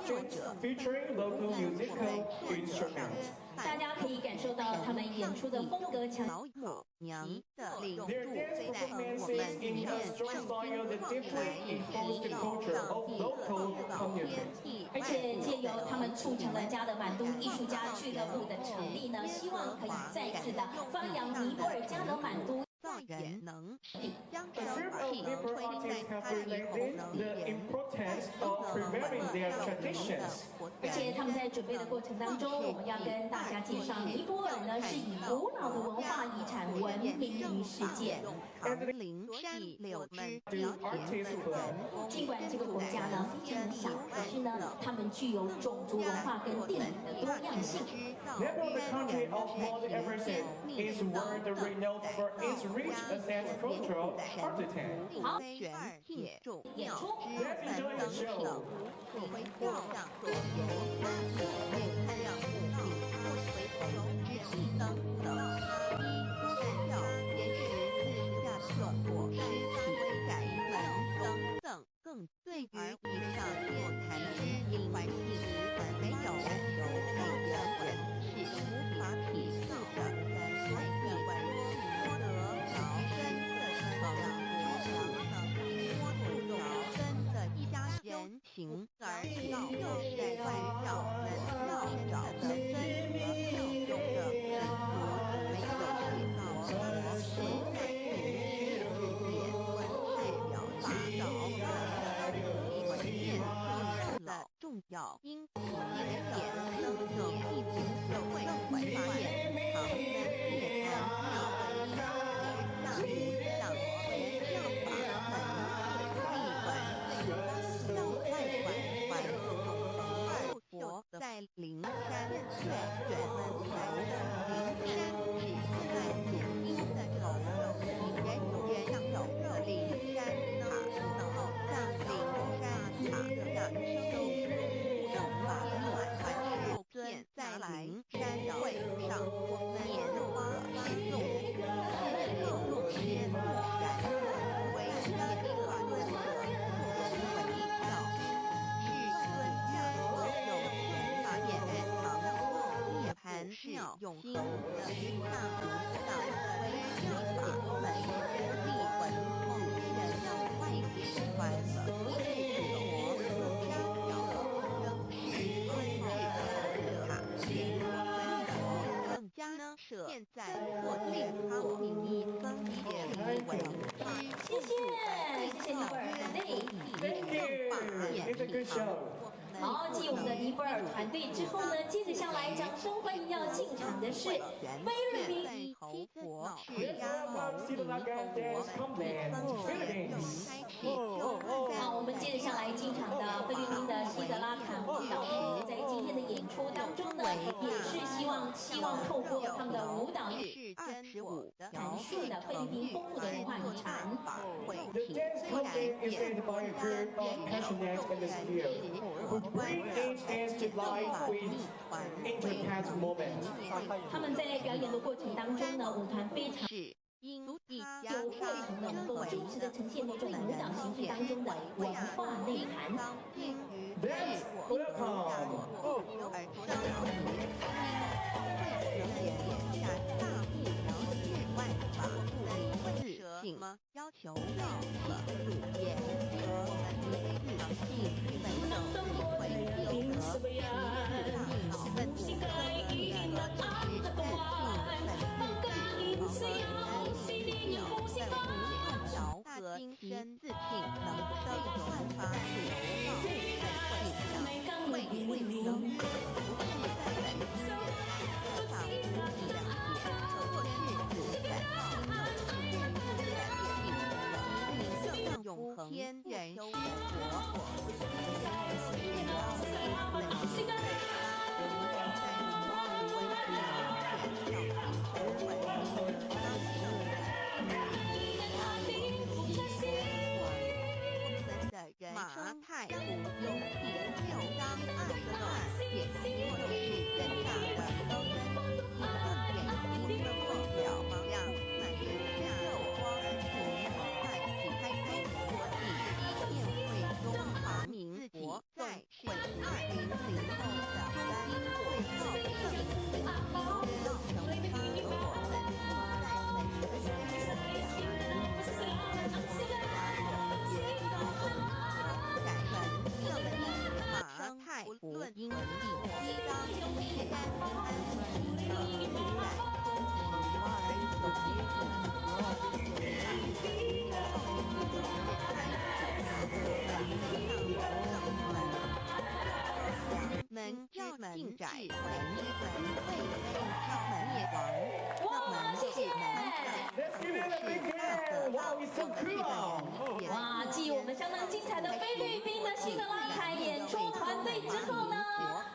featuring local musical instruments. 大家可以感受到他们演出的风格强。 Their dance performances enhance strong style that deeply enhance the culture of local communities. 而且借由他们促成了加德满都艺术家俱乐部的成立呢，希望可以再次的发扬尼泊尔加德满都。 A group of Nepal artists have related the importance of preserving their traditions. 而且他们在准备的过程当中，我们要跟大家介绍，尼泊尔呢是以古老的文化遗产闻名于世界。 尽管这个国家呢非常小，可是呢，他们具有种族文化跟地理的多样性。 Nepal, the country of modern everything, is world renowned for its rich ancient cultural heritage. 好， 演出。 Let's enjoy the show. 更对于以上所谈之因环境没有每个人是无法体会的，在外地获得着真的一家人情，而且又在围绕人绕找的真和有用的民族，没有写到谁在重要，因此这一点更有一群社会更为发现唐人列安上原法本要外馆活在灵山却远来的灵山只在简英的头原有个灵山塔，然后像灵山塔的生在灵山会上年花送先木然为一个尊者为要是尊者有权法眼藏涅盘妙永兴的那无上为一法门立文梦人外典传现在我对康米尼增列为谢谢尼泊尔团队。 Thank you. It's a good show. 好，继我们的尼泊尔团队之后呢，接着下来掌声欢迎要进场的是菲律宾。 头国是 Let's 亚 welcome Sri Lankan dance company, Philippines. 好，我们接着下来进场的菲律宾的西德拉坎舞蹈团，在今天的演出当中呢，也是希望透过他们的舞蹈25阐述的菲律宾丰富的文化遗产。 The dance company is led by a group of passionate and skilled who bring each dance to life with intricate moments. 他们在表演的过程当中呢，舞团非常有过程能够真实的呈现这种舞蹈形式当中的文化内涵。 Let's welcome. 要求要主演和日常性本有一回有的，问题天人修的活马太古用第6章22段解析或是人大的高深，一个给我的破表让满天下有光明快起开开国际宴会中华民国在世2000后的中英会号圣人，造成发有我们在本马太福音第7章是安安的自然门叫进窄，门为叫门灭亡，那门是门哇！继我们相当精彩的菲律宾的希特拉凯演出团队之后呢，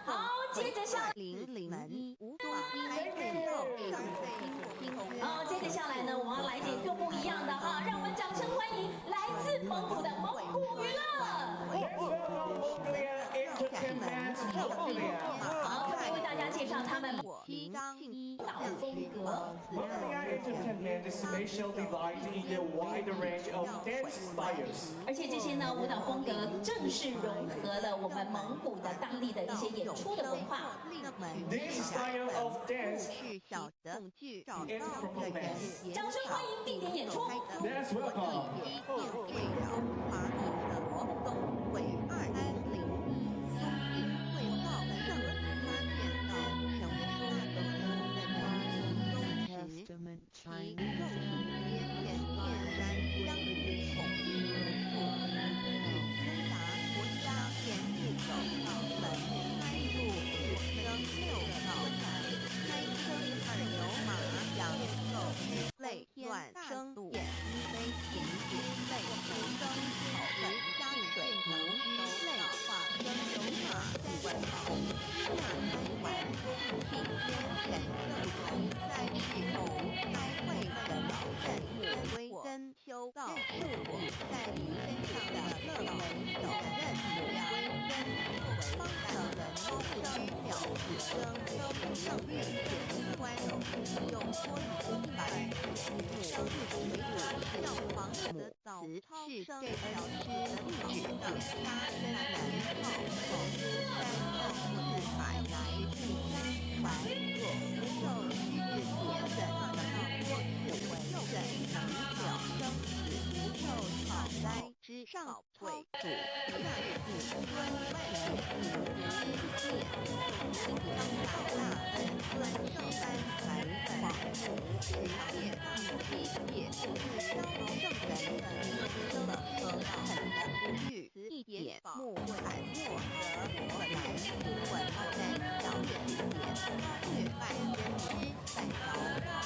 好，接着下001无法开会后上飞，好，接着下来呢，我们要来点更不一样的哈，让我们掌声欢迎来自蒙古的蒙古娱乐。好，特别为大家介绍他们7章1大风格。Mongolia Entertainment is specialized in a wide range of dance styles. 而且这些呢舞蹈风格正是融合了我们蒙古的当地的一些演出的文化。This style of dance 是小的恐惧找到的人，掌声欢迎定点演出。Let's welcome 电会了华民的活动为2001会号圣发现到成书的宗时，其众体接见山乡统一通达国家前日走到门开入生6道开生2牛马羊肉类乱生眼非情节类出生好本加水能类化生牛马文红下开完并天人圣在世后开会人任归真修道父母在于身上的乐为首任归真方的人生表生圣日前观用脱离白母为主教皇的早操是这条诗指的杀身难靠口山岸自海来自家传若不受虚日节的多苦为怎能了生死不受草灾之上贵主下日尊万世之年当大恩尊圣三才皇母业大体也是消圣人的生的和很的不遇一点木材墨和本来文在小野之前月拜真师在朝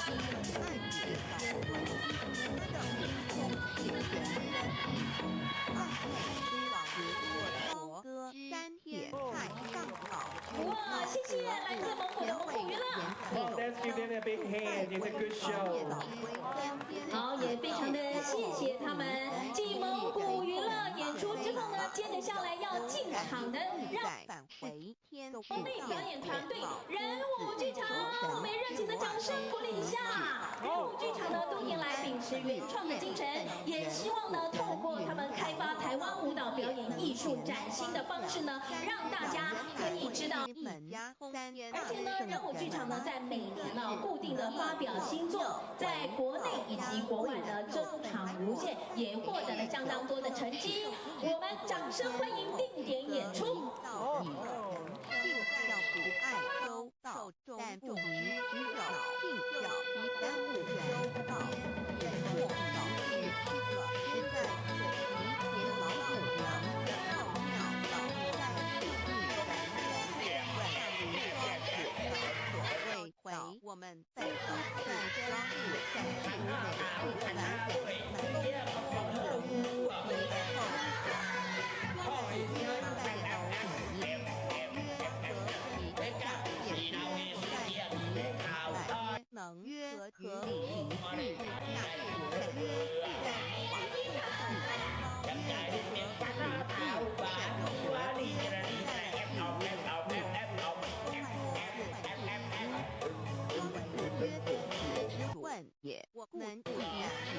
一暗指天尊正空是人的暗内之王我高歌山铁菜上老哇，谢谢来自蒙古的蒙古娱乐。Well, let's give them a big hand. It's a good show. 好，也非常的谢谢他们。继蒙古娱乐演出之后呢，接着下来要进场的让返回天国内表演团队人武剧场，我们热情的掌声鼓励一下。人武剧场呢，多年来秉持原创的精神，也希望呢，透过他们开发台湾舞蹈表演艺术崭新的方式呢，让大家可以知道。而且呢，人武剧场呢，在每年呢固定的发表新作，在国内以及国外呢中场无限，也获得了相当多的成绩。我们掌声欢迎定点演出。要不爱周到，但不宜只有信教及耽误周到，人莫导致这个是在水泥田老虎娘奥妙老在世地人万里光所谓回我们在装入在室内不凡人来公共的约为后在约在楼里约和其下也是在能约和理日下在约在华富在约和理日在问也，我们不言时，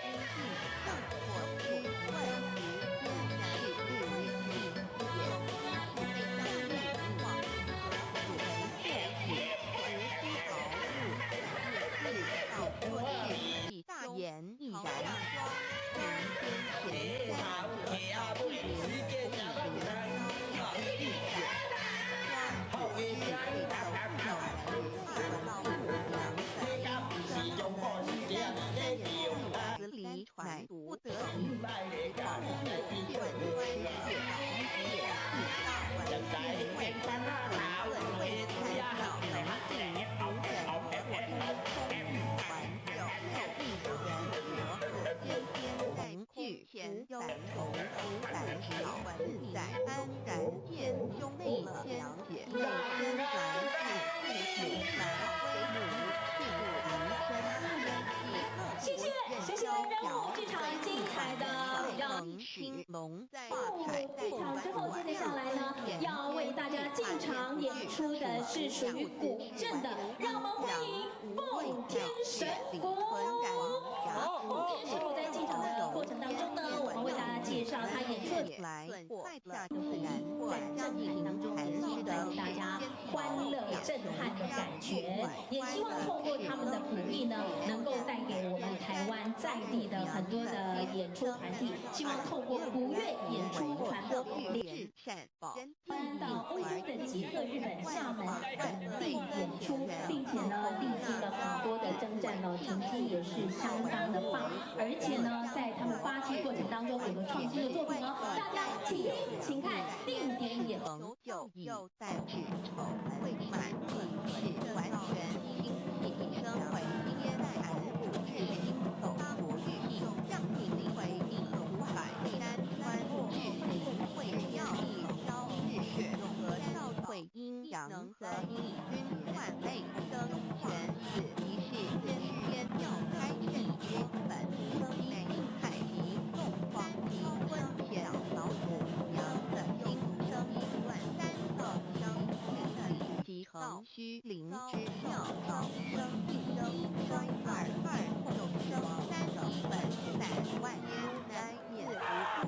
应尽上或之问时，自然日被当日往主为现实，直呼毫日日到多事，以大言亦然。明天前下者到不灵，不以人烧日子，抓不是最到到人，到不良的。子离传不得已，保护问关事也大文具会问会参照能进无人和通日传教六艺人和天天在据前在头500条文在安然见兄内了解内身来自父母来归母去不离身谢谢人物剧场精彩的让青龙在剧场之后，接着下来呢，要为大家进场演出的是属于古镇的，让我们欢迎奉天神鼓。奉天神鼓在进场的过程当中呢，我们为大家介绍他演出来快下自然在正品当中也希望带给大家欢乐震撼的感觉，也希望透过他们的鼓励呢，能够带给我们台湾在地的很多的演出团体，希望透过古乐演出传播连欢到欧洲的捷克、日本、厦门本地演出，并且呢历经了很多的征战哦，成绩也是相当的棒，而且呢在他们发迹过程当中有个创新的作品哦，大家请听请看定点演出。又在纸绸会满地是完全清晰生为天然物质行走国语降品为500单川日行会要义烧日血和跳会阴阳和义均万类生全子一世真天要开阵之本生美海皮凤凰皮婚前老虎阳的金生一万三色生其恒虚灵之妙高生一生衰二又生3本3万来也不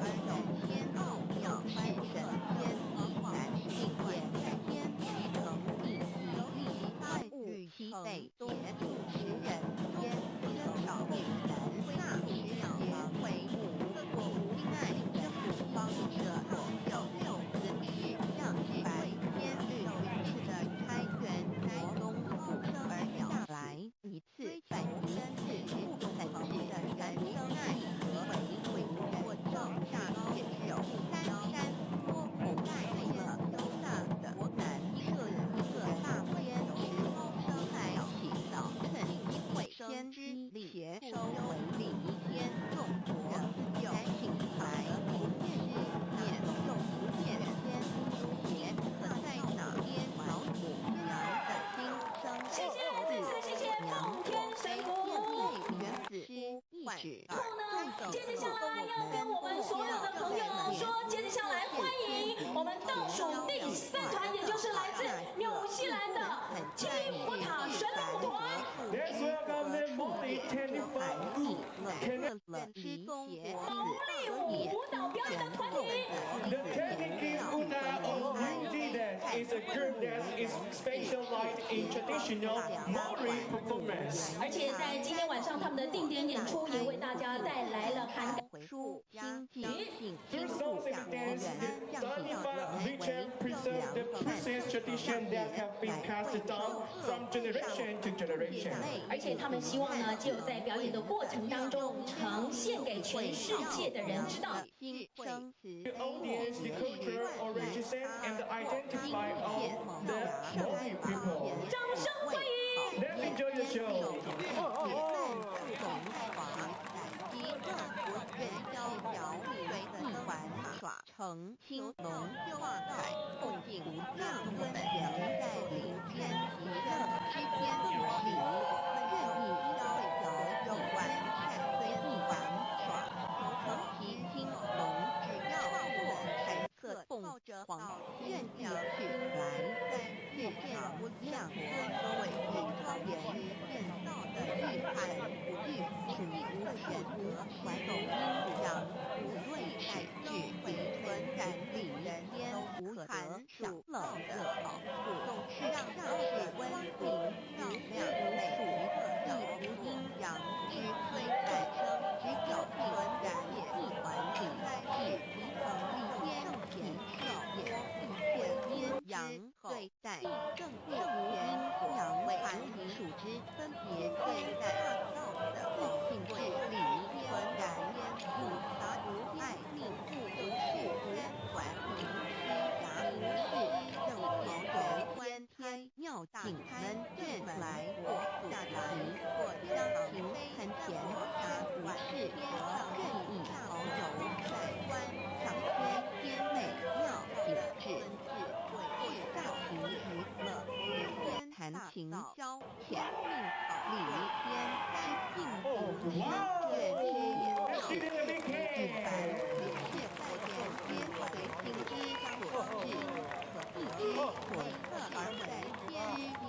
而有天奥妙翻神天地难定眼天其成地力万物其北东主持人天真少女人大石鸟王为母父爱真不方者有六子时让之白天日云式的开元国东府而了来一次在真日不在世的人生爱和为我正下解手三山多口盖了都大的国南设一个大天石高生来起早趁机会先知且收为礼天众国有请来不见之免用不见天邪可在哪边老母娘的心生谢谢奉天神鼓。然后呢，接着下来要跟我们所有的朋友说，接着下来欢迎我们倒数第4团，也就是来自纽西兰的基普塔神龙团。Let's welcome the Molly 毛利舞蹈表演的团体。 The Technique Una of New Zealand is a group that is specialized in traditional Maori performance. 而且在今天晚上，他们的定点演出也为大家带来了涵盖Through songs and dance, the Danifa region preserve the precious tradition that have been passed down from generation to generation. 而且他们希望呢，只有在表演的过程当中，呈现给全世界的人知道。 The audience, the culture, origin, and the identity of the Maori people. 掌声欢迎！ Let's enjoy the show. 澄清龙画海后景让我们人在林间极乐之间里任意逍遥有完善随意玩耍头皮青龙只要我才可抱着黄愿意取来在日常向尊作为一人见到的日韩不日是你无选择怀有阴阳无瑞乃至回存感里人间无寒暑冷的好处是让是温明照亮美亦无阴阳之虽诞生只表存感也一环里是皮层里天平少也一阴阳对待正阴阳为寒暑之分别对待二道的理性对理存感焉不达无爱命不如是天管理虚牙无事正毛人天妙景门卷来我下棋或将平很前达无事任意豪柔在官场天美妙景致智慧大平娱乐天弹琴交浅命好礼天该性情月之也一般也是佛天随心之所至可一之回测而为天之经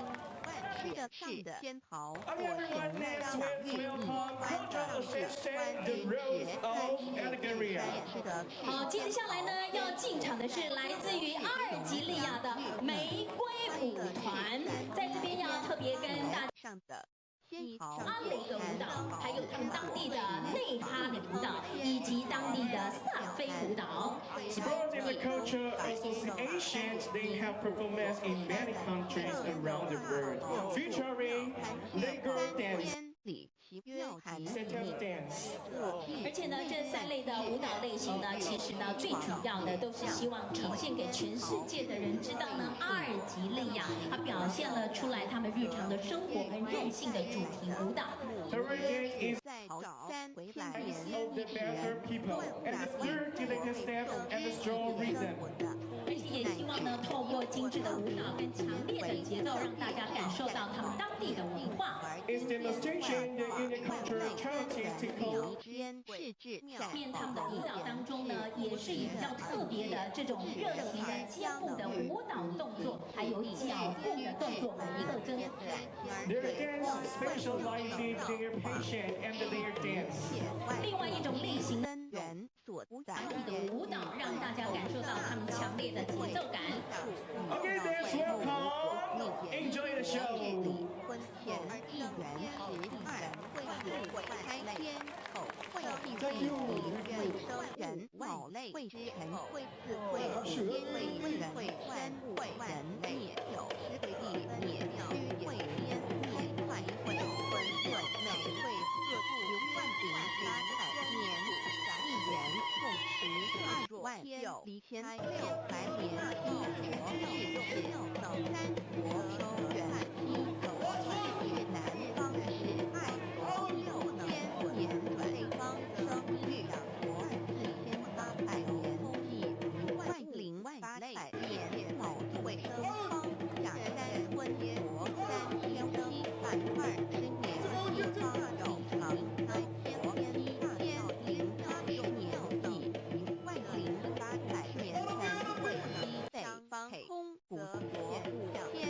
万事上的天桃我从上日益观上是观之学三是的好，接下来呢，要进场的是来自于阿尔及利亚的玫瑰舞团，在这边要特别跟大家上的阿雷的舞蹈，还有他们当地的内哈里舞蹈，以及当地的萨菲舞蹈。 Sports and the Culture Association, they have performance in many countries around the world, featuring Lego dance, set of dance. 而且呢，这三类的舞蹈类型呢，其实呢，最主要的都是希望呈现给全世界的人知道呢，阿尔及利亚它表现了出来他们日常的生活跟韧性的主题舞蹈。 The origin is 好三回来 of the better people, and the third delicate steps and the strong rhythm. 而且也希望呢，透过精致的舞蹈跟强烈的节奏，让大家感受到他们当地的文化。 Its demonstration in the cultural characteristical 面他们的舞蹈当中呢，也是比较特别的这种热情的肩部的舞蹈动作，还有脚步的动作为特征。 their dance specializing their passion and their dance. 另外一种类型呢，人所在当地的舞蹈让大家感受到他们强烈的节奏感。 Okay, that's welcome. Enjoy the show. 婚前一元二开天口会地会收人老类会之臣会自会天会人会山会人灭九十会地灭区会天灭快会婚会美会各部万饼300年一元共10万有离千600年一国是到三国收远越南方是爱国不能天对方生育国4800年外灵外类年老会生方甲山温国3720年地方有长开天天灵10年地外灵800年会西北方空国天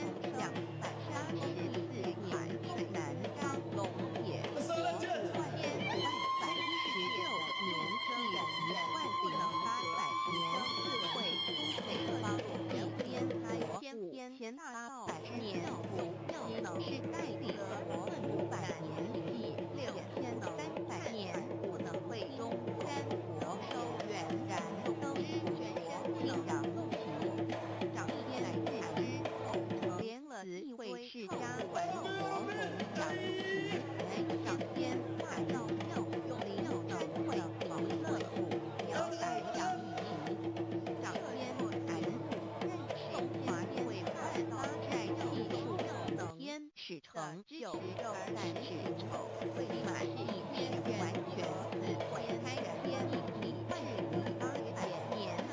但是丑会满意是完全自会开天地万事八百年天成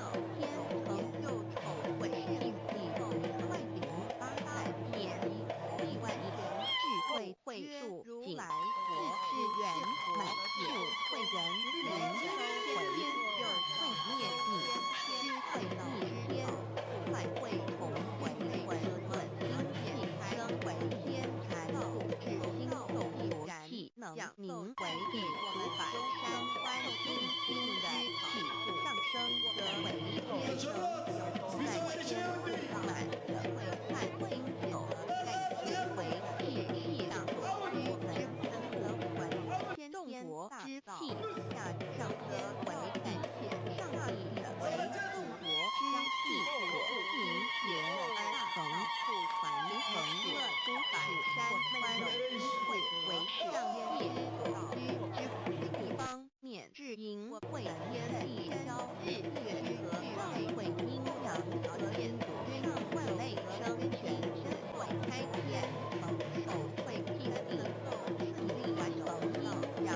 又丑会应地外景八百年地外人智慧会数景来佛是圆满智慧人人收回又会灭你智慧逆天快会同会魂本应现增为天禅不知心动有气能凝为地五百山湾心心的气上升则为天生在天不满则为汉应有在天为气气上所居能增则为天中国之气下上则为地天上地的为中国之气所明邪而恒不传恒乐出百山湾会为上界所居之地方面至营会天地消日月之和外会阴阳和天主上万类生全身会开天成寿会辟地地完成阴阳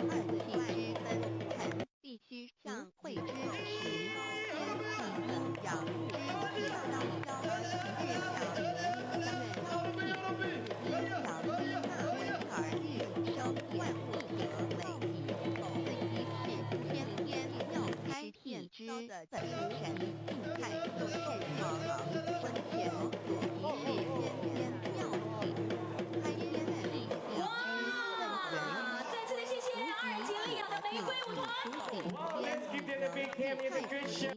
二气之分辰必须上会之时天气阴阳之地上消日小阴阴月阴阳一大为而日生万物得为宜此一是天天要开天之本神定态就是茫茫春天所一是天天要起开天地要之再次的谢谢二姐领养的玫瑰舞团。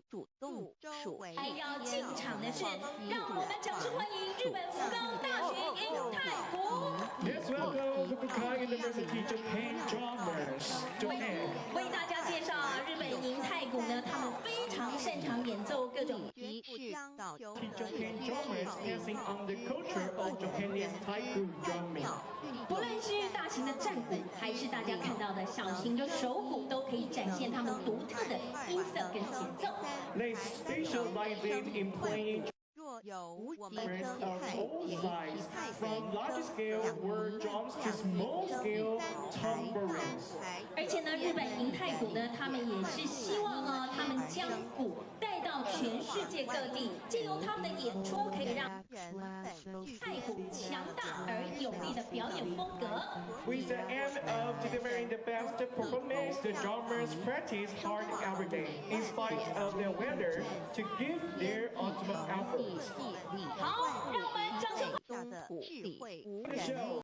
主动属为还要进场的是，让我们掌声欢迎日本福冈大学银太湖。 Let's welcome the Fukuoka University Japan drummers. Japan. 为大家介绍日本银太鼓呢，他们非常擅长演奏各种。 Japan drummers dancing on the culture of Japanese taiko drumming. 不论是大型的战鼓，还是大家看到的小型的手鼓，都可以展现他们独特的音色跟节奏。 They specialize in playing drummers of all sizes, from large scale word drums to small scale tambourines. 而且呢，日本银太鼓呢，他们也是希望呢，他们将鼓带到全世界各地，借由他们的演出，可以让太鼓强大而有力的表演风格。 With the aim of delivering the best performance, the drummers practice hard every day, in spite of the weather, to give their ultimate effort. 好，让我们掌声。智慧无人。